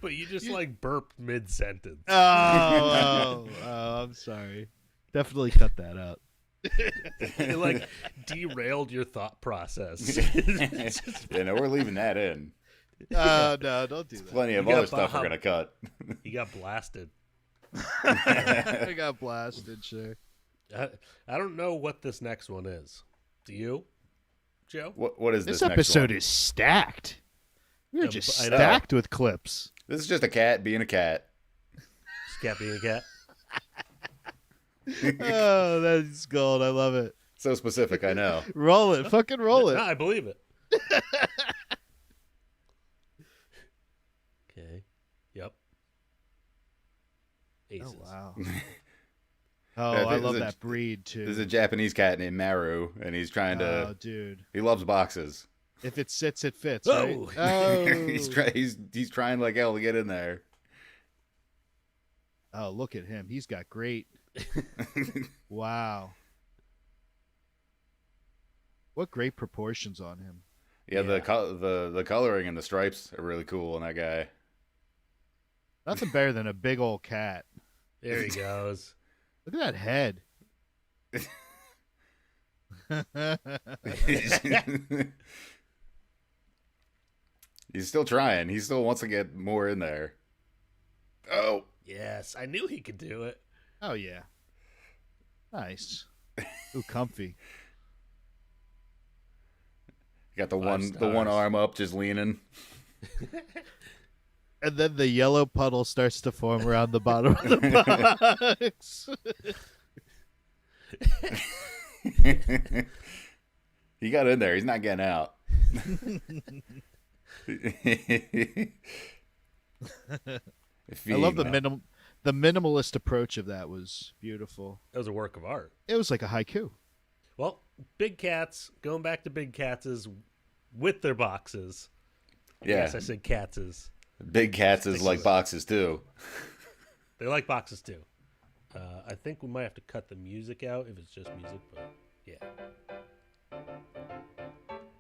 But you just burped mid-sentence. Oh, I'm sorry. Definitely cut that out. It derailed your thought process. Yeah, no, we're leaving that in. No, don't do that. Plenty of other stuff we're gonna cut. You got blasted. I got blasted, sure. I don't know what this next one is. Do you, Joe? What is this? This episode next is stacked. We're just stacked with clips. This is just a cat being a cat. Just cat being a cat. Oh, that's gold. I love it. So specific, I know. Roll it. Fucking roll it. No, I believe it. Okay. Yep. Aces. Oh, wow. I love that breed, too. There's a Japanese cat named Maru, and he's trying to... Oh, dude. He loves boxes. If it sits, it fits, right? Oh. He's trying like hell to get in there. Oh, look at him. He's got great... Wow. What great proportions on him. Yeah, the coloring and the stripes are really cool on that guy. Nothing better than a big old cat. There he goes. Look at that head. He's still trying. He still wants to get more in there. Oh. Yes, I knew he could do it. Oh, yeah. Nice. Ooh, comfy. Got the one arm up, just leaning. And then the yellow puddle starts to form around the bottom of the box. He got in there. He's not getting out. I love the minimalist approach of that was beautiful. That was a work of art. It was like a haiku. Well, big cats, going back to big cats is with their boxes. Yes, I said catses. Big cats is like boxes too. They like boxes too. I think we might have to cut the music out if it's just music, but yeah.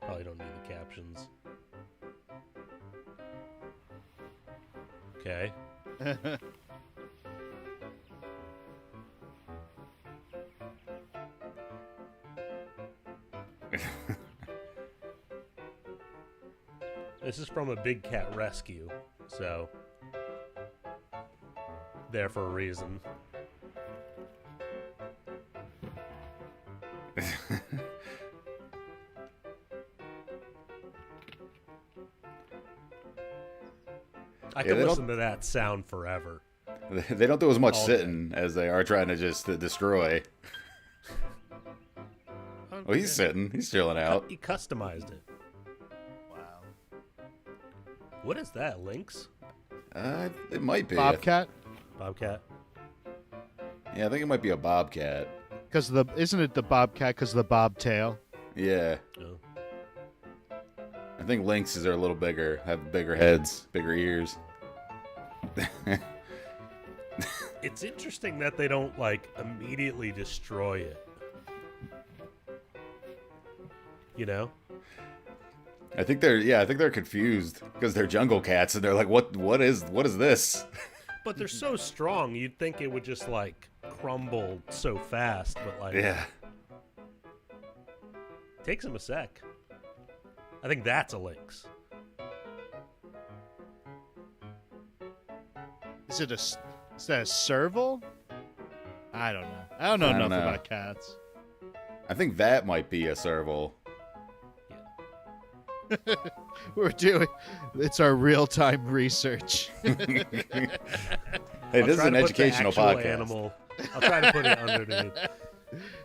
Probably don't need the captions. Okay. This is from a big cat rescue, so there for a reason. I can listen to that sound forever. They don't do as much sitting as they are trying to just destroy. Oh, he's sitting. He's chilling out. He customized it. Wow. What is that, Lynx? It might be. Bobcat? Bobcat. Yeah, I think it might be a bobcat. Isn't it the bobcat because of the bobtail? Yeah. Oh. I think lynxes are a little bigger, have bigger heads, bigger ears. It's interesting that they don't immediately destroy it. You know? I think they're confused because they're jungle cats and they're like, what is this? But they're so strong, you'd think it would just crumble so fast, but yeah. Takes them a sec. I think that's a lynx. Is that a serval? I don't know. I don't know enough about cats. I think that might be a serval. It's our real-time research. Hey, this is an educational podcast. Animal. I'll try to put it underneath.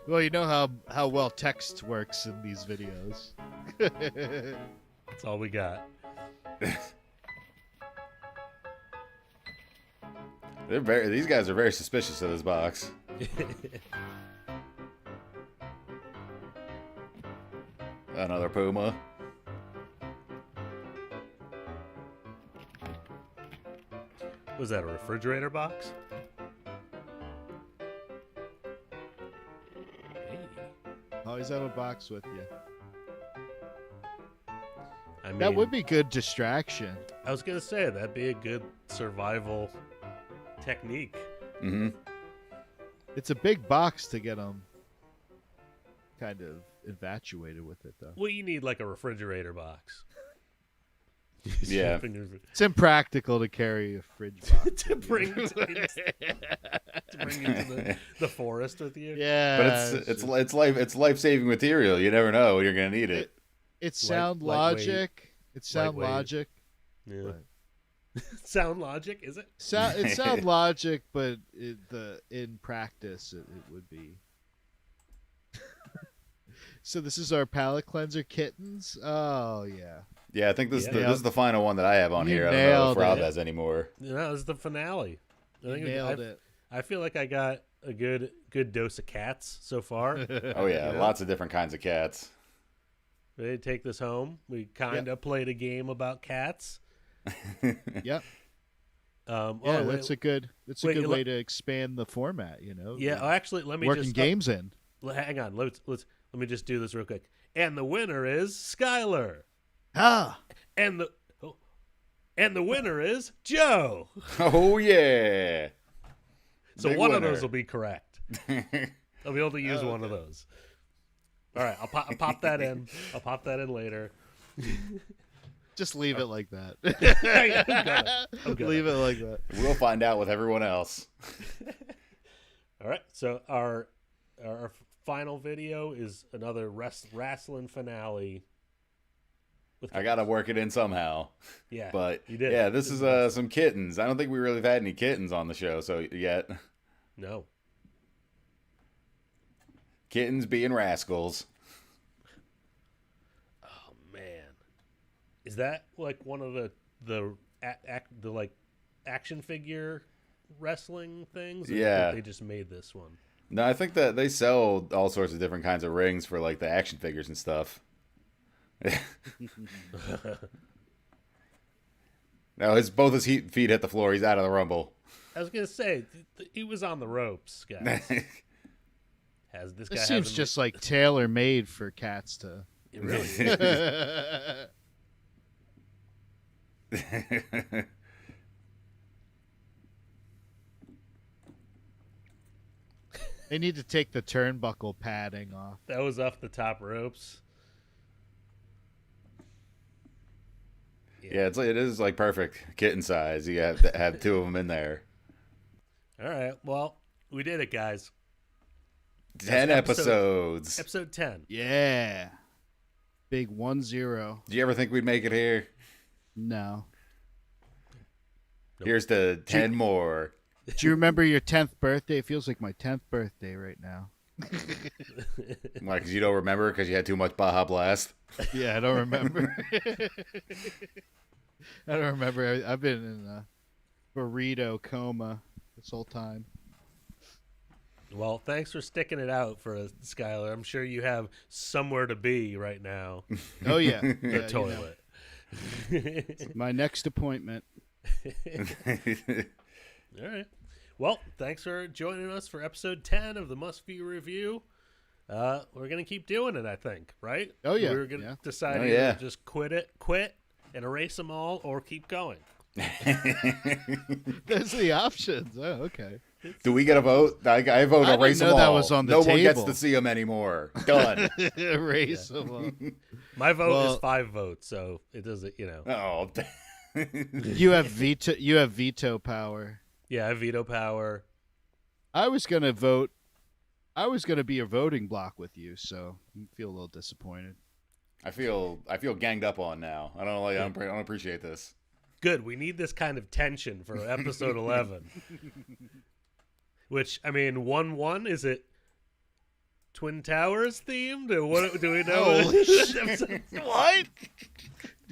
Well, you know how well text works in these videos. That's all we got. These guys are very suspicious of this box. Another puma. Was that a refrigerator box? Always have a box with you. I mean, That would be good distraction. I was gonna say that'd be a good survival technique. Mm-hmm. It's a big box to get them kind of infatuated with it, though. Well, you need like a refrigerator box. Yeah. It's impractical to carry a fridge box. to bring into the forest with you. Yeah, But it's life-saving material. You never know when you're gonna need it. It's sound logic. It's sound lightweight. logic. Yeah. but- Sound logic, is it? It's sound logic, but in practice it would be. So this is our palate cleanser kittens. Oh yeah. Yeah, I think this is the final one that I have on You here. I don't know if nailed Rob it. has any more. Yeah, that was the finale. I think nailed it. I feel like I got a good dose of cats so far. Oh yeah, lots of different kinds of cats. Ready to take this home? We kind of played a game about cats. Yep. Oh, that's a good wait, way to expand the format. You know. Yeah. Actually, let me working just games in. Hang on. Let me just do this real quick. And the winner is Schuyler. Ah. And the winner is Joe. Oh yeah. So Big one winner. of those will be correct. I'll be able to use one of those. All right, I'll pop that in. I'll pop that in later. Just leave it like that. I'm gonna. Leave it like that. We'll find out with everyone else. All right, so our final video is another wrestling finale. I gotta work it in somehow. Yeah, but you did. Yeah, this is some kittens. I don't think we really have had any kittens on the show yet. No. Kittens being rascals. Oh man, is that like one of the like action figure wrestling things? Or do you Yeah. think they just made this one. No, I think that they sell all sorts of different kinds of rings for like the action figures and stuff. No, both his feet hit the floor. He's out of the rumble. I was gonna say he was on the ropes, guys. This seems just like tailor made for cats to. It really is. They need to take the turnbuckle padding off. That was off the top ropes. Yeah, it is like perfect kitten size. You have to have two of them in there. All right, well, we did it, guys. 10 episodes. Episode 10. Yeah. Big 1-0. Do you ever think we'd make it here? No. Here's to 10 more. Do you remember your 10th birthday? It feels like my 10th birthday right now. Why, because you don't remember because you had too much Baja Blast? Yeah, I don't remember. I don't remember. I've been in a burrito coma this whole time. Well, thanks for sticking it out for us, Schuyler. I'm sure you have somewhere to be right now. Oh, yeah. The toilet. My next appointment. All right. Well, thanks for joining us for episode 10 of the Must View Review. We're going to keep doing it, I think, right? Oh, yeah. We're going to decide yeah. to just quit and erase them all or keep going. That's the options. Oh, okay. Do we get a vote? I vote I erase didn't them know all. that was on the no table. one gets to see them anymore. Done. Erase them all. My vote is 5 votes, so it doesn't, Oh. You have veto power. Yeah, I have veto power. I was gonna vote. I was gonna be a voting block with you, so I feel a little disappointed. I feel ganged up on now. I don't appreciate this. Good. We need this kind of tension for episode 11. Which, I mean, 1-1, is it Twin Towers themed? Or what do we know? Holy shit. What?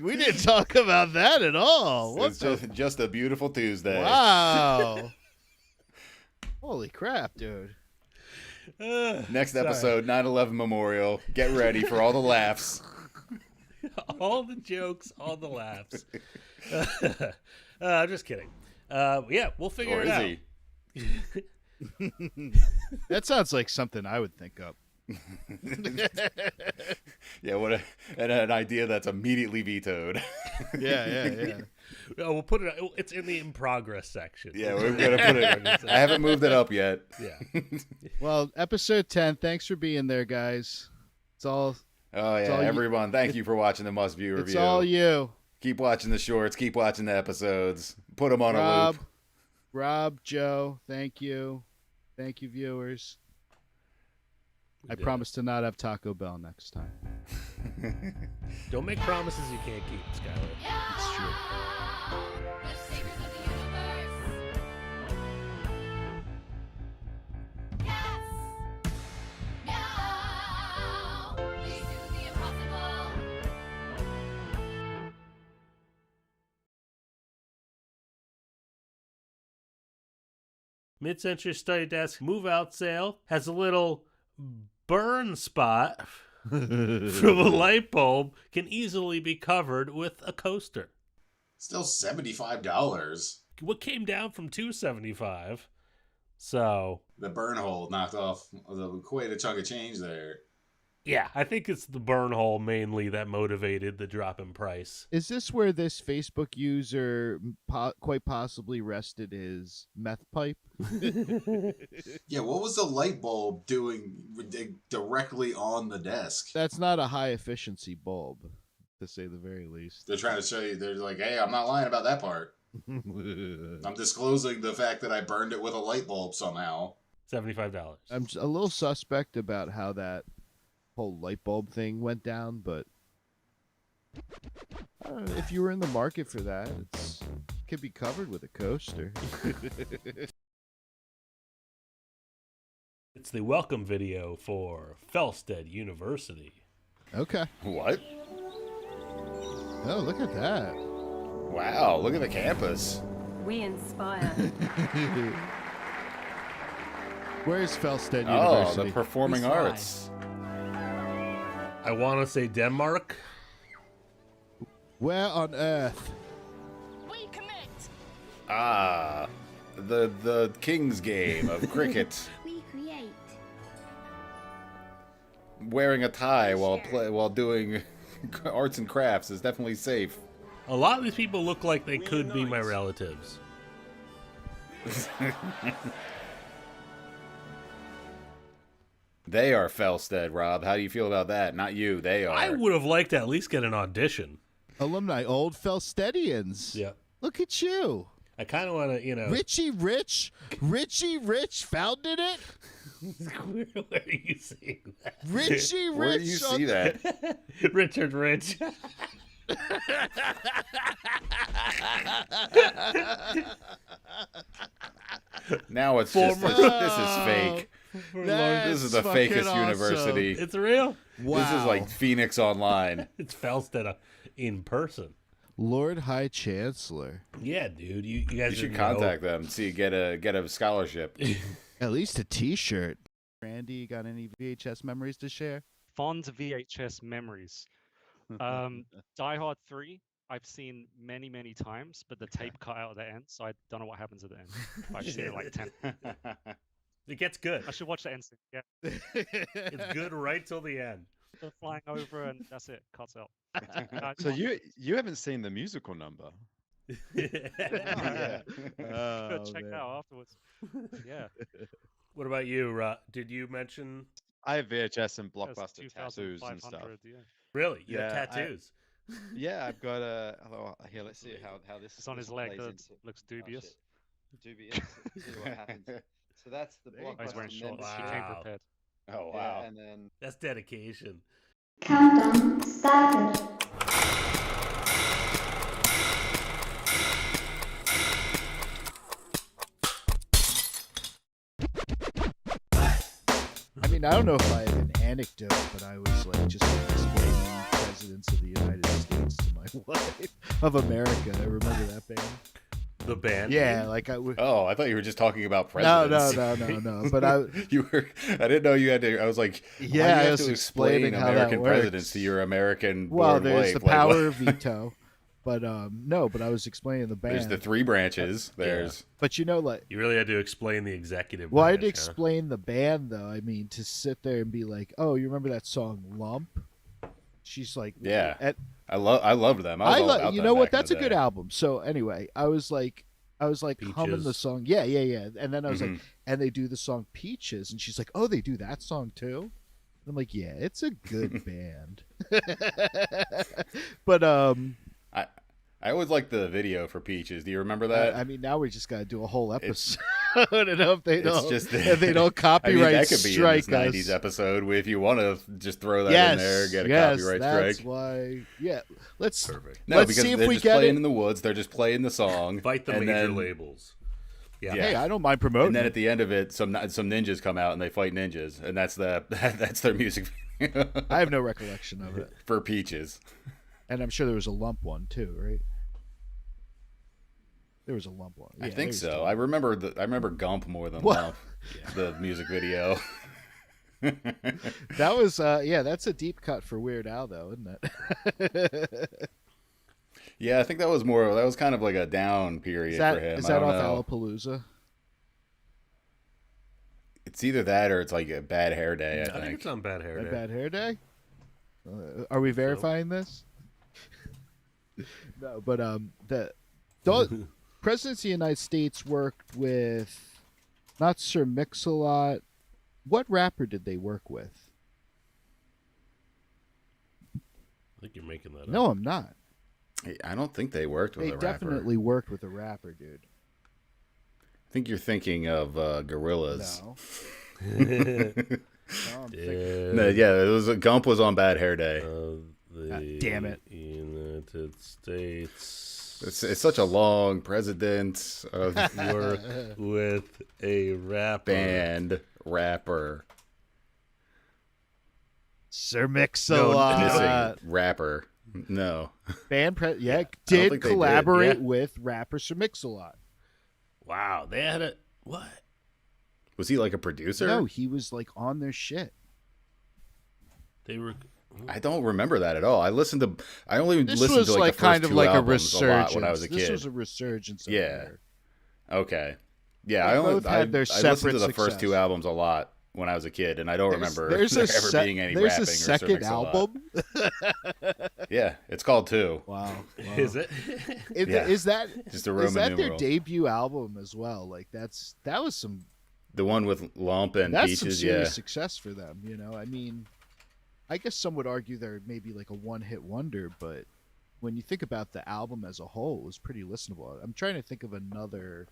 We didn't talk about that at all. It's just a beautiful Tuesday. Wow. Holy crap, dude. Next Sorry. episode, 9/11 Memorial. Get ready for all the laughs. All the jokes, all the laughs. I'm just kidding. Yeah, we'll figure it out. That sounds like something I would think up. Yeah, an idea that's immediately vetoed. Yeah. Oh, we'll put it. It's in the in progress section. Yeah, we're gonna put it. I haven't moved it up yet. Yeah. Well, episode 10. Thanks for being there, guys. It's all. Oh yeah, everyone! Thank you for watching the Must View review. It's all you. Keep watching the shorts. Keep watching the episodes. Put them on a loop. Rob, Joe, thank you, viewers. I promise to not have Taco Bell next time. Don't make promises you can't keep, Schuyler. It's true. Mid-Century Study Desk move-out sale has a little burn spot from a light bulb, can easily be covered with a coaster. Still $75. What came down from $275? So the burn hole knocked off quite a chunk of change there. Yeah, I think it's the burn hole mainly that motivated the drop in price. Is this where this Facebook user quite possibly rested his meth pipe? Yeah, what was the light bulb doing directly on the desk? That's not a high efficiency bulb, to say the very least. They're trying to show you, they're like, hey, I'm not lying about that part. I'm disclosing the fact that I burned it with a light bulb somehow. $75. I'm a little suspect about how that whole light bulb thing went down, but I don't know, if you were in the market for that, it could be covered with a coaster. It's the welcome video for Felsted University. Okay. What? Oh, look at that. Wow, look at the campus. We inspire. Where's Felsted University? Oh, the performing arts. I want to say Denmark. Where on earth? We connect. Ah, the King's game of cricket. We create. Wearing a tie while doing arts and crafts is definitely safe. A lot of these people look like they could be my relatives. They are Felsted, Rob. How do you feel about that? Not you. They are. I would have liked to at least get an audition. Alumni, old Felstedians. Yeah. Look at you. I kind of want to, Richie Rich founded it? Where are you seeing that? Richie Rich. Where do you see that? Richard Rich. Now it's just this is fake. This is the fakest university. It's real. Wow. This is like Phoenix Online. It's Felsted in person. Lord High Chancellor. Yeah, dude. You guys You should didn't contact know. them. See, get a scholarship. At least a T-shirt. Randy, you got any VHS memories to share? Fond VHS memories. Die Hard 3, I've seen many, many times, but the tape cut out at the end, so I don't know what happens at the end. I've seen it like 10. It gets good. I should watch the end scene. Yeah. It's good right till the end. They're flying over and that's it. Cuts out. So you haven't seen the musical number? Yeah. Oh, Check man. that out afterwards. Yeah. What about you, did you mention? I have VHS and That's Blockbuster tattoos and stuff. 2,500, yeah. Really? You have Yeah, tattoos? Yeah, I've got a. Oh, here, let's see how this. It's on his this leg plays that into- looks oh, dubious. shit. Dubious. Let's see what happens. So that's the Oh, he's wearing Blockbuster shorts. membership. He came Wow. prepared. Oh Yeah, wow. and then That's dedication. Countdown started. I mean, I don't know if I have an anecdote, but I was like just explaining presidents of the United States to my wife of America. I remember that band. The band. Yeah, like I would. Oh, I thought you were just talking about presidents. No. But I didn't know you had to. I was like, yeah, why do you I have was to explaining explain how American that works. presidents to your American Well, born there's wife. the Like, power what? of veto, but no, but I was explaining the band. There's the 3 branches. There's. But you know, like You really had to explain the executive. well, I had to branch, huh? explain the band though. I mean, to sit there and be like, "Oh, you remember that song Lump?" She's like, Yeah. I loved them. I was all about you them know what? back in That's a the good day. album. So anyway, I was like humming the Peaches. song. Yeah. And then I was like, Mhm. and they do the song Peaches, and she's like, "Oh, they do that song too." And I'm like, "Yeah, it's a good band." But I always liked the video for Peaches. Do you remember that? I mean, now we just got to do a whole episode and hope they don't. It's just if they don't I mean, copyright that could be strike in this 90s us. episode if you want to just throw that Yes, in there, get a yes, copyright that's strike. why. Yeah, let's. Perfect. No, let's because see if they're we just get playing it. in the woods. They're just playing the song. Fight the and major then- labels. Yeah. Hey, I don't mind promoting. And then at the end of it, some ninjas come out and they fight ninjas, and that's their music video. I have no recollection of it. For Peaches. And I'm sure there was a lump one too, right? There was a lump one. I Yeah, think there's so. the- I remember Gump more than What? Lump. The music video. That was that's a deep cut for Weird Al though, isn't it? Yeah, I think that was kind of like a down period for him. Is I that don't off know. Alapalooza? It's either that or it's like a Bad Hair Day, I I think think. it's on Bad Hair A Day. Bad Hair Day? Are we verifying this? No, but the presidents of the United States worked with not Sir Mix-a-Lot. What rapper did they work with? I think you're making that up. No, I'm not. I don't think they worked with They a rapper. definitely worked with a rapper, dude. I think you're thinking of Gorillaz. No. No, I'm thinking- No, yeah, it was Gump was on Bad Hair Day. The damn it. United States. It's such a long president of Work with a rapper. band rapper. Sir Mix-a-Lot. Missing rapper. No. Band I did don't think they did, collaborate yeah. with rapper Sir Mix-a-Lot. Wow, they had it. What? Was he like a producer? No, he was like on their shit. They were. I don't remember that at all. I only This listened was to like the kind first of two like a albums a lot resurgence. when I was a kid. This was a resurgence. Yeah. There. Okay. Yeah, They I both had their listened to separate the first success. two albums a lot when I was a kid, and I don't remember There's there a ever sec- being any there's rapping a or Sir second Mix-a-Lot. album. Yeah, it's called Two. Wow. Is it? Yeah. Is that Just a Roman is that numeral. their debut album as well? Like that was some The one with Lump and that's some Peaches, serious yeah. success for them. You know, I mean, I guess some would argue they're maybe like a one-hit wonder, but when you think about the album as a whole, it was pretty listenable. I'm trying to think of another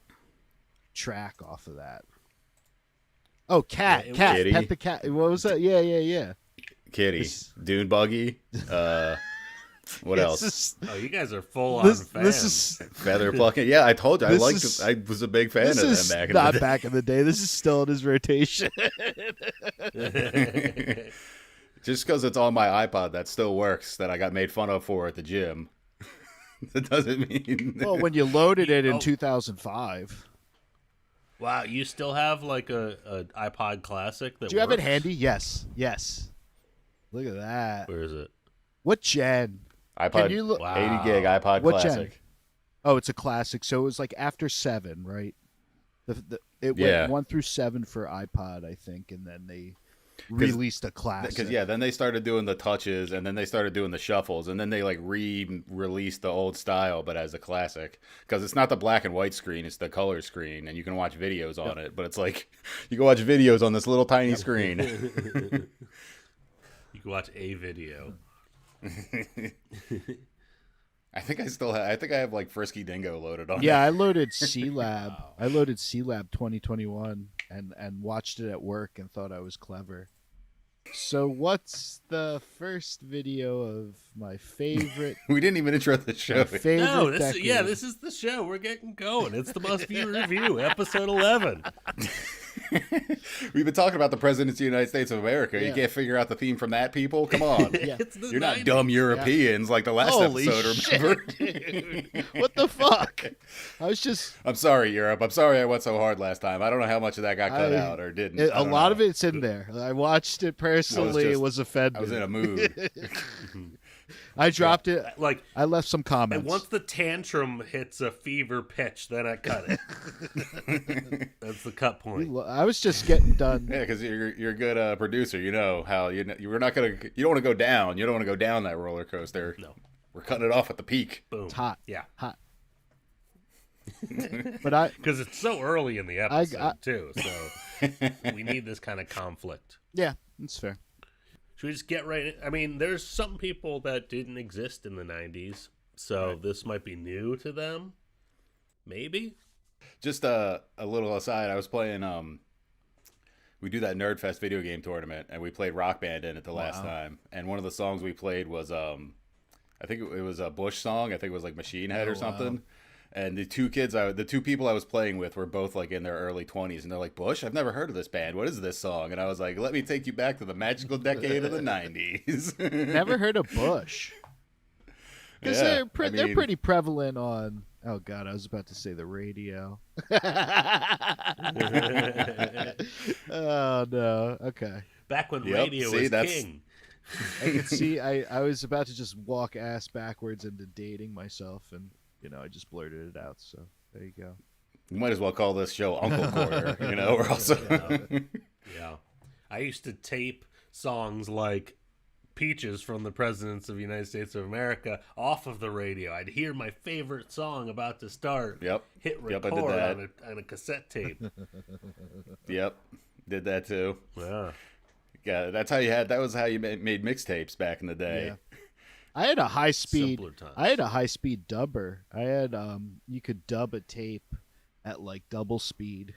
track off of that. Oh, Cat, Kitty. Pet the Cat. What was that? Yeah. Kitty, This- Dune Buggy. What This else? is- Oh, you guys are full on This fans. is Feather plucking. Yeah, I told you. I This liked. is- I was a big fan of this them is back in not the day. back in the day. This is still in his rotation. Just because it's on my iPod that still works, that I got made fun of for at the gym. That doesn't mean. Well, when you loaded it in Oh. 2005. Wow, you still have like a iPod Classic that Do you have it works? handy? Yes. Look at that. Where is it? What gen? iPod, Can you look? 80 gig iPod What Classic. gen? Oh, it's a classic. So it was like after 7, right? It Yeah. went 1 through 7 for iPod, I think, and then they released a classic. Because then they started doing the touches, and then they started doing the shuffles, and then they like re-released the old style, but as a classic. Because it's not the black and white screen; it's the color screen, and you can watch videos on it. But it's like you can watch videos on this little tiny screen. You can watch a video. I think I have like Frisky Dingo loaded on. Yeah, it. I loaded C-Lab. I loaded C-Lab 2021 and watched it at work and thought I was clever. So what's the first video of my favorite? We didn't even intro the show. My favorite No, decade? this is the show. We're getting going. It's the Must View Review, episode 11. We've been talking about the Presidents of the United States of America. Yeah. You can't figure out the theme from that, people? Come on. Yeah. You're not dumb Europeans like the last Holy episode, shit, remember? dude. What the fuck? I was just... I'm sorry, Europe. I'm sorry I went so hard last time. I don't know how much of that got cut out or didn't. A lot of it's in there. I watched it personally. It was offended. I was in a mood. I dropped it. Like, I left some comments. And once the tantrum hits a fever pitch, then I cut it. That's the cut point. I was just getting done. Yeah, because you're a good producer. You know how you don't want to go down. You don't want to go down that roller coaster. No, we're cutting it off at the peak. Boom. It's hot. Yeah, hot. But because it's so early in the episode too, so we need this kind of conflict. Yeah, that's fair. Should we just get right in? I mean, there's some people that didn't exist in the 90s, so this might be new to them. Maybe. Just a little aside, I was playing we do that Nerdfest video game tournament, and we played Rock Band in it the last time. And one of the songs we played was I think it was a Bush song. I think it was like Machine Head or something. Wow. And the two people I was playing with were both like in their early 20s, and they're like, "Bush, I've never heard of this band. What is this song?" And I was like, "Let me take you back to the magical decade of the 90s." Never heard of Bush. Because they're pretty prevalent on. Oh God, I was about to say the radio. Oh no. Okay. Back when radio was king. I could see. I was about to just walk ass backwards into dating myself, and I just blurted it out. So there you go. You might as well call this show Uncle Corner. Or also. Yeah. I used to tape songs like Peaches from the Presidents of the United States of America off of the radio. I'd hear my favorite song about to start. Yep. Hit record I did that. on a cassette tape. Yep. Did that too. Yeah. Yeah, that was how you made mixtapes back in the day. Yeah. I had a high speed. Simpler times. I had a high speed dubber. I had you could dub a tape at like double speed.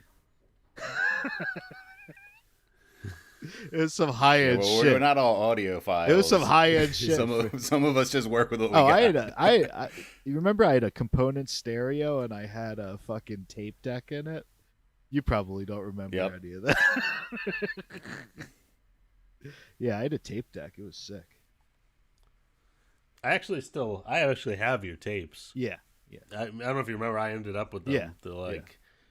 It was some high end shit. We're not all audiophiles. It was some high end shit. Some of us just work with what we got. I you remember I had a component stereo and I had a fucking tape deck in it. You probably don't remember any of that. Yeah, I had a tape deck. It was sick. I actually have your tapes. Yeah. I don't know if you remember. I ended up with them. Yeah. The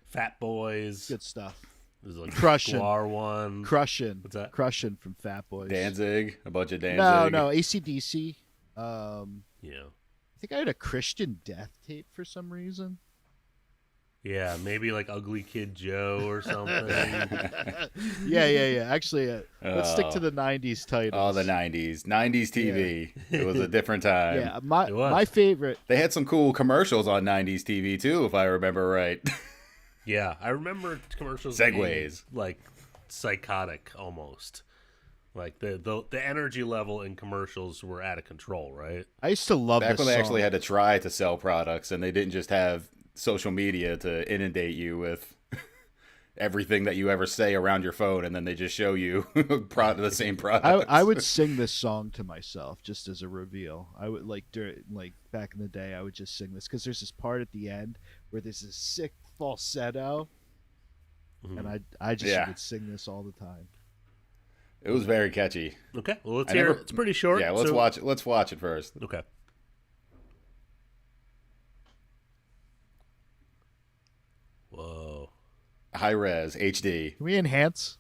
Fat Boys. Good stuff. There's like Crushin'. Guar one. Crushin'. What's that? Crushin' from Fat Boys. Danzig. A bunch of Danzig. No. AC/DC. Yeah. I think I had a Christian Death tape for some reason. Yeah, maybe like Ugly Kid Joe or something. Yeah. Actually, let's stick to the 90s titles. Oh, the 90s. 90s TV. Yeah. It was a different time. Yeah, my favorite. They had some cool commercials on 90s TV, too, if I remember right. Yeah, I remember commercials Segways. being, like, psychotic almost. Like, the energy level in commercials were out of control, right? I used to love Back this when they song. actually had to try to sell products, and they didn't just have social media to inundate you with everything that you ever say around your phone, and then they just show you the same product. I would sing this song to myself just as a reveal. I would back in the day, I would just sing this because there's this part at the end where there's this sick falsetto, and I just would sing this all the time. It was very catchy. Okay, well let's hear it. It's pretty short. Yeah, let's watch it. Let's watch it first. Okay. Whoa. High res, HD. Can we enhance?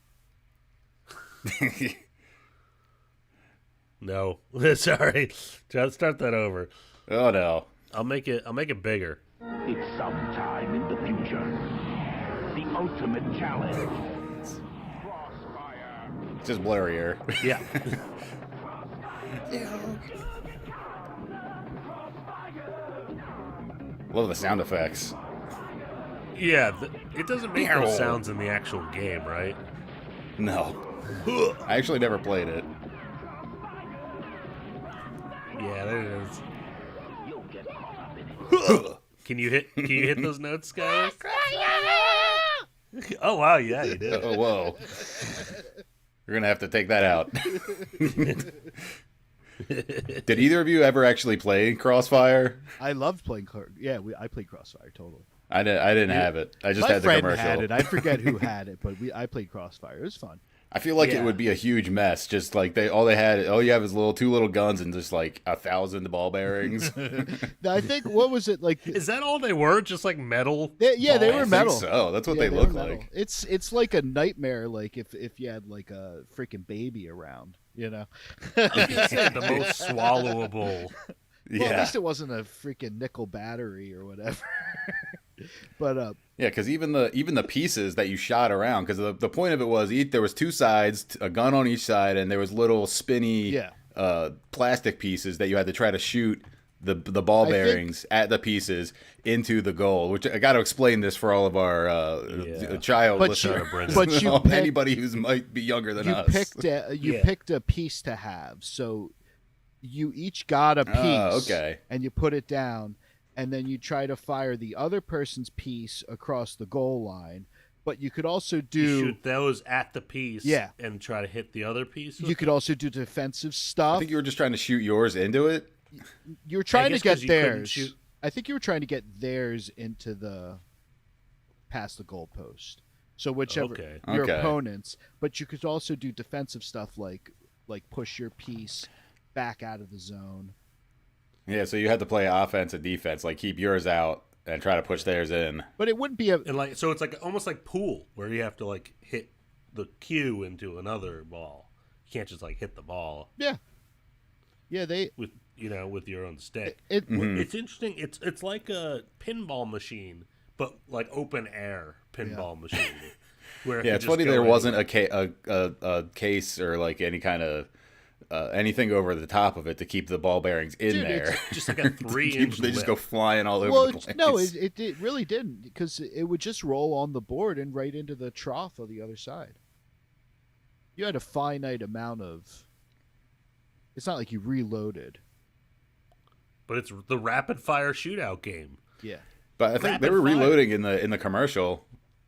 No. Sorry. Start that over. Oh no. I'll make it bigger. It's sometime in the future. The ultimate challenge. Crossfire. It's just blurrier. Yeah. Love the sound effects. Yeah, it doesn't make those sounds in the actual game, right? No. I actually never played it. Yeah, there it is. Can you hit those notes, guys? Oh wow, yeah, you did. Oh whoa. We're gonna have to take that out. Did either of you ever actually play Crossfire? I loved playing. I played Crossfire totally. I didn't have it. I just had the friend commercial. had it. I forget who had it, but I played Crossfire. It was fun. I feel like it would be a huge mess. Just like all you have is two little guns and just like 1,000 ball bearings. I think what was it like? Is that all they were? Just like metal? They were metal. I think so that's what Yeah, they look were like. It's like a nightmare. Like if you had like a freaking baby around, you know. I was gonna say the most swallowable. Well, at least it wasn't a freaking nickel battery or whatever. But yeah, because even the pieces that you shot around, because the point of it was there was two sides, a gun on each side, and there was little spinny plastic pieces that you had to try to shoot the ball bearings at the pieces into the goal. Which I got to explain this for all of our child listeners, but anybody who might be younger than us. You picked a piece to have, so you each got a piece, and you put it down. And then you try to fire the other person's piece across the goal line. But you could also You shoot those at the piece and try to hit the other piece. You could also do defensive stuff. I think you were just trying to shoot yours into it. You were trying to get theirs. I think you were trying to get theirs into past the goal post. So whichever your opponents. But you could also do defensive stuff like push your piece back out of the zone. Yeah, so you had to play offense and defense, like keep yours out and try to push theirs in. But it wouldn't be so it's like almost like pool where you have to like hit the cue into another ball. You can't just like hit the ball. Yeah. Yeah, with your own stick. Mm-hmm. It's interesting. It's like a pinball machine, but like open air pinball machine. Where it's funny there wasn't a case or like any kind of anything over the top of it to keep the ball bearings in there. It's just like a 3-inch They just go flying all over the place. No, it really didn't, because it would just roll on the board and right into the trough of the other side. You had a finite amount of... It's not like you reloaded. But it's the rapid fire shootout game. Yeah. But I think they were reloading in the commercial.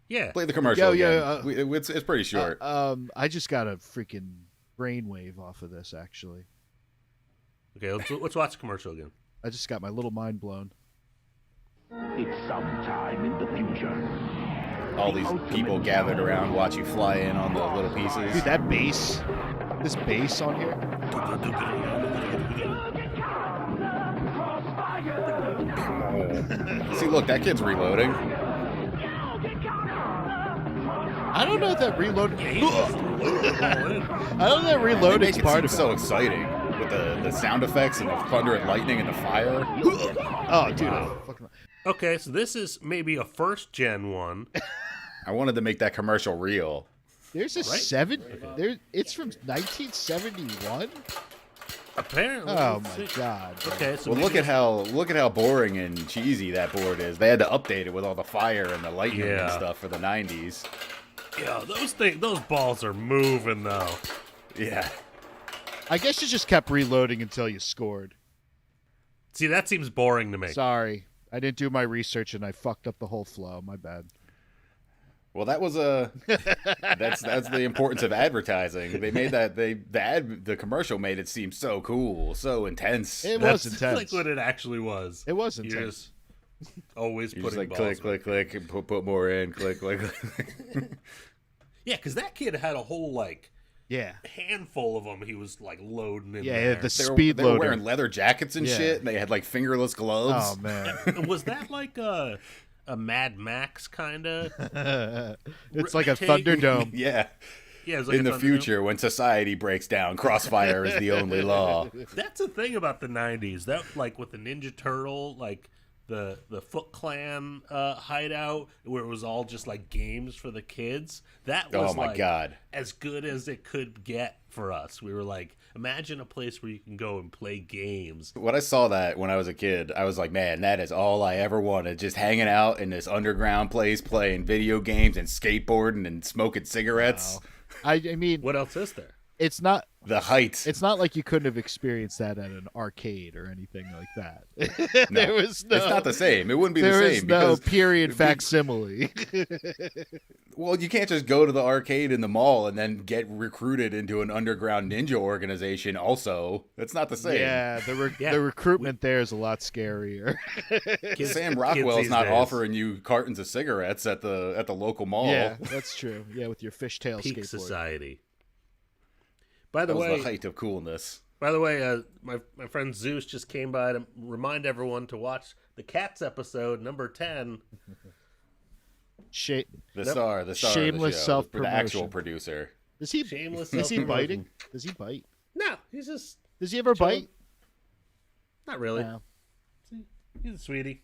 Yeah. Play the commercial again. It's pretty short. I just got a freaking brainwave off of this, actually. Okay, let's watch the commercial again. I just got my little mind blown. It's sometime in the future. All these people gathered around watch you fly in on the little pieces. Dude, that bass. This bass on here. See, look, that kid's reloading. I don't know if that reload. I don't know if that reloading part of so exciting with the sound effects and the thunder and lightning and the fire. Oh, dude! Okay, so this is maybe a first gen one. I wanted to make that commercial real. There's a it's from 1971. Apparently. Oh my god. Okay, so well, look at how boring and cheesy that board is. They had to update it with all the fire and the lightning and stuff for the 90s. Yeah, those balls are moving though. Yeah. I guess you just kept reloading until you scored. See, that seems boring to me. Sorry, I didn't do my research and I fucked up the whole flow. My bad. Well, that was that's the importance of advertising. They made the commercial made it seem so cool, so intense. Was intense. That's like what it actually was. It was intense. You're just always You're putting just like balls click, put more in, click. Yeah, because that kid had a whole handful of them. He was like loading in there. The speed they loader. were wearing leather jackets and shit, and they had like fingerless gloves. Oh man, was that like a Mad Max kind of? It's like a Thunderdome. Yeah. Yeah, it was like in the future, when society breaks down, Crossfire is the only law. That's the thing about the 90s. That, like, with the Ninja Turtle, like, the Foot Clan hideout, where it was all just, like, games for the kids. That was, God. as good as it could get for us. We were like, imagine a place where you can go and play games. When I saw that when I was a kid, I was like, man, that is all I ever wanted. Just hanging out in this underground place, playing video games and skateboarding and smoking cigarettes. Wow. I mean, what else is there? It's not the height. It's not like you couldn't have experienced that at an arcade or anything like that. There was no. It's not the same. It wouldn't be the There same. was no because period facsimile. Well, you can't just go to the arcade in the mall and then get recruited into an underground ninja organization. Also, that's not the same. Yeah, the recruitment there is a lot scarier. Sam Rockwell's not offering you cartons of cigarettes at the local mall. Yeah, that's true. Yeah, with your fishtail Peak skateboard. society. By the That was way, the height of coolness. By the way, my friend Zeus just came by to remind everyone to watch the Cats episode number 10. The star of shameless the show, self-promotion. the actual producer. Is he Shameless Is he self-promotion. biting? Does he bite? No, he's just. Does he ever chilling. bite? Not really. No. He's a sweetie.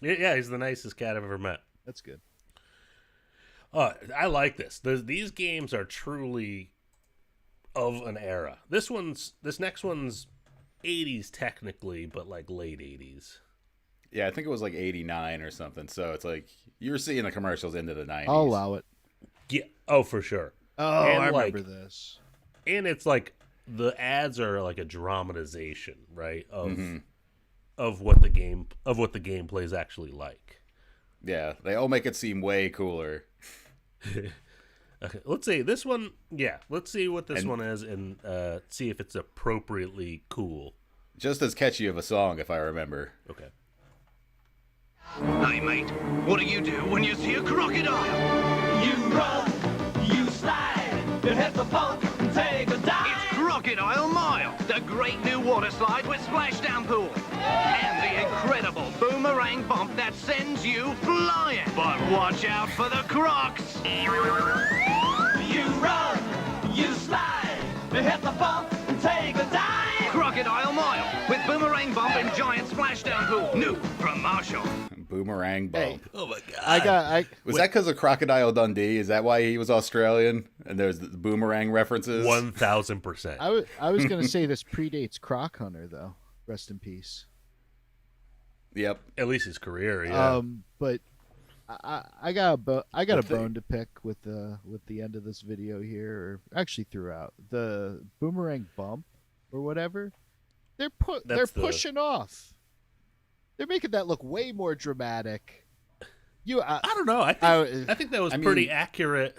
Yeah, he's the nicest cat I've ever met. That's good. I like this. These games are truly of an era. This next one's 80s technically, but like late 80s. Yeah, I think it was like 89 or something. So it's like you're seeing the commercials into the 90s. I'll allow it. Yeah. Oh, for sure. Oh, And I like- remember this. And it's like the ads are like a dramatization, right? Of what the gameplay is actually like. Yeah, they all make it seem way cooler. Okay, let's see this one. Yeah, let's see what this one is and see if it's appropriately cool. Just as catchy of a song, if I remember. Okay. Hey, mate, what do you do when you see a crocodile? You run, you slide, you hit the pump and take a dive. It's Crocodile Mile, the great new water slide with splashdown pool. And the incredible boomerang bump that sends you flying. But watch out for the crocs. You run, you slide, you hit the bump and take a dive. Crocodile Mile with boomerang bump and giant splashdown pool. New from Marshall. Boomerang bump. Oh my god! Was that because of Crocodile Dundee? Is that why he was Australian? And there's the boomerang references. 1000%. I was gonna say this predates Croc Hunter though. Rest in peace. Yep. At least his career. Yeah. But I got a bone to pick with the end of this video here, or actually throughout the boomerang bump or whatever. They're pushing off. They're making that look way more dramatic. I don't know. I think that was pretty accurate.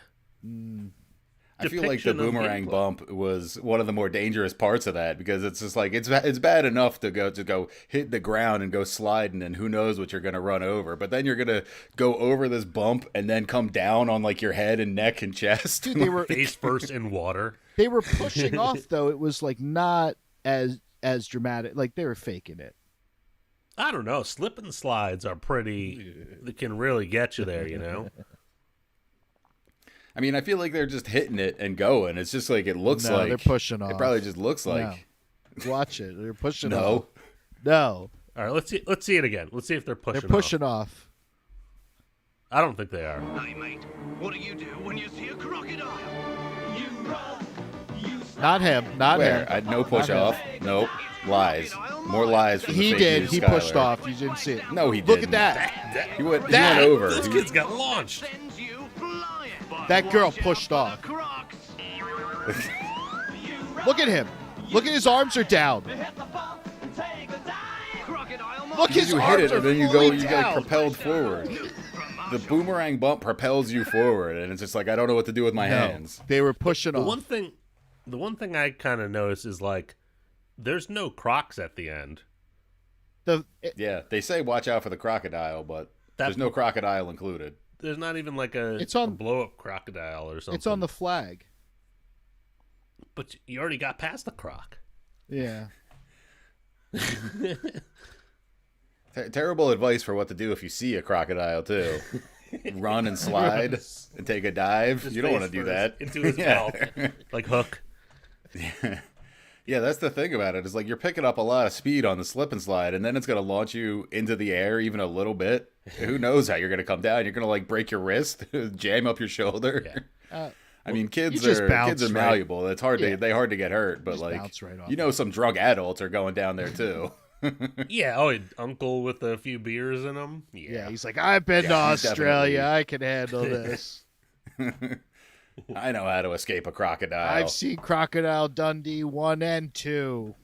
I feel like the boomerang bump was one of the more dangerous parts of that because it's just like it's bad enough to go hit the ground and go sliding and who knows what you're gonna run over, but then you're gonna go over this bump and then come down on like your head and neck and chest. Dude, they were face first in water. They were pushing off though. It was like not as dramatic. Like they were faking it. I don't know. Slip and slides are pretty. They can really get you there, you know. I mean, I feel like they're just hitting it and going. It's just like it looks like they're pushing off. It probably just looks like. No. Watch it. They're pushing No. off. No. All right, let's see it again. Let's see if they're pushing. They're pushing off. I don't think they are. Hey, mate, what do you do when you see a crocodile? You run, you Not him. Not Where? him. No push Not off. him. Nope. Lies. More lies from the He fake did. news He Schuyler. pushed off. You didn't see it. No, he Look didn't. at that. He went over. Those kids got launched. That girl pushed off. Look at him. Look at his arms are down. Look, his you arms hit it are and then you fully get down. propelled forward. The boomerang bump propels you forward, and it's just like I don't know what to do with my hands. They were pushing The off. one thing I kind of noticed is like, there's no Crocs at the end. Yeah, they say watch out for the crocodile, but there's no crocodile included. There's not even like a blow up crocodile or something. It's on the flag. But you already got past the croc. Yeah. Terrible advice for what to do if you see a crocodile too. Run and slide and take a dive. Just you don't want to face do that. first into his mouth, like Hook. Yeah, that's the thing about it. Is like you're picking up a lot of speed on the slip and slide, and then it's going to launch you into the air even a little bit. Who knows how you're going to come down? You're going to like break your wrist, jam up your shoulder. Yeah. I mean, kids just are bounce right- malleable. It's hard Yeah. they hard to get hurt, but Just like bounce right off you know, some drunk adults are going down there too. Yeah, oh, uncle with a few beers in him. Yeah, he's like, I've been to Yeah, he's Australia. definitely- I can handle this. I know how to escape a crocodile. I've seen Crocodile Dundee 1 and 2.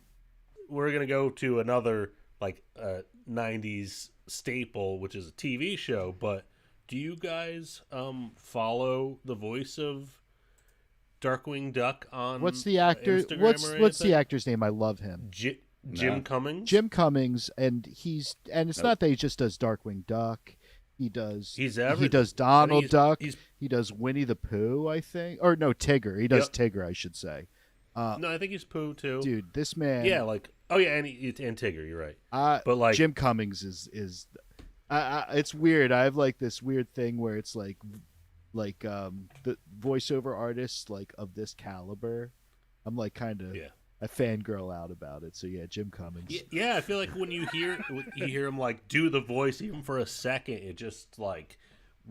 We're going to go to another, 90s staple, which is a TV show, but do you guys follow the voice of Darkwing Duck on What's the actor? Instagram What's the actor's name? I love him. Jim Cummings? Jim Cummings, and it's not that he just does Darkwing Duck. He does Donald Duck. He does Winnie the Pooh, I think. Or no, Tigger. He does Tigger, I should say. No, I think he's Pooh too. Dude, this man. Yeah, and Tigger, you're right. But Jim Cummings is it's weird. I have this weird thing where it's the voiceover artists of this caliber. I'm kind of a fangirl out about it. So yeah, Jim Cummings. Yeah, I feel like when you hear him do the voice even for a second, it just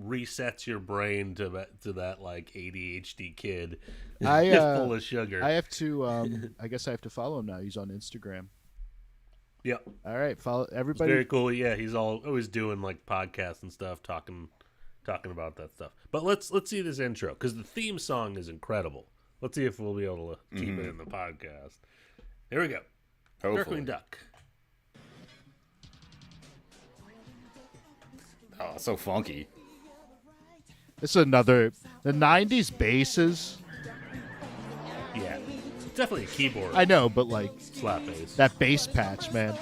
resets your brain to that ADHD kid full of sugar. I have to I guess I have to follow him now. He's on Instagram. Yep. All right, follow everybody. It's very cool. Yeah, he's always doing podcasts and stuff, talking about that stuff. But let's see this intro because the theme song is incredible. Let's see if we'll be able to keep it in the podcast. Here we go. Hopefully. Darkwing Duck. Oh, so funky. It's the 90s basses. Yeah, it's definitely a keyboard. I know, but slap bass. That bass patch, man.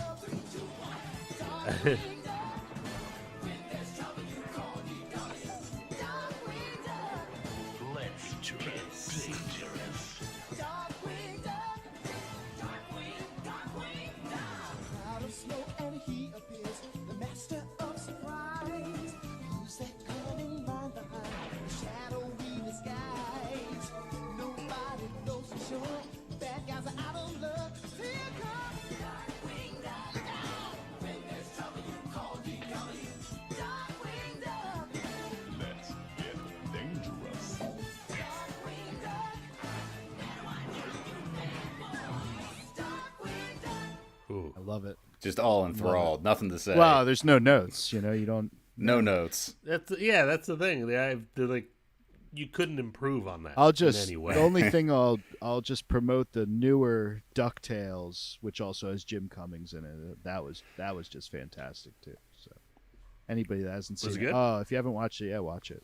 I love it. Just all enthralled. Nothing to say. Wow, there's no notes. You don't. No notes. That's the thing. You couldn't improve on that. The anyway. only thing I'll just promote the newer DuckTales, which also has Jim Cummings in it. That was just fantastic too. So anybody that hasn't seen it, if you haven't watched it, watch it.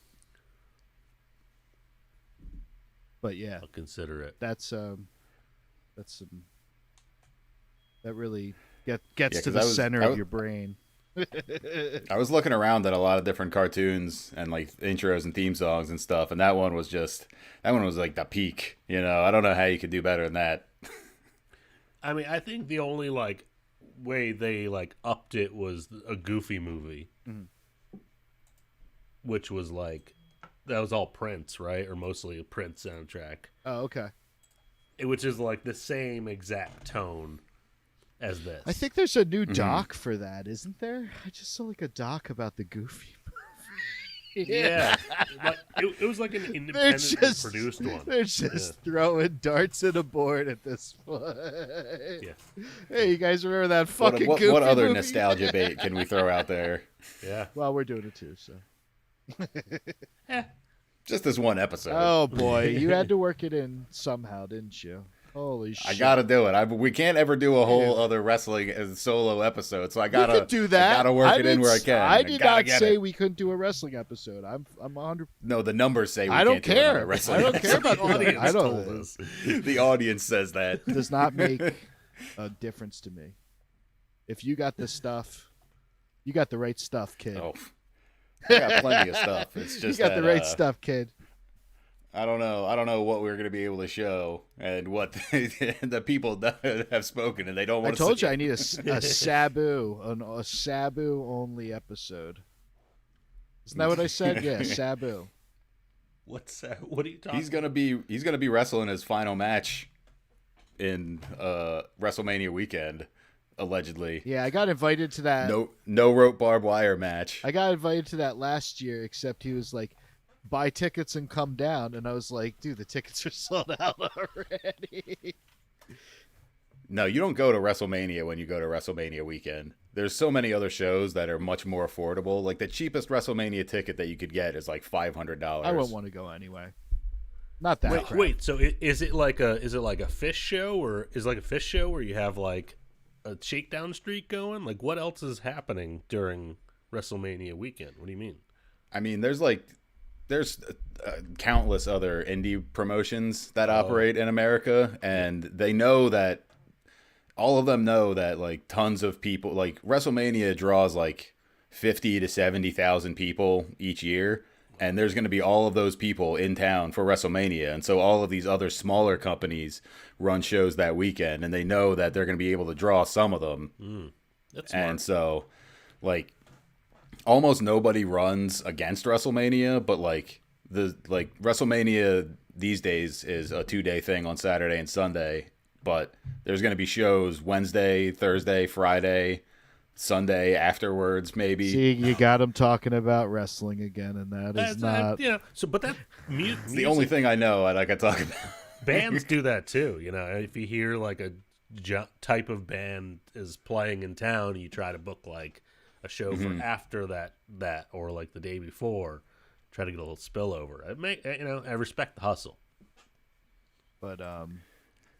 But yeah, I'll consider it. That's that really gets to the center of your brain. I was looking around at a lot of different cartoons and intros and theme songs and stuff, and that one was the peak. I don't know how you could do better than that. I mean, I think the only way they upped it was a Goofy movie, which was that was all Prince, right, or mostly a Prince soundtrack. Oh, okay. Which is the same exact tone as this. I think there's a new doc for that, isn't there? I just saw a doc about the Goofy movie. Yeah. It was an independently produced one. They're just throwing darts at a board at this point. Yeah. Hey, you guys remember that fucking Goofy What other movie? nostalgia bait can we throw out there? Yeah. Well, we're doing it too, so. Just this one episode. Oh boy, you had to work it in somehow, didn't you? Holy shit! I gotta do it. We can't ever do a whole other wrestling as solo episode, so I gotta we could do that. I gotta work it in where I can. I did not say we couldn't do a wrestling episode. I'm 100. No, the numbers say we I don't can't care. Do a wrestling I don't care about the audience. I don't. The audience says that. Does not make a difference to me. If you got the stuff, you got the right stuff, kid. Oh, I got plenty of stuff. It's just you got the right stuff, kid. I don't know what we're going to be able to show and what the people have spoken, and they don't want to see. I told you I need a Sabu, a Sabu only episode. Isn't that what I said? Yeah, Sabu. What's that? What are you talking? He's gonna be wrestling his final match in WrestleMania weekend, allegedly. Yeah, I got invited to that. No rope barbed wire match. I got invited to that last year, except he was like, buy tickets and come down, and I was like, dude, the tickets are sold out already. No, you don't go to WrestleMania when you go to WrestleMania weekend. There's so many other shows that are much more affordable. The cheapest WrestleMania ticket that you could get is $500. I wouldn't want to go anyway. Not that. Wait. So is it like a fish show, or is it like a fish show where you have like a shakedown streak going? Like, what else is happening during WrestleMania weekend? What do you mean? I mean, there's countless other indie promotions that operate in America, and they know that all of them know that like tons of people, like WrestleMania draws like 50 to 70,000 people each year. And there's going to be all of those people in town for WrestleMania. And so all of these other smaller companies run shows that weekend, and they know that they're going to be able to draw some of them. That's smart. And so, like, almost nobody runs against WrestleMania, but like WrestleMania these days is a 2-day thing on Saturday and Sunday. But there's going to be shows Wednesday, Thursday, Friday, Sunday afterwards, maybe. See, you got him talking about wrestling again, and that is not. Yeah. So, but that it's the only thing I know and I can talk about. Bands do that too. You know, if you hear like a type of band is playing in town, you try to book like a show for after that or like the day before. Try to get a little spillover. I respect the hustle. But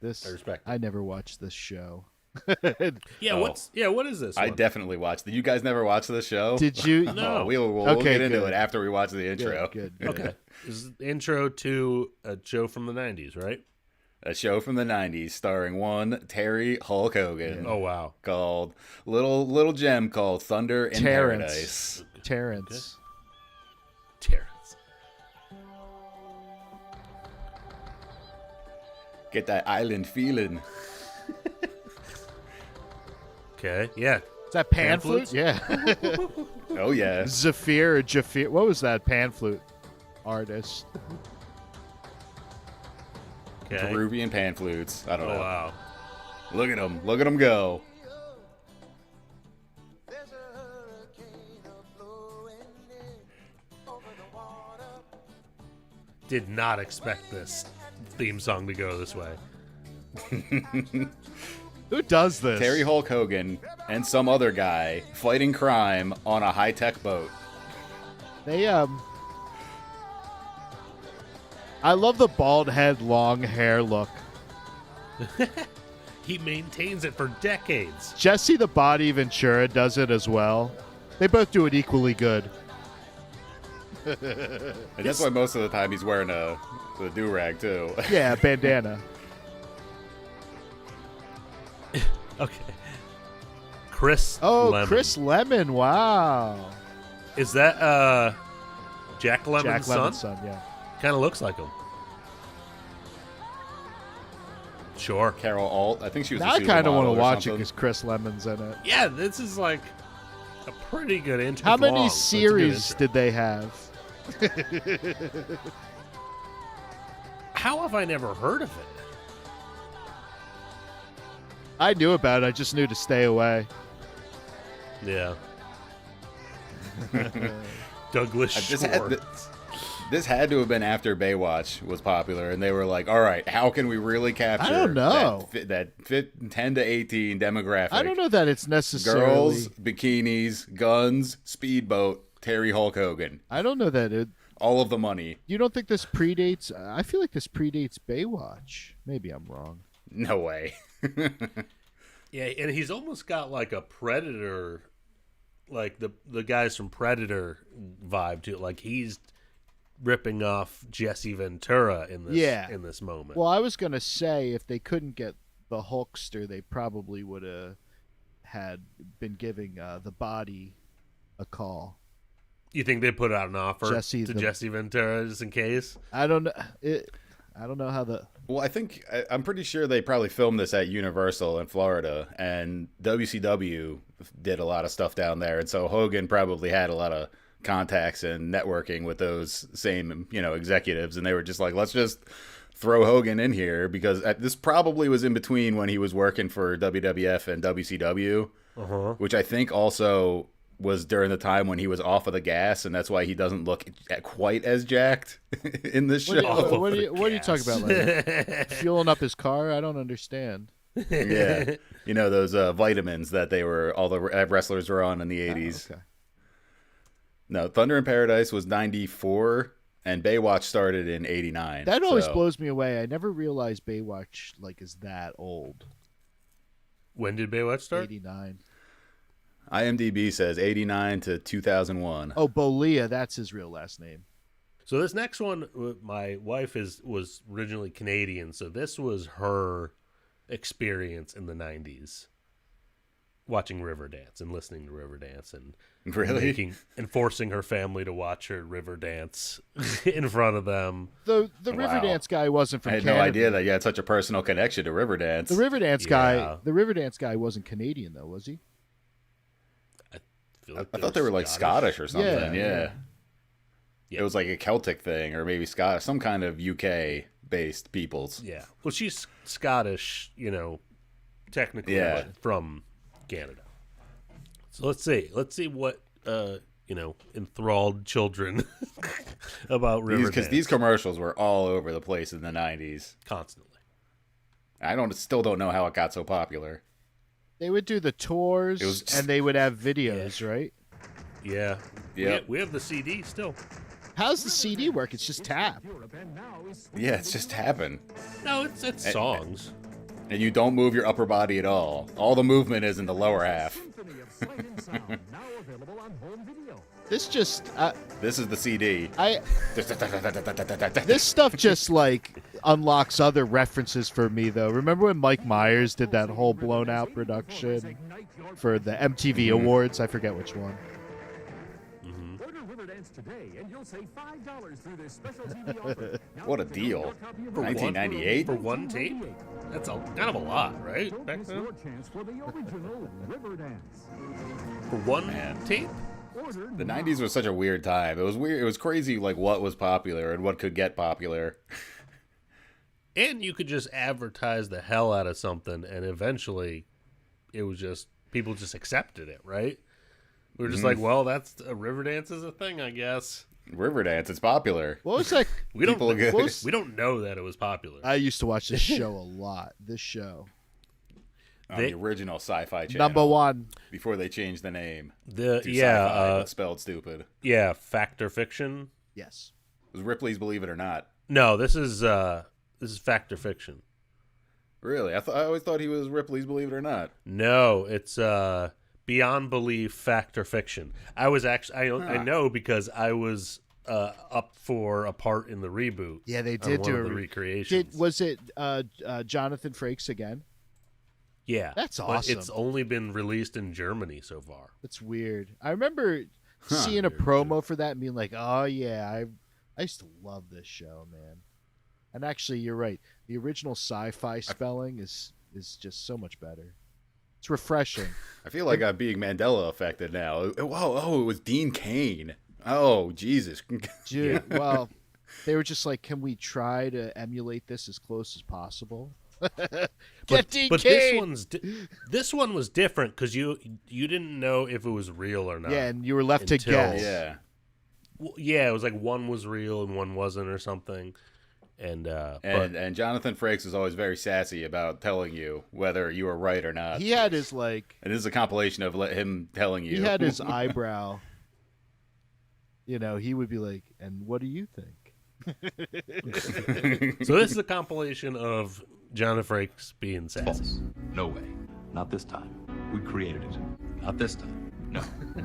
this I respect. I never watched this show. What is this? I definitely watched it. You guys never watched this show? Did you? No. We'll get into it after we watch the intro. Good. Okay. This is the intro to a show from the 90s, right? A show from the 90s starring one Terry Hulk Hogan. Oh, wow. Called little gem called Thunder in Paradise. Terrence. Terrence. Get that island feeling. Okay, yeah. Is that pan flute? Yeah. Oh, yeah. Zafir or Jafir. What was that pan flute artist? Okay. Peruvian pan flutes. I don't know. Wow. Look at them. Look at them go. Did not expect this theme song to go this way. Who does this? Terry Hulk Hogan and some other guy fighting crime on a high-tech boat. They I love the bald head, long hair look. He maintains it for decades. Jesse the Body Ventura does it as well. They both do it equally good. And that's why most of the time he's wearing the do-rag too. Yeah, bandana. Okay. Chris Lemon. Chris Lemon, wow. Is that Jack Lemon's son? Lemon's son, yeah. Kind of looks like him. Sure. Carol Alt. I think she was Now a I kind of want to supermodel or watch it something. because Chris Lemon's in it. Yeah, this is like a pretty good intro. How It's many long, but it's a good series intro. did they have? How have I never heard of it? I knew about it. I just knew to stay away. Yeah. Douglas Schwartz. This had to have been after Baywatch was popular, and they were like, all right, how can we really capture I don't know. that 10 to 18 demographic? I don't know that it's necessarily... Girls, bikinis, guns, speedboat, Terry Hulk Hogan. I don't know that it... All of the money. You don't think this predates... I feel like this predates Baywatch. Maybe I'm wrong. No way. Yeah, and he's almost got like a Predator, like the guys from Predator vibe to it. Like he's ripping off Jesse Ventura in this moment. Well, I was going to say if they couldn't get the Hulkster, they probably would have had been giving the Body a call. You think they put out an offer Jesse to Jesse Ventura just in case? I don't know. I don't know how the... Well, I'm pretty sure they probably filmed this at Universal in Florida, and WCW did a lot of stuff down there, and so Hogan probably had a lot of contacts and networking with those same, executives, and they were just like, let's just throw Hogan in here, because this probably was in between when he was working for WWF and WCW, which I think also was during the time when he was off of the gas, and that's why he doesn't look quite as jacked in this show. What are you talking about? Like, fueling up his car? I don't understand. Yeah. Those vitamins that all the wrestlers were on in the 80s. Oh, okay. No, Thunder in Paradise was 94, And Baywatch started in '89. That always blows me away. I never realized Baywatch is that old. When did Baywatch start? '89. IMDb says '89 to 2001. Oh, Bolia, that's his real last name. So this next one, my wife was originally Canadian, so this was her experience in the '90s, watching Riverdance and listening to Riverdance and forcing her family to watch her Riverdance in front of them. The Riverdance guy wasn't from Canada. I had no idea that you had such a personal connection to Riverdance. The Riverdance guy wasn't Canadian though, was he? I thought they were like Scottish or something. Yeah. Yeah. It was like a Celtic thing, or maybe Scottish, some kind of UK-based peoples. Yeah. Well, she's Scottish, technically, but from Canada. So let's see what enthralled children about Riverdance. Because these commercials were all over the place in the '90s, constantly. I still don't know how it got so popular. They would do the tours, and they would have videos, right? Yeah. Yeah. We have the CD still. How's the CD work? It's just tap. Yeah, it's just tapping. No, it's songs. And you don't move your upper body at all. All the movement is in the lower half. This just... this is the CD. This stuff just, unlocks other references for me, though. Remember when Mike Myers did that whole blown-out production for the MTV Awards? I forget which one. Today, and you'll save $5 through this special TV offer. What a deal. 1998? For one tape? That's kind of a lot, right? Back then? Your chance for the original Riverdance. For one tape? The 90s was such a weird time. It was weird. It was crazy, what was popular and what could get popular. And you could just advertise the hell out of something, and eventually it was just, people just accepted it, right? We were just like, well, that's Riverdance is a thing, I guess. Riverdance, it's popular. What was that? We don't know that it was popular. I used to watch this show a lot. This show. On the original Sci-Fi Channel. Number one. Before they changed the name. Sci-Fi, but spelled stupid. Yeah, Fact or Fiction. Yes. It was Ripley's Believe It or Not. No, this is Fact or Fiction. Really? I always thought he was Ripley's Believe It or Not. No, it's Beyond Belief, Fact or Fiction. I was actually, I know because I was up for a part in the reboot. Yeah, they did do the recreations. Was it Jonathan Frakes again? Yeah. That's awesome. But it's only been released in Germany so far. That's weird. I remember seeing a promo for that and being like, oh, yeah, I used to love this show, man. And actually, you're right. The original sci-fi spelling is just so much better. It's refreshing. I feel like I'm being Mandela affected now. Whoa, it was Dean Cain. Oh, Jesus. Dude, well, they were just like, can we try to emulate this as close as possible? Get Dean Cain! This one was different because you didn't know if it was real or not. Yeah, and you were left to guess. Yeah. Well, yeah, it was like one was real and one wasn't or something. And Jonathan Frakes is always very sassy about telling you whether you were right or not. He had his And this is a compilation of him telling you. He had his eyebrow. He would be like, "And what do you think?" So this is a compilation of Jonathan Frakes being sassy. False. No way. Not this time. We created it. Not this time. No,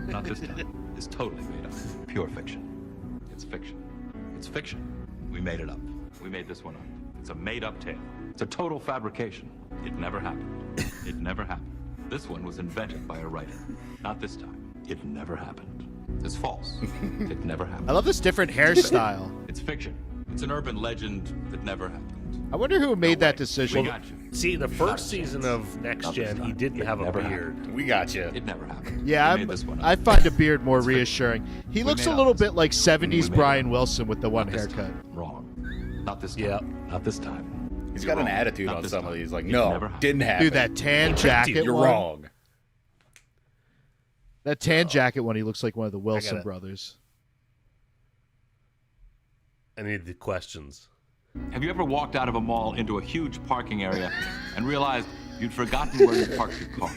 not this time. It's totally made up. Pure fiction. It's fiction. It's fiction. We made it up. We made this one up. It's a made-up tale. It's a total fabrication. It never happened. It never happened. This one was invented by a writer. Not this time. It never happened. It's false. It never happened. I love this different hairstyle. It's fiction. It's an urban legend that never happened. I wonder who made that decision. We got you. See, the first season of Next Gen, he didn't have a beard. Happened. We got you. It never happened. Yeah, I find a beard more reassuring. He looks a little bit like 70s Brian Wilson with the one haircut. Wrong. Not this time. Yeah. Not this time. He's got an attitude on some of these. Like, no, didn't happen. Dude, that tan jacket You're one. wrong. That tan jacket one, he looks like one of the Wilson brothers. I need the questions. Have you ever walked out of a mall into a huge parking area and realized you'd forgotten where you parked your car?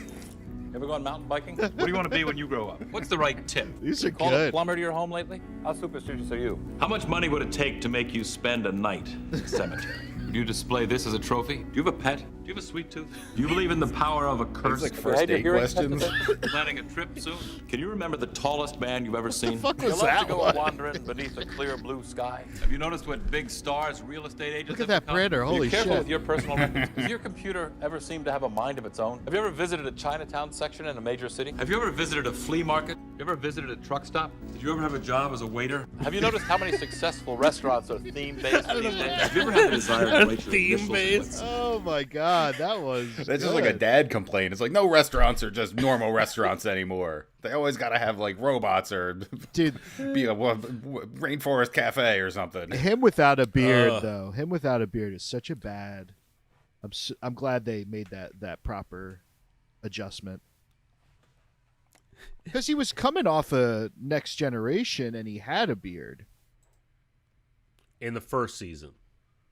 Ever gone mountain biking? What do you want to be when you grow up? What's the right tip? These are Call a good. plumber to your home lately? How superstitious are you? How much money would it take to make you spend a night in the cemetery? Do you display this as a trophy? Do you have a pet? Do you have a sweet tooth? Do you believe in the power of a curse? It's like first date questions. Planning a trip soon? Can you remember the tallest man you've ever seen? fuck was you love that to go one? wandering beneath a clear blue sky? Have you noticed what big stars real estate agents Look have at that become? printer, Are holy you careful shit. with your personal records? Does your computer ever seem to have a mind of its own? Have you ever visited a Chinatown section in a major city? Have you ever visited a flea market? Have you ever visited a truck stop? Did you ever have a job as a waiter? Have you noticed how many successful restaurants are theme-based these days? Have you ever had the desire to write your initials in Oh my god, that was. That's just like a dad complaint. It's like no restaurants are just normal restaurants anymore. They always got to have like robots or dude be a rainforest cafe or something. Him without a beard, though. Him without a beard is such a bad. I'm glad they made that proper adjustment. Because he was coming off a Next Generation and he had a beard. In the first season.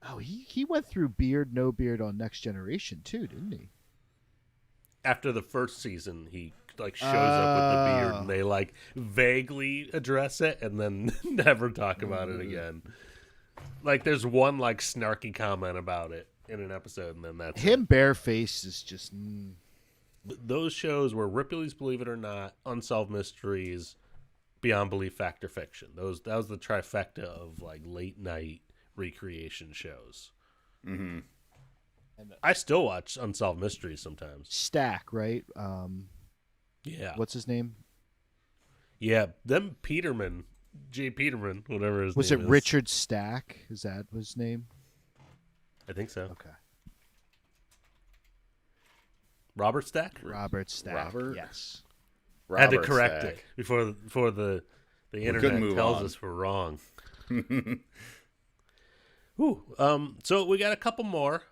Oh, he went through beard, no beard on Next Generation too, didn't he? After the first season, he like shows up with the beard, and they like vaguely address it, and then never talk about it again. Like there's one like snarky comment about it in an episode, and then that's him barefaced is just. Those shows were Ripley's Believe It or Not, Unsolved Mysteries, Beyond Belief, Fact or Fiction. That was the trifecta of like late night recreation shows. Mm-hmm. I still watch Unsolved Mysteries sometimes. Stack, right? Yeah. What's his name? Yeah, them Peterman, Jay Peterman, whatever his was name it is. Richard Stack? Is that his name? I think so. Okay. Robert Stack? Robert Stack. Robert? Yes. Had to Robert correct Stack. it before the internet move tells on. us we're wrong. Ooh, so we got a couple more.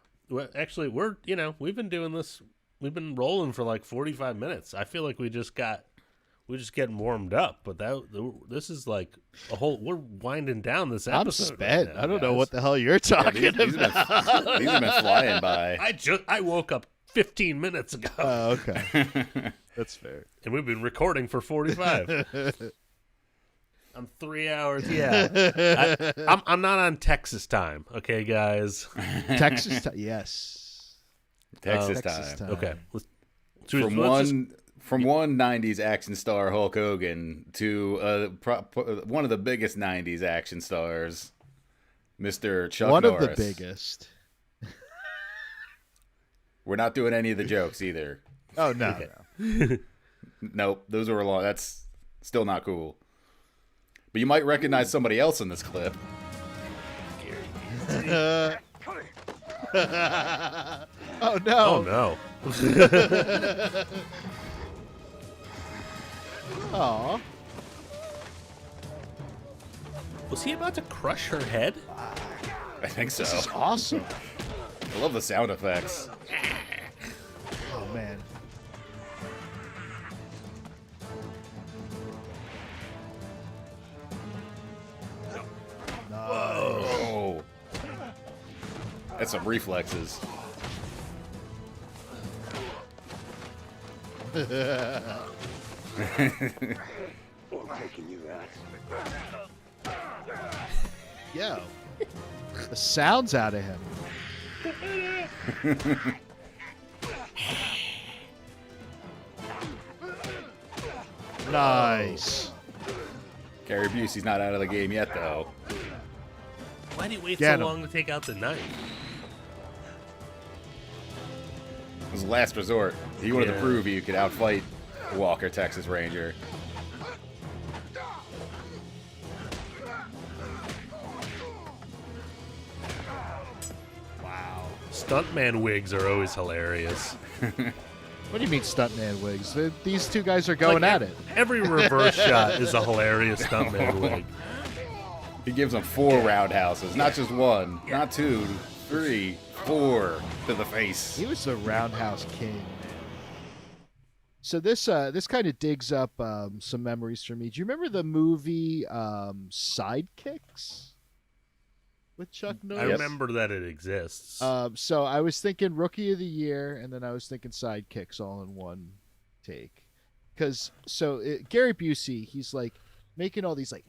Actually, we've been doing this. We've been rolling for like 45 minutes. I feel like we're just getting warmed up. But this is like a whole. We're winding down this episode. I'm spent. Right now, I don't know guys. what the hell you're talking these about. These have been flying by. I woke up 15 minutes ago. Oh, okay. That's fair. And we've been recording for 45. I'm 3 hours. Yeah, I'm not on Texas time. Okay, guys. Texas time. Yes. Texas Texas time. Okay. From one 90s action star Hulk Hogan to one of the biggest 90s action stars, Mr. Chuck One Norris. of the biggest. We're not doing any of the jokes either. Oh no. Okay. Nope, those were long. That's still not cool. But you might recognize somebody else in this clip. Oh no. Oh no. Aw. Was he about to crush her head? I think so. This is awesome. I love the sound effects. Oh man. Whoa. That's some reflexes. I'm taking you out. Yo. The sounds out of him. Nice. Gary Busey's not out of the game yet, though. Why did he wait Get so him. long to take out the knife? It was the last resort. He wanted to Yeah. prove he could outfight Walker, Texas Ranger. Wow. Stuntman wigs are always hilarious. What do you mean stuntman wigs? These two guys are going at it. Every reverse shot is a hilarious stuntman wig. He gives them 4 roundhouses, not just 1, not 2, 3, 4 to the face. He was the roundhouse king. So this kind of digs up some memories for me. Do you remember the movie Sidekicks with Chuck Norris? I remember that it exists. So I was thinking Rookie of the Year, and then I was thinking Sidekicks all in one take. Because Gary Busey, he's like making all these like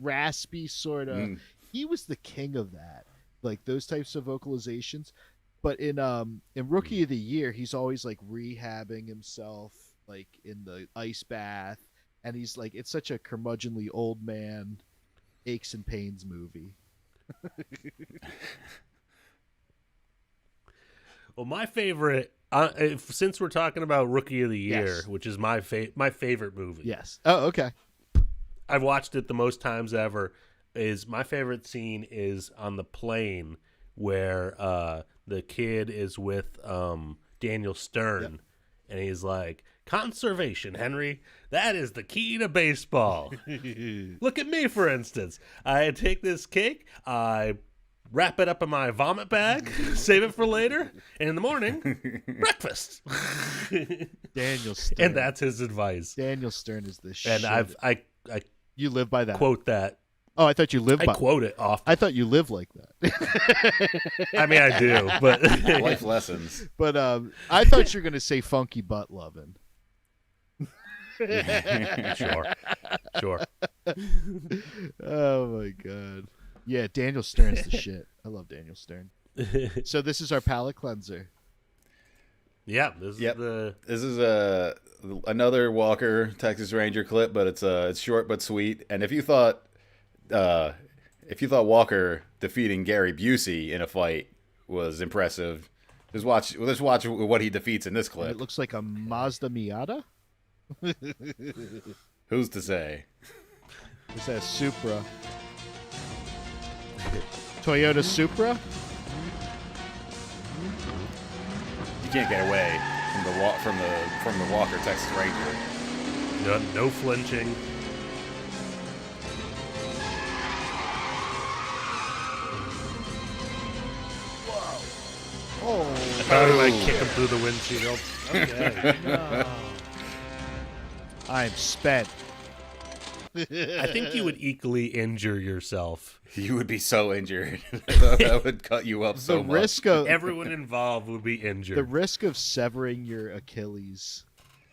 raspy sort of. He was the king of that, like those types of vocalizations. But in Rookie of the Year, he's always like rehabbing himself, like in the ice bath, and he's like, it's such a curmudgeonly old man aches and pains movie. Well, my favorite, since we're talking about Rookie of the Year, which is my favorite movie. Yes. Oh, okay. I've watched it the most times ever. Is my favorite scene is on the plane where the kid is with Daniel Stern, and he's like, "Conservation, Henry. That is the key to baseball. Look at me, for instance. I take this cake, I wrap it up in my vomit bag, save it for later, and in the morning, breakfast." Daniel Stern. And that's his advice. Daniel Stern is the shit. And I you live by that. Quote that. Oh, I thought you lived by. I quote it often. I thought you live like that. I mean, I do, but life lessons. But I thought you were gonna say funky butt loving. Sure. Oh my god. Yeah, Daniel Stern's the shit. I love Daniel Stern. So this is our palate cleanser. Yeah, this is another Walker Texas Ranger clip, but it's short but sweet. And if you thought Walker defeating Gary Busey in a fight was impressive, just watch what he defeats in this clip. It looks like a Mazda Miata. Who's to say? Is that Supra? Toyota Supra? You can't get away from the Walker Texas Ranger. No flinching. Oh! I thought he might kick him through the windshield. Okay. No. I'm spent. I think you would equally injure yourself. You would be so injured. That would cut you up so much. Everyone involved would be injured. The risk of severing your Achilles,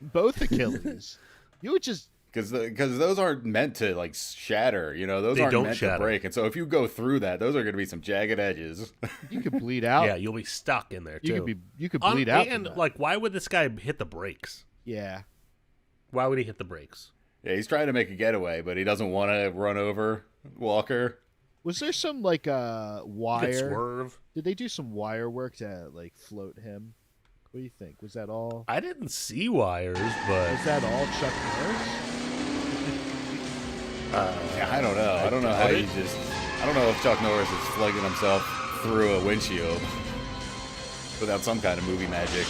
both Achilles, you would just because those aren't meant to like shatter. You know, those They aren't don't meant shatter. to break. And so if you go through that, those are going to be some jagged edges. You could bleed out. Yeah, you'll be stuck in there too. You could bleed out. And from that. like, why would this guy hit the brakes? Yeah. Why would he hit the brakes? Yeah, he's trying to make a getaway, but he doesn't want to run over Walker. Was there some like wire Good swerve? Did they do some wire work to like float him? What do you think? Was that all? I didn't see wires, but Was that all Chuck Norris? I don't know. I don't know how you just. I don't know if Chuck Norris is slugging himself through a windshield without some kind of movie magic.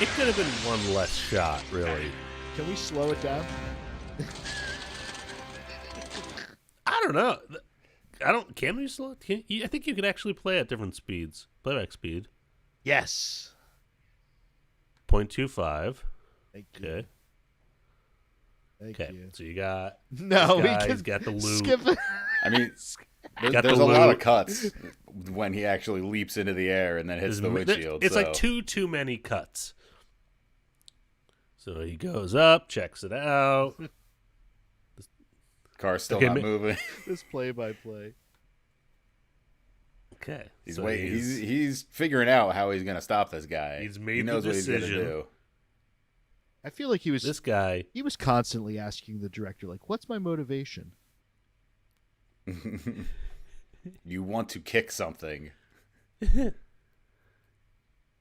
It could have been one less shot, really. Can we slow it down? I don't know. Can we slow it? I think you could actually play at different speeds. Playback speed. Yes. 0.25. Thank you. Okay. Thank you. So you got No, this we guy, can he's got the loop. skip it. I mean, Got there's the a lot loop. of cuts when he actually leaps into the air and then hits the windshield. It's like too many cuts. So he goes up, checks it out. Car's still not moving. This play-by-play. Okay. He's so waiting. He's figuring out how he's going to stop this guy. He's made he knows the what he's going to decision. do. I feel like he was This guy. He was constantly asking the director, like, "What's my motivation?" You want to kick something.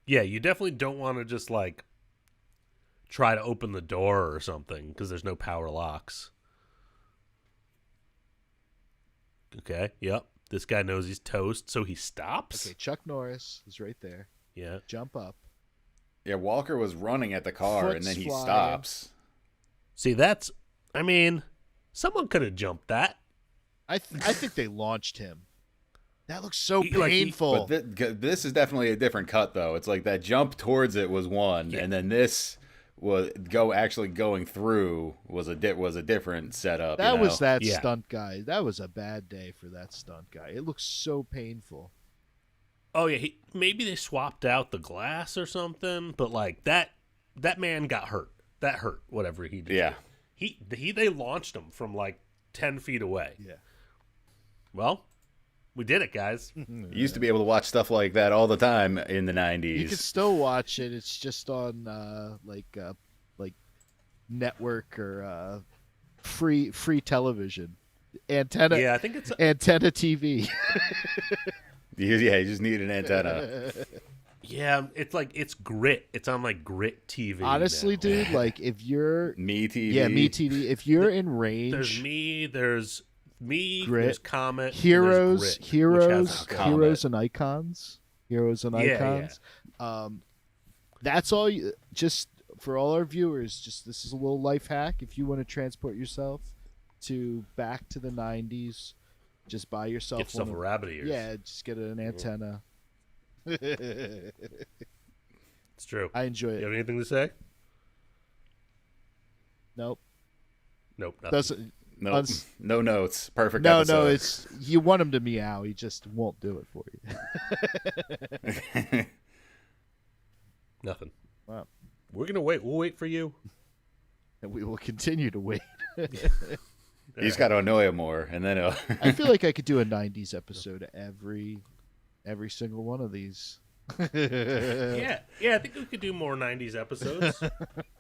Yeah, you definitely don't want to just like try to open the door or something because there's no power locks. Okay, yep. This guy knows he's toast, so he stops. Okay, Chuck Norris is right there. Yeah. Jump up. Yeah, Walker was running at the car Foot's and then he flying. stops. See, I mean, someone could have jumped that. I think they launched him. That looks so He- like, he- painful. But this is definitely a different cut, though. It's like that jump towards it was one, and then this was going through was a different setup. That you know? was that stunt guy. That was a bad day for that stunt guy. It looks so painful. Oh yeah, maybe they swapped out the glass or something, but like that man got hurt. That hurt. Whatever he did. Yeah. They launched him from like 10 feet away. Yeah. Well, we did it, guys. You used to be able to watch stuff like that all the time in the 90s. You can still watch it. It's just on like network or free television. Antenna. Yeah, I think it's Antenna TV. Yeah, you just need an antenna. Yeah, it's Grit. It's on like Grit TV. Honestly, now. dude, like if you're Me TV. Yeah, Me TV. If you're in range, there's me, Grit, there's Comet, Heroes, and there's Grit, Heroes and Icons. Heroes and Icons. That's all you just for all our viewers, just this is a little life hack. If you want to transport yourself to back to the 90s, just buy yourself Get yourself a rabbit ears. Yeah, just get an antenna. It's true. I enjoy it. You have anything to say? Nope. Nope. Nothing. Doesn't. Nope. No notes. Perfect. No, episode. no. It's you want him to meow. He just won't do it for you. Nothing. Wow. We're gonna wait. We'll wait for you, and we will continue to wait. You just got to annoy him more, and then he'll... I feel like I could do a 90s episode every single one of these. yeah. I think we could do more 90s episodes.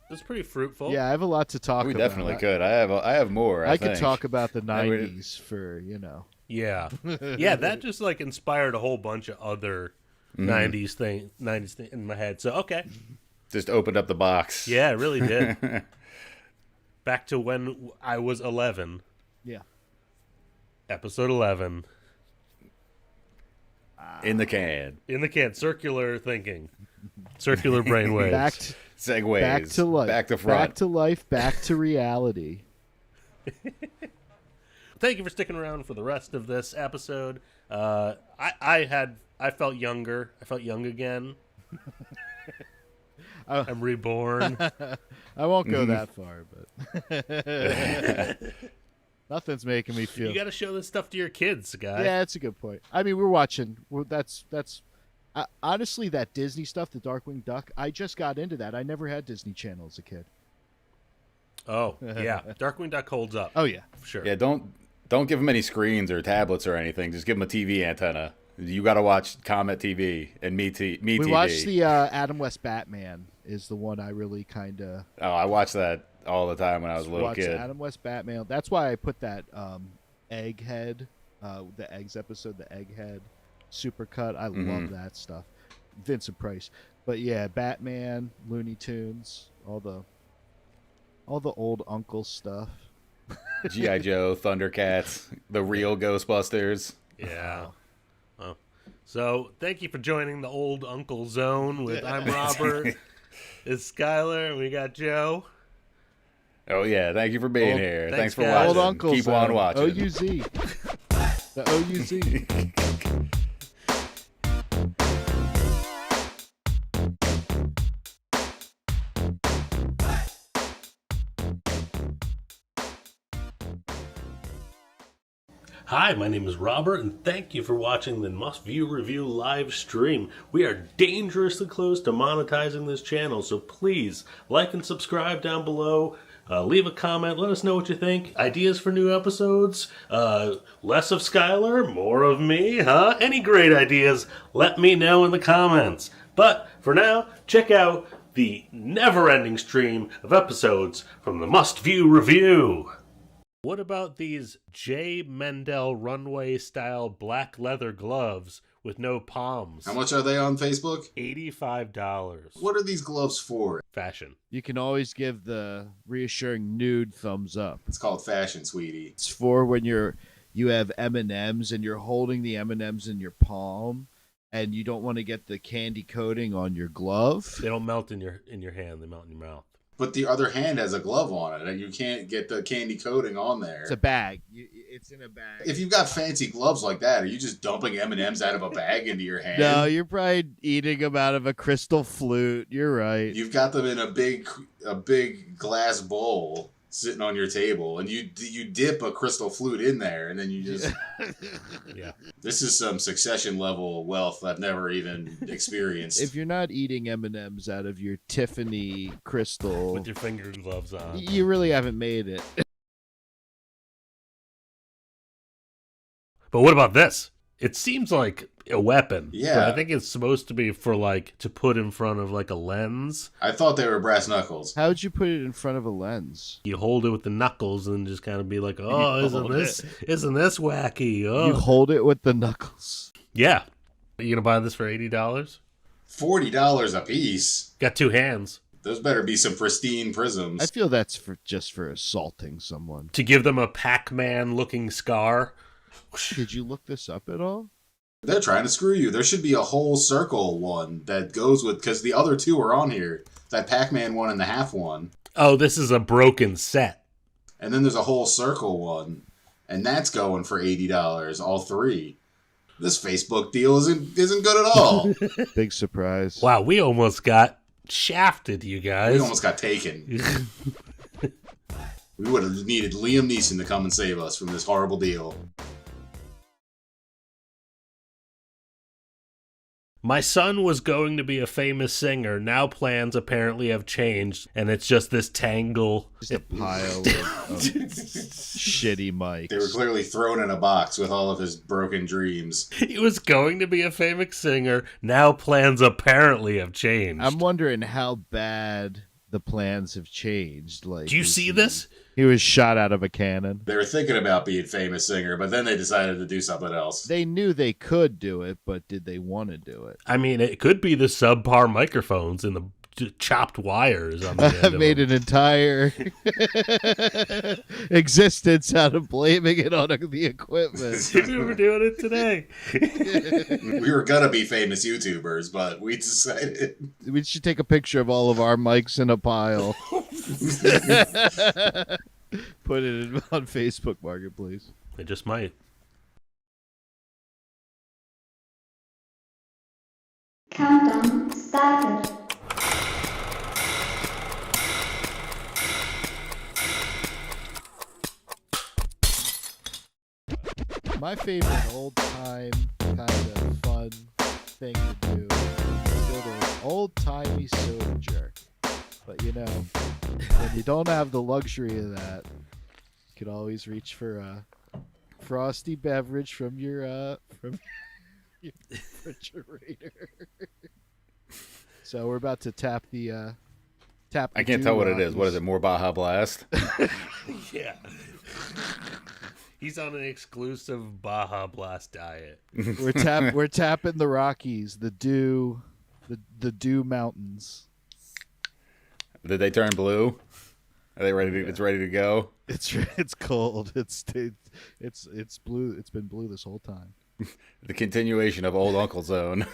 It's pretty fruitful. Yeah, I have a lot to talk We about. definitely could. I have more. I could think. talk about the 90s for, Yeah. Yeah, that just like inspired a whole bunch of other 90s thing in my head. So, okay. Just opened up the box. Yeah, it really did. Back to when I was 11. Yeah. Episode 11. In the can. In the can. Circular thinking. Circular brainwaves. Segways. Back to life. Back to front. Back to life. Back to reality. Thank you for sticking around for the rest of this episode. I felt younger. I felt young again. I'm reborn. I won't go that far, but nothing's making me feel. You got to show this stuff to your kids, guy. Yeah, that's a good point. I mean, we're watching. That's honestly that Disney stuff, the Darkwing Duck. I just got into that. I never had Disney Channel as a kid. Oh yeah, Darkwing Duck holds up. Oh yeah, for sure. Yeah, don't give them any screens or tablets or anything. Just give them a TV antenna. You got to watch Comet TV and Me TV. We watched the Adam West Batman. Is the one I really kind of. Oh, I watched that all the time when I was a little kid. Adam West Batman. That's why I put that Egghead, the Eggs episode, the Egghead supercut. I love that stuff. Vincent Price. But yeah, Batman, Looney Tunes, all the old uncle stuff. G.I. Joe, Thundercats, the real Ghostbusters. Yeah. Oh. So thank you for joining the Old Uncle Zone with I'm Robert. It's Schuyler, and we got Joe. Oh yeah, thank you for being here. Thanks for guys. watching. Old Uncle Keep Zone. on watching. OUZ. The OUZ. Hi, my name is Robert, and thank you for watching the Must View Review live stream. We are dangerously close to monetizing this channel, so please like and subscribe down below. Leave a comment, let us know what you think. Ideas for new episodes? Less of Schuyler, more of me, huh? Any great ideas, let me know in the comments. But for now, check out the never-ending stream of episodes from the Must View Review. What about these J. Mendel runway-style black leather gloves with no palms? How much are they on Facebook? $85. What are these gloves for? Fashion. You can always give the reassuring nude thumbs up. It's called fashion, sweetie. It's for when you have M&Ms and you're holding the M&Ms in your palm and you don't want to get the candy coating on your glove. They don't melt in your hand, they melt in your mouth. But the other hand has a glove on it, and you can't get the candy coating on there. It's a bag. It's in a bag. If you've got fancy gloves like that, are you just dumping M&Ms out of a bag into your hand? No, you're probably eating them out of a crystal flute. You're right. You've got them in a big glass bowl, sitting on your table, and you dip a crystal flute in there, and then you just yeah. This is some Succession level wealth I've never even experienced. If you're not eating M&Ms out of your Tiffany crystal with your finger gloves on, you really haven't made it. But what about this? It seems like a weapon. Yeah. But I think it's supposed to be for like to put in front of like a lens. I thought they were brass knuckles. How'd you put it in front of a lens? You hold it with the knuckles and just kind of be like, "Oh, isn't this wacky?" Oh. You hold it with the knuckles. Yeah. Are you gonna buy this for $80? $40 a piece. Got two hands. Those better be some pristine prisms. I feel that's just for assaulting someone. To give them a Pac-Man looking scar. Did you look this up at all? They're trying to screw you. There should be a whole circle one that goes with, because the other two are on here. That Pac-Man one and the half one. Oh, this is a broken set. And then there's a whole circle one, and that's going for $80, all three. This Facebook deal isn't good at all. Big surprise. Wow, we almost got shafted, you guys. We almost got taken. We would have needed Liam Neeson to come and save us from this horrible deal. My son was going to be a famous singer. Now plans apparently have changed, and it's just this tangle. Just a pile of shitty mics. They were clearly thrown in a box with all of his broken dreams. He was going to be a famous singer. Now plans apparently have changed. I'm wondering how bad the plans have changed. Like, do you see this? He was shot out of a cannon. They were thinking about being famous singer, but then they decided to do something else. They knew they could do it, but did they want to do it? I mean, it could be the subpar microphones and the chopped wires on the end I've made an entire existence out of blaming it on the equipment. We were doing it today. We were gonna be famous YouTubers, but we decided we should take a picture of all of our mics in a pile. Put it on Facebook Marketplace. It just might. Countdown started. My favorite old-time kind of fun thing to do is go to an old-timey soda jerk. But, you know, when you don't have the luxury of that, you can always reach for a frosty beverage from your refrigerator. So we're about to tap the I can't tell what it is. What is it? More Baja Blast? Yeah. He's on an exclusive Baja Blast diet. We're tapping the Rockies, the Dew Mountains. Did they turn blue? Are they ready? It's ready to go. It's cold. It's blue. It's been blue this whole time. The continuation of Old Uncle Zone.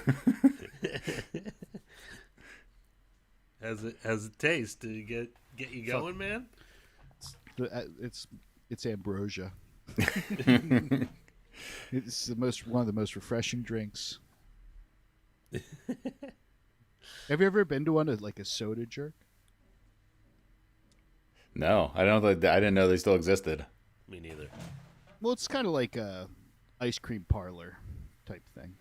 Has it taste? Did it get you going, man? It's ambrosia. It's one of the most refreshing drinks. Have you ever been to one like a soda jerk? No, I didn't know they still existed. Me neither. Well, it's kind of like a ice cream parlor type thing.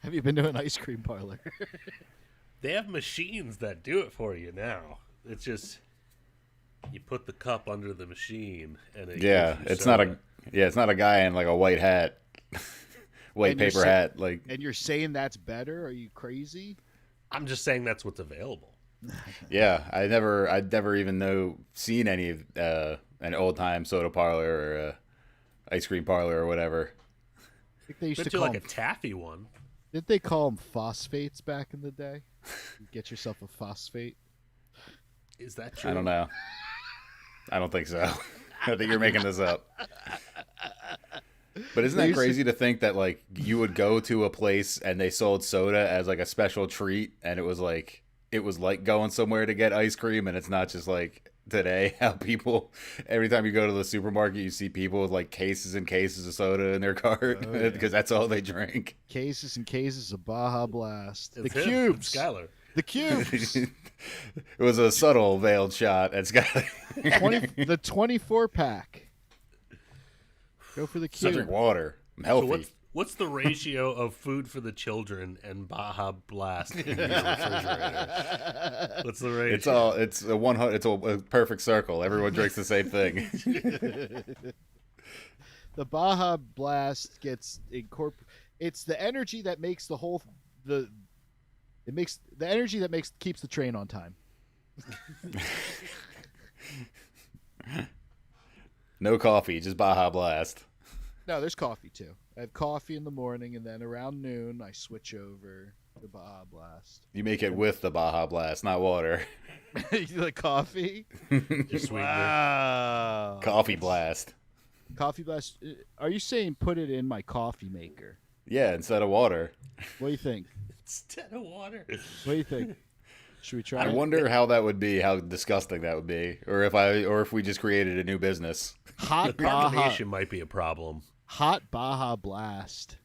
Have you been to an ice cream parlor? They have machines that do it for you now. It's just you put the cup under the machine, and it's not a guy in like a white hat, white paper hat. Like, and you're saying that's better? Are you crazy? I'm just saying that's what's available. Yeah, I'd never even seen any of an old time soda parlor or ice cream parlor or whatever. I think they used to do call like a taffy one. Didn't they call them phosphates back in the day? You get yourself a phosphate. Is that true? I don't know. I don't think so. I think you're making this up. But isn't that crazy to think that like you would go to a place and they sold soda as like a special treat, and it was like going somewhere to get ice cream, and it's not just like today how people every time you go to the supermarket you see people with like cases and cases of soda in their cart because that's all they drink. Cases and cases of Baja Blast. It's the him. cubes. It's Schuyler. The cubes. It was a subtle veiled shot at Schuyler. The 24 pack. Go for the Still cube. drink water. I'm healthy. So what's the ratio of food for the children and Baja Blast in your refrigerator? What's the ratio? It's a perfect circle. Everyone drinks the same thing. The Baja Blast gets incorporated. It's the energy that makes keeps the train on time. No coffee, just Baja Blast. No, there's coffee too. I have coffee in the morning, and then around noon I switch over to Baja Blast. You make it with the Baja Blast, not water. The coffee? Just Wow. Coffee Blast. Coffee Blast. Are you saying put it in my coffee maker? Yeah, instead of water. What do you think? Instead of water. What do you think? Should we try I it? wonder how that would be, how disgusting that would be, or if we just created a new business. Hot Baja. Carbonation might be a problem. Hot Baja Blast.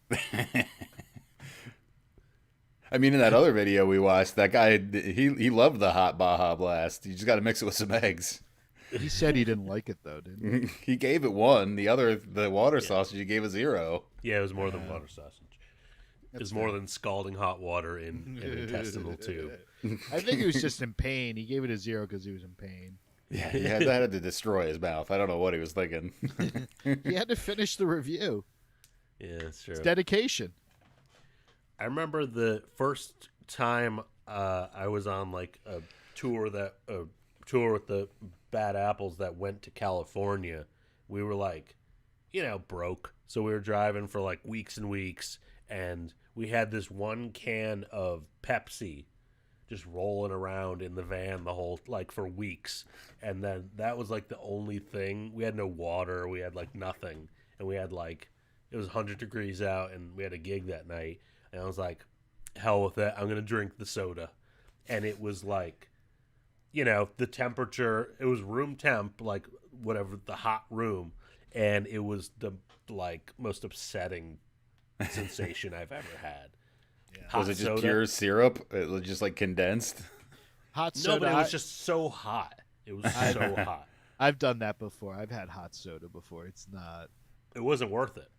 I mean, in that other video we watched, that guy, he loved the hot Baja Blast. You just got to mix it with some eggs. He said he didn't like it though, didn't he? He gave it 1. The water sausage, he gave a 0. Yeah, it was more than water sausage. It was more than scalding hot water in an intestinal tube. I think he was just in pain. He gave it a 0 because he was in pain. Yeah, he had to destroy his mouth. I don't know what he was thinking. He had to finish the review. Yeah, that's true. It's dedication. I remember the first time I was on like a tour with the Bad Apples that went to California. We were like, broke. So we were driving for like weeks and weeks, and we had this one can of Pepsi just rolling around in the van for weeks. And then that was like the only thing. We had no water, we had like nothing. And we had it was 100 degrees out, and we had a gig that night. And I was like, hell with it, I'm going to drink the soda. And it was like, the temperature, it was room temp, like whatever, the hot room. And it was the most upsetting sensation I've ever had. Yeah. Was it just pure syrup? It was just condensed? Hot soda. No, but it was just so hot. It was so hot. I've done that before. I've had hot soda before. It wasn't worth it.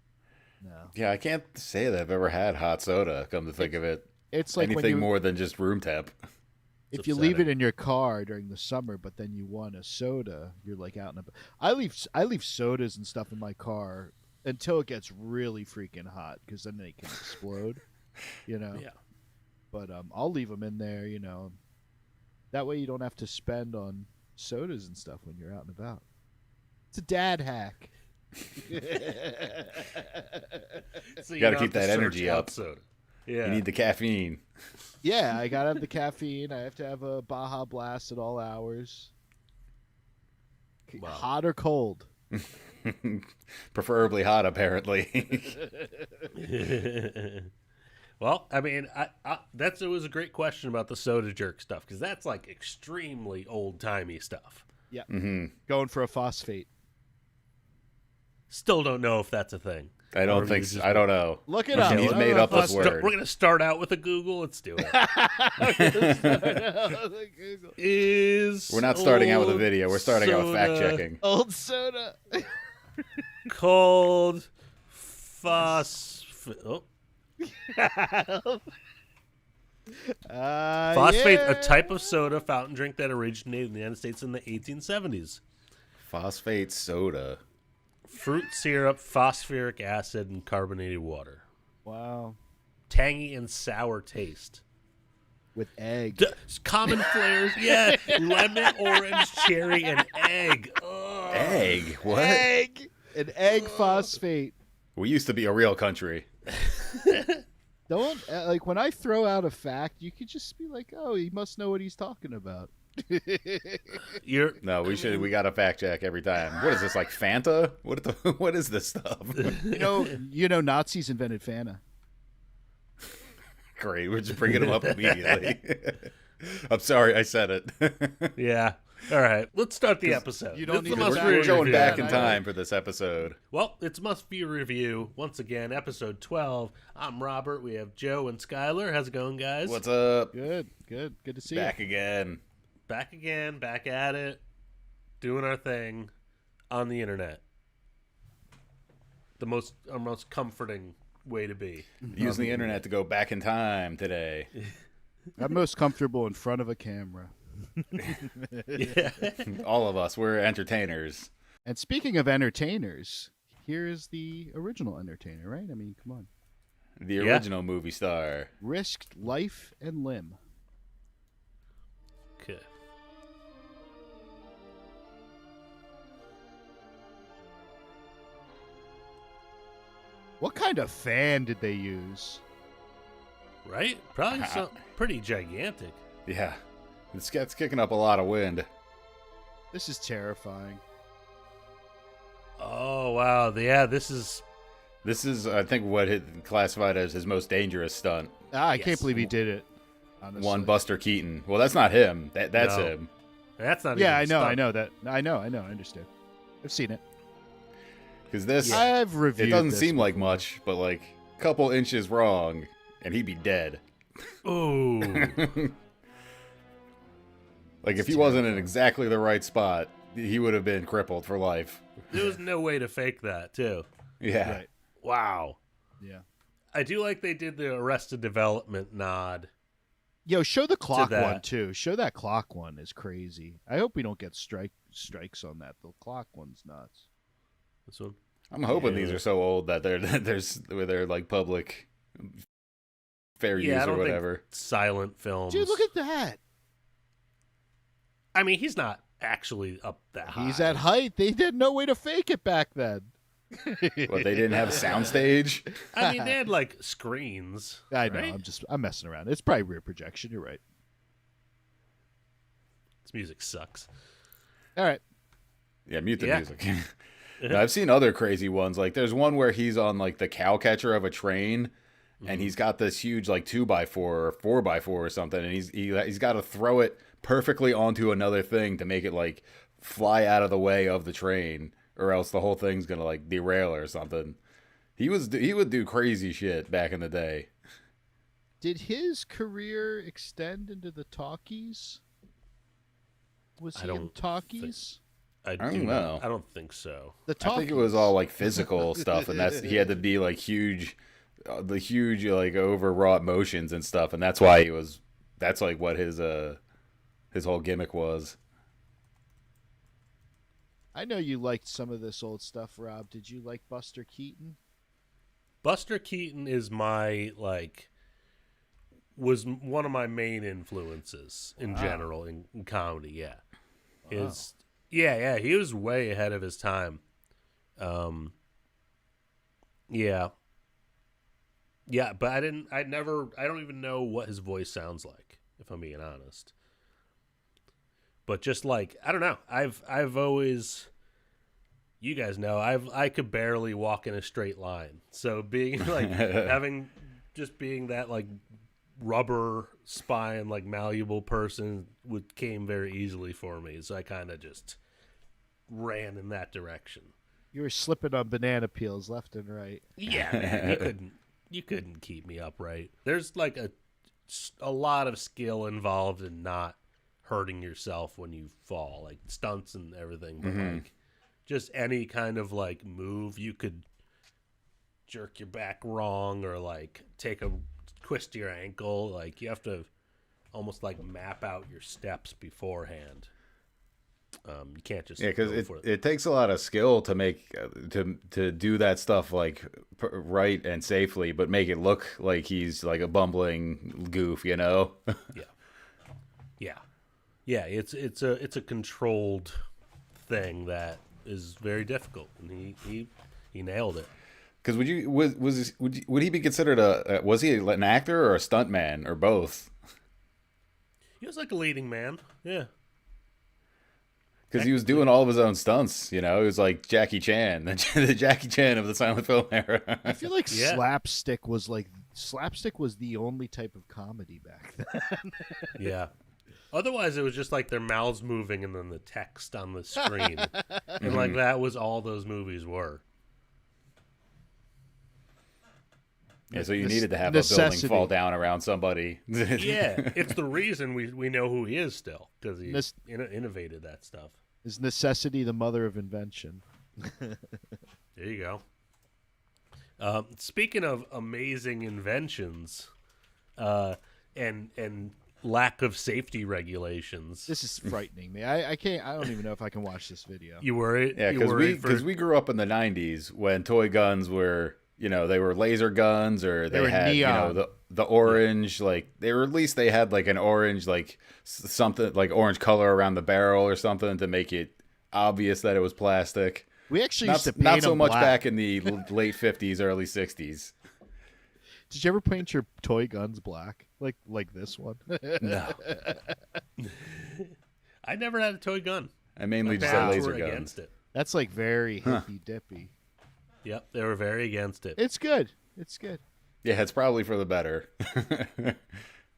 No. Yeah, I can't say that I've ever had hot soda, come to think of it. It's like anything more than just room temp. If you leave it in your car during the summer, but then you want a soda, you're out and about. I leave sodas and stuff in my car until it gets really freaking hot, because then they can explode. Yeah. But I'll leave them in there. That way you don't have to spend on sodas and stuff when you're out and about. It's a dad hack. So you got to keep that energy up. Soda. Yeah. You need the caffeine. Yeah, I got to have the caffeine. I have to have a Baja Blast at all hours. Wow. Hot or cold? Preferably hot, apparently. Well, I mean, it was a great question about the soda jerk stuff, because that's extremely old-timey stuff. Yeah. Mm-hmm. Going for a phosphate. Still don't know if that's a thing. I don't think so. I don't know. Look it up. He's made up this word. We're going to start out with a Google. Let's do it. We're not starting out with a video. We're starting out with fact-checking. Old soda. Cold phosphate. Oh. Phosphate, a type of soda fountain drink that originated in the United States in the 1870s. Phosphate soda. Fruit syrup, phosphoric acid, and carbonated water. Wow. Tangy and sour taste. With egg. Common flavors, yeah. Lemon, orange, cherry, and egg. Ugh. Egg? What? Egg. An egg phosphate. We used to be a real country. Don't when I throw out a fact, you could just be like, "Oh, he must know what he's talking about." No, we got to fact check every time. What is this, like Fanta? What is this stuff? You know, Nazis invented Fanta. Great, we're just bringing them up immediately. I'm sorry, I said it. Yeah. All right, let's start the episode. You don't need we're going back in time for this episode. Well, it's Must View Review. Once again, episode 12. I'm Robert. We have Joe and Schuyler. How's it going, guys? What's up? Good to see you. Back again. back again, back at it, doing our thing on the internet. Our most comforting way to be. Using the internet to go back in time today. I'm most comfortable in front of a camera. Yeah. All of us, we're entertainers. And speaking of entertainers, here is the original entertainer, right? I mean, come on. The original movie star. Risked life and limb. Okay. What kind of fan did they use? Right? Probably something pretty gigantic. Yeah. It's kicking up a lot of wind. This is terrifying. Oh, wow. Yeah, this is, I think, what it classified as his most dangerous stunt. I can't believe he did it. Honestly. One Buster Keaton. Well, that's not him. That's him. That's not. Yeah, even I know that. I know. I understand. I've seen it. Because this, I've reviewed. It doesn't this seem before. like much, but like a couple inches wrong, and he'd be dead. Oh. Like if he wasn't in exactly the right spot, he would have been crippled for life. There was no way to fake that, too. Yeah. Right. Wow. Yeah. I do like they did the Arrested Development nod. Yo, show the clock that. one too. Show that clock one is crazy. I hope we don't get strikes on that. The clock one's nuts. This one. I'm hoping these are so old that they're like public fair use I don't or whatever. think silent films. Dude, look at that. I mean, he's not actually up that high. He's at height. They had no way to fake it back then. What, they didn't have a soundstage? I mean, they had like screens. I know. right? I'm messing around. It's probably rear projection. You're right. This music sucks. All right. Yeah, mute the music. No, I've seen other crazy ones. Like there's one where he's on like the cow catcher of a train, and he's got this huge like 2x4 or 4x4 or something, and he's got to throw it perfectly onto another thing to make it like fly out of the way of the train, or else the whole thing's gonna like derail or something. He would do crazy shit back in the day. Did his career extend into the talkies? Was he in talkies? I don't know. I don't think so. I think it was all like physical stuff, and he had to be like huge, like overwrought motions and stuff, and that's why that's like what his whole gimmick was. I know you liked some of this old stuff, Rob. Did you like Buster Keaton? Buster Keaton is was one of my main influences in general in comedy. Yeah, Wow. He was way ahead of his time. But I don't even know what his voice sounds like, if I'm being honest. But just like, I don't know, I've always, you guys know, I could barely walk in a straight line. So being like being that like rubber spine, like malleable person came very easily for me. So I kind of just ran in that direction. You were slipping on banana peels left and right. Yeah, man, you couldn't keep me upright. There's like a lot of skill involved in not hurting yourself when you fall, like stunts and everything. But like just any kind of like move, you could jerk your back wrong or like twist your ankle. Like you have to almost like map out your steps beforehand. You can't just because go for it takes a lot of skill to make to do that stuff like right and safely, but make it look like he's like a bumbling goof, you know? Yeah. It's a controlled thing that is very difficult, and he nailed it. Because would he be considered was he an actor or a stuntman or both? He was like a leading man, yeah. Because he was doing all of his own stunts, you know. He was like Jackie Chan, the Jackie Chan of the silent film era. I feel like slapstick was the only type of comedy back then. Yeah. Otherwise, it was just like their mouths moving and then the text on the screen, and like that was all those movies were. Yeah, so you needed to have a building fall down around somebody. Yeah, it's the reason we know who he is still, because he innovated that stuff. Is necessity the mother of invention? There you go. Speaking of amazing inventions, and lack of safety regulations. This is frightening me. I can't. I don't even know if I can watch this video. You worried? Yeah, because we grew up in the '90s when toy guns were, they were laser guns, or they had neon. The orange, like they had like an orange, like something like orange color around the barrel or something to make it obvious that it was plastic. We actually used to paint not so them much black. back in the late '50s, early '60s. Did you ever paint your toy guns black, like this one? No. I never had a toy gun. I mainly just had laser guns. Against it. That's like very hippy dippy. Yep, they were very against it. It's good. It's good. Yeah, it's probably for the better.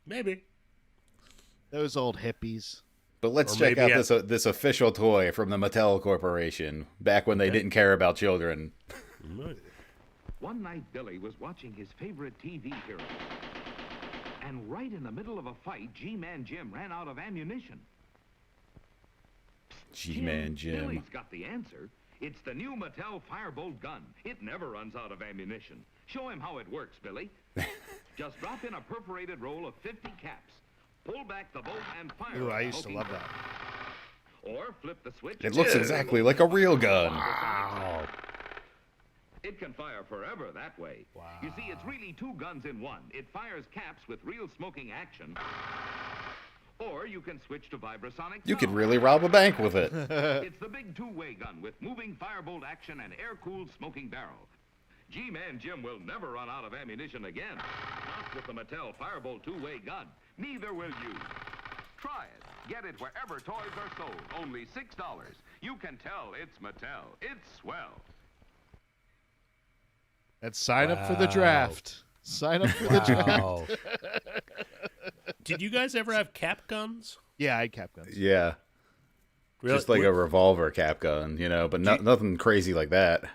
Maybe. Those old hippies. But let's check out this official toy from the Mattel Corporation, back when they didn't care about children. One night, Billy was watching his favorite TV hero. And right in the middle of a fight, G-Man Jim ran out of ammunition. G-Man Jim. Billy's got the answer. It's the new Mattel Firebolt gun. It never runs out of ammunition. Show him how it works, Billy. Just drop in a perforated roll of 50 caps. Pull back the bolt and fire. Ooh, I used to love that. Or flip the switch. It looks exactly like a real gun. Wow. It can fire forever that way. Wow. You see, it's really two guns in one. It fires caps with real smoking action. Or you can switch to vibrasonic. You could really rob a bank with it. It's the big two-way gun with moving firebolt action and air-cooled smoking barrel. G-Man Jim will never run out of ammunition again. Not with the Mattel Firebolt two-way gun. Neither will you. Try it. Get it wherever toys are sold. Only $6. You can tell it's Mattel. It's swell. And sign up for the draft. Sign up for the draft. Did you guys ever have cap guns? Yeah, I had cap guns. Yeah. Really? Just like a revolver cap gun, but nothing crazy like that.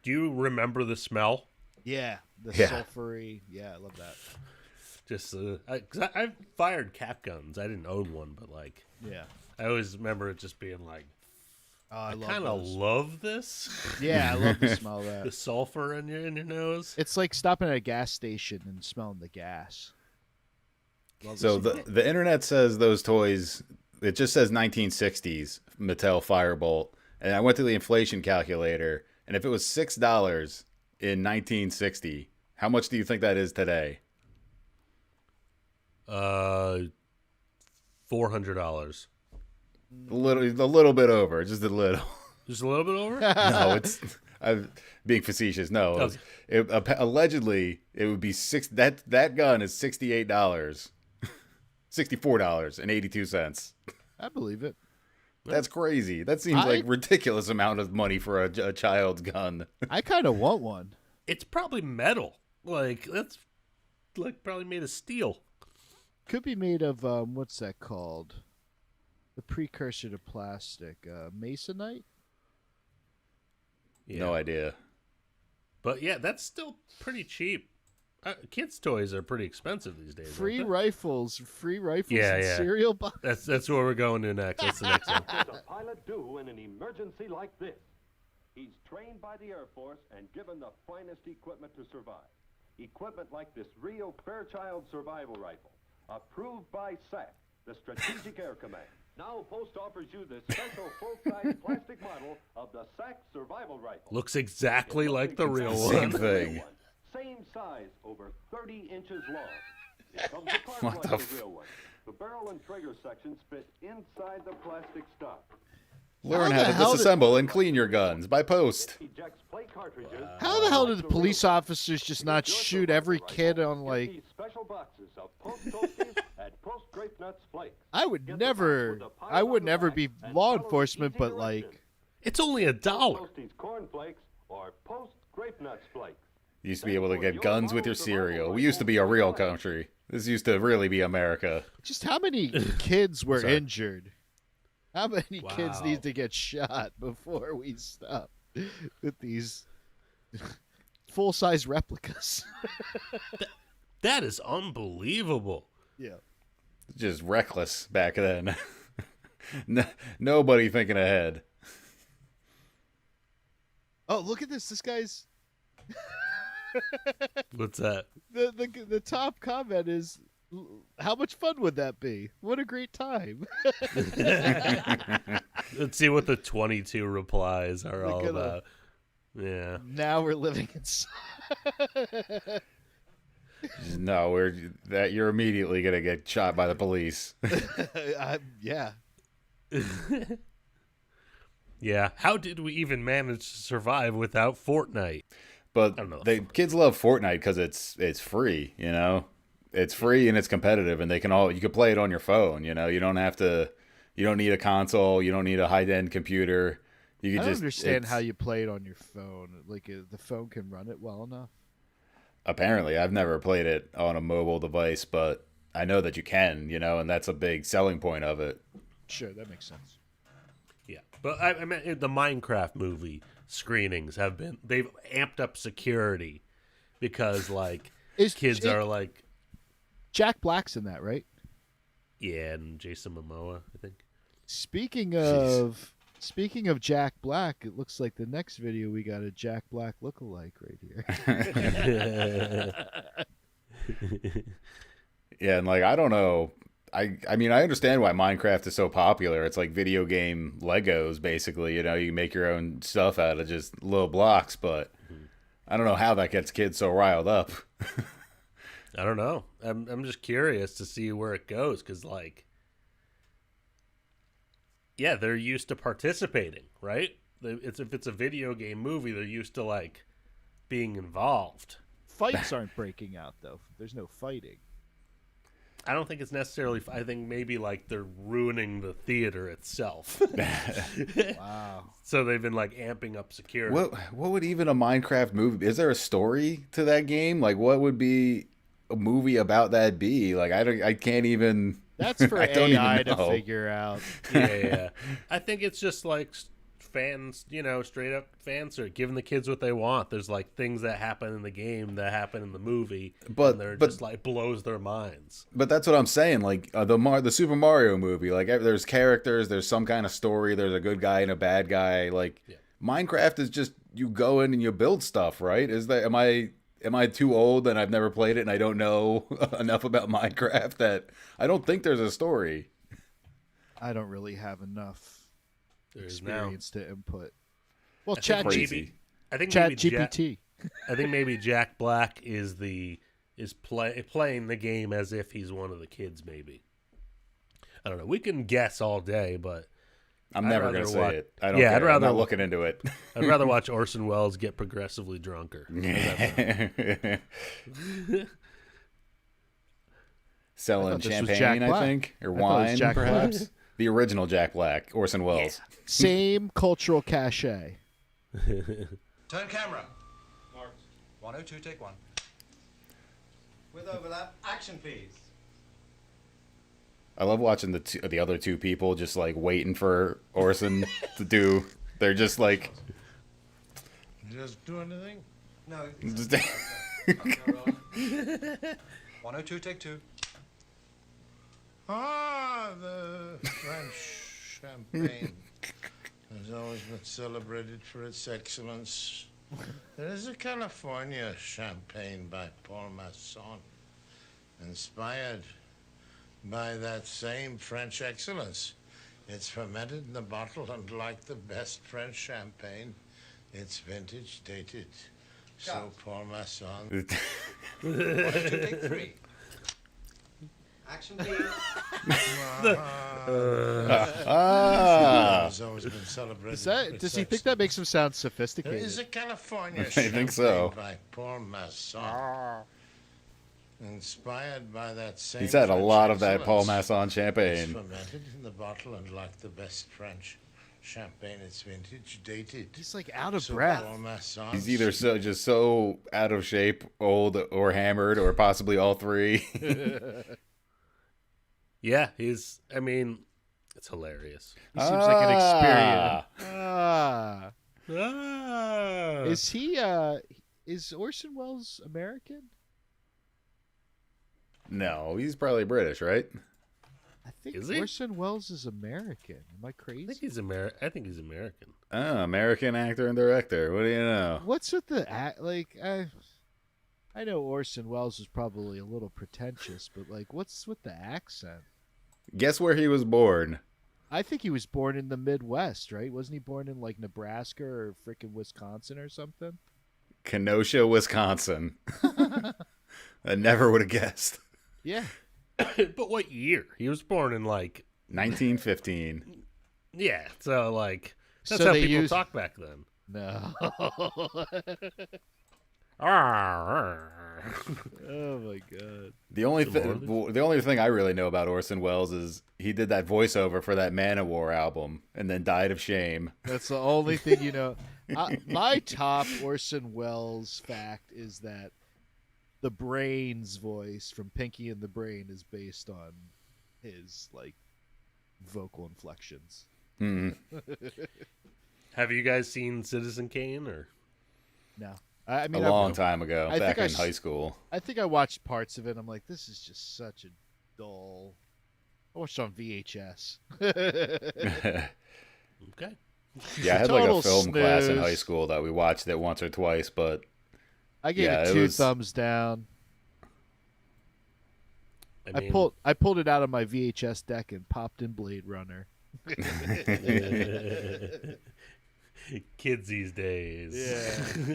Do you remember the smell? Yeah, sulfury. Yeah, I love that. Just, I've fired cap guns. I didn't own one, but I always remember it just being like, I kind of love this. Yeah, I love the smell of that. The sulfur in your nose. It's like stopping at a gas station and smelling the gas. So the internet says those toys, it just says 1960s Mattel Firebolt. And I went to the inflation calculator, and if it was $6 in 1960, how much do you think that is today? $400. A little bit over, just a little. Just a little bit over? No, I'm being facetious. No, allegedly it would be that gun is $68, $64.82. I believe it. That's crazy. That seems like ridiculous amount of money for a child's gun. I kind of want one. It's probably metal. That's probably made of steel. Could be made of what's that called? The precursor to plastic, masonite? Yeah. No idea. But yeah, that's still pretty cheap. Kids' toys are pretty expensive these days. Free rifles yeah, and cereal boxes. That's where we're going to next. That's the next one. What does a pilot do in an emergency like this? He's trained by the Air Force and given the finest equipment to survive. Equipment like this Rio Fairchild survival rifle, approved by SAC, the Strategic Air Command. Now Post offers you this special full-size plastic model of the SAC survival rifle. Looks exactly like the real one. Same thing. Same size, over 30 inches long. It comes apart What like the the real one. The barrel and trigger sections fit inside the plastic stock. Learn how to disassemble and clean your guns by Post. How the hell did the police officers just not shoot every kid on Special boxes of Post Toasties and Post Grape Nuts Flakes. I would never be law enforcement, but it's only $1. Toasties Corn Flakes or Post Grape Nuts Flakes. You used to be able to get guns with your cereal. We used to be a real country. This used to really be America. Just how many kids were injured? How many kids need to get shot before we stop with these full-size replicas. That is unbelievable. Yeah. Just reckless back then. Nobody thinking ahead. Oh, look at this. This guy's... What's that? The top comment is, how much fun would that be? What a great time. Let's see what the 22 replies are all Look at about. Yeah. Now we're living in... No, you're immediately gonna get shot by the police. Yeah. Yeah. How did we even manage to survive without Fortnite? But kids love Fortnite because it's free. You know, it's free and it's competitive, and you can play it on your phone. You know, you don't need a console, you don't need a high-end computer. You can I don't understand how you play it on your phone. Like the phone can run it well enough. Apparently, I've never played it on a mobile device, but I know that you can, and that's a big selling point of it. Sure, that makes sense. Yeah, but I mean, the Minecraft movie screenings they've amped up security because kids are like... Jack Black's in that, right? Yeah, and Jason Momoa, I think. Speaking of Jack Black, it looks like the next video we got a Jack Black lookalike right here. Yeah, and I don't know. I mean, I understand why Minecraft is so popular. It's like video game Legos, basically. You make your own stuff out of just little blocks, but I don't know how that gets kids so riled up. I don't know. I'm just curious to see where it goes because, yeah, they're used to participating, right? If it's a video game movie, they're used to being involved. Fights aren't breaking out though. There's no fighting. I don't think it's necessarily. I think maybe they're ruining the theater itself. Wow. So they've been amping up security. What would even a Minecraft movie? Is there a story to that game? What would be a movie about that be? I can't even. That's for AI to figure out. Yeah. I think it's just fans, straight up fans are giving the kids what they want. There's things that happen in the game that happen in the movie, and they're just blows their minds. But that's what I'm saying. The Super Mario movie, there's characters, there's some kind of story, there's a good guy and a bad guy. Minecraft is just you go in and you build stuff, right? Am I too old and I've never played it and I don't know enough about Minecraft that I don't think there's a story? I don't really have enough experience to input. Well, I think maybe GPT. I think maybe Jack Black is playing the game as if he's one of the kids. Maybe I don't know. We can guess all day, but I'm never going to say it. I don't care. I'm not looking into it. I'd rather watch Orson Welles get progressively drunker. Selling champagne, I think, or wine, perhaps. The original Jack Black, Orson Welles. Yeah. Same cultural cachet. Turn camera. Marked. 102, take one. With overlap, action please. I love watching the other two people just waiting for Orson to do. They're just Just do anything? No. 102, take two. The French champagne has always been celebrated for its excellence. There is a California champagne by Paul Masson, inspired by that same French excellence. It's fermented in the bottle, and like the best French champagne, it's vintage dated. So Paul Masson. 102, take three. Action please. Has always been celebrated. Does he think that makes him sound sophisticated? There is a California I think so. by Paul Masson, inspired by that same. He's had a lot of that Paul excellence. Masson It's champagne. fermented in the bottle, and like the best French champagne, it's vintage dated. He's out of So breath. Paul Masson. He's either so out of shape, old, or hammered, or possibly all three. Yeah, it's hilarious. He seems like an experience. Is he Is Orson Welles American? No, he's probably British, right? I think Is he? Orson Welles is American. Am I crazy? I think he's American. Oh, American actor and director. What do you know? What's with the act? Like, I know Orson Welles is probably a little pretentious, but like, what's with the accent? Guess where he was born? I think he was born in the Midwest, right? Wasn't he born in like Nebraska or freaking Wisconsin or something? Kenosha, Wisconsin. I never would have guessed. Yeah. But what year? He was born in like 1915. Yeah, so like that's So how they people talk back then. No. Oh my god. The only thing I really know about Orson Welles is he did that voiceover for that Manowar album and then died of shame. That's the only thing you know. My top Orson Welles fact is that the Brain's voice from Pinky and the Brain is based on his like vocal inflections. Have you guys seen Citizen Kane or? No. I mean, a long time ago, back in high school. I think I watched parts of it. I'm like, this is just such a dull. I watched it on VHS. Okay. Yeah, I had like a Total film class in snooze. high school that we watched it once or twice, but I gave it 2 thumbs down. I mean, I pulled it out of my VHS deck and popped in Blade Runner. Kids these days. Yeah.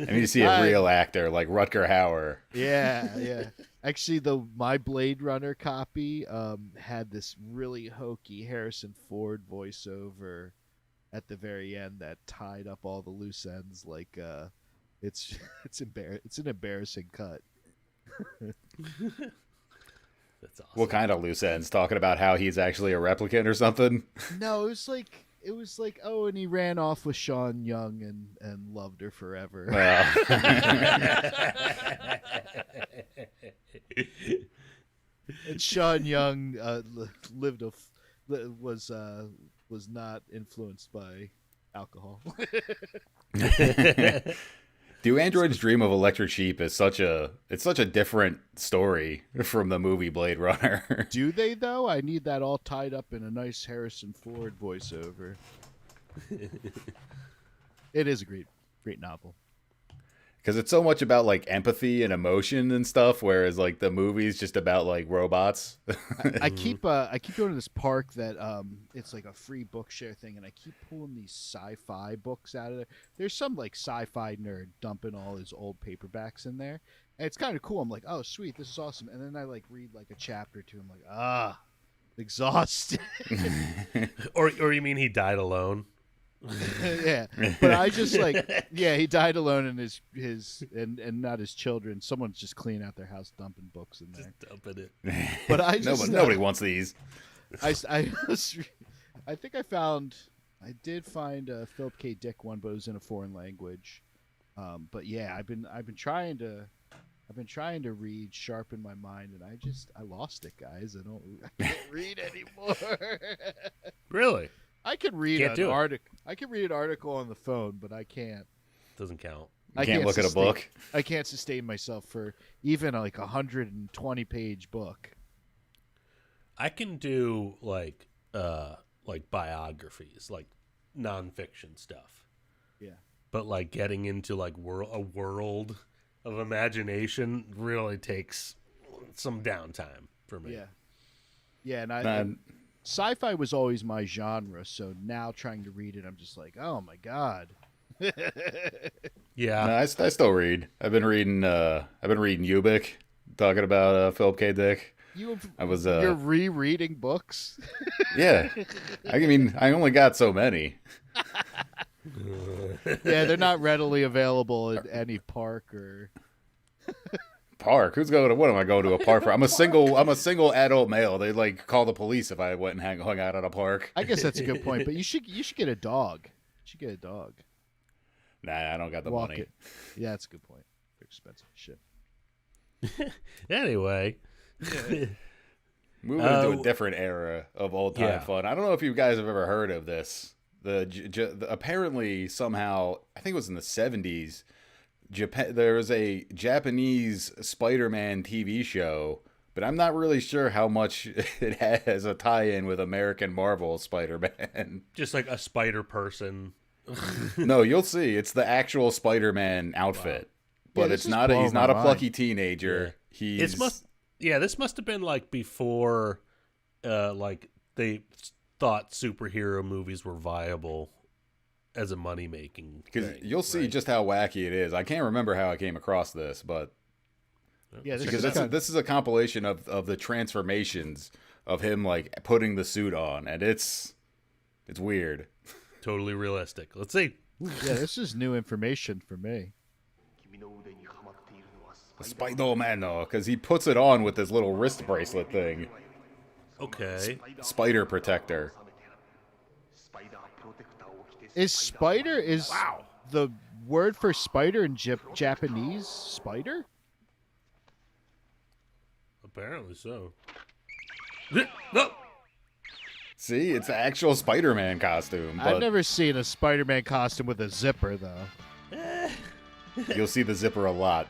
I need to see a real actor like Rutger Hauer. Yeah. Actually, my Blade Runner copy had this really hokey Harrison Ford voiceover at the very end that tied up all the loose ends. Like, it's an embarrassing cut. That's awesome. What kind of loose ends? Talking about how he's actually a replicant or something? No, it was like, oh, and he ran off with Sean Young and loved her forever. Well. And Sean Young was not influenced by alcohol. Do Androids Dream of Electric Sheep is such a different story from the movie Blade Runner. Do they though? I need that all tied up in a nice Harrison Ford voiceover. It is a great novel. Because it's so much about like empathy and emotion and stuff, whereas like the movie's just about like robots. I keep going to this park that it's like a free bookshare thing, and I keep pulling these sci-fi books out of there. There's some like sci-fi nerd dumping all his old paperbacks in there, and it's kind of cool. I'm like, oh sweet, this is awesome. And then I like read like a chapter or two. I'm like, exhausted. or you mean he died alone? Yeah, but I just like, yeah, he died alone, and his and not his children. Someone's just cleaning out their house, dumping books in there. Just dumping it. But I just nobody wants these. I think I did find a Philip K. Dick one, but it was in a foreign language. But yeah, I've been trying to read, sharpen my mind, and I lost it, guys. I can't read anymore. Really? I can read an article on the phone, but I can't. Doesn't count. You can't look at a book. I can't sustain myself for even like 120-page book. I can do like biographies, like nonfiction stuff. Yeah. But like getting into like a world of imagination really takes some downtime for me. Yeah. Yeah, and sci-fi was always my genre, so now trying to read it, I'm just like, oh my god. Yeah, no, I still read. I've been reading Ubik, talking about Philip K. Dick. You're rereading books? Yeah, I mean, I only got so many. Yeah, they're not readily available at any park or. Park? Who's going to? What am I going to a park for? I'm a single adult male. They'd like call the police if I went and hung out at a park. I guess that's a good point, but you should get a dog. You should get a dog. Nah, I don't got the money. Yeah, that's a good point. They're expensive shit. Anyway, moving into a different era of old time fun. I don't know if you guys have ever heard of this. Apparently somehow, I think it was in the 70s. Japan. There was a Japanese Spider-Man TV show, but I'm not really sure how much it has a tie-in with American Marvel Spider-Man. Just like a spider person. No, you'll see. It's the actual Spider-Man outfit, but it's not. He's not a plucky teenager. Yeah. This must have been like before, like they thought superhero movies were viable as a money-making. Because you'll see just how wacky it is. I can't remember how I came across this, but this is a compilation of the transformations of him like putting the suit on, and it's weird. Totally realistic. Let's see. Yeah, this is new information for me. Spider-Man, because he puts it on with this little wrist bracelet thing. Okay. Spider protector. Is spider the word for spider in Japanese spider? Apparently so. No. See, it's the actual Spider-Man costume. But I've never seen a Spider-Man costume with a zipper, though. You'll see the zipper a lot.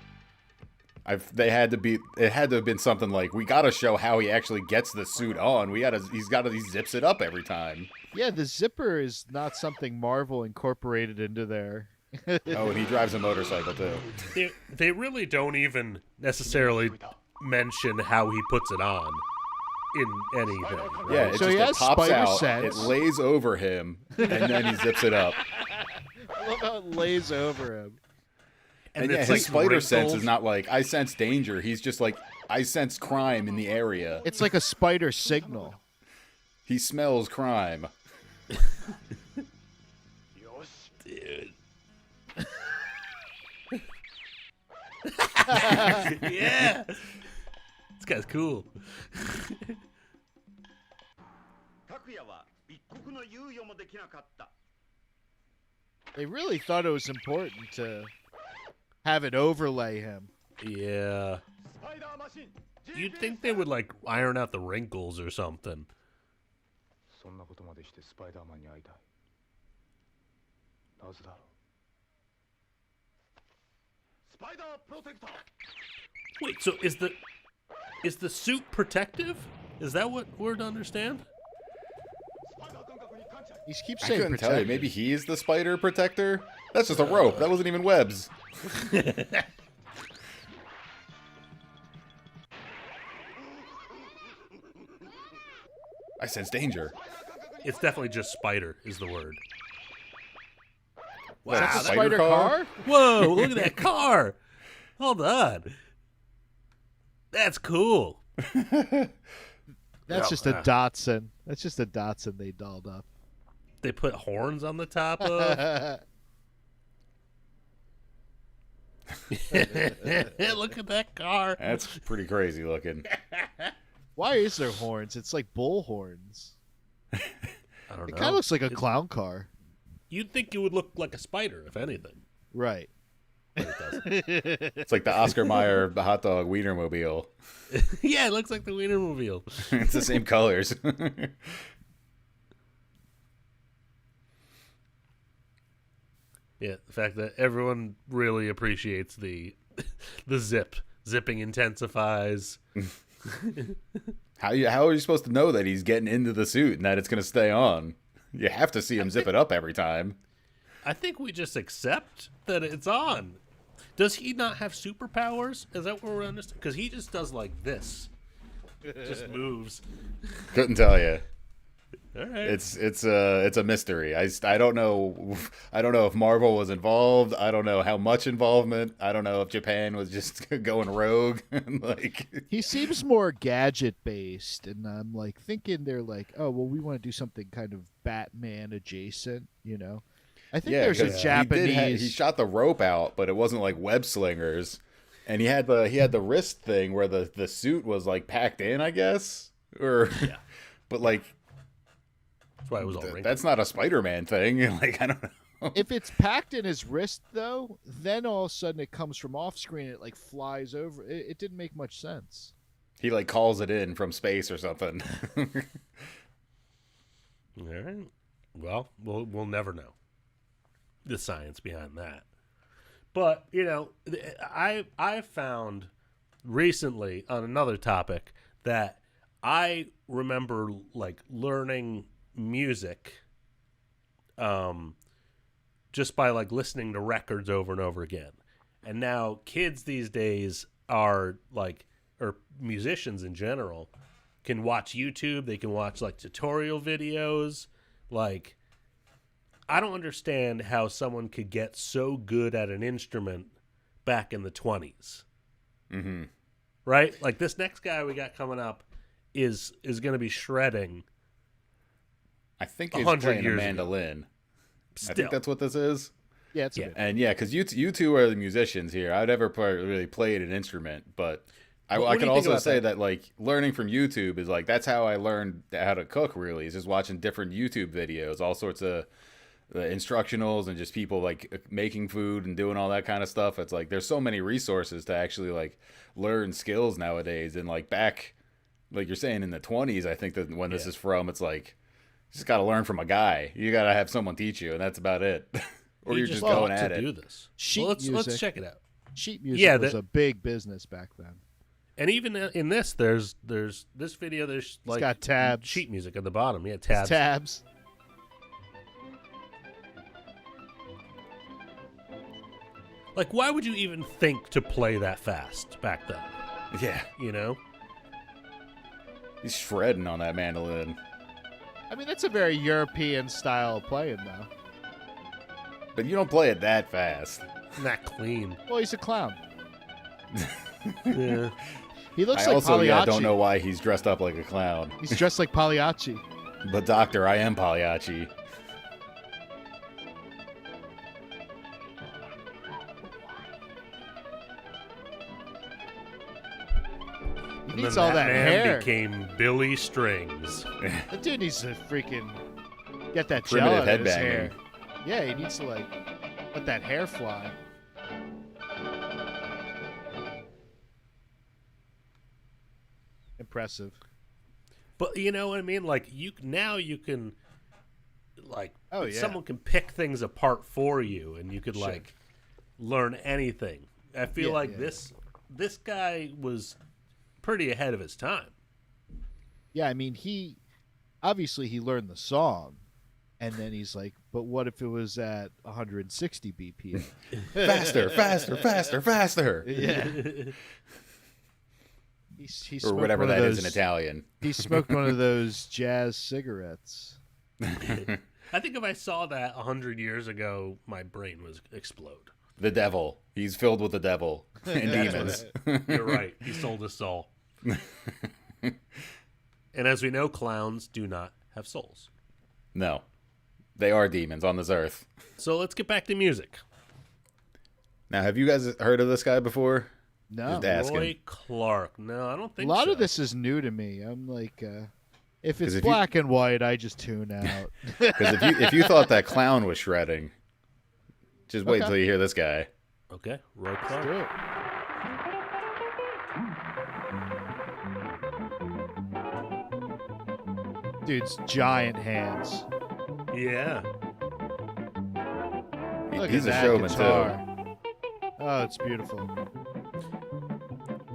It had to have been something like, we gotta show how he actually gets the suit on. He zips it up every time. Yeah, the zipper is not something Marvel incorporated into there. Oh, and he drives a motorcycle too. They really don't even necessarily mention how he puts it on in anything. Right? Yeah, it pops out, it lays over him, and then he zips it up. I love how it lays over him. And yeah, his spider sense is not like, I sense danger. He's just like, I sense crime in the area. It's like a spider signal. He smells crime. Dude. Yeah. This guy's cool. They really thought it was important to have it overlay him. Yeah. You'd think they would like iron out the wrinkles or something. Wait, so is the suit protective? Is that what we're to understand? He keeps I saying couldn't protective. tell you. Maybe he is the spider protector? That's just a rope. That wasn't even webs. I sense danger. It's definitely just spider is the word. Wow, is that the spider car? Whoa, look at that car. Hold on. That's cool. That's just a Datsun. That's just a Datsun they dolled up. They put horns on the top of. Look at that car. That's pretty crazy looking. Why is there horns? It's like bull horns. I don't know. It kind of looks like a clown car. You'd think it would look like a spider, if anything. Right. But it doesn't. It's like the Oscar Mayer hot dog Wienermobile. Yeah, it looks like the Wienermobile. It's the same colors. Yeah, the fact that everyone really appreciates the zipping intensifies. How are you supposed to know that he's getting into the suit and that it's going to stay on? You have to see him zip it up every time. I think we just accept that it's on. Does he not have superpowers? Is that what we're understanding? Because he just does like this. Just moves. Couldn't tell you. All right. It's a mystery. I don't know if Marvel was involved. I don't know how much involvement. I don't know if Japan was just going rogue. Like, he seems more gadget based, and I'm like thinking they're like, oh well, we want to do something kind of Batman adjacent, you know. I think there's a Japanese. He shot the rope out, but it wasn't like web slingers, and he had the wrist thing where the suit was like packed in, I guess, or yeah. But like. That's why it was all wrinkled. That's not a Spider-Man thing. Like, I don't know. If it's packed in his wrist, though, then all of a sudden it comes from off screen. It like flies over. It didn't make much sense. He like calls it in from space or something. All right. Well, we'll never know the science behind that. But, you know, I found recently on another topic that I remember, like, learning music just by, like, listening to records over and over again. And now kids these days are, like, or musicians in general, can watch YouTube. They can watch, like, tutorial videos. Like, I don't understand how someone could get so good at an instrument back in the 20s. Mm-hmm. Right? Like, this next guy we got coming up is going to be shredding. I think he's playing a mandolin. I think that's what this is. Yeah, it's a bit. And yeah, because you two are the musicians here. I've never really played an instrument, but I can also say that, like, learning from YouTube is, like, that's how I learned how to cook, really, is just watching different YouTube videos, all sorts of instructionals and just people, like, making food and doing all that kind of stuff. It's like there's so many resources to actually, like, learn skills nowadays. And, like, back, like you're saying, in the 20s, I think that when this is from, it's like, you just got to learn from a guy. You got to have someone teach you, and that's about it. Or you're just going at it. Do this. Sheet Well, let's music. check it out. Sheet music was a big business back then. And even in this, there's this video. There's like got tabs. sheet music at the bottom. Yeah, tabs. Tabs. Like, why would you even think to play that fast back then? Yeah. You know? He's shredding on that mandolin. I mean, that's a very European style playing, though. But you don't play it that fast. Not clean. Well, he's a clown. Yeah. He looks I like also Pagliacci. don't know why he's dressed up like a clown. He's dressed like Pagliacci. But doctor, I am Pagliacci. He And needs then all that man hair. became Billy Strings. The dude needs to freaking get that Primitive gel out of his headbanging. hair. Yeah, he needs to, like, let that hair fly. Impressive. But you know what I mean? Like, you can, like, Oh, yeah. someone can pick things apart for you, and you could Sure. like learn anything. I feel Yeah, like yeah. this guy was pretty ahead of his time. Yeah, I mean, he learned the song, and then he's like, but what if it was at 160 BPM? Faster, faster, faster, faster. Yeah. He Or smoked whatever one of that is those- in Italian. He smoked one of those jazz cigarettes. I think if I saw that 100 years ago, my brain would explode. The devil. He's filled with the devil and demons. You're right. He sold his soul. And as we know, clowns do not have souls. No. They are demons on this earth. So let's get back to music. Now, have you guys heard of this guy before? No. Just asking. Roy Clark. No, I don't A think lot so. of this is new to me. I'm like, if it's if you- black and white, I just tune out. Because if you thought that clown was shredding, just wait Okay. till you hear this guy. Okay, Roy Let's Clark. do it. Dude's giant hands. Yeah. Look He's at a that showman, guitar. Oh, it's beautiful.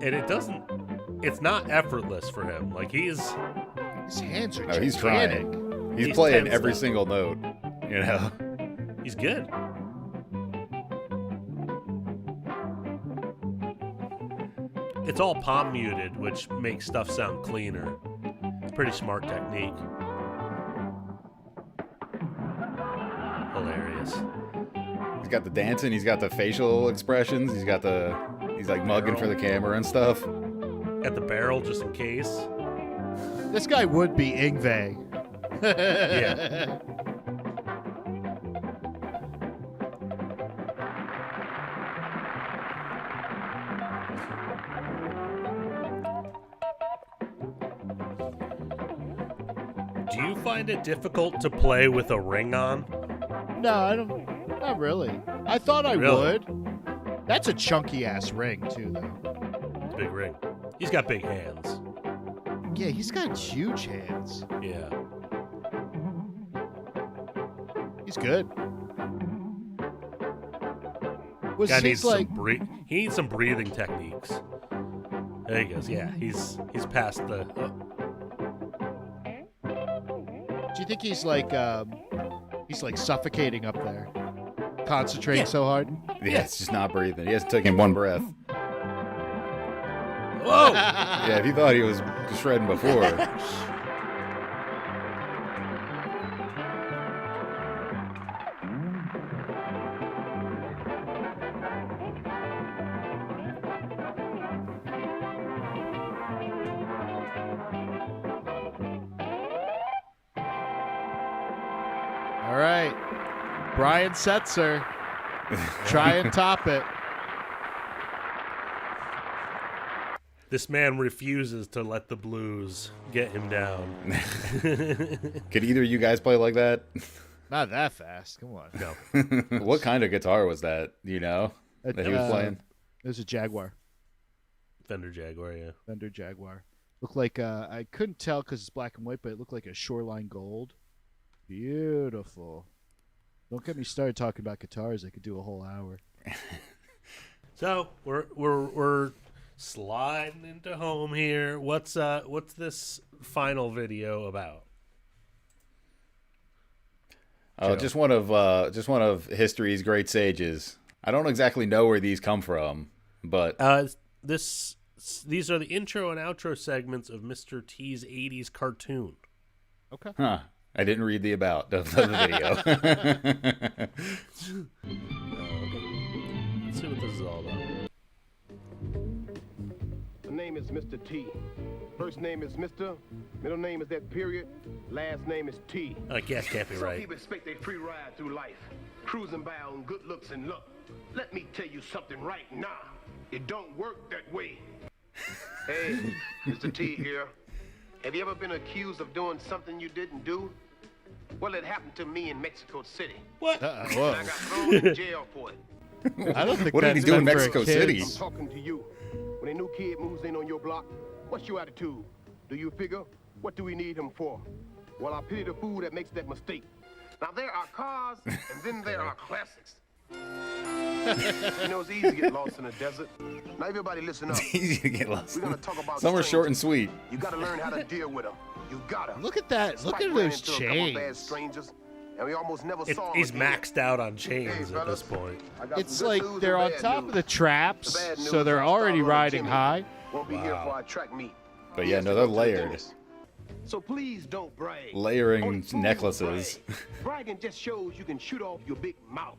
And it's not effortless for him. Like, His hands are Oh, he's gigantic. trying. He's He's playing tense every now. single note. You know? he's good. It's all palm muted, which makes stuff sound cleaner. Pretty smart technique. Hilarious. He's got the dancing. He's got the facial expressions. He's like mugging for the camera and stuff. At the barrel, just in case. This guy would be Ingve. Yeah. Do you find it difficult to play with a ring on? No, I don't. Not really. I thought I Really? would. That's a chunky ass ring too, though. It's a big ring. He's got big hands. Yeah, he's got huge hands. Yeah. He's good. Was Guy his, needs like- he needs some breathing techniques. There he goes. Yeah, he's past the. Do you think he's like suffocating up there, concentrating so hard? Yeah, it's just not breathing. He hasn't taken one breath. Whoa! Yeah, if you thought he was shredding before. All right, Brian Setzer, try and top it. This man refuses to let the blues get him down. Could either of you guys play like that? Not that fast. Come on. No. What kind of guitar was that? Do you know that he was playing? It was a Jaguar. Fender Jaguar, yeah. Fender Jaguar. Looked like I couldn't tell because it's black and white, but it looked like a Shoreline Gold. Beautiful. Don't get me started talking about guitars. I could do a whole hour. So we're sliding into home here. What's this final video about? Oh, just one of history's great sages. I don't exactly know where these come from, but these are the intro and outro segments of Mr. T's 80s cartoon. Okay. Huh. I didn't read the about of the video. Let's see what this is all about. The name is Mr. T. First name is Mr. Middle name is that period. Last name is T. I guess can't be Some right. people expect a free ride through life, cruising by on good looks and luck. Let me tell you something right now. It don't work that way. Hey, Mr. T here. Have you ever been accused of doing something you didn't do? Well, it happened to me in Mexico City. What? And I got thrown in jail for it. I don't think What did he that's do in meant for Mexico kids. City? I'm talking to you. When a new kid moves in on your block, what's your attitude? Do you figure, what do we need him for? Well, I pity the fool that makes that mistake. Now, there are cars, and then there are classics. You know, it's easy to get lost in the desert. Now, everybody listen up. It's easy to get lost. We're going to talk about Some are short and strangers. sweet. You got to learn how to deal with them. You got to. Look at that. Look at those chains. Strangers, and we almost never saw He's them again. maxed out on chains at this point. I got It's some good like news they're and on bad top news. of the traps, The bad news so they're is already Star-Lord riding Jimmy high. Won't be here for our track meet. But He yeah, has no, to they're go to the layered. dentist. So please don't brag. Layering Only fools necklaces. brag. Bragging just shows you can shoot off your big mouth.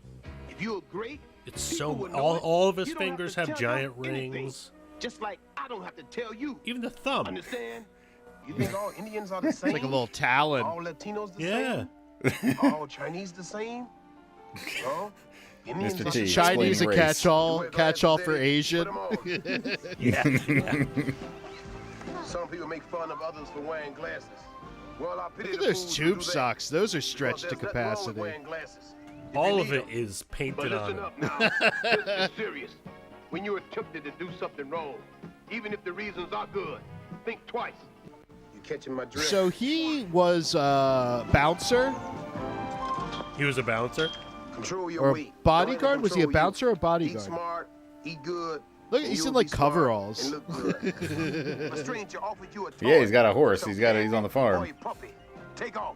If you're great, It's people so will know all it. of his You don't fingers to have tell giant them anything. rings. Just like I don't have to tell you. Even the thumb. Understand? You think all Indians are the same? It's like a little talon. All Latinos the Yeah. same? All Chinese the same? No? Indians Mr. are T, the Chinese a explaining race. catch-all for Asian. Yeah. Some people make fun of others for wearing glasses. Well, I pity Look at the those fools who tube do that. socks. Those are Well, stretched to there's nothing wrong with capacity. wearing glasses. If All you of need it them. is But painted listen on up it. now. This is serious. When you're tempted to do something wrong, even if the reasons are good, think twice. You catching my drift? So he was a bouncer He was a bouncer. Control your or a weight. bodyguard? Was he a Control you. bouncer or a Eat bodyguard? smart, eat good. Look, and he's you'll in like be smart coveralls. and look good. A stranger offered you a toy. Yeah, he's got a horse. So He's on the boy, farm. puppy, take off.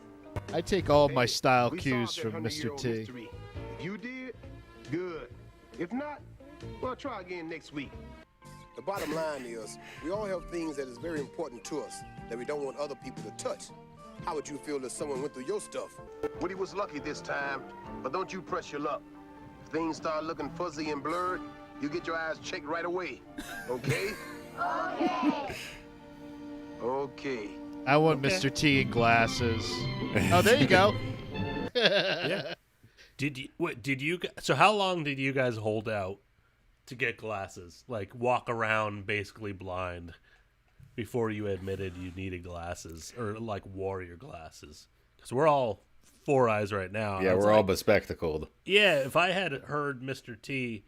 I take all my style We cues solved that from Mr. 100-year-old T. mystery. If you did, good. If not, well, try again next week. The bottom line is, we all have things that is very important to us that we don't want other people to touch. How would you feel if someone went through your stuff? Woody was lucky this time, but don't you press your luck. If things start looking fuzzy and blurred, you get your eyes checked right away. Okay? Okay. Okay. I want Mr. T in glasses. Oh, there you go. Yeah. So how long did you guys hold out to get glasses? Like walk around basically blind before you admitted you needed glasses or like wore your glasses? Because we're all four eyes right now. Yeah, we're all bespectacled. Yeah, if I had heard Mr. T,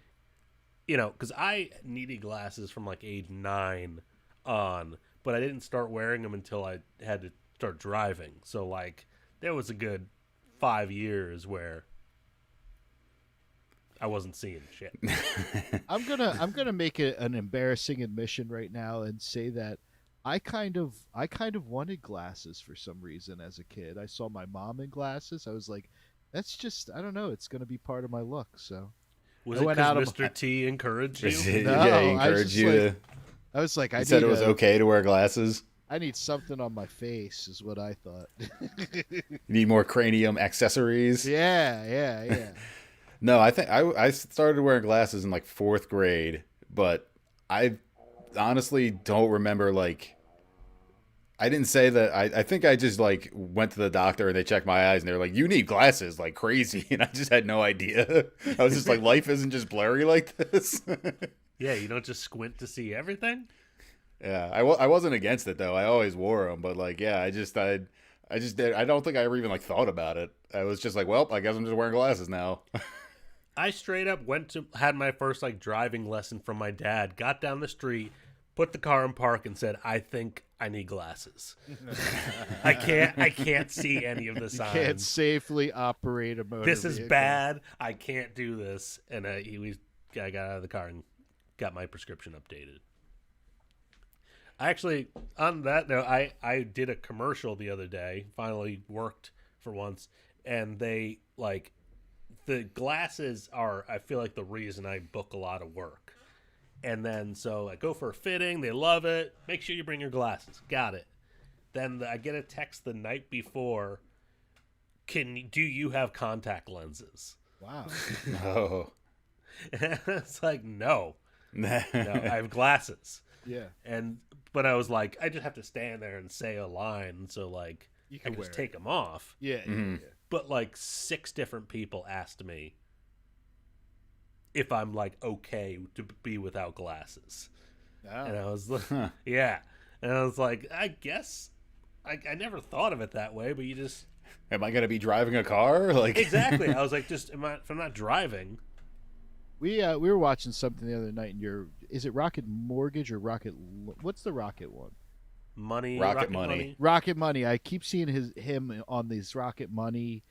because I needed glasses from like age 9 on, but I didn't start wearing them until I had to start driving. So like there was a good 5 years where I wasn't seeing shit. I'm gonna make an embarrassing admission right now and say that I kind of wanted glasses for some reason as a kid. I saw my mom in glasses. I was like, that's just, I don't know, it's gonna be part of my look. So Was it because Mr. T encouraged you? No, Yeah, he encouraged you. I was like, He said it was okay to wear glasses. I need something on my face, is what I thought. You need more cranium accessories. Yeah. No, I think I started wearing glasses in like 4th grade, but I honestly don't remember, like, I didn't say that. I think I just like went to the doctor and they checked my eyes and they were like, you need glasses like crazy. And I just had no idea. I was just like, life isn't just blurry like this. Yeah, you don't just squint to see everything. Yeah, I wasn't against it though. I always wore them, but like, yeah, I just did. I don't think I ever even like thought about it. I was just like, well, I guess I'm just wearing glasses now. I straight up had my first like driving lesson from my dad, got down the street, put the car in park and said, I think I need glasses. I can't see any of the signs. You can't safely operate a motor This is vehicle. bad. I can't do this. And I got out of the car and got my prescription updated. Actually, on that note, I did a commercial the other day, finally worked for once, and they, like, the glasses are, I feel like, the reason I book a lot of work. And then, so I go for a fitting, they love it, make sure you bring your glasses, got it. Then I get a text the night before, do you have contact lenses? Wow. Oh. It's like, no, I have glasses. Yeah. But I was like, I just have to stand there and say a line, so like You I can can just wear take them off. Yeah, Mm-hmm. yeah. But like 6 different people asked me if I'm like okay to be without glasses, and I was like, yeah, and I was like, I guess I never thought of it that way, but you just Am I gonna be driving a car? Like exactly. I was like, just if I'm not driving. We were watching something the other night, and is it Rocket Mortgage or Rocket? What's the Rocket one? Rocket Money. Rocket Money. I keep seeing him on these Rocket Money,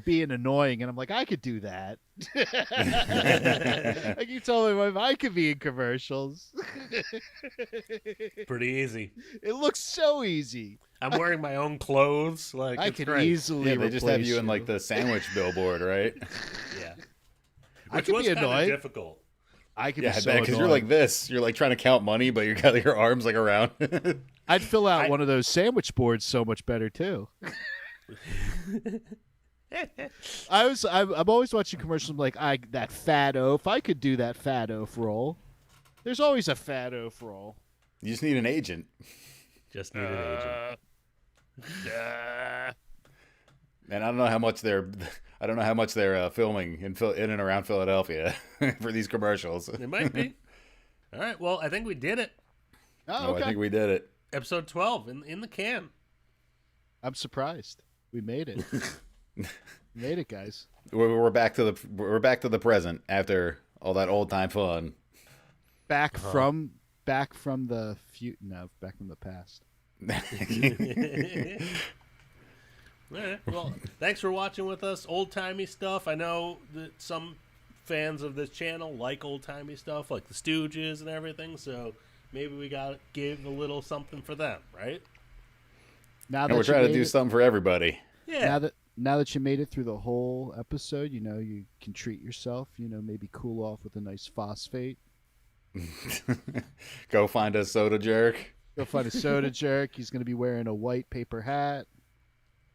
being annoying, and I'm like, I could do that. I keep telling my wife I could be in commercials. Pretty easy. It looks so easy. I'm wearing my own clothes. Like I it's could great. easily. Yeah, they just have you in replace like the sandwich billboard, right? Yeah. I Which could was be kinda annoyed. difficult. I could Yeah, be I so bet, because you're annoyed. like this. You're like trying to count money, but you got your arms like around. I'd fill out one of those sandwich boards so much better too. I'm always watching commercials. I'm like, that fat oaf. I could do that fat oaf role. There's always a fat oaf role. You just need an agent. Just need an agent. And I don't know how much they're filming in and around Philadelphia for these commercials. It might be. All right. Well, I think we did it. Oh, okay. I think we did it. Episode 12 in the can. I'm surprised. We made it. We made it, guys. We're back to the present after all that old time fun. Back from the back from the past. All right. Well, thanks for watching with us. Old-timey stuff. I know that some fans of this channel like old-timey stuff, like the Stooges and everything, so maybe we got to give a little something for them, right? Now And we're trying to do something for everybody. Yeah. Now that you made it through the whole episode, you can treat yourself, maybe cool off with a nice phosphate. Go find a soda jerk. Go find a soda jerk. He's going to be wearing a white paper hat.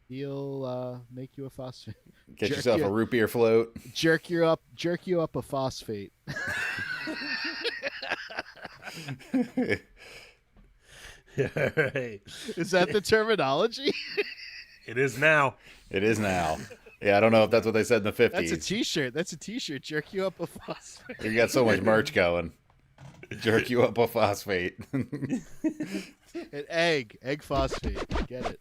He'll make you a phosphate. Get yourself a root beer float. Jerk you up a phosphate. Right. Is that the terminology? It is now. It is now. Yeah, I don't know if that's what they said in the 50s. That's a T-shirt. Jerk you up a phosphate. You got so much merch going. Jerk you up a phosphate. An egg phosphate. Get it.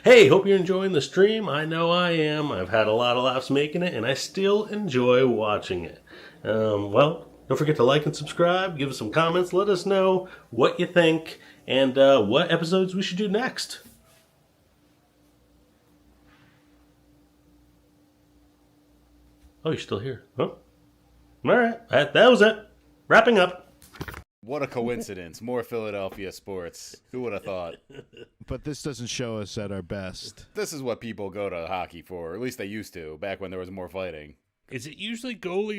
Hey, hope you're enjoying the stream. I know I am. I've had a lot of laughs making it, and I still enjoy watching it. Well, don't forget to like and subscribe. Give us some comments. Let us know what you think and what episodes we should do next. Oh, you're still here. Huh? All right. That was it. Wrapping up. What a coincidence. More Philadelphia sports. Who would have thought? But this doesn't show us at our best. This is what people go to hockey for. Or at least they used to, back when there was more fighting. Is it usually goalie